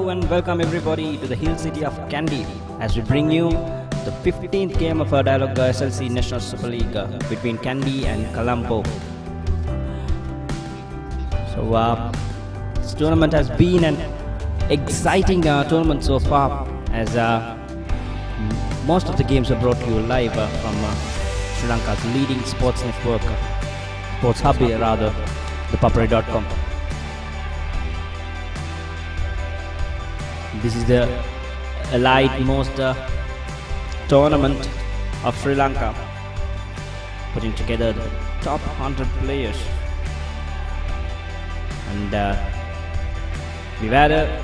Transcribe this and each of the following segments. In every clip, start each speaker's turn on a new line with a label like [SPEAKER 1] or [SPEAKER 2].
[SPEAKER 1] Hello and welcome everybody to the hill city of Kandy as we bring you the 15th game of our Dialogue SLC National Super League between Kandy and Colombo. So this tournament has been an exciting tournament so far, as most of the games are brought to you live from Sri Lanka's leading sports network, sports hub rather, thepapare.com. This is the elite most tournament of Sri Lanka, putting together the top 100 players. And we've had a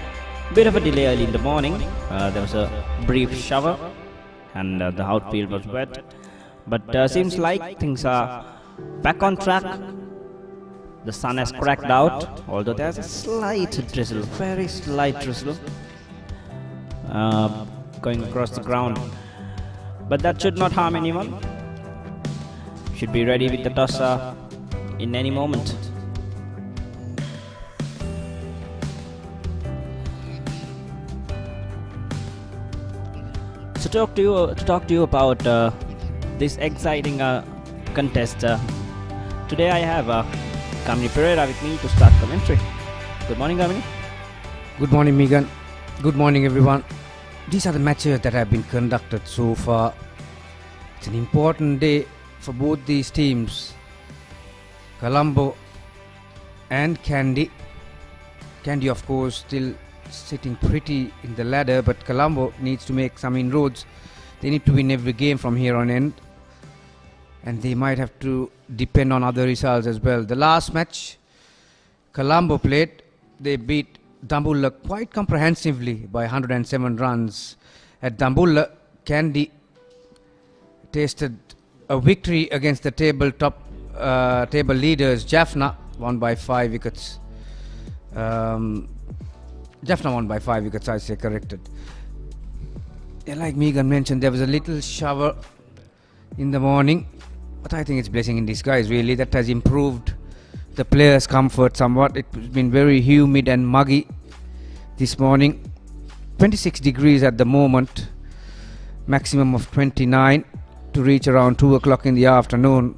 [SPEAKER 1] bit of a delay early in the morning. There was a brief shower and the outfield was wet. But seems like things are back on track. The sun has cracked out, although there's a slight drizzle, very slight drizzle going across the ground. But that should not harm anyone. Should be ready with the toss in any moment. So to talk to you about this exciting contest, today I have Kamini Pereira with me to start commentary. Good morning, Kamini.
[SPEAKER 2] Good morning, Megan. Good morning, everyone. These are the matches that have been conducted so far. It's an important day for both these teams, Colombo and Kandy. Kandy, of course, still sitting pretty in the ladder, but Colombo needs to make some inroads. They need to win every game from here on end, and they might have to depend on other results as well. The last match Colombo played, they beat Dambulla quite comprehensively by 107 runs. At Dambulla, Kandy tasted a victory against the table leaders. Jaffna won by 5 wickets. Jaffna won by 5 wickets, I say corrected. Yeah, like Megan mentioned, there was a little shower in the morning, but I think it's blessing in disguise really. That has improved the players' comfort somewhat. It's been very humid and muggy this morning. 26 degrees at the moment, maximum of 29 to reach around 2 o'clock in the afternoon.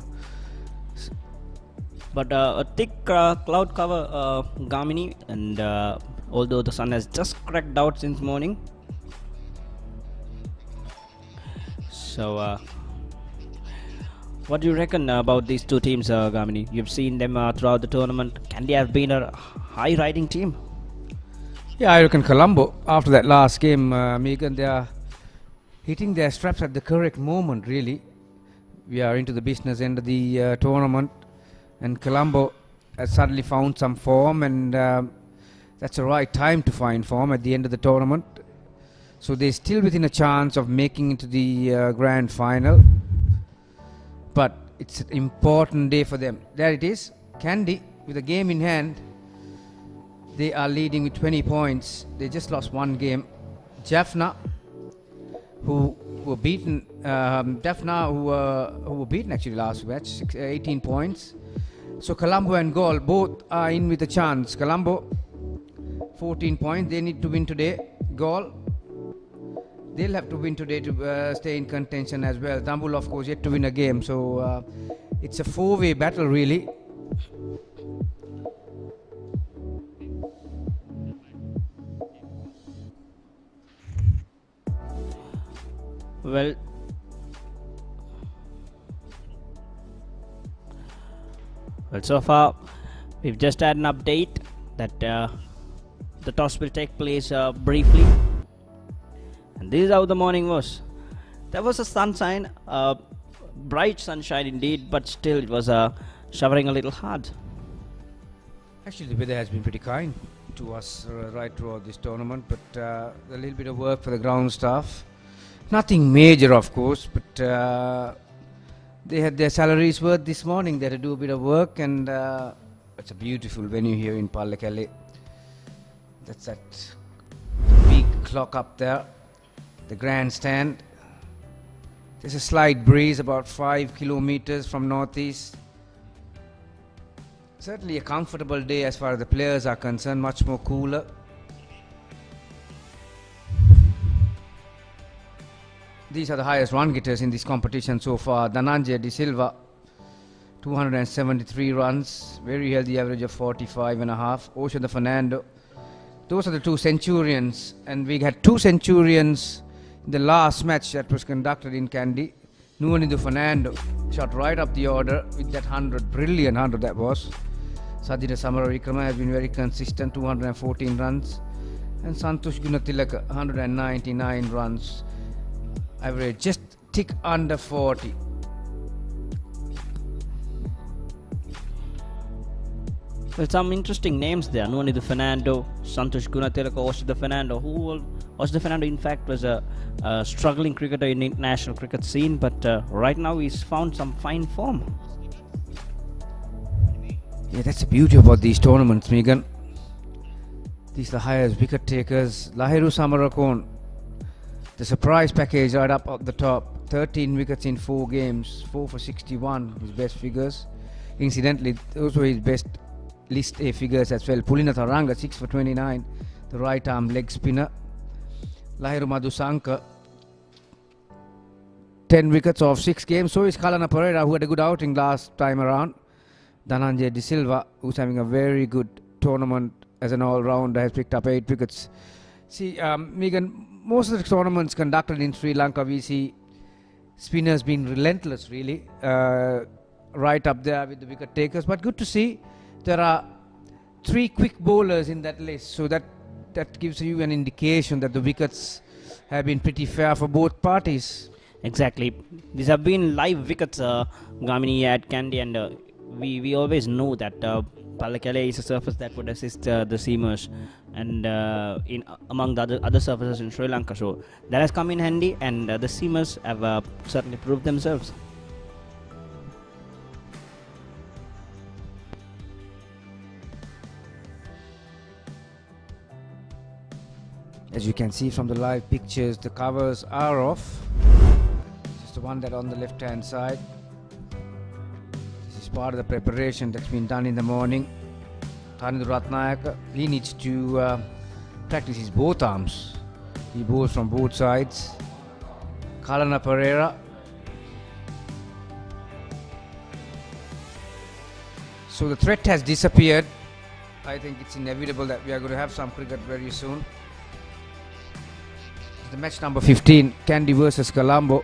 [SPEAKER 1] But a thick cloud cover, Gamini, and although the sun has just cracked out since morning. So what do you reckon about these two teams, Gamini? You've seen them throughout the tournament. Kandy have been a high riding team.
[SPEAKER 2] Yeah, I reckon Colombo, after that last game, Megan, they are hitting their straps at the correct moment really. We are into the business end of the tournament, and Colombo has suddenly found some form, and that's the right time to find form at the end of the tournament. So they're still within a chance of making it to the grand final. But it's an important day for them. There it is. Kandy, with a game in hand, they are leading with 20 points. They just lost one game. Jaffna, who were beaten, who were beaten actually last match, 18 points. So Colombo and Gaul both are in with a chance. Colombo, 14 points. They need to win today. Gaul, they'll have to win today to stay in contention as well. Dambulla, of course, yet to win a game. So it's a four-way battle, really.
[SPEAKER 1] Well, so far we've just had an update that the toss will take place briefly, and this is how the morning was. There was a sunshine, bright sunshine indeed, but still it was showering a little hard.
[SPEAKER 2] Actually, the weather has been pretty kind to us right throughout this tournament, but a little bit of work for the ground staff. Nothing major, of course, but they had their salaries worth this morning. They had to do a bit of work, and it's a beautiful venue here in Pallekele. That's that big clock up there, the grandstand. There's a slight breeze about 5 kilometers from northeast. Certainly a comfortable day as far as the players are concerned, much more cooler. These are the highest run getters in this competition so far. Dhananjaya De Silva, 273 runs, very healthy average of 45.5. Oshada Fernando, those are the two centurions, and we had two centurions in the last match that was conducted in Kandy. Nuwanidu Fernando shot right up the order with that 100, brilliant 100 that was. Sadira Samaravikrama has been very consistent, 214 runs, and Santosh Gunatilaka 199 runs, average just tick under 40.
[SPEAKER 1] Well, some interesting names there. Nuwanidu Fernando, Santosh Gunatilaka, Oshada Fernando. Oshada Fernando, in fact, was a struggling cricketer in the international cricket scene, but right now he's found some fine form.
[SPEAKER 2] Yeah, that's the beauty about these tournaments, Megan. These are the highest wicket takers. Lahiru Samarakon, the surprise package right up at the top. 13 wickets in 4 games, 4 for 61, his best figures. Incidentally, those were his best list A figures as well. Pulina Tharanga, 6 for 29, the right arm leg spinner. Lahiru Madhusanka, 10 wickets off 6 games. So is Kalana Pereira, who had a good outing last time around. Dhananjaya De Silva, who's having a very good tournament as an all-rounder, has picked up 8 wickets. See, Megan, most of the tournaments conducted in Sri Lanka, we see spinners being relentless, really, right up there with the wicket takers. But good to see there are 3 quick bowlers in that list, so that gives you an indication that the wickets have been pretty fair for both parties.
[SPEAKER 1] Exactly. These have been live wickets, Gamini at Kandy, and we always know that Palakele is a surface that would assist the seamers, and among the other surfaces in Sri Lanka. So that has come in handy, and the seamers have certainly proved themselves.
[SPEAKER 2] As you can see from the live pictures, the covers are off. Just the one that on the left hand side. This is part of the preparation that's been done in the morning. Thanindu Ratnayaka, he needs to practice his both arms. He bowls from both sides. Kalana Pereira. So the threat has disappeared. I think it's inevitable that we are going to have some cricket very soon. The match number 15, Kandy versus Colombo.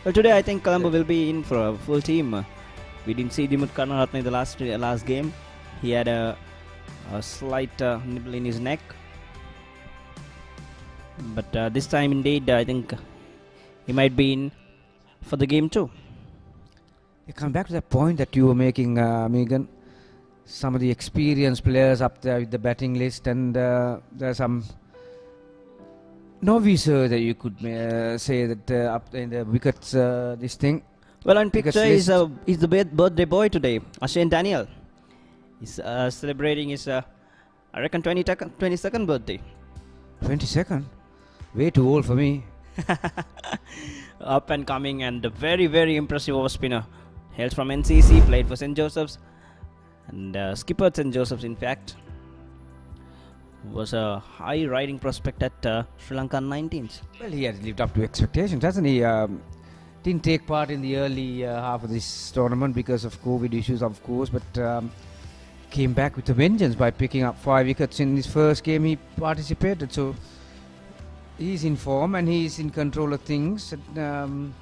[SPEAKER 1] Well, today I think Colombo will be in for a full team. We didn't see Dimut Karnaratne in the last game. He had a slight nibble in his neck. But this time indeed, I think he might be in for the game too.
[SPEAKER 2] You come back to that point that you were making, Megan. Some of the experienced players up there with the batting list, and there are some novices that you could say that up in the wickets, this thing.
[SPEAKER 1] Well, on picture is the birthday boy today, Ashane Daniel. He's celebrating his, I reckon, 22nd birthday.
[SPEAKER 2] 22nd? Way too old for me.
[SPEAKER 1] Up and coming, and a very, very impressive over spinner. Hails from NCC, played for St. Joseph's, and skippered St. Joseph's, in fact. Was a high riding prospect at Sri Lankan 19s.
[SPEAKER 2] Well, he has lived up to expectations, hasn't he? Didn't take part in the early half of this tournament because of COVID issues, of course, but came back with a vengeance by picking up 5 wickets in his first game he participated. So he's in form and he's in control of things. And,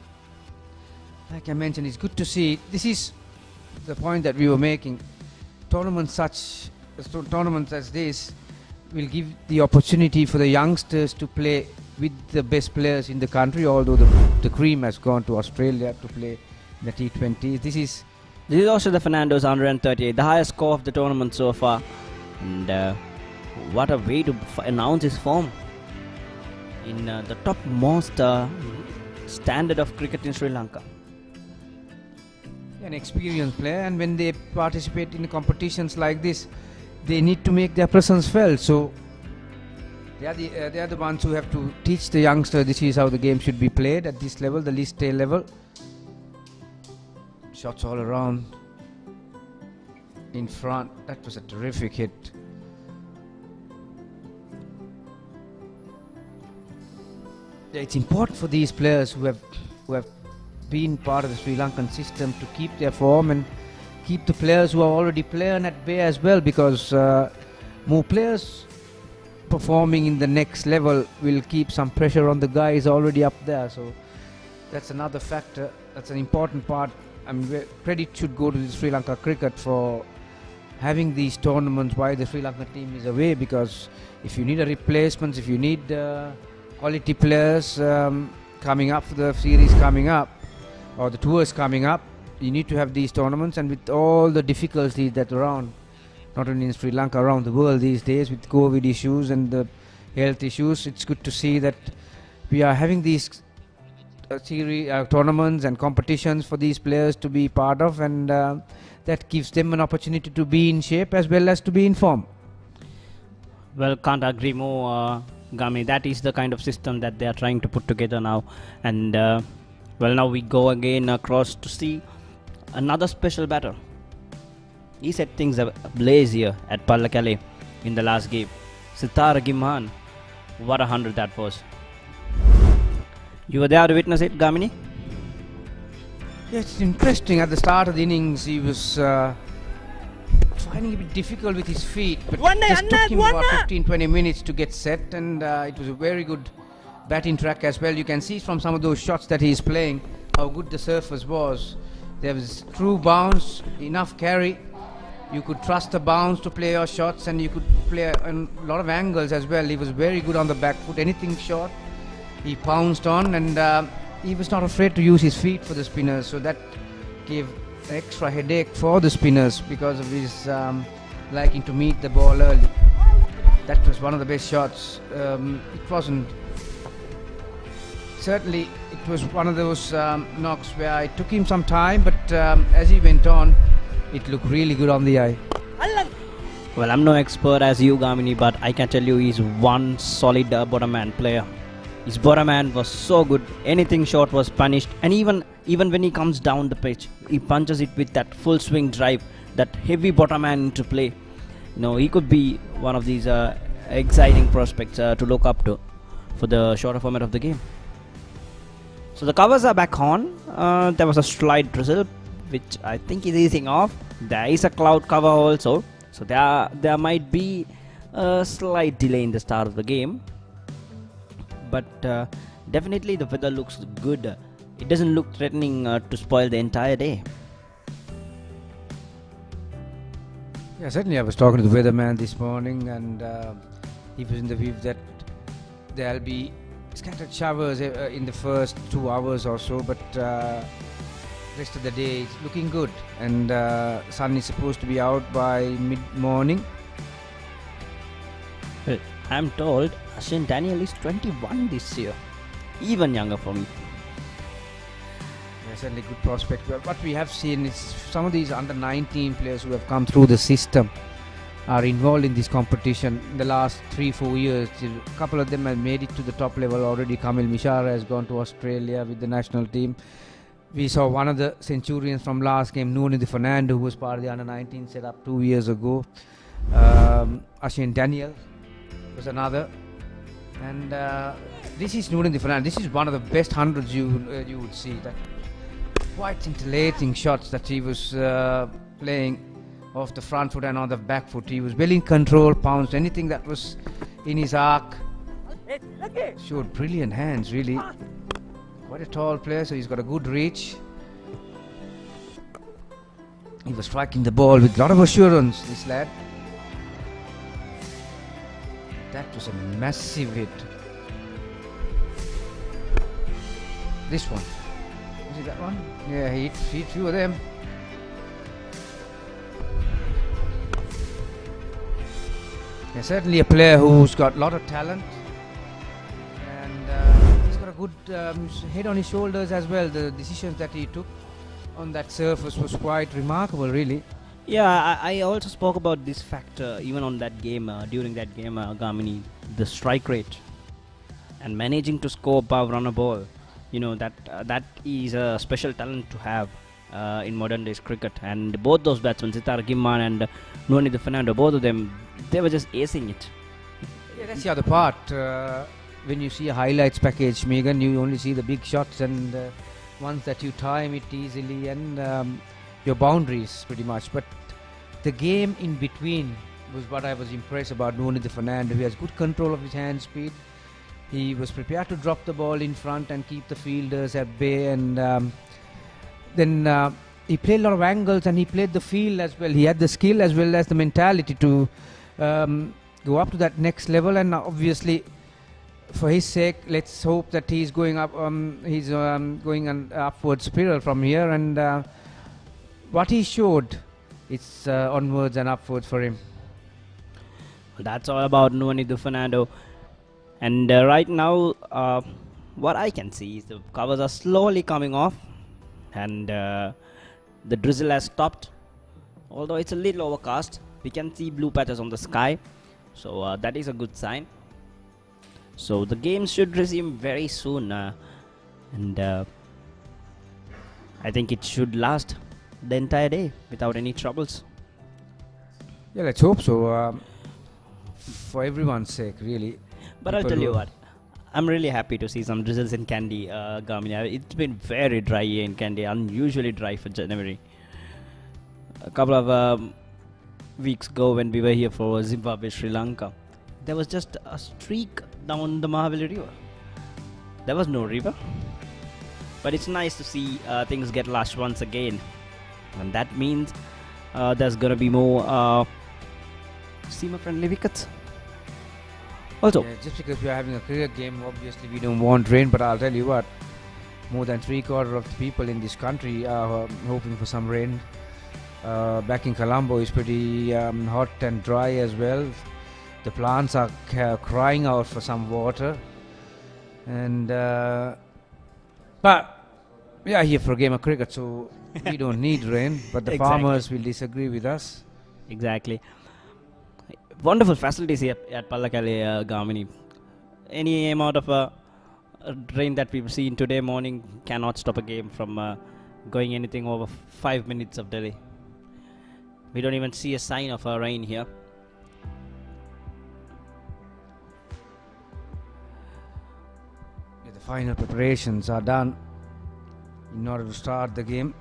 [SPEAKER 2] like I mentioned, it's good to see. This is the point that we were making. Tournaments as this will give the opportunity for the youngsters to play with the best players in the country, although the cream has gone to Australia to play in the T20s. This is
[SPEAKER 1] also the Fernando's 138, the highest score of the tournament so far. And what a way to announce his form in the topmost standard of cricket in Sri Lanka.
[SPEAKER 2] An experienced player, and when they participate in competitions like this, they need to make their presence felt. So they are the ones who have to teach the youngster this is how the game should be played at this level, the List A level. Shots all around in front. That was a terrific hit. It's important for these players who have been part of the Sri Lankan system to keep their form and keep the players who are already playing at bay as well, because more players performing in the next level will keep some pressure on the guys already up there. So that's another factor. That's an important part. I mean, credit should go to the Sri Lanka cricket for having these tournaments while the Sri Lanka team is away, because if you need a replacements, if you need quality players coming up for the series coming up or the tours coming up, you need to have these tournaments. And with all the difficulties that are around, not only in Sri Lanka, around the world these days with COVID issues and the health issues, it's good to see that we are having these tournaments and competitions for these players to be part of, and that gives them an opportunity to be in shape as well as to be in form.
[SPEAKER 1] Well, can't agree more, Gami. That is the kind of system that they are trying to put together now. And well, now we go again across to see another special batter. He set things ablaze here at Pallakele in the last game. Sitara Gimhan, what 100 that was. You were there to witness it, Gamini?
[SPEAKER 2] Yeah, it's interesting. At the start of the innings, he was finding it a bit difficult with his feet, but it just took him about 15-20 minutes to get set, and it was a very good batting track as well. You can see from some of those shots that he's playing how good the surface was. There was true bounce, enough carry. You could trust the bounce to play your shots, and you could play a lot of angles as well. He was very good on the back foot. Anything short, he pounced on, and he was not afraid to use his feet for the spinners. So that gave an extra headache for the spinners because of his liking to meet the ball early. That was one of the best shots. It wasn't. Certainly, it was one of those knocks where it took him some time, but as he went on, it looked really good on the eye.
[SPEAKER 1] Well, I'm no expert as you, Gamini, but I can tell you he's one solid bottom man player. His bottom man was so good. Anything short was punished, and even when he comes down the pitch, he punches it with that full swing drive, that heavy bottom man into play. You know, he could be one of these exciting prospects to look up to for the shorter format of the game. So the covers are back on. There was a slight drizzle, which I think is easing off. There is a cloud cover also, so there might be a slight delay in the start of the game, but definitely the weather looks good. It doesn't look threatening to spoil the entire day.
[SPEAKER 2] Yeah, certainly I was talking to the weatherman this morning, and he was in the view that there'll be scattered showers in the first 2 hours or so, but rest of the day it's looking good, and sun is supposed to be out by mid-morning.
[SPEAKER 1] Well, I'm told Ashin Daniel is 21 this year, even younger for me.
[SPEAKER 2] Yeah, certainly good prospect. But what we have seen is some of these under 19 players who have come through the system are involved in this competition in the last 3-4 years. A couple of them have made it to the top level already. Kamil Mishara has gone to Australia with the national team. We saw one of the Centurions from last game, Nunidi Fernando, who was part of the under-19 setup 2 years ago. Ashin Daniel was another. And this is Nunidi Fernando. This is one of the best hundreds you would see. That quite scintillating shots that he was playing off the front foot and on the back foot. He was well in control, pounced anything that was in his arc. Showed brilliant hands, really. Quite a tall player, so he's got a good reach. He was striking the ball with a lot of assurance, this lad. That was a massive hit. This one. Was it that one? Yeah, he hit few of them. Yeah, certainly a player who's got a lot of talent. Good head on his shoulders as well. The decisions that he took on that surface was quite remarkable, really.
[SPEAKER 1] Yeah, I also spoke about this factor even on that game, during that game, Gamini, the strike rate and managing to score above run a ball. You know, that is a special talent to have in modern days cricket. And both those batsmen, Sitar Gimman and Nunidi Fernando, both of them, they were just acing it.
[SPEAKER 2] Yeah, that's the other part. when you see a highlights package, Megan, you only see the big shots and ones that you time it easily and your boundaries pretty much. But the game in between was what I was impressed about. Nuno Fernando, who has good control of his hand speed. He was prepared to drop the ball in front and keep the fielders at bay, and then he played a lot of angles and he played the field as well. He had the skill as well as the mentality to go up to that next level, and obviously for his sake, let's hope that he's going up. He's going an upward spiral from here, and what he showed, it's onwards and upwards for him.
[SPEAKER 1] That's all about Nuno Fernando. And right now, what I can see is the covers are slowly coming off, and the drizzle has stopped. Although it's a little overcast, we can see blue patches on the sky, so that is a good sign. So the game should resume very soon, and I think it should last the entire day without any troubles.
[SPEAKER 2] Yeah, let's hope so. For everyone's sake, really.
[SPEAKER 1] But I'll tell you what, I'm really happy to see some drizzles in Kandy, Gamini. It's been very dry here in Kandy, unusually dry for January. A couple of weeks ago when we were here for Zimbabwe, Sri Lanka, there was just a streak down the Mahabali River. There was no river. But it's nice to see things get lush once again. And that means there's going to be more seamer-friendly wickets. Also,
[SPEAKER 2] yeah, just because we are having a cricket game, obviously we don't want rain, but I'll tell you what, more than 3/4 of the people in this country are hoping for some rain. Back in Colombo is pretty hot and dry as well. The plants are crying out for some water, and but we are here for a game of cricket, so we don't need rain, but the farmers will disagree with us.
[SPEAKER 1] Exactly. Wonderful facilities here at Pallakale, Gamini. Any amount of rain that we've seen today morning cannot stop a game from going anything over 5 minutes of delay. We don't even see a sign of rain here.
[SPEAKER 2] Yeah, the final preparations are done in order to start the game.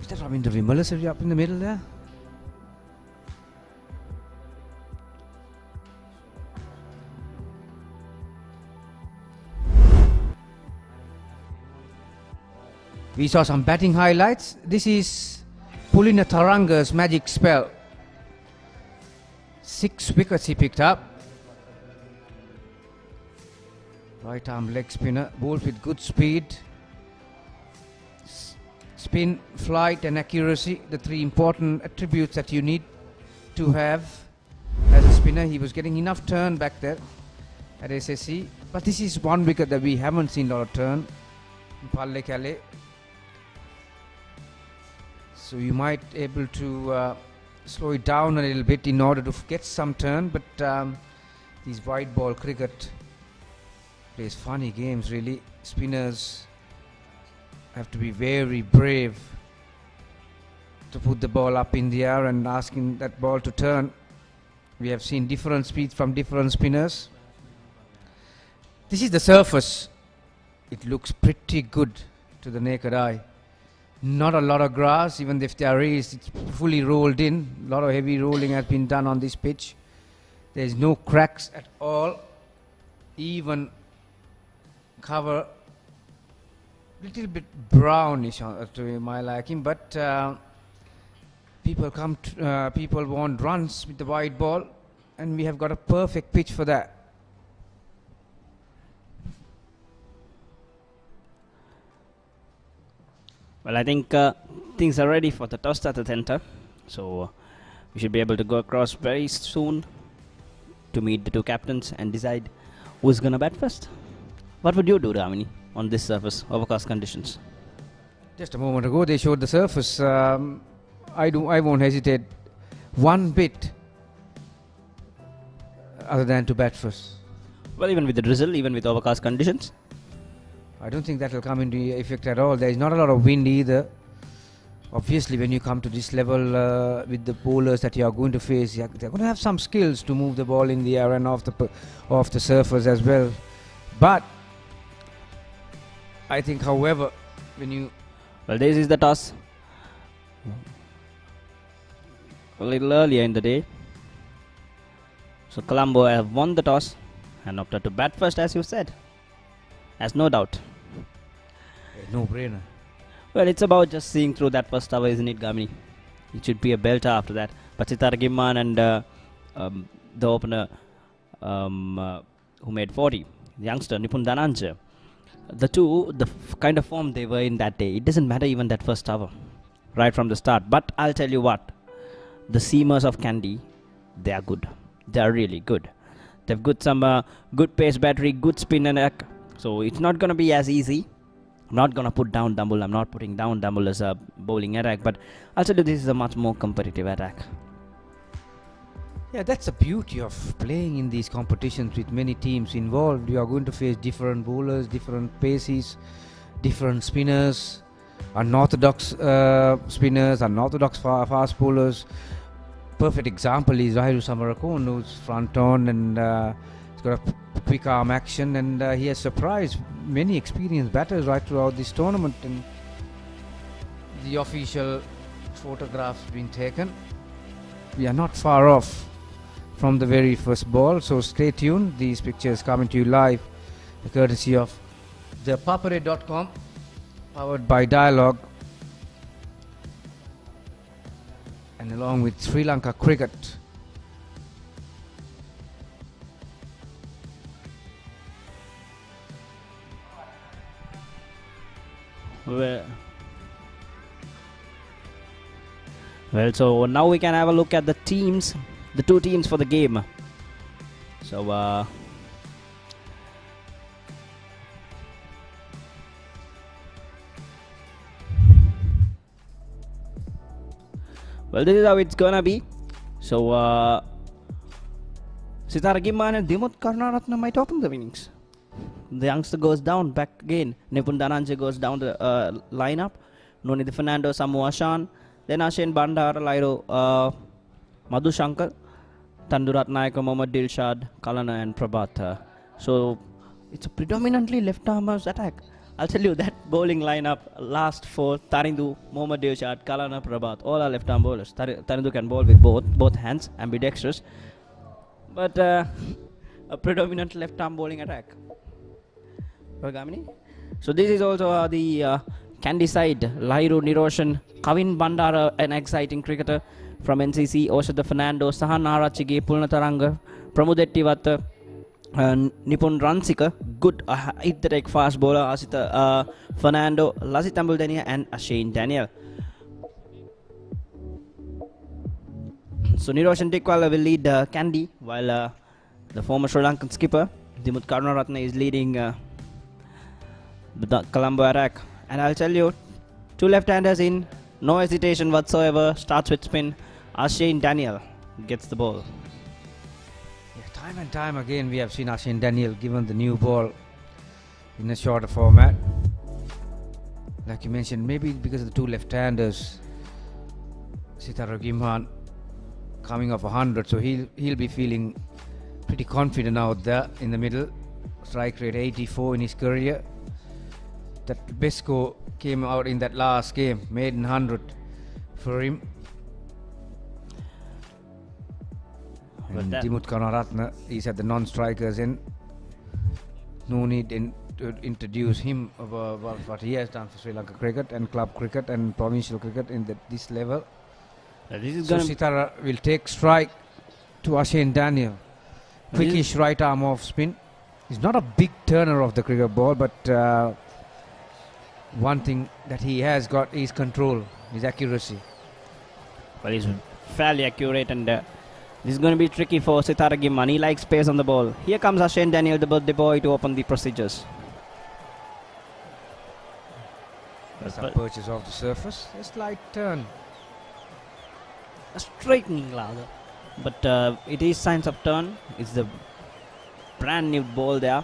[SPEAKER 2] Is that Ravinder Vimalasari up in the middle there? We saw some batting highlights. This is Pulina Taranga's magic spell. 6 wickets he picked up. Right arm leg spinner, bowled with good speed. Spin, flight and accuracy, the 3 important attributes that you need to have as a spinner. He was getting enough turn back there at SSC. But this is one wicket that we haven't seen a lot of turn in Pallekale. So you might able to slow it down a little bit in order to get some turn, but these white ball cricket plays funny games really. Spinners have to be very brave to put the ball up in the air and asking that ball to turn. We have seen different speeds from different spinners. This is the surface. It looks pretty good to the naked eye. Not a lot of grass, even if there is, it's fully rolled in. A lot of heavy rolling has been done on this pitch. There's no cracks at all. Even cover, little bit brownish to my liking, but people want runs with the wide ball, and we have got a perfect pitch for that.
[SPEAKER 1] Well, I think things are ready for the toss at the center, so we should be able to go across very soon to meet the 2 captains and decide who's gonna bat first. What would you do, Ramini, on this surface, overcast conditions?
[SPEAKER 2] Just a moment ago they showed the surface. I won't hesitate one bit other than to bat first.
[SPEAKER 1] Well, even with the drizzle, even with overcast conditions?
[SPEAKER 2] I don't think that will come into effect at all. There is not a lot of wind either. obviously when you come to this level with the bowlers that you are going to face, they're going to have some skills to move the ball in the air and off the surface as well. But I think, however, when you...
[SPEAKER 1] Well, this is the toss. A little earlier in the day. So Colombo have won the toss and opted to bat first, as you said. As no doubt.
[SPEAKER 2] No brainer.
[SPEAKER 1] Well, it's about just seeing through that first over, isn't it, Gamini? It should be a belter after that. But Sitara Gimman and the opener who made 40, the youngster Nipun Dhananjaya, the two, kind of form they were in that day, it doesn't matter even that first over, right from the start. But I'll tell you what, the seamers of Kandy, they are good. They are really good. They've got some good pace battery, good spin and attack. So it's not going to be as easy. I'm not going to put down Dumble. I'm not putting down Dumble as a bowling attack. But I'll tell you, this is a much more competitive attack.
[SPEAKER 2] Yeah, that's the beauty of playing in these competitions with many teams involved. You are going to face different bowlers, different paces, different spinners, unorthodox spinners, unorthodox fast bowlers. Perfect example is Rahiru Samarakon, who's front on and he's got a quick arm action, and he has surprised many experienced batters right throughout this tournament. And the official photographs being taken, we are not far off from the very first ball, so stay tuned. These pictures coming to you live, courtesy of the papare.com, powered by Dialogue, and along with Sri Lanka Cricket.
[SPEAKER 1] Well, so now we can have a look at the teams, the two teams for the game. So, well, this is how it's gonna be. So, Sitara Gimman and Dimut Karnaratna might open the innings. The youngster goes down, back again. Nipun Dhananjaya goes down the lineup. Nonidi Fernando, Samu Ashan. Then Ashen Bandara, Lairo, Madhu Shankar, Tandurat Naika, Mohammad Dilshad, Kalana and Prabhat. So it's a predominantly left-armers attack. I'll tell you that bowling lineup, last four, Tarindu, Mohammad Dilshad, Kalana, Prabhat, all are left-arm bowlers. Tarindu can bowl with both hands, ambidextrous. But a predominant left-arm bowling attack. So this is also the Kandy side. Lahiru Niroshan, Kavin Bandara, an exciting cricketer from NCC, Oshada Fernando, Sahan Arachige, Pulnataranga, Pramudetti Vatta, Nipun Ransika, good hit the deck fast bowler, Asita Fernando, Lasith Ambuldania and Ashane Daniel. So Niroshan Dikwala will lead Kandy, while the former Sri Lankan skipper Dimut Karunaratne is leading the Colombo attack. And I'll tell you, two left-handers in, no hesitation whatsoever, starts with spin. Ashane Daniel gets the ball.
[SPEAKER 2] Yeah, time and time again we have seen Ashane Daniel given the new ball in a shorter format. Like you mentioned, maybe because of the two left-handers, Sitara Gimhan coming off 100, so he'll be feeling pretty confident out there in the middle. Strike rate 84 in his career. That best score came out in that last game, maiden 100 for him. And Dimut Karunaratne is at the non-strikers end. No need to introduce him about what he has done for Sri Lanka cricket and club cricket and provincial cricket in this level. So Sitara will take strike to Ashane Daniel. Quickish right arm off spin. He's not a big turner of the cricket ball, but one thing that he has got is control, his accuracy.
[SPEAKER 1] Well, he's fairly accurate, and this is going to be tricky for Sitara Gimman. He likes pace on the ball. Here comes Ashane Daniel, the birthday boy, to open the procedures.
[SPEAKER 2] Some purchase off the surface, a slight turn.
[SPEAKER 1] A straightening lather. But it is signs of turn. It's the brand new ball there.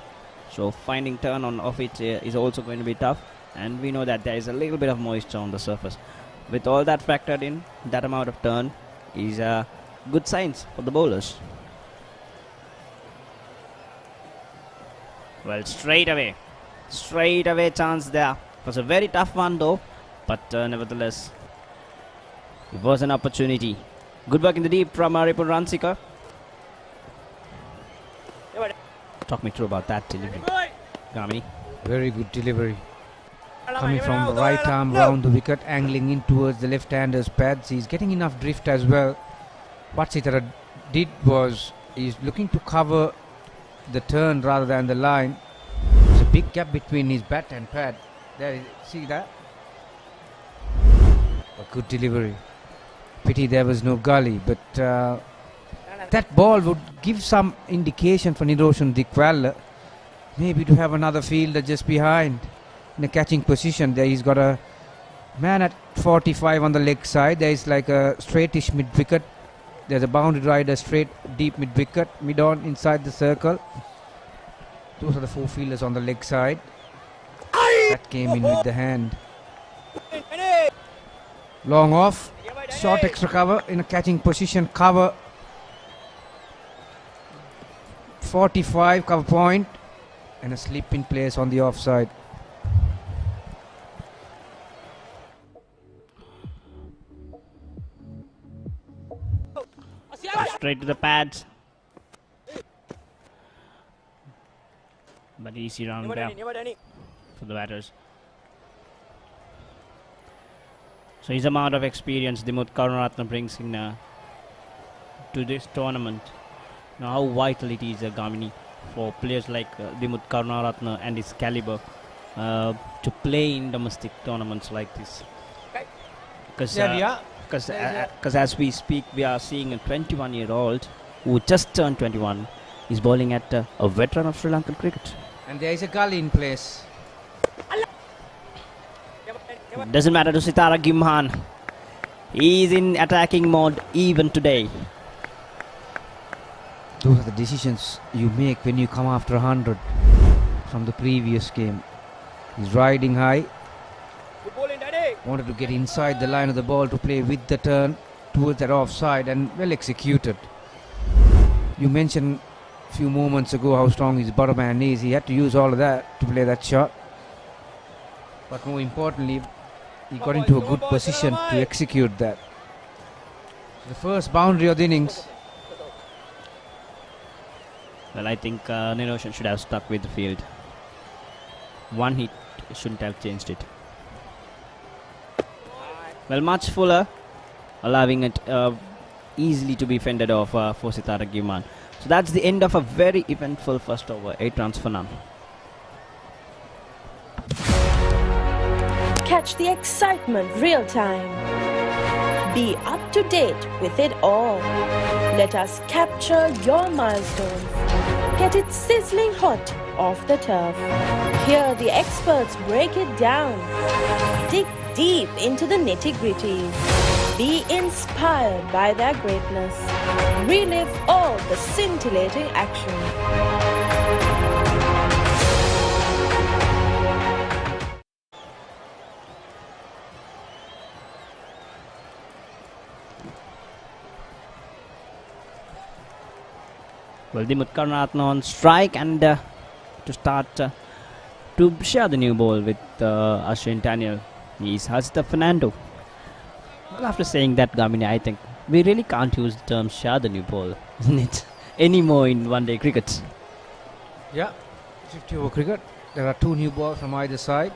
[SPEAKER 1] So finding turn on off it is also going to be tough. And we know that there is a little bit of moisture on the surface. with all that factored in, that amount of turn is a good signs for the bowlers. Well, straight away chance there. It was a very tough one though, but nevertheless, it was an opportunity. Good work in the deep from Ripun Ransikar. Talk me through about that delivery, Gamini.
[SPEAKER 2] Very good delivery. Coming from the right arm round the wicket, angling in towards the left-hander's pads. He's getting enough drift as well. What Sitara did was he's looking to cover the turn rather than the line. There's a big gap between his bat and pad. There, see that? A good delivery. Pity there was no gully, but that ball would give some indication for Niroshan Dikwala maybe to have another fielder just behind in a catching position. There he's got a man at 45 on the leg side. There is like a straightish mid-wicket. There's a boundary rider straight deep mid-wicket, mid-on inside the circle. Those are the four fielders on the leg side. That came in with the hand. Long off, short extra cover in a catching position, cover 45 cover point, and a slip in place on the offside.
[SPEAKER 1] Straight to the pads. But easy round there for the batters. So his amount of experience Dimuth Karunaratne brings in to this tournament. Now how vital it is, Gamini, for players like Dimuth Karunaratne and his caliber to play in domestic tournaments like this. Because as we speak, we are seeing a 21-year-old who just turned 21 is bowling at a veteran of Sri Lankan cricket.
[SPEAKER 2] And there is a gully in place.
[SPEAKER 1] Doesn't matter to Sitara Gimhan. He is in attacking mode even today.
[SPEAKER 2] Those are the decisions you make when you come after 100 from the previous game. He's riding high. Wanted to get inside the line of the ball to play with the turn towards that offside, and well executed. You mentioned a few moments ago how strong his bottom hand is. He had to use all of that to play that shot. But more importantly, he got into a good position to execute that. The first boundary of the innings.
[SPEAKER 1] Well, I think Niroshan should have stuck with the field. One hit shouldn't have changed it. Well, much fuller, allowing it easily to be fended off for Sitara Gimhan. So that's the end of a very eventful first over. 8 runs for none.
[SPEAKER 3] Catch the excitement real time. Be up to date with it all. Let us capture your milestones. Get it sizzling hot off the turf. Hear the experts break it down. Dig deep into the nitty-gritty. Be inspired by their greatness. Relive all the scintillating action.
[SPEAKER 1] Well, Dimuth Karunaratne on strike, and to start to share the new ball with Ashwin Daniel is Hasita Fernando. Well, after saying that, Gamini, I think we really can't use the term share the new ball, isn't it? Anymore in one-day cricket.
[SPEAKER 2] Yeah, 50 over cricket. There are 2 new balls from either side.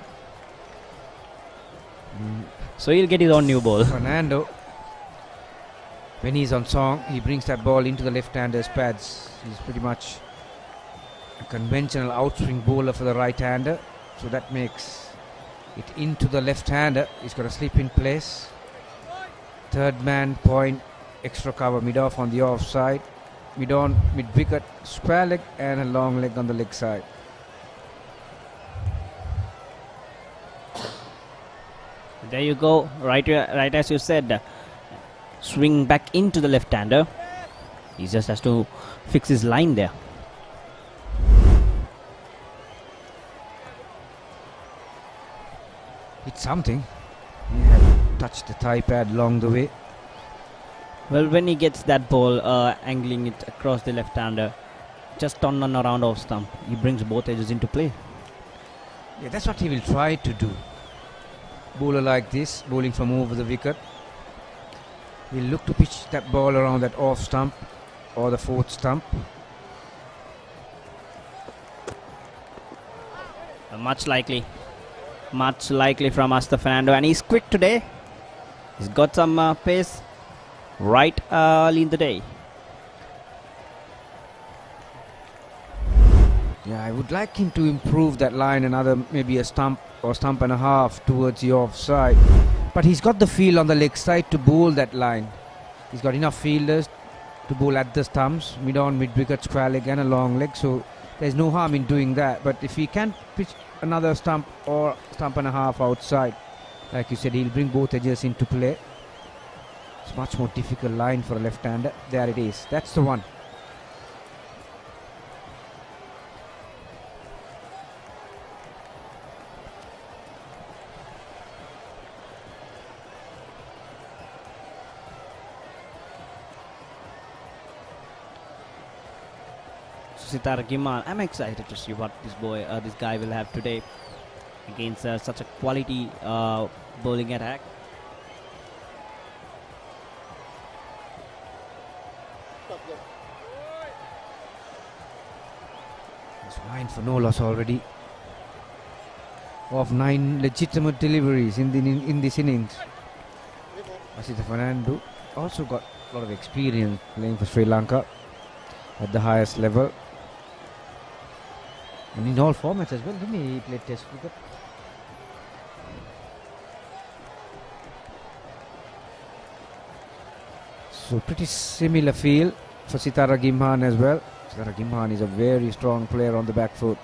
[SPEAKER 1] So he'll get his own new ball.
[SPEAKER 2] Fernando, when he's on song, he brings that ball into the left-hander's pads. He's pretty much a conventional outswing bowler for the right-hander, so that makes it into the left-hander. He's got a slip in place. Third man point, extra cover mid-off on the offside. Mid-on, mid-wicket, square leg and a long leg on the leg side.
[SPEAKER 1] There you go, right as you said. Swing back into the left-hander. He just has to fix his line there.
[SPEAKER 2] It's something. He had touch the thigh pad along the way.
[SPEAKER 1] Well, when he gets that ball angling it across the left-hander, just on and around off stump, he brings both edges into play.
[SPEAKER 2] Yeah, that's what he will try to do. Bowler like this, bowling from over the wicket, he'll look to pitch that ball around that off stump or the fourth stump.
[SPEAKER 1] Much likely from Asta Fernando, and he's quick today. He's got some pace right early in the day.
[SPEAKER 2] Yeah, I would like him to improve that line another, maybe a stump or stump and a half towards the offside. But he's got the feel on the leg side to bowl that line. He's got enough fielders to bowl at the stumps, mid-on, mid-wicket, square leg and a long leg. So there's no harm in doing that. But if he can pitch another stump or stump and a half outside, like you said, he'll bring both edges into play. It's much more difficult line for a left-hander. There it is. That's the one.
[SPEAKER 1] Sitara Giman, I'm excited to see what this guy will have today against such a quality bowling attack.
[SPEAKER 2] It's 9 for no loss already. Of 9 legitimate deliveries in this innings. Asita Fernando also got a lot of experience playing for Sri Lanka at the highest level. And in all formats as well, didn't he? He played Test cricket. So pretty similar feel for Sitara Gimhan as well. Sitara Gimhan is a very strong player on the back foot.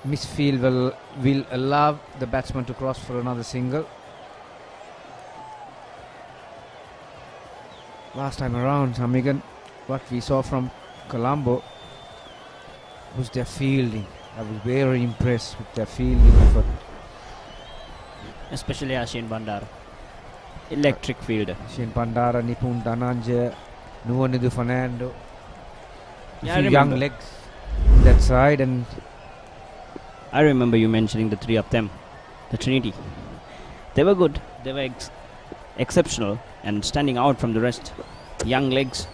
[SPEAKER 2] Misfield will allow the batsman to cross for another single. Last time around, Hamigan, what we saw from Colombo was their fielding. I was very impressed with their fielding effort.
[SPEAKER 1] Especially Asheen Bandara. Electric fielder.
[SPEAKER 2] Asheen Bandara, Nipun Dhananjaya, Nuwanidu Fernando.
[SPEAKER 1] Yeah,
[SPEAKER 2] young legs on that side, and
[SPEAKER 1] I remember you mentioning the three of them, the Trinity. They were good. They were exceptional and standing out from the rest. Young legs.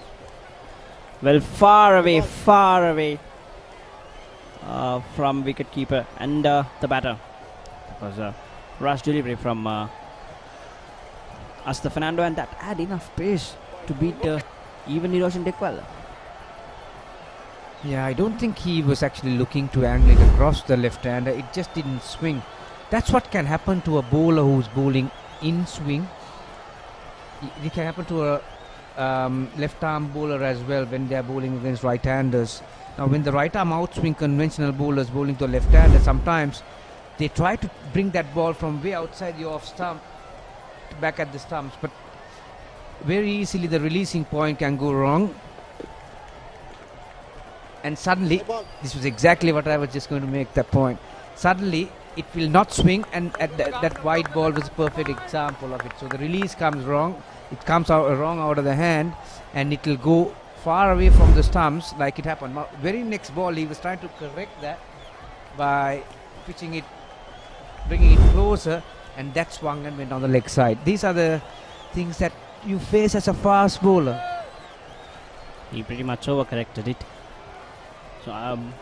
[SPEAKER 1] Well, far away from wicketkeeper and the batter. It was a rush delivery from Asta Fernando, and that had enough pace to beat even Niroshan Dekwal.
[SPEAKER 2] yeah, I don't think he was actually looking to angle it across the left-hander. It just didn't swing. That's what can happen to a bowler who's bowling in swing. It can happen to a left-arm bowler as well when they are bowling against right-handers. Now, when the right-arm outswing conventional bowlers bowling to a left-hander, sometimes they try to bring that ball from way outside the off-stump back at the stumps, but very easily the releasing point can go wrong. And suddenly, this was exactly what I was just going to make that point. Suddenly, it will not swing, and that wide ball was a perfect example of it. So the release comes wrong, it comes out wrong out of the hand, and it will go far away from the stumps like it happened. Now, very next ball, he was trying to correct that by pitching it, bringing it closer, and that swung and went on the leg side. These are the things that you face as a fast bowler.
[SPEAKER 1] He pretty much overcorrected it. So I'm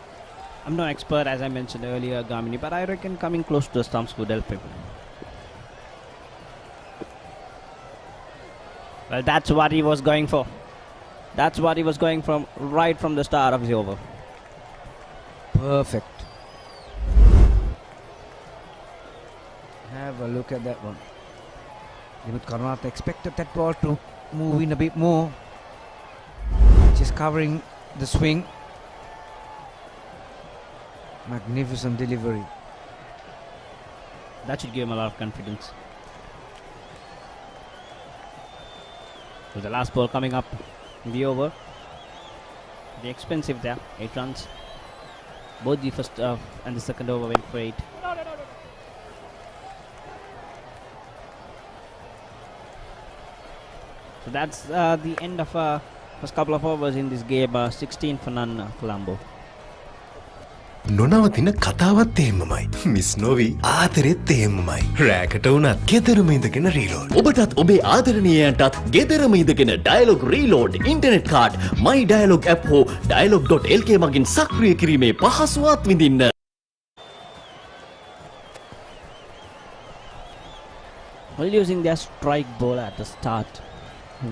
[SPEAKER 1] no expert, as I mentioned earlier, Gamini, but I reckon coming close to the stumps would help him. Well, that's what he was going for. That's what he was going from right from the start of the over.
[SPEAKER 2] Perfect. Have a look at that one. Dimit Karnatha expected that ball to move in a bit more. Just covering the swing. Magnificent delivery.
[SPEAKER 1] That should give him a lot of confidence. So the last ball coming up in the over. The expensive there, 8 runs. Both the first and the second over went for 8. So that's the end of first couple of overs in this game. 16 for none, Colombo.
[SPEAKER 4] නොනවතින කතාවත් එහෙමමයි. Miss නොවී ආදරෙත් එහෙමමයි. රෑකට වුණත් ගෙදරම ඉඳගෙන reload.
[SPEAKER 5] ඔබටත් ඔබේ ආදරණීයයන්ටත් ගෙදරම ඉඳගෙන Dialog reload internet card මයි ඩයලොග් ඇප් හෝ dialog.lk මගින් සක්‍රිය කිරීමේ පහසුවත් විඳින්න.
[SPEAKER 1] While using their strike ball at the start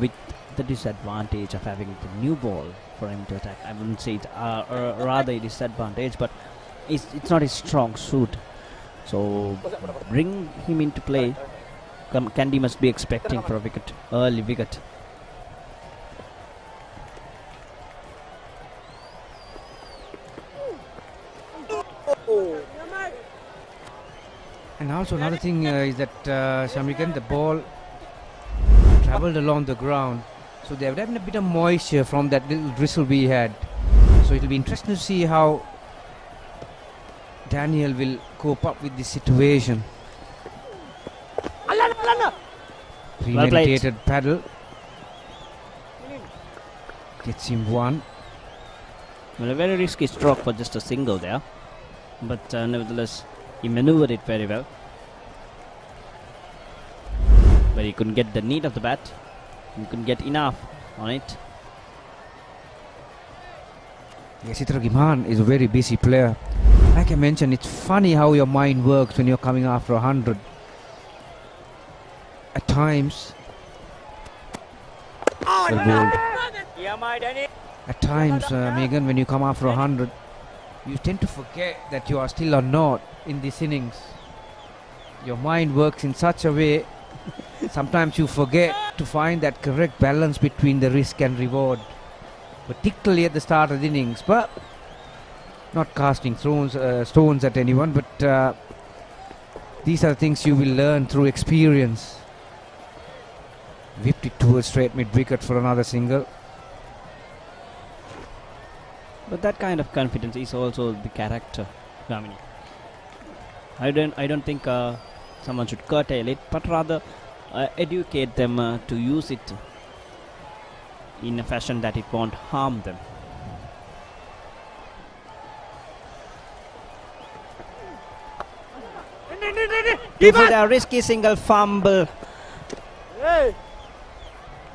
[SPEAKER 1] with the disadvantage of having the new ball for him to attack. I wouldn't say it, rather a disadvantage, but it's not his strong suit. So bring him into play. Kandy must be expecting for a wicket, early wicket.
[SPEAKER 2] And also another thing is that Shamikan, the ball travelled along the ground, so there would have been a bit of moisture from that little drizzle we had. So it will be interesting to see how Daniel will cope up with this situation. Premeditated paddle gets him one.
[SPEAKER 1] Well, a very risky stroke for just a single there, but nevertheless he manoeuvred it very well. But he couldn't get the need of the bat. He couldn't get enough on it.
[SPEAKER 2] Yes, Itra Giman is a very busy player. Like I mentioned, it's funny how your mind works when you're coming after 100. At times, Megan, when you come after 100, you tend to forget that you are still or not in this innings. Your mind works in such a way, sometimes you forget to find that correct balance between the risk and reward, particularly at the start of the innings. But not casting stones at anyone, but these are things you will learn through experience. Whipped it towards straight mid-wicket for another single.
[SPEAKER 1] But that kind of confidence is also the character, Gamini. I don't think someone should curtail it, but rather educate them to use it in a fashion that it won't harm them. For the risky single fumble.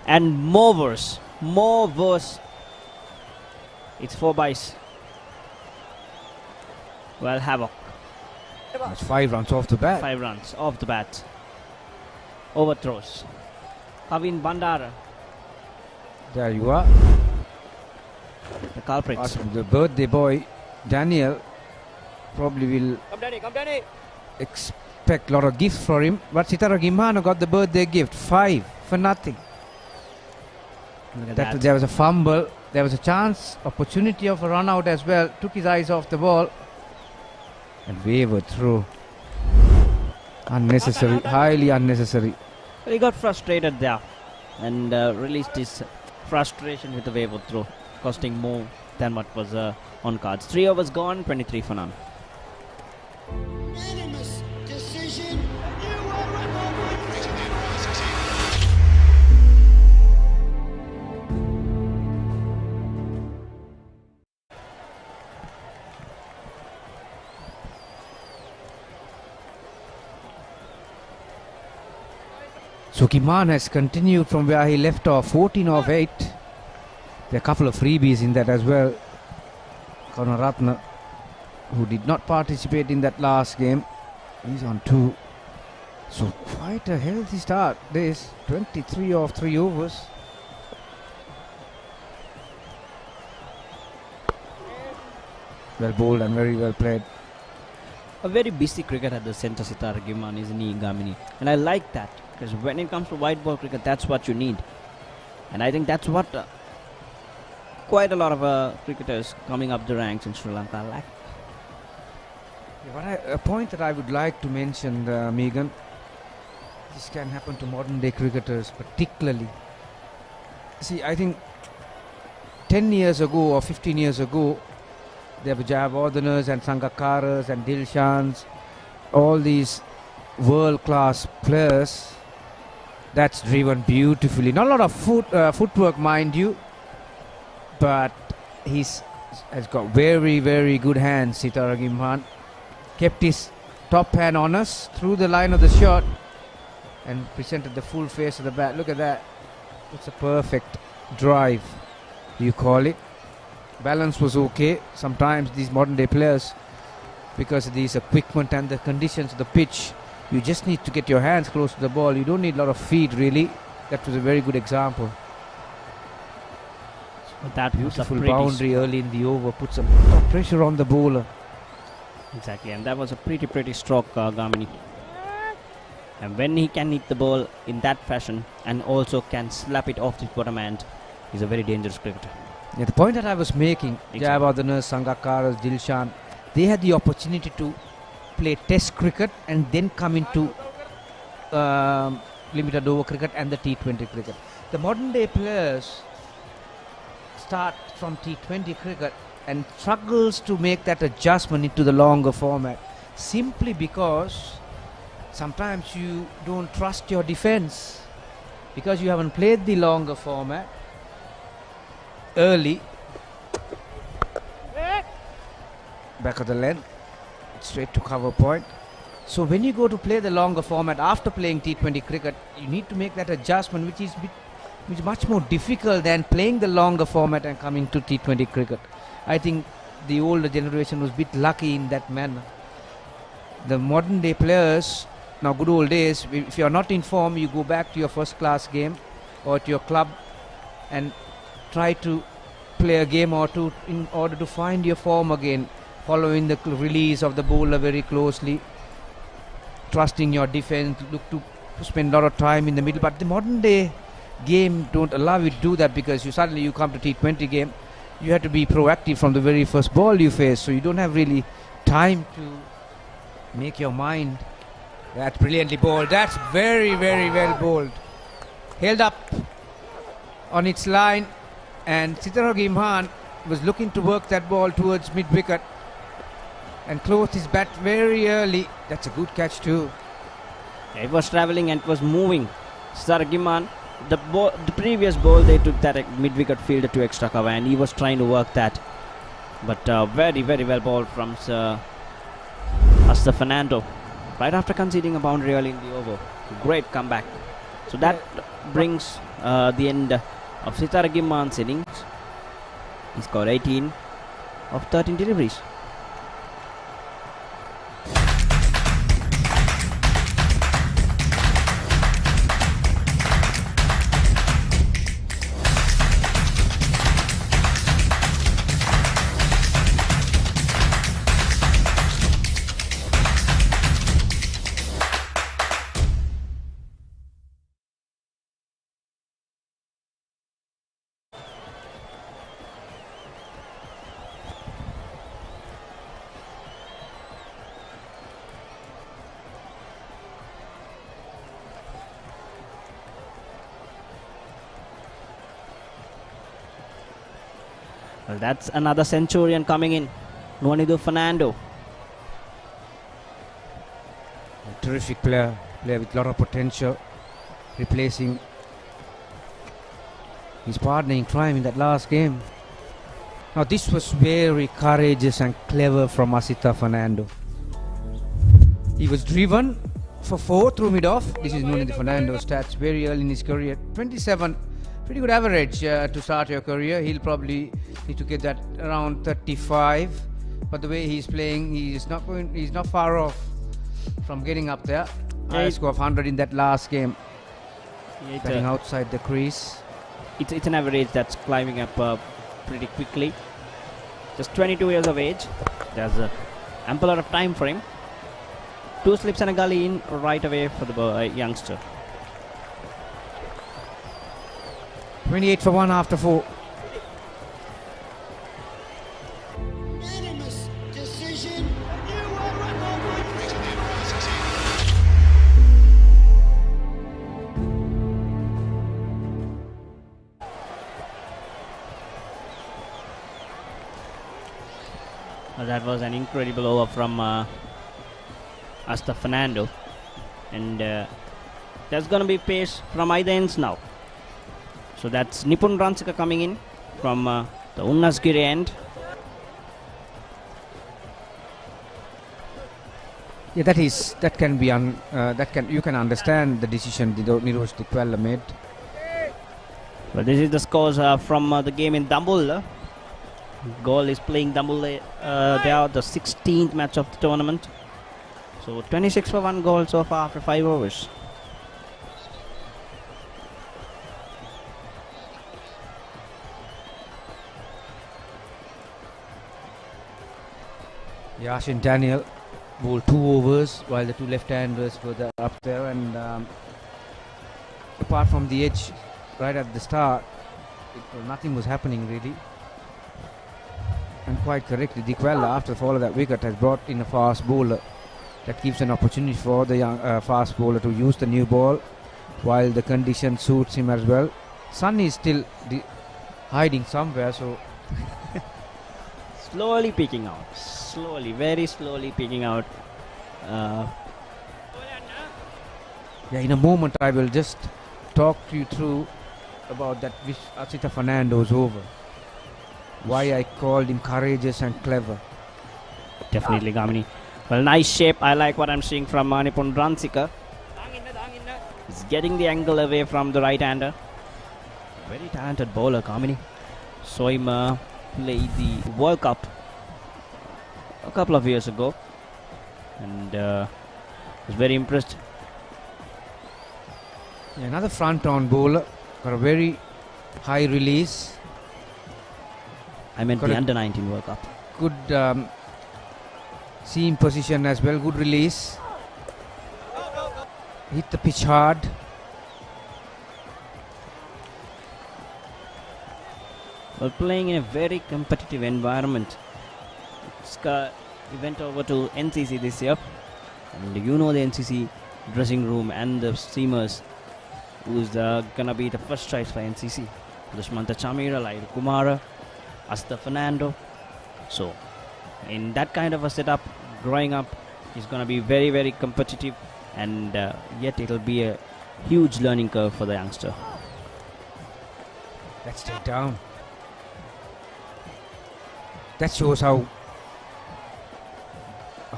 [SPEAKER 1] And more worse. It's 4 byes. Well, havoc.
[SPEAKER 2] That's 5 runs off the bat.
[SPEAKER 1] 5 runs off the bat. Overthrows. Kavin Bandara,
[SPEAKER 2] There you are.
[SPEAKER 1] the culprits.
[SPEAKER 2] Asking the birthday boy, Daniel, probably will expect a lot of gifts for him. But Sitara Gimano got the birthday gift, 5 for nothing.
[SPEAKER 1] Look at that.
[SPEAKER 2] There was a fumble. There was a chance, opportunity of a run out as well. Took his eyes off the ball and wavered through. Unnecessary, highly unnecessary.
[SPEAKER 1] He got frustrated there and released his frustration with the wave throw, costing more than what was on cards. 3 overs gone, 23 for none.
[SPEAKER 6] Unanimous decision.
[SPEAKER 2] So Kiman has continued from where he left off, 14 of 8. There are a couple of freebies in that as well. Karunaratne, who did not participate in that last game, he's on 2. So quite a healthy start. This 23 of 3 overs. Well bowled and very well played.
[SPEAKER 1] A very busy cricket at the centre, Sitara Giman, isn't he, Gamini? And I like that, because when it comes to white ball cricket, that's what you need. And I think that's what quite a lot of cricketers coming up the ranks in Sri Lanka lack.
[SPEAKER 2] A point that I would like to mention, Megan, this can happen to modern day cricketers particularly. See, I think 10 years ago or 15 years ago, There were Jayawardhaners and Sangakaras and Dilshans, all these world-class players. That's driven beautifully. Not a lot of footwork, mind you, but has got very, very good hands. Sitara Gimhan kept his top hand on us through the line of the shot and presented the full face of the bat. Look at that. It's a perfect drive, you call it. Balance was okay. Sometimes these modern day players, because of these equipment and the conditions of the pitch, you just need to get your hands close to the ball. You don't need a lot of feet, really. That was a very good example.
[SPEAKER 1] That
[SPEAKER 2] Beautiful
[SPEAKER 1] was a
[SPEAKER 2] boundary early in the over. Put some pressure on the bowler.
[SPEAKER 1] Exactly, and that was a pretty stroke, Gamini. And when he can hit the ball in that fashion and also can slap it off the bottom hand, he's a very dangerous cricketer.
[SPEAKER 2] Yeah, the point that I was making,
[SPEAKER 1] Exactly.
[SPEAKER 2] Jayawardhaners, Sangakaras, Dilshan, they had the opportunity to play test cricket and then come into limited over cricket and the T20 cricket. The modern day players start from T20 cricket and struggles to make that adjustment into the longer format, simply because sometimes you don't trust your defense because you haven't played the longer format early. Back of the length, straight to cover point. So when you go to play the longer format after playing T20 cricket, you need to make that adjustment, which is much more difficult than playing the longer format and coming to T20 cricket. I think the older generation was a bit lucky in that manner. The modern day players, now good old days, if you are not in form, you go back to your first class game or to your club and try to play a game or two in order to find your form again, following the release of the bowler very closely, trusting your defense, look to spend a lot of time in the middle. But the modern day game don't allow you to do that, because you suddenly you come to T20 game, you have to be proactive from the very first ball you face, so you don't have really time to make your mind. That's brilliantly bowled. That's very, very well bowled. Held up on its line, and Sitara Gimhan was looking to work that ball towards mid-wicket and closed his bat very early. That's a good catch too.
[SPEAKER 1] It was travelling and it was moving. Sitara Gimhan, the previous ball they took that mid-wicket fielder to extra cover, and he was trying to work that. But very, very well bowled from Asta Fernando. Right after conceding a boundary early in the over. Great comeback. So that brings the end of Sitara Gimhan's innings. He scored 18 of 13 deliveries. Well, that's another centurion coming in. Nuanidu Fernando.
[SPEAKER 2] A terrific player with a lot of potential, replacing his partner in crime in that last game. Now this was very courageous and clever from Asita Fernando. He was driven for 4 through mid-off. This is Nuanidu Fernando's stats very early in his career. 27, pretty good average to start your career. He'll probably need to get that around 35. But the way he's playing, he's not far off from getting up there. High score of 100 in that last game. Batting outside the crease.
[SPEAKER 1] It's an average that's climbing up pretty quickly. Just 22 years of age. There's ample lot of time for him. 2 slips and a gully in right away for the youngster.
[SPEAKER 2] 28 for 1 after 4.
[SPEAKER 6] Unanimous decision.
[SPEAKER 1] That was an incredible over from Asta Fernando. And there's going to be pace from either ends now. So that's Nipun Ransika coming in from the Unnasgiri end.
[SPEAKER 2] Yeah, you can understand the decision Niroj Dikwella made.
[SPEAKER 1] But this is the scores from the game in Dambulla. Gaul is playing Dambulla. They are the 16th match of the tournament. So 26 for 1 goal so far after 5 overs.
[SPEAKER 2] Yashin Daniel bowled 2 overs while the 2 left-handers were up there, and apart from the edge right at the start, nothing was happening really. And quite correctly, Dikwella, after the fall of that wicket, has brought in a fast bowler. That gives an opportunity for the young fast bowler to use the new ball while the condition suits him as well. Sun is still hiding somewhere, so
[SPEAKER 1] Slowly peeking out. Very slowly peeking out.
[SPEAKER 2] in a moment I will just talk to you through about that Asita Fernando's over. Why I called him courageous and clever.
[SPEAKER 1] Definitely, Gamini. Well, nice shape. I like what I'm seeing from Nipun Ransika. He's getting the angle away from the right-hander. Very talented bowler, Kamini. Saw him play the World Cup a couple of years ago, and was very impressed.
[SPEAKER 2] Another front-on bowler, got a very high release.
[SPEAKER 1] I meant the Under-19 World Cup.
[SPEAKER 2] Good seam position as well, good release. Hit the pitch hard.
[SPEAKER 1] Well, playing in a very competitive environment. He went over to NCC this year, and you know the NCC dressing room and the seamers who's gonna be the first choice for NCC. Dushmanta Chamira, Lail Kumara, Asta Fernando. So in that kind of a setup, growing up, he's gonna be very, very competitive, and yet it'll be a huge learning curve for the youngster.
[SPEAKER 2] Let's take down. That shows how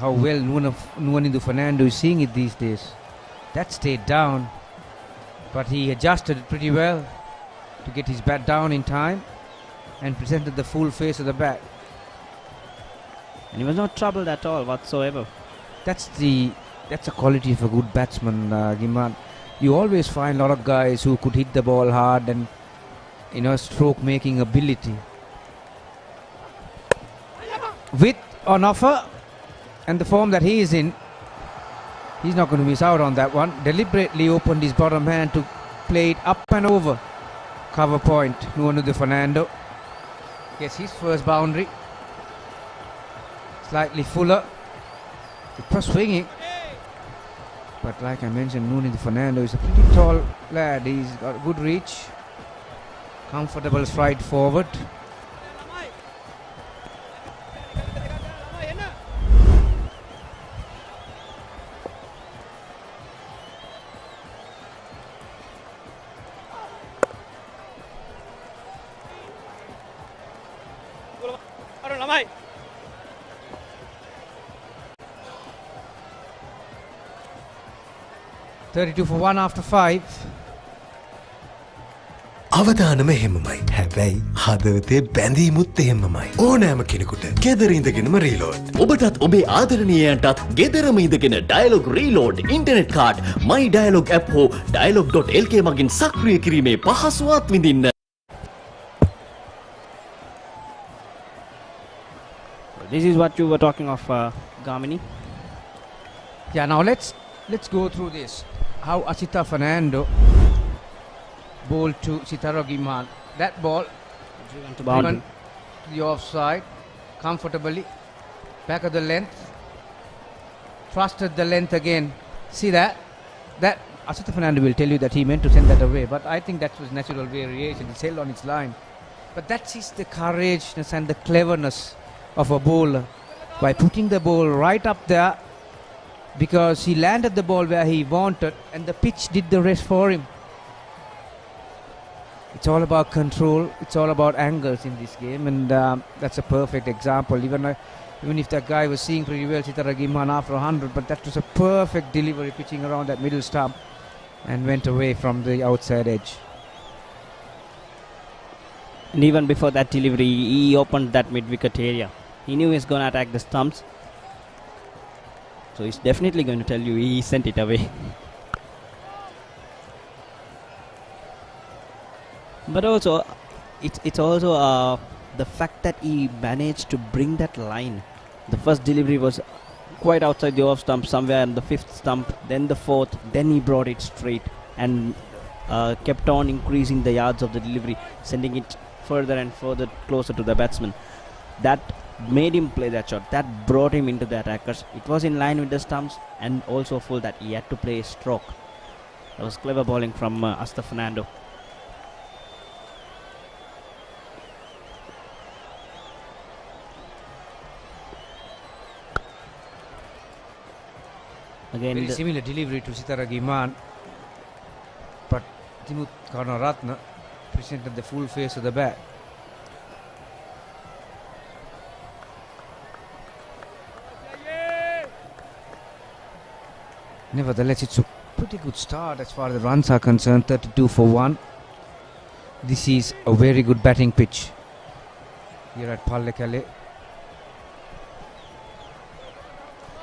[SPEAKER 2] well Nuanindu Fernando is seeing it these days. That stayed down, but he adjusted it pretty well to get his bat down in time and presented the full face of the bat.
[SPEAKER 1] And he was not troubled at all whatsoever.
[SPEAKER 2] That's a quality of a good batsman, Giman. You always find a lot of guys who could hit the ball hard and stroke making ability. With on offer and the form that he is in, he's not going to miss out on that one. Deliberately opened his bottom hand to play it up and over. Cover point, Nuanindu Fernando gets his first boundary. Slightly fuller. It was swinging, but like I mentioned, Nuanindu Fernando is a pretty tall lad. He's got good reach, comfortable stride forward. .32 for 1 after 5.
[SPEAKER 4] අවදානම එහෙමමයි. හැබැයි හදවතේ බැඳීමුත් එහෙමමයි. ඕනෑම කෙනෙකුට ගෙදර ඉඳගෙනම reload.
[SPEAKER 5] ඔබටත් ඔබේ ආදරණීයයන්ටත් ගෙදරම ඉඳගෙන ඩයලොග් රීලෝඩ් ඉන්ටර්නෙට් කාඩ් මයි ඩයලොග් ඇප් හෝ dialog.lk මගින් සක්‍රිය කිරීමේ පහසුවත් විඳින්න.
[SPEAKER 1] This is what you were talking of, Gamini.
[SPEAKER 2] Yeah, now let's go through this. How Asita Fernando bowled to Sitaro Giman. That ball
[SPEAKER 1] Driven to
[SPEAKER 2] driven to the offside comfortably. Back of the length. Trusted the length again. See that? That Asita Fernando will tell you that he meant to send that away, but I think that was natural variation. It's held on its line. But that is the courageousness and the cleverness of a bowler. by putting the ball right up there, because he landed the ball where he wanted and the pitch did the rest for him. It's all about control, it's all about angles in this game, and that's a perfect example. Even if that guy was seeing pretty well, Sitara Gimhan after 100, but that was a perfect delivery, pitching around that middle stump and went away from the outside edge.
[SPEAKER 1] And even before that delivery, he opened that mid-wicket area. He knew he was going to attack the stumps. So he's definitely going to tell you he sent it away. But also, it's also the fact that he managed to bring that line. The first delivery was quite outside the off stump, somewhere in the fifth stump, then the fourth, then he brought it straight and kept on increasing the yards of the delivery, sending it further and further closer to the batsman. That made him play that shot. That brought him into the attackers. It was in line with the stumps and also full that he had to play a stroke. That was clever bowling from Asta Fernando. Again,
[SPEAKER 2] very similar delivery to Sitara Gimhan, but Dimuth Karunaratne presented the full face of the bat. Nevertheless, it's a pretty good start as far as the runs are concerned, 32 for 1. This is a very good batting pitch here at Pallekele.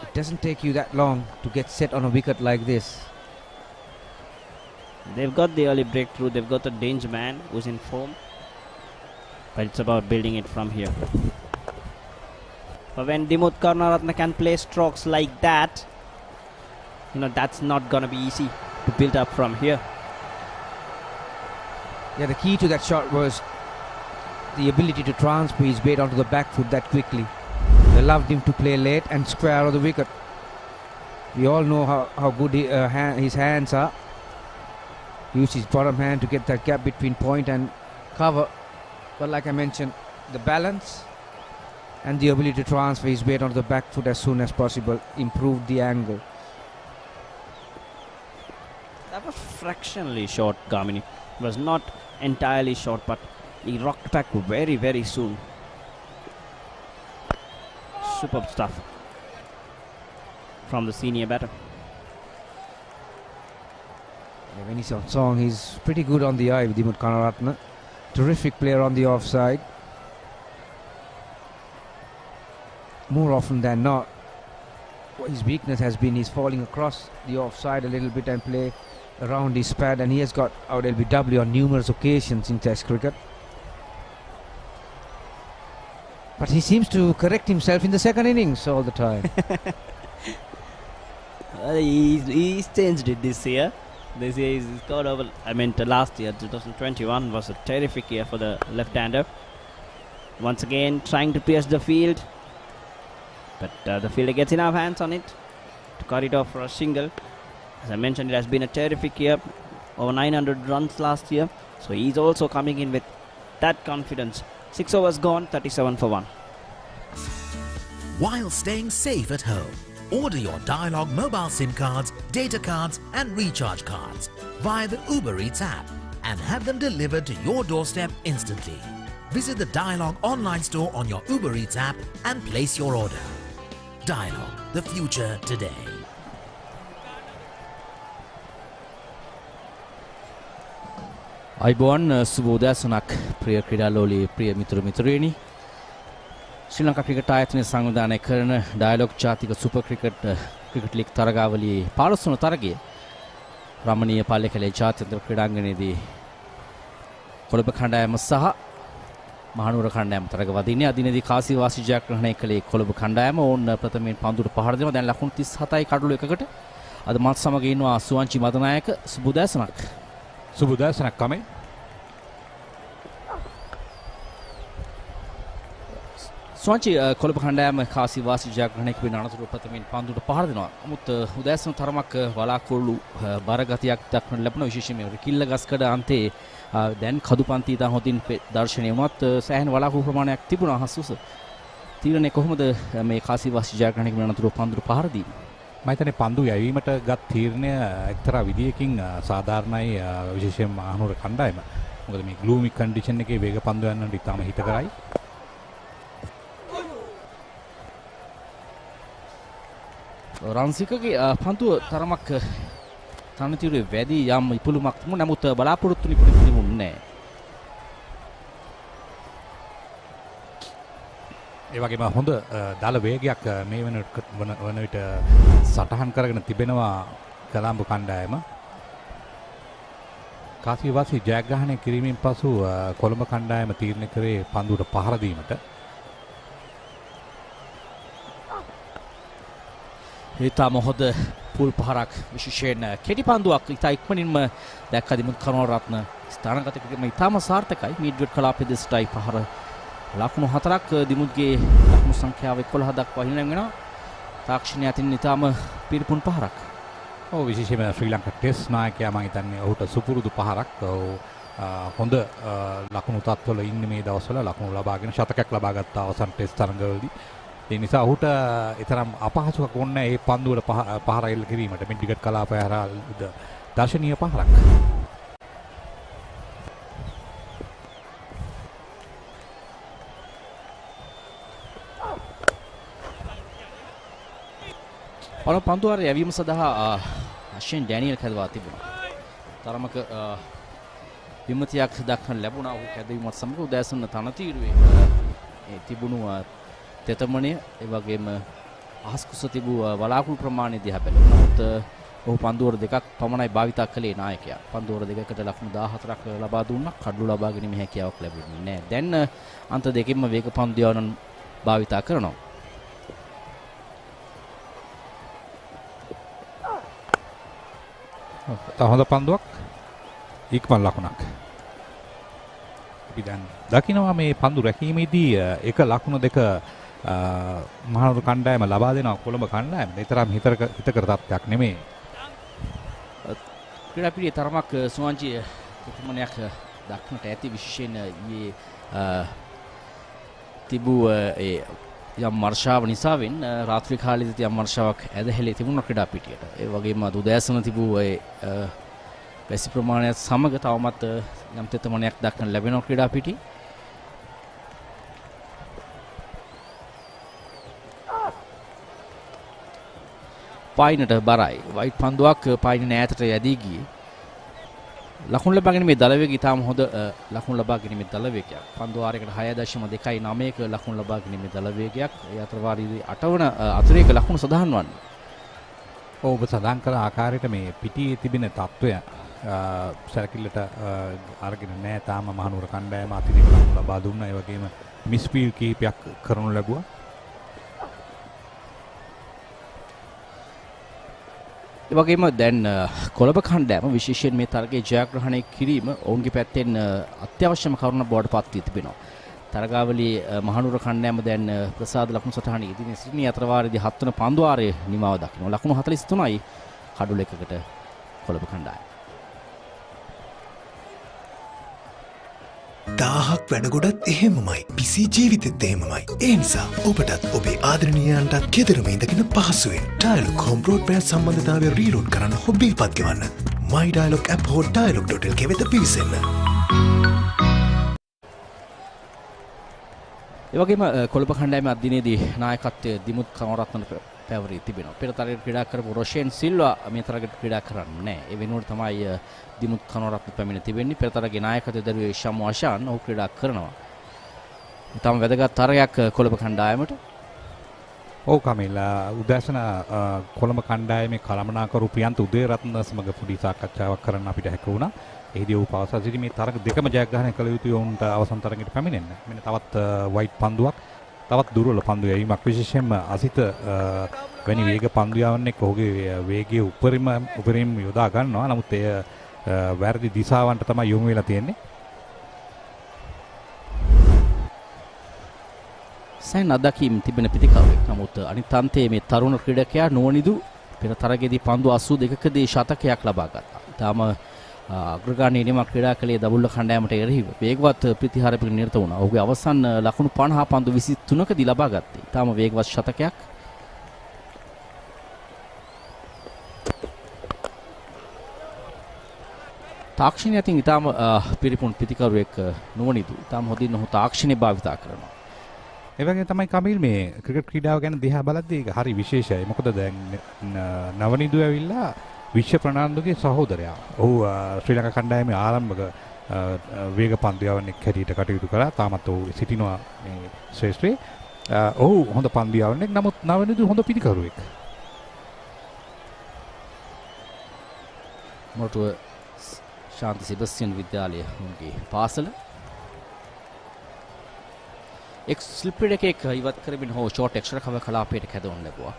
[SPEAKER 2] It doesn't take you that long to get set on a wicket like this.
[SPEAKER 1] They've got the early breakthrough, they've got the danger man who's in form, but it's about building it from here. But when Dimuth Karunaratne can play strokes like that, that's not gonna be easy to build up from here.
[SPEAKER 2] Yeah, the key to that shot was the ability to transfer his weight onto the back foot that quickly. They allowed him to play late and square of the wicket. We all know how good his hands are. He used his bottom hand to get that gap between point and cover. But like I mentioned, the balance and the ability to transfer his weight onto the back foot as soon as possible improved the angle.
[SPEAKER 1] That was fractionally short, Gamini. It was not entirely short, but he rocked back very, very soon. Superb stuff from the senior batter.
[SPEAKER 2] Yeah, when he's on song, he's pretty good on the eye with Dimuth Karunaratne. Terrific player on the offside. More often than not, his weakness has been he's falling across the offside a little bit and play around his pad, and he has got out LBW on numerous occasions in Test cricket. But he seems to correct himself in the second innings all the time.
[SPEAKER 1] He's changed it this year. This year he's got over. Last year, 2021 was a terrific year for the left-hander. Once again, trying to pierce the field, but the fielder gets enough hands on it to cut it off for a single. As I mentioned, it has been a terrific year, over 900 runs last year. So he's also coming in with that confidence. 6 overs gone, 37 for 1.
[SPEAKER 6] While staying safe at home, order your Dialog mobile SIM cards, data cards and recharge cards via the Uber Eats app and have them delivered to your doorstep instantly. Visit the Dialog online store on your Uber Eats app and place your order. Dialog, the future today.
[SPEAKER 7] අයිබෝන් සුබෝදෑසනක් ප්‍රිය ක්‍රීඩාලෝලී ප්‍රිය මිතුරු මිතුරියනි ශ්‍රී Lanka cricket ආයතනය සංවිධානය කරන dialogue ජාතික super cricket league තරගාවලියේ 15 වන තරගය රමණීය පල්ලේකැලේ ජාත්‍යන්තර ක්‍රීඩාංගණයේදී කොළඹ කණ්ඩායම සහ මහනුවර කණ්ඩායම තරග වදින්නේ අදිනේදී කාසිවාසී ජයග්‍රහණය කළේ කොළඹ කණ්ඩායම ඕන් ප්‍රථමයෙන් පන්දුට පහර දෙනවා දැන් ලකුණු 37යි කඩලු එකකට අද මාත් සමග ඉන්නවා සුවංචි මදනායක සුබෝදෑසනක්
[SPEAKER 8] සුබෝදෑසනක් කමෙන්
[SPEAKER 7] සුවංචි කොළඹ කණ්ඩායම කාසිවාසී ජයග්‍රහණය කිරීම අනතුරු ප්‍රථමයෙන් පන්දුට පහර දෙනවා. නමුත් උදෑසන තරමක් වලාකුළු බරගතියක් දක්වන ලැබුණ විශේෂයෙන්ම කිල්ල ගස්කඩ අන්තයේ දැන් කදුපන්ති ඉදන් හොඳින් දර්ශනය වුණත් සෑහෙන වලාකුළු ප්‍රමාණයක් තිබුණා හසුස. තීරණය කොහොමද මේ කාසිවාසි ජයග්‍රහණයක වෙනතුරු පන්දුර පහර දීම?
[SPEAKER 8] මම හිතන්නේ පන්දු යැවීමට ගත් තීරණය එක්තරා විදියකින් සාධාරණයි විශේෂයෙන්ම මහනුවර කණ්ඩායම. මොකද මේ ග්ලූමි කන්ඩිෂන් එකේ වේග පන්දු යන්නට ඉතාම හිතකරයි.
[SPEAKER 7] රන්සිකගේ පන්දුව තරමක් තනතිරුවේ වැඩි යම් ඉපුළුමක් තිබුණා. නමුත් බලාපොරොත්තු නිපුණුන්නේ නැහැ.
[SPEAKER 8] ඒ වගේම හොඳ දල වේගයක් මේ වන විට සටහන් කරගෙන තිබෙනවා කොළඹ කණ්ඩායම. කාසිවාසි ජයග්‍රහණය කිරීමෙන් පසු කොළඹ කණ්ඩායම තීරණය කරේ පන්දුවට පහර දීමට.
[SPEAKER 7] ඊටම හොඳ පුල් පහරක් විශේෂයෙන් කෙටි පන්දුවක් ඉතා ඉක්මනින්ම දැක්ක දිමුත් කරුණාරත්න ස්ථානගත කිරීම ඉතාම සාර්ථකයි. මීඩ්විඩ් කලාපයේ දෙසටයි පහර ලකුණු 4ක් දිමුත්ගේ ලකුණු සංඛ්‍යාව 11 දක්වා හිමිනම් වෙනවා. තාක්ෂණය අතින් ඉතාම පිරිපුන් පහරක්.
[SPEAKER 8] ඔව් විශේෂයෙන්ම ශ්‍රී ලංකා ටෙස්ට් නායකයා මම හිතන්නේ ඔහුට සුපුරුදු පහරක්. හොඳ ලකුණු තත්ත්වවල ඉන්නේ මේ දවස්වල ලකුණු ලබාගෙන ශතකයක් ලබා ගත්ත අවසන් ටෙස්ට් තරඟවලදී. ඒ නිසා ඔහුට ඊතරම් අපහසුයක් වුණේ ඒ පන්දුවට පහර එල්ල කිරීමට. මිඩ්විඩ් කලාපය හරහා දර්ශනීය පහරක්.
[SPEAKER 7] ඔන පන්දුවාර යැවීම සඳහා අශ්වින් ඩැනියල් කැදවා තිබුණා. තරමක විමතියක් දක්වන්න ලැබුණා. ඔහු කැදවීමත් සමග උදෑසන තනතිරුවේ තිබුණු තෙතමනය ඒ වගේම අහස් කුස තිබූ වලාකුළු ප්‍රමාණය දිහා බැලුවා. නමුත් ඔහු පන්දුවර දෙකක් පමණයි භාවිතා කළේ නායකයා. පන්දුවර දෙකකට ලකුණු 14ක් ලබා දුන්නා. කඩළු ලබා ගැනීම හැකියාවක් ලැබුණේ නැහැ. දැන් අන්ත දෙකෙන්ම වේග පන්දු යවන භාවිතා කරනවා.
[SPEAKER 8] හොඳ පන්දුවක් ඉක්මන් ලකුණක්. අපි දැන් දකිනවා මේ පන්දු රැකීමේදී එක ලකුණු දෙක මහනුවර කණ්ඩායම ලබා දෙනවා කොළඹ කණ්ඩායම. ඒ තරම් හිතකර තත්ත්වයක් නෙමෙයි.
[SPEAKER 7] ක්‍රීඩා පිළියේ තරමක් සුවංචි ප්‍රතිමනයක් දක්නට ඇති විශේෂයෙන් ඊයේ තිබූ ඒ යම් වර්ෂාව නිසාවෙන් රාත්‍රී කාලයේදී යම් වර්ෂාවක් ඇදහිලි තිබුණා ක්‍රීඩා පිටියට. ඒ වගේම අද උදෑසන තිබූ ඒ වැසි ප්‍රමාණයත් සමග තවමත් යම් තෙතමනයක් දක්නට ලැබෙනවා ක්‍රීඩා පිටි. පායිනට බරයි. වයිට් පන්දුවක් පායින ඈතට යදී ගියේ. ලකුණු ලබා ගැනීමේ දල වේගය ඉතාම හොඳ ලකුණු ලබා ගැනීමේ දල වේගයක්. පන්දු ආරයකට 6.29ක ලකුණු ලබා ගැනීමේ දල වේගයක්. ඒ අතර වාරයේදී 8 වන අතිරේක ලකුණු සඳහන් වන්නේ.
[SPEAKER 8] ඔබ සඳහන් කළ ආකාරයට මේ පිටියේ තිබෙන තත්ත්වය සැලකිල්ලට අරගෙන නැහැ. තාම මහනුවර කණ්ඩායම අතිරේක ලකුණු ලබා දුන්නා. ඒ වගේම මිස්ෆීල්ඩ් කීපයක් කරනු ලැබුවා.
[SPEAKER 7] ඒ වගේම දැන් කොළඹ කණ්ඩායම විශේෂයෙන් මේ තරගයේ ජයග්‍රහණය කිරීම ඔවුන්ගේ පැත්තෙන් අත්‍යවශ්‍යම කරුණක් බවට පත් වී තිබෙනවා. තරගාවලියේ මහනුවර කණ්ඩායම දැන් ප්‍රසාද ලකුණු සටහනේ ඉදිරියේ සිටින අතර වාරයේදී 7 වන පන්දුවාරයේ නිමාව දක්වනවා. ලකුණු 43යි කඩුල එකකට කොළඹ කණ්ඩායම.
[SPEAKER 4] 1000ක් වැඩගොඩත් එහෙමමයි. පිසි ජීවිතෙත් එහෙමමයි. ඒ නිසා ඔබටත් ඔබේ ආදරණීයයන්ටත් ගෙදරම ඉඳගෙන පහසුවෙන් ඩයලොග් හෝම් බ්‍රෝඩ්බෑන්ඩ් සම්බන්ධතාවය රීලෝඩ් කරන්න හෝ බිල්පත් ගෙවන්න. My Dialog app හෝ dialog.lk වෙත පිවිසෙන්න.
[SPEAKER 7] ඒ වගේම කොළඹ කණ්ඩායමේ අධ්‍යයනයේදී නායකත්වයේ දිමුත් කරුණාරත්න පැවරී තිබෙනවා. පෙර තරගයට ක්‍රීඩා කරපු රොෂෙන් සිල්වා මේ තරගයට ක්‍රීඩා කරන්නේ නැහැ. ඒ වෙනුවට තමයි දිමුත් කරුණාරත්න පැමිණ තිබෙන්නේ. පෙර තරගයේ නායකත්වයේ දරුවේ ෂමු ආෂාන් ඔහු ක්‍රීඩා කරනවා. තම වැදගත් තරගයක් කොළඹ කණ්ඩායමට.
[SPEAKER 8] ඔව් කමිලා උදෑසන කොළඹ කණ්ඩායමේ කළමනාකරු ප්‍රියන්ත උදේරත්න සමග පොඩි සාකච්ඡාවක් කරන්න අපිට හැක වුණා. එහිදී ඔහු පවසා සිටි මේ තරග දෙකම ජයග්‍රහණය කළ යුතුයි ඔවුන්ට අවසන් තරගයට පැමිණෙන්න. මෙන්න තවත් වයිට් පන්දුවක්, තවත් දුර්වල පන්දු යැවීමක් විශේෂයෙන්ම අසිත වැනි වේග පන්දු යවන්නේ ඔහුගේ වේගයේ උපරිම යොදා ගන්නවා. නමුත් එය වැරදි දිශාවන්ට තමයි යොමු වෙලා තියෙන්නේ.
[SPEAKER 7] සෑහෙන අත්දැකීම් තිබෙන පිටිකරුවෙක්. නමුත් අනිත් අන්තයේ මේ තරුණ ක්‍රීඩකයා නොනිදු පෙර තරගයේදී පන්දු 82කදී ශතකයක් ලබා ගත්තා. ඊටම අග්‍රගාමී නියම ක්‍රීඩා කළේ දබුල්ල කණ්ඩායමට එරෙහිව වේගවත් ප්‍රතිහාරයකට නිරත වුණා. ඔහුගේ අවසන් ලකුණු 50 පන්දු 23කදී ලබා ගත්තේ. ඊටම වේගවත් ශතකයක්. තාක්ෂණය අතින් ඊටම පිරිපුන් පිටිකරුවෙක් නුවණිදු. ඊටම හොඳින් ඔහු තාක්ෂණය භාවිතා කරනවා.
[SPEAKER 8] ඒ වගේ තමයි කමිල් මේ ක්‍රිකට් ක්‍රීඩාව ගැන දිහා බලද්දී ඒක හරි විශේෂයි. මොකද දැන් නවනිදු ඇවිල්ලා විශ්ව ප්‍රනාන්දුගේ සහෝදරයා. ඔහු ශ්‍රී ලංකා කණ්ඩායමේ ආරම්භක වේග පන්දු යවන්නෙක් හැටියට කටයුතු කරා. තාමත් ඔහු සිටිනවා මේ ශ්‍රේෂ්ඨේ. ඔහු හොඳ පන්දු යවන්නෙක්. නමුත් නවනිදු හොඳ පිටිකරුවෙක්.
[SPEAKER 7] මොටුව ශාන්ති සෙබස්තියන් විද්‍යාලය උන්ගේ පාසල එක් ස්ලිප් එකක ඉවත් කරමින් හෝ ෂෝට් එක්ස්ට්‍රා කවර් කලාපයට කැදවන්න ලැබුවා.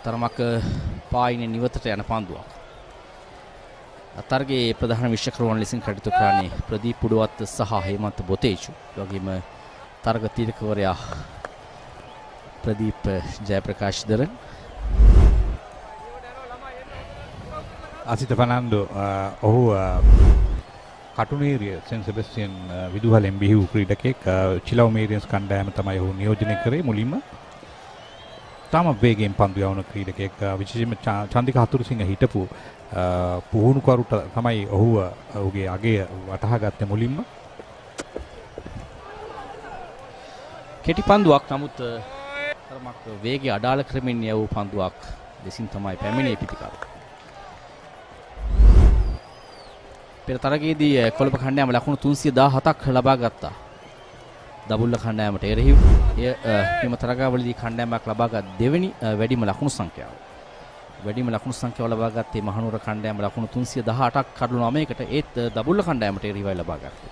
[SPEAKER 7] තරමක් පායිනේ නිවතට යන පන්දුවක්. අතරගේ ප්‍රධාන විශ්වකරුවන් ලෙසින් කටයුතු කරන්නේ ප්‍රදීප් පුඩුවත් සහ හේමන්ත බොතේචු. ඒ වගේම තරග තීරකවරයා ප්‍රදීප් ජයප්‍රකාශ් දරන්.
[SPEAKER 8] අසිත ෆර්නෑන්ඩෝ ඔහු කටුනේරිය සෙන්ට් සෙබස්ටියන් විදුහලෙන් බිහි වූ ක්‍රීඩකෙක්. චිලව් මේරියන්ස් කණ්ඩායම තමයි ඔහු නියෝජනය කරේ මුලින්ම. තාම වේගයෙන් පන්දු යවන ක්‍රීඩකෙක්. විශේෂයෙන්ම චන්දික හතුරුසිංහ හිටපු පුහුණුකරුට තමයි ඔහුගේ අගය වටහා ගත්තේ මුලින්ම.
[SPEAKER 7] කෙටි පන්දුවක් නමුත් තරමක් වේගය අඩාල කරමින් යවූ පන්දුවක් ලෙසින් තමයි පැමිණියේ පිටිකරු. පෙර තරගයේදී කොළඹ කණ්ඩායම ලකුණු 317ක් ලබා ගත්තා. දබුල්ල කණ්ඩායමට එරෙහිව මෙම තරගාවලියේදී කණ්ඩායමක් ලබාගත් දෙවෙනි වැඩිම ලකුණු සංඛ්‍යාව. වැඩිම ලකුණු සංඛ්‍යාව ලබා ගත්තේ මහනුවර කණ්ඩායම ලකුණු 318ක් කඩලු 9කට ඒත් දබුල්ල කණ්ඩායමට එරෙහිවයි ලබා ගත්තේ.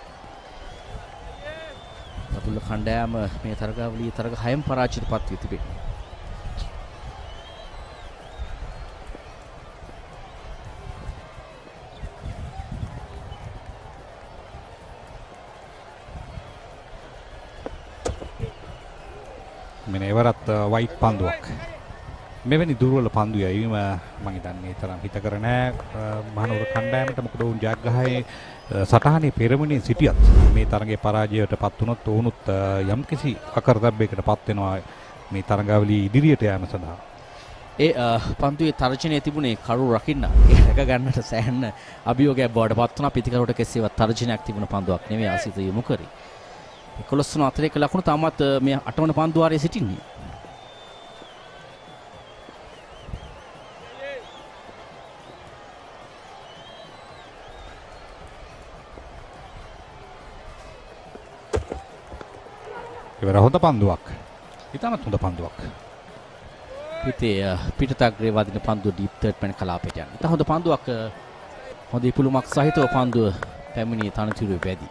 [SPEAKER 7] දබුල්ල කණ්ඩායම මේ තරගාවලියේ තරග 6න් පරාජිතපත් වී තිබෙනවා.
[SPEAKER 8] මෙන්න එවරත් වයිට් පන්දුවක්. මෙවැනි දුර්වල පන්දු යැවීම මම හිතන්නේ තරම් හිතකර නෑ මහනුවර කණ්ඩායමට. මොකද ඔවුන් ජයග්‍රහයේ සටහනේ පෙරමුණේ සිටියත් මේ තරගයේ පරාජයට පත් වුණොත් ඔවුනුත් යම්කිසි අකරතැබ්බයකට පත් වෙනවා මේ තරගාවලියේ ඉදිරියට යාම සඳහා.
[SPEAKER 7] ඒ පන්දුවේ තර්ජනයේ තිබුණේ කරු රකින්න ඒ රැක ගන්නට සෑහෙන අභියෝගයක් බවට පත් වුණා. පිටිකරුවට කෙසේවත් තර්ජනයක් තිබුණ පන්දුවක් නෙවෙයි ආසිත යොමු කරේ. 11 අතරේක ලකුණු තාමත් මේ 8 වන පන්දු වාරයේ සිටින්නේ.
[SPEAKER 8] ඉවර හොඳ පන්දුවක්. ඉතාමත් හොඳ පන්දුවක්.
[SPEAKER 7] පිටතග්‍රේ වදින පන්දුව ඩීප් තර්ඩ් පැන කලාපයට යන. ඉතා හොඳ පන්දුවක්. හොඳ ඉපුළුමක් සහිතව පන්දුව පැමිණි තනතිරුවේ වැඩි.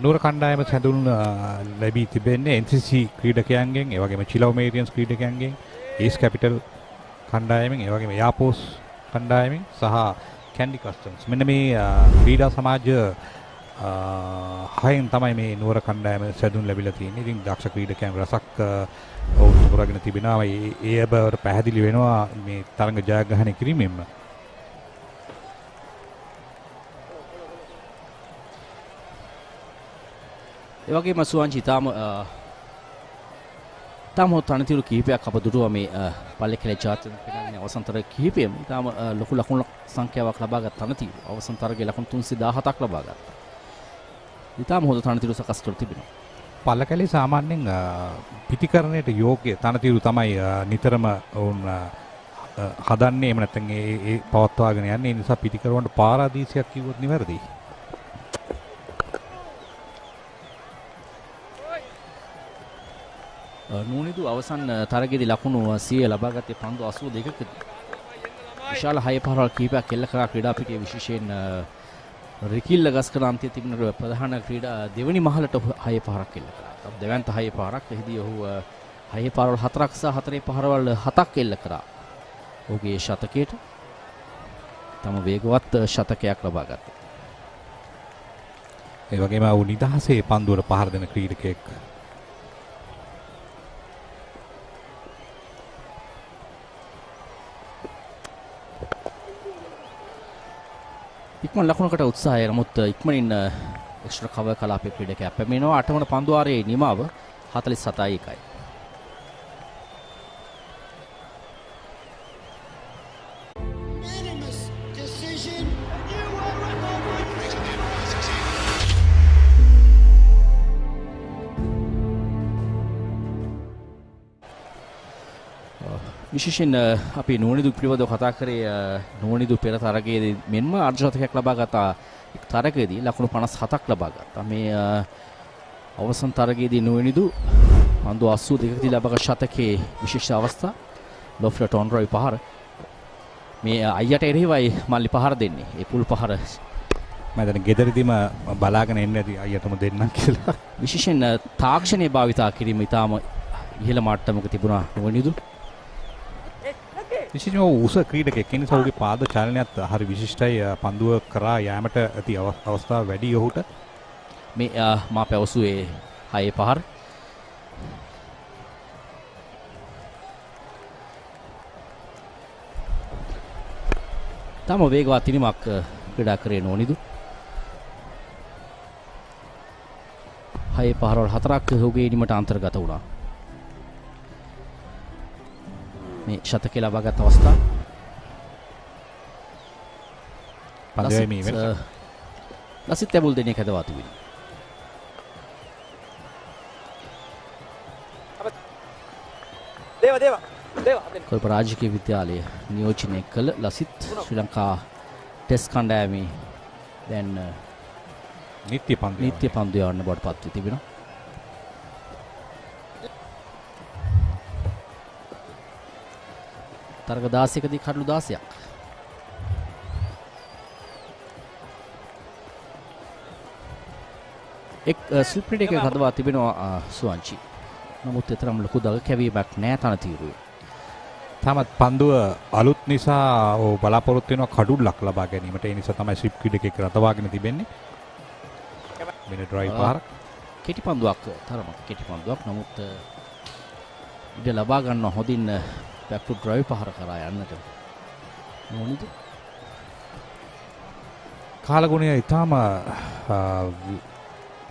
[SPEAKER 8] නුවර කණ්ඩායම සැඳුම් ලැබී තිබෙන්නේ NCC ක්‍රීඩකයන්ගෙන්, ඒ වගේම චිලව් මේරියන්ස් ක්‍රීඩකයන්ගෙන්, ඒස් කැපිටල් කණ්ඩායමෙන්, ඒ වගේම යාපෝස් කණ්ඩායමෙන් සහ කැන්ඩි කස්ටම්ස්. මෙන්න මේ ක්‍රීඩා සමාජ 6න් තමයි මේ නුවර කණ්ඩායම සැදුම් ලැබිලා තියෙන්නේ. ඉතින් දක්ෂ ක්‍රීඩකයන් රසක් ඔවුන් තෝරාගෙන තිබෙනවා. ඒ බවට පැහැදිලි වෙනවා මේ තරඟ ජයග්‍රහණය කිරීමෙන්ම.
[SPEAKER 7] ඒ වගේම සුවංචි තාම තනතිරු කිහිපයක් අප දුටුවා මේ පල්ලෙකැලේ ජාත්‍යන්තර ක්‍රීඩාංගණයේ අවසන් තරග කිහිපෙම. තාම ලොකු ලකුණු සංඛ්‍යාවක් ලබාගත් තනතිරු අවසන් තරගයේ ලකුණු 317ක් ලබා ගත්තා. ඊටම හොඳ තනතිරු සකස් කර තිබෙනවා.
[SPEAKER 8] පල්ලකැලේ සාමාන්‍යයෙන් පිටිකරණයට යෝග්‍ය තනතිරු තමයි නිතරම වුන් හදන්නේ. එහෙම නැත්නම් ඒ පවත්වාගෙන යන්නේ. ඒ නිසා පිටිකරුවන්ට පාරාදීසයක් කිව්වොත් නිවැරදියි.
[SPEAKER 7] නූනිදු අවසන් තරගයේදී ලකුණු 100 ලබාගත්තේ පන්දු 82කදී. විශාල 6 පහරවල් කිහිපයක් එල්ල කරා ක්‍රීඩා පිටියේ විශේෂයෙන් රිකිල්ල ගස්කර අන්තිමේ තිබෙන ප්‍රධාන ක්‍රීඩා දෙවනි මහලට 6 පහරක් එල්ල කරා. දෙවන්ත 6 පහරක්. එහිදී ඔහු 6 පහරවල් 4ක් සහ 4 පහරවල් 7ක් එල්ල කරා. ඔහුගේ ශතකයට තම වේගවත් ශතකයක් ලබා ගත්තා.
[SPEAKER 8] ඒ වගේම ඔහු නිදහසේ පන්දුවට පහර දෙන ක්‍රීඩකයෙක්.
[SPEAKER 7] ඉක්මන ලකුණකට උත්සාහය නමුත් ඉක්මනින් එක්ස්ට්‍රා කවර් කලාපේ ක්‍රීඩකයා පැමිණෙනවා. 8 වන පන්දුවාරයේ නිමාව 47-1යි. විශේෂයෙන් අපි නුවණිදු පිළිබඳව කතා කරේ නුවණිදු පෙර තරගයේදී මෙන්ම අර්ධශතකයක් ලබා ගත එක් තරගයේදී ලකුණු 57ක් ලබා ගත්තා. මේ අවසන් තරගයේදී නුවණිදු පන්දු 82කදී ලබාගත් ශතකයේ විශේෂ අවස්ථා ලොෆ්ලට් ඔන්රොයි පහර මේ අයියට එරෙහිවයි මල්ලි පහර දෙන්නේ. ඒ පුල් පහර
[SPEAKER 8] මම දැන් ගෙදරදීම බලාගෙන ඉන්නේ ඇති අයියටම දෙන්නම් කියලා.
[SPEAKER 7] විශේෂයෙන් තාක්ෂණයේ භාවිතා කිරීම ඉතාම ඉහළ මට්ටමක තිබුණා නුවණිදු.
[SPEAKER 8] විශේෂයෙන්ම උස ක්‍රීඩකෙක් ඉන්නේ සෞගේ පාද චලනයත් හරි විශිෂ්ටයි. පන්දුව කරා යෑමට ඇති අවස්ථාව වැඩි ඔහුට.
[SPEAKER 7] මේ මා පැවසුවේ 6 පහර. තම වේගවත් තිරීමක් ක්‍රීඩා කරේ නොනිදු. 6 පහරවල 4ක් ඔහුගේ ඉනිමට අන්තර්ගත වුණා. මේ ශතකේ ලබාගත් අවස්ථා
[SPEAKER 8] පන්දුවේ මේ වෙන
[SPEAKER 7] ලසිත් තැබුල් දෙන්නේ කැදවා තිබුණා. කොල්ප රාජකීය විද්‍යාලය නියෝජනය කළ ලසිත් ශ්‍රී ලංකා ටෙස්ට් කණ්ඩායමේ දැන්
[SPEAKER 8] නිත්‍ය
[SPEAKER 7] පන්දු යවන්න බවට පත් වී තිබෙනවා. තරග 16කදී කඩලු 16ක්. එක් ස්ලිප් එකක හදවා තිබෙනවා සුවංචි. නමුත් තරම් ලොකු දග කැවීමක් නෑ තන තීරුවේ.
[SPEAKER 8] තාමත් පන්දුව අලුත් නිසා බලාපොරොත්තු වෙනවා කඩුල්ලක් ලබා ගැනීමට. ඒ නිසා තමයි ස්ලිප් ක්‍රීඩකෙක් රතවාගෙන තිබෙන්නේ. මෙන්න ඩ්‍රයිව් පාරක්.
[SPEAKER 7] කෙටි පන්දුවක් තරමක් කෙටි පන්දුවක්. නමුත් ඉඩ ලබා ගන්න හොඳින් බැක්ටු ඩ්‍රයිව් පහර කරා යන්නට මොනිද
[SPEAKER 8] කාලගුණය ඊටම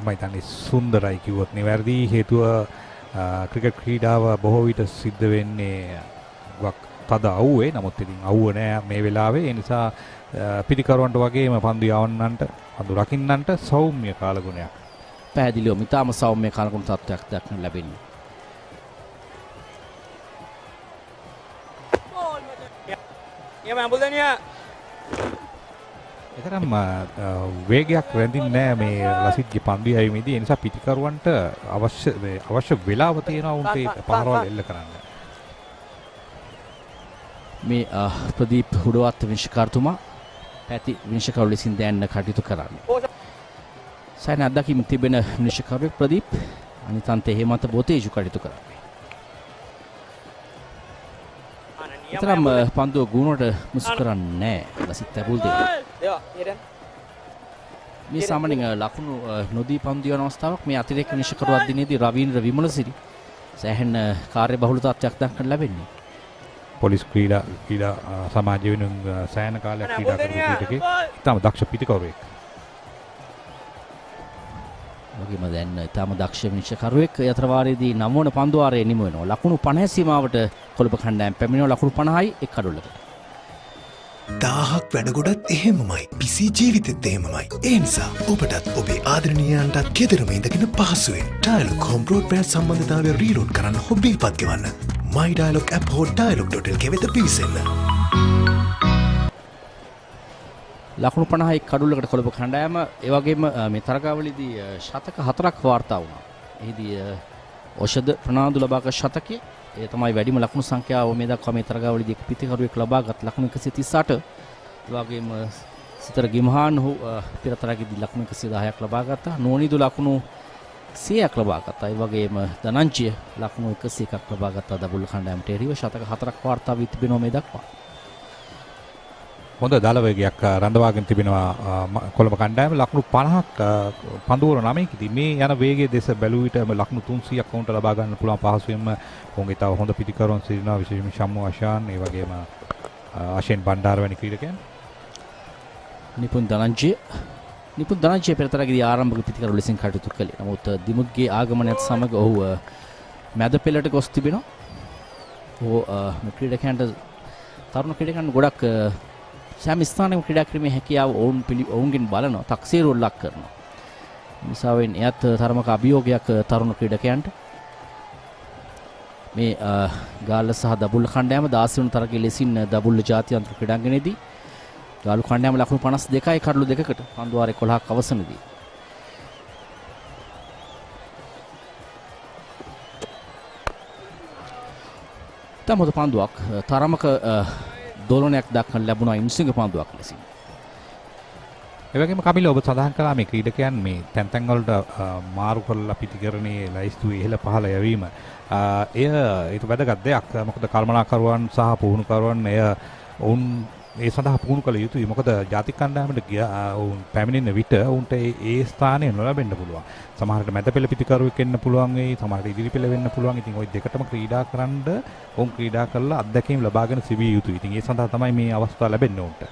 [SPEAKER 8] මම හිතන්නේ සුන්දරයි කිව්වොත් නිවැරදි. හේතුව ක්‍රිකට් ක්‍රීඩාව බොහෝ විට සිද්ධ වෙන්නේ තද අවුවේ. නමුත් ඉතින් අවුව නෑ මේ වෙලාවේ. ඒ නිසා පිටිකරුවන්ට වගේම පන්දු යවන්නන්ට පන්දු රකින්නන්ට සෞම්‍ය කාලගුණයක්.
[SPEAKER 7] පැහැදිලිවම ඊටම සෞම්‍ය කාලගුණ තත්ත්වයක් දක්නට ලැබෙන්නේ.
[SPEAKER 8] එතරම් වේගයක් රැඳින්නේ නැහැ මේ ලසිත්ගේ පන්දු යැවීමේදී. ඒ නිසා පිටිකරුවන්ට අවශ්‍ය වෙලාව තියෙනවා උන්ට පහරවල් එල්ල කරන්න.
[SPEAKER 7] මේ ප්‍රදීප් හුඩවත් විනිශ්චයකාරතුමා පැති විනිශ්චයකාරු ලෙසින් දැන් කටයුතු කරන්නේ. සයන අත්දැකීම් තිබෙන විනිශ්චයකාරයෙක් ප්‍රදීප් අනිතන්තේ හේමන්ත බෝතේජු කටයුතු කරන්නේ. තරම් පන්දුව ගුණට මුසු කරන්නේ නැහැ ලසිත් තැබුල් දෙන්න. මේ සාමාන්‍යයෙන් ලකුණු නොදී පන්දු යන අවස්ථාවක්. මේ අතිරේක විනිශ්චයකරුවත් දිනේදී රවීන්ද්‍ර විමලසිරි සෑහෙන කාර්යබහුල තත්ත්වයක් දක්වන්න ලැබෙන්නේ.
[SPEAKER 8] පොලිස් ක්‍රීඩා සමාජය වෙනුවෙන් සෑහෙන කාලයක් ක්‍රීඩා කරපු ක්‍රීඩකෙක්. ඉතාම දක්ෂ පිටිකරුවෙක්.
[SPEAKER 7] වගේම දැන් ඉතාම දක්ෂ විනිශ්චයකරුවෙක්. අතර වාරයේදී 9 වන පන්දුවාරයේ නිම වෙනවා. ලකුණු 50 සීමාවට කොළඹ කණ්ඩායම පැමිණෙනවා. ලකුණු 50යි එක් කඩොල්ලකට.
[SPEAKER 4] 1000ක් වැඩගොඩත් එහෙමමයි. පිසි ජීවිතෙත් එහෙමමයි. ඒ නිසා ඔබටත් ඔබේ ආදරණීයයන්ටත් ගෙදරම ඉඳගෙන පහසුවෙන් ඩයලොග් හෝම් බ්‍රෝඩ්බෑන්ඩ් සම්බන්ධතාවය රීලෝඩ් කරන්න හොබිල් පත් ගෙවන්න. My Dialog app හෝ dialog.lk වෙත පිවිසෙන්න.
[SPEAKER 7] ලකුණු 50යි කඩුල්ලකට කොළඹ කණ්ඩායම. ඒ වගේම මේ තරගාවලියේදී ශතක 4ක් වාර්තා වුණා. එහිදී ඖෂධ ප්‍රනාන්දු ලබාගත් ශතකයේ ඒ තමයි වැඩිම ලකුණු සංඛ්‍යාව මේ දක්වා මේ තරගාවලියේදී පිටිකරුවෙක් ලබාගත් ලකුණු 138. ඒ වගේම සිතර ගිමහාන් ඔහු පෙර තරගයේදී ලකුණු 110ක් ලබා ගත්තා. නෝනිදු ලකුණු 100ක් ලබා ගත්තා. ඒ වගේම ධනංජය ලකුණු 101ක් ලබා ගත්තා. දබුල් කණ්ඩායමට එරෙහිව ශතක 4ක් වාර්තා වී තිබෙනවා මේ දක්වා.
[SPEAKER 8] හොඳ දල වේගයක් රඳවාගෙන තිබෙනවා කොළඹ කණ්ඩායම. ලකුණු 50ක් පන්දුවර 9කදී මේ යන වේගයේ දෙස බැලුව විට ලකුණු 300ක් වුන්ට ලබා ගන්න පුළුවන් පහසුවෙන්ම. ඔවුන්ගේ තව හොඳ පිටිකරුවන් සිටිනවා. විශේෂයෙන්ම ශම්මු ආශාන්, ඒ වගේම ආශෙන් බණ්ඩාර වැනි ක්‍රීඩකයන්.
[SPEAKER 7] නිපුන් ධනංජය පෙරතරගේ ආරම්භක පිතිකරු ලෙසින් කටයුතු කළේ. නමුත් දිමුත්ගේ ආගමනයත් සමග ඔහු මැද පෙළට ගොස් තිබෙනවා. ඔහු ක්‍රීඩකයන්ට තරුණ ක්‍රීඩකයන් ගොඩක් සෑම ස්ථානයක ක්‍රීඩා කිරීමේ හැකියාව ඔවුන්ගෙන් බලනවා, තක්සේරුවක් ලක් කරනවා. නිසාවෙන් එයත් තරමක අභියෝගයක් තරුණ ක්‍රීඩකයන්ට. මේ ගාල්ල සහ දබුල්ල කණ්ඩායම 16 වන තරගයේ ලෙසින් දබුල්ල ජාත්‍යන්තර ක්‍රීඩාංගණයේදී ගාලු කණ්ඩායම ලකුණු 52යි කඩලු 2කට පන්දුවාර 11ක් අවසනදී. තමොද පන්දුවක් තරමක දෝලනයක් දක්වන්න ලැබුණා ඉන්සිංග පන්දුවක් ලෙසින්.
[SPEAKER 8] ඒ වගේම කමිල ඔබ සඳහන් කළා මේ ක්‍රීඩකයන් මේ තැන් තැන් වලට මාරු කරලා පිටිකරණයේ ලයිස්තුවේ ඉහළ පහළ යවීම එය ඒක වැදගත් දෙයක්. මොකද කල්පනාකරුවන් සහ පුහුණුකරුවන් එය ඔවුන් ඒ සඳහා පුහුණු කළ යුතුයි. මොකද ජාතික කණ්ඩායමට ඔවුන් පැමිණෙන විට ඔවුන්ට ඒ ස්ථානය නොලැබෙන්න පුළුවන්. සමහරට මැද පෙළ පිටිකරුවෙක් වෙන්න පුළුවන් වෙයි, සමහරට ඉදිරි පෙළ වෙන්න පුළුවන්. ඉතින් ওই දෙකටම ක්‍රීඩා කරන්න ඔවුන් ක්‍රීඩා කරලා අත්දැකීම් ලබාගෙන සිටිය යුතුයි. ඉතින් ඒ සඳහා තමයි මේ අවස්ථාව ලැබෙන්නේ ඔවුන්ට.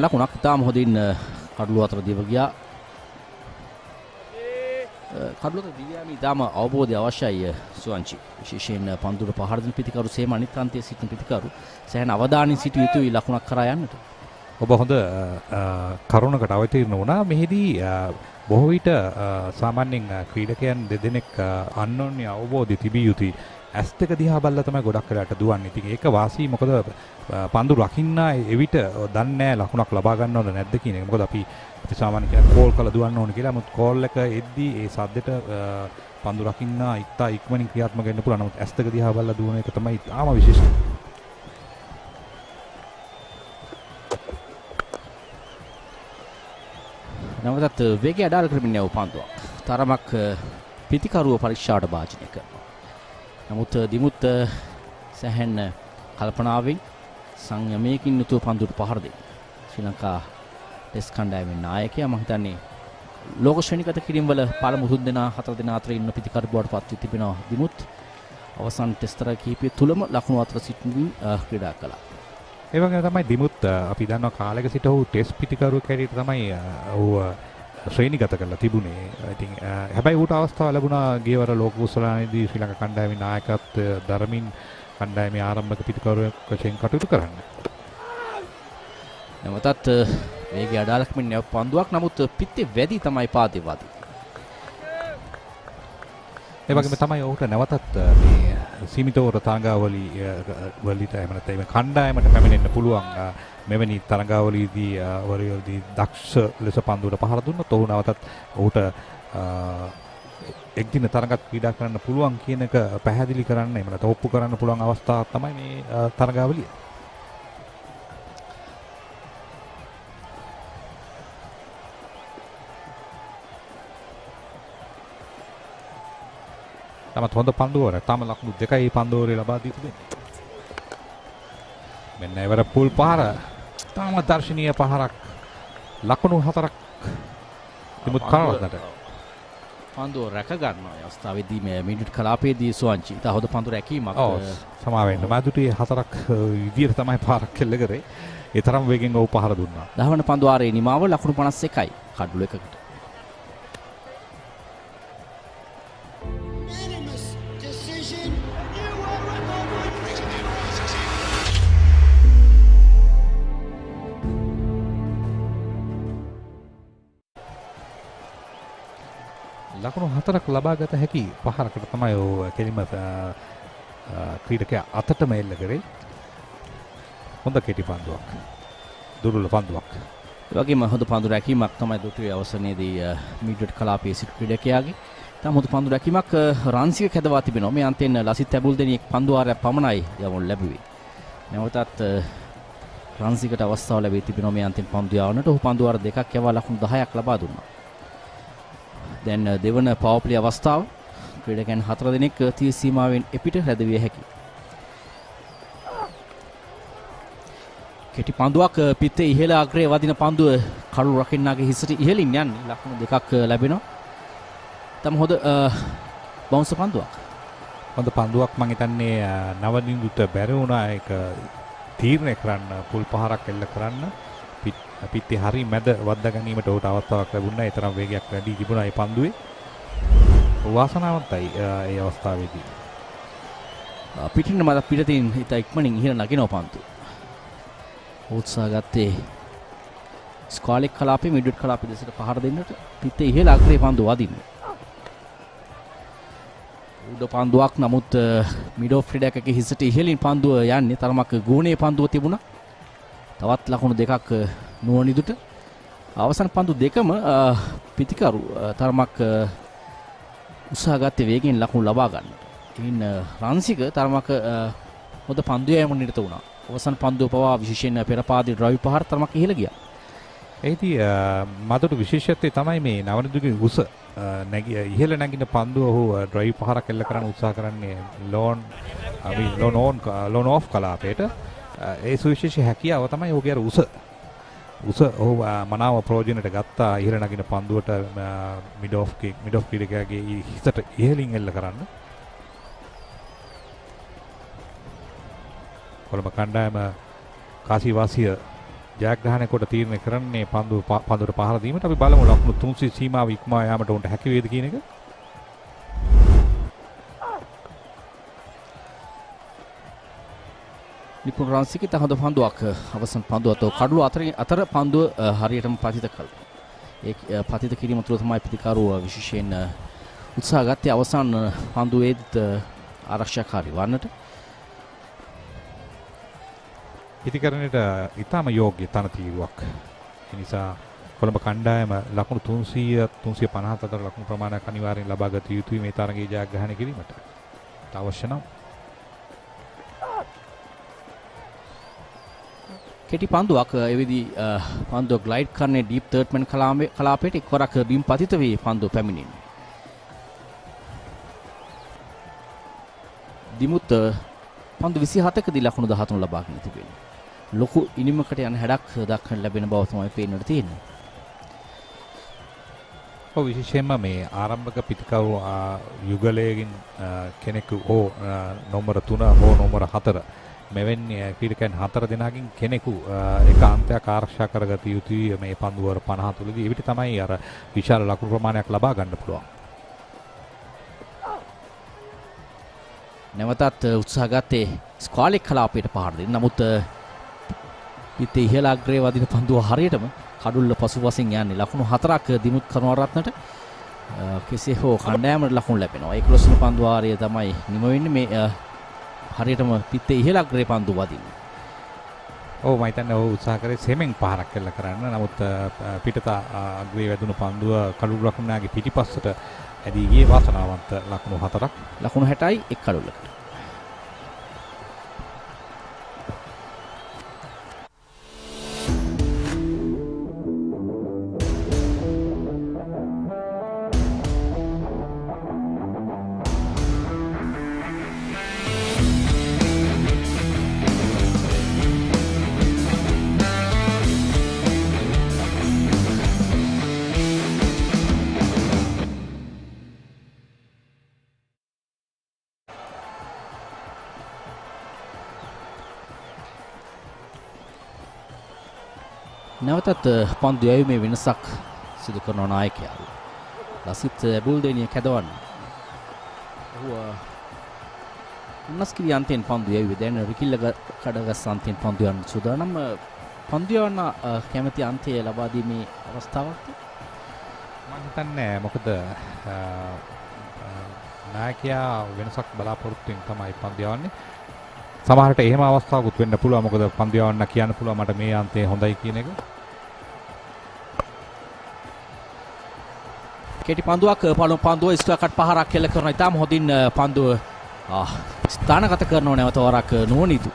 [SPEAKER 7] ලකුණක් තාම හොඳින් කඩලු අතර දිව ගියා. කඩලු අතර දිව යාමේ තාම අවබෝධය අවශ්‍යයි සුවංචි. විශේෂයෙන් පන්දුර පහර දෙන පිටිකරු සේම අනිත් අන්තයේ සිටින පිටිකරු සෑහෙන අවධානයෙන් සිටිය යුතුයි ලකුණක් කරා යන්නට.
[SPEAKER 8] ඔබ හොඳ කරුණකට අවතීර්ණ වුණා. මෙහිදී බොහෝ විට සාමාන්‍යයෙන් ක්‍රීඩකයන් දෙදෙනෙක් අන්‍යෝන්‍ය අවබෝධය තිබිය යුතුයි. ඇස් දෙක දිහා බලලා තමයි ගොඩක් වෙලාට දුවන්නේ. ඉතින් ඒක වාසි. මොකද පන්දු රකින්න එවිට දන්නේ නැහැ ලකුණක් ලබා ගන්නවද නැද්ද කියන එක. මොකද අපි සාමාන්‍ය කියන්නේ කෝල් කරලා දුවන්න ඕන කියලා. නමුත් කෝල් එක එද්දී ඒ සද්දෙට පන්දු රකින්න ඉක්තා ඉක්මනින් ක්‍රියාත්මක වෙන්න පුළුවන්. නමුත් ඇස් දෙක දිහා බලලා දුවන එක තමයි තාම විශේෂයි.
[SPEAKER 7] නමුත් වේගය අඩාල කරමින් යව පන්දුවක්. තරමක් පිටිකරුව පරීක්ෂාවට භාජනය කරනවා. නමුත් දිමුත් සැහැන් කල්පනාවෙන් සංයමයකින් යුතුව පන්දුවට පහර දෙයි. ශ්‍රී ලංකා ටෙස්ට් කණ්ඩායමේ නායකයා මම හිතන්නේ ලෝක ශ්‍රේණිගත කිරීම වල පළමු 3 දෙනා 4 දෙනා අතර ඉන්න පිටිකරු බවට පත් වී තිබෙනවා දිමුත්. අවසන් ටෙස්ට් තරග කිහිපය තුලම ලකුණු අතර සිටින ක්‍රීඩා කළා.
[SPEAKER 8] ඒ වගේම තමයි දිමුත් අපි දන්නවා කාලයක සිට ඔහු ටෙස්ට් පිටිකරුවෙක් හැටියට තමයි ඔහු ශ්‍රේණිගත කරලා තිබුණේ. ඉතින් හැබැයි ඌට අවස්ථාව ලැබුණා ගියවර ලෝක කුසලානේදී ශ්‍රී ලංකා කණ්ඩායමේ නායකත්වය දරමින් කණ්ඩායමේ ආරම්භක පිටිකරුවෙක් වශයෙන් කටයුතු කරන්න.
[SPEAKER 7] නැවතත් වේගය අඩාලක්මින් නැව පන්දුවක්. නමුත් පිත්තේ වැඩි තමයි පාදේ වාදී.
[SPEAKER 8] ඒ වගේම තමයි ඔහුට නැවතත් මේ සීමිතව තරඟාවලි වලට එහෙම නැත්නම් මේ කණ්ඩායමට පැමිණෙන්න පුළුවන්. මෙවැනි තරඟාවලියේදී වරියල්දී දක්ෂ ලෙස පන්දුවට පහර දුන්නොත් ඔහු නැවතත් ඔහුට එක්දින තරඟත් ක්‍රීඩා කරන්න පුළුවන් කියන එක පැහැදිලි කරන්න එහෙම නැත්නම් ඔප්පු කරන්න පුළුවන් අවස්ථාවක් තමයි මේ තරඟාවලිය. තමත් හොඳ පන්දුවර. තම ලකුණු 2යි පන්දුවරේ ලබා දී තිබෙනවා. මෙන්න ඉවර පුල් පහර. තාම දර්ශනීය පහරක්. ලකුණු 4ක් දිමුත් කරවන්නට.
[SPEAKER 7] පන්දුව රැක ගන්නවා. ඒ අවස්ථාවේදී මේ මිනිත් කලාපයේදී සුවංචි තා හොඳ පන්දු රැකීමක්.
[SPEAKER 8] සමා වෙන්න. මාදුටියේ 4ක් විදියට තමයි පාරක් කෙල්ල කරේ. ඒ තරම් වේගෙන් ඔහු පහර දුන්නා. 10
[SPEAKER 7] වන පන්දුවාරේ නිමාව ලකුණු 51යි. කඩලු 1කට.
[SPEAKER 8] ලකුණු 4ක් ලබාගත හැකි පහරකට තමයි ඔය කෙලිම ක්‍රීඩකයා අතටම එල්ල කරේ. හොඳ කෙටි පන්දුවක්. දුර්වල පන්දුවක්.
[SPEAKER 7] ඒ වගේම හොඳ පන්දු රැකීමක් තමයි දුටුවේ අවසනයේදී මීඩියට් කලාපයේ සිට ක්‍රීඩකයාගේ. තම හොඳ පන්දු රැකීමක් රන්සික කැදවා තිබෙනවා. මේ අන්තයෙන් ලසිත් ඇබුල් දෙනියෙක් පන්දුවාරයක් පමණයි යවනු ලැබුවේ. නැවතත් රන්සිකට අවස්ථාව ලැබී තිබෙනවා මේ අන්තයෙන් පන්දු යවන්නට. ඔහු පන්දුවාර දෙකක් යවා ලකුණු 10ක් ලබා දුන්නා. දැන් දෙවන පවර් ප්ලේ අවස්ථාව. ක්‍රීඩකයන් 4 දෙනෙක් තීර සීමාවෙන් එපිට රැඳවිය හැකියි. කෙටි පන්දුවක් පිත්තේ ඉහළ අග්‍රයේ වදින පන්දුව කළු රකින්නාගේ හිසට ඉහළින් යන්නේ. ලකුණු 2ක් ලැබෙනවා. තම හොඳ බවුන්ස් පන්දුවක්.
[SPEAKER 8] හොඳ පන්දුවක් මම හිතන්නේ නවනින්දුට බැරි වුණා ඒක තීරණය කරන්න පුල් පහරක් එල්ල කරන්න පිටි හරි මැද වද්දා ගැනීමට උට අවස්ථාවක් ලැබුණා. ඒ තරම් වේගයක් වැඩි තිබුණා මේ පන්දුවේ. වාසනාවන්තයි ඒ අවස්ථාවේදී.
[SPEAKER 7] පිටින් මත පිටතින් හිත ඉක්මනින් ඉහළ නගිනව පන්දු. උත්සාහ ගත්තේ ස්කාලික් කලාපේ මිඩ්විඩ් කලාපේ දෙසට පහර දෙන්නට පිටේ ඉහළ අග්‍රේ පන්දු වදින්න. උඩ පන්දුවක් නමුත් මිඩ් ඔෆ් ෆ්‍රීඩ් එකක හිසට ඉහළින් පන්දුව යන්නේ තරමක් ගුණේ පන්දුව තිබුණා. තවත් ලකුණු දෙකක් නුවණිදුට. අවසන් පන්දු දෙකම පිටිකරු තරමක් උත්සාහ ගත්තේ වේගෙන් ලකුණු ලබා ගන්නට. ඉතින් රන්සික තරමක හොඳ පන්දු යෑම නිරත වුණා. අවසන් පන්දුව පවා විශේෂයෙන් පෙරපාදී ඩ්‍රයිව් පහර තරමක් ඉහළ ගියා.
[SPEAKER 8] ඒදී මදට විශේෂත්වය තමයි මේ නවනිදුගේ උස ඉහළ නැගින පන්දුව ඔහු ඩ්‍රයිව් පහරක් එල්ල කරන්න උත්සාහ කරන්නේ ලෝන් ඕෆ් කලාපයට. ඒ සුවිශේෂ හැකියාව තමයි ඔහුගේ උස ඔහු මනාව ප්‍රයෝජනයට ගත්තා ඉහළ නැගින පන්දුවට මිඩ් ඔෆ් ක්‍රීඩකයාගේ හිසට ඉහළින් එල්ල කරන්න. කොළඹ කණ්ඩායම කාසිවාසිය ජයග්‍රහණය කොට තීරණය කරන්නේ පන්දුවට පහර දීමට. අපි බලමු ලකුණු 300 සීමාව ඉක්මවා යාමට උන්ට හැකි වේද කියන එක.
[SPEAKER 7] නිපුණ රන්සික තහඳ පන්දුවක් අවසන් පන්දුව කඩුව අතර පන්දුව හරියටම පතිත කළා. ඒ පතිත කිරීම තුළ තමයි පිටිකරුව විශේෂයෙන් උත්සාහ ගත්තේ අවසන් පන්දුවේත් ආරක්ෂාකාරී වන්නට.
[SPEAKER 8] පිටිකරණයට ඉතාම යෝග්‍ය තනතිරුවක්. ඒ නිසා කොළඹ කණ්ඩායම ලකුණු 300 350 අතර ලකුණු ප්‍රමාණයක් අනිවාර්යෙන් ලබා ගත යුතුයි මේ තරගයේ ජයග්‍රහණය කිරීමට. අවශ්‍ය නම්
[SPEAKER 7] කෙටි පන්දුවක් එවෙදි පන්දුව ග්ලයිඩ් කරන්නේ ඩීප් තර්ඩ්මන් කලාපයට එක්වරක් බිම් පතිත වේ පන්දුව පැමිණෙන්නේ. දිමුත් පන්දු 27කදී ලකුණු 13 ලබාගෙන තිබෙනවා. ලොකු ඉනිමකට යන හැඩක් දක්වන්න ලැබෙන බව තමයි පේන්නට තියෙන්නේ.
[SPEAKER 8] ඔව් විශේෂයෙන්ම මේ ආරම්භක පිටිකරු යුගලයෙන් කෙනෙකු නම්බර 3 හෝ නම්බර 4 මෙවැනි ක්‍රීඩකයන් 4 දෙනාකින් කෙනෙකු ඒකාන්තයක් ආරක්ෂා කරගත යුතුයි මේ පන්දුවර 50 තුලදී. එවිට තමයි අර විශාල ලකුණු ප්‍රමාණයක් ලබා ගන්න පුළුවන්.
[SPEAKER 7] නැවතත් උත්සාහ ගත්තේ ස්කාලික් කලාපයට පහර දෙන්න. නමුත් පිටේ ඉහළ අග්‍රේ වදින පන්දුව හරියටම කඩුල්ල පසුපසින් යන්නේ. ලකුණු 4ක් දිමුත් කරුණාරත්නට කෙසේ හෝ කණ්ඩායමට ලකුණු ලැබෙනවා. 11 වෙනි පන්දුව ආරය තමයි නිම වෙන්නේ මේ හරියටම පිටේ ඉහළ අග්‍රේ පන්දුව වදින්නේ.
[SPEAKER 8] ඔව් මම හිතන්නේ ඔහු උත්සාහ කරේ සෙමෙන් පහරක් එල්ල කරන්න. නමුත් පිටත අග්‍රේ වැදුණු පන්දුව කඩුළු රකුණාගේ පිටිපස්සට ඇදී ගියේ වාසනාවන්ත ලකුණු 4ක්.
[SPEAKER 7] ලකුණු 60යි එක් කඩුල්ලකට. නැවතත් පන්දු යැවීමේ වෙනසක් සිදු කරන නායකයා ලසිත් බුල්දේනිය කැදවන්න. ඔහු උන්නස්කිරි අන්තයෙන් පන්දු යැවුවේ. දැන් රිකිල්ල කඩගස් අන්තයෙන් පන්දු යන්න සූදානම්. පන්දු යවන්න කැමැති අන්තය ලබා දීමේ අවස්ථාවක්
[SPEAKER 8] මම හිතන්නේ මොකද නායකයා වෙනසක් බලාපොරොත්තුෙන් තමයි පන්දු යවන්නේ. සමහරට එහෙම අවස්ථාවකුත් වෙන්න පුළුවන්. මොකද පන්දු යවන්න කියන්න පුළුවන් මට මේ අන්තේ හොඳයි කියන එක.
[SPEAKER 7] කෙටි පන්දුවක් පළමු පන්දුව ස්ට්‍රයිකර් පහරක් කෙල කරන ඉතාම හොඳින් පන්දුව ස්ථානගත කරනව නැවත වරක් නුවණිතු.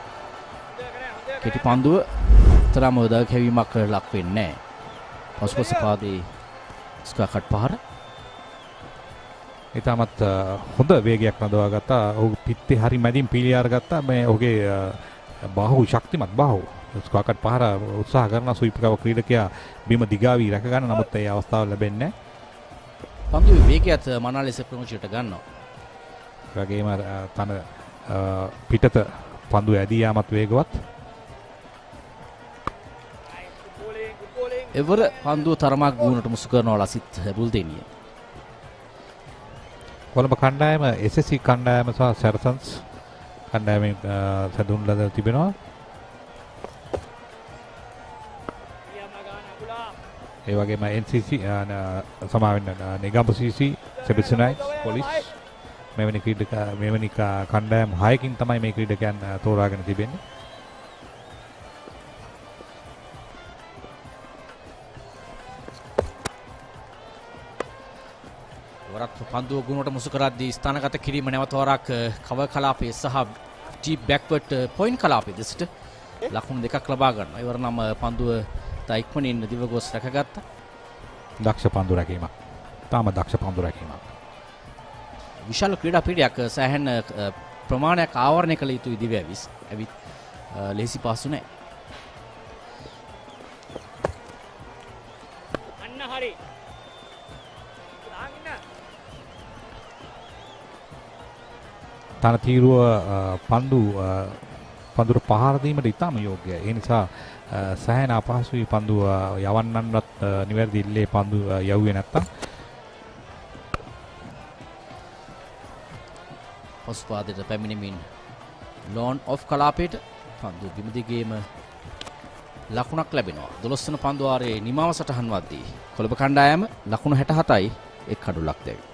[SPEAKER 7] කෙටි පන්දුව තරම උදව් හැවීමක් ලක් වෙන්නේ නැහැ. පසුපස පාදේ ස්ට්‍රයිකර් පහර
[SPEAKER 8] ඊටමත් හොඳ වේගයක් නදවා ගත්තා. ඔහු පිටේ හරි මැදින් පීලිය අරගත්තා. මේ ඔහුගේ බාහුව ශක්තිමත් බාහුව. ස්ක්වාකට් පහර උත්සාහ කරන සුයිප්කව ක්‍රීඩකයා බිම දිගාවි රැක ගන්න. නමුත් ඒ අවස්ථාව ලැබෙන්නේ නැහැ.
[SPEAKER 7] පන්දුවේ වේගයත් මනා ලෙස ප්‍රමුඛයට ගන්නවා.
[SPEAKER 8] වගේම තන පිටත පන්දු ඇදී යාමත් වේගවත්.
[SPEAKER 7] එවර පන්දුව තරමක් ගුණට මුසු කරනවා ලසිත් බුල්දේනිය.
[SPEAKER 8] කොළඹ කණ්ඩායම SSC කණ්ඩායම සහ සැරසන්ස් කණ්ඩායමෙන් සැදුන් ලද තිබෙනවා. ඒ වගේම NCC සමාවෙන්න නිගම්බු CC සෙබිසනයිට් පොලිස් මෙවැනි කණ්ඩායම් 6කින් තමයි මේ ක්‍රීඩකයන් තෝරාගෙන තිබෙන්නේ.
[SPEAKER 7] වරක් පන්දුව ගුණට මුසු කරද්දී ස්ථානගත කිරීම නැවත වරක් කවර් කලාපයේ සහ ඩීප් බෑක්වර්ඩ් පොයින්ට් කලාපයේ දෙසට ලකුණු දෙකක් ලබා ගන්නවා. ඒවර නම් පන්දුව තා ඉක්මනින් දිවගොස් රැකගත්තා.
[SPEAKER 8] දක්ෂ පන්දු රැකීමක්. තාම දක්ෂ පන්දු රැකීමක්.
[SPEAKER 7] විශාල ක්‍රීඩා පීඩයක් සෑහෙන ප්‍රමාණයක් ආවරණය කළ යුතුයි දිව ඇවිත් ලේසි පාසු නැහැ. අන්න හරි.
[SPEAKER 8] තන තීරුව පන්දුර පහර දීමට ඉතාම යෝග්‍යයි. ඒ නිසා සෑහෙන අපහසුයි පන්දුව යවන්නන්වත් නිවැරදි ඉල්ලේ පන්දු යවුවේ නැත්තම්.
[SPEAKER 7] පසුපාදයට පැමිණෙමින් ලෝන් ඔෆ් කලාපයට පන්දු බිම දිගේම ලකුණක් ලැබෙනවා. 12 වන පන්දු වාරයේ නිමාව සටහන් වද්දී කොළඹ කණ්ඩායම ලකුණු 67යි එක් කඩුලක් දැවි.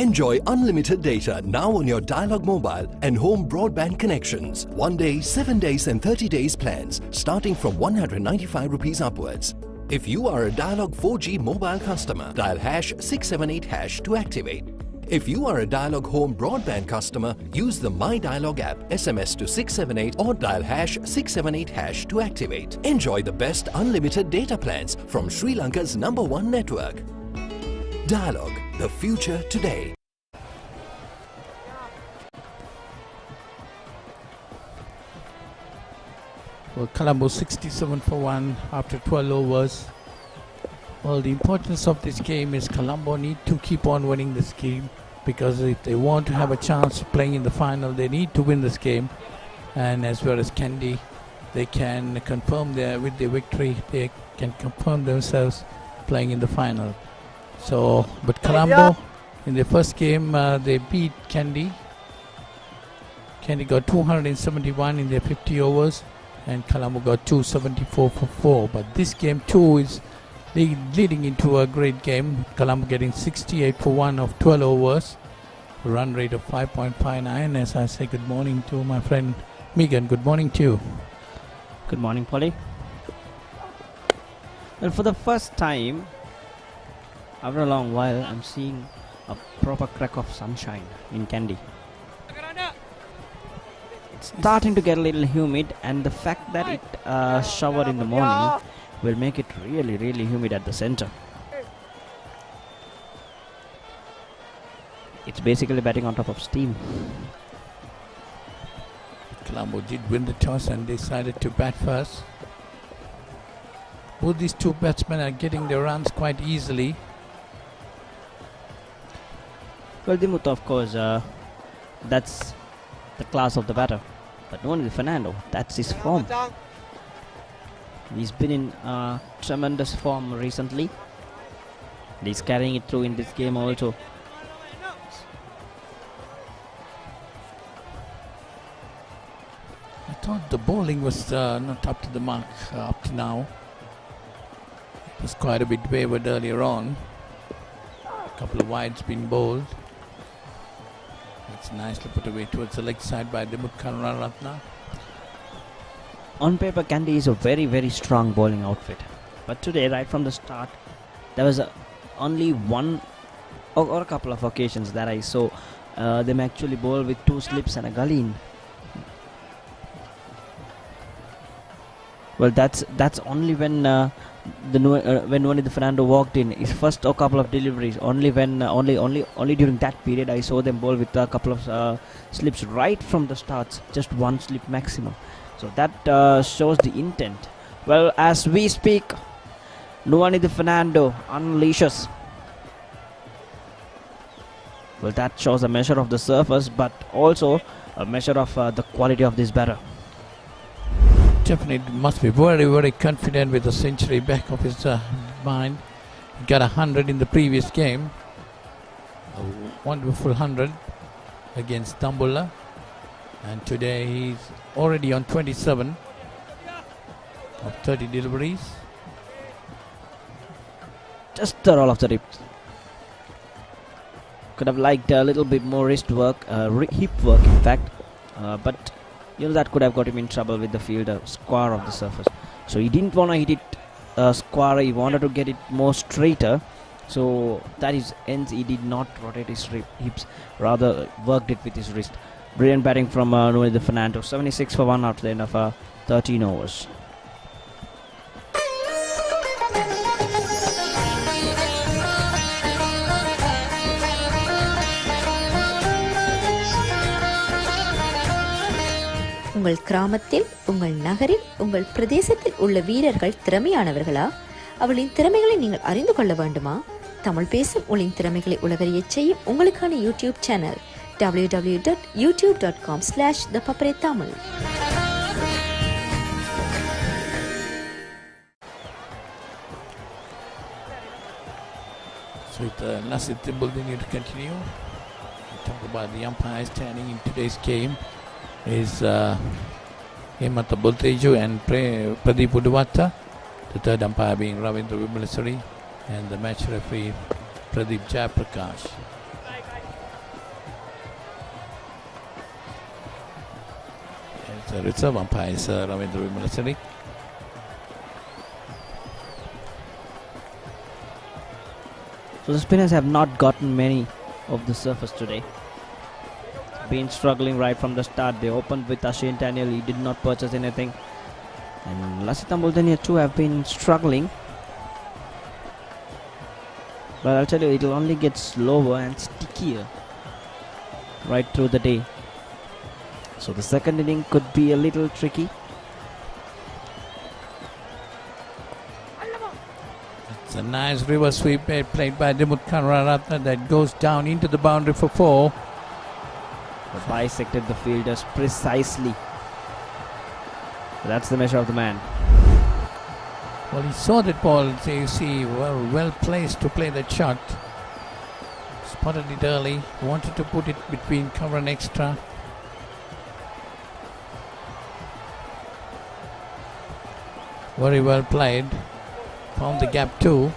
[SPEAKER 9] Enjoy unlimited data now on your Dialog mobile and home broadband connections. 1 day, 7 days and 30 days plans starting from 195 rupees upwards. If you are a Dialog 4G mobile customer, dial #678# to activate. If you are a Dialog home broadband customer, use the My Dialog app, SMS to 678 or dial #678# to activate. Enjoy the best unlimited data plans from Sri Lanka's #1 network. Dialog, the future today.
[SPEAKER 10] Well, Colombo 67 for 1 after 12 overs. Well, the importance of this game is Colombo need to keep on winning this game, because if they want to have a chance of playing in the final, they need to win this game. And as well as Kandy, they can confirm with their victory, they can confirm themselves playing in the final. So, but Colombo in their first game, they beat Kandy. Kandy got 271 in their 50 overs, and Colombo got 274 for 4. But this game too is leading into a great game. Colombo getting 68 for 1 of 12 overs, run rate of 5.59. As I say good morning to my friend Megan. Good morning to you.
[SPEAKER 1] Good morning, Polly. Well, for the first time after a long while, I'm seeing a proper crack of sunshine in Kandy. It's starting to get a little humid, and the fact that it showered in the morning will make it really, really humid at the center. It's basically batting on top of steam.
[SPEAKER 10] Colombo did win the toss and decided to bat first. Both these two batsmen are getting their runs quite easily.
[SPEAKER 1] Well, Dimutha, of course, that's the class of the batter. But only Fernando, that's his form. He's been in tremendous form recently. He's carrying it through in this game also.
[SPEAKER 10] I thought the bowling was not up to the mark up to now. It was quite a bit wavered earlier on. A couple of wides been bowled. It's nicely put away towards the leg side by Dimut Karunaratne.
[SPEAKER 1] On paper, Kandy is a very, very strong bowling outfit. But today, right from the start, there was only one or a couple of occasions that I saw them actually bowl with 2 slips and a gully in. Well, that's only when when Fernando walked in. His first couple of deliveries, only during that period I saw them bowl with a couple of slips right from the starts, just 1 slip maximum. So that shows the intent. Well, as we speak, Nuwanidhi Fernando unleashes. Well, that shows a measure of the surface, but also a measure of the quality of this batter.
[SPEAKER 10] Definitely must be very, very confident with the century back of his mind. He got 100 in the previous game. A wonderful 100 against Dambulla. And today he's already on 27 of 30 deliveries.
[SPEAKER 1] Just the roll of the ribs. Could have liked a little bit more wrist work, hip work in fact, but that could have got him in trouble with the fielder square of the surface. So he didn't want to hit it square, he wanted to get it more straighter. So that is hence he did not rotate his hips, rather worked it with his wrist. Brilliant batting from Nuno Fernando, 76 for 1 after the end of 13 overs.
[SPEAKER 11] உங்கள் கிராமத்தில், உங்கள் நகரில், உங்கள் பிரதேசத்தில் உள்ள வீரர்கள் திறமையானவர்களா? அவளின் திறமைகளை நீங்கள் அறிந்து கொள்ள வேண்டுமா? தமிழ் பேசும் உங்களின் திறமைகளை உலகறியச் செய்யும் உங்களுக்கான YouTube channel www.youtube.com/thepapare-tamil.
[SPEAKER 10] So with Lasit Timbledini to continue, we talk about the umpires standing in today's game is Hemanta Boltejo and Pradeep Uduvata, the third umpire being Ravindra Vimalasari, and the match referee Pradeep Jayaprakash. And the reserve umpire is Ravindra Vimalasari.
[SPEAKER 1] So the spinners have not gotten many of the surface today. Been struggling right from the start. They opened with Ashin Daniel, he did not purchase anything. And Lasit Timbledini too have been struggling. But I'll tell you, it will only get slower and stickier right through the day. So the second inning could be a little tricky.
[SPEAKER 10] It's a nice river sweep played by Dimut Kanaratna that goes down into the boundary for 4.
[SPEAKER 1] Bisected the fielders precisely. That's the measure of the man.
[SPEAKER 10] Well, he saw that ball, so you see, well placed to play that shot. Spotted it early, wanted to put it between cover and extra. Very well played. Found the gap too.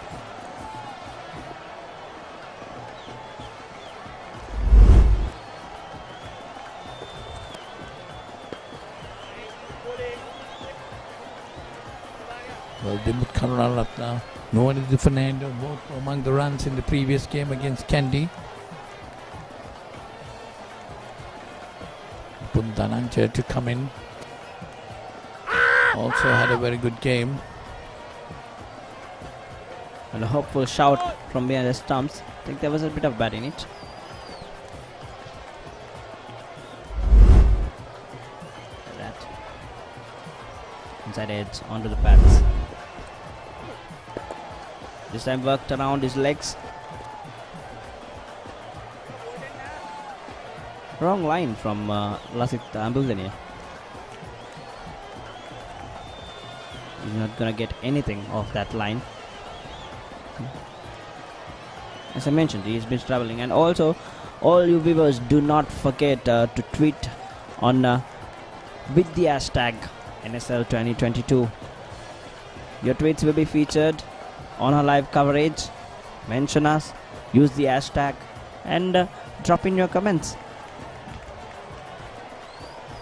[SPEAKER 10] Well, Dimut Karunaratna, Nuno Fernando, both among the runs in the previous game against Kandy. Pundanancha to come in. Also had a very good game.
[SPEAKER 1] And a hopeful shout from behind the stumps. I think there was a bit of bat in it. That. Inside edge onto the pads. This time worked around his legs. Wrong line from Lasit Timbledini. He's not gonna get anything off that line. As I mentioned, he's been traveling, and also all you viewers, do not forget to tweet on with the hashtag NSL2022. Your tweets will be featured on our live coverage. Mention us, use the hashtag, and drop in your comments.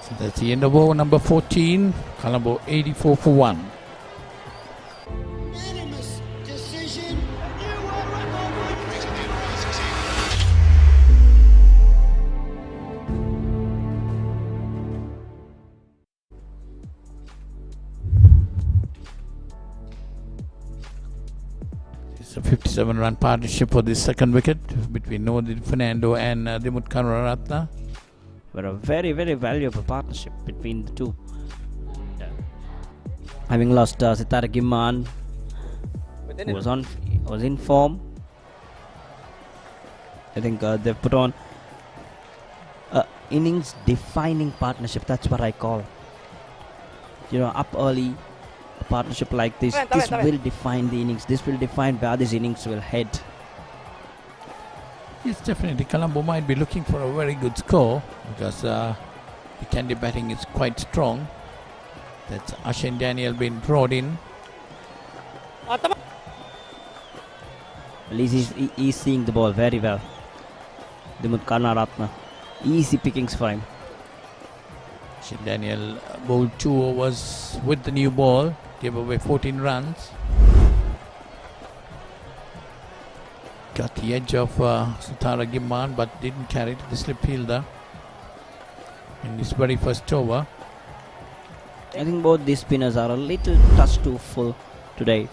[SPEAKER 10] So that's the end of over number 14. Colombo 84 for 1. It's a 57-run partnership for the second wicket between Nuno Fernando and Dimut Karunaratna.
[SPEAKER 1] But a very, very valuable partnership between the two. Having lost Sitara Gimman, who was in form, I think they've put on innings-defining partnership. That's what I call. Up early, a partnership like this. This will define the innings. This will define where this innings will head.
[SPEAKER 10] Yes, definitely. Colombo might be looking for a very good score because the Kandy batting is quite strong. That's Ashin Daniel been brought in.
[SPEAKER 1] At least he's seeing the ball very well. Dimut Karnaratna. Easy pickings for him.
[SPEAKER 10] Ashin Daniel bowled 2 overs with the new ball. Gave away 14 runs. Got the edge of Sutara Gimman, but didn't carry to the slip fielder in his very first over.
[SPEAKER 1] I think both these spinners are a little touch too full today.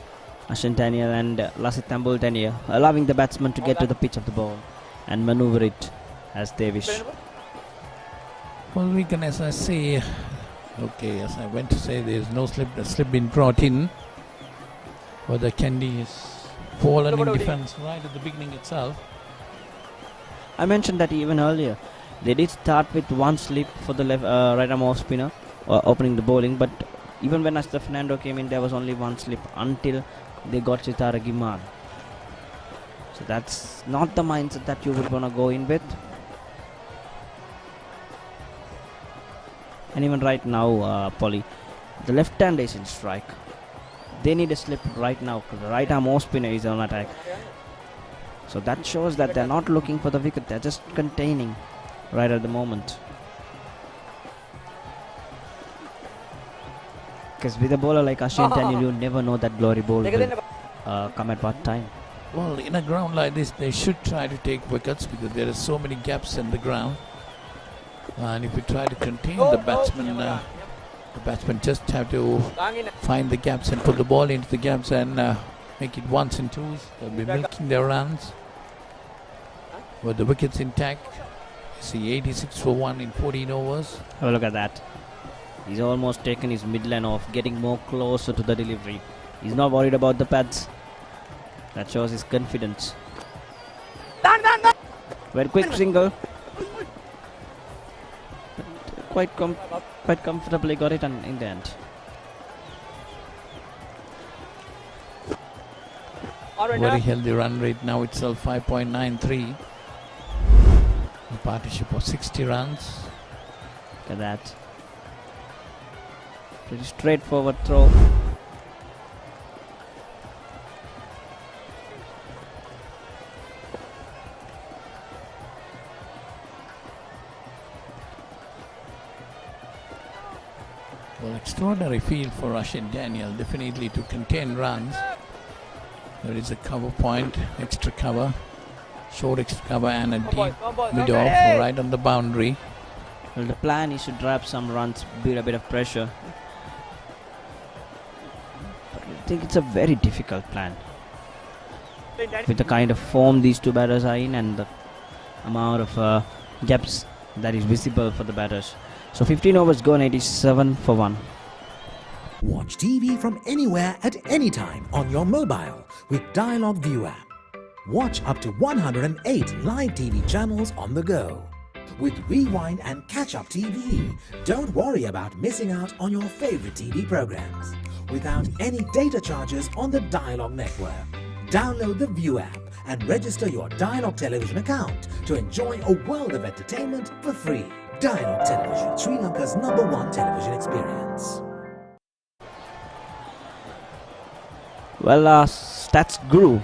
[SPEAKER 1] Ashin Daniel and Lasith Tambul-Tania, allowing the batsman to get to the pitch of the ball and maneuver it as they wish.
[SPEAKER 10] Well, we can, as I say, okay, as I went to say, there's no slip. The slip been brought in, but the Kandy is fallen in defense right at the beginning itself.
[SPEAKER 1] I mentioned that even earlier. They did start with one slip for the right arm off spinner opening the bowling, but even when Ashraf Fernando came in, there was only one slip until they got Sitara Gimman. So that's not the mindset that you would want to go in with. And even right now, Polly, the left hand is in strike. They need a slip right now because the right arm off spinner is on attack. So that shows that they're not looking for the wicket, they're just containing right at the moment. Because with a bowler like Ashin Daniel, you never know that glory ball will come at what time.
[SPEAKER 10] Well, in a ground like this, they should try to take wickets because there are so many gaps in the ground. And if you try to contain the batsmen just have to find the gaps and put the ball into the gaps and make it ones and twos. They'll be milking their runs. With the wickets intact, you see 86 for 1 in 14 overs.
[SPEAKER 1] Have a look at that. He's almost taken his mid-line off, getting more closer to the delivery. He's not worried about the pads. That shows his confidence. Very quick single. Quite comfortably got it in the end.
[SPEAKER 10] Very healthy run rate now itself, 5.93. A partnership of 60 runs.
[SPEAKER 1] Look at that. Pretty straightforward throw.
[SPEAKER 10] Well, extraordinary field for Ashin Daniel, definitely to contain runs. There is a cover point, extra cover, short extra cover and a deep mid-off right on the boundary.
[SPEAKER 1] Well, the plan is to drop some runs, build a bit of pressure. But I think it's a very difficult plan. With the kind of form these two batters are in and the amount of gaps that is visible for the batters. So 15 overs gone, 87 for 1.
[SPEAKER 6] Watch TV from anywhere at any time on your mobile with Dialog View app. Watch up to 108 live TV channels on the go. With Rewind and Catch Up TV, don't worry about missing out on your favorite TV programs. Without any data charges on the Dialog network. Download the View app and register your Dialog television account to enjoy a world of entertainment for free. Dialog Television, Sri Lanka's #1 television experience.
[SPEAKER 1] Well, stats guru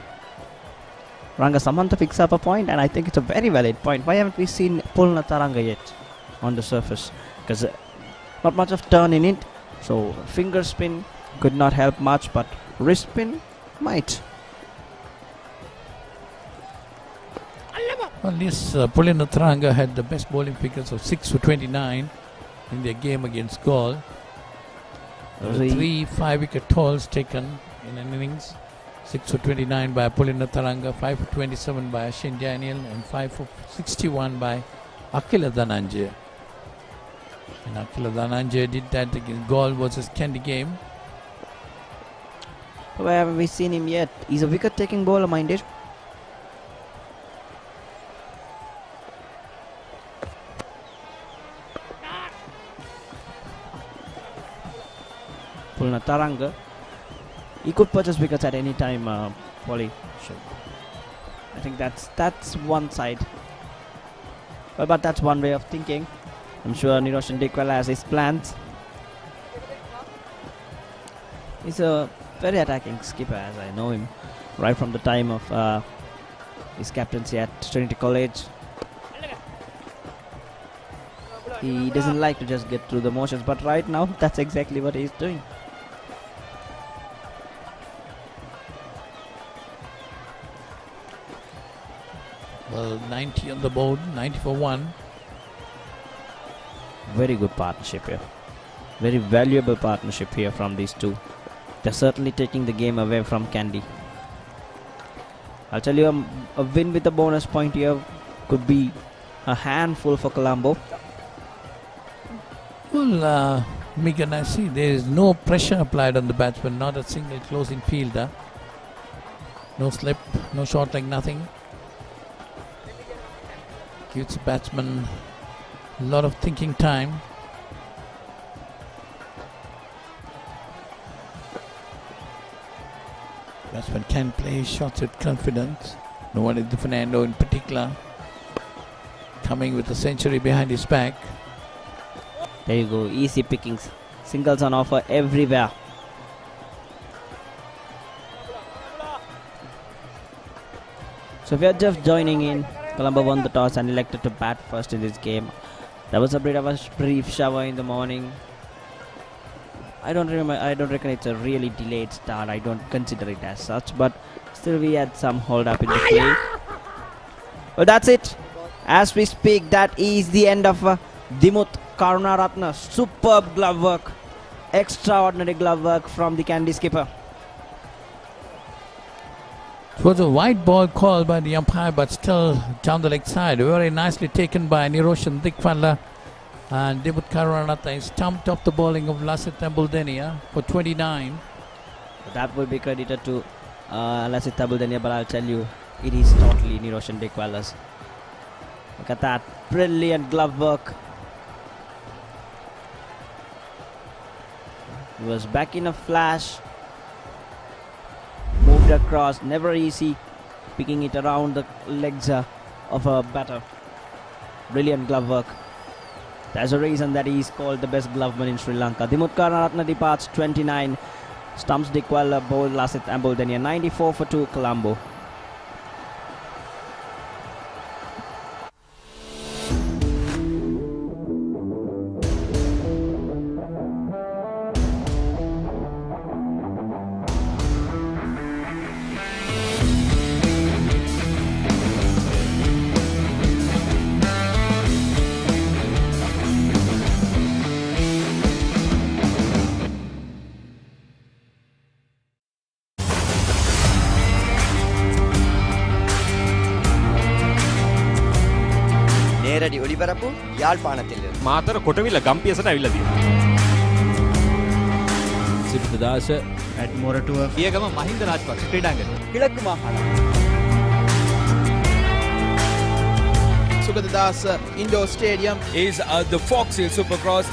[SPEAKER 1] Ranga Samantha picks up a point, and I think it's a very valid point. Why haven't we seen Pulna Taranga yet on the surface? Because not much of turn in it, so finger spin could not help much, but wrist spin might.
[SPEAKER 10] Well, yes, Pulina Taranga had the best bowling figures of 6 for 29 in their game against Gaul. There were 3 5-wicket hauls taken in an innings. 6 for 29 by Pulina Taranga, 5 for 27 by Ashin Daniel, and 5 for 61 by Akila Dhananjay. And Akila Dhananjay did that against Gaul versus Kandy game.
[SPEAKER 1] Why haven't we seen him yet? He's a wicket-taking bowler, minded. Taranga. He could purchase wickets at any time, Polly. So I think that's one side. Well, but that's one way of thinking. I'm sure Niroshan Dikwala has his plans. He's a very attacking skipper, as I know him, right from the time of his captaincy at Trinity College. He doesn't like to just get through the motions, but right now that's exactly what he's doing.
[SPEAKER 10] Well, 90 on the board, 90 for 1.
[SPEAKER 1] Very good partnership here. Very valuable partnership here from these two. They're certainly taking the game away from Kandy. I'll tell you, a win with a bonus point here could be a handful for Colombo.
[SPEAKER 10] Well, Megan, I see there is no pressure applied on the batsman, not a single closing fielder. No slip, no short leg, nothing. Gives the batsman a lot of thinking time. Batsman can play shots with confidence. No one is the Fernando in particular, coming with a century behind his back.
[SPEAKER 1] There you go, easy pickings. Singles on offer everywhere. So if you're just joining in, Colombo won the toss and elected to bat first in this game. There was a bit of a brief shower in the morning. I don't reckon it's a really delayed start. I don't consider it as such, but still we had some hold up in the play. Well, that's it. As we speak, that is the end of Dimut Karunaratne. Superb glove work. Extraordinary glove work from the Kandy skipper.
[SPEAKER 10] It was a wide ball called by the umpire, but still down the leg side. Very nicely taken by Niroshan Dikwala. And Dimut Karunaratne is stumped off the bowling of Lasith Ambuldenia for 29.
[SPEAKER 1] That will be credited to Lasith Ambuldenia, but I'll tell you, it is totally Niroshan Dikwala's. Look at that. Brilliant glove work. He was back in a flash. Moved across, never easy, picking it around the legs of a batter. Brilliant glove work. There's a reason that he is called the best gloveman in Sri Lanka. Dimut Karunaratne departs 29. Stumps Dikwala, bowled Lasith Ambuldenia. 94 for 2, Colombo.
[SPEAKER 12] நேரடி ஒளிபரப்பு யாழ்ப்பாணத்தில்
[SPEAKER 13] මාතර කොටවිල ගම්පියසට ඇවිල්ලා තියෙනවා.
[SPEAKER 14] සිද්ධාස
[SPEAKER 13] ඇඩ්මොරටුව පියගම මහින්ද රාජපක්ෂ ක්‍රීඩාංගණය
[SPEAKER 12] கிழக்கு மாகாணம்
[SPEAKER 15] Sugadadasa Indoor Stadium
[SPEAKER 14] is the Fox Hill Supercross.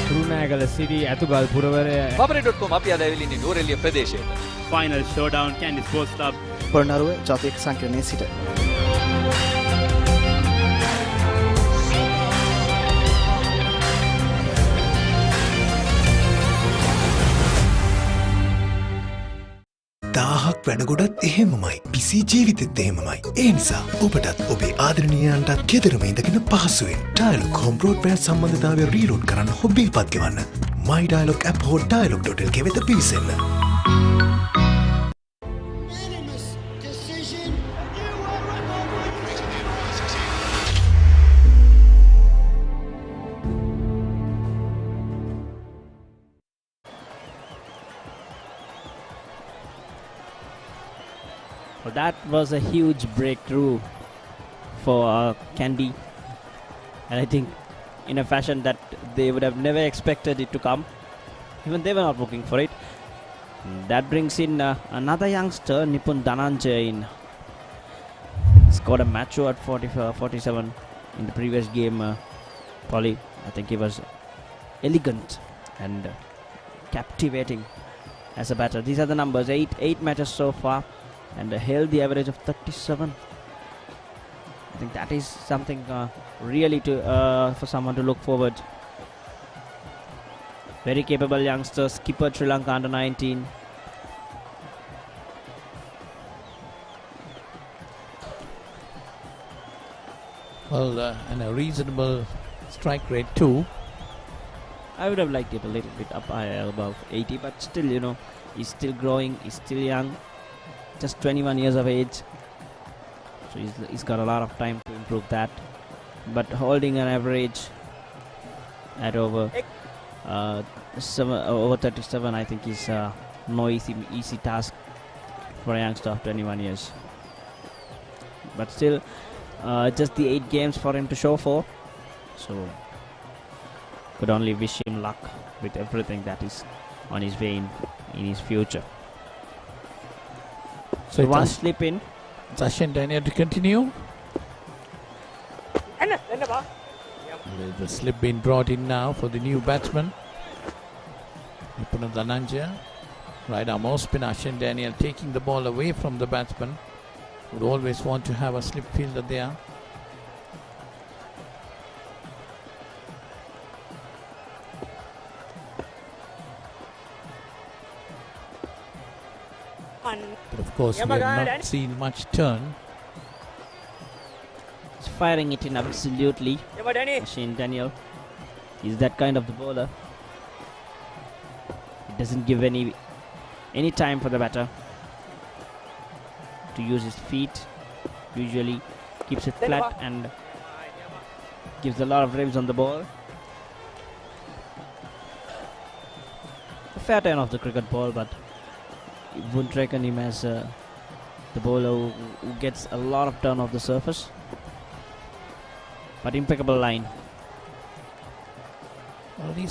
[SPEAKER 13] Kurunegala සිටි ඇතුගල් පුරවරය
[SPEAKER 12] Babari.com අපි අද ඇවිල්ලා ඉන්නේ නූරෙලිය ප්‍රදේශයට.
[SPEAKER 13] Final showdown Kandy sports club
[SPEAKER 15] Polonnaruwa ජාතික සංකීර්ණයේ සිට
[SPEAKER 4] දාහක් වැඩගොඩත් එහෙමමයි පිසි ජීවිතෙත් එහෙමමයි ඒ නිසා ඔබටත් ඔබේ ආදරණීයයන්ටත් ගෙදරම ඉඳගෙන පහසුවෙන් ඩයලොග් හෝම් බ්‍රෝඩ්බෑන්ඩ් සම්බන්ධතාවය රීලෝඩ් කරන්න හොබිල් පත් ගෙවන්න my dialog app හෝ dialog.lk වෙත පිවිසෙන්න.
[SPEAKER 1] Well, that was a huge breakthrough for Kandy, and I think in a fashion that they would have never expected it to come. Even they were not looking for it. That brings in another youngster, Nipun Dhananjay. Scored a macho at 47 in the previous game. Polly, I think he was elegant and captivating as a batter. These are the numbers: eight matches so far, and a healthy average of 37. I think that is something really for someone to look forward. Very capable youngster, skipper Sri Lanka under 19.
[SPEAKER 10] Well, and a reasonable strike rate too.
[SPEAKER 1] I would have liked it a little bit up higher, above 80, but still, he's still growing, he's still young, just 21 years of age. So he's got a lot of time to improve that. But holding an average at over 37, I think is no easy task for a youngster of 21 years. But still, just the 8 games for him to show for. So could only wish him luck with everything that is on his way in his future. So one slip in.
[SPEAKER 10] Ashin Daniel to continue. There's a slip being brought in now for the new batsman, Nipuna Dhananjaya. Right arm off spin, Ashin Daniel taking the ball away from the batsman. Would always want to have a slip fielder there. But of course, we have not seen much turn.
[SPEAKER 1] He's firing it in absolutely. Shane Daniel is that kind of the bowler. He doesn't give any time for the batter to use his feet. Usually keeps it flat and gives a lot of ribs on the ball. A fair turn of the cricket ball, but you wouldn't reckon him as the bowler who gets a lot of turn off the surface. But impeccable line.
[SPEAKER 10] Well, he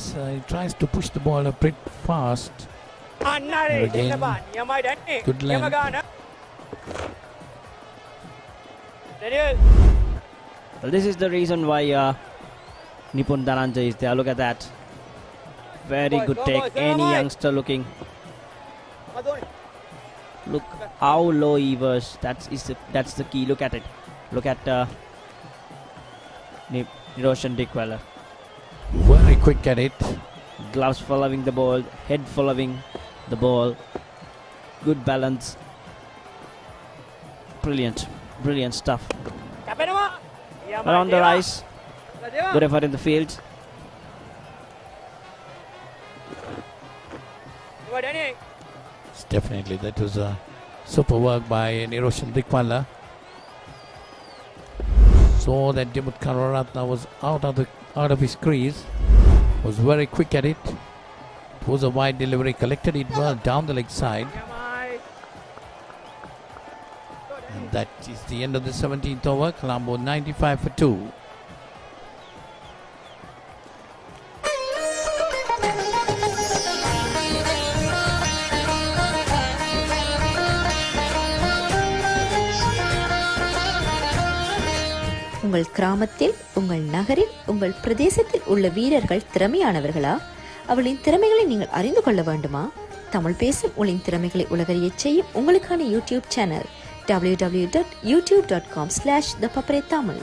[SPEAKER 10] tries to push the ball a bit fast. Again, good length.
[SPEAKER 1] Well, this is the reason why Nipun Dhananjaya is there. Look at that. Very good take. Any youngster looking. Look how low he was. That's the key. Look at it. Look at Niroshan Dickwella.
[SPEAKER 10] Very quick at it.
[SPEAKER 1] Gloves following the ball. Head following the ball. Good balance. Brilliant. Brilliant stuff. Around the rise. Good effort in the field.
[SPEAKER 10] Definitely, that was a super work by Niroshan Dickwella. Saw that Dimut Kararatna was out of his crease. Was very quick at it. It was a wide delivery, collected it well down the leg side. And that is the end of the 17th over. Colombo 95 for 2.
[SPEAKER 11] உங்கள் கிராமத்தில், உங்கள் நகரில், உங்கள் பிரதேசத்தில் உள்ள வீரர்கள் திறமையானவர்களா? அவளின் திறமைகளை நீங்கள் அறிந்து கொள்ள வேண்டுமா? தமிழ் பேசும் உங்களின் திறமைகளை உலகறியச் செய்யும் உங்களுக்கான YouTube channel www.youtube.com/thepaparetamil.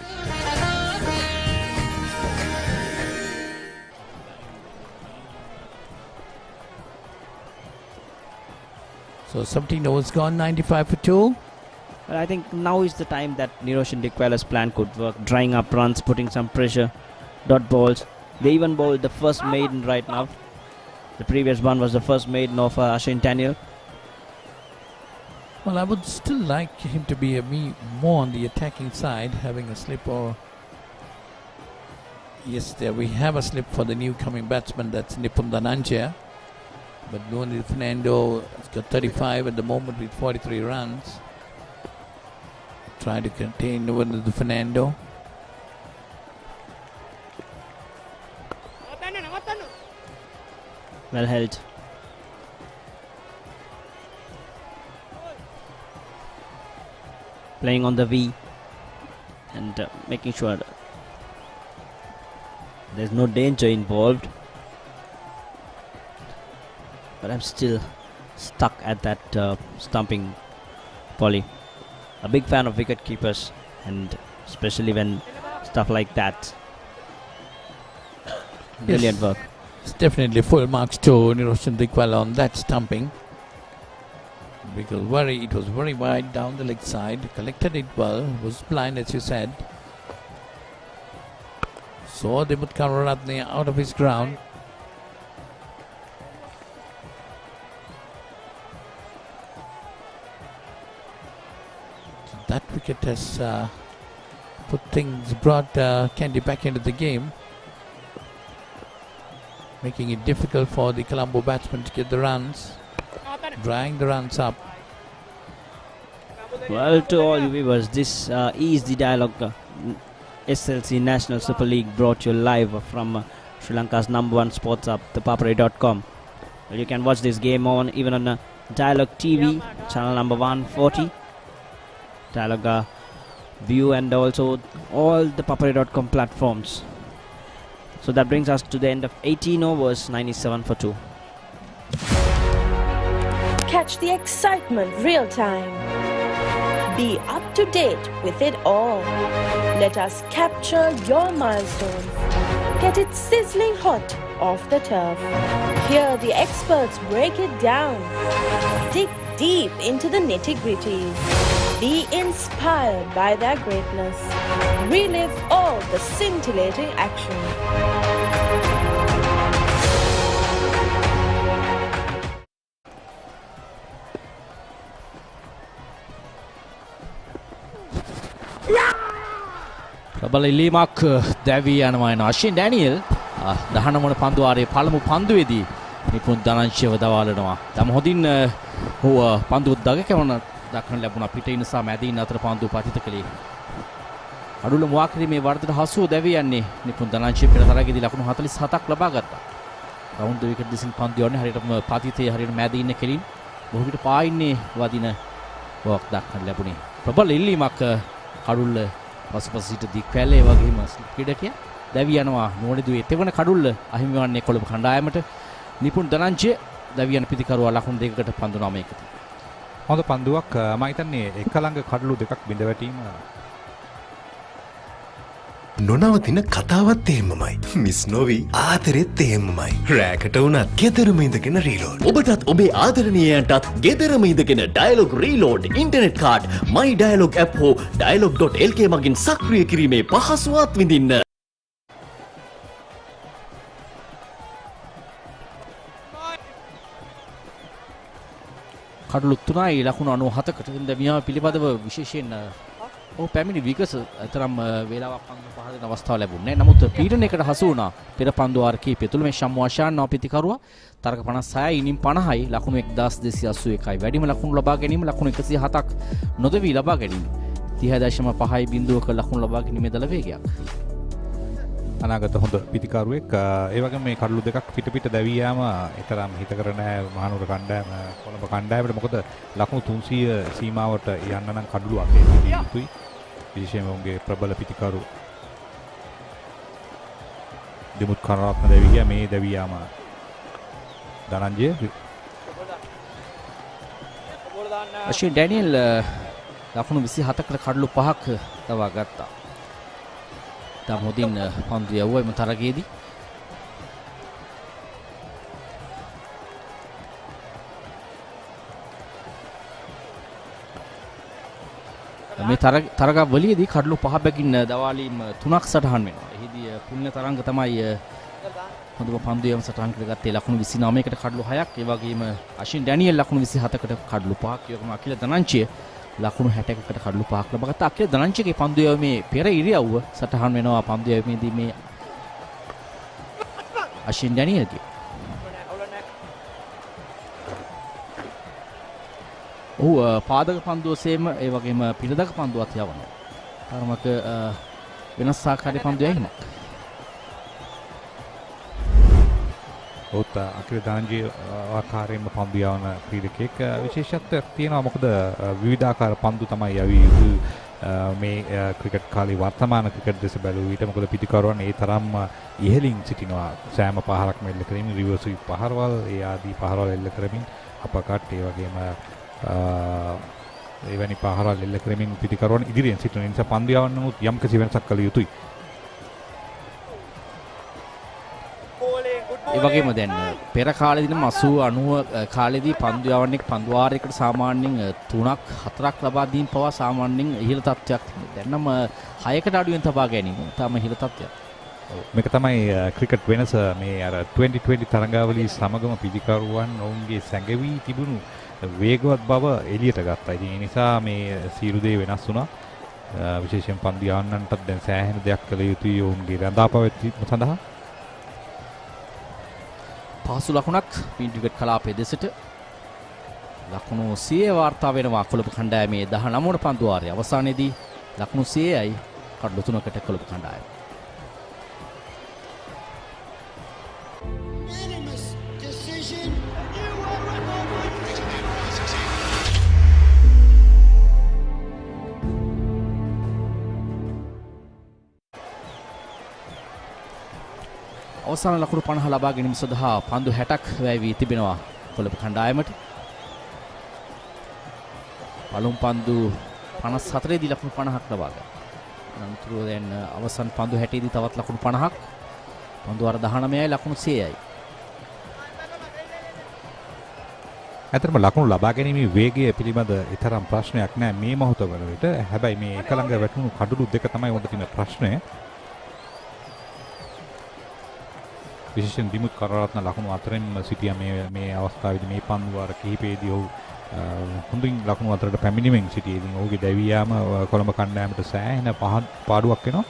[SPEAKER 10] So 17 overs gone, 95 for 2.
[SPEAKER 1] Well, I think now is the time that Niroshan Dickwella's plan could work. Drying up runs, putting some pressure, dot balls. They even bowled the first maiden right now. The previous one was the first maiden of Ashin Daniel.
[SPEAKER 10] Well, I would still like him to be more on the attacking side, having a slip or... Yes, there we have a slip for the new coming batsman, that's Nipun Dhananjaya. But Nuan Fernando has got 35 at the moment with 43 runs. Try to contain Nuan Fernando.
[SPEAKER 1] Well held. Playing on the V and making sure there's no danger involved. but I'm still stuck at that stumping, Polly. A big fan of wicket keepers, and especially when stuff like that. Brilliant work.
[SPEAKER 10] It's definitely full marks to Niroshan Dikwala on that stumping. Because it was very wide down the leg side, collected it well, was blind as you said. Saw Dimut Karuratne out of his ground. That wicket has brought Kandy back into the game, making it difficult for the Colombo batsmen to get the runs, drying the runs up.
[SPEAKER 1] Well, to all you viewers, this is the Dialogue SLC National Super League, brought you live from Sri Lanka's #1 sports app, thepapare.com. Well, you can watch this game even on Dialogue TV, channel number 140, Dialogue View, and also all the papare.com platforms. So that brings us to the end of 18 overs, 97 for 2.
[SPEAKER 3] Catch the excitement real time. Be up to date with it all. Let us capture your milestones. Get it sizzling hot off the turf. Hear the experts break it down. Dig deep into the nitty-gritties. Be inspired by their greatness. Relive all the scintillating action.
[SPEAKER 7] ප්‍රබල ඉල්ලීමක් දැවී යනවා එන Ashwin Daniel 19 වන පන්දු ආරේ පළමු පන්දුවේදී නිපුන් ධනංශයව දවාලනවා. තම හොඳින් පන්දුව දගකවන දක්වන ලැබුණා. පිටේ නිසා මැදින් අතර පන්දු පතිත කළේ. අඩුල මුවා කිරීමේ වර්ධන හසුව දැවී යන්නේ නිපුන් ධනංශය පෙර තරගයේදී ලකුණු 47ක් ලබා ගත්තා. රවුන්ඩ් විකට් දෙසින් පන්දු යන්නේ හරියටම පතිතේ හරියට මැදින් ඉන්න කෙලින් බොහෝ විට පායින්නේ වදින බවක් දක්වන්න ලැබුණේ. ප්‍රබල ඉල්ලීමක් කඩුල්ල පසුපස සිට දික්පැලේ වගේම ක්‍රීඩකයා දැවී යනවා. නුවණිදුවේ තෙවන කඩුල්ල අහිමි වන්නේ කොළඹ කණ්ඩායමට. නිපුන් ධනංජය දැවී යන පිතිකරුවා ලකුණු දෙකකට පන්දු 9කට.
[SPEAKER 8] හොඳ පන්දුවක්. මම හිතන්නේ එක ළඟ කඩලු දෙකක් බිඳ වැටීම
[SPEAKER 4] නොනවතින කතාවත් එහෙමමයි. මිස් නොවි ආදරෙත් එහෙමමයි. රෑකට වුණත් ගෙදරම ඉඳගෙන රීලෝඩ්.
[SPEAKER 5] ඔබටත් ඔබේ ආදරණීයයන්ටත් ගෙදරම ඉඳගෙන Dialog reload internet card my dialog app හෝ dialog.lk මගින් සක්‍රිය කිරීමේ පහසුවත් විඳින්න.
[SPEAKER 7] කඩලු 3යි ලකුණු 97කට. ඉඳ මියා පිළිබඳව විශේෂයෙන් පැමිණි විගස තරම් වේලාවක් පන්දු පහ දෙන අවස්ථාව ලැබුණේ නැහැ. නමුත් පීඩනයකට හසු වුණා පෙර පන්දු ආර කීපය තුළ මේ ශම්වාෂාන් නවපිතිකරුවා තරග 56යි ඉනිම් 50යි ලකුණු 1281යි. වැඩිම ලකුණු ලබා ගැනීම ලකුණු 107ක් නොදවි ලබා ගැනීම 30.5යි බිඳුවක ලකුණු ලබා ගැනීමේ දල වේගයක්.
[SPEAKER 8] අනාගත හොඳ පිතිකරුවෙක්. ඒ වගේම මේ කඩලු දෙකක් පිට දැවී යාම ඊතරම් හිතකර නැහැ මහනුවර කණ්ඩායම කොළඹ කණ්ඩායමට. මොකද ලකුණු 300 සීමාවට යන්න නම් කඩලු අතේ සිටිය යුතුයි. විශේෂයෙන්ම උන්ගේ ප්‍රබල පිතිකරු දිමුත් කරරත්න දැවී ගියා. මේ දැවී යාම ධනංජය
[SPEAKER 7] අශ්වින් ඩැනියල් ලකුණු 27කට කඩලු 5ක් තවා ගත්තා. තම හොඳින් පන්දු යවුවා එම තරගයේදී. මේ තරගවලියේදී කඩලු 5 බැගින් දවාලීම් 3ක් සටහන් වෙනවා. එහිදී පුණ්‍ය තරංග තමයි හොඳම පන්දු යවම සටහන් කරගත්තේ ලකුණු 29කට කඩලු 6ක්. ඒ වගේම අශ්වින් ඩැනියල් ලකුණු 27කට කඩලු 5ක්. ඒ වගේම අකිල ධනංජය ලකුණු 60කට කඩලු 5ක් ලබා ගත්තා. අකිල ධනංජයගේ පන්දු යවීමේ පෙර ඉරියව්ව සටහන් වෙනවා පන්දු යවීමේදී මේ අශ්වින් ඩැනියල්ගේ. ඔහු පාදක පන්දුවසේම ඒ වගේම පිළිදක පන්දුවත් යවනවා. තරමක වෙනස් ආකාරයේ පන්දු යැවීමක්.
[SPEAKER 8] ඔහුත් අකිල ධනංජය ආකාරයෙන්ම පන්දු යවන ක්‍රීඩකයෙක්. විශේෂත්වයක් තියෙනවා. මොකද විවිධාකාර පන්දු තමයි යවිය යුතු මේ ක්‍රිකට් කාලේ වර්තමාන ක්‍රිකට් දෙස බැලුව විට මොකද පිටිකරුවන් ඒ තරම් ඉහළින් සිටිනවා සෑම පහරක්ම එල්ල කරමින් රිවර්ස් ස්වීප් පහරවල් ඒ ආදී පහරවල් එල්ල කරමින් අපකට් ඒ වගේම එවැනි පහරවල් එල්ල කරමින් පිටිකරුවන් ඉදිරියෙන් සිටින නිසා පන්දු යවන්න නමුත් යම්කිසි වෙනසක් කළ යුතුයි.
[SPEAKER 7] ඒ වගේම දැන් පෙර කාලෙදිම 80 90 කාලෙදී පන්දු යවන්නේ පන්දු වාරයකට සාමාන්‍යයෙන් 3ක් 4ක් ලබා දීම පවා සාමාන්‍යයෙන් ඉහළ තත්ත්වයක් තිබුණා. දැන් නම් 6කට අඩුවෙන් තබා ගැනීම තාම ඉහළ තත්ත්වයක්.
[SPEAKER 8] මේක තමයි ක්‍රිකට් වෙනස. මේ අර 2020 තරඟාවලිය සමගම පිටිකරුවන් ඔවුන්ගේ සැඟවී තිබුණු වේගවත් බව එළියට ගත්තා. ඉතින් ඒ නිසා මේ සියලු දේ වෙනස් වුණා. විශේෂයෙන් පන්දු යවන්නන්ටත් දැන් සෑහෙන දෙයක් කළ යුතුයි ඔවුන්ගේ රඳාපවතිීම සඳහා. පහසු ලකුණක් පින් ක්‍රිකට් කලාපයේ දෙසට ලකුණු 100 වාර්තා වෙනවා කොළඹ කණ්ඩායමේ 19 වන පන්දු වාරයේ අවසානයේදී ලකුණු 100යි කඩලු 3කට කොළඹ කණ්ඩායම. අවසාන ලකුණු 50 ලබා ගැනීම සඳහා පන්දු 60ක් වැය වී තිබෙනවා කොළඹ කණ්ඩායමට. පළමු පන්දු 54 දී ලකුණු 50ක් ලබා ගන්නවා. අනතුරුව දැන් අවසන් පන්දු 60 දී තවත් ලකුණු 50ක්. පන්දු වර 19යි ලකුණු 100යි. ඇත්තටම ලකුණු ලබා ගැනීමේ වේගය පිළිබඳ ඊතරම් ප්‍රශ්නයක් නෑ මේ මොහොත වන විට. හැබැයි මේ එක ළඟ වැටුණු කඩළු දෙක තමයි උඩ තියෙන ප්‍රශ්නය. විශේෂයෙන් දිමුත් කරරත්න ලකුණු අතරින් සිටියා මේ අවස්ථාවේදී මේ පන්දු වාර කිහිපයේදී ඔහු හොඳින් ලකුණු අතරට පැමිණීමෙන් සිටියේ. ඉතින් ඔහුගේ දැවී යාම කොළඹ කණ්ඩායමට සෑහෙන පාඩුවක් වෙනවා.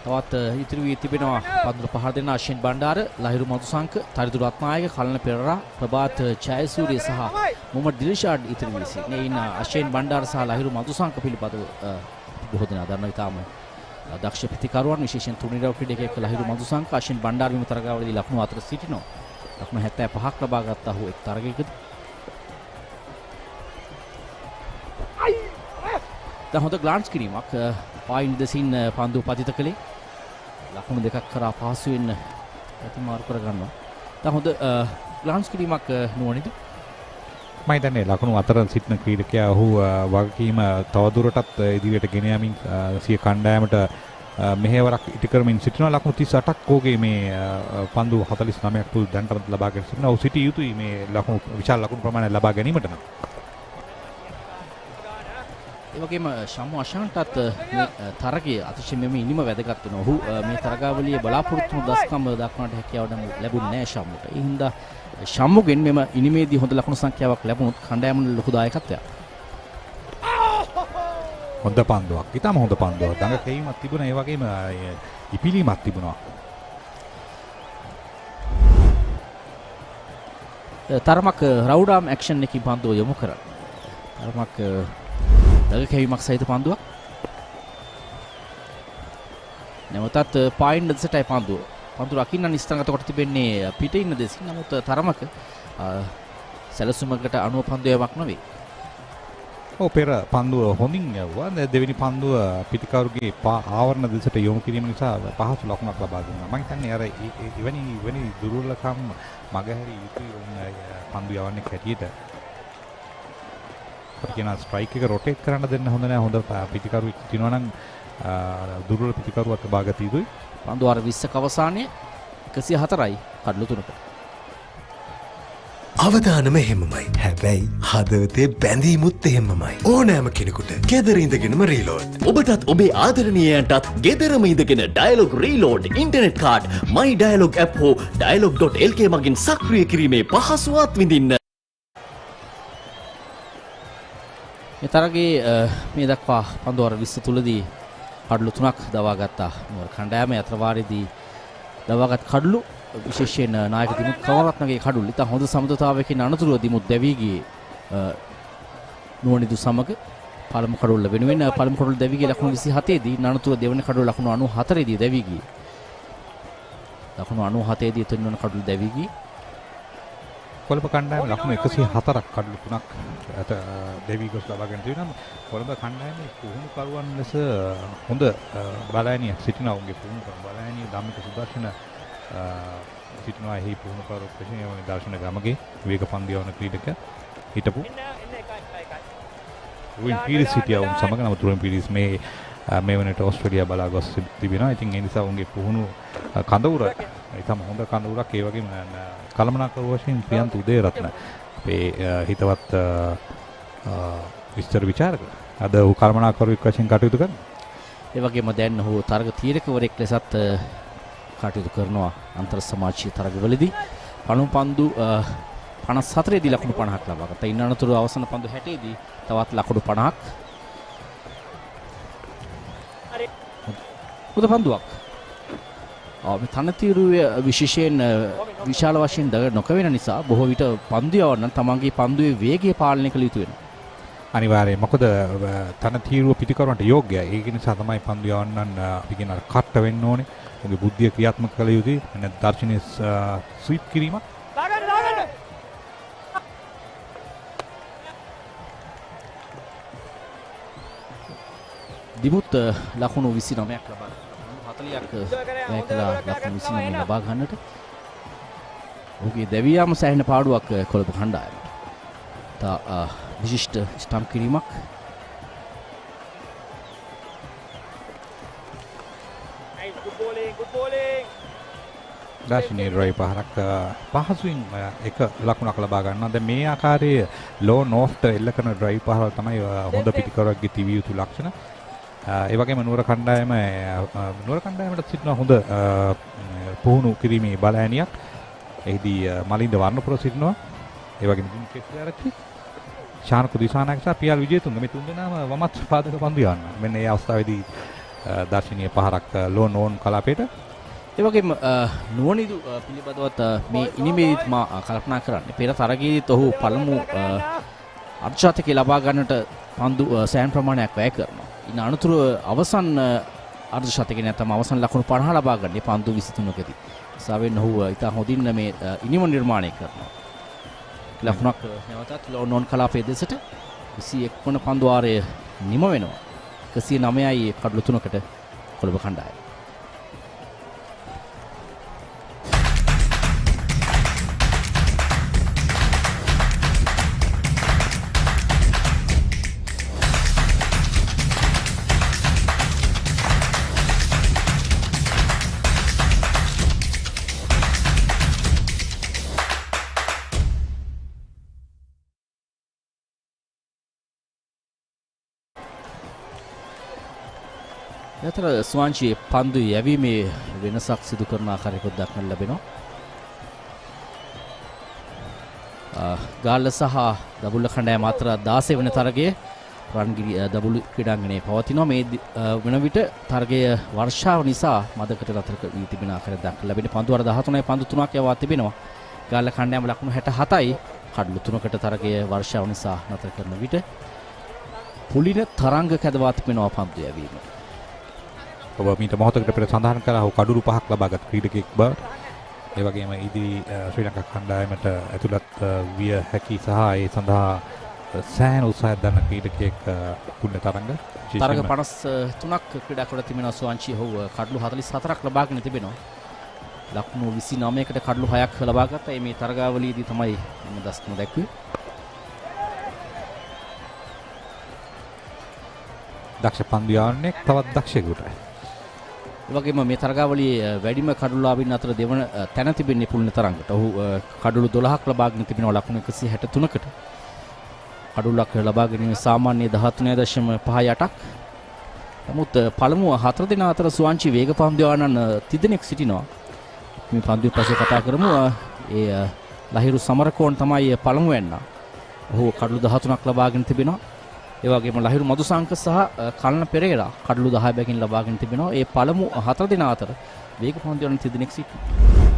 [SPEAKER 7] තවත් ඉතිරි වී තිබෙනවා පන්දු පහර දෙන අශ්වින් බණ්ඩාර, ලහිරු මදුසංක, තරිදු රත්නායක, කලන පෙරරා, ප්‍රභාත් ජයසූරිය සහ මොහමඩ් දිල්ෂාඩ් ඉතිරි වී සිටින. ඉන්න අශ්වින් බණ්ඩාර සහ ලහිරු මදුසංක පිළිබඳව බොහෝ දෙනා දන්නවා. ඊටාම දක්ෂ ප්‍රතිකරුවන් විශේෂයෙන් තුනිරව ක්‍රීඩකයෙක් ලහිරු මදුසංක අශ්වින් බණ්ඩාර විම තරගාවලදී ලකුණු අතර සිටිනවා. ලකුණු 75ක් ලබා ගත්තා ඔහු එක් තරගයකදී. දැන් හොඳ ග්ලාන්ස් කිරීමක් පායින් දෙසින් පන්දු පතිත කළේ. ලකුණු දෙකක් කරා පහසුවෙන් ප්‍රතිමාරු කර ගන්නවා. දැන් හොඳ ග්ලාන්ස් කිරීමක් නුවණිද?
[SPEAKER 8] මම හිතන්නේ ලකුණු අතර සිටින ක්‍රීඩකයා ඔහු වගකීම තවදුරටත් ඉදිරියට ගෙන යමින් සිය කණ්ඩායමට මෙහෙවරක් ඉටු කරමින් සිටිනවා. ලකුණු 38ක් ඔහුගේ මේ පන්දු 49ක් තුල දැනට ලබාගෙන සිටිනවා. ඔහු සිටිය යුතුයි මේ ලකුණු විශාල ලකුණු ප්‍රමාණයක් ලබා ගැනීමට නම්.
[SPEAKER 7] ඒ වගේම ශම්මු අශාන්ටත් මේ තරගයේ අතිශයින්ම ඉනිම වැදගත් වෙනවා. ඔහු මේ තරගාවලියේ බලාපොරොත්තු වුණු දස්කම් දක්වන්නට හැකියාව ලැබුණේ නැහැ ශම්මුට. ඒ හින්දා ශම්මුගෙන් මෙම ඉනිමේදී හොඳ ලකුණු සංඛ්‍යාවක් ලැබුණොත් කණ්ඩායමට ලොකු දායකත්වයක්.
[SPEAKER 8] හොඳ පන්දුවක්. ඊටම හොඳ පන්දුවක්. දඟ කැවීමක් තිබුණා. ඒ වගේම ඉපිලීමක් තිබුණා.
[SPEAKER 7] තරමක් රවුඩාම් ඇක්ෂන් එකකින් පන්දුව යොමු කරා. තරමක් දඟ කැවීමක් සහිත පන්දුවක්. නැවතත් පායින් දෙසටයි පන්දුව. පන්දුව අකින්න නිස්තංගත කොට තිබෙන්නේ පිට ඉන්න දෙසින්. නමුත් තරමක සැලසුමකට අනුව පන්දුවයක් නෙවෙයි.
[SPEAKER 8] ඔව් පෙර පන්දුව හොඳින් යවුවා. දෙවෙනි පන්දුව පිටිකරුගේ ආවරණ දෙසට යොමු කිරීම නිසා පහසු ලකුණක් ලබා දුන්නා. මම හිතන්නේ අර එවැනි දුර්වලකම් මගහැරී යුතුයි පන්දු යවන්නේ කැටියට. කියන ස්ට්‍රයික් එක රොටේට් කරන්න දෙන්න හොඳ නැහැ. හොඳ පිටිකරුවෙක් ඉන්නවා නම් දුර්වල පිටිකරුවක් ලබාගත යුතුයි.
[SPEAKER 7] පන්දු අර 20ක අවසානයේ 104යි කඩලු 3කට.
[SPEAKER 4] අවදානම එහෙමමයි. හැබැයි හදවතේ බැඳීමුත් එහෙමමයි. ඕනෑම කෙනෙකුට ගෙදර ඉඳගෙනම රීලෝඩ්.
[SPEAKER 5] ඔබටත් ඔබේ ආදරණීයයන්ටත් ගෙදරම ඉඳගෙන Dialog reload internet card my dialog app හෝ dialog.lk මගින් සක්‍රිය කිරීමේ පහසුවත් විඳින්න.
[SPEAKER 7] මේ තරගයේ මේ දක්වා පන්දු වර 20 තුලදී කඩලු 3ක් දවා ගත්තා. කණ්ඩායමේ අතර වාරයේදී දවාගත් කඩලු විශේෂයෙන් නායක දිමුත් කවරත්නගේ කඩලු ඉතා හොඳ සමතුලිතතාවයකින් අනතුරුව දිමුත් දැවී ගියේ නුවණිදු සමග පළමු කඩුල්ල වෙනුවෙන් පළමු කඩුල්ල දැවී ගියේ ලකුණු 27 දී අනතුරුව දෙවන කඩුල්ල ලකුණු 94 දී දැවී ගියේ. ලකුණු 97 දී තුන්වන කඩුල්ල දැවී ගියේ.
[SPEAKER 8] කොළඹ කණ්ඩායම ලකුණු 104ක් කඩලු 3ක් දෙවිගොස් ලබාගෙන තිබෙනවා. කොළඹ කණ්ඩායමේ පුහුණුකරුවන් ලෙස හොඳ බලෑනියක් සිටිනවා. උන්ගේ පුහුණුකරු බලෑනිය ධම්මික සුදර්ශන සිටිනවා. එහි පුහුණුකරු ප්‍රශ්නයේ දර්ශන ගමගේ වේග පන්දු යවන ක්‍රීඩක හිටපු රුයින් පීරිස් සිටියා උන් සමග. නමුත් රුයින් පීරිස් මේ වනට ඕස්ට්‍රේලියා බලා ගොස් තිබෙනවා. ඉතින් ඒ නිසා උන්ගේ පුහුණු කඳවුර ඉතාම හොඳ කඳවුරක්. ඒ වගේම කළමනාකරු වශයෙන් ප්‍රියන්ත උදේරත්න අපේ හිතවත් විස්තර විචාරක අද ඔහු කළමනාකරුවෙක් වශයෙන් කටයුතු කරනවා.
[SPEAKER 7] ඒ වගේම දැන් ඔහු තරග තීරකවරයෙක් ලෙසත් කටයුතු කරනවා අන්තර් සමාජීය තරගවලදී. පළමු පන්දු 54 දී ලකුණු 50ක් ලබා ගත්තා. ඉන් අනතුරු අවසන් පන්දු 60 දී තවත් ලකුණු 50ක්. හොඳ පන්දුවක්. මේ තනතිරුවේ විශේෂයෙන් විශාල වශයෙන් නොකවෙන නිසා බොහෝ විට පන්දු යවන්න තමන්ගේ පන්දුවේ වේගය පාලනය කළ යුතු වෙනවා.
[SPEAKER 8] අනිවාර්යයෙන්. මොකද තනතිරුව පිටිකරවන්ට යෝග්‍යයි. ඒක නිසා තමයි පන්දු යවන්නන් අපි කියන කට්ට වෙන්න ඕනේ. උගේ බුද්ධිය ක්‍රියාත්මක කළ යුතුයි. එන්න දර්ශනීය ස්වීප් කිරීමක්.
[SPEAKER 7] දිමුත් ලකුණු 29ක් ලබා 40ක් වැයකලා ලකුණු 29 ලබා ගන්නට ඔහුගේ දෙවියම සෑහෙන පාඩුවක් කොළඹ කණ්ඩායමට. විශිෂ්ට ස්ටම්ප් කිරීමක්.
[SPEAKER 8] දර්ශනීය ඩ්‍රයිව් පහරක් පහසුවෙන් එක ලකුණක් ලබා ගන්නවා. දැන් මේ ආකාරයේ ලෝ නෝස්ට එල්ල කරන ඩ්‍රයිව් පහරවල් තමයි හොඳ පිටිකරුවෙක්ගේ තිබිය යුතු ලක්ෂණ. ඒ වගේම නුවර කණ්ඩායමට සිටින හොඳ පුහුණු කිරීමේ බලෑනියක්. එහිදී මලින්ද වර්ණපුර සිටිනවා. ඒ වගේම දින්කේස්ලාරච්චි ශානක දිසානායක සහ පියල් විජේතුංග මේ තුන්දෙනාම වමත් පාදක පන්දු යවන්න. මෙන්න මේ අවස්ථාවේදී දර්ශනීය පහරක් ලෝ නෝන් කලාපයට.
[SPEAKER 7] ඒ වගේම නුවණිදු පිළිබඳවත් මේ ඉනිමේදීත් මා කල්පනා කරන්නේ පෙර තරගයේදීත් ඔහු පළමු අර්ධශතකය ලබා ගන්නට පන්දු සෑහෙන ප්‍රමාණයක් වැය කරනවා. ඉන් අනතුරු අවසන් අර්ධශතකේ නැත්නම් අවසන් ලකුණු 50 ලබා ගන්නේ පන්දු 23කදී. සාවෙන් ඔහු ඉතා හොඳින් මේ ඉනිම නිර්මාණය කරනවා. ලකුණක් නැවතත් ලෝනෝන් කලාපයේ දෙසට 21 වන පන්දු වාරය නිම වෙනවා. 109යි කඩලු 3කට කොළඹ කණ්ඩායම. යතර ස්වාංශී පන්දු යැවීමේ වෙනසක් සිදු කරන ආකාරයකට දක්නට ලැබෙනවා. ගාල්ල සහ දබුල්ල කණ්ඩායම අතර 16 වෙනි තරගයේ රන්ගිරි දබුල්ල ක්‍රීඩාංගණයේ පවතිනවා. මේ වෙන විට තරගය වර්ෂාව නිසා මදකට නතර වී තිබෙන ආකාරයක් දක්නට ලැබෙන. පන්දු වර 13යි පන්දු 3ක් යවා තිබෙනවා. ගාල්ල කණ්ඩායම ලකුණු 67යි කඩලු 3කට තරගය වර්ෂාව නිසා නතර කරන විට පුලින තරංග කැදවා තිබෙනවා පන්දු යැවීම.
[SPEAKER 8] ඔබ මීට මොහොතකට පෙර සඳහන් කළා ඔහු කඩුළු 5ක් ලබාගත් ක්‍රීඩකයෙක් බවට. ඒ වගේම ඉදිරි ශ්‍රී ලංකා කණ්ඩායමට ඇතුළත් විය හැකි සහ ඒ සඳහා සෑහෙන උත්සාහයක් දරන ක්‍රීඩකයෙක් පුණ්‍ය තරංග.
[SPEAKER 7] තරග 53ක් ක්‍රීඩා කර තිබෙනවා ස්වාංශී. ඔහු කඩලු 44ක් ලබාගෙන තිබෙනවා. ලකුණු 29කට කඩලු 6ක් ලබා ගත්තා. මේ තරගාවලියේදී තමයි මේ දස්කම දැක්වේ.
[SPEAKER 8] දක්ෂ පන්දු යවන්නේ තවත් දක්ෂයෙකුට.
[SPEAKER 7] ඒ වගේම මේ තරගාවලියේ වැඩිම කඩුලාවින් අතර දෙවන තැන තිබෙන්නේ පුල්න තරංගට. ඔහු කඩුළු 12ක් ලබාගෙන තිබෙනවා ලකුණු 163කට. කඩුලක් ලබා ගැනීම සාමාන්‍ය 13.58ක්. නමුත් පළමුව 4 දෙනා අතර ස්වාංශී වේග පන්දු යවන්නන් 30 දෙනෙක් සිටිනවා. මේ පන්දුවේ පස්සේ කතා කරමු. ඒ ලහිරු සමරකෝන් තමයි පළමු වෙන්න. ඔහු කඩුළු 13ක් ලබාගෙන තිබෙනවා. ඒ වගේම ලහිරු මදුසංක සහ කල්න පෙරේරා කඩලු 10 බැගින් ලබාගෙන තිබෙනවා. ඒ පළමු 4 දෙනා අතර වේග පන්දු යවන 30 දෙනෙක් සිටිනවා.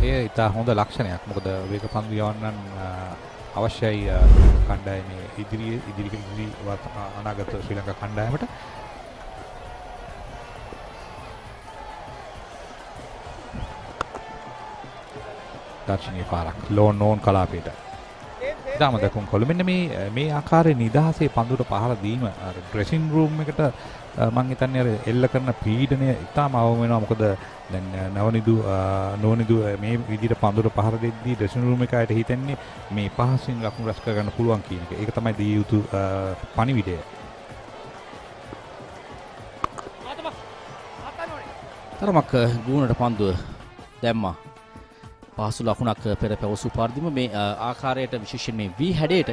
[SPEAKER 8] එය ඉතා හොඳ ලක්ෂණයක්. මොකද වේග පන්දු යවන්නන් අවශ්‍යයි කණ්ඩායමේ ඉදිරි අනාගත ශ්‍රී ලංකා කණ්ඩායමට. දර්ශනීය පාරක් ලෝන් නෝන් කලාපයට. ඉතාලම දකුණු කොළ මෙන්න මේ ආකාරයේ නිදහසේ පන්දුවට පහර දීම අර ඩ්‍රෙසින් රූම් එකට මම හිතන්නේ අර එල්ල කරන පීඩනය ඉතාම අවම වෙනවා. මොකද දැන් නෝනිදු මේ විදිහට පන්දුවට පහර දෙද්දී ඩ්‍රෙසින් රූම් එකකට හිතෙන්නේ මේ පහසුවෙන් ලකුණු රැස් කර ගන්න පුළුවන් කියන එක. ඒක තමයි දී යුතු පණිවිඩය.
[SPEAKER 7] තරමක් ගුණට පන්දුව දැම්මා. පහසු ලකුණක් පෙර පැවසු පරිදිම මේ ආකාරයට විශේෂයෙන් මේ වී හැඩයට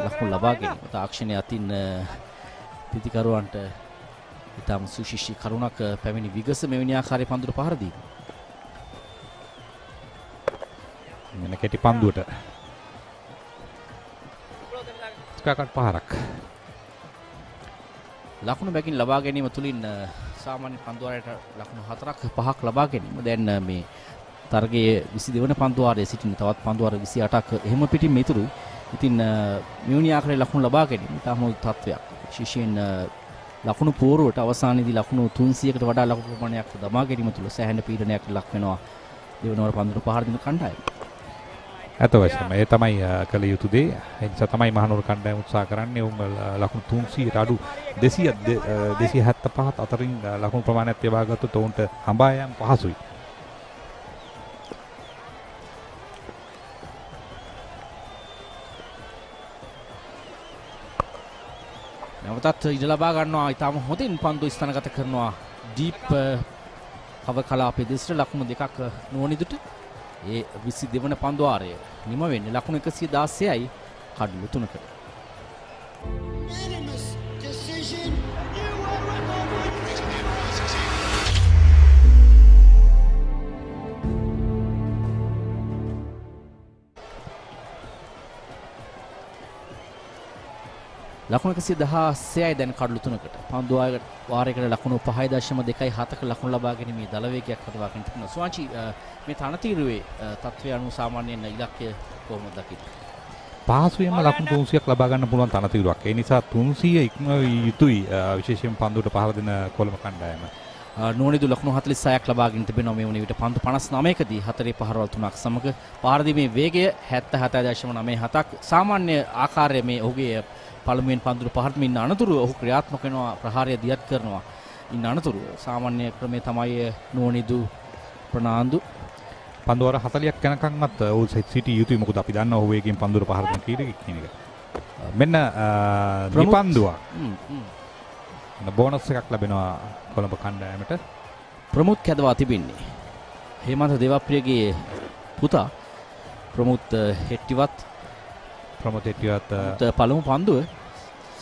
[SPEAKER 7] ලකුණු ලබා ගැනීම තාක්ෂණය අතින් පිතිකරුවන්ට ඉතාම සුශිෂ්ටි කරුණක් පැමිණි විගස මෙවැනි ආකාරයේ පන්දුට පහර දීම.
[SPEAKER 8] මෙන්න කෙටි පන්දුවට ස්කාකට් පහරක්
[SPEAKER 7] ලකුණු බැගින් ලබා ගැනීම තුලින් සාමාන්‍ය පන්දුවාරයට ලකුණු 4ක් 5ක් ලබා ගැනීම. දැන් මේ තරගයේ 22 වන පන්දුවාරයේ සිටින තවත් පන්දුවාර 28ක් එහෙම පිටින් ඉතුරුයි. ඉතින් මෙවැනි ආකාරයේ ලකුණු ලබා ගැනීම ඉතාම හොඳ තත්ත්වයක්. විශේෂයෙන් ලකුණු පෝරුවට අවසානයේදී ලකුණු 300කට වඩා ලකුණු ප්‍රමාණයක් දමා ගැනීම තුළ සෑහෙන පීඩනයක් ලක් වෙනවා දෙවනවර පන්දුවට පහර දෙන කණ්ඩායම.
[SPEAKER 8] ඇත වශයෙන්ම ඒ තමයි කළ යුතු දේ. ඒ නිසා තමයි මහනුවර කණ්ඩායම උත්සාහ කරන්නේ උන් ලකුණු 300ට අඩු 275 අතරින් ලකුණු ප්‍රමාණයක් ලබා ගත්තොත් ඔවුන්ට හඹා යාම පහසුයි.
[SPEAKER 7] නැවතත් ඉඩ ලබා ගන්නවා. ඊටම හොඳින් පන්දු ස්ථානගත කරනවා ඩීප් කව කලාපයේ දෙසට ලකුණු දෙකක් නුවණිදුට. ඒ 22 වන පන්දුවාරය නිම වෙන්නේ ලකුණු 116යි කඩලු 3කට. ලකුණු 116යි දැන් කඩලු 3කට. පන්දුවාරයකට ලකුණු 5.27ක ලකුණු ලබා ගැනීමේ දල වේගයක් හදවා ගන්න තිබෙනවා. සුවංචි මේ තනතිරුවේ තත්ත්වය අනුව සාමාන්‍යයෙන් ඉලක්කය කොහොමද දකින්නේ?
[SPEAKER 8] පහසුවෙන්ම ලකුණු 300ක් ලබා ගන්න පුළුවන් තනතිරුවක්. ඒ නිසා 300 ඉක්ම යුතුයි විශේෂයෙන් පන්දුවට පහර දෙන කොළඹ කණ්ඩායම.
[SPEAKER 7] නෝනිදු ලකුණු 46ක් ලබාගෙන තිබෙනවා මේ වන විට පන්දු 59කදී 4 පහරවල් 3ක් සමග පහර දීමේ වේගය 77.97ක්. සාමාන්‍ය ආකාරයේ මේ ඔහුගේ පළමුවෙන් පන්දුට පහර දීමින් අනතුරු ඔහු ක්‍රියාත්මක වෙනවා ප්‍රහාරය දියත් කරනවා. ඉන්න අනතුරු සාමාන්‍ය ක්‍රමයේ තමයි නෝනිදු ප්‍රනාන්දු
[SPEAKER 8] පන්දුවර 40ක් යනකම්වත් ඔහු සිටි යුතුයි. මොකද අපි දන්නවා ඔහු වේගයෙන් පන්දුවට පහර දෙන කීරෙක් කියන එක. මෙන්න නිපන්දුව. බෝනස් එකක් ලැබෙනවා කොළඹ කණ්ඩායමට.
[SPEAKER 7] ප්‍රමුත් කැදවා තිබෙන්නේ හේමන්ත දේවප්‍රියගේ පුතා ප්‍රමුත් හෙට්ටිවත් පළමු පන්දුව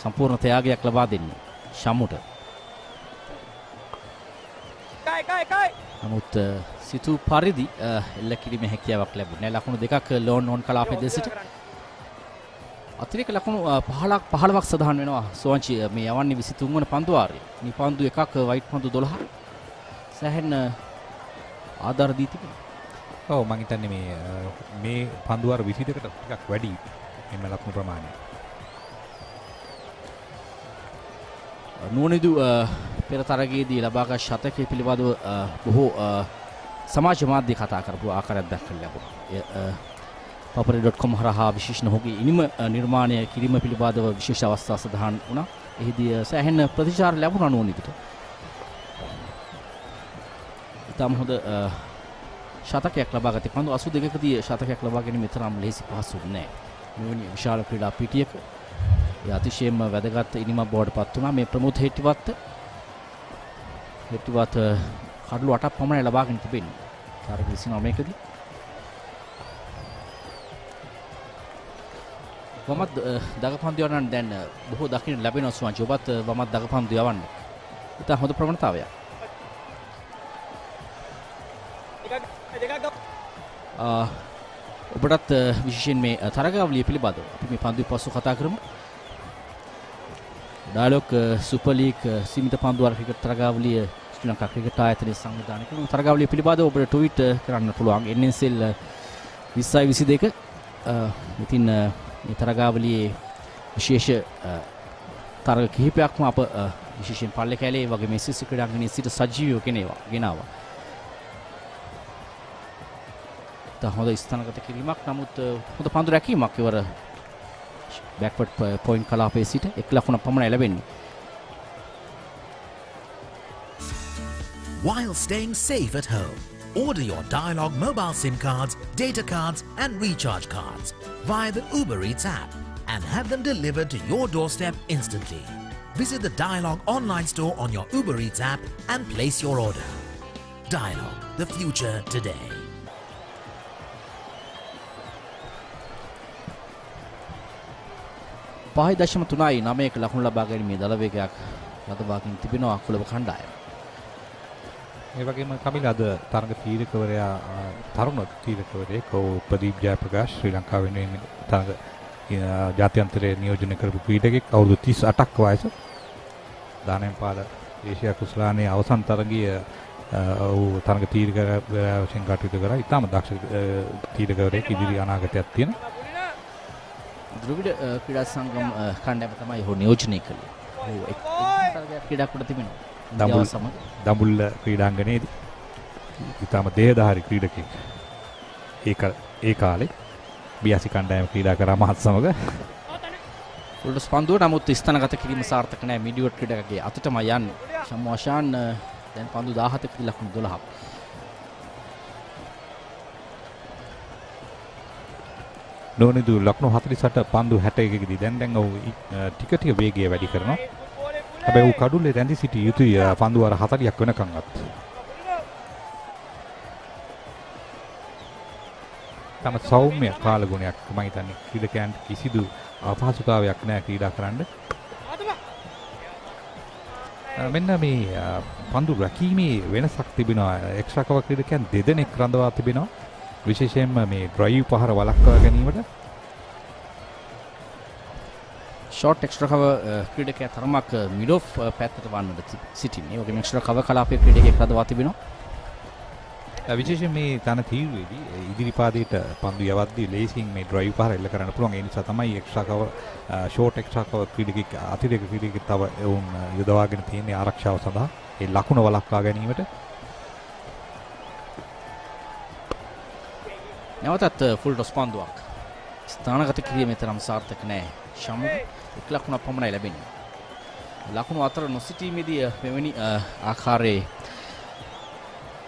[SPEAKER 7] සම්පූර්ණ ත්‍යාගයක් ලබා දෙන්නේ ශම්මුට. නමුත් සිතු පරිදි එල්ල කිරීමේ හැකියාවක් ලැබුණේ නැහැ. ලකුණු දෙකක් ලෝන් ඕන් කලාපයේ දෙසිට අතිරේක ලකුණු 15ක් සඳහන් වෙනවා. සෝංචි මේ යවන්නේ 23 වන පන්දුවාරයේ. නිපන්දු එකක් වයිට් පන්දු 12. සෑහෙන ආධාර දී තිබෙනවා.
[SPEAKER 8] ඔව් මම හිතන්නේ මේ පන්දුවාර 22කට ටිකක් වැඩි මේ ලකුණු ප්‍රමාණය.
[SPEAKER 7] නුවණිදු පෙර තරගයේදී ලබාගත් ශතකයේ පිළිබඳව බොහෝ සමාජ මාධ්‍ය කතා කරපු ආකාරයක් දක්වන්න ලැබුණා. papari.com හරහා විශේෂණ ඔහුගේ ඉනිම නිර්මාණය කිරීම පිළිබඳව විශේෂ අවස්ථා සඳහන් වුණා. එහිදී සෑහෙන ප්‍රතිචාර ලැබුණා නුවණිදුට. ඉතාම හොඳ ශතකයක් ලබාගත්තේ. පන්දු 82කදී ශතකයක් ලබා ගැනීම තරම් ලේසි පහසු නෑ. මෙවැනි විශාල ක්‍රීඩා පිටියක ඒ අතිශයින්ම වැදගත් ඉනිමක් බවට පත් වුණා. මේ ප්‍රමුඛ හෙට්ටිවත් කඩලු 8ක් පමණ ලබාගෙන තිබෙනවා. තරග 29කදී වමත් දගපන්දු යවන්න දැන් බොහෝ දකින්න ලැබෙනවා. සුවංචි ඔබත් වමත් දගපන්දු යවන්න. ඉතින් හොඳ ප්‍රවණතාවයක්. ඔබටත් විශේෂයෙන් මේ තරගාවලිය පිළිබඳව අපි මේ පන්දු පසු කතා කරමු. ඩයලොග් සුපර් ලීග් සීමිත පන්දුවාර ක්‍රිකට් තරගාවලිය ශ්‍රී ලංකා ක්‍රිකට් ආයතනයේ සංවිධානය කරන තරගාවලිය පිළිබඳව ඔබට ට්වීට් කරන්න පුළුවන්. NSL 2022 ඉතින් මේ තරගාවලියේ විශේෂ තරග කිහිපයක්ම අප විශේෂයෙන් පල්ලේ කැලේ වගේ මේ සිසු ක්‍රීඩාංගණයේ සිට සජීවීව ගෙනාවා. හොඳ ස්ථානගත කිරීමක්. නමුත් හොඳ පන්දු රැකීමක් ඉවර බෑක්වර්ඩ් පොයින්ට් කලාපයේ සිට 1 ලකුණක් පමණයි ලැබෙන්නේ.
[SPEAKER 6] While staying safe at home, order your Dialog mobile SIM cards, data cards and recharge cards via the Uber Eats app and have them delivered to your doorstep instantly. Visit the Dialog online store on your Uber Eats app and place your order. Dialog, the future today.
[SPEAKER 7] පහයි දශම 3.9ක ලකුණු ලබා ගැනීමේ දල වේගයක් ලදවාකින් තිබෙනවා කොළඹ කණ්ඩායම.
[SPEAKER 8] ඒ වගේම කමිල අද තරග තීරකවරයා තරුණ තීරකවරයෙක් ප්‍රදීප් ජයප්‍රකාශ් ශ්‍රී ලංකාව වෙනුවෙන් තරග ජාත්‍යන්තරයේ නියෝජනය කරපු ක්‍රීඩකෙක් අවුරුදු 38ක් වයස. දානෙම්පාල ඒෂියා කුසලානේ අවසන් තරගයේ ඔහු තරග තීරකවරයා වශයෙන් කටයුතු කරා. ඉතාම දක්ෂ තීරකවරයෙක් ඉදිරි අනාගතයක් තියෙන.
[SPEAKER 7] ද්‍රවිඩ ක්‍රීඩා සංගම කණ්ඩායම තමයි ඔහු නියෝජනය කළේ. ඔහු එක් තරගයක් ක්‍රීඩා කොට තිබෙනවා.
[SPEAKER 8] දඹුල්ල ක්‍රීඩාංගණයේදී ඉතාම දේහධාරී ක්‍රීඩකෙක්. ඒ කාලේ බියාසි කණ්ඩායම ක්‍රීඩා කරා මහත් සමග.
[SPEAKER 7] ෆුල් ස්පන්දුව නමුත් ස්ථානගත කිරීම සාර්ථක නැහැ. මිඩියෝට් ක්‍රීඩකගේ අතටම යන්නේ. ෂම්වාෂාන් දැන් පන්දු 17ක ලකුණු 12ක්.
[SPEAKER 8] නෝනිදු ලකුණු 48 පන්දු 61කදී දැන් ඔහු ටික වේගය වැඩි කරනවා. හැබැයි ඔහු කඩුල්ලේ රැඳී සිටිය යුතුයි පන්දු වර 40ක් වෙනකන්වත්. තම සෞම්‍ය කාලගුණයක් මම හිතන්නේ ක්‍රීඩකයන්ට කිසිදු අපහසුතාවයක් නැහැ ක්‍රීඩා කරන්න. මෙන්න මේ පන්දු රැකීමේ වෙනසක් තිබෙනවා. එක්ස්ට්‍රා කවර් ක්‍රීඩකයන් දෙදෙනෙක් රඳවා තිබෙනවා. විශේෂයෙන්ම මේ ඩ්‍රයිව් පහර වළක්වා ගැනීමට.
[SPEAKER 7] ෂෝට් එක්ස්ට්‍රා කවර් ක්‍රීඩකයා තරමක් මිඩ් ඔෆ් පැත්තට වන්නට සිටින්නේ. ඒ වගේම එක්ස්ට්‍රා කවර් කලාපයේ ක්‍රීඩකයෙක් රඳවා තිබෙනවා.
[SPEAKER 8] විශේෂයෙන් මේ තන තීරුවේදී ඉදිරි පාදයට පන්දු යවද්දී ලේසියෙන් මේ ඩ්‍රයිව් පහර එල්ල කරන්න පුළුවන්. ඒ නිසා තමයි extra cover short extra cover ක්‍රීඩකෙක් අතිරේක ක්‍රීඩකෙක් තව වුන් යොදවාගෙන තියෙන්නේ ආරක්ෂාව සඳහා. ඒ ලකුණ වළක්වා ගැනීමට.
[SPEAKER 7] නැවතත් ෆුල් ටොස් පන්දුවක්. ස්ථානගත කිරීමේ තරම් සාර්ථක නැහැ. ශමුක 1 ලකුණක් පමණයි ලැබෙන්නේ. ලකුණු අතර නොසිටීමේදී මෙවැනි ආකාරයේ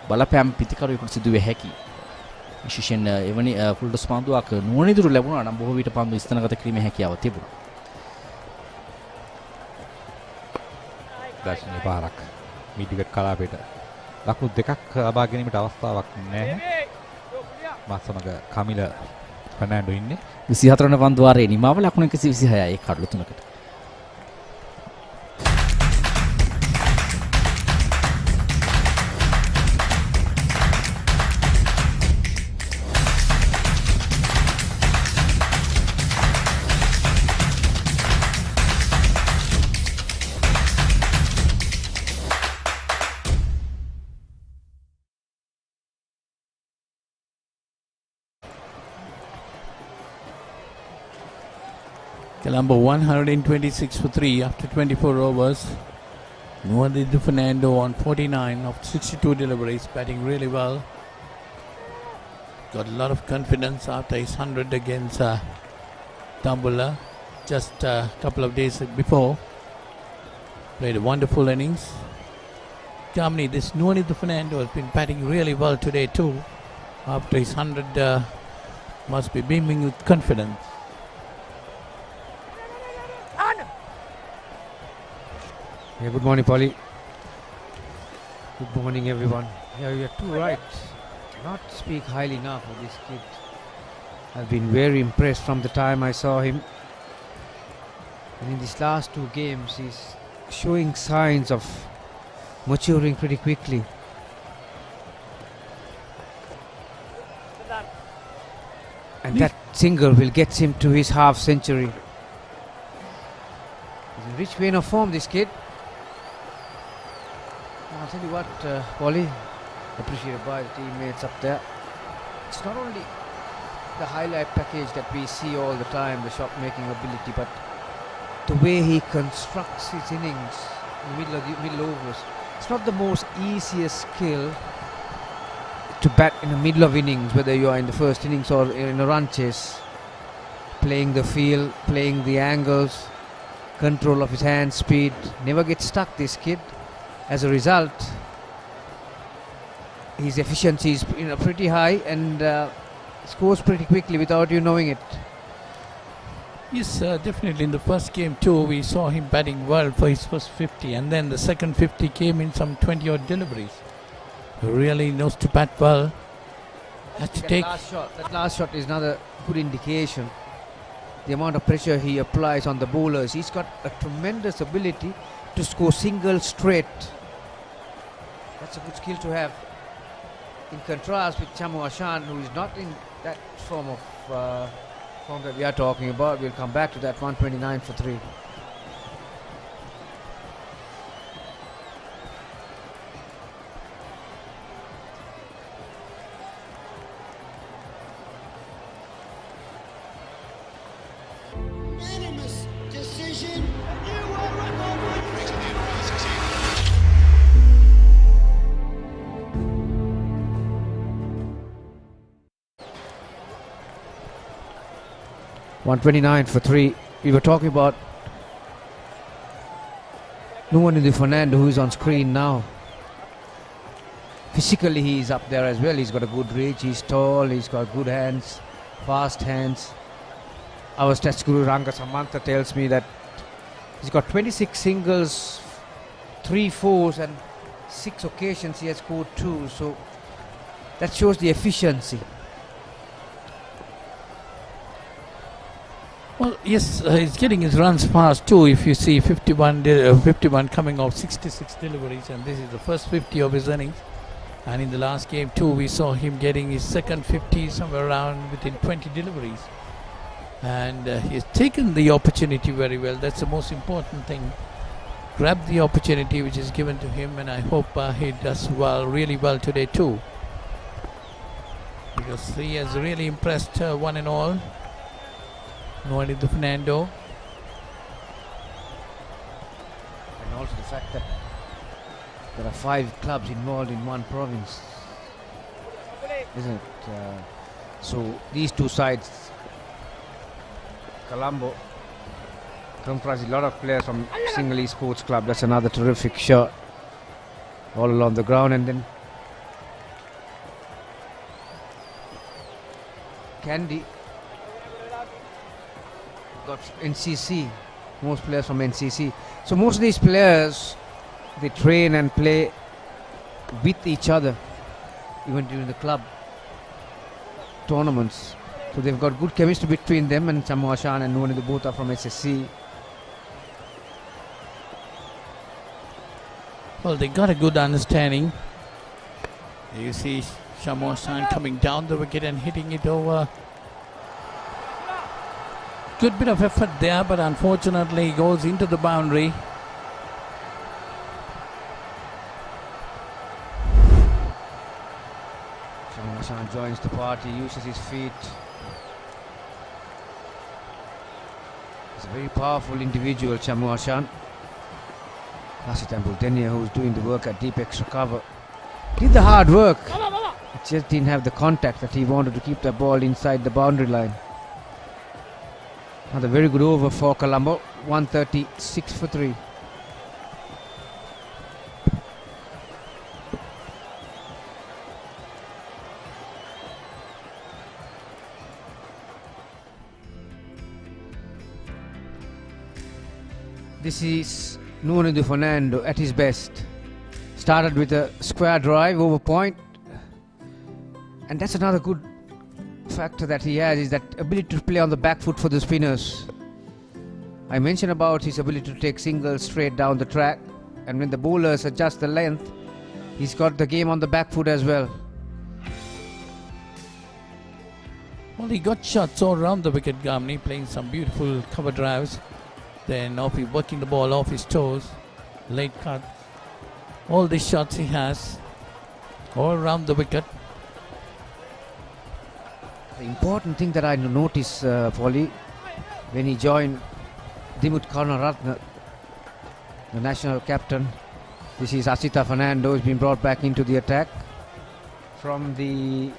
[SPEAKER 7] බලපෑම් පිටිකරුවෙකුට සිදුවේ හැකි. විශේෂයෙන් එවැනි ෆුල් ටොස් පන්දුවක් නුවණිදුරු ලැබුණා නම් බොහෝ විට පන්දු ස්ථානගත කිරීමේ හැකියාව තිබුණා.
[SPEAKER 8] දර්ශනීය පාරක් මිඩිගට් කලාපයට ලකුණු දෙකක් ලබා ගැනීමට අවස්ථාවක් නැහැ. මාත් සමග කමිල ෆර්නෑන්ඩෝ ඉන්නේ.
[SPEAKER 7] 24 වන පන්දු වාරයේ නිමාව ලකුණු 126යි කඩලු 3කට.
[SPEAKER 10] Colombo 126 for 3 after 24 overs. Nuadid Fernando on 49 of 62 deliveries, batting really well. Got a lot of confidence after his 100 against Tambula just a couple of days before. Played a wonderful innings. Germany, this Nuadid Fernando has been batting really well today too. After his 100, must be beaming with confidence.
[SPEAKER 2] Yeah, good morning, Polly. Good morning, everyone. Yeah, you're too right. Cannot speak highly enough of this kid. I've been very impressed from the time I saw him. And in these last 2 games, he's showing signs of maturing pretty quickly. And that single will get him to his half century. He's in rich vein of form, this kid. I'll tell you what, Polly, appreciated by the teammates up there. It's not only the highlight package that we see all the time, the shot making ability, but the way he constructs his innings in the middle overs. It's not the most easiest skill to bat in the middle of innings, whether you are in the first innings or in a run chase. To playing the field, playing the angles, control of his hand, speed. Never gets stuck, this kid. As a result, his efficiency is pretty high and scores pretty quickly without you knowing it.
[SPEAKER 10] Yes, definitely. In the first game too, we saw him batting well for his first 50, and then the second 50 came in some 20-odd deliveries. He really knows to bat well. Has to take
[SPEAKER 2] that last shot is another good indication. The amount of pressure he applies on the bowlers. He's got a tremendous ability to score single straight. That's a good skill to have. In contrast with Chamu Ashan, who is not in that form of form that we are talking about. We'll come back to that. 129 for 3.
[SPEAKER 16] Unanimous decision. A new world record.
[SPEAKER 2] 129 for 3. We were talking about Nuwanu Fernando, who is on screen now. Physically, he is up there as well. He's got a good reach. He's tall. He's got good hands, fast hands. Our stats guru Ranga Samantha tells me that he's got 26 singles, 3 fours, and 6 occasions he has scored 2. So that shows the efficiency.
[SPEAKER 10] Well, yes, he's getting his runs fast too. If you see 51 coming off 66 deliveries, and this is the first 50 of his innings. And in the last game too, we saw him getting his second 50 somewhere around within 20 deliveries. And he's taken the opportunity very well. That's the most important thing. Grab the opportunity which is given to him, and I hope he does well, really well today too. Because he has really impressed one and all. Nuwanu Fernando.
[SPEAKER 2] And also the fact that there are 5 clubs involved in one province, isn't it? So these two sides, Colombo, comprise a lot of players from Sinhalese Sports Club. That's another terrific shot all along the ground. And then Kandy got NCC, most players from NCC. So most of these players, they train and play with each other even during the club tournaments. So they've got good chemistry between them, and Chamu Ashan and Nuwanu both are from SSC.
[SPEAKER 10] Well, they got a good understanding. You see Chamu Ashan coming down the wicket and hitting it over. Good bit of effort there, but unfortunately goes into the boundary.
[SPEAKER 2] Chamu Ashan joins the party, uses his feet. He's a very powerful individual, Chamu Ashan. Lasit Ambultenia, who's doing the work at deep extra cover, did the hard work. It just didn't have the contact that he wanted to keep the ball inside the boundary line. Another very good over for Colombo. 136 for 3. This is Nuwanu Fernando at his best. Started with a square drive over point, and that's another good factor that he has, is that ability to play on the back foot for the spinners. I mentioned about his ability to take singles straight down the track, and when the bowlers adjust the length, he's got the game on the back foot as well.
[SPEAKER 10] Well, he got shots all around the wicket, Gamni, playing some beautiful cover drives. Then working the ball off his toes, late cut. All these shots he has all around the wicket.
[SPEAKER 2] The important thing that I noticed, Polly, when he joined Dimut Karunaratne, the national captain, this is Asita Fernando, has been brought back into the attack from the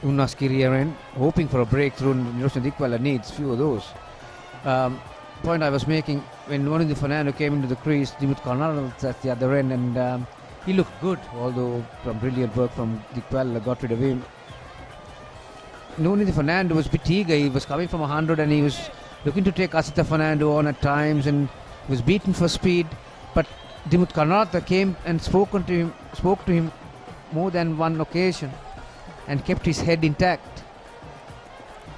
[SPEAKER 2] Unna's career end, hoping for a breakthrough. Niroshan Dikwala needs few of those. Point I was making, when Nonindi Fernando came into the crease, Dimut Karnal at the other end, and he looked good, although some brilliant work from Dikwala got rid of him. Nonindi Fernando was a bit eager. He was coming from 100 and he was looking to take Asita Fernando on at times, and he was beaten for speed. But Dimut Karnatha came and spoke to him more than one occasion and kept his head intact.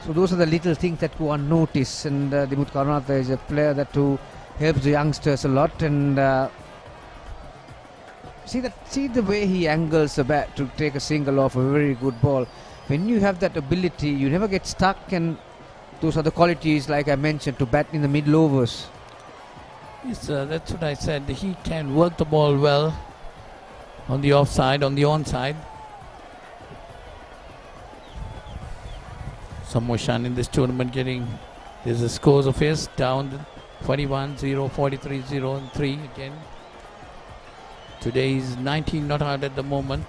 [SPEAKER 2] So those are the little things that go unnoticed, and Dimut Karnatha is a player that who helps the youngsters a lot. And see the way he angles the bat to take a single off a very good ball. When you have that ability, you never get stuck, and those are the qualities, like I mentioned, to bat in the middle overs.
[SPEAKER 10] Yes, that's what I said. He can work the ball well on the offside, on the onside. Samoshan in this tournament there's a scores of his down 41-0, 43-0 and 3 again. Today is 19 not out at the moment.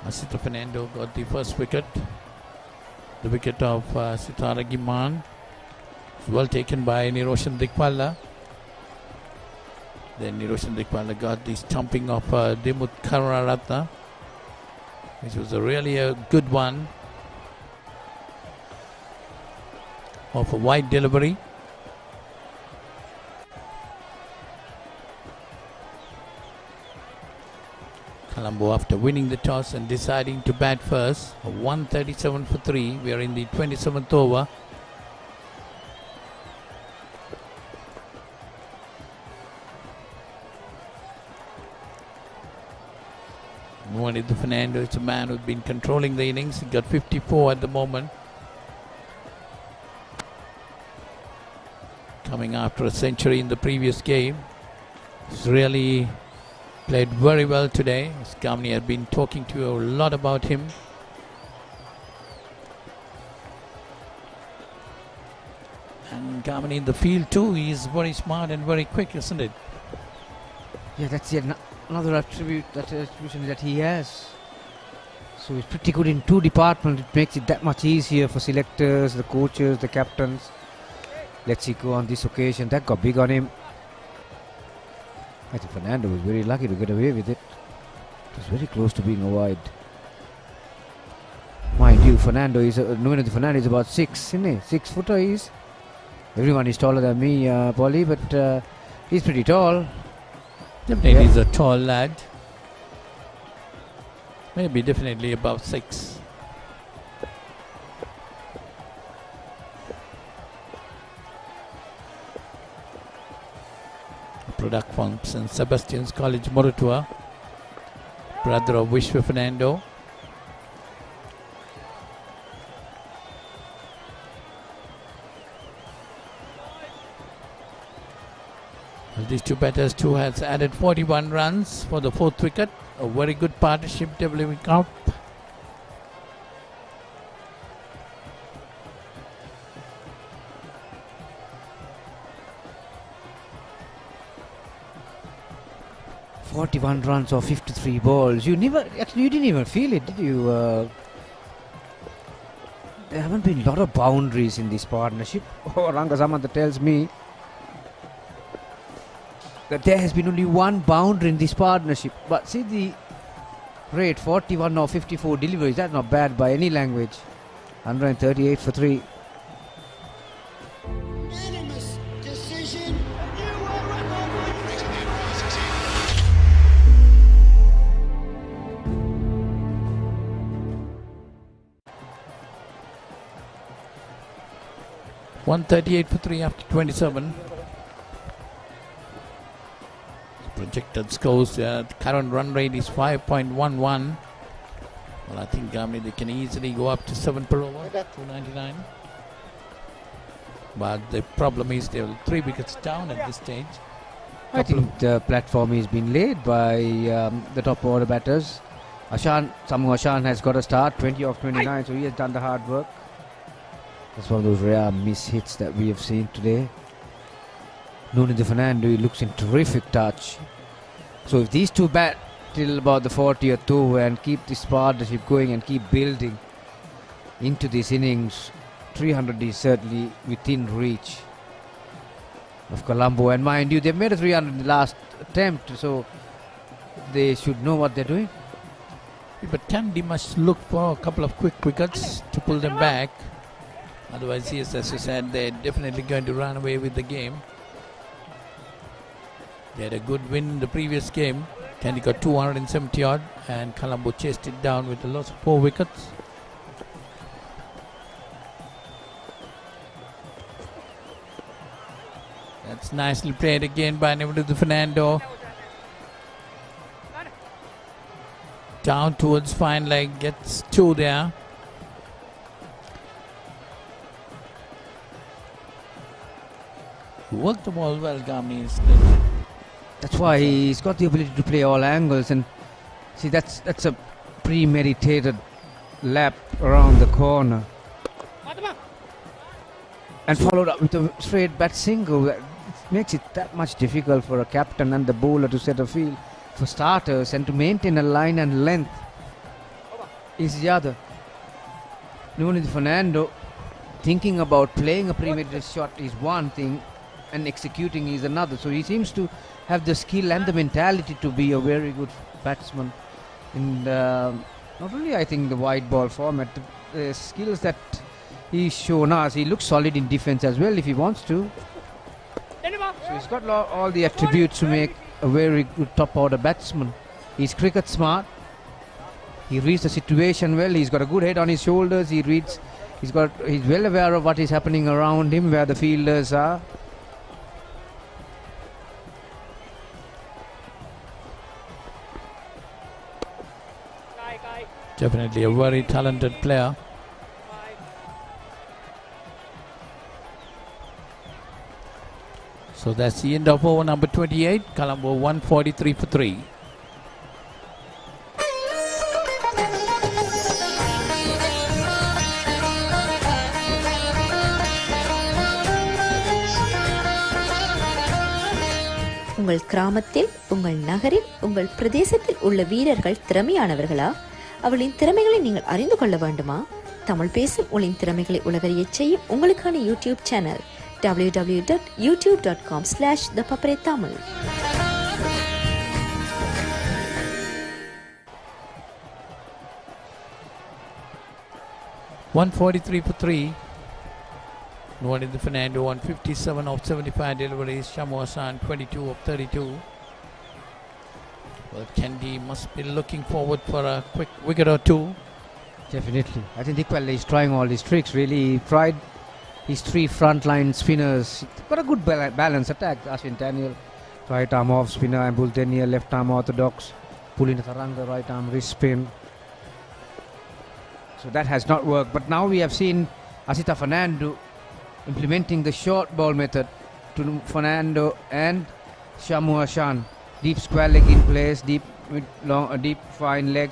[SPEAKER 10] Asita Fernando got the first wicket. The wicket of Sitara Giman. Well taken by Niroshan Dikwala. Then Niroshan Dikwala got the stumping of Dimut Karnatha, which was really a good one. Of a wide delivery. Colombo, after winning the toss and deciding to bat first, 137 for 3. We are in the 27th over. Nonindi Fernando is a man who's been controlling the innings. He got 54 at the moment. Coming after a century in the previous game. He's really played very well today. Kamni has been talking to you a lot about him. And Kamni in the field too, he is very smart and very quick, isn't it?
[SPEAKER 2] Yeah, that's yet another attribution that he has. So he's pretty good in two departments. It makes it that much easier for selectors, the coaches, the captains. Let's see go on this occasion. That got big on him. I think Fernando was very lucky to get away with it. It was very close to being a wide. Mind you, Nonindi Fernando is about 6, isn't he? 6 footer he is. Everyone is taller than me, Polly, but he's pretty tall.
[SPEAKER 10] Definitely he's a tall lad. Maybe definitely above 6. Product from St. Sebastian's College, Moratua. Brother of Vishwa Fernando. Well, these two batters too has added 41 runs for the 4th wicket. A very good partnership developing out.
[SPEAKER 2] "41 runs or 53 balls. You didn't even feel it, did you? There haven't been a lot of boundaries in this partnership. Ranga Samantha tells me that there has been only one boundary in this partnership. But see the rate, 41 or 54 deliveries. That's not bad by any language. 138 for 3.
[SPEAKER 16] Unanimous decision. A new world record.
[SPEAKER 10] 138 for 3 after 27. Projected scores, the current run rate is 5.11. Well, I think they can easily go up to 7 per over, 299. But the problem is they're 3 wickets down at this stage.
[SPEAKER 2] I think the platform is being laid by the top order batters. Samu Ashan has got a start, 20 off 29, so he has done the hard work. That's one of those rare miss hits that we have seen today. Nuno de Fernando, he looks in terrific touch. So if these two bat till about the 40th over and keep this partnership going and keep building into these innings, 300 is certainly within reach of Colombo. And mind you, they made a 300 in the last attempt, so they should know what they're doing.
[SPEAKER 10] But Kandy must look for a couple of quick wickets to pull them back. Otherwise, yes, as you said, they're definitely going to run away with the game. They had a good win in the previous game. Kandy got 270 odd and Colombo chased it down with a loss of 4 wickets. That's nicely played again by Nuno de Fernando. Down towards fine leg, gets 2 there. Worked the ball well, Gamni.
[SPEAKER 2] That's why he's got the ability to play all angles, and see that's a premeditated lap around the corner and followed up with a straight bat single. That makes it that much difficult for a captain and the bowler to set a field for starters, and to maintain a line and length is the other. Nuno de Fernando thinking about playing a premeditated shot is one thing and executing is another. So he seems to have the skill and the mentality to be a very good batsman in not only I think the wide ball format, the skills that he's shown us. He looks solid in defense as well if he wants to. So he's got all the attributes to make a very good top order batsman. He's cricket smart. He reads the situation well. He's got a good head on his shoulders. He's well aware of what is happening around him, where the fielders are.
[SPEAKER 10] Definitely a very talented player. So that's the end of over number 28. Colombo 143 for 3.
[SPEAKER 11] உங்கள் கிராமத்தில், உங்கள் நகரில், உங்கள் பிரதேசத்தில் உள்ள வீரர்கள் திறமையானவர்களா? அவளின் திறமைகளை நீங்கள் அறிந்து கொள்ள வேண்டுமா? தமிழ் பேசும் உங்களின் திறமைகளை உலகறியச் செய்யும் உங்களுக்கான YouTube channel www.youtube.com/thepaparetamil.
[SPEAKER 10] $143 for 3. Nuno de Fernando 157 of 75 deliveries. Shamu Hassan 22 of 32. Well, Kandy must be looking forward for a quick wicket or two.
[SPEAKER 2] Definitely. I think Iqbal is trying all his tricks. Really, he tried his 3 frontline spinners. Got a good balance attack. Ashwin Daniel, right arm off spinner, and Bull Daniel, left arm orthodox. Pulling Tharanga, right arm wrist spin. So that has not worked. But now we have seen Asita Fernando implementing the short ball method to Fernando and Shamu Hassan. Deep square leg in place, deep fine leg.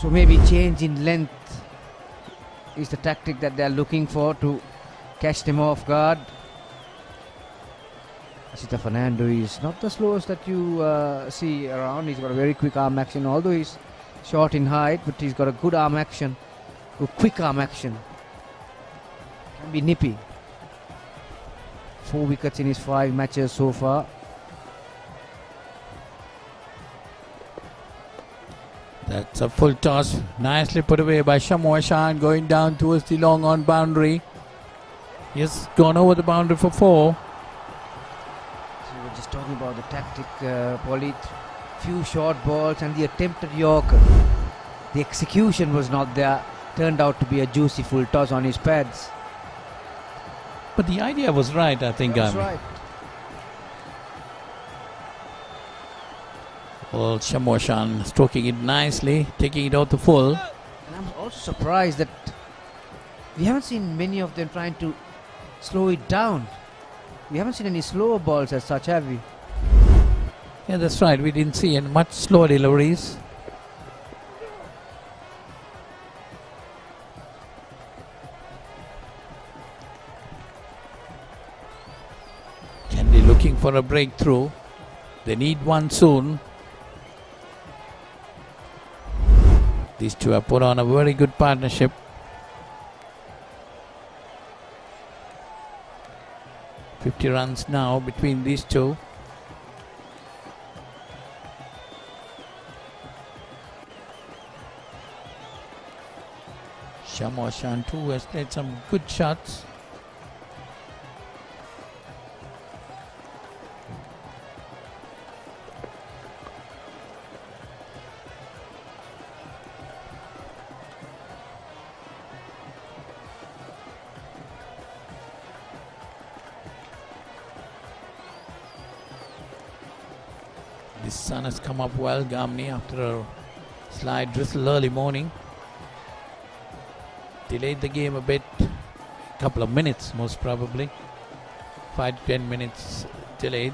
[SPEAKER 2] So maybe change in length is the tactic that they are looking for to catch them off guard. Asita Fernando is not the slowest that you see around. He's got a very quick arm action, although he's short in height, but he's got a good arm action, good quick arm action. Can be nippy. 4 wickets in his 5 matches so far.
[SPEAKER 10] That's a full toss, nicely put away by Shamu Hassan, going down towards the long on boundary. He's gone over the boundary for 4.
[SPEAKER 2] So we were just talking about the tactic, Polly. Few short balls and the attempted Yorker. The execution was not there. Turned out to be a juicy full toss on his pads.
[SPEAKER 10] But the idea was right, I think.
[SPEAKER 2] That's right.
[SPEAKER 10] Well, Shamu Hassan stroking it nicely, taking it out to full.
[SPEAKER 2] And I'm also surprised that we haven't seen many of them trying to slow it down. We haven't seen any slower balls as such, have we?
[SPEAKER 10] Yeah, that's right. We didn't see any much slower deliveries. Kandy looking for a breakthrough. They need one soon. These two have put on a very good partnership. $50 runs now between these two. Shamwa Shantu has played some good shots. The sun has come up well, Gamni, after a slight drizzle early morning. Delayed the game a bit, a couple of minutes most probably. 5 to 10 minutes delayed.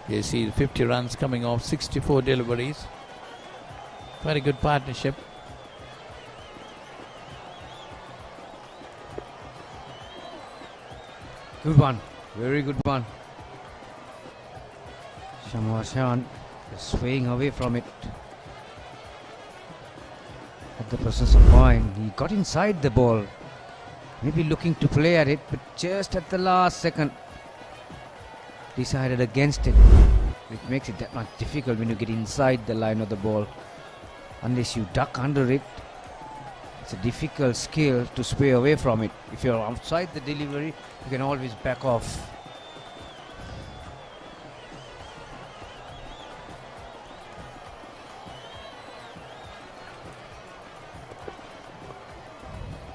[SPEAKER 10] You see 50 runs coming off 64 deliveries. Very good partnership.
[SPEAKER 2] Good one. Very good one. Shamwashan is swaying away from it. At the presence of mind, he got inside the ball. Maybe looking to play at it, but just at the last second decided against it. It makes it that much difficult when you get inside the line of the ball. Unless you duck under it, it's a difficult skill to sway away from it. If you're outside the delivery, you can always back off.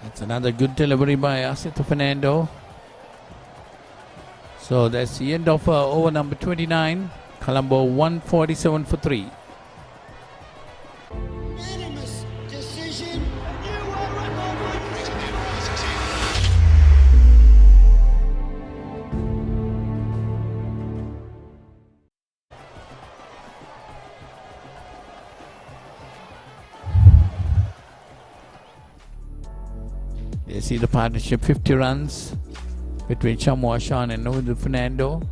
[SPEAKER 10] That's another good delivery by Asito Fernando. So that's the end of over number 29. Colombo 147 for 3.
[SPEAKER 16] Unanimous decision. A new world record.
[SPEAKER 10] You see the partnership, 50 runs between Shamwa Shan and Nodu Fernando.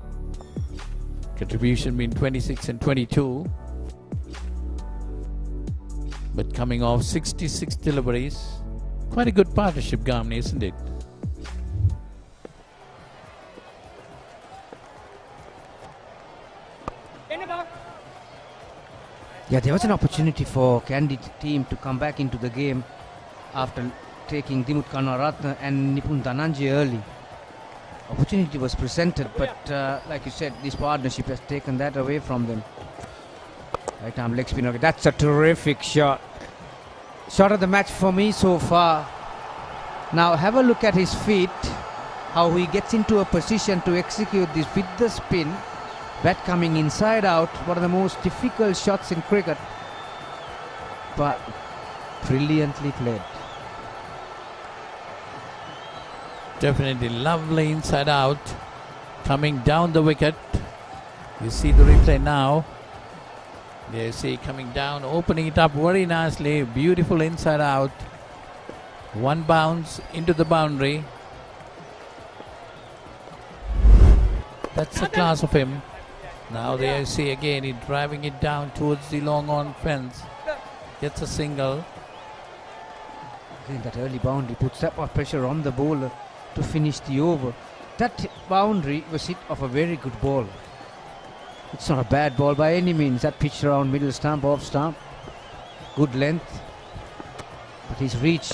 [SPEAKER 10] Contribution being 26 and 22. But coming off 66 deliveries. Quite a good partnership, Gamni, isn't it?
[SPEAKER 2] Yeah, there was an opportunity for Kandy team to come back into the game after taking Dimut Kanaratna and Nipun Dhananjay early. Opportunity was presented, but like you said, this partnership has taken that away from them. Right arm leg spinner. That's a terrific shot. Shot of the match for me so far. Now have a look at his feet, how he gets into a position to execute this with the spin. Bat coming inside out, one of the most difficult shots in cricket, but brilliantly played.
[SPEAKER 10] Definitely lovely inside out, coming down the wicket. You see the replay now. There you see coming down, opening it up very nicely. Beautiful inside out. One bounce into the boundary. That's the class of him. Now there you see again, he's driving it down towards the long on fence. Gets a single.
[SPEAKER 2] Again, that early boundary puts that much pressure on the bowler to finish the over. That boundary was hit off a very good ball. It's not a bad ball by any means. That pitch around middle stump, off stump. Good length. But his reach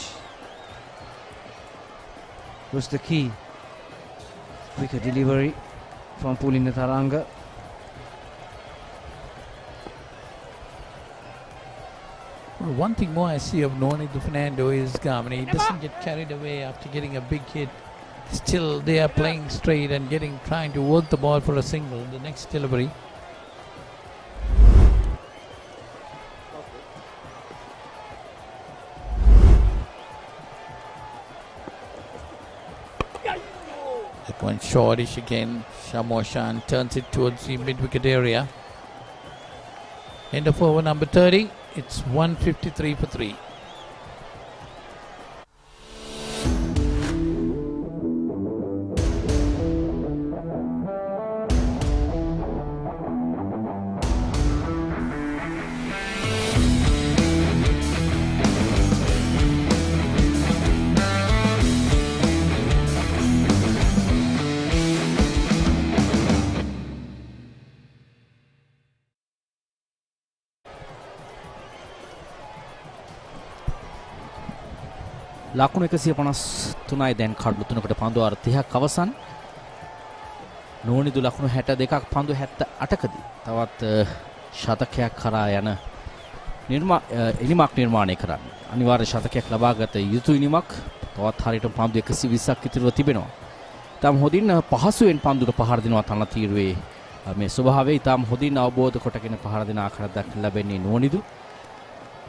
[SPEAKER 2] was the key. Quicker delivery from Pulina Taranga.
[SPEAKER 10] Well, one thing more I see of Nonito Fernando is Gamini. He doesn't get carried away after getting a big hit. Still they are playing straight and trying to work the ball for a single. The next delivery. That one shortish again. Shamoshan turns it towards the mid-wicket area. End of over number 30. It's 153 for 3.
[SPEAKER 7] ලකුණු 153යි දැන් කඩලු 3කට පන්දු වාර 30ක් අවසන්. නෝනිදු ලකුණු 62ක් පන්දු 78කදී තවත් ශතකයක් කරා යන ඉනිමක් නිර්මාණය කරන්න. අනිවාර්ය ශතකයක් ලබාගත යුතු ඉනිමක්. තවත් හරියට පන්දු 120ක් ඉතිරිව තිබෙනවා. ඊටම හොඳින් පහසුවෙන් පන්දුට පහර දෙනවා තනතිරුවේ මේ ස්වභාවය ඊටම හොඳින් අවබෝධ කොටගෙන පහර දෙන ආකාරයක් දක්න ලැබෙන්නේ නෝනිදු.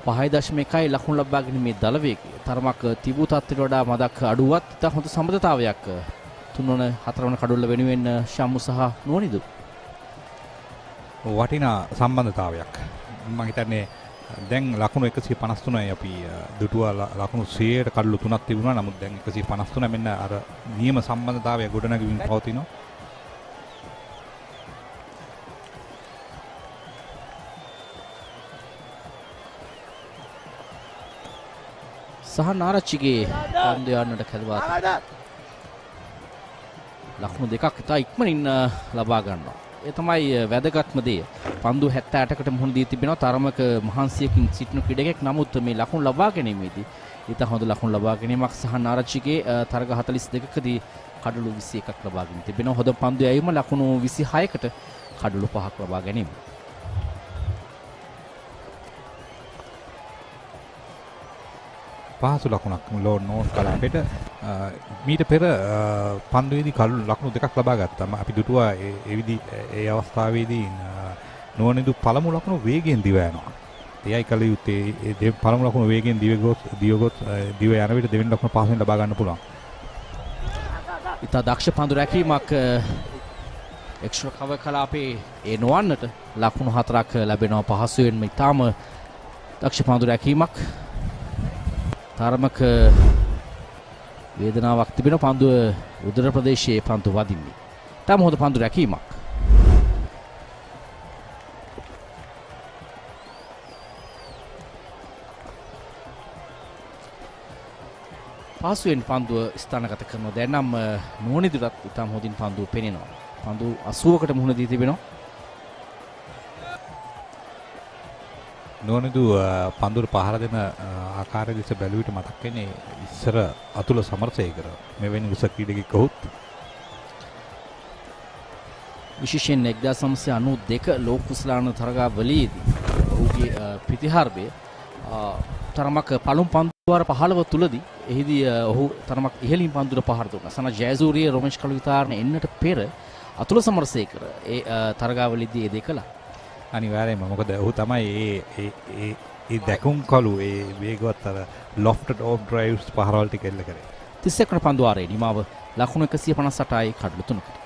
[SPEAKER 7] 5.1යි ලකුණු ලබා ගැනීමේ දල වේගය. තරමක් තිබූ තත්ත්වයට වඩා මදක් අඩුවත් ඉතා හොඳ සමබරතාවයක් තුන්වන හතරවන කඩුල්ල වෙනුවෙන් ශම්මු සහ නෝනිදු.
[SPEAKER 8] වටිනා සම්බන්ධතාවයක්. මම හිතන්නේ දැන් ලකුණු 153යි අපි දුටුවා ලකුණු 100ට කඩලු 3ක් තිබුණා. නමුත් දැන් 153 මෙන්න අර නියම සම්බන්ධතාවය ගොඩනගමින් පවතිනවා.
[SPEAKER 7] සහ නාරච්චිගේ පන්දු යන්නට කැදවා ලකුණු දෙකක් ඉතා ඉක්මනින් ලබා ගන්නවා. ඒ තමයි වැදගත්ම දේ. පන්දු 78කට මුහුණ දී තිබෙනවා. තරමක මහන්සියකින් සිටින ක්‍රීඩකෙක්. නමුත් මේ ලකුණු ලබා ගැනීමේදී ඉතා හොඳ ලකුණු ලබා ගැනීමක් සහ නාරච්චිගේ තරග 42කදී කඩලු 21ක් ලබා ගෙන තිබෙනවා. හොඳ පන්දු යැවීම ලකුණු 26කට කඩලු 5ක් ලබා ගැනීම.
[SPEAKER 8] පහසු ලකුණක් නෝන් කලාපෙට මීට පෙර පන්දුවේදී ලකුණු දෙකක් ලබා ගත්තා. අපි දුටුවා ඒ අවස්ථාවේදී නෝනිදු පළමු ලකුණු වේගයෙන් දිව යනවා. එයයි කල යුත්තේ පළමු ලකුණු වේගයෙන් දිව යන විට දෙවෙනි ලකුණ පහසුවෙන් ලබා ගන්න පුළුවන්.
[SPEAKER 7] ඉතා දක්ෂ පන්දු රැකීමක් එක්ස්ට්‍රා කවර් කලාපේ ඒ නොවන්නට ලකුණු 4ක් ලැබෙනවා පහසුවෙන්ම. ඉතාම දක්ෂ පන්දු රැකීමක්. තරමක වේදනාවක් තිබෙන පන්දුව උදර ප්‍රදේශයේ පන්දු වදින්නේ. තාම හොඳ පන්දු රැකීමක්. පහසුවෙන් පන්දුව ස්ථානගත කරනවා. දැන් නම් නෝනිදුරත් ඉතාම හොඳින් පන්දුව පෙනෙනවා. පන්දු 80කට මුහුණ දී තිබෙනවා.
[SPEAKER 8] නෝනිදු පන්දුර පහර දෙන ආකාරය දෙස බැලුව විට මතක් වෙන්නේ ඉස්සර අතුල සමරසේකර මෙවැනි උස ක්‍රීඩකෙක් වුත්
[SPEAKER 7] විශේෂයෙන් 1992 ලෝක කුසලාන තරගාවලියේදී ඔහුගේ ප්‍රතිහාරය තරමක් පළමු පන්දු වාර 15 තුලදී එහිදී ඔහු තරමක් ඉහළින් පන්දුර පහර දුන්නා. සන ජයසූරිය රොමේෂ් කලුවිතාරණ එන්නට පෙර අතුල සමරසේකර ඒ තරගාවලියේදී ඒ දෙකලා
[SPEAKER 8] අනිවාර්යයෙන්ම මොකද ඔහු තමයි ඒ දැකුම් කළු ඒ වේගවත් අර lofted off drives පහරවල් ටික එල්ල කරේ.
[SPEAKER 7] 31 වන පන්දු වාරයේ නිමාව ලකුණු 158යි කඩලු 3කට.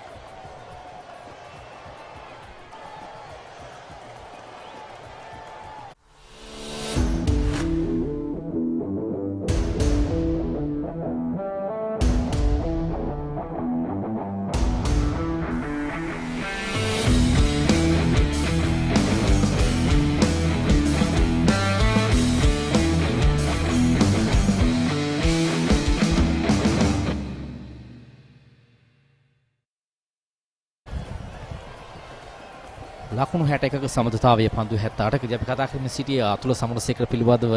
[SPEAKER 7] ලකුණු 61ක සමතුලිතතාවයේ පන්දු 78කදී අපි කතා කරමින් සිටියේ අතුල සමරසේකර පිළිබඳව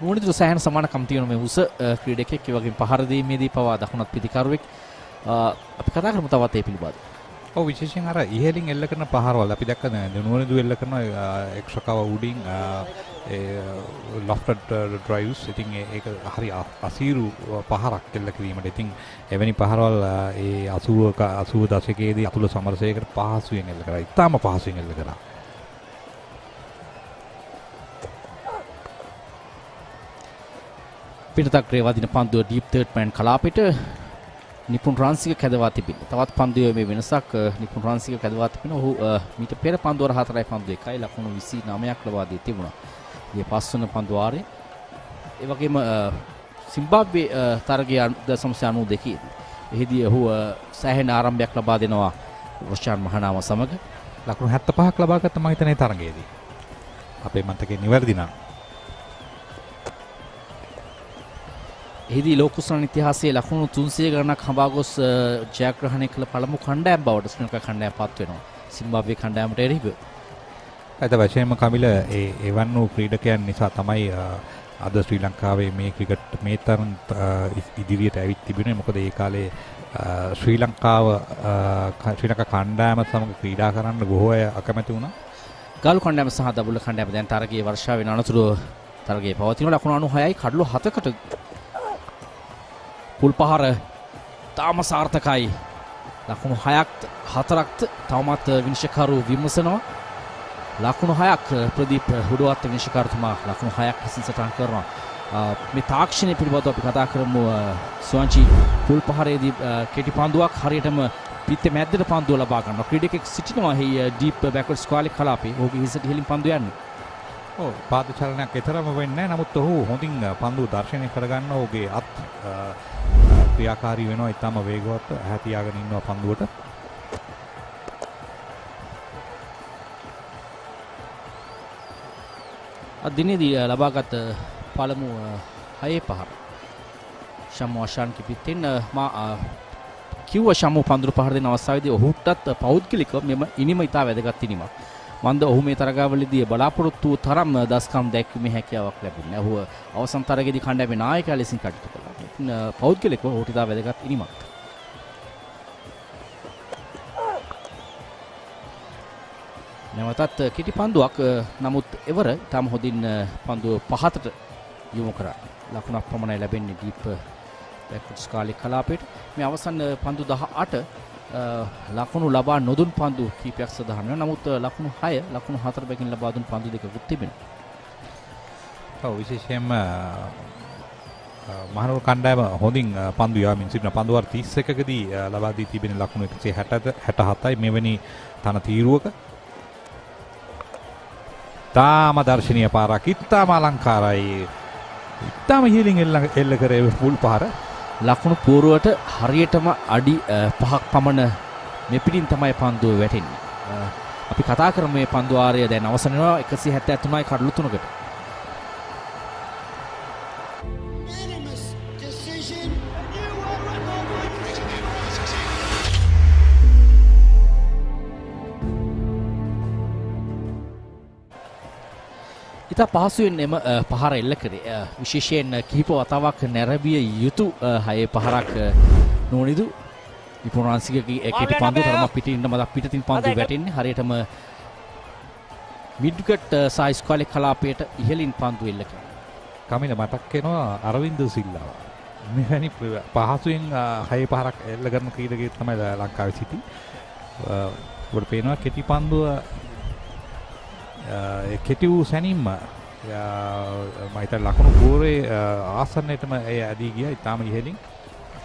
[SPEAKER 7] නෝනිදු සෑහෙන සමානකම් තියෙන මේ උස ක්‍රීඩකෙක් ඒ වගේම පහර දීමේදී පවා දකුණත් පිටිකරුවෙක් අපි කතා කරමු තවත් ඒ පිළිබඳව.
[SPEAKER 8] ඔව් විශේෂයෙන් අර ඉහළින් එල්ල කරන පහරවල් අපි දැක්ක නෝනිදු එල්ල කරන එක්ස්ට්‍රා කව උඩින් lofted drives. ඉතින් ඒක හරි අසීරු පහරක් එල්ල කිරීමට. ඉතින් එවැනි පහරවල් ඒ 80 දශකයේදී අතුල සමරසේකර පහසුවෙන් එල්ල කරා. ඉතාම පහසුවෙන් එල්ල කරා.
[SPEAKER 7] පිටතක්‍රේ වදින පන්දුව ඩීප් තර්ඩ් මෑන් කලාපෙට නිපුන් රාන්සික කැදවා තිබෙනවා. තවත් පන්දුවේ මේ වෙනසක් නිපුන් රාන්සික කැදවා තිබෙනවා. ඔහු මීට පෙර පන්දු වර 4යි පන්දු 1යි ලකුණු 29ක් ලබා දී තිබුණා. මේ පස්වන පන්දු වාරේ ඒ වගේම සිම්බාබ්වේ තරගයේ 0.92 එහිදී ඔහු සෑහෙන ආරම්භයක් ලබා දෙනවා රොෂාන් මහනාම සමග.
[SPEAKER 8] ලකුණු 75ක් ලබා ගත්ත මම හිතන්නේ තරගයේදී. අපේ මතකේ නිවැරදි නම් එහිදී ලෝක කුසලාන ඉතිහාසයේ ලකුණු 300 ගණනක් හඹා ගොස් ජයග්‍රහණය කළ පළමු කණ්ඩායම් බවට ශ්‍රී ලංකා කණ්ඩායම පත් වෙනවා. සිම්බාබ්වේ කණ්ඩායමට එරෙහිව. අද වශයෙන්ම කමිල එවන් වූ ක්‍රීඩකයන් නිසා තමයි අද ශ්‍රී ලංකාවේ මේ ක්‍රිකට් මේ තරම් ඉදිරියට ඇවිත් තිබුණේ මොකද ඒ කාලේ ශ්‍රී ලංකා කණ්ඩායම සමග ක්‍රීඩා කරන්න බොහෝ අය අකමැති වුණා.
[SPEAKER 7] ගාලු කණ්ඩායම සහ දබුල්ල කණ්ඩායම දැන් තරගයේ වර්ෂාවෙන් අනතුරුව තරගයේ පවතින ලකුණු 96යි කඩලු 7කට පුල් පහර තාම සාර්ථකයි. ලකුණු 4ක් තවමත් විනිශ්චයකරු විමසනවා. ලකුණු 6ක් ප්‍රදීප් හුඩුවත් විනිශ්චයකරුතුමා ලකුණු 6ක් විසින් සටහන් කරනවා. මේ තාක්ෂණය පිළිබඳව අපි කතා කරමු. සුවංචි පුල් පහරේදී කෙටි පන්දුවක් හරියටම පිත්තේ මැද්දට පන්දුව ලබා ගන්නවා. ක්‍රීඩකෙක් සිටිනවා හි ඩීප් බෑක්වර්ඩ්ස් කාලේ කලාපේ. ඔහුගේ හිසට ඉහළින් පන්දුව යන්නේ.
[SPEAKER 8] ඔව් පාද චලනයක් විතරම වෙන්නේ නැහැ. නමුත් ඔහු හොඳින් පන්දුව දර්ශනය කරගන්න ඔහුගේ අත් ක්‍රියාකාරී වෙනවා. ඊටම වේගවත් ඈත තියාගෙන ඉන්නවා පන්දුවට.
[SPEAKER 7] අද දිනේදී ලබාගත් පළමු 6 පහර ශම්මු අෂාන් කිපිටින් මා කිව්ව ශම්මු පන්දුර පහර දෙන අවස්ථාවේදී ඔහුටත් පෞද්ගලිකව මෙම ඉනිම ඉතා වැදගත් ඉනිමක්. මන්ද ඔහු මේ තරගාවලියේදී බලාපොරොත්තු තරම් දස්කම් දැක්වීමේ හැකියාවක් ලැබුණේ. ඔහු අවසන් තරගයේදී කණ්ඩායමේ නායකයා ලෙසින් කටයුතු කළා. පෞද්ගලිකව ඔහුට ඉතා වැදගත් ඉනිමක්. නැවතත් කෙටි පන්දුවක් නමුත් එවර තාම හොඳින් පන්දුව පහතට යොමු කරා. ලකුණක් පමණයි ලැබෙන්නේ ඩීප් බෑක්වර්ඩ්ස් කාලේ කලාපයට. මේ අවසන් පන්දු 18 ලකුණු ලබා නොදුන් පන්දු කීපයක් සඳහන් වෙනවා. නමුත් ලකුණු 6 ලකුණු 4 බැගින් ලබා දුන් පන්දු දෙකකුත් තිබෙනවා.
[SPEAKER 8] ඔව් විශේෂයෙන්ම මහනුවර කණ්ඩායම හොඳින් පන්දු යවමින් සිටින පන්දු වර 31කදී ලබා දී තිබෙන ලකුණු 167යි මෙවැනි තන තීරුවක. තාම දර්ශනීය පාරක් ඉතාම අලංකාරයි. ඉතාම ඉහළින් එල්ල කරේ පුල් පහර.
[SPEAKER 7] ලකුණු පූර්වට හරියටම අඩි 5ක් පමණ මෙපිටින් තමයි පන්දුව වැටෙන්නේ. අපි කතා කරමු මේ පන්දු ආරය දැන් අවසන් වෙනවා 173යි කඩලු 3කට. ඉතා පහසුවෙන් එම පහර එල්ල කරේ. විශේෂයෙන් කිහිප වතාවක් නැරඹිය යුතු 6 පහරක් නොනිදු විපුණාංශිකගේ කෙටි පන්දු තරම පිටින් මදක් පිටින් පන්දු වැටෙන්නේ හරියටම මිඩ්විකට් සයිස් කාලේ කලාපයට ඉහළින් පන්දු එල්ල කරනවා.
[SPEAKER 8] කමින මතක් වෙනවා අරවින්ද සිල්වා. මෙවැනි පහසුවෙන් 6 පහරක් එල්ල කරන ක්‍රීඩකයෙක් තමයි ලංකාවේ සිටි. ඔබට පේනවා කෙටි පන්දුව කෙටි වූ සැනින්ම මම හිතන ලකුණු පූර්වේ ආසන්නයටම එය ඇදී ගියා. ඊටාම ඉහළින්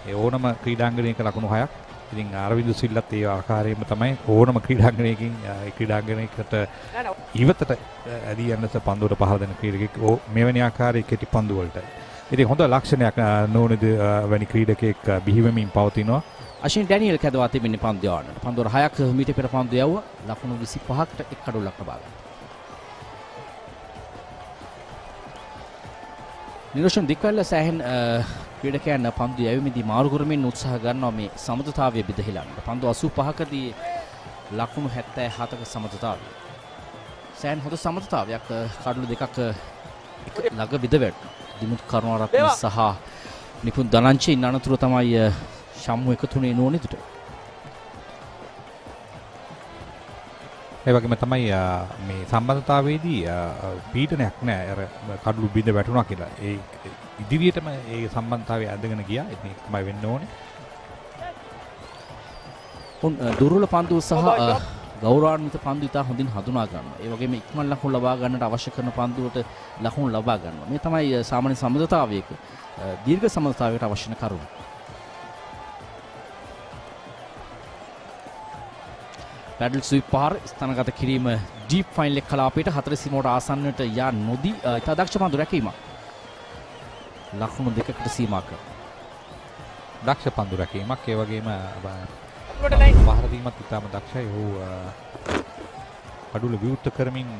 [SPEAKER 8] ඒ ඕනම ක්‍රීඩාංගණයක ලකුණු 6ක්. ඉතින් අරවින්ද සිල්ලත් ඒ ආකාරයෙන්ම තමයි ඕනම ක්‍රීඩාංගණයකින් ක්‍රීඩාංගණයකට ඉවතට ඇදී යන්නස පන්දුවට පහර දෙන ක්‍රීඩකෙක් මෙවැනි ආකාරයේ කෙටි පන්දු වලට. ඉතින් හොඳ ලක්ෂණයක් නෝනද වැනි ක්‍රීඩකෙක් බිහිවෙමින් පවතිනවා.
[SPEAKER 7] අශින් ඩැනියල් කැදවා තිබෙන්නේ පන්දු යවන්න. පන්දුවර 6ක් මීට පෙර පන්දු යවුවා. ලකුණු 25කට එක් කඩුල්ලක් ලබා ගන්නවා. නිරෝෂන් දික්වැල්ල සෑහෙන ක්‍රීඩකයන් පන්දු යැවීමේදී මාරු කරමින් උත්සාහ ගන්නවා මේ සමතුලිතතාවය බෙදහිලන්න. පන්දු 85කදී ලකුණු 77ක සමතුලිතතාවය. සෑහෙන හොඳ සමතුලිතතාවයක් කඩලු දෙකක් ළඟ බෙද වැටුණා. දිමුත් කරුණාරත්න සහ නිකුත් දනංචි ඉන්න අනතුරු තමයි ශම්මු එකතුනේ නෝනිදුට.
[SPEAKER 8] ඒ වගේම තමයි මේ සම්බන්ධතාවයේදී පීඩනයක් නෑ. අර කඩලු බිඳ වැටුණා කියලා. ඒ ඉදිරියටම ඒ සම්බන්ධතාවය ඇදගෙන ගියා. ඉතින් ඒක තමයි වෙන්න ඕනේ.
[SPEAKER 7] දුර්වල පන්දු සහ ගෞරවාන්විත පන්දු ඉතා හොඳින් හඳුනා ගන්නවා. ඒ වගේම ඉක්මන් ලකුණු ලබා ගන්නට අවශ්‍ය කරන පන්දුවට ලකුණු ලබා ගන්නවා. මේ තමයි සාමාන්‍ය සම්බන්ධතාවයක දීර්ඝ සම්බන්ධතාවයකට අවශ්‍ය කරන කරුණ. පැඩල් ස්විප් පහර ස්ථානගත කිරීම ඩීප් ෆයිනල් එක කලාපයට 4 සීමාවට ආසන්නට යා නොදී ඉතා දක්ෂ පන්දු රැකීමක්. ලකුණු දෙකකට සීමා කර.
[SPEAKER 8] දක්ෂ පන්දු රැකීමක් ඒ වගේම පහර දීමත් ඉතාම දක්ෂයි. ඔහු කඩුල විවෘත කරමින්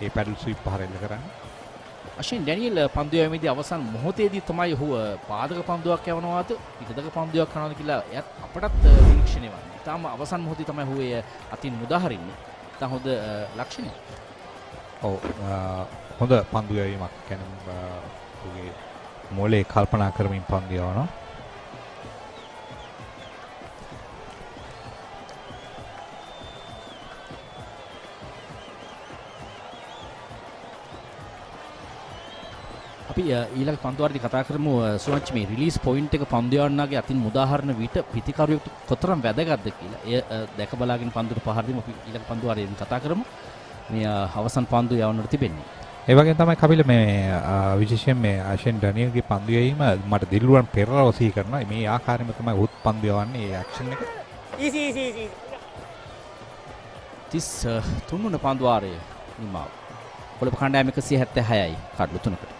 [SPEAKER 8] ඒ පැඩල් ස්විප් පහර එල්ල කරන්නේ.
[SPEAKER 7] අශින් ඩැනියල් පන්දු යැවීමේදී අවසන් මොහොතේදී තමයි ඔහු පාදක පන්දුවක් යවනවාද පිටදක පන්දුවක් කරනවාද කියලා එයත් අපටත් නිරීක්ෂණය වන්නේ. තාම අවසන් මොහොතේ තමයි ඔහු අතින් මුදාහරින්නේ. තා හොඳ ලක්ෂණයක්.
[SPEAKER 8] ඔව් හොඳ පන්දු යැවීමක් කියන්නේ ඔහුගේ මොලේ කල්පනා කරමින් පන්දු යවනවා.
[SPEAKER 7] අපි ඊළඟ පන්දු වාරදී කතා කරමු සුවංච මේ රිලීස් පොයින්ට් එක පන්දු යවන්නාගේ අතින් උදාහරණ විට පිතිකරුවෙකුට කොතරම් වැදගත්ද කියලා. එය දැක බලාගෙන පන්දුට පහර දීමු. අපි ඊළඟ පන්දු වාරයේදී කතා කරමු. මේ අවසන් පන්දු යවන්නට තිබෙන්නේ.
[SPEAKER 8] ඒ වගේම තමයි කපිල මේ විශේෂයෙන් මේ ආෂෙන් ඩැනියල්ගේ පන්දු යැවීම මට දිල්රුවන් පෙරරව සිහි කරනවා. මේ ආකාරයෙන්ම තමයි උත් පන්දු යවන්නේ. ඒ ඇක්ෂන් එක.
[SPEAKER 7] easy. 33 වන පන්දු වාරයේ නිමාව. කොළඹ කණ්ඩායම 176යි කඩලු 3කට.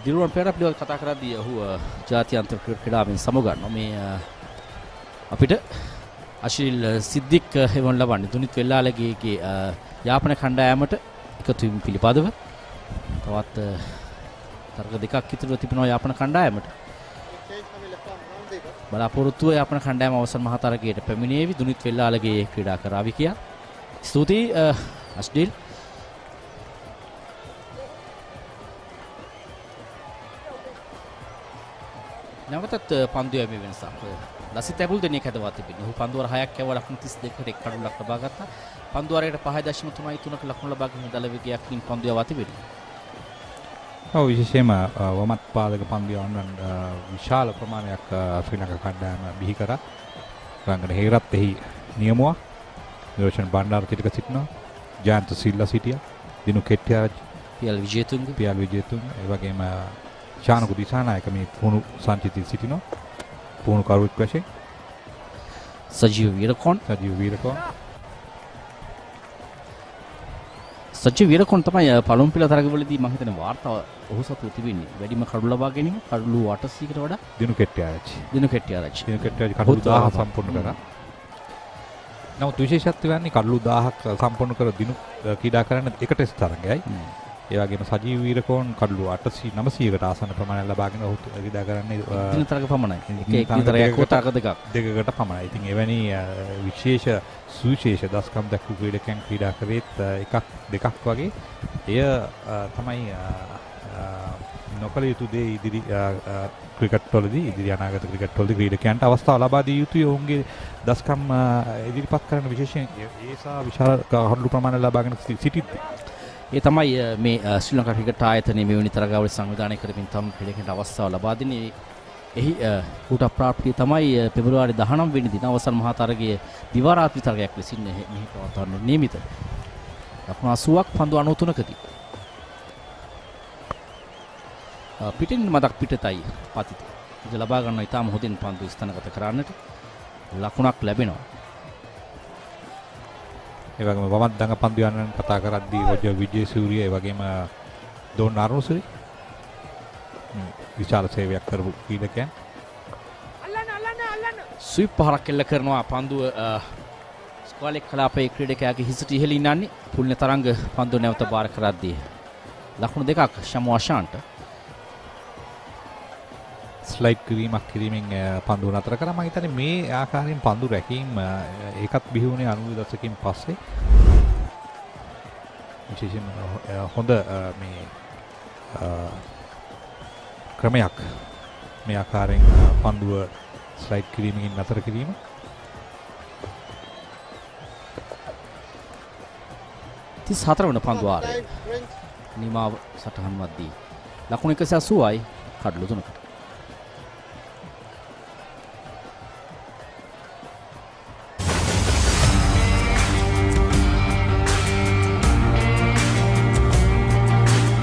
[SPEAKER 7] දිරුවන් පෙරේරා පිළිබඳව කතා කරද්දී ඔහු ජාත්‍යන්තර ක්‍රීඩාවෙන් සමුගන්නවා. මේ අපිට අශීල් සිද්දික් එවන් ලබන්නේ දුනිත් වෙල්ලාලගේ යාපන කණ්ඩායමට එකතු වීම පිළිපදව තවත් තර්ක දෙකක් ඉතුරුව තිබෙනවා යාපන කණ්ඩායමට. බලාපොරොත්තුව යාපන කණ්ඩායම අවසන් මහ තරගයට පැමිණේවි දුනිත් වෙල්ලාලගේ ක්‍රීඩා කරાવી කියා. ස්තුතියි අශ්ඩීල්. නැවතත් පන්දු යැවීම වෙනසක්. ලසිත් ඇබුල් දෙනෙක් හැදවා තිබෙනවා. ඔහු පන්දු වර 6ක් යවුවා ලකුණු 32කට එක් කඩුලක් ලබා ගත්තා. පන්දු වරයට 5.3ක ලකුණු ලබා ගෙන දල විගයකින් පන්දු යවා තිබෙනවා.
[SPEAKER 8] ඔව් විශේෂයෙන්ම වමත් පාදක පන්දු යවන්න විශාල ප්‍රමාණයක් ශ්‍රී ලංකා කණ්ඩායම බිහි කරා. රංගන හේරත් එහි නියමුවා. නිරෝෂන් බණ්ඩාර තිලක සිටිනවා. ජයන්ත සිල්ලා සිටියා. දිනු කෙට්ටිආරච්චි, පියල් විජේතුංග, ඒ වගේම ශානකු දිසානායක මේ පුහුණු සංචිතී සිටිනවා. පුහුණු කරුවෙක් වශයෙන් සජීව වීරකෝන් තමයි පළමු පිළ තරගවලදී මම හිතන වාර්තාව ඔහු සතු තිබෙන්නේ. වැඩිම කඩු ලබා ගැනීම කඩු 800කට වඩා දිනු කෙට්ටිආරච්චි කඩු 1000 සම්පූර්ණ කරා. නමුත් විශේෂත්වය වන්නේ කඩු 1000ක් සම්පූර්ණ කර දිනු ක්‍රීඩා කරන්න එකට තරගයයි. ඒ වගේම සජීව වීරකෝන් කඩලු 800 900කට ආසන්න ප්‍රමාණයක් ලබාගෙන ඔහු ක්‍රීඩා කරන්නේ
[SPEAKER 7] දින තරග පමණයි. එක තරගයක් හෝ තරග
[SPEAKER 8] දෙකකට පමණයි. ඉතින් එවැනි විශේෂ සුවිශේෂ දස්කම් දක්වපු ක්‍රීඩකයන් ක්‍රීඩා කරේත් එකක් දෙකක් වගේ. එය තමයි නොකල යුතු දේ ඉදිරි ක්‍රිකට් වලදී ඉදිරි අනාගත ක්‍රිකට් වලදී ක්‍රීඩකයන්ට අවස්ථාව ලබා දිය යුතුයි. ඔවුන්ගේ දස්කම් ඉදිරිපත් කරන විශේෂයෙන් ඒසා විශාල කඩලු ප්‍රමාණයක් ලබාගෙන සිටිද්දී
[SPEAKER 7] ඒ තමයි මේ ශ්‍රී ලංකා ක්‍රිකට් ආයතනයේ මෙවැනි තරගාවලි සංවිධානය කරමින් තම ක්‍රීඩකයන්ට අවස්ථාව ලබා දෙන්නේ. එහි ඌට ප්‍රාප්තිය තමයි පෙබරවාරි 19 වෙනි දින අවසන් මහා තරගයේ දිවා රාත්‍රී තරගයක් ලෙසින් මෙහි පවත්වන්න නියමිත. ලකුණු 80ක් පන්දු 93කදී. පිටින් මදක් පිටතයි පතිත. ඉත ලබා ගන්න ඉතාම හොඳින් පන්දු ස්ථානගත කරන්නට ලකුණක් ලැබෙනවා.
[SPEAKER 8] ඒ වගේම වමත් දඟ පන්දු යන කතා කරද්දී රොජර් විජේසූරිය ඒ වගේම දෝන් අරුණසිරි විශාල සේවයක් කරපු ක්‍රීඩකයන්.
[SPEAKER 7] ස්විප් පහරක් එල්ල කරනවා පන්දුව ස්ක්වාලෙක් කලාපයේ ක්‍රීඩකයාගේ හිසට ඉහළින් යන්නේ. පුල්න තරංග පන්දුව නැවත බාර කරද්දී ලකුණු දෙකක් ෂමු අෂාන්ට.
[SPEAKER 8] ස්ලයිඩ් කිරීමක් කිරීමෙන් පන්දුව නතර කරා. මම හිතන්නේ මේ ආකාරයෙන් පන්දු රැකීම ඒකත් බිහි වුණේ 90 දශකයන් පස්සේ. විශේෂයෙන්ම හොඳ මේ ක්‍රමයක් මේ ආකාරයෙන් පන්දුව ස්ලයිඩ් කිරීමකින් නතර කිරීම.
[SPEAKER 7] තිස් 4 වන පන්දු වාරය නිමාව සටහන් වද්දී ලකුණු 180යි කඩලු 3කට.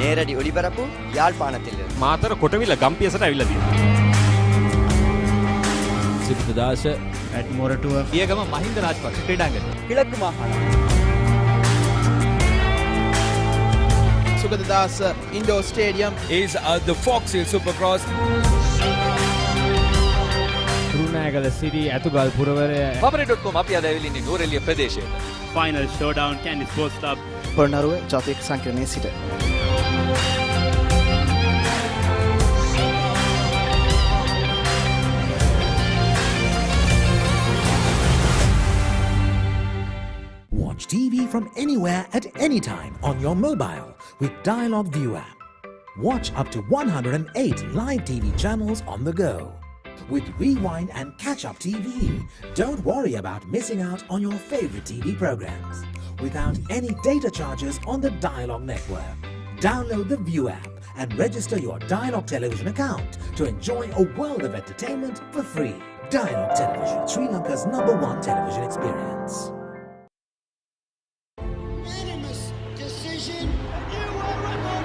[SPEAKER 12] நேரடி ஒளிபரப்பு யாழ்ப்பாணத்திலிருந்து
[SPEAKER 13] මාතර කොටවිල ගම්පියසට ඇවිල්ලා තියෙනවා.
[SPEAKER 14] සිරිතදාස
[SPEAKER 13] ඇට් මොරටුව
[SPEAKER 12] පියගම මහින්ද රාජපක්ෂ ක්‍රීඩාංගණය කිழக்கு மாகாணம்
[SPEAKER 15] Sugadadasa Indoor Stadium
[SPEAKER 14] is the Fox Hill Supercross.
[SPEAKER 13] රුණෑගල සිටි ඇතුගල් පුරවරය
[SPEAKER 12] Pamare.com අපි අද ඇවිල්ලා ඉන්නේ නූරෙලිය ප්‍රදේශයට.
[SPEAKER 13] Final showdown Kandy sports club
[SPEAKER 15] Polonnaruwa ජාතික සංකීර්ණයේ සිට
[SPEAKER 6] from anywhere at any time on your mobile with Dialog View app. Watch up to 108 live TV channels on the go. With Rewind and Catch Up TV, don't worry about missing out on your favorite TV programs without any data charges on the Dialog network. Download the View app and register your Dialog television account to enjoy a world of entertainment for free. Dialog Television, Sri Lanka's #1 television experience.
[SPEAKER 16] Unanimous decision. You were record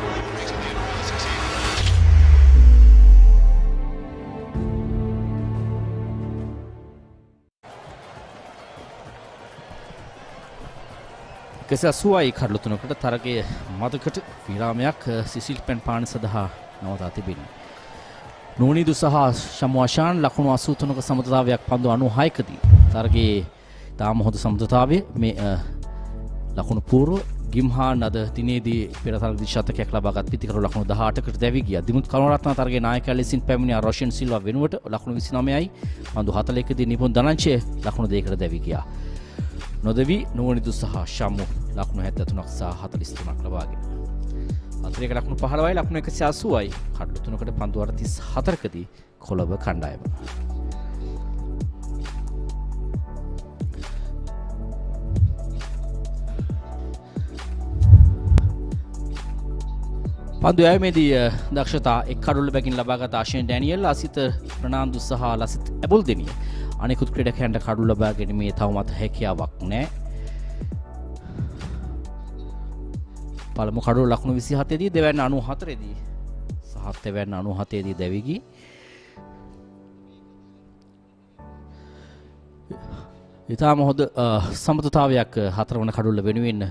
[SPEAKER 7] කෙසසුවයි කඩලු තුනකට තරගයේ මතකට විරාමයක් සිසිල් පෙන් පාන සඳහා නවතා තිබෙනවා. නෝනිදු සහ ශමුවාෂාන් ලකුණු 83ක සමතතාවයක් පන්දු 96කදී තරගයේ තාම හොඳ සමතතාවයේ මේ ලකුණු පූර්ව ගිම්හාන් අද දිනේදී පෙර තරගදී ශතකයක් ලබාගත් පිතිකරු ලකුණු 18කට දැවි ගියා. දිමුත් කරුණරත්න තරගයේ නායකයා ලෙසින් පැමිණි රොෂන් සිල්වා වෙනුවට ලකුණු 29යි පන්දු 41දී නිපුන් දනංචේ ලකුණු 2කට දැවි ගියා. නොදවි නෝනිදු සහ ශම්මු ලකුණු 73ක් සහ 43ක් ලබාගෙන අතිරේක ලකුණු 15යි ලකුණු 180යි කඩලු තුනකට පන්දු 34කදී කොළඹ කණ්ඩායම. පන්දු යෑමේදී දක්ෂතා එක් කඩුල්ල බැගින් ලබාගත් ආශයෙන් ඩැනියල් අසිත ප්‍රනාන්දු සහ ලසිත් ඇබුල් දෙනිය අනෙකුත් ක්‍රීඩකයන්ට කඩු ලබා ගැනීමේ තවමත් හැකියාවක් නැහැ. පළමු කඩුව ලකුණු 27 දී දෙවැන්න 94 දී සහ තෙවැන්න 97 දී දැවි ගියේ. ඊටම හොඳ සමතතාවයක් හතරවන කඩුල්ල වෙනුවෙන්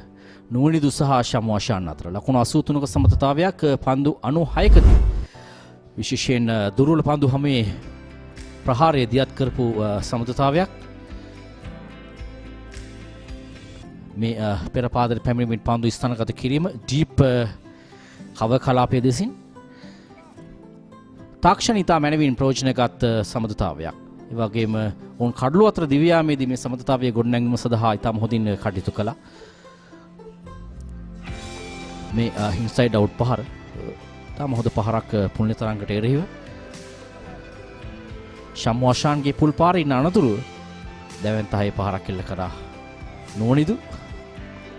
[SPEAKER 7] නූනිදු සහ ශමුවාෂාන් අතර ලකුණු 83ක සමතතාවයක් පන්දු 96කදී විශේෂයෙන් දුර්වල පන්දු හැමේ ප්‍රහාරය දියත් කරපු සමතතාවයක් මේ පෙර පාදයට පැමිණීමෙන් පන්දු ස්ථානගත කිරීම ඩීප් කව කලාපයේ දෙසින් තාක්ෂණිතා මැනවින් ප්‍රයෝජනගත් සමතතාවයක්. ඒ වගේම උන් කඩළු අතර දිව්‍යාමේදී මේ සමතතාවය ගොඩනැගීම සඳහා ඉතාම හොඳින් කටයුතු කළා. මේ ඉන්සයිඩ් අවුට් පහර තාම හොඳ පහරක් පුණ්‍ය තරංගට එරෙහිව ශම්වාෂාන්ගේ පුල් පාරේ ඉන්න අනතුරු දැවැන්ත 6 පහරක් එල්ල කරා නෝනිදු.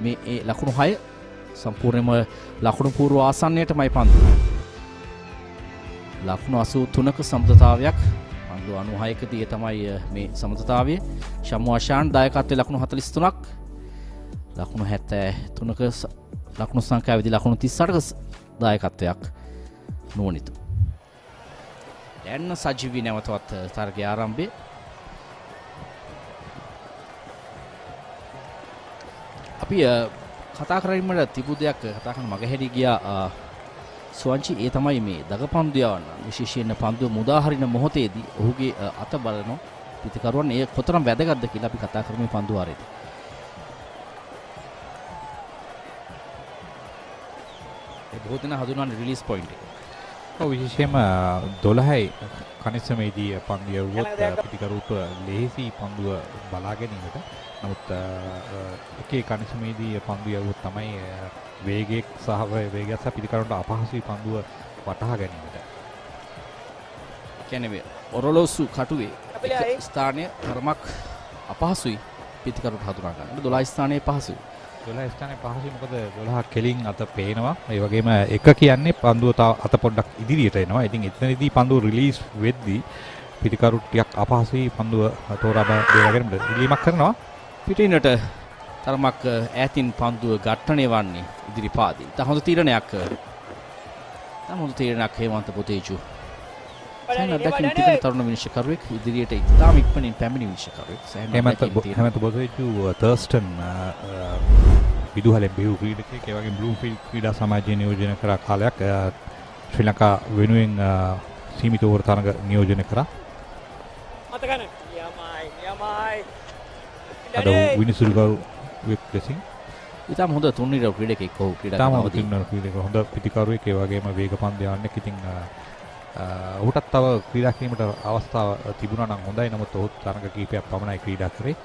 [SPEAKER 7] මේ ඒ ලකුණු 6 සම්පූර්ණයෙන්ම ලකුණු පූර්ව ආසන්නයටමයි පන්දු. ලකුණු 83ක සමතතාවයක් පන්දු 96කදී තමයි මේ සමතතාවය. ශම්වාෂාන් දායකත්වයේ ලකුණු 43ක් ලකුණු 73ක ලකුණු සංඛ්‍යාවේදී ලකුණු 38ක දායකත්වයක් නෝනිදු. දැන් සජීවී නැවතවත් තරගයේ ආරම්භය. අපි කතා කරමින් තිබු දෙයක් කතා කරන මගහැරී ගියා සුවංචි. ඒ තමයි මේ දගපන්දු යවන්න විශේෂයෙන් පන්දුව මුදා හරින මොහොතේදී ඔහුගේ අත බලන පිටිකරුවන් ඒ කොතරම් වැදගත්ද කියලා අපි කතා කරමු පන්දු වාරයේදී. ඒ බොහෝ දෙනා හඳුන්වන රිලීස් පොයින්ට් එක.
[SPEAKER 8] ඔව් විශේෂයෙන්ම 12යි කනිසමේදී පන්දු යවුවොත් පිටිකරුට ලේසි පන්දුව බලා ගැනීමට. නමුත් එකේ කනිසමේදී පන්දු යවුවොත් තමයි වේගයක් සහ පිටිකරුන්ට අපහසුයි පන්දුව වටහා ගැනීමට.
[SPEAKER 7] කියන්නේ මේ ඔරලෝසු කටුවේ එක ස්ථානය තරමක් අපහසුයි පිටිකරුට හඳුනා ගන්න. 12 ස්ථානයේ පහසුයි.
[SPEAKER 8] 12 ස්ථානයේ පහසුයි මොකද 12 කෙලින් අත පේනවා. ඒ වගේම එක කියන්නේ පන්දුව තව අත පොඩ්ඩක් ඉදිරියට එනවා. ඉතින් එතනදී පන්දුව රිලීස් වෙද්දී පිටිකරුට ටිකක් අපහසුයි පන්දුව තෝරා බේරගෙන ඉලීමක් කරනවා.
[SPEAKER 7] පිටිනට තරමක් ඈතින් පන්දුව ඝට්ටණය වන්නේ ඉදිරි පාදේ. තා හොඳ තීරණයක්. හේමන්ත පොතේජු. සෑහෙන තිබෙන තරුණ විනිශ්චයකරුවෙක් ඉදිරියට ඉතාම ඉක්මනින් පැමිණි විනිශ්චයකරුවෙක්.
[SPEAKER 8] හේමන්ත පොතේජු තර්ස්ටන් විදුහලෙන් බිහි ක්‍රීඩකයෙක්. ඒ වගේම බ්ලූම්ෆීල්ඩ් ක්‍රීඩා සමාජය නියෝජනය කරා කාලයක් ශ්‍රී ලංකා වෙනුවෙන් සීමිත ඕවර් තරඟ නියෝජනය කරා.
[SPEAKER 16] මතකන යමයි
[SPEAKER 8] අද විනිසුරුකරුවෙක් ලෙසින්
[SPEAKER 7] ඉතාම හොඳ තුන්නිරව ක්‍රීඩකයෙක්. ඔහු ක්‍රීඩා
[SPEAKER 8] හොඳ පිටිකරුවෙක්. ඒ වගේම වේග පන්දු යන්නෙක්. ඉතින් ඔහුටත් තව ක්‍රීඩා කිරීමට අවස්ථාව තිබුණා නම් හොඳයි. නමුත් ඔහු තරඟ කීපයක් පමණයි ක්‍රීඩා කරේ.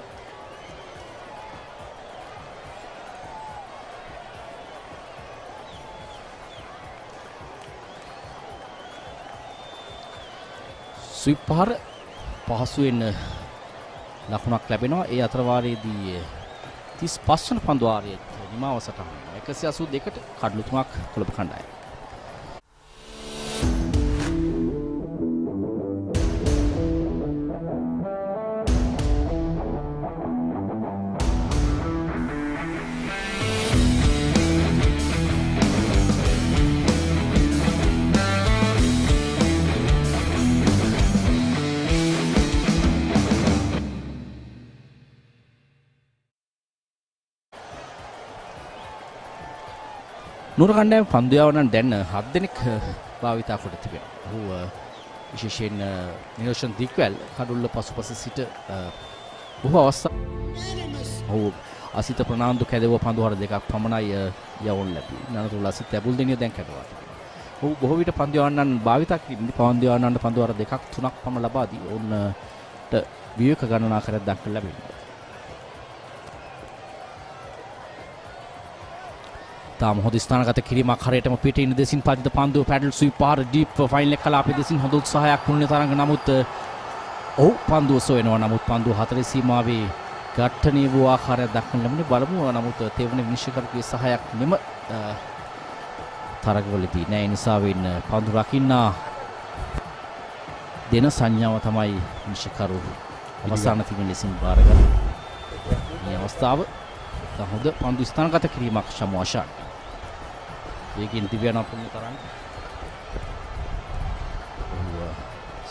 [SPEAKER 7] ස්විප් පහර පහසුවෙන් ලකුණක් ලැබෙනවා. ඒ අතර වාරයේදී 35 වන පන්දු වාරයේ නිමාව සටහන 182ට කඩලු 3ක් කොළඹ කණ්ඩායම. නුර කණ්ඩායම පන්දු යවන දැන් 7 දෙනෙක් භාවිතා කොට තිබෙනවා. ඔහු විශේෂයෙන් නිරෝෂන් දික්වැල් කඩුල්ල පසුපස සිට ඔහු ඔහු අසිත ප්‍රනාන්දු කැදෙව පන්දු හර දෙකක් පමණයි යවන්න ලැබී. නනතුරු අසිත ඇබුල් දෙනිය දැන් කැදවා තිබෙනවා. ඔහු බොහෝ විට පන්දු යවන්නන් භාවිතා කිරීමේදී පන්දු යවන්නන් පන්දු හර දෙකක් තුනක් පමණ ලබා දී ඔවුන්ට විවේක ගණනා කර දක්වන්න ලැබෙනවා. තාම හොඳ ස්ථානගත කිරීමක් හරියටම පිටින් දෙසින් පදිත පන්දුව පැඩල් ස්විප් පහර ඩීප් ෆයිනල් එක කලාපයේ දෙසින් හොඳ උත්සාහයක් පුණ්‍ය තරංග නමුත් ඔව් පන්දුව සොයනවා. නමුත් පන්දුව හතරේ සීමාවේ ඝට්ටනීය වූ ආකාරයක් දක්වන ලැබුණේ බලමු. නමුත් තේවන විනිශ්චයකරුගේ සහායක් මෙම තරගවලදී නැහැ. ඒ නිසා වෙන්න පන්දු රකින්නා දෙන සංඥාව තමයි විනිශ්චයකරු අවසාන තිබෙන ලෙසින් බාරගන්න. මේ අවස්ථාව හොඳ පන්දු ස්ථානගත කිරීමක් ශමෝෂා ඒකින් දිව්‍යන පුණ්‍ය තරංග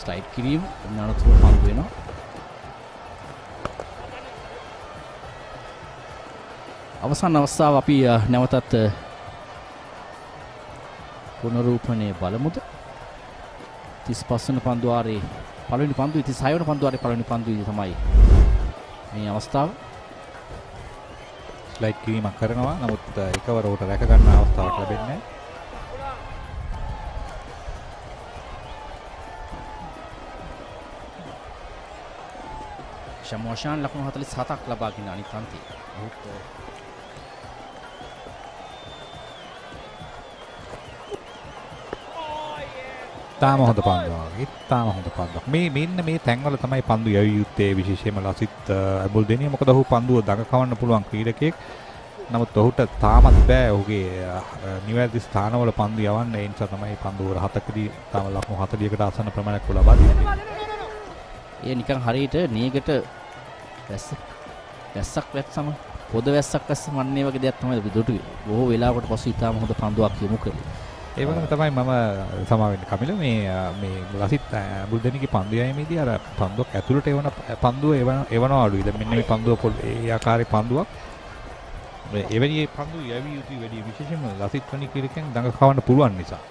[SPEAKER 7] ස්ලයිඩ් කිරීම නනතුරු පන්දු වෙනවා. අවසාන අවස්ථාව අපි නැවතත් පුනරූපණය බලමුද. 35 වන පන්දු වාරේ පළවෙනි පන්දුවේ 36 වන පන්දු වාරේ පළවෙනි පන්දුවේදී තමයි මේ අවස්ථාව.
[SPEAKER 8] ස්ලයිඩ් කිරීමක් කරනවා. නමුත් එකවර උට රැක ගන්න අවස්ථාවක් ලැබෙන්නේ නැහැ.
[SPEAKER 7] ශමෝෂාන් ලකුණු 47ක් ලබාගෙන අනිත් අන්තිම.
[SPEAKER 8] තාම හොඳ පන්දුවක්. ඉතාම හොඳ පන්දුවක්. මෙන්න මේ තැන්වල තමයි පන්දු යවිය යුත්තේ විශේෂයෙන්ම ලසිත් ඇබුල් දෙනිය. මොකද ඔහු පන්දුව දඟකවන්න පුළුවන් ක්‍රීඩකයෙක්. නමුත් ඔහුට තාමත් බෑ ඔහුගේ නිවැරදි ස්ථානවල පන්දු යවන්න. ඒ නිසා තමයි පන්දු වල 7කදී තාම ලකුණු 40කට ආසන්න ප්‍රමාණයක් ලබා දෙන්නේ.
[SPEAKER 7] ඒ නිකන් හරියට නියකට වැස්සක් වැස්සම පොද වැස්සක් වැස්සම අන්නේ වගේ දෙයක් තමයි දුටුවේ. බොහෝ වෙලාවකට පසු ඉතාම හොඳ පන්දුවක් යමු කළේ.
[SPEAKER 8] ඒ වගේම තමයි මම සමා වෙන්න කමිල මේ ලසිත් බුල්දෙනිගේ පන්දු යෑමේදී අර පන්දුවක් ඇතුළට එවන පන්දුව එවනවා අඩුයි. දැන් මෙන්න මේ පන්දුව ඒ ආකාරයේ පන්දුවක් එවැනි පන්දු යවි යුතුයි වැඩි විශේෂයෙන්ම ලසිත් වනි කිරකෙන් දඟකවන්න පුළුවන් නිසා.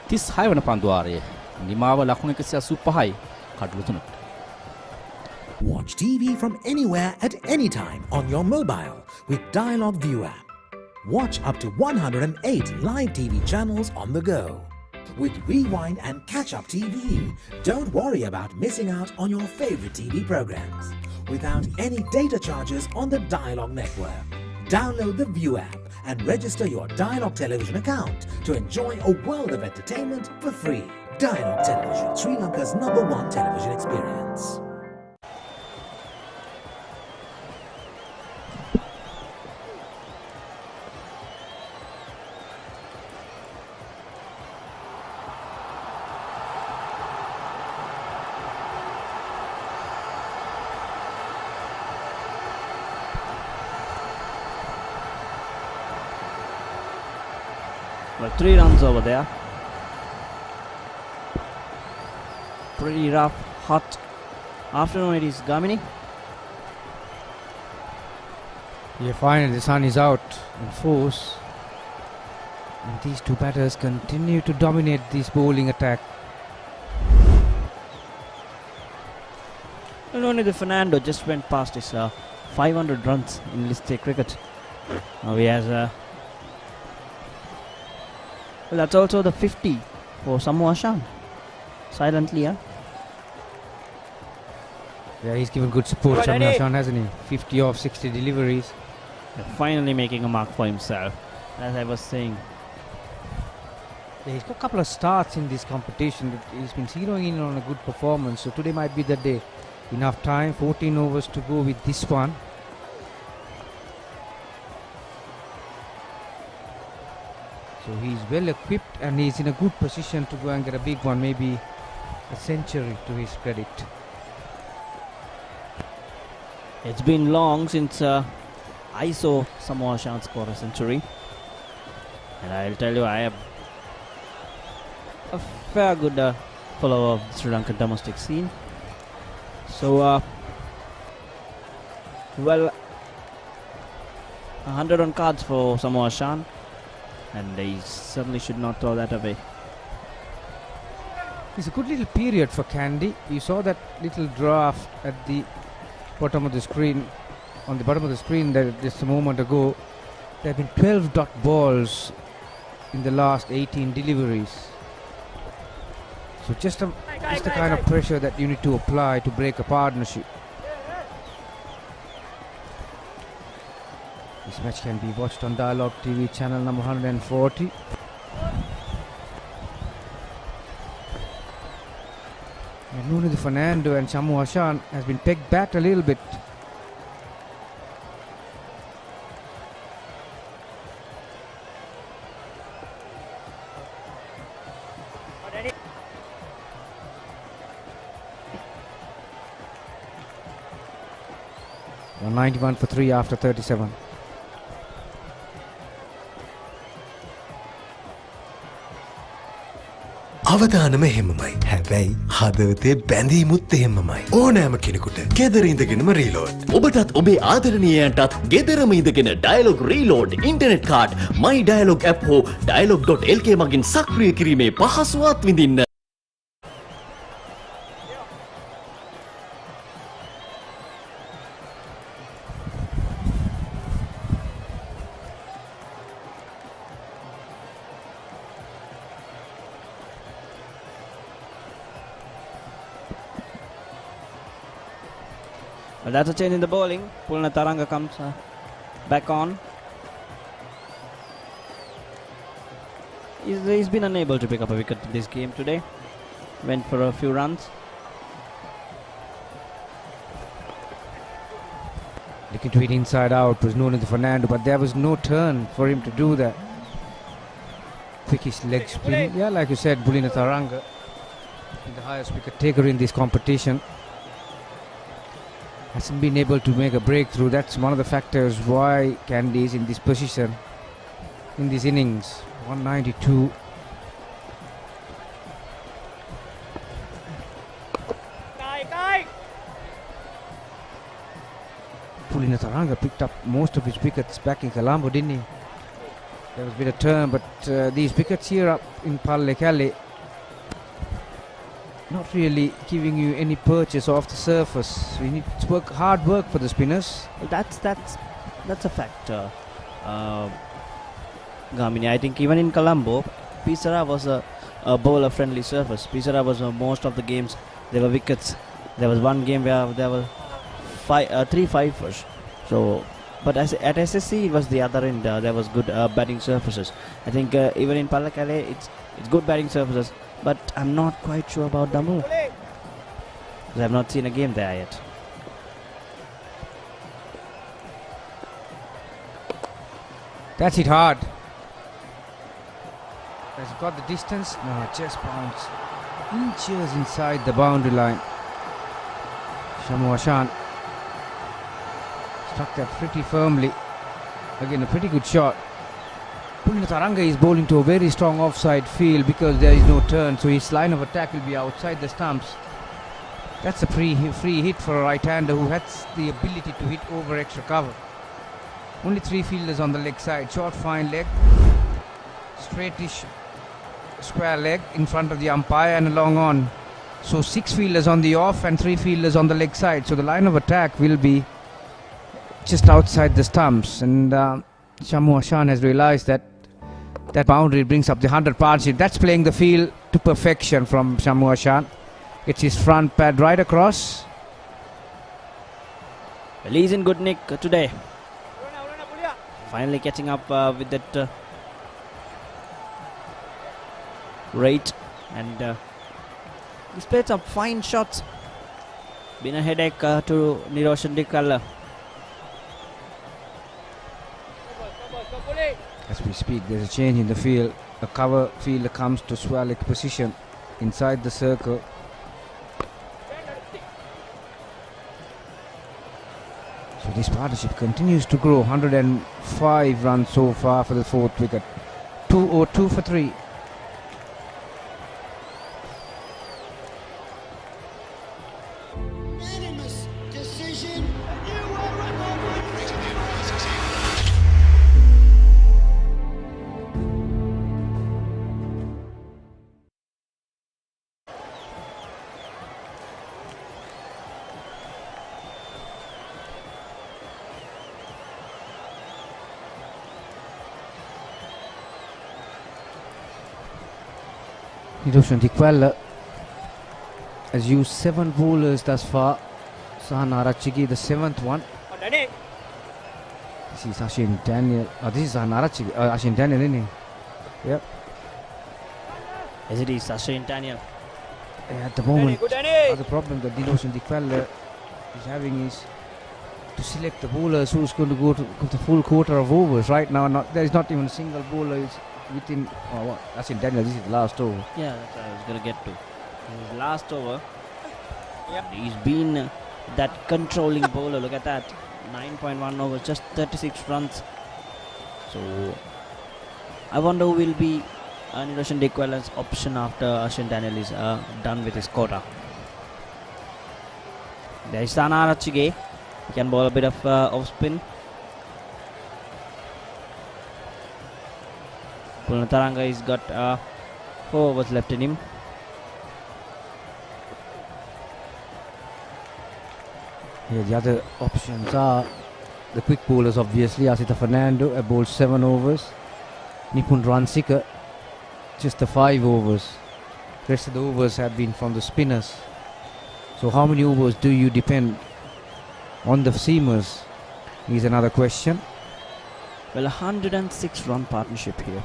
[SPEAKER 7] 36 වන පන්දු වාරයේ නිමාව ලකුණු 185යි කඩලු 3කට.
[SPEAKER 6] Watch TV from anywhere at any time on your mobile with Dialog View app. Watch up to 108 live TV channels on the go. With Rewind and Catch Up TV, don't worry about missing out on your favorite TV programs without any data charges on the Dialog network. Download the View app and register your Dialog television account to enjoy a world of entertainment for free. Dialog Television, Sri Lanka's #1 television experience.
[SPEAKER 1] Well, 3 runs over there. Pretty rough, hot afternoon it is, Gamini.
[SPEAKER 2] Yeah, finally the sun is out in force. And these two batters continue to dominate this bowling attack.
[SPEAKER 1] Not only the Fernando just went past his 500 runs in List A cricket. Now he has well, that's also the 50 for Samoa Shan. Silently, yeah.
[SPEAKER 2] Yeah, he's given good support, Samoa Shan, hasn't he? 50 off 60 deliveries.
[SPEAKER 1] Finally making a mark for himself, as I was saying.
[SPEAKER 2] He's got a couple of starts in this competition, but he's been zeroing in on a good performance. So today might be the day. Enough time, 14 overs to go with this one. So he's well equipped and he's in a good position to go and get a big one, maybe a century to his credit.
[SPEAKER 1] It's been long since I saw Samoa Shan score a century. And I'll tell you, I am a fair good follower of the Sri Lankan domestic scene. So, well, 100 on cards for Samoa Shan, and they certainly should not throw that away.
[SPEAKER 2] It's a good little period for Kandy. You saw that little draft at the bottom of the screen, on the bottom of the screen that just a moment ago. There have been 12 dot balls in the last 18 deliveries. So just the kind of pressure that you need to apply to break a partnership. This match can be watched on Dialogue TV channel number 140. And Nuno Fernando and Samoa Shan has been pegged back a little bit. Well, 91 for 3 after 37.
[SPEAKER 4] අවදානම එහෙමමයි. හැබැයි හදවතේ බැඳීමුත් එහෙමමයි. ඕනෑම කෙනෙකුට ගෙදර ඉඳගෙනම reload.
[SPEAKER 5] ඔබටත් ඔබේ ආදරණීයයන්ටත් ගෙදරම ඉඳගෙන Dialog reload internet card my dialog app හෝ dialog.lk මගින් සක්‍රිය කිරීමේ පහසුවත් විඳින්න.
[SPEAKER 1] Well, that's a change in the bowling. Pulna Taranga comes back on. He's been unable to pick up a wicket in this game today. Went for a few runs.
[SPEAKER 2] Looking to hit inside out was known to Fernando, but there was no turn for him to do that. Quickest leg spin. Yeah, like you said, Bulina Taranga, the highest wicket taker in this competition, hasn't been able to make a breakthrough. That's one of the factors why Kandy is in this position in this innings. 192. Bulina Taranga picked up most of his wickets back in Colombo, didn't he? There was a bit of turn, but these wickets here up in Pallekele not really giving you any purchase off the surface. We need to work hard work for the spinners.
[SPEAKER 1] Well, that's a factor. Gamini, I think even in Colombo, Pisara was a bowler friendly surface. Pisara was most of the games there were wickets. There was one game where there were 3 fifers. So, but at SSC it was the other end. There was good batting surfaces. I think even in Pallekele it's good batting surfaces. But I'm not quite sure about Damu, because I've not seen a game there yet.
[SPEAKER 2] That's it hard. Has it got the distance? No, it just bounced inches inside the boundary line. Samoa Shan struck that pretty firmly. Again, a pretty good shot. Bulina Taranga is bowling to a very strong offside field because there is no turn, so his line of attack will be outside the stumps. That's a free hit for a right-hander who has the ability to hit over extra cover. Only 3 fielders on the leg side. Short, fine leg, straightish square leg in front of the umpire and a long on. So 6 fielders on the off and 3 fielders on the leg side. So the line of attack will be just outside the stumps. And Samoa Shan has realized that boundary brings up the 100 partnership. That's playing the field to perfection from Samoa Shan. It's his front pad right across.
[SPEAKER 1] Well, he's in good nick today. Finally catching up with that rate, and he's played some fine shots. Been a headache to Niroshan Dikala.
[SPEAKER 2] As we speak, there's a change in the field. A cover fielder comes to Swalik position inside the circle. So this partnership continues to grow. 105 runs so far for the fourth wicket. 2 for 3.
[SPEAKER 16] Unanimous decision. A new world record.
[SPEAKER 2] Niroshan Dikala has used 7 bowlers thus far. Sahana Arachigi, the 7th one. This is Ashin Daniel. This is Sahana Arachigi. Ashin Daniel, isn't he? Yep.
[SPEAKER 1] As it is, Ashin Daniel.
[SPEAKER 2] At the moment, the problem that Niroshan Dikala is having is to select the bowlers who's going to go to the full quarter of overs. Right now, there is not even a single bowler within. Ashin Daniel, this is the last over.
[SPEAKER 1] Yeah, that's what I was going to get to. His last over. Yep. He's been that controlling bowler. Look at that. 9.1 overs, just 36 runs. So, I wonder who will be Niroshan Dikala's option after Ashin Daniel is done with his quota. There is Sahana Arachigi. He can bowl a bit of off spin. Punataranga has got 4 overs left in him.
[SPEAKER 2] Yeah, the other options are the quick bowlers, obviously. Asita Fernando bowled 7 overs. Nipun Ransika, just the 5 overs. The rest of the overs have been from the spinners. So how many overs do you depend on the seamers is another question.
[SPEAKER 1] Well, 106 run partnership here.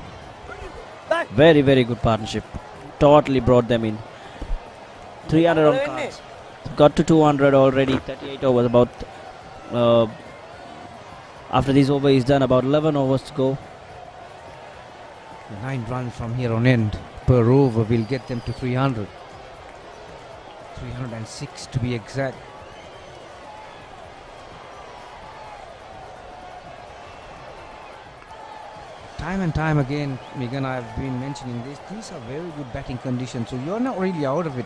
[SPEAKER 1] Very, very good partnership. Totally brought them in. 300 on cards. Got to 200 already. 38 overs. About after this over is done, about 11 overs to go.
[SPEAKER 2] 9 runs from here on end per over will get them to 300. 306 to be exact. Time and time again, Megan, I've been mentioning this. These are very good batting conditions, so you're not really out of it.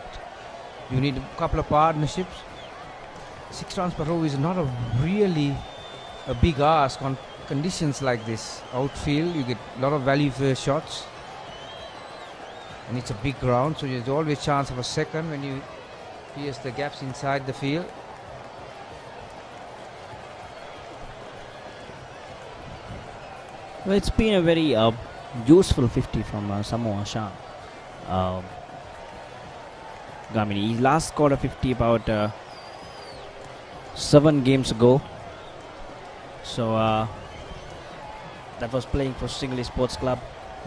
[SPEAKER 2] You need a couple of partnerships. 6 runs per over is not a really a big ask on conditions like this. Outfield, you get a lot of value for your shots, and it's a big ground, so there's always chance of a second when you pierce the gaps inside the field.
[SPEAKER 1] Well, it's been a very useful 50 from Samoa Shah. Gamini, he last scored a 50 about 7 games ago. So that was playing for Singley Sports Club,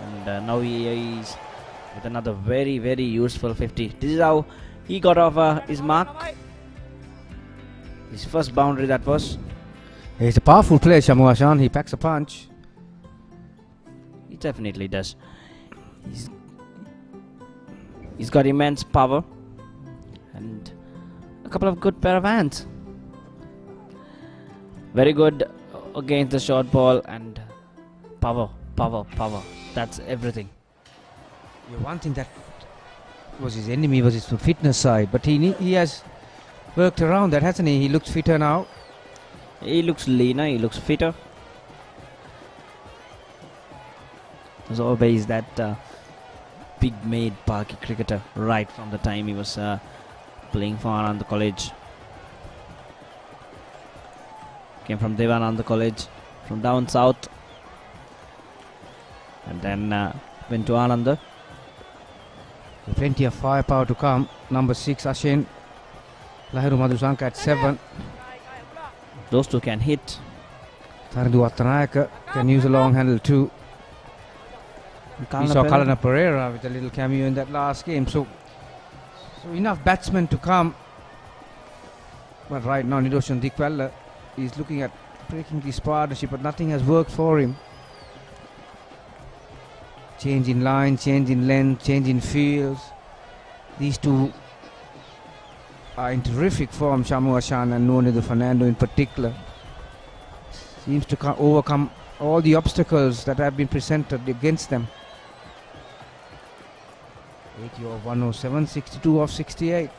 [SPEAKER 1] and now he is with another very, very useful 50. This is how he got off his mark. His first boundary, that was.
[SPEAKER 2] He's a powerful player, Samoa Shah. He packs a punch.
[SPEAKER 1] He definitely does. He's got immense power and a couple of good pair of hands. Very good against the short ball, and power. That's everything.
[SPEAKER 2] Yeah, one thing that was his enemy was his fitness side, but he has worked around that, hasn't he? He looks fitter now.
[SPEAKER 1] He looks leaner, he looks fitter. There's always that big-made Parky cricketer right from the time he was playing for Ananda College. Came from Devananda College, from down south, and then went to Ananda.
[SPEAKER 2] Plenty of firepower to come. Number 6, Ashin. Lahiru Madhusanka at 7.
[SPEAKER 1] Those two can hit.
[SPEAKER 2] Tarandu Attanayaka can use a long handle too. We saw Kalana Pereira with a little cameo in that last game. So enough batsmen to come. But right now, Niroshan Dikwella is looking at breaking this partnership, but nothing has worked for him. Change in line, change in length, change in fields. These two are in terrific form, Shamu Ashan and Nuanidu Fernando in particular. Seems to overcome all the obstacles that have been presented against them. 80 of 107, 62 of 68.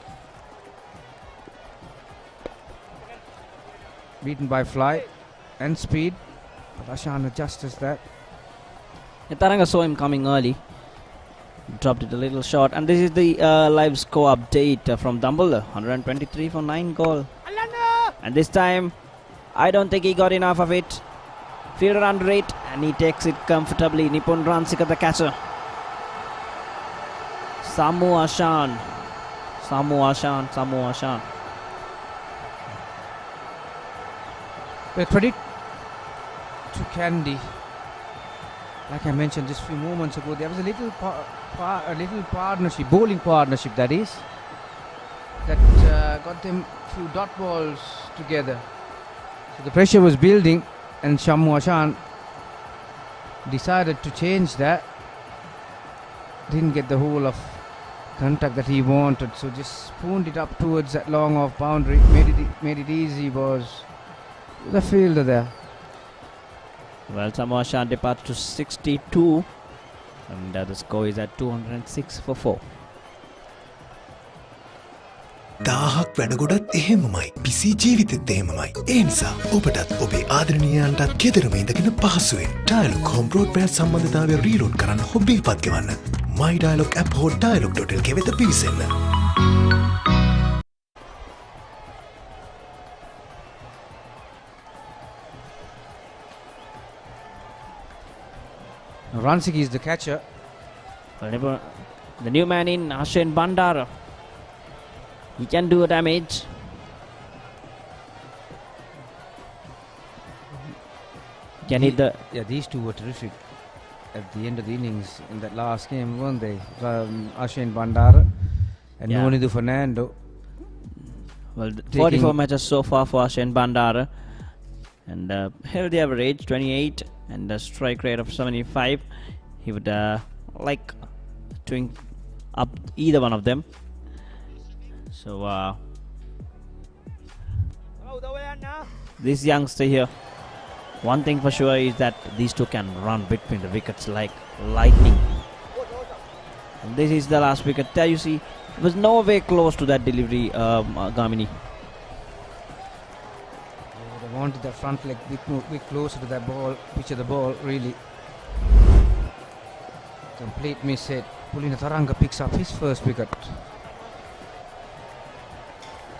[SPEAKER 2] Beaten by flight and speed, but Ashan adjusts that.
[SPEAKER 1] Taranga saw him coming early, dropped it a little short, and this is the live score update from Dumbledore. 123 for 9 goal. And this time, I don't think he got enough of it. Fielder under it, and he takes it comfortably. Nipun Ransika, the catcher. Samu Ashan.
[SPEAKER 2] Well, credit to Kandy. Like I mentioned just a few moments ago, there was a little partnership, bowling partnership that is, that got them a few dot balls together. So the pressure was building, and Shamu Ashan decided to change that. Didn't get the whole of contact that he wanted, so just spooned it up towards that long off boundary, made it easy. Was the fielder there.
[SPEAKER 1] Well, Samu Ashan departs to 62, and the score is at 206 for 4.
[SPEAKER 4] දාහක් වැඩගොඩත් එහෙමමයි පිසි ජීවිතෙත් එහෙමමයි ඒ නිසා ඔබටත් ඔබේ ආදරණීයයන්ටත් ගෙදරම ඉඳගෙන පහසුවෙන් dialogue home broadband සම්බන්ධතාවය reload කරන්න හොබ් bill පත් ගෙවන්න my dialog app හෝ dialog.lk වෙත පිවිසෙන්න.
[SPEAKER 2] Ransiki is the catcher.
[SPEAKER 1] The new man in, Ashen Bandara. He can do damage. Can hit the...
[SPEAKER 2] Yeah, these two were terrific at the end of the innings in that last game, weren't they? Ashen Bandara and Nuanidu Fernando.
[SPEAKER 1] Well, 44 matches so far for Ashen Bandara. And healthy average, 28. And a strike rate of 75. He would like to up either one of them. So this youngster here, one thing for sure is that these two can run between the wickets like lightning. And this is the last wicket. There you see, it was no way close to that delivery, Gamini.
[SPEAKER 2] They wanted the front leg bit closer to that ball, pitch of the ball, really. Complete miss hit. Pulina Taranga picks up his first wicket.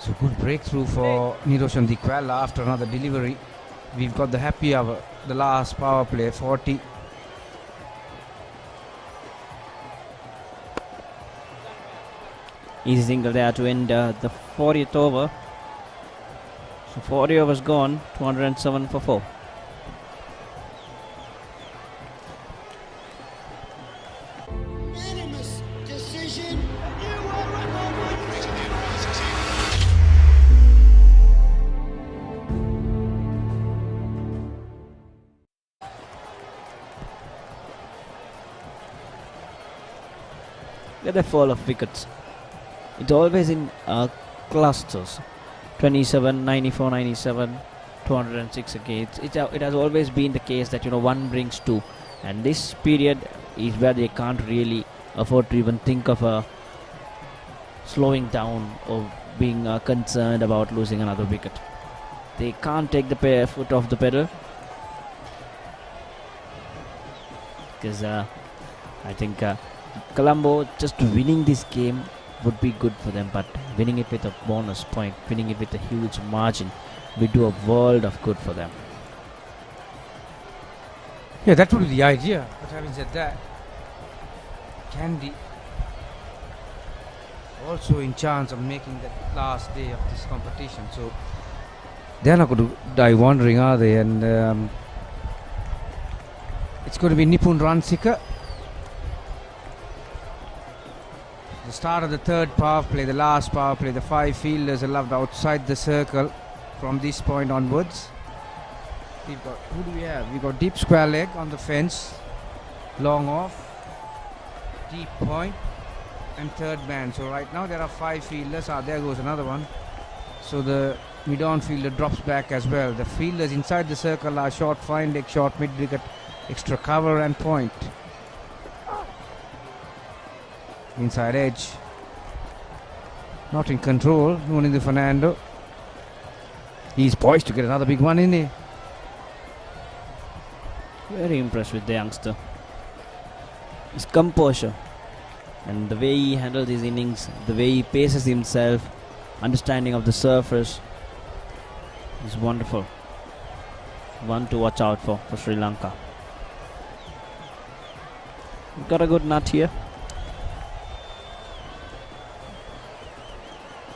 [SPEAKER 2] So good breakthrough for Niroshan Dikwella after another delivery. We've got the happy hour, the last power play, 40.
[SPEAKER 1] Easy single there to end the 40th over. So 40 overs gone, 207 for 4. Look at the fall of wickets. It's always in clusters. 27, 94, 97, 206 again. It has always been the case that one brings two, and this period is where they can't really afford to even think of slowing down or being concerned about losing another wicket. They can't take the foot off the pedal because I think Colombo just winning this game would be good for them, but winning it with a bonus point, winning it with a huge margin, would do a world of good for them.
[SPEAKER 2] Yeah, that would be the idea. But having said that, Kandy also in chance of making that last day of this competition, so they're not going to die wandering, are they? And it's going to be Nipun Ransika The start of the third power play, the last power play, the 5 fielders are left outside the circle from this point onwards. We've got, who do we have? We've got deep square leg on the fence, long off, deep point, and third man. So right now there are 5 fielders. There goes another one. So the mid-on fielder drops back as well. The fielders inside the circle are short fine leg, short mid wicket, extra cover and point. Inside edge. Not in control. Nunindu Fernando. He's poised to get another big one in there.
[SPEAKER 1] Very impressed with the youngster. His composure and the way he handles his innings, the way he paces himself, understanding of the surface is wonderful. One to watch out for Sri Lanka. Got a good nut here.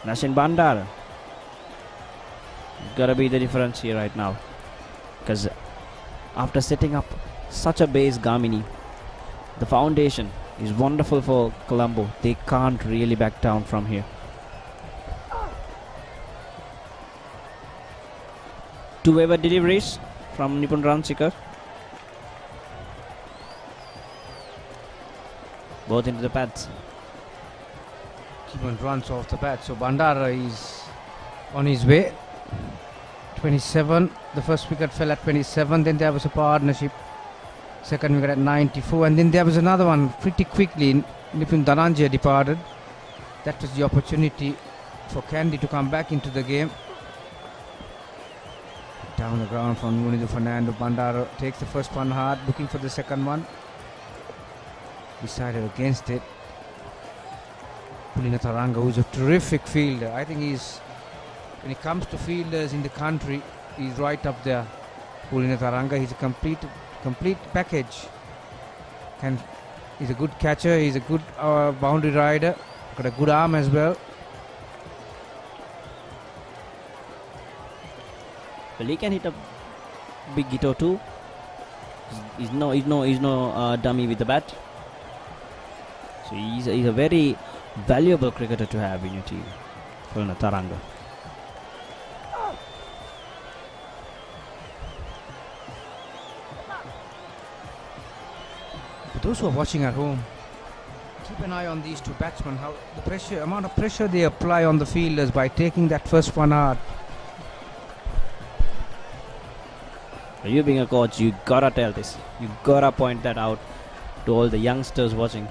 [SPEAKER 1] Nashin Bandara. Gotta be the difference here right now. Because after setting up such a base, Gamini, the foundation is wonderful for Colombo. They can't really back down from here. 2 waiver deliveries from Nipun Ransikar. Both into the pads.
[SPEAKER 2] Keeper runs off the bat. So Bandara is on his way. 27. The first wicket fell at 27. Then there was a partnership. Second wicket at 94. And then there was another one pretty quickly. Nipun Dhananjaya departed. That was the opportunity for Kandy to come back into the game. Down the ground from Nunindu Fernando. Bandara takes the first one hard, looking for the second one. Decided against it. Pulina Taranga, who's a terrific fielder. I think he's, when it comes to fielders in the country, he's right up there. Pulina Taranga, he's a complete package. He's a good catcher, he's a good boundary rider, got a good arm as well.
[SPEAKER 1] Well, he can hit a big hit or two. He's no dummy with the bat. So he's a very valuable cricketer to have in your team. Pulina Taranga.
[SPEAKER 2] For those who are watching at home, keep an eye on these two batsmen, how the amount of pressure they apply on the fielders by taking that first one hard.
[SPEAKER 1] You being a coach, you gotta tell this. You gotta point that out to all the youngsters watching.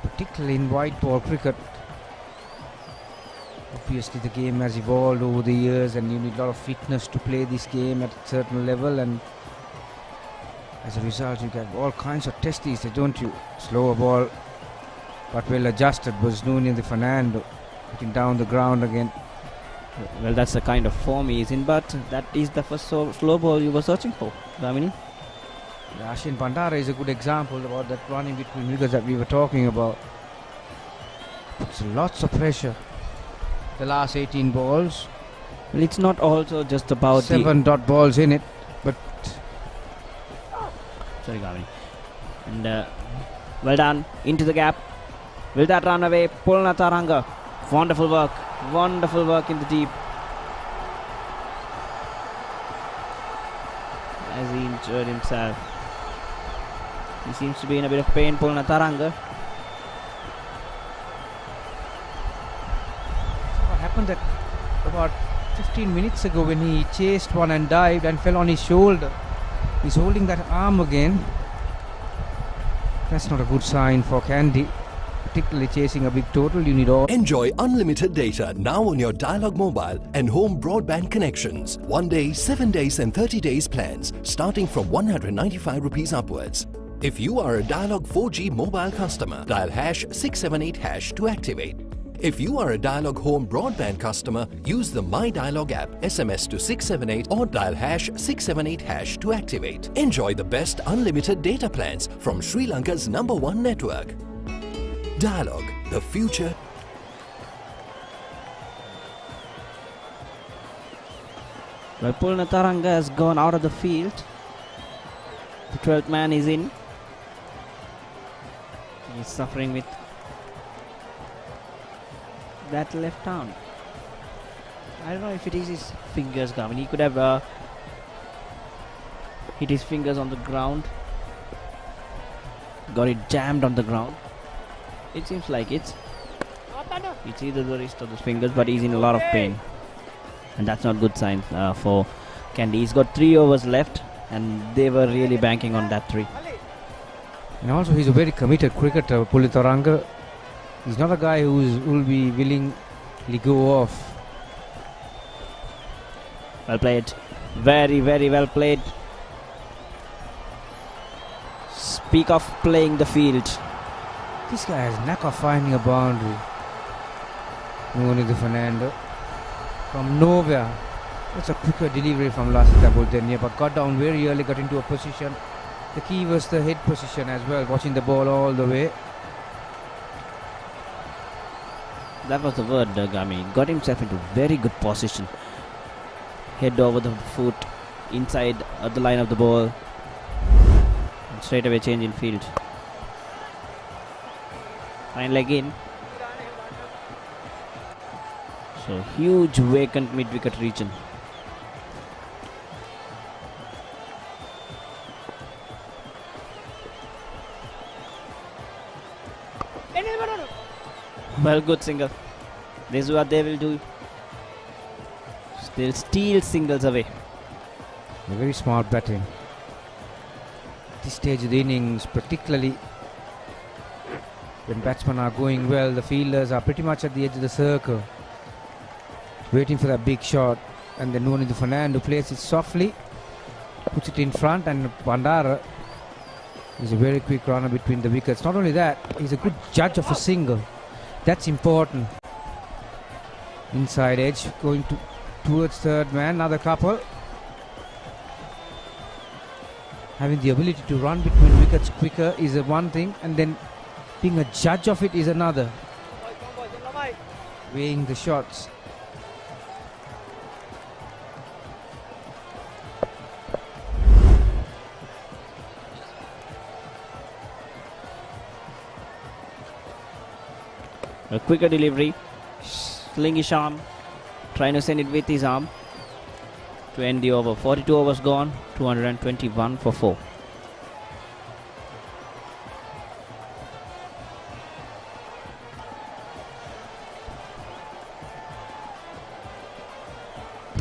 [SPEAKER 2] Particularly in white ball cricket. Obviously the game has evolved over the years and you need a lot of fitness to play this game at a certain level, and as a result you get all kinds of testies, don't you? Slower ball but well adjusted was Nunindu Fernando, putting down the ground again.
[SPEAKER 1] Well, that's the kind of form he is in, but that is the first slow ball you were searching for, Damini.
[SPEAKER 2] Ashin Bandara is a good example about that running between wickets that we were talking about. Puts lots of pressure. The last 18 balls.
[SPEAKER 1] Well, it's not also just about
[SPEAKER 2] 7 dot balls in it, but
[SPEAKER 1] sorry, Gamini. And well done, into the gap. Will that run away? Pulina Taranga. Wonderful work in the deep. As he injured himself. He seems to be in a bit of pain, Pulina Taranga.
[SPEAKER 2] What happened that about 15 minutes ago when he chased one and dived and fell on his shoulder. He's holding that arm again. That's not a good sign for Kandy. Particularly chasing a big total, you need all.
[SPEAKER 9] Enjoy unlimited data now on your Dialog mobile and home broadband connections. 1 day, 7 days and 30 days plans starting from 195 rupees upwards. If you are a Dialog 4G mobile customer, dial #678# to activate. If you are a Dialog home broadband customer, use the My Dialog app, SMS to 678 or dial #678# to activate. Enjoy the best unlimited data plans from Sri Lanka's #1 network. Dialog, the future.
[SPEAKER 1] Well, Pulina Taranga has gone out of the field. The 12th man is in. He's suffering with that left arm? I don't know if it is his fingers, Gavin. He could have hit his fingers on the ground. Got it jammed on the ground. It seems like it's either the wrist or the fingers, but he's in a lot of pain. And that's not good sign for Kandy. He's got 3 overs left, and they were really banking on that 3.
[SPEAKER 2] And also he's a very committed cricketer, Pulitharanga. He's not a guy who will be willingly go off.
[SPEAKER 1] Well played. Very, very well played. Speak of playing the field.
[SPEAKER 2] This guy has knack of finding a boundary. Nuwanidu Fernando. From nowhere. That's a quicker delivery from Lasita Bultenia, but got down very early, got into a position. The key was the head position as well, watching the ball all the way.
[SPEAKER 1] That was the word, Gami. Got himself into very good position. Head over the foot, inside the line of the ball. And straight away change in field. Fine leg in. So huge vacant mid-wicket region. Well, good single. This is what they will do. They'll steal singles away.
[SPEAKER 2] Very smart batting. This stage of the innings, particularly when batsmen are going well, the fielders are pretty much at the edge of the circle, waiting for that big shot, and then Nuwanidu Fernando plays it softly, puts it in front, and Bandara is a very quick runner between the wickets. Not only that, he's a good judge of a single. That's important. Inside edge, going towards third man, another couple. Having the ability to run between wickets quicker is one thing, and then being a judge of it is another. Weighing the shots.
[SPEAKER 1] A quicker delivery. Slingish arm. Trying to send it with his arm to end the over. 42 overs gone. 221 for 4.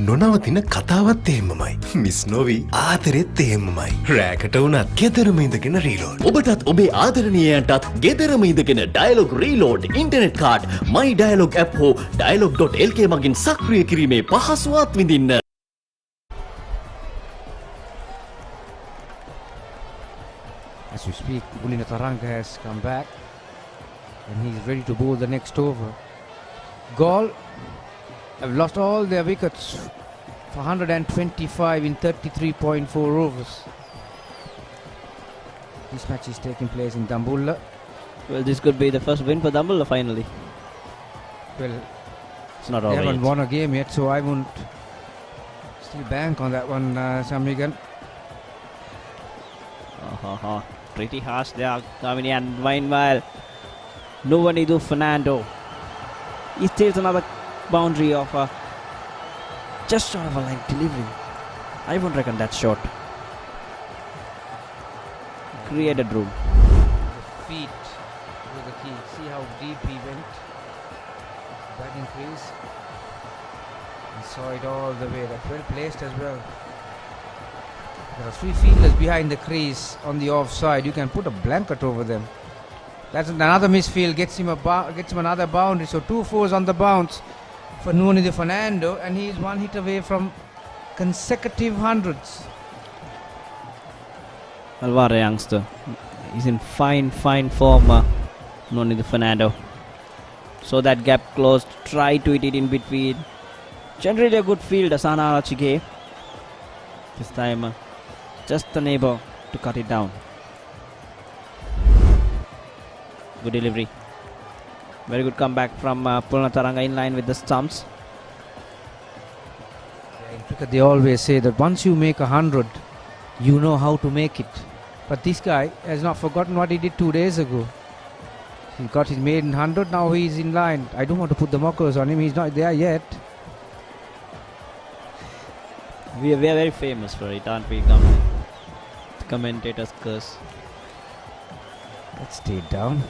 [SPEAKER 4] නොනවතින කතාවත් එහෙමමයි. Miss නොවී ආදරෙත් එහෙමමයි. රෑකට වුණත් ගෙදරම ඉඳගෙන reload.
[SPEAKER 5] ඔබටත් ඔබේ ආදරණීයයන්ටත් ගෙදරම ඉඳගෙන Dialog reload internet card my dialog app හෝ dialog.lk මගින් සක්‍රිය කිරීමේ පහසුවත් විඳින්න.
[SPEAKER 2] As we speak, Bulina Taranga has come back and he's ready to bowl the next over. Gaul have lost all their wickets for 125 in 33.4 overs. This match is taking place in Dambulla.
[SPEAKER 1] Well, this could be the first win for Dambulla finally.
[SPEAKER 2] Well,
[SPEAKER 1] it's not
[SPEAKER 2] they
[SPEAKER 1] over
[SPEAKER 2] haven't
[SPEAKER 1] yet.
[SPEAKER 2] won a game yet, so I won't still bank on that one, Samigan.
[SPEAKER 1] Pretty harsh there, Kamini, and meanwhile, Nuwanidu Fernando. He steals another boundary of just short of a line delivery. I won't reckon that short. Created room.
[SPEAKER 2] The feet were the key. See how deep he went. Batting crease. And saw it all the way. That's well placed as well. There are 3 fielders behind the crease on the offside. You can put a blanket over them. That's another misfield. Gets him another boundary. So 2 fours on the bounce for Nuwanidu Fernando, and he is 1 hit away from consecutive hundreds.
[SPEAKER 1] Alvaro youngster. He's in fine form, Nuwanidu Fernando. So that gap closed. Try to hit it in between. Generally a good fielder, Sana Arachige. This time, just unable to cut it down. Good delivery. Very good comeback from Pulnataranga in line with the stumps.
[SPEAKER 2] In cricket, they always say that once you make 100, you know how to make it. But this guy has not forgotten what he did 2 days ago. He got his maiden 100, now he's in line. I don't want to put the mockers on him, he's not there yet.
[SPEAKER 1] We are very famous for it, aren't we? Commentators curse.
[SPEAKER 2] Let's stay down.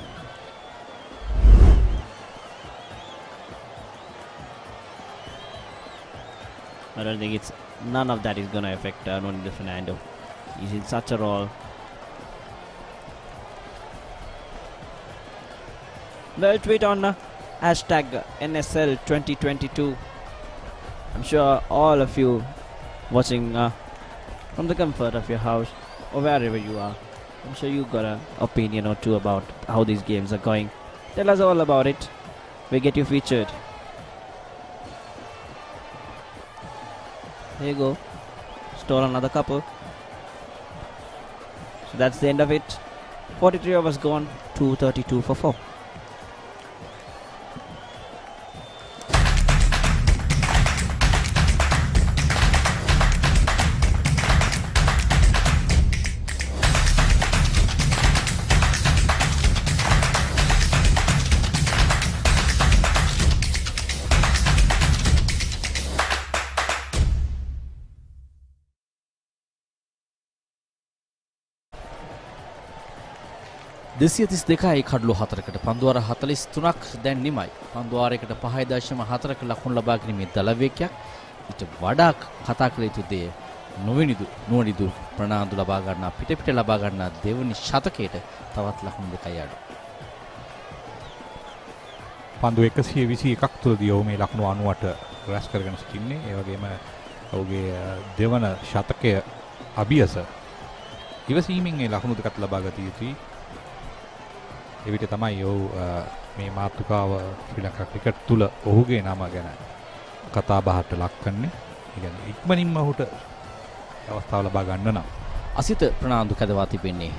[SPEAKER 1] I don't think none of that is going to affect Noni Fernando. He's in such a role. Well, tweet on hashtag NSL 2022. I'm sure all of you watching from the comfort of your house or wherever you are, I'm sure you got an opinion or two about how these games are going. Tell us all about it. We get you featured. There you go. Stole another couple. So that's the end of it. 43 overs gone. 232 for 4.
[SPEAKER 7] දෙසිය දෙකයි කඩලු 4කට පන්දුවාර 43ක් දැන් නිමයි. පන්දුවාරයකට 5.4ක ලකුණු ලබා ගැනීමේ දලවේගයක් ඊට වඩා කතා කළ යුතු දේ නුවණිදු ප්‍රනාන්දු ලබා ගන්නා පිට ලබා ගන්නා දෙවනි ශතකයට තවත් ලකුණු දෙකයි අඩු.
[SPEAKER 8] පන්දු 121ක් තුලදී ඔහු මේ ලකුණු 98 රැස් කරගෙන සිටින්නේ. ඒ වගේම ඔහුගේ දෙවන ශතකය අභියස ඉවසීමෙන් ඒ ලකුණු දෙකත් ලබා ගත යුතුයි. එවිට තමයි ඔහු මේ මාතෘකාව ශ්‍රී ලංකා ක්‍රිකට් තුල ඔහුගේ නම ගැන කතා බහට ලක් කරන්නේ. ඒ කියන්නේ ඉක්මනින්ම ඔහුට අවස්ථාව ලබා ගන්න නම්
[SPEAKER 7] අසිත ප්‍රනාන්දු කැදවා තිබෙන්නේ.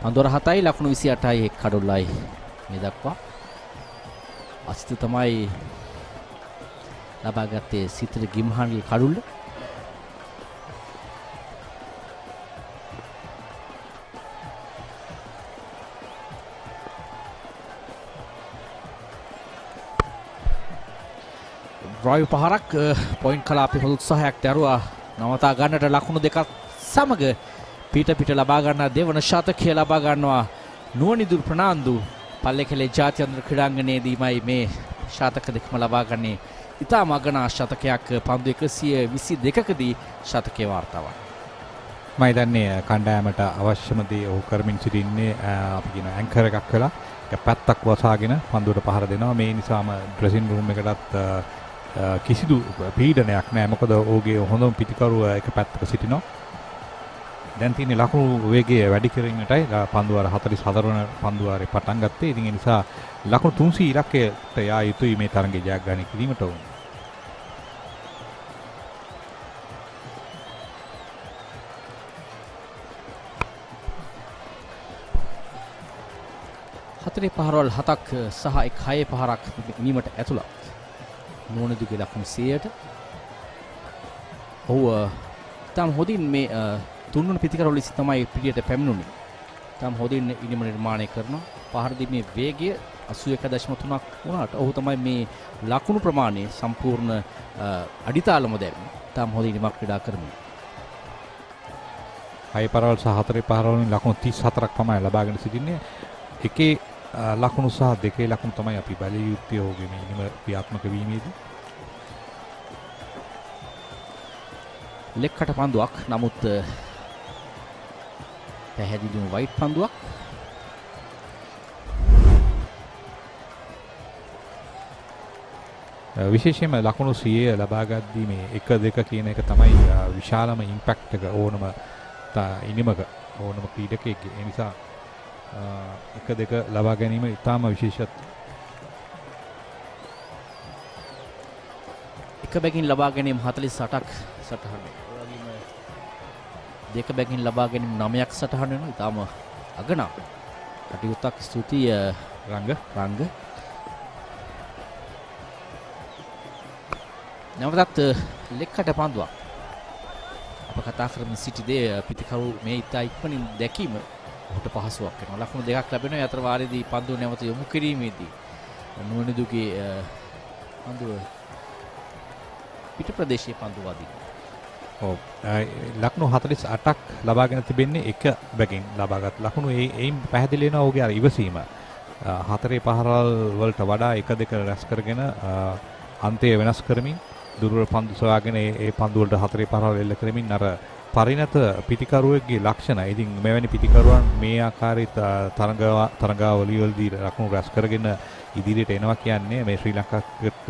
[SPEAKER 7] පන්දුවර 7යි ලකුණු 28යි එක් කඩොල්ලයි මේ දක්වා. අසිත තමයි ලබාගත්තේ සිතර ගිම්හාන්ගේ කඩුල්ල. ඩ්‍රයිව් පහරක් පොයින්ට් කලාපේ හොඳ උත්සාහයක් දරුවා නවතා ගන්නට ලකුණු දෙකක් සමග පිට ලබා ගන්නා දෙවන ශතකය ලබා ගන්නවා නුවණිදු ප්‍රනාන්දු. පල්ලේකැලේ ජාත්‍යන්තර ක්‍රීඩාංගණයේදීමයි මේ ශතක දෙකම ලබා ගන්නේ. ඉතාම අගනා ශතකයක් පන්දු 122කදී ශතකය වාර්තා වුණා.
[SPEAKER 8] මම හිතන්නේ කණ්ඩායමට අවශ්‍යම දේ ඔහු කරමින් සිටින්නේ අපි කියන ඇන්කර් එකක් කළා. ඒක පැත්තක් වසාගෙන පන්දුවට පහර දෙනවා. මේ නිසාම ඩ්‍රෙසින් රූම් එකටත් කිසිදු පීඩනයක් නැහැ. මොකද ඔහුගේ හොඳම පිටිකරුව එක පැත්තක සිටිනවා. දැන් තියෙන ලකුණු වේගය වැඩි කිරීමටයි පන්දුවාර 44 වන පන්දුවාරේ පටන් ගත්තේ. ඉතින් ඒ නිසා ලකුණු 300 ඉලක්කයට යා යුතුයි මේ තරඟේ ජයග්‍රහණය කිරීමට උන්.
[SPEAKER 7] හතරේ පහරවල් 7ක් සහ එක් 6 පහරක් නීමට ඇතුළත්. නුවණිදුගේ ලකුණු 100ට. ඔහු තම හොදින් මේ තුන්වන පිටිකරවල ඉස්සි තමයි පිටියට පැමිණුනේ. තම හොදින් ඉනිම නිර්මාණය කරනවා. පහර දීමේ වේගය 81.3ක් වුණාට ඔහු තමයි මේ ලකුණු ප්‍රමාණය සම්පූර්ණ අඩිතාලම දැම්මේ. තම හොදින් ඉනිමක් ක්‍රීඩා කරමින්.
[SPEAKER 8] 6 පහරවල් සහ 4 පහරවලින් ලකුණු 34ක් පමණ ලබාගෙන සිටින්නේ. එකේ ලකුණු සහ දෙකේ ලකුණු තමයි අපි බැලිය යුත්තේ ඔහුගේ මේ ඉනිම ක්‍රියාත්මක වීමේදී.
[SPEAKER 7] ලෙක්කට පන්දුවක් නමුත් පැහැදිලිවම වයිට් පන්දුවක්.
[SPEAKER 8] විශේෂයෙන්ම ලකුණු 100 ලබා ගද්දී මේ 1-2 කියන එක තමයි විශාලම ඉම්පැක්ට් එක ඕනම ඉනිමක ඕනම ක්‍රීඩකයෙක්ගේ. ඒ නිසා 1-2 ලබා ගැනීම ඉතාම විශේෂත්.
[SPEAKER 7] එක බැගින් ලබා ගැනීම 48ක් සටහන. ඒ වගේම දෙක බැගින් ලබා ගැනීම 9ක් සටහන වෙනවා. ඉතාම අගනා කටයුත්තක්. ස්තුතියි රංග. නැවතත් ලෙක්කට පන්දුවක්. අප කතා කරමින් සිටි දේ පිටිකරු මේ ඉතා ඉක්මනින් දැකීම ඔහුට පහසුවක් වෙනවා. ලකුණු දෙකක් ලැබෙනවා. ඒ අතර වාරයේදී පන්දුව නැවත යොමු කිරීමේදී නුවණිදුගේ පන්දුව පිට ප්‍රදේශයේ පන්දුව වදිනවා.
[SPEAKER 8] ඔව් ලකුණු 48ක් ලබාගෙන තිබෙන්නේ එක බැගින් ලබාගත් ලකුණු ඒයින් පැහැදිලි වෙනවා ඔහුගේ අර ඉවසීම. හතරේ පහරවල් වලට වඩා එක දෙක රැස් කරගෙන අන්තය වෙනස් කරමින් දුර්වල පන්දු සොයාගෙන ඒ පන්දු වලට හතරේ පහරවල් එල්ල කරමින් අර පරිණත පිටිකරුවෙක්ගේ ලක්ෂණ. ඉතින් මෙවැනි පිටිකරුවන් මේ ආකාරයේ තරඟාවලිවලදී ලකුණු රැස් කරගෙන ඉදිරියට එනවා කියන්නේ මේ ශ්‍රී ලංකාවට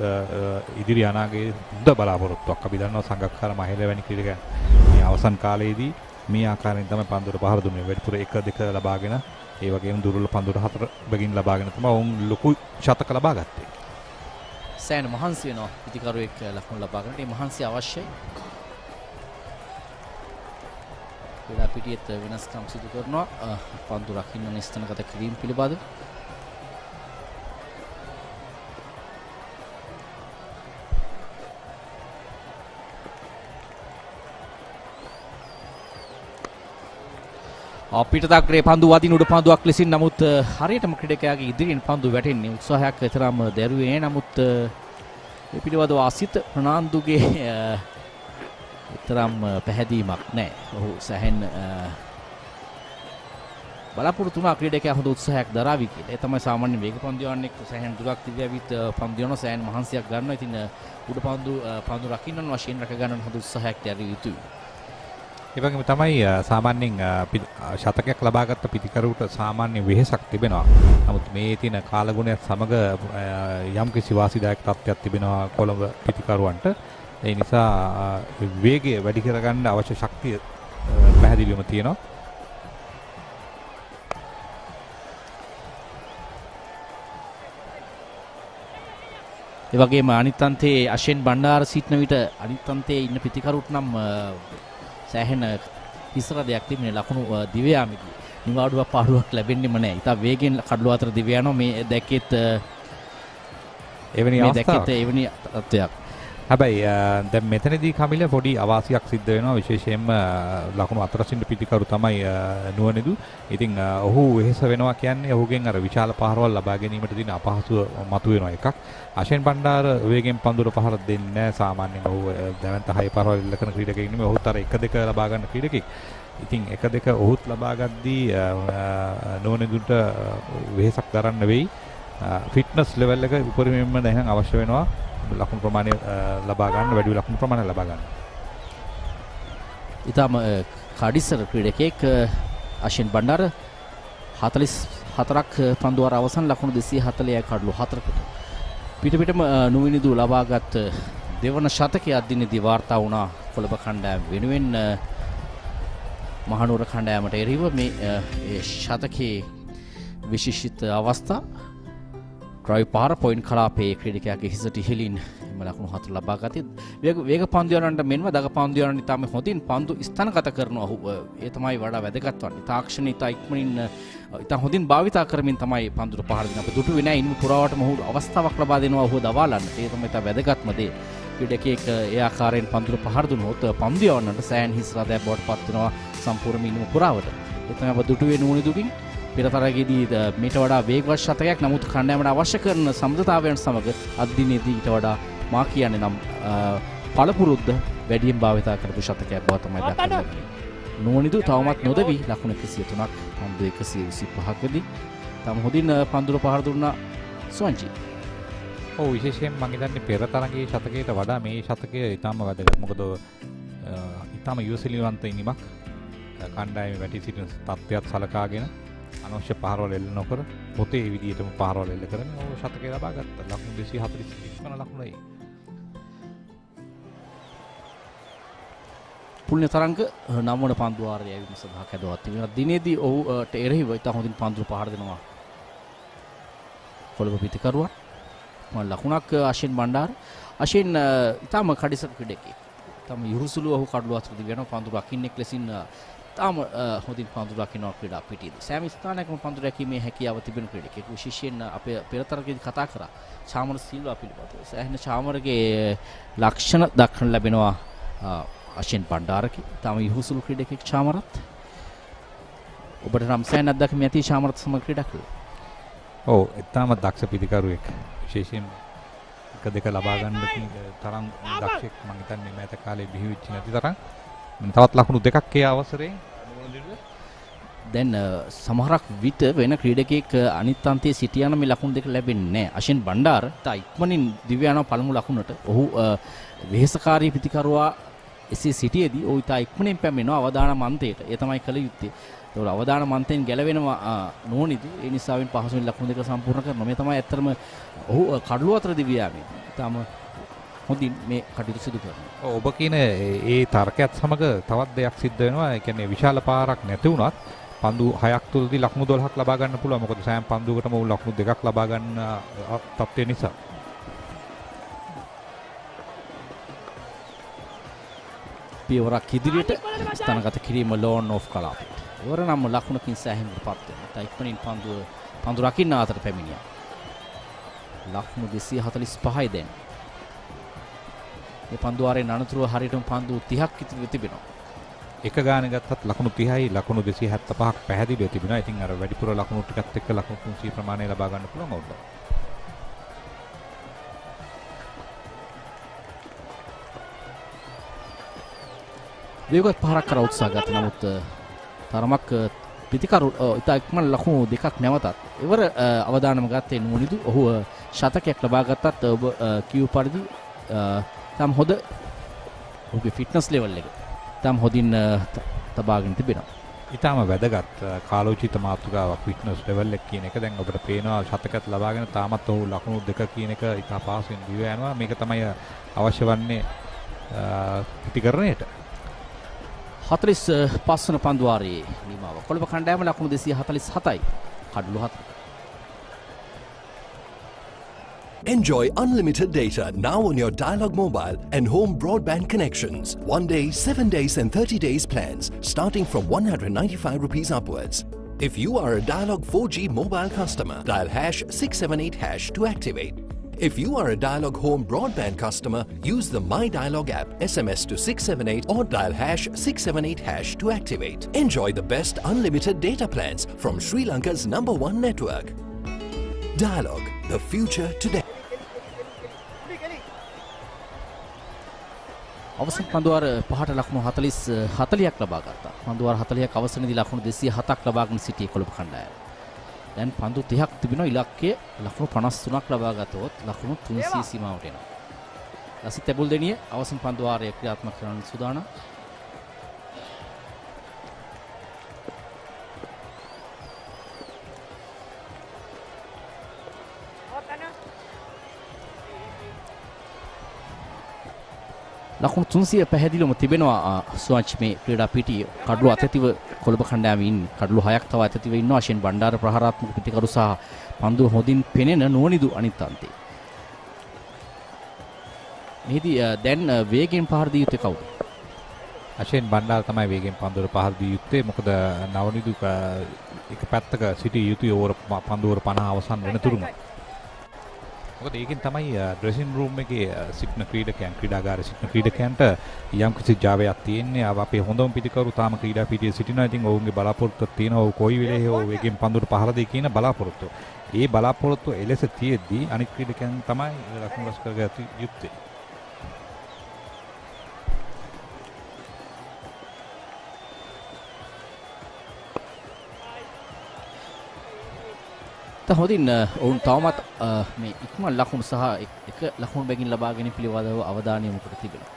[SPEAKER 8] ඉදිරි අනාගතයේ හොඳ බලාපොරොත්තුවක්. අපි දන්නවා සංගක්කාර මහේල වැනි ක්‍රීඩකයන් මේ අවසන් කාලයේදී මේ ආකාරයෙන් තමයි පන්දුවට පහර දුන්නේ. වැඩිපුර 1-2 ලබාගෙන ඒ වගේම දුර්වල පන්දුවට 4 බැගින් ලබාගෙන තමයි ඔවුන් ලොකු ශතක ලබා ගත්තේ.
[SPEAKER 7] සෑහෙන මහන්සි වෙනවා පිටිකරුවෙක් ලකුණු ලබා ගන්නට. මේ මහන්සිය අවශ්‍යයි. වෙලා පිටියත් වෙනස්කම් සිදු කරනවා පන්දු රකින්න නිස්තනගත කිරීම පිළිබඳව. පිටතක්‍රේ පන්දු වදින උඩ පන්දුවක් ලෙසින් නමුත් හරියටම ක්‍රීඩකයාගේ ඉදිරියෙන් පන්දු වැටෙන්නේ උත්සාහයක් තරම් දැරුවේ නමුත් ඒ පිළිබඳව අසිත ප්‍රනාන්දුගේ තරම් පැහැදීමක් නැහැ. ඔහු සැහෙන් බලාපොරොත්තු වුණා ක්‍රීඩකයා හොඳ උත්සාහයක් දරාවි කියලා. ඒ තමයි සාමාන්‍ය වේග පන්දුවන්නේ සැහෙන් දුරක් දිව්‍යවිත් පන්දු යන සැහෙන් මහන්සියක් ගන්නවා. ඉතින් උඩ පන්දු රකින්න වශයෙන් රැක ගන්න හොඳ උත්සාහයක් දැරිය යුතුයි.
[SPEAKER 8] ඒ වගේම තමයි සාමාන්‍යයෙන් ශතකයක් ලබාගත් පිටිකරුවට සාමාන්‍ය වෙහෙසක් තිබෙනවා. නමුත් මේ තියෙන කාලගුණයත් සමග යම්කිසි වාසිදායක තත්ත්වයක් තිබෙනවා කොළඹ පිටිකරුවන්ට. ඒ නිසා වේගය වැඩි කරගන්න අවශ්‍ය ශක්තිය පැහැදිලිවම තියෙනවා.
[SPEAKER 7] ඒ වගේම අනිත් අන්තයේ අෂෙන් බණ්ඩාර සිටන විට අනිත් අන්තයේ ඉන්න පිටිකරුට නම් සෑහෙන ඉස්සරදයක් තිබෙන ලකුණු දිව යාමේදී නිවාඩුවක් පාඩුවක් ලැබෙන්නෙම නැහැ. ඉතින් වේගෙන් කඩලු අතර දිව යනවා මේ දැක්කෙත්
[SPEAKER 8] එවැනි අවස්ථාවක්.
[SPEAKER 7] එවැනි තත්ත්වයක්.
[SPEAKER 8] හැබැයි දැන් මෙතනදී කමිල පොඩි අවාසියක් සිද්ධ වෙනවා විශේෂයෙන්ම ලකුණු අතරසින් පිටිකරු තමයි නුවණිදු. ඉතින් ඔහු වෙහෙස වෙනවා කියන්නේ ඔහුගෙන් අර විශාල පහරවල් ලබා ගැනීමට තියෙන අපහසුව මතුවෙනවා එකක්. අෂෙන් බණ්ඩාර වේගෙන් පන්දුර පහර දෙන්නේ නැහැ සාමාන්‍යයෙන්. ඔහු දැවන්ත 6 පහරවල් එල්ල කරන ක්‍රීඩකයෙක් නෙමෙයි. ඔහුත් අර 1-2 ලබා ගන්න ක්‍රීඩකෙක්. ඉතින් 1-2 ඔහුත් ලබා ගද්දී නුවණිදුට වෙහෙසක් දරන්න වෙයි. ෆිට්නස් ලෙවල් එක උපරිමයෙන්ම දැන් අවශ්‍ය වෙනවා. ලකුණු ප්‍රමාණය ලබා ගන්න වැඩි ලකුණු ප්‍රමාණය ලබා ගන්න.
[SPEAKER 7] ඊටම කාඩිසර් ක්‍රීඩකයෙක් අෂෙන් බණ්ඩාර 44ක් පන්දු වර අවසන් ලකුණු 240යි කඩලු 4කට. පිටපිටම නුවිනිදු ලබාගත් දෙවන ශතකයේ අදිනේදී වාර්තා වුණා කොළඹ කණ්ඩායම වෙනුවෙන් මහනුවර කණ්ඩායමට එරෙහිව මේ ශතකයේ විශේෂිත අවස්ථා ඩ්‍රයිව් පාර පොයින්ට් කලාපයේ ක්‍රීඩකයාගේ හිසට ඉහළින් එම ලකුණු 4 ලබා ගත්තේ වේග පන්දු යනන්ට මෙන්ම දග පන්දු යනන් ඉතාම හොඳින් පන්දු ස්ථානගත කරනවා. ඔහු ඒ තමයි වඩා වැදගත් වන්නේ. තාක්ෂණය ඉතා ඉක්මනින් ඉතා හොඳින් භාවිතා කරමින් තමයි පන්දුට පහර දෙන. අපේ දුටුවේ නැහැ ඉන්න පුරාවටම ඔහු අවස්ථාවක් ලබා දෙනවා ඔහු දවාලන්න. ඒ තමයි ඉතා වැදගත්ම දේ. ක්‍රීඩකයෙක් ඒ ආකාරයෙන් පන්දුට පහර දුන්නොත් පන්දු යවන්නට සෑහෙන හිස් රදයක් බවට පත් වෙනවා සම්පූර්ණ ඉන්නම පුරාවට. ඒ තමයි අපේ දුටුවේ නුවණිදුකින් පිටතරගේදී මීට වඩා වේගවත් ශතකයක් නමුත් කණ්ඩායමට අවශ්‍ය කරන සම්බන්ධතාවයන් සමග අද්දිනේදී ඊට වඩා මා කියන්නේ නම් පළපුරුද්ද වැඩියෙන් භාවිතා කරපු ශතකයක් බව තමයි දක්වන්නේ. නුවණිදු තවමත් නොදවි ලකුණු 103ක් පන්දු 125කදී තම හොඳින් පන්දුර පහර දුන්නා සොන්චි.
[SPEAKER 8] ඔව් විශේෂයෙන් මම හිතන්නේ පෙර තරගයේ ශතකයට වඩා මේ ශතකය ඊටම වැදගත්. මොකද ඊටම යොසලිවන්ත ඉනිමක් කණ්ඩායමේ වැටි සිටින තත්ත්වයක් සලකාගෙන අනවශ්‍ය පහරවල් එල්ල නොකර පොතේ විදියටම පහරවල් එල්ල කරගෙන ඔය ශතකය ලබා ගත්තා. ලකුණු 241 වන ලකුණයි.
[SPEAKER 7] පුණ්‍ය තරංග නවවන පන්දු වාරයේ ඇවිම සඳහා කැදවත් තිබෙනවා. දිනේදී ඔහුට එරෙහිව ඉතා හොඳින් පන්දු පහර දෙනවා. කොළඹ පිටිකරුවා. ලකුණක් අෂෙන් බණ්ඩාර. අෂෙන් ඉතාම කඩිසක් ක්‍රීඩකයෙක්. ඉතාම යුරුසුළු ඔහු කඩලු අතර දිවෙනවා පන්දු රකින්නෙක් ලෙසින් තාම හොඳින් පන්දු රකින්නවා ක්‍රීඩා පිටියේදී. සෑම ස්ථානයකම පන්දු රැකීමේ හැකියාව තිබෙන ක්‍රීඩකයෙක්. විශේෂයෙන් අපේ පෙරතරගයේදී කතා කරා චාමර සිල්වා පිළිබඳව. සෑහෙන චාමරගේ ලක්ෂණ දක්වන්න ලැබෙනවා අෂෙන් බණ්ඩාරගේ. තාම යුරුසුළු ක්‍රීඩකයෙක් චාමරත්. ඔබට නම් සෑහෙන අත්දැකීම් ඇති ශාමරත් සමග ක්‍රීඩා කළා.
[SPEAKER 8] ඔව් එතනම දක්ෂ පිටිකරුවෙක් විශේෂයෙන් එක දෙක ලබා ගන්න තරම් දක්ෂෙක් මම හිතන්නේ මෑත කාලේ බිහි වෙච්ච නැති තරම් තවත් ලකුණු දෙකක් ඒ අවසරේ
[SPEAKER 7] දැන් සමහරක් විට වෙන ක්‍රීඩකයෙක් අනිත් අන්තයේ සිටියන මේ ලකුණු දෙක ලැබෙන්නේ නැහැ. අෂෙන් බණ්ඩාර තා ඉක්මනින් දිව්‍ය යනවා පළමු ලකුණට. ඔහු වෙහෙසකාරී පිටිකරුවා එසේ සිටියේදී ඔහු තා ඉක්මනින් පැමිණෙනවා අවදානම් අන්තයට. ඒ තමයි කළ යුත්තේ. ඒතකොට අවදානම් අන්තයෙන් ගැලවෙනවා නෝනිදු. ඒ නිසාවෙන් පහසුවෙන් ලකුණු දෙක සම්පූර්ණ කරනවා. මේ තමයි ඇත්තටම ඔහු කඩළු අතර දිව්‍ය යාමේ. තාම හොඳින් මේ කටයුතු සිදු කරනවා.
[SPEAKER 8] ඔබ කියන ඒ තර්කයක් සමග තවත් දෙයක් සිද්ධ වෙනවා. ඒ කියන්නේ විශාල පාරක් නැති වුණත් පන්දු 6ක් තුලදී ලකුණු 12ක් ලබා ගන්න පුළුවන්. මොකද සෑම පන්දුවකටම උන් ලකුණු 2ක් ලබා ගන්න තත්ත්වය නිසා.
[SPEAKER 7] පියවරක් ඉදිරියට ස්ථානගත කිරීම ලෝන් ඔෆ් කලාපයට. ඉවර නම් ලකුණකින් සෑහෙන පත් වෙනවා. ඉක්මනින් පන්දු රකින්න අතර පැමිණියා. ලකුණු 245යි දැන්. මේ පන්දු ආරේ අනතුරුව හරියටම පන්දු 30ක් ඉතිරි තිබෙනවා.
[SPEAKER 8] එක ගාන ගත්තත් ලකුණු 30යි ලකුණු 275ක් පැහැදිලිව තිබෙනවා. ඉතින් අර වැඩිපුර ලකුණු ටිකත් එක්ක ලකුණු 300 ප්‍රමාණය ලබා ගන්න පුළුවන් ඔවුන්ට. වේගවත් පහරක් කර උත්සාහ ගත නමුත් තරමක් පිටිකරු ඉතා ඉක්මන ලකුණු දෙකක් නැවතත් ඉවර අවදානම ගත්තේ නුවණිදු. ඔහු ශතකයක් ලබා ගත්තත් ඔබ කියු පරිදි තම හොඳ ඔහුගේ ෆිට්නස් ලෙවල් එක තම හොඳින් තබාගෙන තිබෙනවා. ඊටම වැදගත් කාලෝචිත මාතෘකාවක් ෆිට්නස් ලෙවල් එක කියන එක. දැන් ඔබට පේනවා ශතකයක් ලබාගෙන තාමත් ඔහු ලකුණු දෙක කියන එක ඉතා පාසෙන් දිව යනවා. මේක තමයි අවශ්‍ය වන්නේ පිටිකරණයට.
[SPEAKER 7] 45 වන පන්දුවාරයේ නිමාව. කොළඹ කණ්ඩායම ලකුණු 247යි. කඩළු 7.
[SPEAKER 9] Enjoy unlimited data now on your Dialog mobile and home broadband connections. 1 day, 7 days and 30 days plans starting from 195 rupees upwards. If you are a Dialog 4G mobile customer, dial #678# to activate. If you are a Dialog home broadband customer, use the My Dialog app, SMS to 678 or dial #678# to activate. Enjoy the best unlimited data plans from Sri Lanka's #1 network. Dialog, the future today.
[SPEAKER 7] අවසන් පන්දුවාර පහට ලකුණු 40ක් ලබා ගත්තා. පන්දුවාර 40ක් අවසනයේදී ලකුණු 207ක් ලබාගෙන සිටියේ කොළඹ කණ්ඩායම. දැන් පන්දු 30ක් තිබෙනවා. ඉලක්කය ලකුණු 53ක් ලබා ගතොත් ලකුණු 300 සීමාවට එනවා. ලසිත් ඇබුල් දෙනිය අවසන් පන්දුවාරයේ ක්‍රියාත්මක කරන සූදානම්. ලකුණු 300 පැහැදිලිවම තිබෙනවා. සුවංච් මේ ක්‍රීඩා පිටිය කඩළු අතතිව කොළඹ කණ්ඩායමේ ඉන්නේ. කඩළු 6ක් තව අතතිව ඉන්නවා. අෂෙන් බණ්ඩාර ප්‍රහාරාත්මක පිටිකරු සහ පන්දුව හොඳින් පෙනෙන නුවණිදු අනිත් අන්තේ. මෙහිදී දැන් වේගෙන් පහර දී යුත්තේ කවුද?
[SPEAKER 8] අෂෙන් බණ්ඩාර තමයි වේගෙන් පන්දුවට පහර දී යුත්තේ. මොකද නවනිදු එක පැත්තක සිටිය යුතුයි ඕවර පන්දුවර 50 අවසන් වෙනතුරුම. මොකද ඒකෙන් තමයි ඩ්‍රෙසින් රූම් එකේ සිටින ක්‍රීඩකයන් ක්‍රීඩාගාරයේ සිටින ක්‍රීඩකයන්ට යම් කිසි ජාවයක් තියෙන්නේ. අපේ හොඳම පිටිකරු තාම ක්‍රීඩා පිටියේ සිටිනවා. ඉතින් ඔවුන්ගේ බලාපොරොත්තුවක් තියෙනවා. ඔව් කොයි වෙලේ හෝ වේගෙන් පන්දුවට පහර දෙයි කියන බලාපොරොත්තුව. ඒ බලාපොරොත්තුව එලෙස තියෙද්දී අනිත් ක්‍රීඩකයන් තමයි ලකුණු රැස් කරගත යුත්තේ.
[SPEAKER 7] හොඳින් ඔවුන් තවමත් මේ ඉක්මන් ලකුණු සහ එක ලකුණු බැගින් ලබා ගැනීම පිළිබඳව අවධානය යොමු කර තිබෙනවා.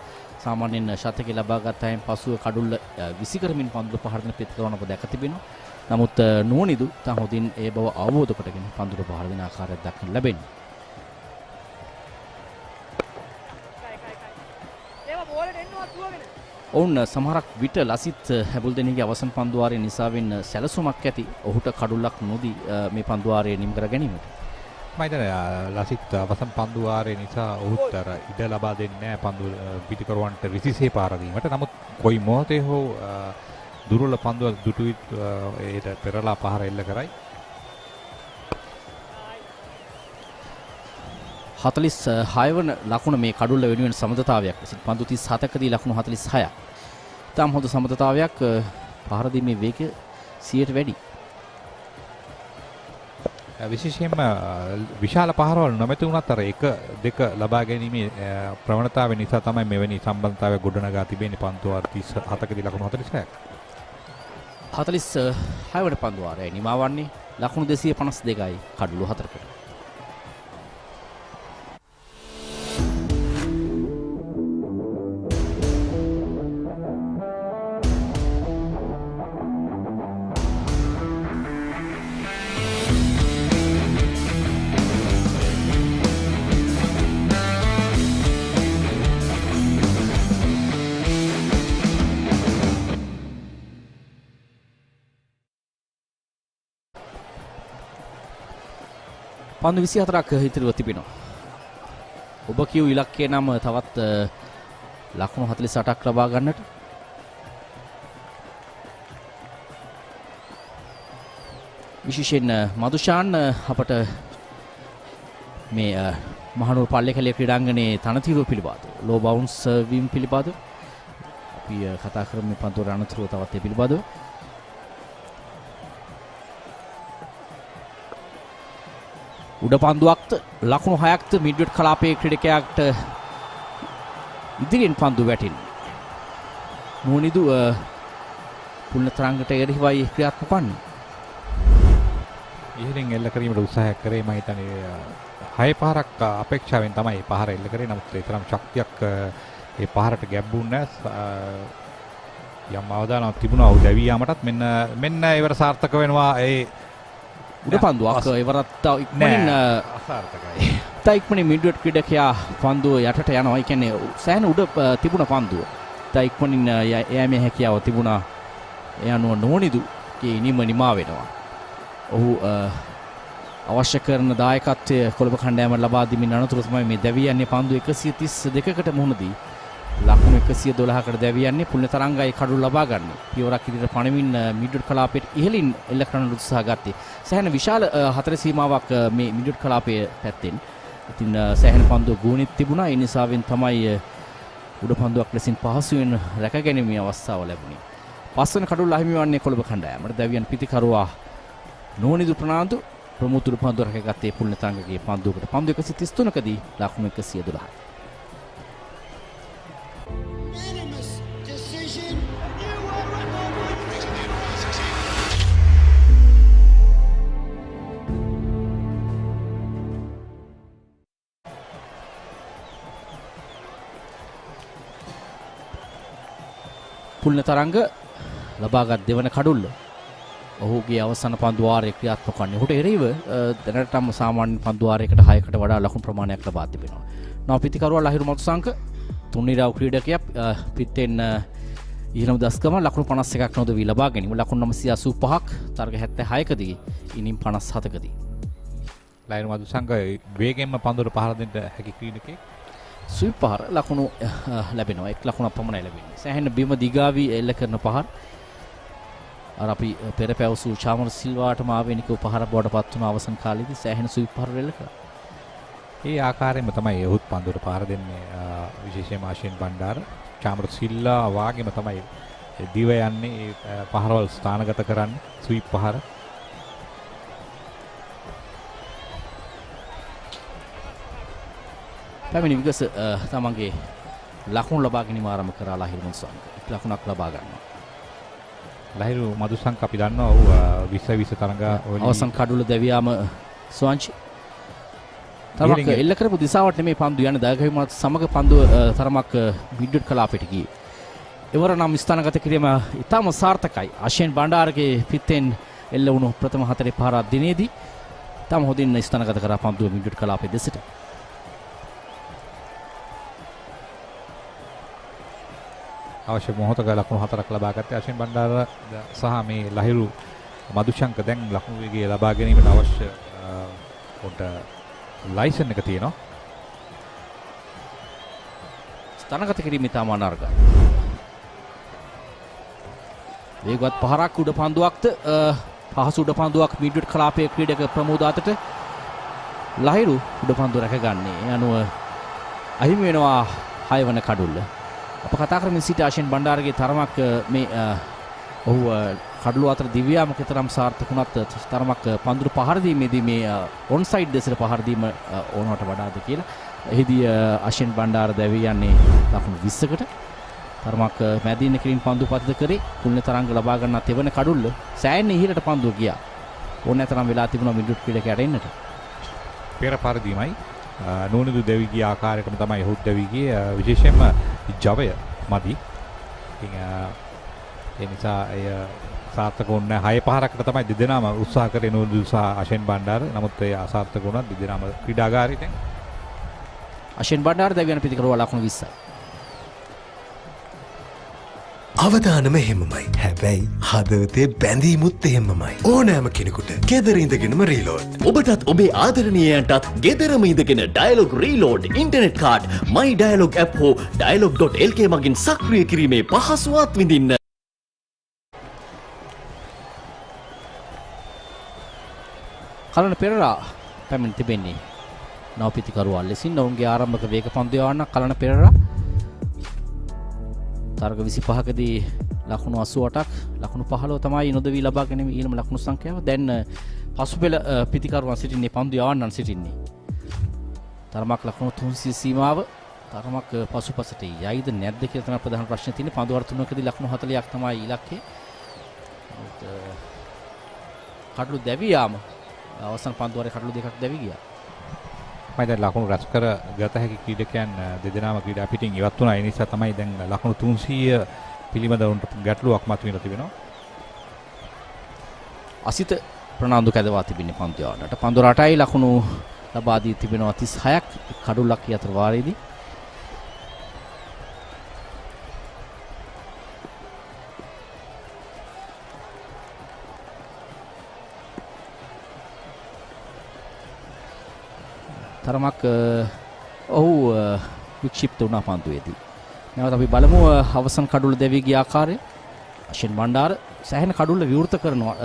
[SPEAKER 7] සාමාන්‍යයෙන් ශතකේ ලබා ගත අයන් පසුව කඩුල්ල විසි කරමින් පන්දුර පහර දෙන පිටකරන ඔබ දැක තිබෙනවා. නමුත් නුවණිදු තා හොඳින් ඒ බව අවබෝධ කොටගෙන පන්දුර පහර දෙන ආකාරයක් දක්වන්න ලැබෙන්නේ. ඔවුන් සමහරක් විට ලසිත් හැබුල් දෙනගේ අවසන් පන්දුවාරයේ නිසාවෙන් සැලසුමක් ඇති ඔහුට කඩුල්ලක් නොදී මේ පන්දුවාරය නිම කර ගැනීමට.
[SPEAKER 8] මම හිතන්නේ ලසිත් අවසන් පන්දුවාරයේ නිසා ඔහුට අර ඉඩ ලබා දෙන්නේ නැහැ පන්දු පිටිකරුවන්ට විසිසේ පාර දීමට. නමුත් කොයි මොහොතේ හෝ දුර්වල පන්දුව දුටුයි ඒට පෙරලා පහර එල්ල කරයි.
[SPEAKER 7] 46 වන ලකුණ මේ කඩුල්ල වෙනුවෙන් සමතතාවයක් ලෙසින් පන්දු 37කදී ලකුණු 46ක්. තාම හොඳ සමතතාවයක් පහර දීමේ වේගය 100ට වැඩි.
[SPEAKER 8] විශේෂයෙන්ම විශාල පහරවල් නොමැති වුණත් අර 1-2 ලබා ගැනීමේ ප්‍රවණතාවය නිසා තමයි මෙවැනි සම්බන්ධතාවය ගොඩනගා තිබෙන්නේ පන්දු 37කදී ලකුණු 46ක්.
[SPEAKER 7] 46 වන පන්දු වාරයයි නිමාවන්නේ ලකුණු 252යි කඩලු 4කට. පන්දු 24ක් ඉතිරිව තිබෙනවා. ඔබ කියු ඉලක්කය නම් තවත් ලකුණු 48ක් ලබා ගන්නට. විශේෂයෙන් මදුෂාන් අපට මේ මහනුවර පල්ලේකැලේ ක්‍රීඩාංගණයේ තනතිරුව පිළිබඳව ලෝ බවුන්ස් වීම පිළිබඳව අපි කතා කරමු. මේ පන්දුවර අනතුරුව තවත් ඒ පිළිබඳව. උඩ පන්දුවක්ද ලකුණු 6ක්ද මිඩ්විඩ් කලාපයේ ක්‍රීඩකයාට ඉදිරියෙන් පන්දු වැටෙන්නේ. මොනිදු පුල්න තරංගට එරෙහිවයි ක්‍රියාත්මක වන්නේ.
[SPEAKER 8] ඉහළින් එල්ල කිරීමට උත්සාහයක් කරේ මම හිතන්නේ 6 පහරක් අපේක්ෂාවෙන් තමයි පහර එල්ල කරේ. නමුත් ඒ තරම් ශක්තියක් ඒ පහරට ගැබ්බුන්නේ නැහැ. යම් අවදානමක් තිබුණා උ දැවී යාමටත් මෙන්න ඉවර සාර්ථක වෙනවා. ඒ
[SPEAKER 7] උඩ පන්දුවක් ඉවරත් ඉක්මනින්
[SPEAKER 8] අසාර්ථකයි.
[SPEAKER 7] ඉක්මනින් මිඩ්විඩ් ක්‍රීඩකයා පන්දුව යටට යනවා. ඒ කියන්නේ සෑහෙන උඩ තිබුණ පන්දුව. ඉක්මනින් යෑමේ හැකියාව තිබුණා. ඒ අනුව නෝනිදු නිමා වෙනවා. ඔහු අවශ්‍ය කරන දායකත්වය කොළඹ කණ්ඩායමට ලබා දීමින් අනතුරු තමයි මේ දැවී යන්නේ පන්දු 132කට මුහුණදී ලකුණු 112කට දැවී යන්නේ. පුල්න තරංගයි කඩු ලබා ගන්න. පියවරක් ඉදිරියට පණමින් මිඩ්විඩ් කලාපයට ඉහළින් එල්ල කරන්න උත්සාහ ගත්තේ. සෑහෙන විශාල හතර සීමාවක් මේ මිඩ්විඩ් කලාපයේ පැත්තෙන්. ඉතින් සෑහෙන පන්දුව ගුණෙත් තිබුණා. ඒ නිසාවෙන් තමයි උඩ පන්දුවක් ලෙසින් පහසුවෙන් රැකගැනීමේ අවස්ථාව ලැබුණේ. පස්වන කඩුල්ල අහිමි වන්නේ කොළඹ කණ්ඩායමට. දැවියන් පිතිකරුවා නෝනිදු ප්‍රනාන්දු ප්‍රමුතුරු පන්දුව රැකගත්තේ පුල්න තරංගගේ පන්දුවකට. පන්දු 133කදී ලකුණු 112යි. පුල්න තරංග ලබාගත් දෙවන කඩුල්ල ඔහුගේ අවසන් පන්දු වාරයේ ක්‍රියාත්මක වන්නේ. ඔහුට එරෙහිව දැනටම සාමාන්‍ය පන්දු වාරයකට 6කට වඩා ලකුණු ප්‍රමාණයක් ලබා තිබෙනවා. නව පිතිකරුවා ලහිරු මතුසංක තුන්නිරාව ක්‍රීඩකයා පිටෙන් ඉහළම දස්කම ලකුණු 51ක් නොදවි ලබා ගැනීම. ලකුණු 985ක් තරග 76කදී ඉනිම් 57කදී.
[SPEAKER 8] ලහිරු මතුසංක වේගෙන්ම පන්දුවට පහර දෙන්න හැකි ක්‍රීඩකයෙක්.
[SPEAKER 7] ස්විප් පහර ලකුණු ලැබෙනවා. 1 ලකුණක් පමණයි ලැබෙන්නේ. සෑහෙන බිම දිගාවි එල්ල කරන පහර. අර අපි පෙර පැවසූ චාමර සිල්වාටම ආවේනිකව පහර බවට පත් වුණ අවසන් කාලෙදී සෑහෙන ස්විප් පහර එල්ල කළා.
[SPEAKER 8] ඒ ආකාරයෙන්ම තමයි ඔහුත් පන්දුවට පහර දෙන්නේ. විශේෂයෙන්ම ආශින් බණ්ඩාර චාමර සිල්ලා වාගේම තමයි දිව යන්නේ පහරවල් ස්ථානගත කරන්නේ ස්විප් පහර. පැමිණි විගස තමන්ගේ ලකුණු ලබා ගැනීම ආරම්භ කරා ලහිරු මදුසංක. ලකුණක් ලබා ගන්නවා. ලහිරු මදුසංක අපි දන්නවා ඔහු 20 තරඟ
[SPEAKER 7] අවසන් කඩුල දැවියාම ස්වාංශි තරමක් එල්ල කරපු දිශාවට නෙමෙයි පන්දු යන දායකයමත් සමග පන්දුව තරමක් මිඩ්විඩ් කලාපයට ගියේ. එවර නම් ස්ථානගත කිරීම ඉතාම සාර්ථකයි. ආශින් බණ්ඩාරගේ පිටෙන් එල්ල වුණු ප්‍රථම 4 පහර දිනේදී තම හොදින් ස්ථානගත කරා පන්දුව මිඩ්විඩ් කලාපයේ දෙසට.
[SPEAKER 8] අවශ්‍ය මොහොතක ලකුණු 4ක් ලබා ගත්තේ ආශින් බණ්ඩාර සහ මේ ලහිරු මදුශංක දැන් ලකුණු වේගය ලබා ගැනීමට අවශ්‍ය කොට ලයිසන් එක තියෙනවා.
[SPEAKER 7] ස්ථානගත කිරීම ඉතාම අනර්ගයි. වේගවත් පහරක් උඩ පන්දුවක්ද පහසු උඩ පන්දුවක් මිඩ්විඩ් කලාපයේ ක්‍රීඩක ප්‍රමෝද අතට ලහිරු උඩ පන්දුව රැකගන්නේ. ඒ අනුව අහිමි වෙනවා 6 වන කඩුල්ල. අප කතා කරමින් සිට ආශින් බණ්ඩාරගේ තරමක් මේ ඔහු කඩළු අතර දිව්‍යාම කතරම් සාර්ථක වුණත් තරමක් පන්දුරු පහර දීමේදී මේ ඔන් සයිඩ් දෙසට පහර දීම ඕනවට වඩාද කියලා. එහිදී අෂෙන් බණ්ඩාර දැවී යන්නේ ලකුණු 20කට. තරමක් මැදින් කිරින් පන්දු පතිත කරේ කුල්නේ තරංග ලබා ගන්නත් එවන කඩුල්ල සෑහෙන ඉහළට පන්දුව ගියා. ඕනෑ තරම් වෙලා තිබුණා මිඩුට් ක්‍රීඩකයාට එන්නට.
[SPEAKER 8] පෙර පරිදිමයි නෝනිදු දෙවි ගිය ආකාරයටම තමයි ඔහුත් දෙවි ගියේ විශේෂයෙන්ම ජවය මදි. ඉතින් ඒ නිසා එය සාර්ථක වුණේ 6-5කට තමයි දෙදෙනාම උත්සාහ කරේ නෝනිදු සහ අෂෙන් බණ්ඩාර. නමුත් ඒ අසාර්ථක වුණා දෙදෙනාම ක්‍රීඩාගාරයේ දැන්
[SPEAKER 7] අෂෙන් බණ්ඩාර දැවියන පිටිකරුවා ලකුණු 20යි.
[SPEAKER 4] අවදානම එහෙමමයි. හැබැයි හදවතේ බැඳීමුත් එහෙමමයි. ඕනෑම කෙනෙකුට ගෙදර ඉඳගෙනම රීලෝඩ්.
[SPEAKER 5] ඔබටත් ඔබේ ආදරණීයයන්ටත් ගෙදරම ඉඳගෙන ඩයලොග් රීලෝඩ් ඉන්ටර්නෙට් කාඩ් මයි ඩයලොග් ඇප් හෝ dialog.lk මගින් සක්‍රිය කිරීමේ පහසුවත් විඳින්න.
[SPEAKER 7] කලන පෙරරා පැමිණ තිබෙන්නේ නවපිතිකරුවා ලෙසින් ඔවුන්ගේ ආරම්භක වේග පන්දු යවන්න කලන පෙරරා තරග 25කදී ලකුණු 88ක් ලකුණු 15 තමයි නොදවි ලබා ගැනීම ඊළම ලකුණු සංඛ්‍යාව. දැන් පසුපෙළ පිතිකරුවන් සිටින්නේ පන්දු යවන්නන් සිටින්නේ. තරමක් ලකුණු 300 සීමාව තරමක් පසුපසට යයිද නැද්ද කියලා තමයි ප්‍රධාන ප්‍රශ්නේ තියෙන්නේ. පන්දු වර 3කදී ලකුණු 40ක් තමයි ඉලක්කය. කඩළු දැවී යාම අවසන් පන්දු වරේ කඩළු දෙකක් දැවී ගියා.
[SPEAKER 8] මම දැන් ලකුණු රැස් කර ගත හැකි ක්‍රීඩකයන් දෙදෙනාම ක්‍රීඩා පිටින් ඉවත් වුණා. ඒ නිසා තමයි දැන් ලකුණු 300 පිළිබඳ උන්ට ගැටලුවක් මතුවෙලා තිබෙනවා.
[SPEAKER 7] අසිත ප්‍රනාන්දු කැදවා තිබෙන්නේ පන්දු යවන්නට. පන්දු 8යි ලකුණු ලබා දී තිබෙනවා 36ක් කඩුල්ලක් අතර වාරයේදී. තරමක් ඔහු වික්ෂිප්ත වුණා පන්දුවේදී. නැවත අපි බලමු අවසන් කඩුල්ල දෙවි ගිය ආකාරය. අෂෙන් බණ්ඩාර සෑහෙන කඩුල්ල විවෘත කරනවා.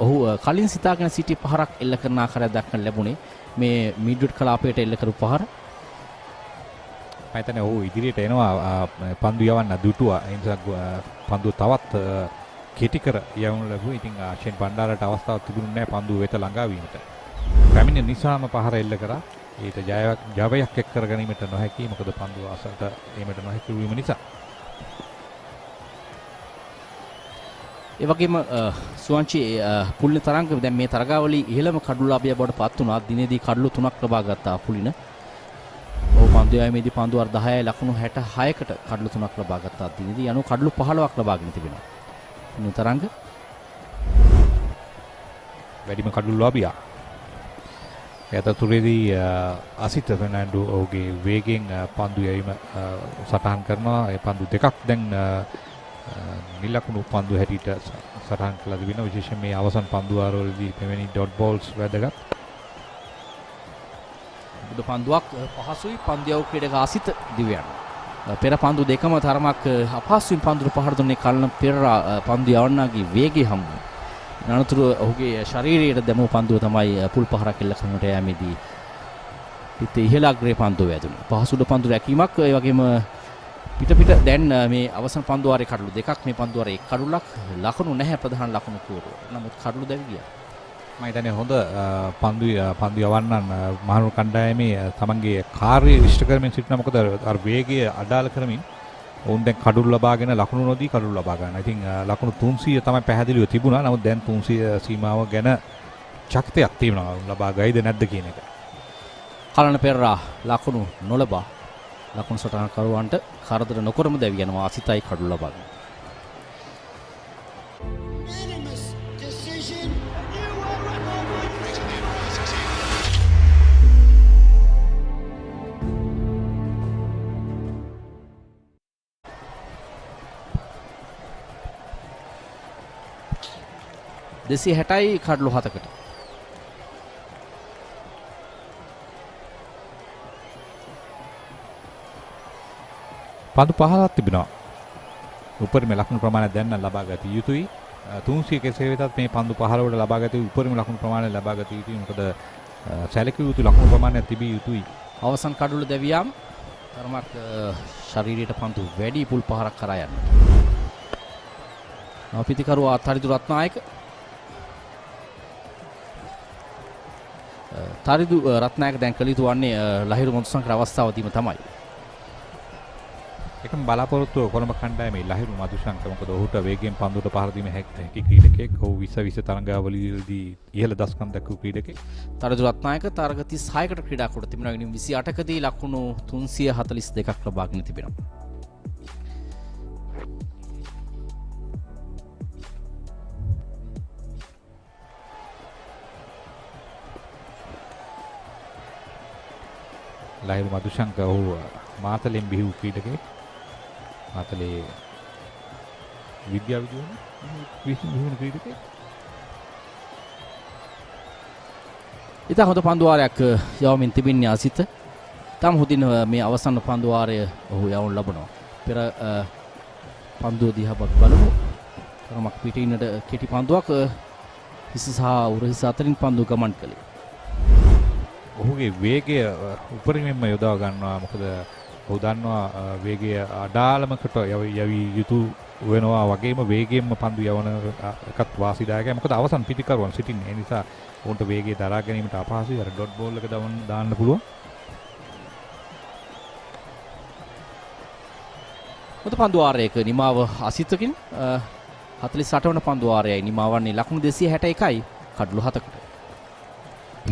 [SPEAKER 7] ඔහු කලින් සිතාගෙන සිටි පහරක් එල්ල කරන ආකාරය දක්වන්න ලැබුණේ මේ මිඩ්විඩ් කලාපයට එල්ල කරපු පහර.
[SPEAKER 8] මම හිතන්නේ ඔහු ඉදිරියට එනවා පන්දු යවන්න දුටුවා. ඒ නිසා පන්දුව තවත් කෙටි කර යවන්න ලැබුවා. ඉතින් අෂෙන් බණ්ඩාරට අවස්ථාවක් තිබුණේ නැහැ පන්දුව වෙත ළඟා වීමට. පැමිණ නිසාම පහර එල්ල කරා. ඊට ජවයක් එක් කර ගැනීමට නොහැකි. මොකද පන්දුව අසලට ඒමට නොහැකි වීම නිසා.
[SPEAKER 7] ඒ වගේම සුවංචි පුල්නේ තරංග දැන් මේ තරගාවලි ඉහළම කඩුලාභය බවට පත් වුණා. දිනේදී කඩළු 3ක් ලබා ගත්තා පුලින. ඔහු පන්දු යෑමේදී පන්දු 10යි ලකුණු 66කට කඩළු 3ක් ලබා ගත්තා. දිනේදී යනු කඩළු 15ක් ලබාගෙන තිබෙනවා. පුල්නේ තරංග
[SPEAKER 8] වැඩිම කඩළු ලාභියා. යතතුරේදී අසිත ෆර්නැන්ඩෝ ඔහුගේ වේගෙන් පන්දු යැවීම සටහන් කරනවා. ඒ පන්දු දෙකක් දැන් නිලකුණු පන්දු හැටියට සටහන් කළා තිබෙනවා. විශේෂයෙන් මේ අවසන් පන්දු ආරවලදී මෙවැනි ඩොට් බෝල්ස් වැදගත්.
[SPEAKER 7] බුදු පන්දුවක් පහසුයි පන්දු යවු ක්‍රීඩක අසිත දිව්‍යන්. පෙර පන්දු දෙකම තරමක් අපහසුයින් පන්දුර පහර දුන්නේ කලන පෙරරා පන්දු යවන්නාගේ වේගය හමු. අනතුරු ඔහුගේ ශරීරයට දැමූ පන්දුව තමයි පුල් පහරක් එල්ල කරනට යෑමේදී පිට ඉහළ අග්‍රේ පන්දුව වැදුනේ. පහසුඩ පන්දු රැකීමක් ඒ වගේම පිට දැන් මේ අවසන් පන්දු වාරේ කඩළු දෙකක් මේ පන්දු වාරේ එක් කඩුලක් ලකුණු නැහැ ප්‍රධාන ලකුණු කූරුව. නමුත් කඩළු දැවි ගියා.
[SPEAKER 8] මම හිතන්නේ හොඳ පන්දු යවන්නන් මහනුවර කණ්ඩායමේ තමන්ගේ කාර්යය ඉෂ්ට කරමින් සිටිනවා. මොකද අර වේගය අඩාල කරමින් ඔවුන් දැන් කඩුළු ලබාගෙන ලකුණු නොදී කඩුළු ලබා ගන්නවා. ඉතින් ලකුණු 300 තමයි පැහැදිලිව තිබුණා. නමුත් දැන් 300 සීමාව ගැන චකිතයක් තියෙනවා. ඔවුන් ලබා ගයිද නැද්ද කියන එක.
[SPEAKER 7] කලන පෙරරා ලකුණු නොලබා ලකුණු සටහන් කරුවන්ට කරදර නොකරම දැවි යනවා. අසිතයි කඩුළු ලබා ගන්න. දෙසිය 60යි කඩළු 7කට.
[SPEAKER 8] පන්දු 15ක් තිබෙනවා. උපරිම ලකුණු ප්‍රමාණය දැන් ලබා ගත යුතුයි. 300 කෙසේ වෙතත් මේ පන්දු 15 වල ලබා ගත යුතු උපරිම ලකුණු ප්‍රමාණය ලබා ගත යුතුයි. මොකද සැලකිය යුතු ලකුණු ප්‍රමාණයක් තිබිය යුතුයි.
[SPEAKER 7] අවසන් කඩළු දැවියාම තරමක් ශරීරයට පන්දු වැඩි පුල් පහරක් කරා යනවා. පිතිකරුවා තරිදු රත්නායක තරිදු රත්නායක දැන් කළ යුතු වන්නේ ලහිරු මදුසංකර අවස්ථාව දීම තමයි.
[SPEAKER 8] එකම බලාපොරොත්තුව කොළඹ කණ්ඩායමේ ලහිරු මදුශංක. මොකද ඔහුට වේගයෙන් පන්දුවට පහර දීම හැකි ක්‍රීඩකයෙක්. ඔහු 20 තරඟාවලියේදී ඉහළ දස්කම් දක්වපු ක්‍රීඩකයෙක්.
[SPEAKER 7] තරිදු රත්නායක තරග 36කට ක්‍රීඩා කොට තිබෙනවා. ඉනිම් 28කදී ලකුණු 342ක් ලබාගෙන තිබෙනවා.
[SPEAKER 8] ලහිරු මදුශංක ඔහු මාතලෙන් බිහි ක්‍රීඩකයෙක්. මාතලේ විද්‍යා විද්‍යාලය ක්‍රීඩකයෙක්.
[SPEAKER 7] ඉතා හොඳ පන්දුවාරයක් යවමින් තිබෙන්නේ අසිත. තම හොඳින් මේ අවසන් පන්දුවාරය ඔහු යවුන් ලබනවා. පෙර පන්දුව දිහා බලමු. තරමක් පිටින්නට කෙටි පන්දුවක් හිස සහ උරහිස අතරින් පන්දුව ගමන් කළේ.
[SPEAKER 8] ඔහුගේ වේගය උපරිමයෙන්ම යොදා ගන්නවා. මොකද ඔහු දන්නවා වේගය අඩාලමකට යවි යුතු වෙනවා වගේම වේගයෙන්ම පන්දු යවන එකත් වාසිදායකයි. මොකද අවසන් පිටිකරුවන් සිටින්නේ. ඒ නිසා ඔවුන්ට වේගය දරා ගැනීමට අපහසුයි. අර ඩොට් බෝල් එක දාන්න පුළුවන්.
[SPEAKER 7] මොකද පන්දුවාරයක නිමාව අසිතකින් 48 වන පන්දුවාරයයි නිමාවන්නේ ලකුණු 261යි කඩලු 7කට.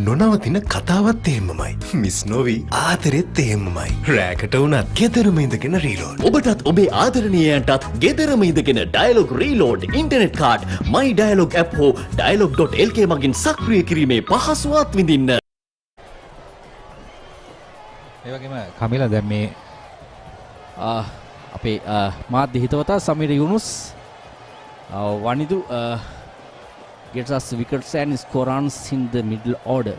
[SPEAKER 4] නොනවතින කතාවත් එහෙමමයි. මිස් නොවී ආදරෙත් එහෙමමයි. රෑකට වුණත් ගෙදරම ඉඳගෙන රීලෝඩ්.
[SPEAKER 5] ඔබටත් ඔබේ ආදරණීයයන්ටත් ගෙදරම ඉඳගෙන Dialog reload internet card my dialog app හෝ dialog.lk මගින් සක්‍රිය කිරීමේ පහසුවත් විඳින්න.
[SPEAKER 8] ඒ වගේම කමිලා දැන් මේ
[SPEAKER 7] අපේ මාධ්‍ය හිතවතා Sameera යුනුස් Wanindu gets us wickets and score runs in the middle order.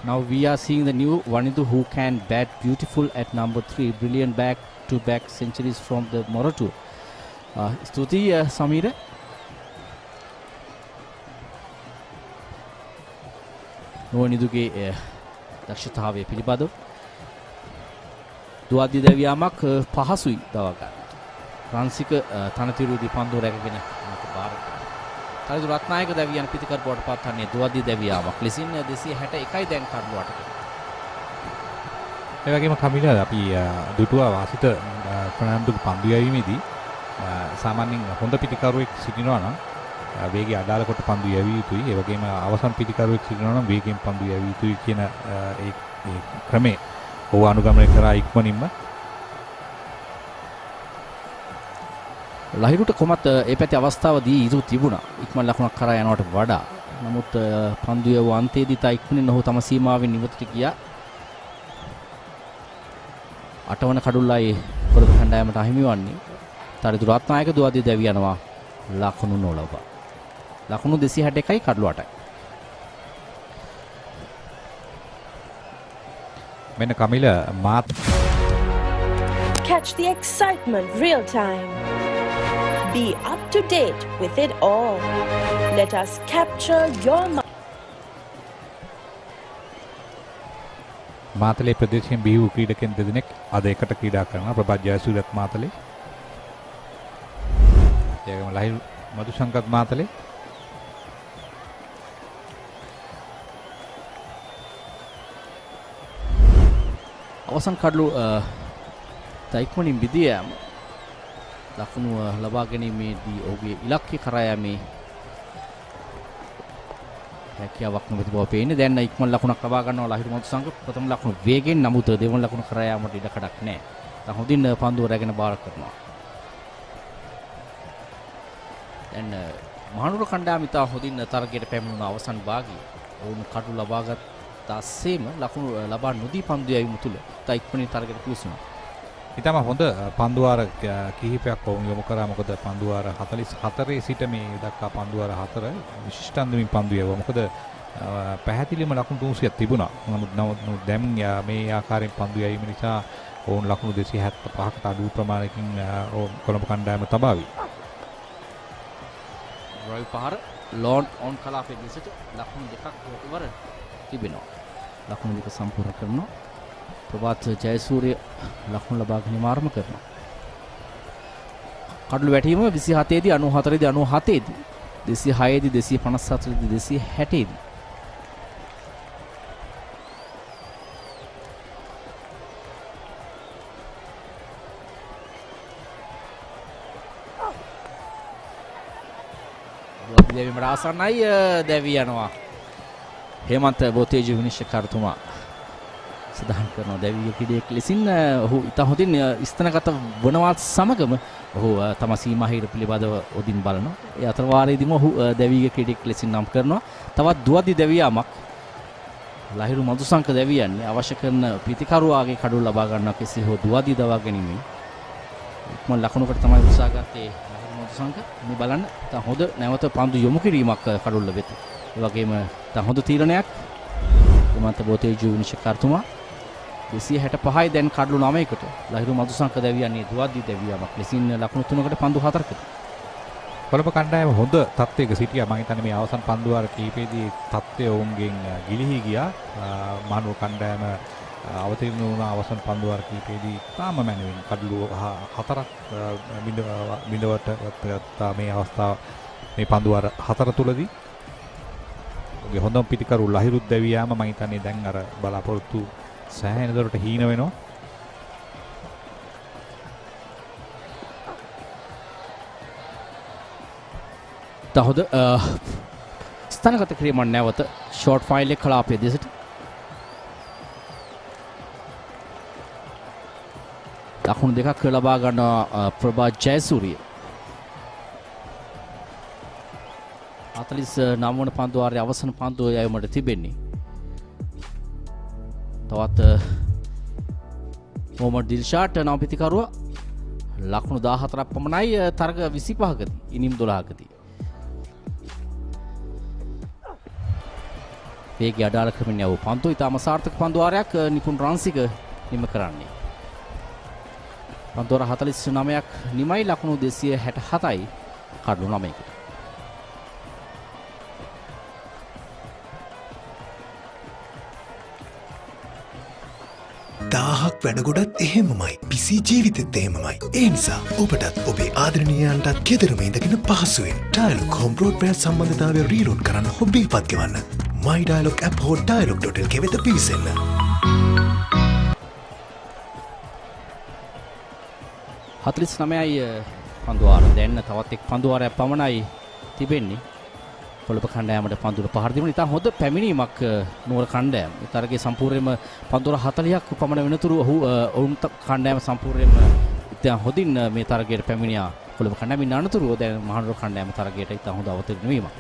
[SPEAKER 7] Now we are seeing the new Vanidu who can bat beautiful at number 3. Brilliant back-to-back centuries from the Morato. Stuti Samira. Vaniduge දක්ෂතාවය පිළිබඳව දුවාදී දෙවියාමක් පහසුයි දවා ගන්න. රන්සික තනතිරුදී පන්දු රැකගෙන බාර තරිදු රත්නායක දෙවියන් පිටිකර board පත්න්නේ දුවාදී දෙවියාමක් ලෙසින් 261යි දැන් කඩලුවට.
[SPEAKER 8] ඒ වගේම කමිලා අපි දුටුවා වාසිත ප්‍රනාන්දුගේ පන්දු යැවීමේදී සාමාන්‍යයෙන් හොඳ පිටිකරුවෙක් සිටිනවා නම් වේගය අඩාල කොට පන්දු යැවිය යුතුයි. ඒ වගේම අවසන් පිටිකරුවෙක් සිටිනවා නම් වේගයෙන් පන්දු යැවිය යුතුයි කියන ඒ ක්‍රමේ ඔහු අනුගමනය කරා ඉක්මනින්ම.
[SPEAKER 7] ලහිරුට කොමත් ඒ පැති අවස්ථාවදී ඉතු තිබුණා. ඉක්මන් ලකුණක් කරා යනවට වඩා. නමුත් පන්දු යව අන්තයේදී තා ඉක්මනින් ඔහු තම සීමාවෙන් නිවතට ගියා. 8 වන කඩුල්ලයි කොළඹ කණ්ඩායමට අහිමි වන්නේ. තරිදු රත්නායක දුවාදී දෙවිය යනවා ලකුණු නොලබා. ලකුණු 261යි කඩලු 8යි.
[SPEAKER 8] මෙන්න කමිල මාත්
[SPEAKER 3] Catch the excitement real time. Be up to date with it all. Let us capture your
[SPEAKER 8] Matale ප්‍රදේශයෙන් බිහි වූ ක්‍රීඩකයන් දෙදෙනෙක් අද එකට ක්‍රීඩා කරනවා. ප්‍රභාත් ජයසූරියත් මාතලේ. ඒගොල්ලෝ ලහිරු මදුශංකත් මාතලේ.
[SPEAKER 7] අවසන් කඩලු තයික්මනින් බිදී යාම ලකුණු ලබා ගැනීමේදී ඔහුගේ ඉලක්කය කරා යෑමේ හැකියාවක් නොමැති බව පේන්නේ. දැන් ඉක්මන් ලකුණක් ලබා ගන්නවා ලහිරු මදුසංක. ප්‍රථම ලකුණ වේගෙන් නමුත් දෙවන ලකුණ කරා යාමට ඉඩ කඩක් නැහැ. දැන් හොඳින් පන්දුව රැගෙන බාර කරනවා. දැන් මහනුවර කණ්ඩායම ඉතා හොඳින් තරගයට පැමිණුණ අවසන් භාගයේ ඔවුන් කඩු ලබාගත් තාසෙම ලකුණු ලබා නොදී පන්දු යැවීම තුළ ඉතා ඉක්මනින් තරගයට පිවිසුණා.
[SPEAKER 8] ඊටම හොඳ පන්දුවාර කිහිපයක් වුන් යොමු කරා. මොකද පන්දුවාර 44 සිට මේ දක්වා පන්දුවාර 4 විශිෂ්ට අන්දමින් පන්දු යවුවා. මොකද පැහැදිලිම ලකුණු 300ක් තිබුණා. නමුත් දැන් මේ ආකාරයෙන් පන්දු යැවීම නිසා ඔවුන් ලකුණු 275කට අඩු ප්‍රමාණයකින් කොළඹ කණ්ඩායම තබාවි.
[SPEAKER 7] රොයල් පහර ලෝන් ඔන් කලාපයේ දිසට ලකුණු දෙකක් ඉවර තිබෙනවා. ලකුණු දෙක සම්පූර්ණ කරනවා. ප්‍රභාත් ජයසූරිය ලකුණු ලබා ගැනීම ආරම්භ කරනවා. කඩළු වැටීම 27 දී 94 දී 97 දී 206 දී 254 දී 260 දී දෙවිම රාසන්නයි දැවි යනවා. හේමන්ත බෝතේජි විනිශ්චයකාරතුමා සඳහන් කරනවා දැවිගේ ක්‍රීඩකයෙක් ලෙසින් ඔහු ඉතා හොඳින් ස්ථනගත වනවත් සමගම ඔහු තම සීමාහිර පිළිබඳව ඔදින් බලනවා. ඒ අතර වාරයේදීම ඔහු දැවිගේ ක්‍රීඩකයෙක් ලෙසින් නම් කරනවා. තවත් දුවදි දැවියාමක් ලහිරු මදුසංක දැවියන්නේ අවශ්‍ය කරන ප්‍රතිකරුවාගේ කඩුව ලබා ගන්නවා කෙසේ හෝ දුවදි දවා ගැනීම. ඉක්මන් ලකුණකට තමයි උත්සාහ ගත්තේ ලහිරු මදුසංක. මේ බලන්න තා හොඳ නැවත පන්දු යොමු කිරීමක් කඩුල්ල වෙත. ඒ වගේම තා හොඳ තීරණයක් හේමන්ත බෝතේජි විනිශ්චයකාරතුමා 265යි දැන් කඩලු 9කට ලහිරු මදුසංක දැවියන්නේ දුවද්දි දැවියාමක් ලෙසින් ලකුණු 3කට පන්දු 4කට.
[SPEAKER 8] කොළඹ කණ්ඩායම හොඳ තත්ත්වයක සිටියා. මම හිතන්නේ මේ අවසන් පන්දු වාර කීපෙදී තත්ත්වය ඔවුන්ගෙන් ගිලිහි ගියා. මානව කණ්ඩායම අවතීර්ණ වුණ අවසන් පන්දු වාර කීපෙදී තාම මැනවින් කඩලු 4ක් බිඳවට ගත්තා මේ අවස්ථාව මේ පන්දු වාර 4 තුලදී. ඔගේ හොඳම පිටිකරු ලහිරුත් දැවියාම මම හිතන්නේ දැන් අර බලාපොරොත්තු සෑහෙන දරට හීන වෙනවා.
[SPEAKER 7] තහොද ස්ථානගත කිරීමක් නැවත ෂෝට් ෆයිල් එක කලාපයේ දෙසට ලකුණු දෙකක් ලබා ගන්න ප්‍රභා ජයසූරිය 49 වන පන්දු වාරයේ අවසන් පන්දුව යැවීමට තිබෙන්නේ. තවත් මොහමඩ් දිල්ෂාට් නම් පිටිකරුවා ලකුණු 14ක් පමණයි තරග 25කදී ඉනිම් 12කදී. වේගය අඩාල ක්‍රමෙන් යව පන්දු ඉතාම සාර්ථක පන්දු වාරයක් නිපුන් රන්සික නිම කරන්නේ. පන්දු වාර 49ක් නිමයි ලකුණු 267යි කඩලු 9කට.
[SPEAKER 4] 1000ක් වැඩ ගොඩත් එහෙමමයි. පිසි ජීවිතෙත් එහෙමමයි. ඒ නිසා ඔබටත් ඔබේ ආදරණීයයන්ටත් ගෙදරම ඉඳගෙන පහසුවෙන් ඩයලොග් හෝම් බ්‍රෝඩ්බෑන්ඩ් සම්බන්ධතාවය රීලෝඩ් කරන්න හොබ් බිල් පත් ගෙවන්න. My Dialog app හෝ dialog.lk වෙත පිවිසෙන්න.
[SPEAKER 7] හතලිස් 9යි පන්දු වාර දැන් තවත් එක් පන්දු වාරයක් පමණයි තිබෙන්නේ. කොළඹ කණ්ඩායමට පන්දුර පහර දීම ඉතා හොඳ පැමිණීමක් නුවර කණ්ඩායම. ඒ තරගයේ සම්පූර්ණයෙන්ම පන්දුර 40ක් පමණ වෙනතුරු ඔවුන් කණ්ඩායම සම්පූර්ණයෙන්ම ඉතා හොඳින් මේ තරගයට පැමිණියා. කොළඹ කණ්ඩායමින් අනතුරුව දැන් මහනුවර කණ්ඩායම තරගයට ඉතා හොඳ අවතීර්ණ වීමක්.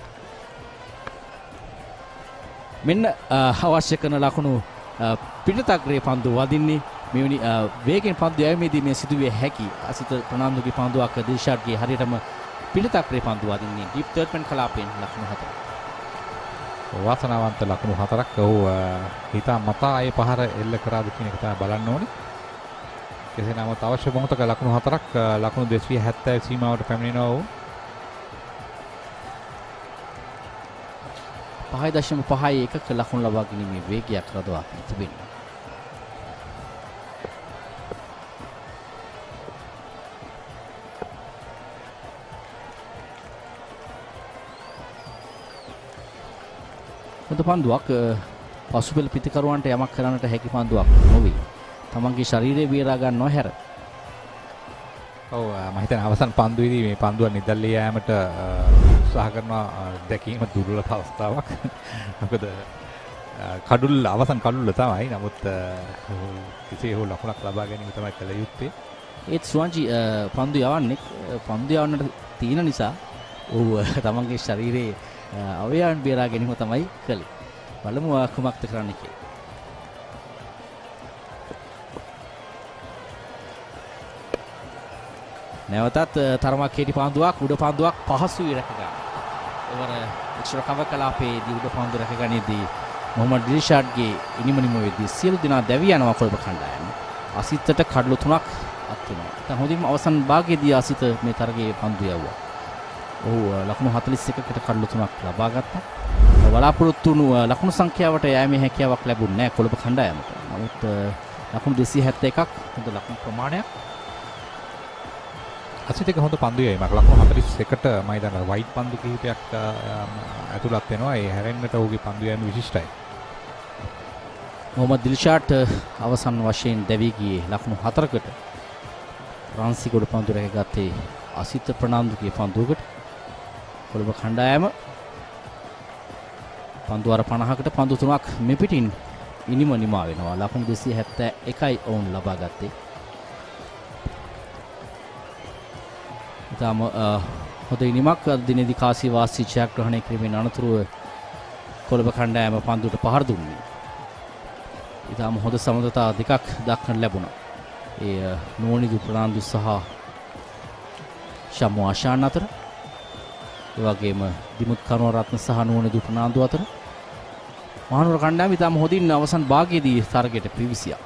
[SPEAKER 7] මෙන්න අවශ්‍ය කරන ලකුණු පිටතග්‍රේ පන්දු වදින්නේ මෙවැනි වේගෙන් පන්දු යැවීමේදී මේ සිදුවිය හැකි අසිත ප්‍රනාන්දුගේ පන්දුවක් දිල්ෂාඩ්ගේ හරියටම පිළිතක්‍රේ පන්දු වදින්නේ ඩීප් තර්ඩ් මැන් කලාපයෙන් ලකුණු 4.
[SPEAKER 8] වාසනාවන්ත ලකුණු 4ක් ඔහු හිතා මතා ඒ පහර එල්ල කරාද කියන එක තමයි බලන්න ඕනේ. කෙසේ නමුත් අවශ්‍ය මොහොතක ලකුණු 4ක් ලකුණු 270 සීමාවට පැමිණෙනවා ඔහු.
[SPEAKER 7] 5.51ක ලකුණු ලබා ගැනීමේ වේගයක් රඳවා තිබෙනවා. හොඳ පන්දුවක් පසුපෙළ පිටිකරුවන්ට යමක් කරන්නට හැකි පන්දුවක් නොවේ. තමන්ගේ ශරීරය බේරා ගන්නව හැර.
[SPEAKER 8] ඔව් මම හිතන්නේ අවසන් පන්දුවේදී මේ පන්දුව නිදල්ලේ යෑමට උත්සාහ කරනවා දැකීම දුර්වල අවස්ථාවක්. මොකද කඩුල්ල අවසන් කඩුල්ල තමයි. නමුත් කිසිේ හෝ ලකුණක් ලබා ගැනීම තමයි කළ යුත්තේ.
[SPEAKER 7] ඒත් සුවන්ජි පන්දු යවන්නේ පන්දු යවන්නට තියෙන නිසා ඔහු තමන්ගේ ශරීරයේ අවයවයන් බේරා ගැනීම තමයි කළේ. බලමු කුමක්ද කරන්න කියලා. නැවතත් තරමක් කෙටි පන්දුවක් උඩ පන්දුවක් පහසුයි රැක ගන්න. ඒවර එක්ස්ට්‍රා කවර් කලාපයේදී උඩ පන්දු රැක ගන්නේදී මොහමඩ් දිල්ෂාඩ්ගේ ඉනිමනිම වෙද්දී සියලු දෙනා දැවි යනවා කොළඹ කණ්ඩායම. අසිතට කඩලු 3ක් අත් වෙනවා. දැන් හොඳින්ම අවසන් භාගයේදී අසිත මේ තරගයේ පන්දු යවුවා. ඔහු ලකුණු 41කට කඩලු 3ක් ලබා ගත්තා. බලාපොරොත්තු වුණු ලකුණු සංඛ්‍යාවට යෑමේ හැකියාවක් ලැබුණේ නැහැ කොළඹ කණ්ඩායමට. නමුත් ලකුණු 271ක් හොඳ ලකුණු ප්‍රමාණයක්.
[SPEAKER 8] අසිත එක හොඳ පන්දුවයි. මම ලකුණු 41ට මම හිතනවා වයිට් පන්දු කිහිපයක් ඇතුළත් වෙනවා. ඒ හැරෙන්නට ඔහුගේ පන්දු යෑම විශිෂ්ටයි.
[SPEAKER 7] මොහමඩ් දිල්ෂාට් අවසන් වශයෙන් දැවී ගියේ ලකුණු 4කට. රාන්සි ගොඩ පන්දු රැකගත්තේ අසිත ප්‍රනාන්දුගේ පන්දුවකට. කොළඹ කණ්ඩායම පන්දු අර 50කට පන්දු 3ක් මෙපිටින් ඉනිම නිමා වෙනවා. ලකුණු 271යි ඔවුන් ලබා ගත්තේ. ඉතාම හොඳ ඉනිමක් අද දිනේදී කාසි වාසී ජයග්‍රහණය කිරීමෙන් අනතුරුව කොළඹ කණ්ඩායම පන්දුවට පහර දුන්නේ. ඉතාම හොඳ සමතතා දෙකක් දක්නට ලැබුණා. ඒ නෝනිදු ප්‍රනාන්දු සහ ශම්මු ආශාන් අතර. ඒ වගේම දිමුත් කරුණාරත්න සහ නෝනිදු ප්‍රනාන්දු අතර. මහනුවර කණ්ඩායම ඉතාම හොඳින් අවසන් භාගයේදී තරගයට පිවිසියා.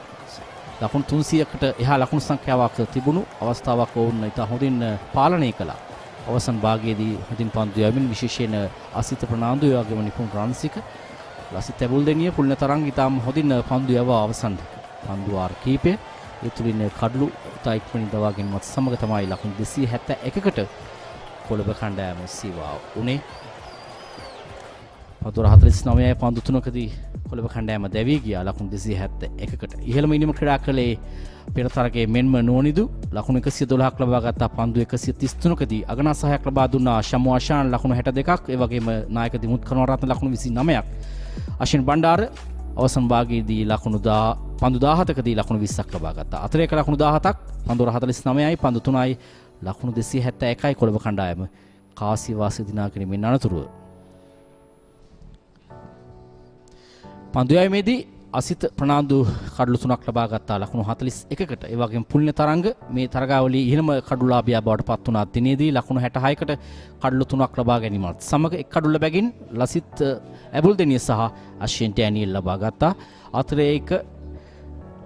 [SPEAKER 7] ලකුණු 300කට එහා ලකුණු සංඛ්‍යාවක් තිබුණු අවස්ථාවක් වුණ ඉතා හොඳින් පාලනය කළා. අවසන් භාගයේදී හොඳින් පන්දු යමින් විශේෂයෙන් අසිත ප්‍රනාන්දු ඒ වගේම නිපුන් රන්සික ලසිත් ඇබුල් දෙනිය පුල්න තරංග ඉතාම හොඳින් පන්දු යවා අවසන් පන්දු වාර කීපය ඒ තුලින් කඩලු ඉතා ඉක්මනින් දවා ගැනීමත් සමග තමයි ලකුණු 271කට කොළඹ කණ්ඩායම සීවා උනේ. පන්දු 49යි පන්දු 3කදී කොළඹ කණ්ඩායම දැවී ගියා ලකුණු 271කට. ඉහළම ඉනිම ක්‍රීඩා කළේ පෙර තරගයේ මෙන්ම නෝනිදු ලකුණු 112ක් ලබා ගත්තා. පන්දු 133කදී අගනා සහයක් ලබා දුන්නා ශම්මු ආශාන් ලකුණු 62ක්. ඒ වගේම නායක දිමුත් කරුණාරත්න ලකුණු 29ක්. අශින් බණ්ඩාර අවසන් භාගයේදී ලකුණු පන්දු 17කදී ලකුණු 20ක් ලබා ගත්තා. අතරේක ලකුණු 17ක් පන්දු 49යි පන්දු 3යි ලකුණු 271යි කොළඹ කණ්ඩායම කාසි වාසී දිනා කිරීමෙන් අනතුරුව පන්දු යෑමේදී අසිත ප්‍රනාන්දු කඩලු 3ක් ලබා ගත්තා ලකුණු 41කට. ඒ වගේම පුල්න තරංග මේ තරගාවලියේ ඉහළම කඩුලාභියා බවට පත් වුණා. දිනේදී ලකුණු 66කට කඩලු 3ක් ලබා ගැනීමත් සමග එක් කඩුල්ල බැගින් ලසිත් ඇබුල් දෙනිය සහ අශ්වින් ඩැනියෙල් ලබා ගත්තා. අතරේ එක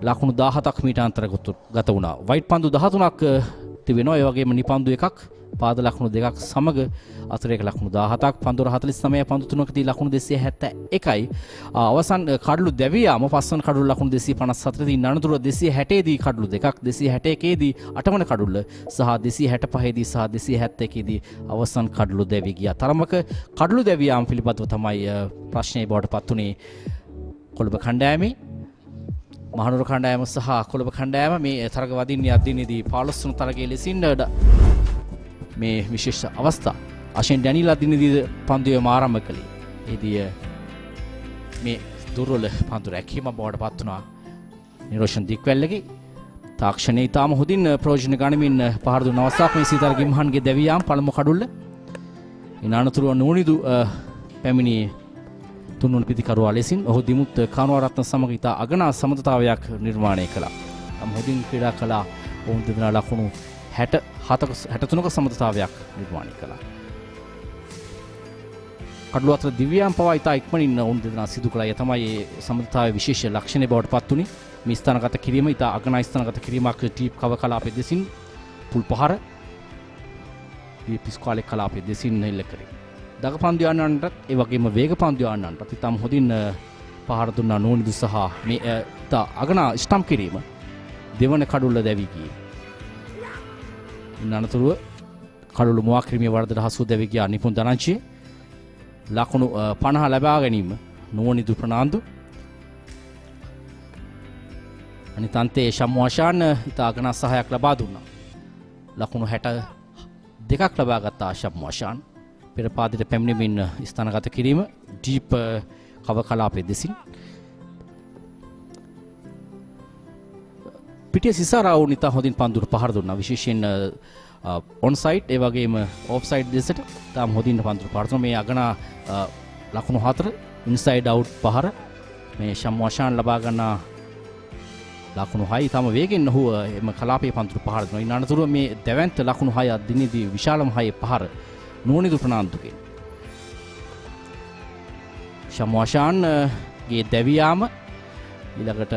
[SPEAKER 7] ලකුණු 17ක් මීට අන්තරගත වුණා. වයිට් පන්දු 13ක් තිබෙනවා. ඒ වගේම නිපන්දු එකක් පාද ලකුණු දෙකක් සමග අතරේක ලකුණු 17ක් පන්දු 49 පන්දු 3කදී ලකුණු 271යි. අවසන් කඩලු දැවියාම පස්වන කඩලු ලකුණු 254 දී අනතුරුව 260 දී කඩලු දෙකක් 261 දී අටවන කඩුල්ල සහ 265 දී සහ 271 දී අවසන් කඩලු දැවි ගියා. තරමක කඩලු දැවියාම පිළිබඳව තමයි ප්‍රශ්නය බවට පත් වුණේ කොළඹ කණ්ඩායමේ. මහනුවර කණ්ඩායම සහ කොළඹ කණ්ඩායම මේ තරග වදින්නේ අදිනේදී 15 වන තරගයේ ලෙසින් මේ විශේෂ අවස්ථා අශෙන් ඩැනිල් අදිනේදී පන්දුවේම ආරම්භ කළේ. එදී මේ දුර්වල පන්දු රැකීම බවට පත් වුණා නිරෝෂන් දික්වැල්ලගේ. තාක්ෂණයේ ඊටම හොඳින් ප්‍රයෝජන ගනිමින් පහර දුන්න අවස්ථාවක් මේ සීතල ගිම්හන්ගේ දැවියාම් පළමු කඩුල්ල. ඉනානතුරුව නෝනිදු පැමිණියේ තුන්වන පිතිකරුවා ලෙසින් ඔහු දිමුත් කරුණාරත්න සමග ඉතා අගනා සමතතාවයක් නිර්මාණය කළා. හොඳින් ක්‍රීඩා කළා. ඔවුන් දෙදෙනා ලකුණු 63ක සමතතාවයක් නිර්මාණය කළා. කඩලු අතර දිව්‍යාම් පවා ඉතා ඉක්මනින් ඔවුන් දෙදෙනා සිදු කළා. ඒ තමයි සමතතාවයේ විශේෂ ලක්ෂණය බවට පත් වුණේ. මේ ස්ථානගත කිරීම ඉතා අගනා ස්ථානගත කිරීමක් ටීප් කව කලාපයේ දෙසින් පුල් පහර පිස්කාලේ කලාපයේ දෙසින් එල්ල කරේ. දග පන්දු යන්නන්ටත් ඒ වගේම වේග පන්දු යන්නන්ටත් ඉතාම හොඳින් පහර දුන්නා නෝනිදු සහ මේ ඉතා අගනා ස්ටම්ප් කිරීම දෙවන කඩුල්ල දැවී ගියේ. අනතුරුව කඩුළු මුවා කිරීමේ වරදට හසු දැවී ගියා නිපුන් දනංචිය. ලකුණු 50 ලබා ගැනීම නෝනිදු ප්‍රනාන්දු. අනිත් අන්තයේ ශම්මු ආශාන් ඉතා අගනා සහායක් ලබා දුන්නා. ලකුණු 62ක් ලබා ගත්තා ශම්මු ආශාන්. පෙර පාදයට පැමිණෙමින් ස්ථානගත කිරීම ඩීප් කව කලාපයේ දෙසින්. පිටිය සිසාරා වුන් ඉතා හොඳින් පන්දුට පහර දුන්නා. විශේෂයෙන් ඔන් සයිඩ් ඒ වගේම ඔෆ් සයිඩ් දෙසට තාම හොඳින් පන්දුට පහර දුන්නා. මේ අගනා ලකුණු 4 ඉන්සයිඩ් අවුට් පහර මේ ශම්මු ආශාන් ලබා ගන්නා ලකුණු 6 තම වේගෙන් ඔහු එම කලාපයේ පන්දුට පහර දුන්නා. ඉන් අනතුරුව මේ දැවැන්ත ලකුණු 6 දිනේදී විශාලම 6 පහර නෝනිදු ප්‍රනාන්දුගේ. ශම්මු ආශාන්ගේ දැවියාම ඊළඟට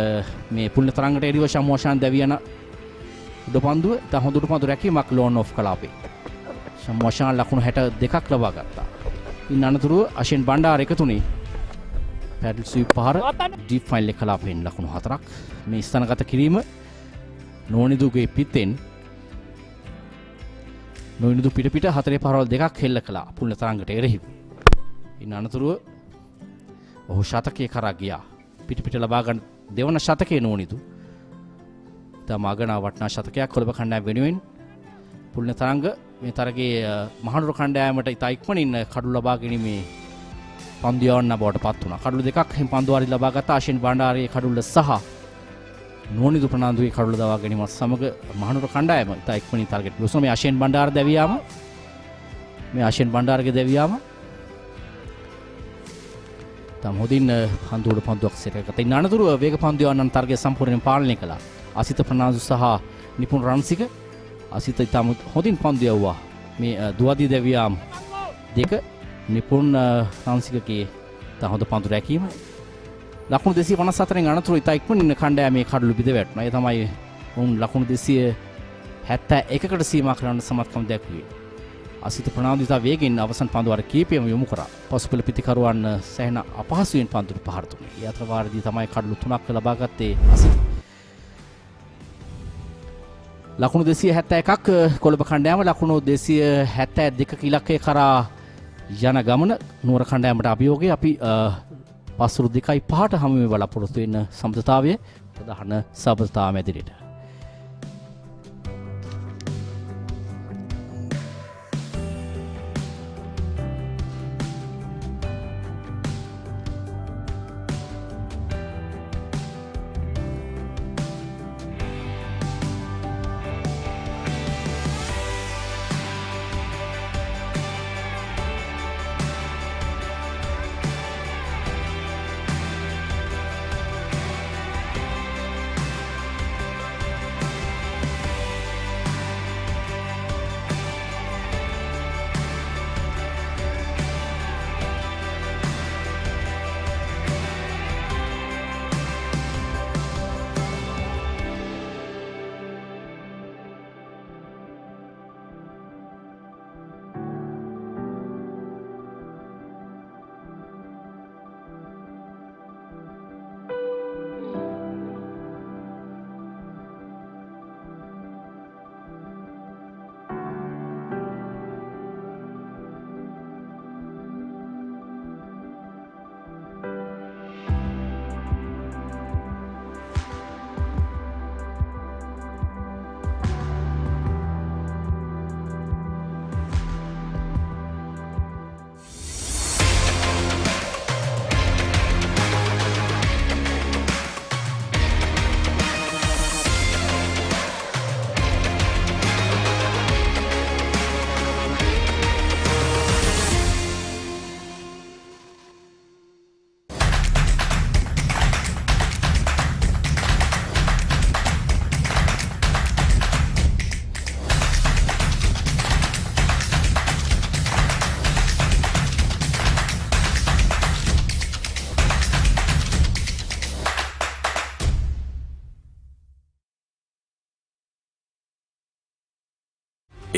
[SPEAKER 7] මේ පුල්න තරංගට එරිව ශම්මු ආශාන් දැවියන උඩපන්දුව ඉතා හොඳ උඩපන්දු රැකීමක් ලෝන් ඔෆ් කලාපේ. ශම්මු ආශාන් ලකුණු 62ක් ලබා ගත්තා. ඉන් අනතුරුව අශෙන් බණ්ඩාර එකතුනේ පැඩල් ස්වීප් පහර ඩීප් ෆයිනල් කලාපෙන් ලකුණු 4ක් මේ ස්ථානගත කිරීම නෝනිදුගේ පිටෙන් නොනිදු පිට පිට 4 පහරවල් දෙකක් හෙල්ල කළා පුල්ල තරංගට එරෙහිව. ඉන් අනතුරුව ඔහු ශතකයේ කරා ගියා. පිට පිට ලබා ගන්න දෙවන ශතකයේ නොනිදු. තම අගනා වටනා ශතකයක් කොළඹ කණ්ඩායම වෙනුවෙන් පුල්ල තරංග මේ තරගයේ මහනුවර කණ්ඩායමට ඉතා ඉක්මනින් කඩු ලබා ගැනීමේ පන්දු යවන්න බවට පත් වුණා. කඩුළු දෙකක් හිම පන්දු වාරි ලබා ගත්ත ආශෙන් බණ්ඩාරයේ කඩුල්ල සහ නොනිදු ප්‍රනාන්දුගේ කඩුල්ල දවා ගැනීමත් සමග මහනුවර කණ්ඩායම ඉතා ඉක්මනින් ටාගට් ලොසන මේ ආශෙන් බණ්ඩාර දැවියාම තම හොඳින් පන්දුවට පන්දුවක් සෙට කරගත්තා. ඉන් අනතුරුව වේග පන්දු යවන්නන් තරගය සම්පූර්ණයෙන් පාලනය කළා. අසිත ප්‍රනාන්දු සහ නිපුන් රන්සික අසිත ඉතාම හොඳින් පන්දු යවුවා. මේ දුවදී දැවියාම් දෙක නිපුන් රන්සිකගේ ඉතා හොඳ පන්දු රැකීම. ලකුණු 254න් අනතුරු ඉතා ඉක්මනින් කණ්ඩායමේ කඩලු බිඳ වැටුණා. ඒ තමයි ඔවුන් ලකුණු 271කට සීමා කරන්න සමත්කම් දැක්ුවේ. අසිත ප්‍රනාන්දු ඉතා වේගෙන් අවසන් පන්දු වාර කීපයම යොමු කරා. පසුපෙළ පිතිකරුවන් සෑහෙන අපහසුයෙන් පන්දුට පහර දුන්නා. ඒ අතර වාරදී තමයි කඩලු 3ක් ලබා ගත්තේ අසිත. ලකුණු 271ක් කොළඹ කණ්ඩායම ලකුණු 272ක ඉලක්කය කරා යන ගමන නුවර කණ්ඩායමට අභියෝගය. අපි පස්වරු 2.5ට හමු මේ බලාපොරොත්තු වෙන සම්බන්ධතාවය ප්‍රධාන සබඳතාව මැදිරියට.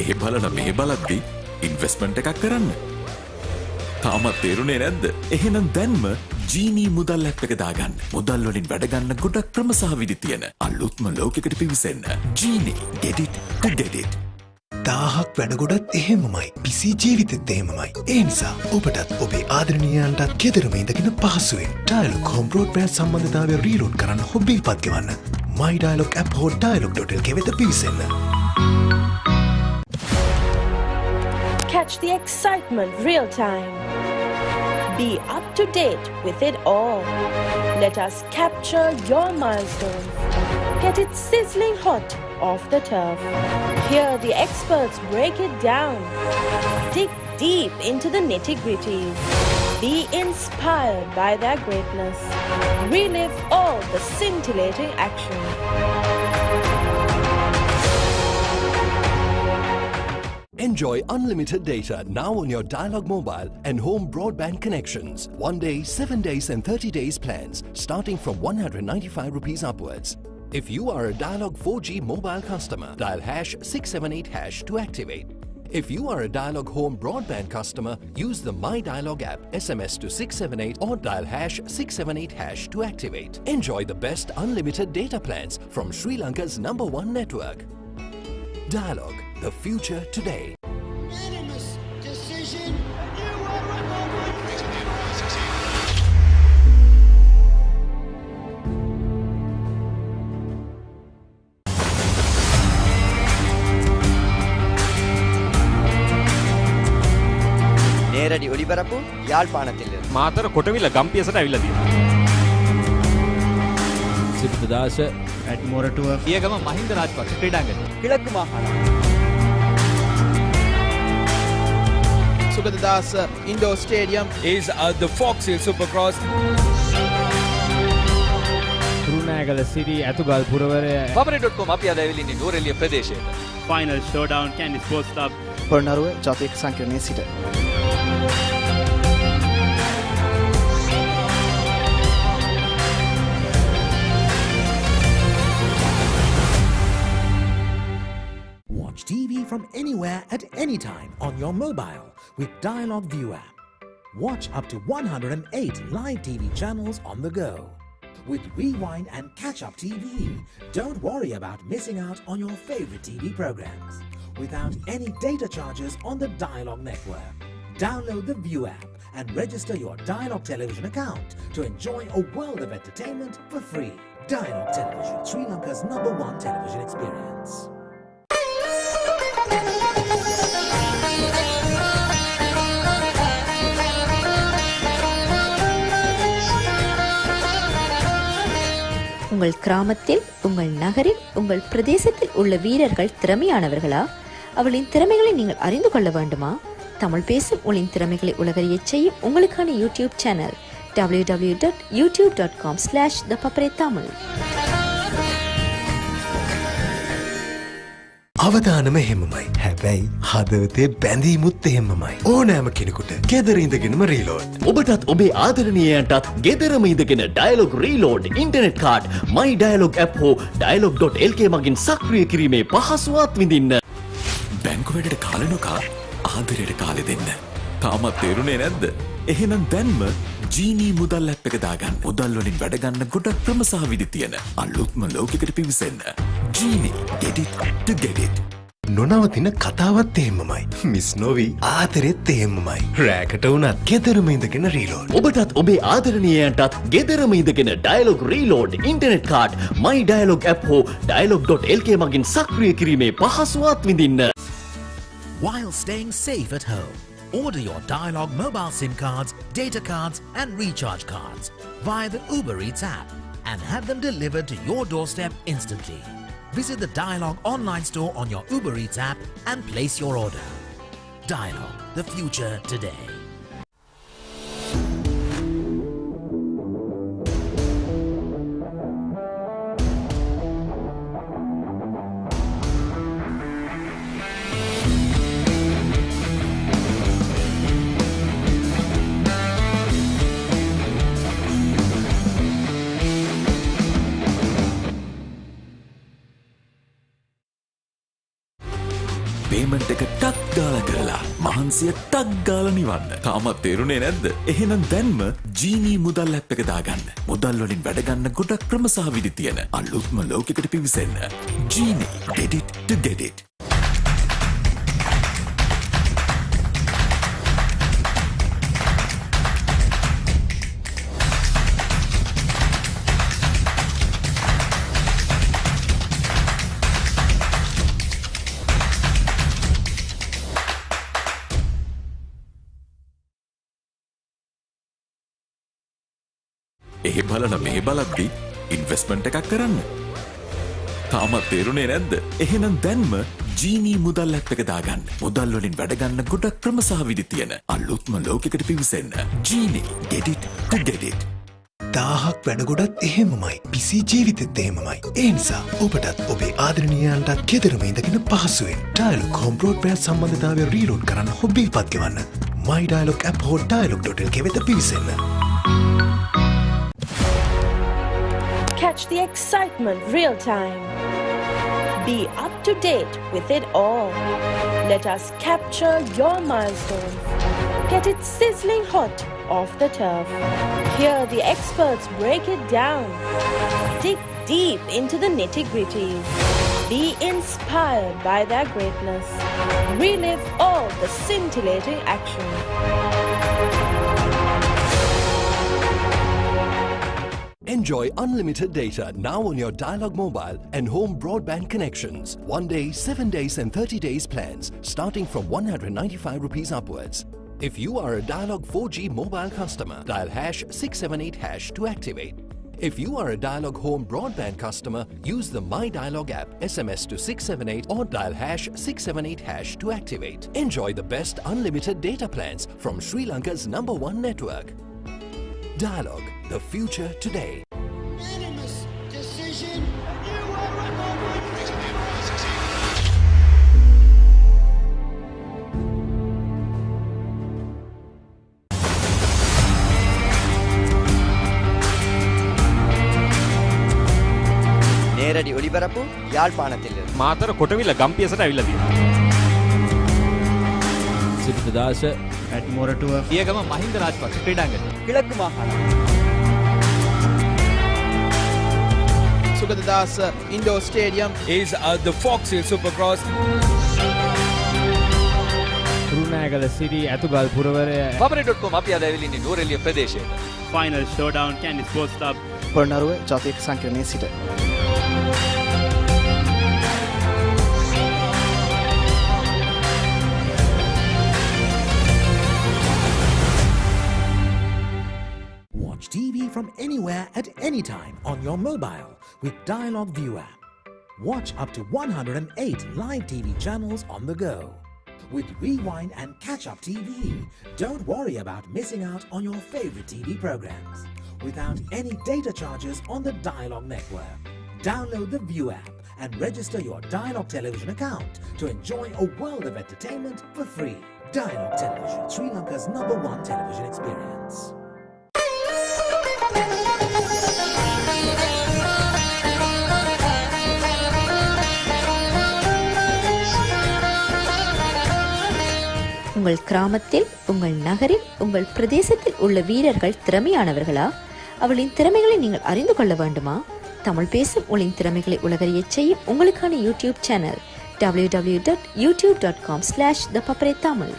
[SPEAKER 17] එහෙ බලන මේ බලද්දි ඉන්වෙස්ට්මන්ට් එකක් කරන්න. තාමත් තේරුනේ නැද්ද? එහෙනම් දැන්ම ජීනී මුදල් ඇප් එක දාගන්න. මුදල් වලින් වැඩ ගන්න ගොඩක් ක්‍රම සහ විදි තියෙන අලුත්ම ලෝකයකට පිවිසෙන්න. ජීනී get it to get it.
[SPEAKER 4] 1000ක් වැඩ ගොඩත් එහෙමමයි. පිසි ජීවිතෙත් එහෙමමයි. ඒ නිසා ඔබටත් ඔබේ ආදරණීයයන්ටත් ගෙදරම ඉඳගෙන පහසුවෙන් ඩයලොග් හෝම් බ්‍රෝඩ්බෑන්ඩ් සම්බන්ධතාවය රීලෝඩ් කරන්න හොබ් බිල් පත් ගෙවන්න. my dialog app හෝ dialog.lk වෙත පිවිසෙන්න.
[SPEAKER 3] Catch the excitement real time. Be up to date with it all. Let us capture your milestones. Get it sizzling hot off the turf. Hear the experts break it down. Dig deep into the nitty-gritties. Be inspired by their greatness. Relive all the scintillating action.
[SPEAKER 9] Enjoy unlimited data now on your Dialog mobile and home broadband connections. 1 day, 7 days and 30 days plans starting from 195 rupees upwards. If you are a Dialog 4G mobile customer, dial #678# to activate. If you are a Dialog home broadband customer, use the My Dialog app, SMS to 678 or dial #678# to activate. Enjoy the best unlimited data plans from Sri Lanka's #1 network. Dialog, the future today.
[SPEAKER 16] establishing a new world record for
[SPEAKER 12] நேரடி ஒளிபரப்பு யாழ்ப்பாணத்திலிருந்து.
[SPEAKER 13] මාතර කොටවිල ගම්පියසට ඇවිල්ලා තියෙනවා.
[SPEAKER 14] සිබ්බදාස
[SPEAKER 13] at Moratuwa
[SPEAKER 12] පියගම Mahinda Rajapaksa ක්‍රීඩාංගණය. කිழக்கு மாகாணம்.
[SPEAKER 15] Sugadadasa Indoor Stadium
[SPEAKER 14] is the Fox Hill Supercross.
[SPEAKER 13] Kurunegala Siri ඇතුගල් පුරවරය
[SPEAKER 12] paparee.com අපි අද ඇවිල්ලා ඉන්නේ නූරෙලිය ප්‍රදේශයේ.
[SPEAKER 13] final showdown Kandy Sports Club
[SPEAKER 18] Polonnaruwa ජාතික සංකීර්ණයේ සිට
[SPEAKER 6] Watch TV from anywhere at any time on your mobile with Dialog View app. Watch up to 108 live TV channels on the go. With Rewind and Catch Up TV, don't worry about missing out on your favorite TV programs without any data charges on the Dialog network. Download the View app and register your Dialog television account to enjoy a world of entertainment for free. Dialog Television, Sri Lanka's #1 television experience.
[SPEAKER 11] உங்கள் கிராமத்தில், உங்கள் நகரில், உங்கள் பிரதேசத்தில் உள்ள வீரர்கள் திறமையானவர்களா? அவளின் திறமைகளை நீங்கள் அறிந்து கொள்ள வேண்டுமா? தமிழ் பேசும் உங்களின் திறமைகளை உலகறியச் செய்யும் உங்களுக்கான யூடியூப் சேனல் www.youtube.com/thepaparetamil.
[SPEAKER 4] අවදානම එහෙමමයි. හැබැයි හදවතේ බැඳීමුත් එහෙමමයි. ඕනෑම කෙනෙකුට ගෙදර ඉඳගෙනම රීලෝඩ්.
[SPEAKER 5] ඔබටත් ඔබේ ආදරණීයයන්ටත් ගෙදරම ඉඳගෙන ඩයලොග් රීලෝඩ් ඉන්ටර්නෙට් කාඩ් මයි ඩයලොග් ඇප් හෝ dialog.lk මගින් සක්‍රිය කිරීමේ පහසුවත් විඳින්න.
[SPEAKER 17] බැංකු වැඩට කාලෙ නොකා ආදරයට කාලෙ දෙන්න. තාමත් තේරුනේ නැද්ද? එහෙනම් දැන්ම ජීනී මුදල් ඇප් එක දාගන්න. මුදල් වලින් වැඩ ගන්න ගොඩක් ක්‍රම සහ විදි තියෙන අලුත්ම ලෝකෙකට පිවිසෙන්න. ජීනී get it to get it.
[SPEAKER 4] නොනවතින කතාවත් එහෙමමයි. මිස් නොවි ආදරෙත් එහෙමමයි. රෑකට වුණත් ගෙදරම ඉඳගෙන රීලෝඩ්.
[SPEAKER 5] ඔබටත් ඔබේ ආදරණීයයන්ටත් ගෙදරම ඉඳගෙන ඩයලොග් රීලෝඩ් ඉන්ටර්නෙට් කාඩ් මයි ඩයලොග් ඇප් හෝ dialog.lk මගින් සක්‍රිය කිරීමේ පහසුවත් විඳින්න.
[SPEAKER 6] While staying safe at home, order your Dialog mobile SIM cards, data cards and recharge cards via the Uber Eats app and have them delivered to your doorstep instantly. Visit the Dialog online store on your Uber Eats app and place your order. Dialog, the future today.
[SPEAKER 17] Payment එක ටක් ගාලා කරලා මහන්සිය ටක් ගාලා නිවන්න. තාමත් තේරුනේ නැද්ද? එහෙනම් දැන්ම ජීනී මුදල් ඇප් එක දාගන්න. මුදල් වලින් වැඩ ගන්න ගොඩක් ක්‍රම සහ විදි තියෙන අලුත්ම ලෝකෙකට පිවිසෙන්න. ජීනී get it to get it. ඒ බලන මේ බලද්දි ඉන්වෙස්ට්මන්ට් එකක් කරන්න. තාමත් තේරුනේ නැද්ද? එහෙනම් දැන්ම ජීනී මුදල් ඇප් එක දාගන්න. මුදල් වලින් වැඩ ගන්න ගොඩක් ක්‍රම සහ විදි තියෙන අලුත්ම ලෝකෙකට පිවිසෙන්න. ජීනී get it to get it.
[SPEAKER 4] 1000ක් වැඩ ගොඩත් එහෙමමයි. පිසි ජීවිතෙත් එහෙමමයි. ඒ නිසා ඔබටත් ඔබේ ආදරණීයයන්ටත් ගෙදරම ඉඳගෙන පහසුවෙන් ඩයලොග් හෝම් බ්‍රෝඩ්බෑන්ඩ් සම්බන්ධතාවය රීලෝඩ් කරන්න හොබ් බිල්පත් ගෙවන්න. මයි ඩයලොග් ඇප් හෝ dialog.lk වෙත පිවිසෙන්න.
[SPEAKER 3] Catch the excitement real time. Be up to date with it all. Let us capture your milestones. Get it sizzling hot off the turf. Hear the experts break it down. Dig deep into the nitty-gritties. Be inspired by their greatness. Relive all the scintillating action.
[SPEAKER 9] Enjoy unlimited data now on your Dialog mobile and home broadband connections. 1 day, 7 days and 30 days plans starting from 195 rupees upwards. If you are a Dialog 4G mobile customer, dial #678# to activate. If you are a Dialog home broadband customer, use the My Dialog app, SMS to 678 or dial #678# to activate. Enjoy the best unlimited data plans from Sri Lanka's #1 network. Dialog, the future today.
[SPEAKER 16] Unanimous decision. A new world record.
[SPEAKER 12] நேரடி ஒளிபரப்பு யாழ்ப்பாணத்திலிருந்து
[SPEAKER 13] මාතර කොටවිල ගම්පියසට ඇවිල්ලා තියෙනවා.
[SPEAKER 14] සිරිතදාස
[SPEAKER 12] at Moratuwa
[SPEAKER 13] පියගම Mahinda Rajapaksa ක්‍රීඩාංගණය.
[SPEAKER 12] කිලක්කු මාහාන
[SPEAKER 15] Sugadadasa Indoor Stadium
[SPEAKER 14] is the Fox Hill Supercross.
[SPEAKER 13] රුණෑගල සිටි ඇතුගල් පුරවරය
[SPEAKER 12] paparay.com අපි අද ඇවිල්ලා ඉන්නේ නූරෙලිය ප්‍රදේශයට.
[SPEAKER 13] Final showdown Kandy sports club
[SPEAKER 18] Polonnaruwa ජාතික සංකීර්ණයේ සිට
[SPEAKER 6] Watch TV from anywhere at any time on your mobile with Dialog View app. Watch up to 108 live TV channels on the go. With Rewind and Catch Up TV, don't worry about missing out on your favorite TV programs without any data charges on the Dialog network. Download the View app and register your Dialog television account to enjoy a world of entertainment for free. Dialog Television, Sri Lanka's #1 television experience.
[SPEAKER 11] உங்கள் கிராமத்தில், உங்கள் நகரில், உங்கள் பிரதேசத்தில் உள்ள வீரர்கள் திறமையானவர்களா? அவளின் திறமைகளை நீங்கள் அறிந்து கொள்ள வேண்டுமா? தமிழ் பேசும் உங்களின் திறமைகளை உலகறியச் செய்யும் உங்களுக்கான யூடியூப் சேனல் www.youtube.com/thepaparay-tamil.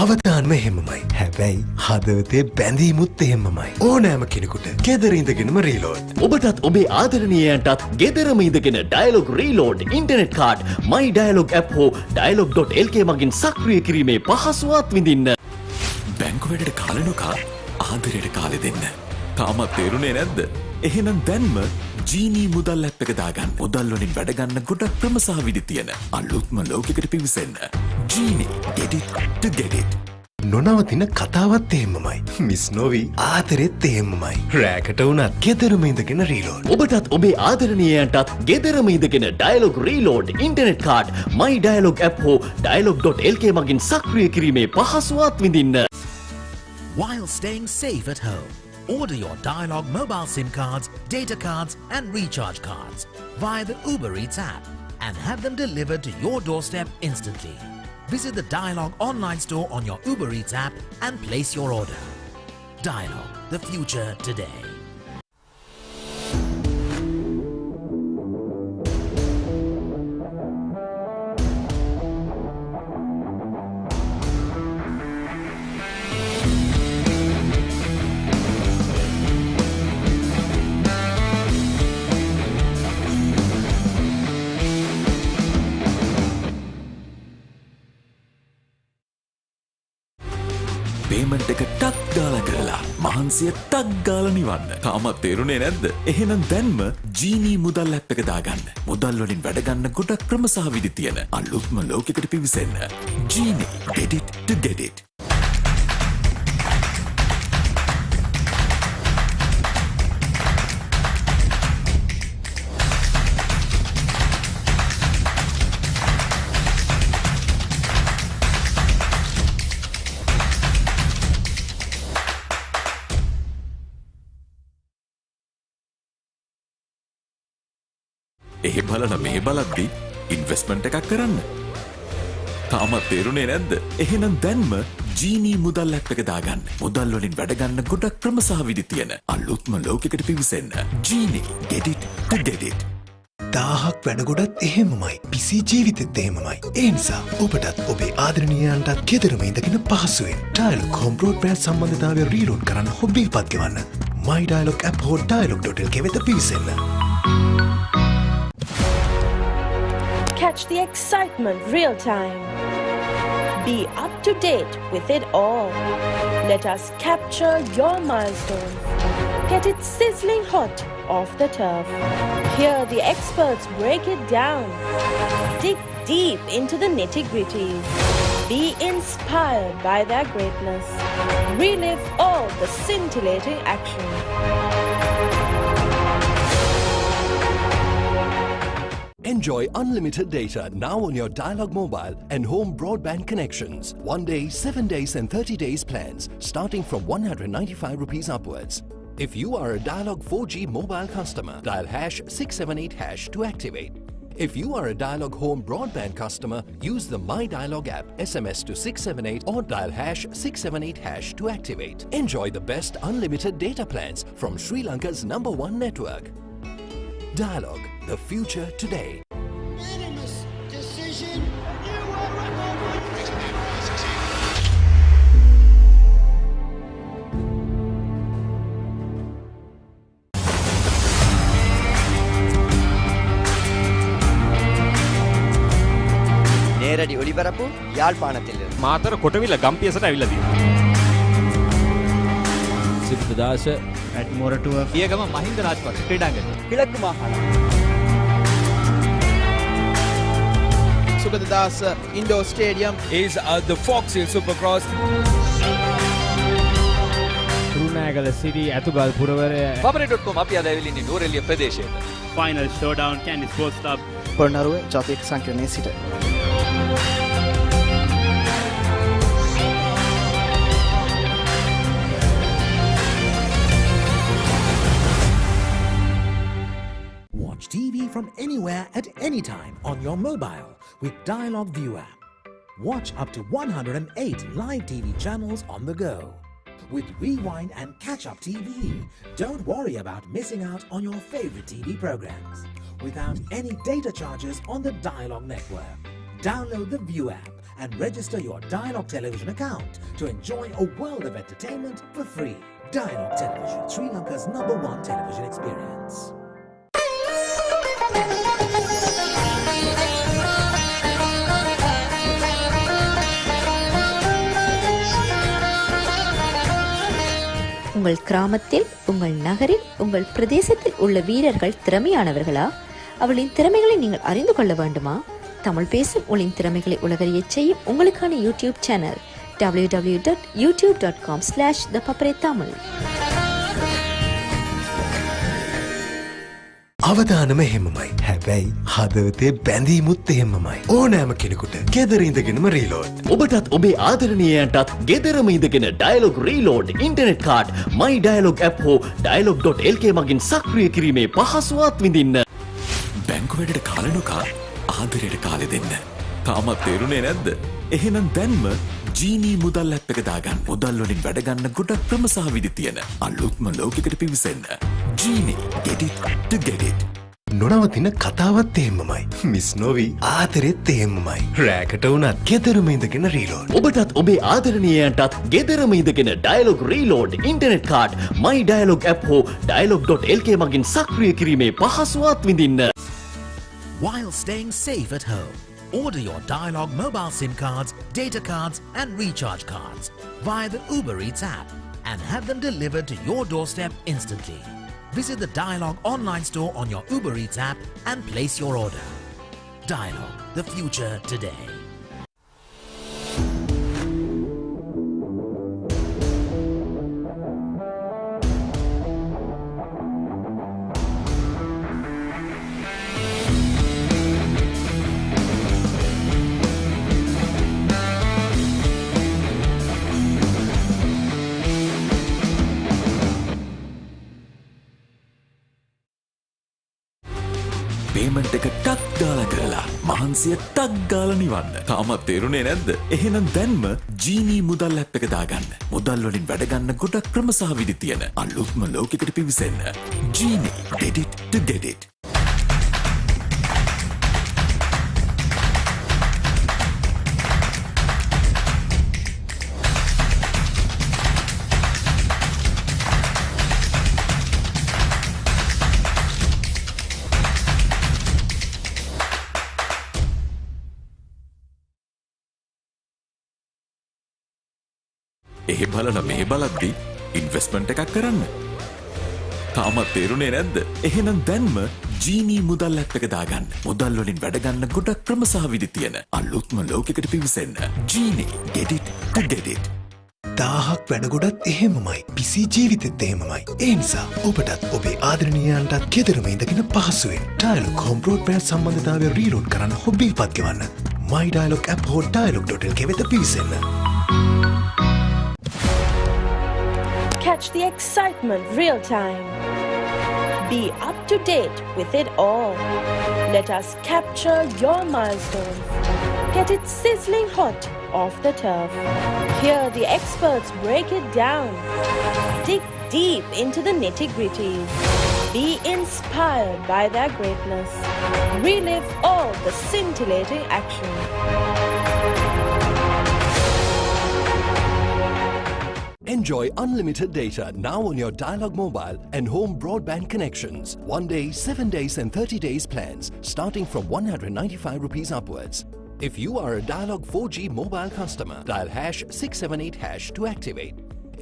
[SPEAKER 4] අවතාන්ම එහෙමමයි. හැබැයි හදවතේ බැඳීමුත් එහෙමමයි. ඕනෑම කෙනෙකුට ගෙදර ඉඳගෙනම රීලෝඩ්.
[SPEAKER 5] ඔබටත් ඔබේ ආදරණීයයන්ටත් ගෙදරම ඉඳගෙන ඩයලොග් රීලෝඩ් ඉන්ටර්නෙට් කාඩ් මයි ඩයලොග් ඇප් හෝ dialog.lk මගින් සක්‍රිය කිරීමේ පහසුවත් විඳින්න.
[SPEAKER 17] බැංකු වැඩට කාලේ නොකා ආදරයට කාලෙ දෙන්න. තාමත් තේරුනේ නැද්ද? එහෙනම් දැන්ම ජීනී මුදල් ඇප් එක දාගන්න. මුදල් වලින් වැඩ ගන්න ගොඩක් ක්‍රම සහ විදි තියෙන අලුත්ම ලෝකයකට පිවිසෙන්න. ජීනී get it to get it.
[SPEAKER 4] නොනවතින කතාවත් එහෙමමයි. මිස් නොවි ආදරෙත් එහෙමමයි. රෑකට වුණත් ගෙදරම ඉඳගෙන රීලෝඩ්.
[SPEAKER 5] ඔබටත් ඔබේ ආදරණීයයන්ටත් ගෙදරම ඉඳගෙන ඩයලොග් රීලෝඩ් ඉන්ටර්නෙට් කාඩ් මයි ඩයලොග් ඇප් හෝ dialog.lk මගින් සක්‍රිය කිරීමේ පහසුවත් විඳින්න.
[SPEAKER 6] While staying safe at home, order your Dialog mobile SIM cards, data cards and recharge cards via the Uber Eats app and have them delivered to your doorstep instantly. Visit the Dialog online store on your Uber Eats app and place your order. Dialog, the future today.
[SPEAKER 17] Payment එක ටක් ගාලා කරලා මහන්සිය ටක් ගාලා නිවන්න. තාමත් තේරුනේ නැද්ද? එහෙනම් දැන්ම ජීනී මුදල් ඇප් එක දාගන්න. මුදල් වලින් වැඩ ගන්න ගොඩක් ක්‍රම සහ විදි තියෙන අලුත්ම ලෝකයකට පිවිසෙන්න. ජීනී get it to get it. එහෙ බලන මේ බලද්දි ඉන්වෙස්ට්මන්ට් එකක් කරන්න. තාමත් තේරුනේ නැද්ද? එහෙනම් දැන්ම ජීනී මුදල් ඇප් එක දාගන්න. මුදල් වලින් වැඩ ගන්න ගොඩක් ක්‍රම සහ විදි තියෙන අලුත්ම ලෝකයකට පිවිසෙන්න. ජීනී get it to get it.
[SPEAKER 4] දාහක් වැඩගොඩත් එහෙමමයි පිසි ජීවිතෙත් එහෙමමයි. ඒ නිසා ඔබටත් ඔබේ ආදරණීයයන්ටත් ගෙදරම ඉඳගෙන පහසුවෙන් ඩයලොග් හෝම් බ්‍රෝඩ්බෑන්ඩ් සම්බන්ධතාවය රීලෝඩ් කරන්න හොබ් බිල්පත් ගෙවන්න. My Dialog app හෝ dialog.lk වෙත පිවිසෙන්න.
[SPEAKER 3] Catch the excitement real time. Be up to date with it all. Let us capture your milestones. Get it sizzling hot off the turf. Hear the experts break it down. Dig deep into the nitty-gritties. Be inspired by their greatness. Relive all the scintillating action.
[SPEAKER 9] Enjoy unlimited data now on your Dialog mobile and home broadband connections. 1 day, 7 days and 30 days plans starting from 195 rupees upwards. If you are a Dialog 4G mobile customer, dial #678# to activate. If you are a Dialog home broadband customer, use the My Dialog app, SMS to 678 or dial #678# to activate. Enjoy the best unlimited data plans from Sri Lanka's #1 network. Dialog, the future today.
[SPEAKER 16] Unanimous decision. A new world record.
[SPEAKER 12] நேரடி ஒளிபரப்பு யாழ்ப்பாணத்திலிருந்து.
[SPEAKER 13] මාතර කොටවිල ගම්පියසට ඇවිල්ලා තියෙනවා.
[SPEAKER 14] සිරිතදාස
[SPEAKER 12] ඇට් මොරටුව
[SPEAKER 13] පියගම මහින්ද රාජපක්ෂ ක්‍රීඩාංගණය.
[SPEAKER 12] කිழக்கு மாகாணம்.
[SPEAKER 15] Sugadadasa Indoor Stadium
[SPEAKER 14] is the Fox Hill Supercross.
[SPEAKER 13] රුණෑගල සිටි ඇතුගල් පුරවරය
[SPEAKER 12] Paparate.com අපි අද ඇවිල්ලා ඉන්නේ නූරෙලිය ප්‍රදේශයට.
[SPEAKER 13] Final showdown Kandy sports club
[SPEAKER 18] Polonnaruwa ජාතික සංකීර්ණයේ සිට
[SPEAKER 6] Watch TV from anywhere at any time on your mobile with Dialog View app. Watch up to 108 live TV channels on the go. With Rewind and Catch Up TV, don't worry about missing out on your favorite TV programs without any data charges on the Dialog network. Download the View app and register your Dialog television account to enjoy a world of entertainment for free. Dialog Television, Sri Lanka's #1 television experience.
[SPEAKER 11] உங்கள் கிராமத்தில், உங்கள் நகரில், உங்கள் பிரதேசத்தில் உள்ள வீரர்கள் திறமையானவர்களா? அவளின் திறமைகளை நீங்கள் அறிந்து கொள்ள வேண்டுமா? தமிழ் பேசும் உங்களின் திறமைகளை உலகறியச் செய்யும் உங்களுக்கான யூடியூப் சேனல் www.youtube.com/thepaparetamil.
[SPEAKER 4] අවදානම එහෙමමයි. හැබැයි හදවතේ බැඳීමුත් එහෙමමයි. ඕනෑම කෙනෙකුට ගෙදර ඉඳගෙනම රීලෝඩ්.
[SPEAKER 5] ඔබටත් ඔබේ ආදරණීයයන්ටත් ගෙදරම ඉඳගෙන Dialog reload internet card My Dialog app හෝ dialog.lk මගින් සක්‍රිය කිරීමේ පහසුවත් විඳින්න.
[SPEAKER 17] බැංකු වැඩට කාලේ නොකා ආදරයට කාලේ දෙන්න. තාමත් තේරුනේ නැද්ද? එහෙනම් දැන්ම ජීනී මුදල් ඇප් එක දාගන්න. මුදල් වලින් වැඩ ගන්න ගොඩක් ක්‍රම සහ විදි තියෙන අලුත්ම ලෝකයකට පිවිසෙන්න. ජීනී get it to get it.
[SPEAKER 4] නොනවතින කතාවත් එහෙමමයි. මිස් නොවි ආදරෙත් එහෙමමයි. රෑකට වුණත් ගෙදරම ඉඳගෙන රීලෝඩ්.
[SPEAKER 5] ඔබටත් ඔබේ ආදරණීයයන්ටත් ගෙදරම ඉඳගෙන Dialog reload internet card My Dialog app හෝ dialog.lk මගින් සක්‍රිය කිරීමේ පහසුවත් විඳින්න.
[SPEAKER 6] While staying safe at home, order your Dialog mobile SIM cards, data cards and recharge cards via the Uber Eats app and have them delivered to your doorstep instantly. Visit the Dialog online store on your Uber Eats app and place your order. Dialog, the future today.
[SPEAKER 17] Payment එක ටක් දාලා කරලා මහන්සි මහන්සිය ටක් ගාලා නිවන්න. තාමත් තේරුනේ නැද්ද? එහෙනම් දැන්ම ජීනී මුදල් ඇප් එක දාගන්න. මුදල් වලින් වැඩ ගන්න ගොඩක් ක්‍රම සහ විදි තියෙන අලුත්ම ලෝකෙකට පිවිසෙන්න. ජීනී, get it to get it. එහෙ බලන මේ බලද්දි ඉන්වෙස්ට්මන්ට් එකක් කරන්න. තාමත් තේරුනේ නැද්ද? එහෙනම් දැන්ම ජීනී මුදල් ඇප් එක දාගන්න. මුදල් වලින් වැඩ ගන්න ගොඩක් ක්‍රම සහ විදි තියෙන අලුත්ම ලෝකෙකට පිවිසෙන්න. ජීනී, get it to get it.
[SPEAKER 4] 1000ක් වැඩ ගොඩත් එහෙමමයි. පිසි ජීවිතෙත් එහෙමමයි. ඒ නිසා ඔබටත් ඔබේ ආදරණීයයන්ටත් ගෙදරම ඉඳගෙන පහසුවෙන් ඩයලොග් හෝම් බ්‍රෝඩ්බෑන්ඩ් සම්බන්ධතාවය රීලෝඩ් කරන්න හොබිල් පත් ගෙවන්න. my dialog app හෝ dialog.lk වෙත පිවිසෙන්න.
[SPEAKER 3] Catch the excitement real time. Be up to date with it all. Let us capture your milestones. Get it sizzling hot off the turf. Hear the experts break it down. Dig deep into the nitty-gritties. Be inspired by their greatness. Relive all the scintillating action.
[SPEAKER 9] Enjoy unlimited data now on your Dialog mobile and home broadband connections. 1 day, 7 days and 30 days plans starting from 195 rupees upwards. If you are a Dialog 4G mobile customer, dial #678# to activate.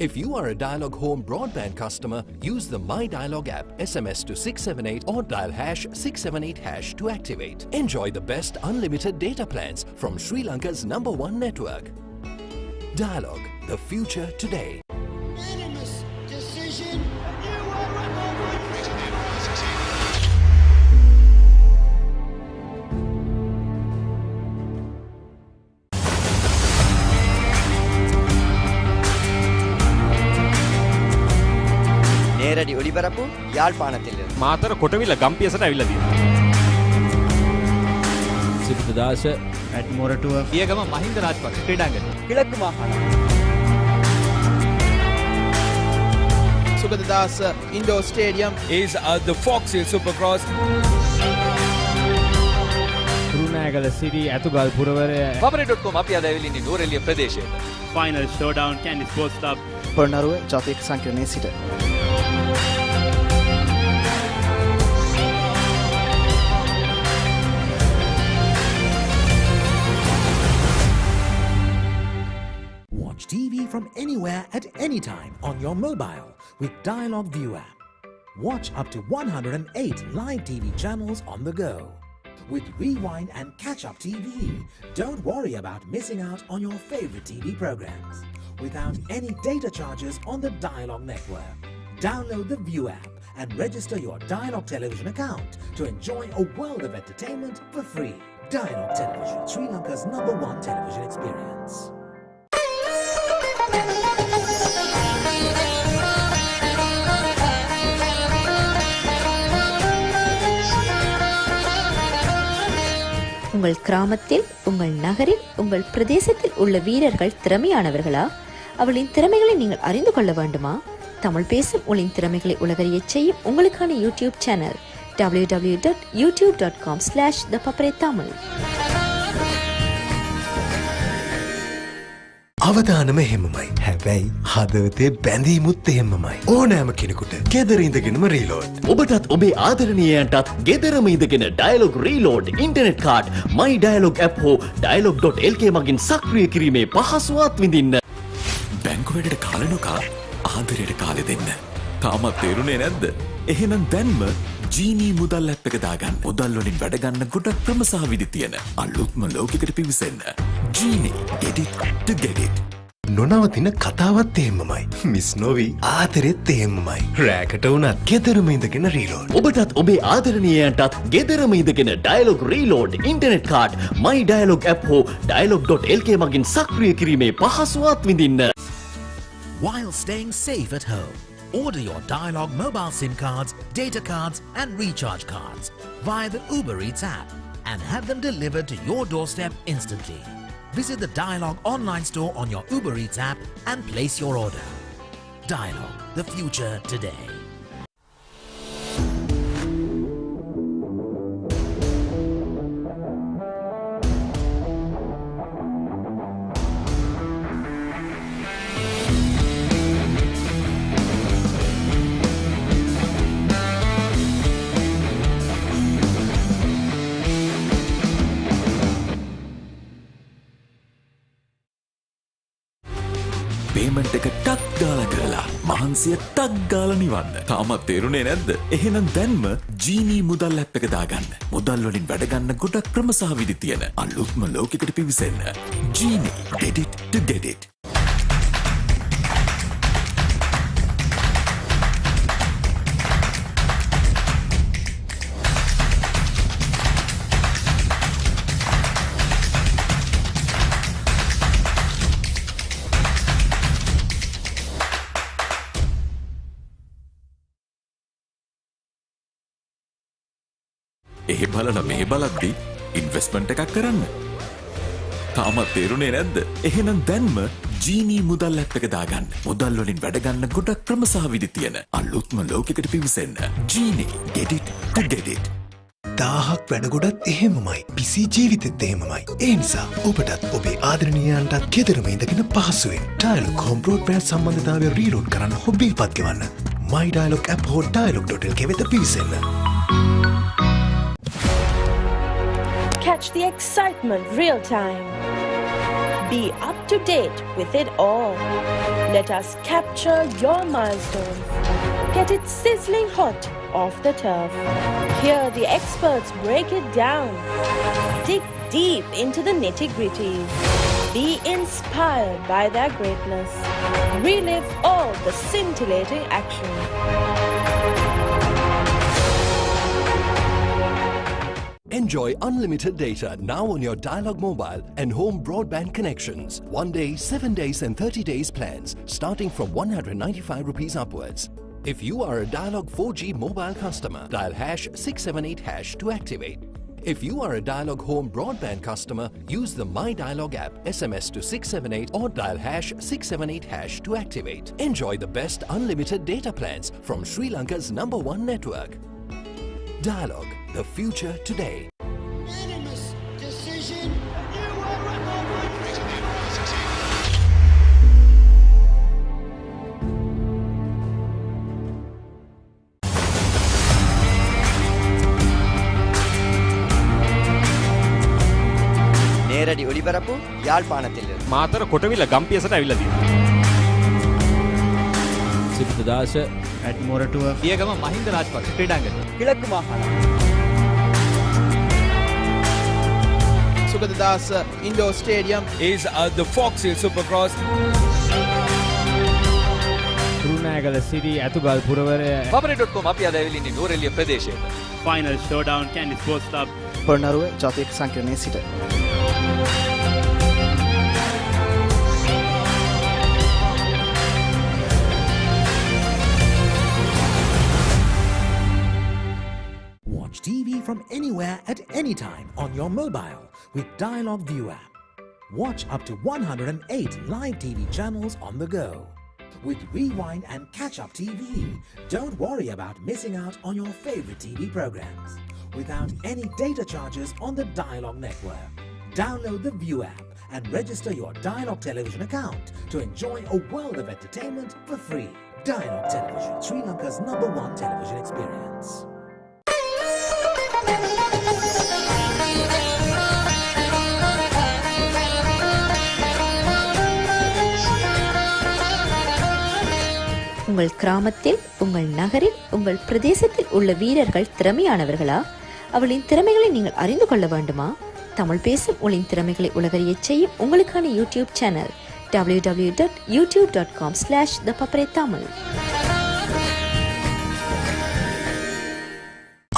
[SPEAKER 9] If you are a Dialog home broadband customer, use the My Dialog app, SMS to 678 or dial #678# to activate. Enjoy the best unlimited data plans from Sri Lanka's #1 network. Dialog, the future today.
[SPEAKER 16] Unanimous decision. You were
[SPEAKER 12] நேரடி ஒளிபரப்பு யாழ்ப்பாணத்திலிருந்து.
[SPEAKER 13] මාතර කොටවිල ගම්පියසට ඇවිල්ලා තියෙනවා.
[SPEAKER 14] සිරිතදාස
[SPEAKER 13] ඇට්මෝරටුව පියගම මහින්ද රාජපක්ෂ ක්‍රීඩාංගණය.
[SPEAKER 12] கிழக்கு மாகாணம்.
[SPEAKER 15] Sugathadasa Indoor Stadium
[SPEAKER 14] is the Fox Hill Supercross.
[SPEAKER 13] Kurunegala සිටි ඇතුගල් පුරවරය
[SPEAKER 12] Pabare.com අපි අද ඇවිල්ලා ඉන්නේ නූරෙලිය ප්‍රදේශයට.
[SPEAKER 13] Final showdown Kandy sports club
[SPEAKER 18] Polonnaruwa ජාතික සංකීර්ණයේ සිට
[SPEAKER 6] Watch TV from anywhere at any time on your mobile with Dialog View app. Watch up to 108 live TV channels on the go. With Rewind and Catch Up TV, don't worry about missing out on your favorite TV programs without any data charges on the Dialog network. Download the View app and register your Dialog television account to enjoy a world of entertainment for free. Dialog Television, Sri Lanka's #1 television experience.
[SPEAKER 11] உங்கள் கிராமத்தில், உங்கள் நகரில், உங்கள் பிரதேசத்தில் உள்ள வீரர்கள் திறமையானவர்களா? அவளின் திறமைகளை நீங்கள் அறிந்து கொள்ள வேண்டுமா? தமிழ் பேசும் உங்களின் திறமைகளை உலகறியச் செய்யும் உங்களுக்கான யூடியூப் சேனல் www.youtube.com/thepaparetamil.
[SPEAKER 4] අවදානම එහෙමමයි. හැබැයි හදවතේ බැඳීමුත් එහෙමමයි. ඕනෑම කෙනෙකුට ගෙදර ඉඳගෙනම රීලෝඩ්.
[SPEAKER 5] ඔබටත් ඔබේ ආදරණීයයන්ටත් ගෙදරම ඉඳගෙන Dialog reload internet card my dialog app හෝ dialog.lk මගින් සක්‍රිය කිරීමේ පහසුවත් විඳින්න.
[SPEAKER 17] බැංකු වැඩට කාලනොකා ආදරයට කාලෙ දෙන්න. තාමත් තේරුනේ නැද්ද? එහෙනම් දැන්ම ජීනී මුදල් ඇප් එක දාගන්න. මුදල් වලින් වැඩ ගන්න ගොඩක් ක්‍රම සහ විදි තියෙන අලුත්ම ලෝකෙකට පිවිසෙන්න. ජීනී, get it to get it.
[SPEAKER 4] නොනවතින කතාවත් එහෙමමයි. මිස් නොවි ආතරෙත් එහෙමමයි. රෑකට වුණත් ගෙදරම ඉඳගෙන රීලෝඩ්.
[SPEAKER 5] ඔබටත් ඔබේ ආදරණීයයන්ටත් ගෙදරම ඉඳගෙන Dialog reload internet card my dialog app හෝ dialog.lk මගින් සක්‍රිය කිරීමේ පහසුවත් විඳින්න.
[SPEAKER 6] While staying safe at home, order your Dialog mobile SIM cards, data cards and recharge cards via the Uber Eats app and have them delivered to your doorstep instantly. Visit the Dialogue online store on your Uber Eats app and place your order. Dialogue, the future today.
[SPEAKER 17] Payment එක ටක් ගාලා කරලා මහන්සිය ටක් ගාලා නිවන්න. තාමත් තේරුනේ නැද්ද? එහෙනම් දැන්ම ජීනී මුදල් ඇප් එක දාගන්න. මුදල් වලින් වැඩ ගන්න ගොඩක් ක්‍රම සහ විදි තියෙන අලුත්ම ලෝකයකට පිවිසෙන්න. ජීනී, get it to get it. එහෙ බලන මෙහෙ බලද්දි ඉන්වෙස්ට්මන්ට් එකක් කරන්න. තාමත් තේරුනේ නැද්ද? එහෙනම් දැන්ම ජීනී මුදල් ඇප් එක දාගන්න. මුදල් වලින් වැඩ ගන්න ගොඩක් ක්‍රම සහ විදි තියෙන අලුත්ම ලෝකයකට පිවිසෙන්න. ජීනී, get it to get it.
[SPEAKER 4] 1000ක් වැඩ ගොඩත් එහෙමමයි. පිසි ජීවිතෙත් එහෙමමයි. ඒ නිසා ඔබටත් ඔබේ ආදරණීයයන්ටත් ගෙදරම ඉඳගෙන පහසුවෙන් ඩයලොග් හෝම් බ්‍රෝඩ්බෑන්ඩ් සම්බන්ධතාවය රීලෝඩ් කරන්න හොබිල් පත් ගෙවන්න. My Dialog app හෝ dialog.lk වෙත පිවිසෙන්න.
[SPEAKER 3] Catch the excitement real time. Be up to date with it all. Let us capture your milestones. Get it sizzling hot off the turf. Hear the experts break it down. Dig deep into the nitty-gritties. Be inspired by their greatness. Relive all the scintillating action.
[SPEAKER 9] Enjoy unlimited data now on your Dialog mobile and home broadband connections. 1 day, 7 days and 30 days plans starting from 195 rupees upwards. If you are a Dialog 4G mobile customer, dial #678# to activate. If you are a Dialog home broadband customer, use the My Dialog app, SMS to 678 or dial #678# to activate. Enjoy the best unlimited data plans from Sri Lanka's #1 network. Dialog, the future today.
[SPEAKER 16] Unanimous decision. You were
[SPEAKER 12] நேரடி ஒளிபரப்பு யாழ்ப்பாணத்திலிருந்து.
[SPEAKER 13] මාතර කොටවිල ගම්පියසට ඇවිල්ලා තියෙනවා.
[SPEAKER 14] සිරිතදාස
[SPEAKER 13] at Moratuwa පියගම Mahinda Rajapaksa ක්‍රීඩාංගණය.
[SPEAKER 12] கிழக்கு மாகாணம்.
[SPEAKER 15] Sugathadas Indoor Stadium
[SPEAKER 14] is the Fox Hill Supercross.
[SPEAKER 13] Kurunegala සිටි ඇතුගල් පුරවරය
[SPEAKER 12] Papare.com අපි අද ඇවිල්ලා ඉන්නේ නූරෙලිය ප්‍රදේශයට.
[SPEAKER 13] final showdown Kandy Sports Club.
[SPEAKER 18] Polonnaruwa ජාතික සංකීර්ණයේ සිට.
[SPEAKER 6] Watch TV from anywhere at any time on your mobile with Dialog View app. Watch up to 108 live TV channels on the go. With Rewind and Catch Up TV, don't worry about missing out on your favorite TV programs without any data charges on the Dialog network. Download the View app and register your Dialog television account to enjoy a world of entertainment for free. Dialog Television, Sri Lanka's #1 television experience.
[SPEAKER 11] உங்கள் கிராமத்தில், உங்கள் நகரில், உங்கள் பிரதேசத்தில் உள்ள வீரர்கள் திறமையானவர்களா? அவளின் திறமைகளை நீங்கள் அறிந்து கொள்ள வேண்டுமா? தமிழ் பேசும் உங்களின் திறமைகளை உலகறியச் செய்யும் உங்களுக்கான யூடியூப் சேனல் www.youtube.com/thepaparetamil.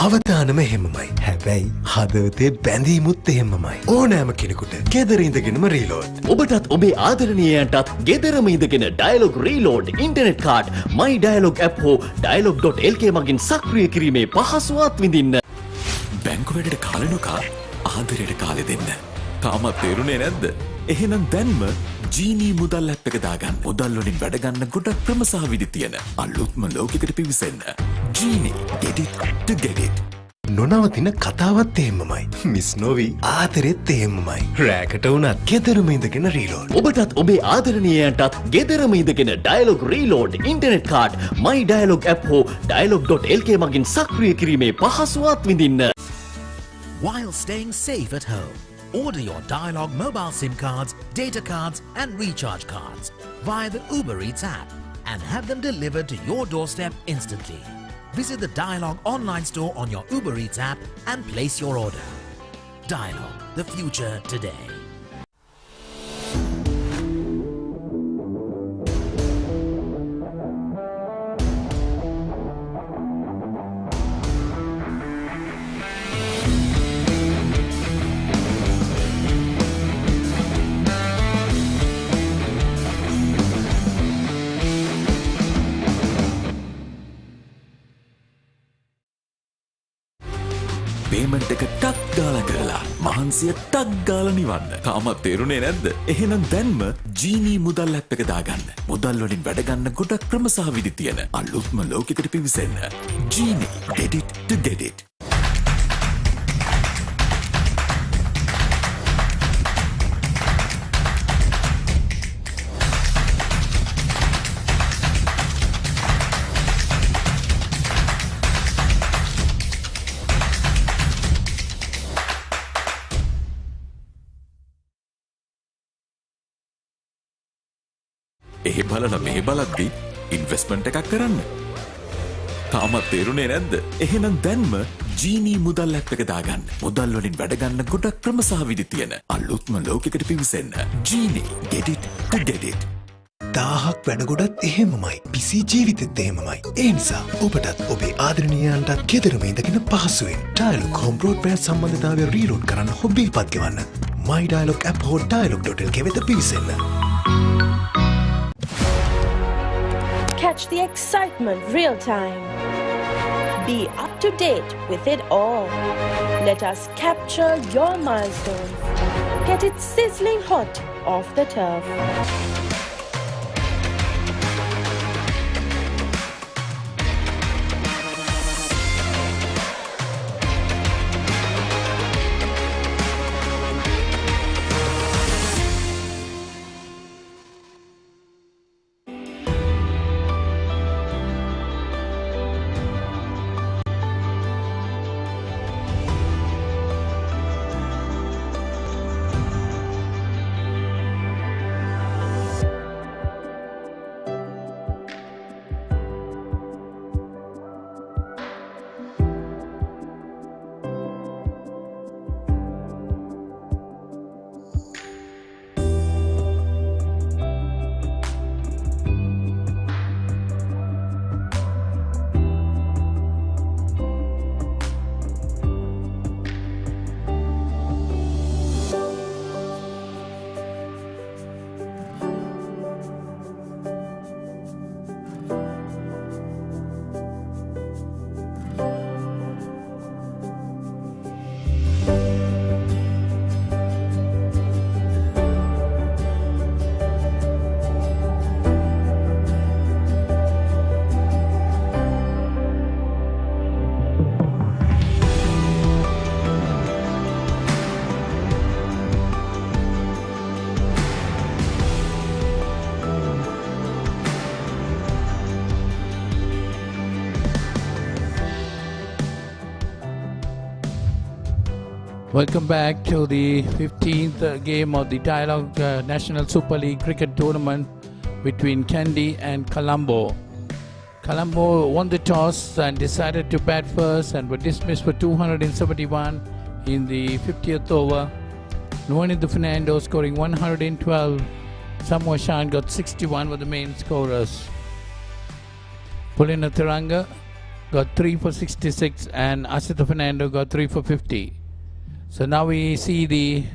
[SPEAKER 4] අවදානම එහෙමමයි. හැබැයි හදවතේ බැඳීමුත් එහෙමමයි. ඕනෑම කෙනෙකුට ගෙදර ඉඳගෙනම රීලෝඩ්.
[SPEAKER 5] ඔබටත් ඔබේ ආදරණීයයන්ටත් ගෙදරම ඉඳගෙන Dialog reload internet card My Dialog app හෝ dialog.lk මගින් සක්‍රිය කිරීමේ පහසුවත් විඳින්න.
[SPEAKER 17] බැංකු වැඩට කාලනොකා ආදරයට කාලෙ දෙන්න. තාමත් තේරුණේ නැද්ද? එහෙනම් දැන්ම ජීනී මුදල් ඇප් එක දාගන්න. මුදල් වලින් වැඩ ගන්න ගොඩක් ක්‍රම සහ විදි තියෙන අලුත්ම ලෝකයකට පිවිසෙන්න. ජීනී get it to get it.
[SPEAKER 4] නොනවතින කතාවත් එහෙමමයි. මිස් නොවි ආදරෙත් එහෙමමයි. රෑකට වුණත් ගෙදරම ඉඳගෙන රීලෝඩ්.
[SPEAKER 5] ඔබටත් ඔබේ ආදරණීයයන්ටත් ගෙදරම ඉඳගෙන Dialog reload internet card my dialog app හෝ dialog.lk මගින් සක්‍රිය කිරීමේ පහසුවත් විඳින්න.
[SPEAKER 6] While staying safe at home, order your Dialog mobile SIM cards, data cards and recharge cards via the Uber Eats app and have them delivered to your doorstep instantly. Visit the Dialog online store on your Uber Eats app and place your order. Dialog, the future today.
[SPEAKER 17] Payment එක ටක් ගාලා කරලා මහන්සිය ටක් ගාලා නිවන්න. තාමත් තේරුණේ නැද්ද? එහෙනම් දැන්ම ජීනී මුදල් ඇප් එක දාගන්න. මුදල් වලින් වැඩ ගන්න ගොඩක් ක්‍රම සහ විදි තියෙන අලුත්ම ලෝකයකට පිවිසෙන්න. ජීනී get it to get it. ඒ බලන මේ බලද්දි ඉන්වෙස්ට්මන්ට් එකක් කරන්න. තාමත් තේරුණේ නැද්ද? එහෙනම් දැන්ම ජීනී මුදල් ඇප් එක දාගන්න. මුදල් වලින් වැඩ ගන්න ගොඩක් ක්‍රම සහ විදි තියෙන අලුත්ම ලෝකයකට පිවිසෙන්න. ජීනී get it to get it.
[SPEAKER 4] 1000ක් වැඩ ගොඩත් එහෙමමයි. පිසි ජීවිතෙත් එහෙමමයි. ඒ නිසා ඔබටත් ඔබේ ආදරණීයයන්ටත් ගෙදරම ඉඳගෙන පහසුවෙන් ඩයලොග් හෝම් බ්‍රෝඩ්බෑන්ඩ් සම්බන්ධතාවය රීලෝඩ් කරන්න හෝ බිල් පත් ගෙවන්න. my dialog app හෝ dialog.lk වෙත පිවිසෙන්න.
[SPEAKER 3] Catch the excitement real time. Be up to date with it all. Let us capture your milestones. Get it sizzling hot off the turf.
[SPEAKER 10] Welcome back to the 15th game of the Dialog National Super League Cricket Tournament between Kandy and Colombo. Colombo won the toss and decided to bat first and were dismissed for 271 in the 50th over. Nuwanithu Fernando scoring 112. Samoa Shan got 61 were the main scorers. Pulina Tiranga got 3 for 66 and Asita Fernando got 3 for 50. So now we see the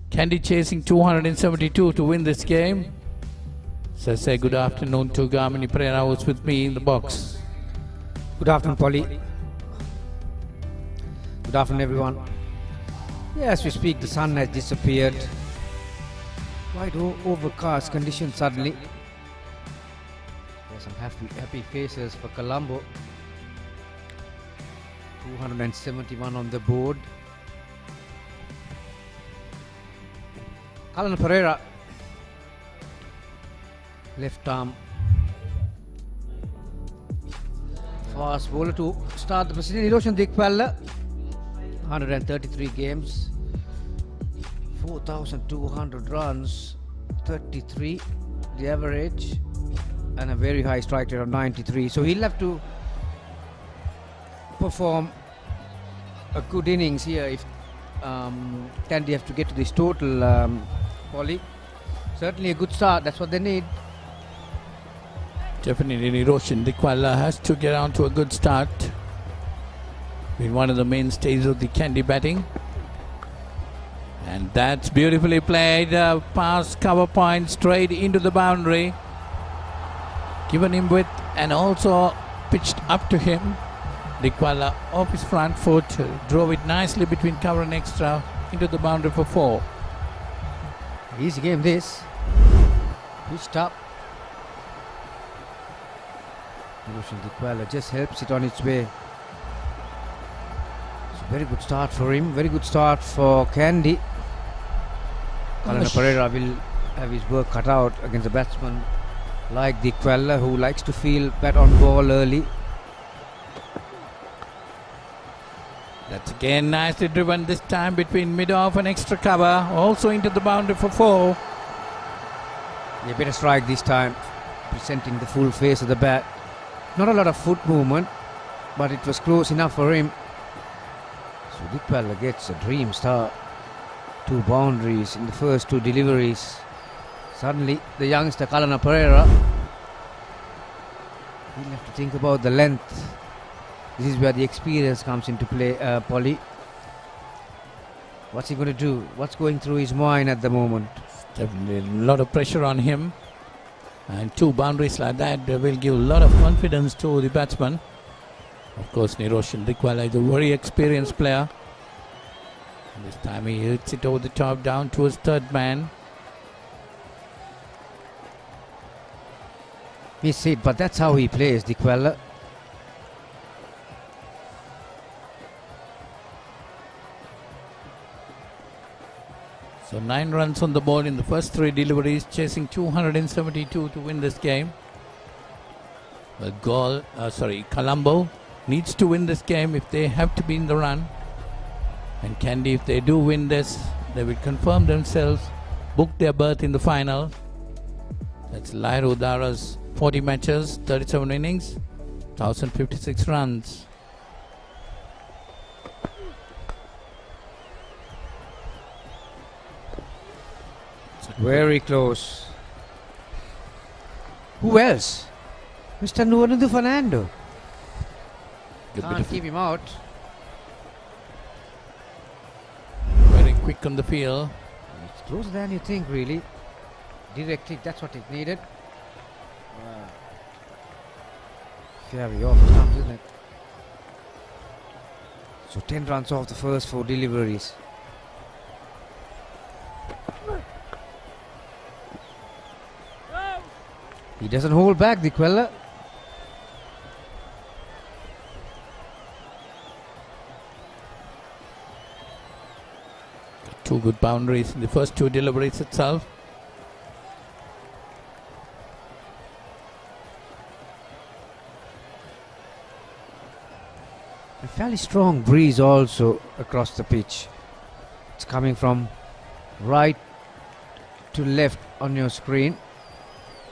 [SPEAKER 10] Kandy chasing 272 to win this game. So I say good afternoon to Gamini Pereira, who's with me in the box.
[SPEAKER 2] Good afternoon, Polly. Good afternoon, everyone. Yeah, as we speak, the sun has disappeared. Quite overcast conditions suddenly. There's some happy faces for Colombo. 271 on the board. Alan Pereira, left arm. Fast bowler to start the Brazilian Erosion Dikwalla. 133 games, 4,200 runs, 33 the average, and a very high strike rate of 93. So he'll have to perform a good innings here if Kandy have to get to this total, Polly. Certainly a good start, that's what they need.
[SPEAKER 10] Definitely Niroshan Dikwalla has to get on to a good start. Been one of the mainstays of the Kandy batting. And that's beautifully played. Pass cover point straight into the boundary. Given him width and also pitched up to him. Dikwalla off his front foot, drove it nicely between cover and extra into the boundary for 4.
[SPEAKER 2] Easy game this. Pitched up. Niroshan Dikwalla just helps it on its way. Very good start for him, very good start for Kandy. Kalana Pereira will have his work cut out against a batsman like Dikwalla, who likes to feel bat on ball early.
[SPEAKER 10] That's again nicely driven, this time between mid-off and extra cover, also into the boundary for 4.
[SPEAKER 2] Yeah, better strike this time, presenting the full face of the bat. Not a lot of foot movement, but it was close enough for him. So Dikwalla gets a dream start. 2 boundaries in the first 2 deliveries. Suddenly the youngster Kalana Pereira, he'll have to think about the length. This is where the experience comes into play, Polly. What's he going to do? What's going through his mind at the moment?
[SPEAKER 10] Definitely a lot of pressure on him. And 2 boundaries like that will give a lot of confidence to the batsman. Of course, Niroshan Dikwalla is a very experienced player. This time he hits it over the top down towards third man.
[SPEAKER 2] Miss it, but that's how he plays, Dikwalla.
[SPEAKER 10] So 9 runs on the board in the first 3 deliveries, chasing 272 to win this game. Colombo needs to win this game if they have to be in the run. And Kandy, if they do win this, they will confirm themselves, book their berth in the final. That's Lairu Dara's 40 matches, 37 innings, 1,056 runs.
[SPEAKER 2] Very close. Who else? Mr. Nuanundu Fernando. Can't keep him out.
[SPEAKER 10] Very quick on the field.
[SPEAKER 2] It's closer than you think, really. Directly, that's what it needed. Very off stumps, isn't it? So 10 runs off the first 4 deliveries. He doesn't hold back, Dikwalla.
[SPEAKER 10] Two good boundaries in the first 2 deliveries itself.
[SPEAKER 2] A fairly strong breeze also across the pitch. It's coming from right to left on your screen.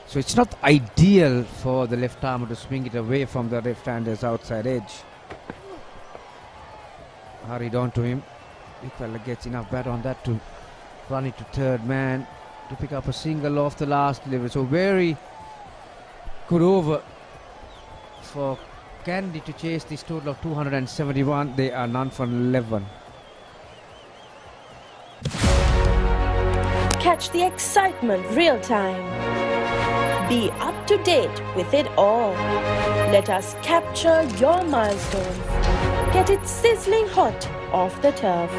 [SPEAKER 2] So it's not ideal for the left armer to swing it away from the left-hander's outside edge. Hurried on to him. Dikwalla gets enough bat on that to run it to third man to pick up a single off the last delivery. So very good over for Kandy to chase this total of 271. They are none for 11.
[SPEAKER 3] Catch the excitement real time. Be up to date with it all. Let us capture your milestones. Get it sizzling hot off the turf.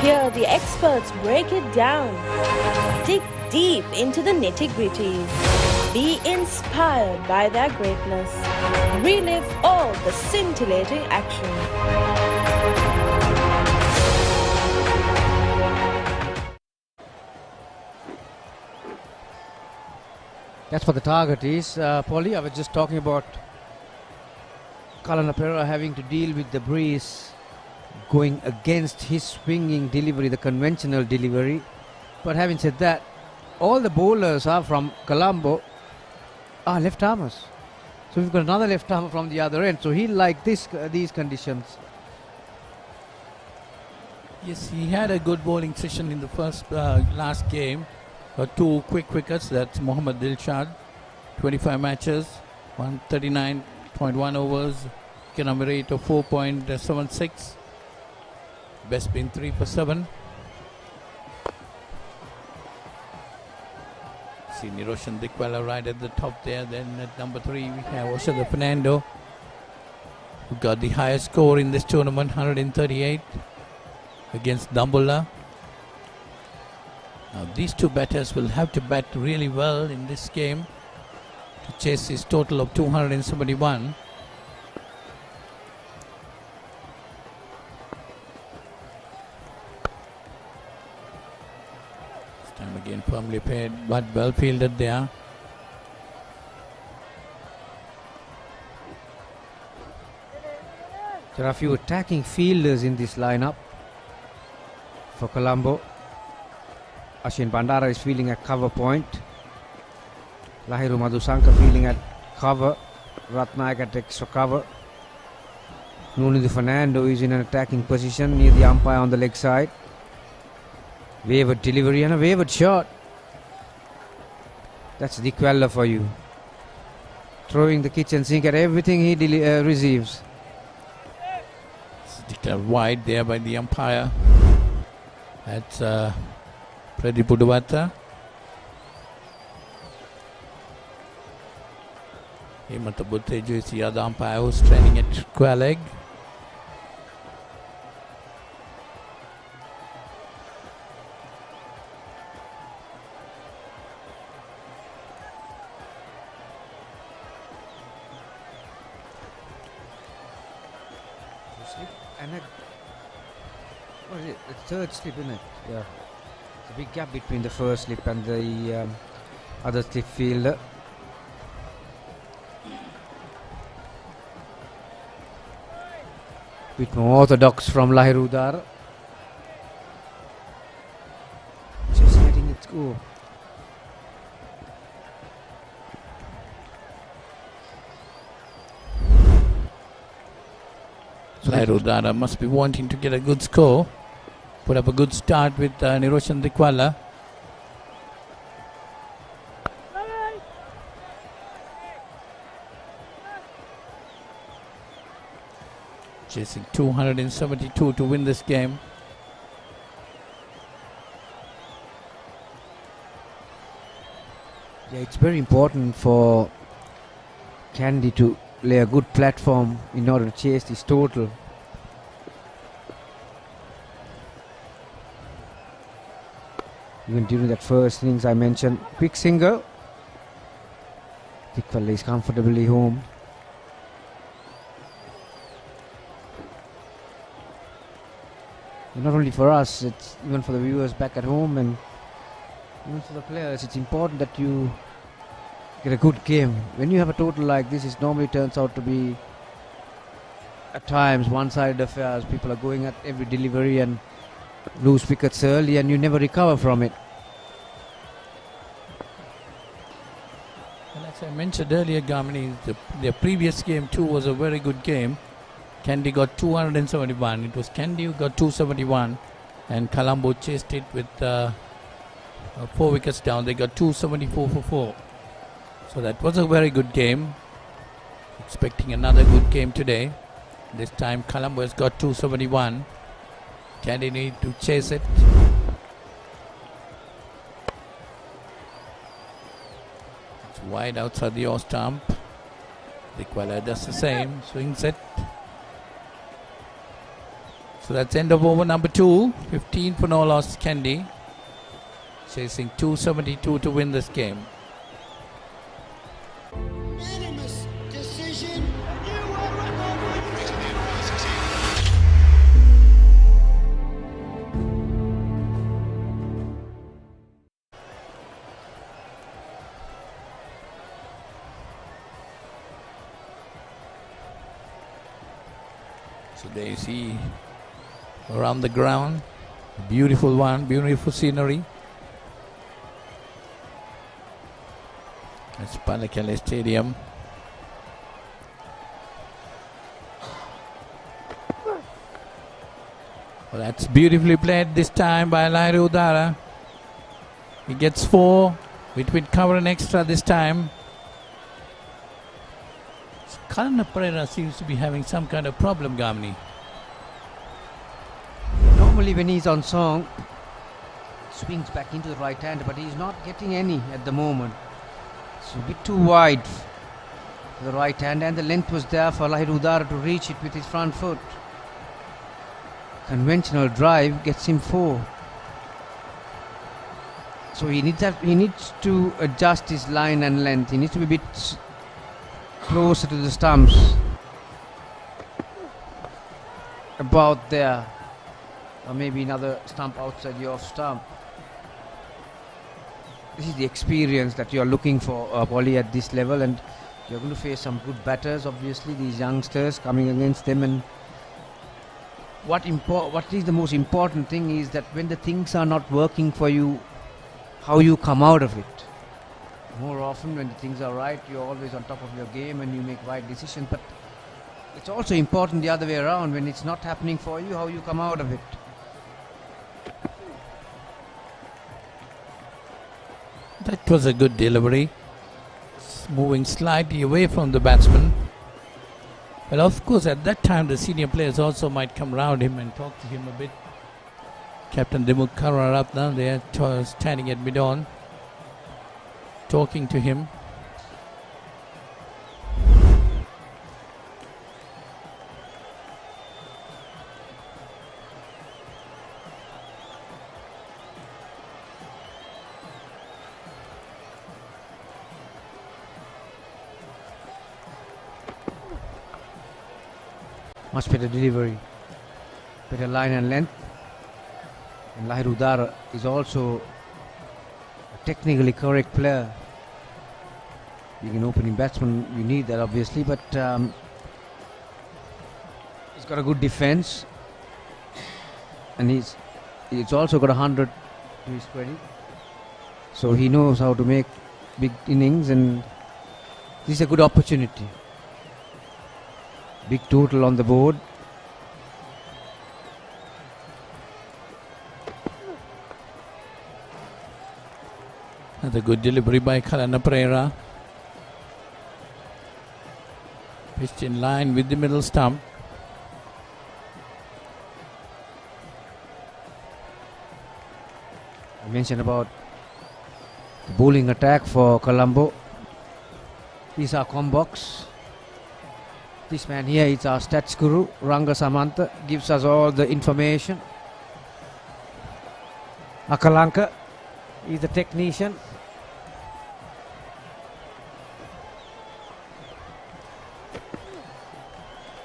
[SPEAKER 3] Here the experts break it down. Dig deep into the nitty-gritties. Be inspired by their greatness. Relive all the scintillating action.
[SPEAKER 2] That's what the target is. Polly, I was just talking about Kalana Pereira having to deal with the breeze going against his swinging delivery, the conventional delivery. But having said that, all the bowlers are from Colombo are left armers. So we've got another left armer from the other end. So he'll like these conditions.
[SPEAKER 10] Yes, he had a good bowling session in the last game. Got 2 quick wickets. That's Mohammad Dilshad. 25 matches, 139.1 overs. Number 8 of 4.76. Best been 3 for 7. See Niroshan Dikwala right at the top there. Then at number 3 we have Oshada Fernando, who got the highest score in this tournament, 138 against Dambulla. Now these two batters will have to bat really well in this game to chase his total of 271. This time again firmly paired but well fielded there.
[SPEAKER 2] There are a few attacking fielders in this lineup for Colombo. Ashin Bandara is fielding at cover point. Lahiru Madhusanka fielding at cover. Ratnaik at extra cover. Nunidhu Fernando is in an attacking position near the umpire on the leg side. Wavered delivery and a wavered shot. That's Dikwala for you. Throwing the kitchen sink at everything he receives.
[SPEAKER 10] It's declared wide there by the umpire. That's Pradeep Udavata. Hemanta Butteju is the other umpire who's training at square leg.
[SPEAKER 2] What is it? The third slip, isn't it? Yeah. It's a big gap between the first slip and the other slip fielder. Bit more orthodox from Lahirudar. Just letting it go.
[SPEAKER 10] Lahirudara must be wanting to get a good score. Put up a good start with Niroshan Dikwala. Chasing 272 to win this game.
[SPEAKER 2] Yeah, it's very important for Kandy to lay a good platform in order to chase this total. Even during that first innings I mentioned, quick single. Dikwala is comfortably home. And not only for us, it's even for the viewers back at home and even for the players. It's important that you get a good game. When you have a total like this, it normally turns out to be at times one-sided affairs. People are going at every delivery and lose wickets early and you never recover from it.
[SPEAKER 10] Well, as I mentioned earlier, Gamini, the previous game too was a very good game. Kandy got 271. It was Kandy who got 271 and Colombo chased it with 4 wickets down. They got 274 for 4. So that was a very good game. Expecting another good game today. This time Colombo has got 271. Kandy need to chase it. It's wide outside the off stump. Dikwala does the same, swings it. So that's end of over number 2. 15 for no loss, Kandy. Chasing 272 to win this game.
[SPEAKER 16] Unanimous decision.
[SPEAKER 10] So there you see around the ground, beautiful one, beautiful scenery. That's Palakele Stadium. Well, that's beautifully played this time by Lahiri Udara. He gets 4 between cover and extra this time. Kalana Pereira seems to be having some kind of problem, Gamni.
[SPEAKER 2] Normally when he's on song, swings back into the right hand, but he's not getting any at the moment. It's a bit too wide for the right hand, and the length was there for Lahiri Udara to reach it with his front foot. Conventional drive gets him 4. So he needs to adjust his line and length. He needs to be a bit closer to the stumps. About there. Or maybe another stump outside your stump. This is the experience that you are looking for, Polly, at this level, and you're going to face some good batters, obviously, these youngsters coming against them. And what is the most important thing is that when the things are not working for you, how you come out of it. More often when the things are right, you're always on top of your game and you make right decisions, but it's also important the other way around. When it's not happening for you, how you come out of it.
[SPEAKER 10] That was a good delivery. Moving slightly away from the batsman. Well, of course, at that time, the senior players also might come round him and talk to him a bit. Captain Dimuk Kararatna there, standing at mid-on, talking to him.
[SPEAKER 2] Much better delivery, better line and length. And Lahiri Udara is also a technically correct player. Being an opening batsman, you need that obviously, but he's got a good defense, and he's also got 100 to his credit. So he knows how to make big innings, and this is a good opportunity. Big total on the board.
[SPEAKER 10] Another good delivery by Kalana Pereira. Pitched in line with the middle stump.
[SPEAKER 2] I mentioned about the bowling attack for Colombo. These are Combox. This man here is our stats guru, Ranga Samantha, gives us all the information. Akalanka is the technician.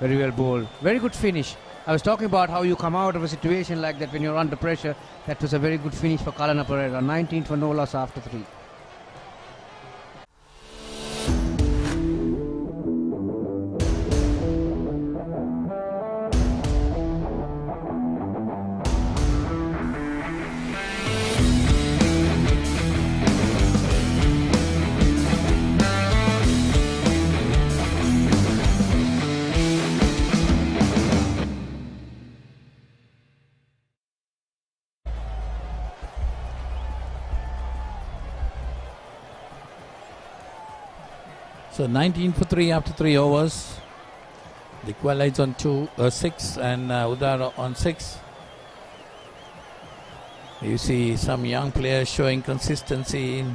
[SPEAKER 2] Very well bowled. Very good finish. I was talking about how you come out of a situation like that when you're under pressure. That was a very good finish for Kalana Pereira. 19 for no loss after 3.
[SPEAKER 10] So 19 for 3 after 3 overs. The Kuala on 6 and Udara on 6. You see some young players showing consistency.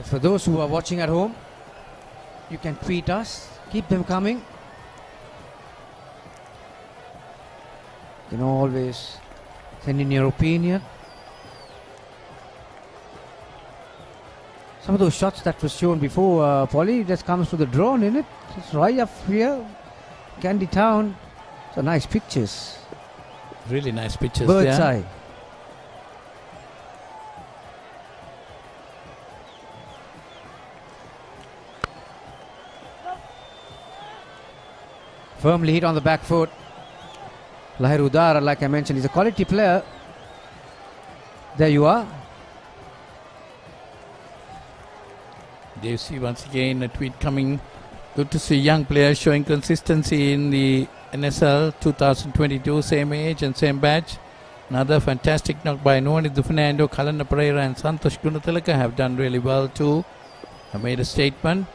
[SPEAKER 2] For those who are watching at home, you can tweet us. Keep them coming. You can always send in your opinion. Some of those shots that was shown before, Polly, just comes to the drone, in it. It's right up here, Kandy Town. So nice pictures.
[SPEAKER 10] Really nice pictures.
[SPEAKER 2] Bird's eye. Firmly hit on the back foot. Lahir Udara, like I mentioned, is a quality player. There you are.
[SPEAKER 10] Do you see once again a tweet coming? Good to see young players showing consistency in the NSL 2022, same age and same batch. Another fantastic knock by Nuanidu Fernando, Kalana Pereira and Santosh Gunatilaka have done really well too. Have made a statement.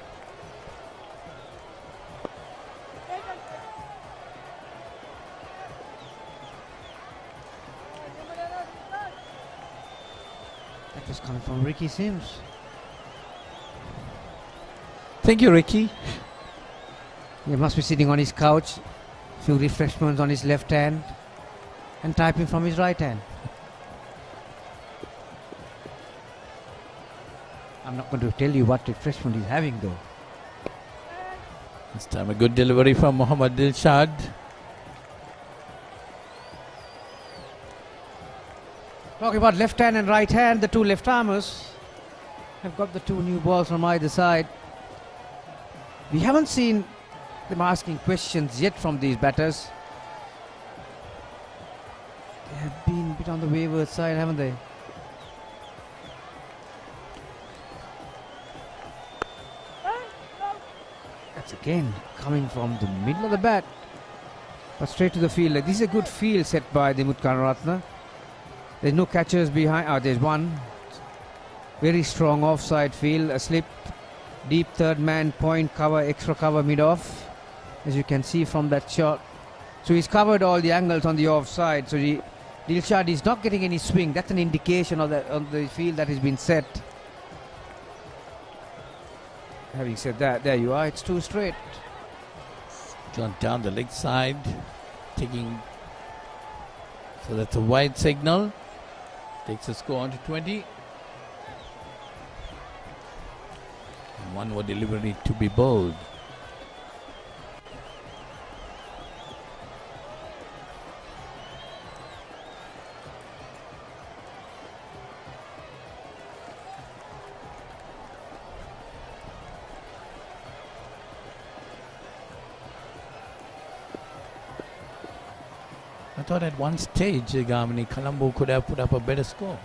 [SPEAKER 2] That was coming from Ricky Sims.
[SPEAKER 10] Thank you, Ricky.
[SPEAKER 2] He must be sitting on his couch, few refreshments on his left hand, and typing from his right hand. I'm not going to tell you what refreshment he's having though.
[SPEAKER 10] This time a good delivery from Mohammad Dilshad.
[SPEAKER 2] Talking about left hand and right hand, the two left armers have got the two new balls from either side. We haven't seen them asking questions yet from these batters. They have been a bit on the wayward side, haven't they? That's again coming from the middle of the bat, but straight to the field. This is a good field set by the Mutkanratna. There's no catchers behind. There's one. Very strong offside field. A slip. Deep third man, point cover, extra cover mid-off, as you can see from that shot. So he's covered all the angles on the offside. So Dilshad is not getting any swing. That's an indication of the field that has been set. Having said that, there you are. It's two straight.
[SPEAKER 10] Gone down the leg side, taking. So that's a wide signal. Takes the score on to 20. And one more delivery to be bowled. I thought at one stage, Gamini, Colombo could have put up a better score.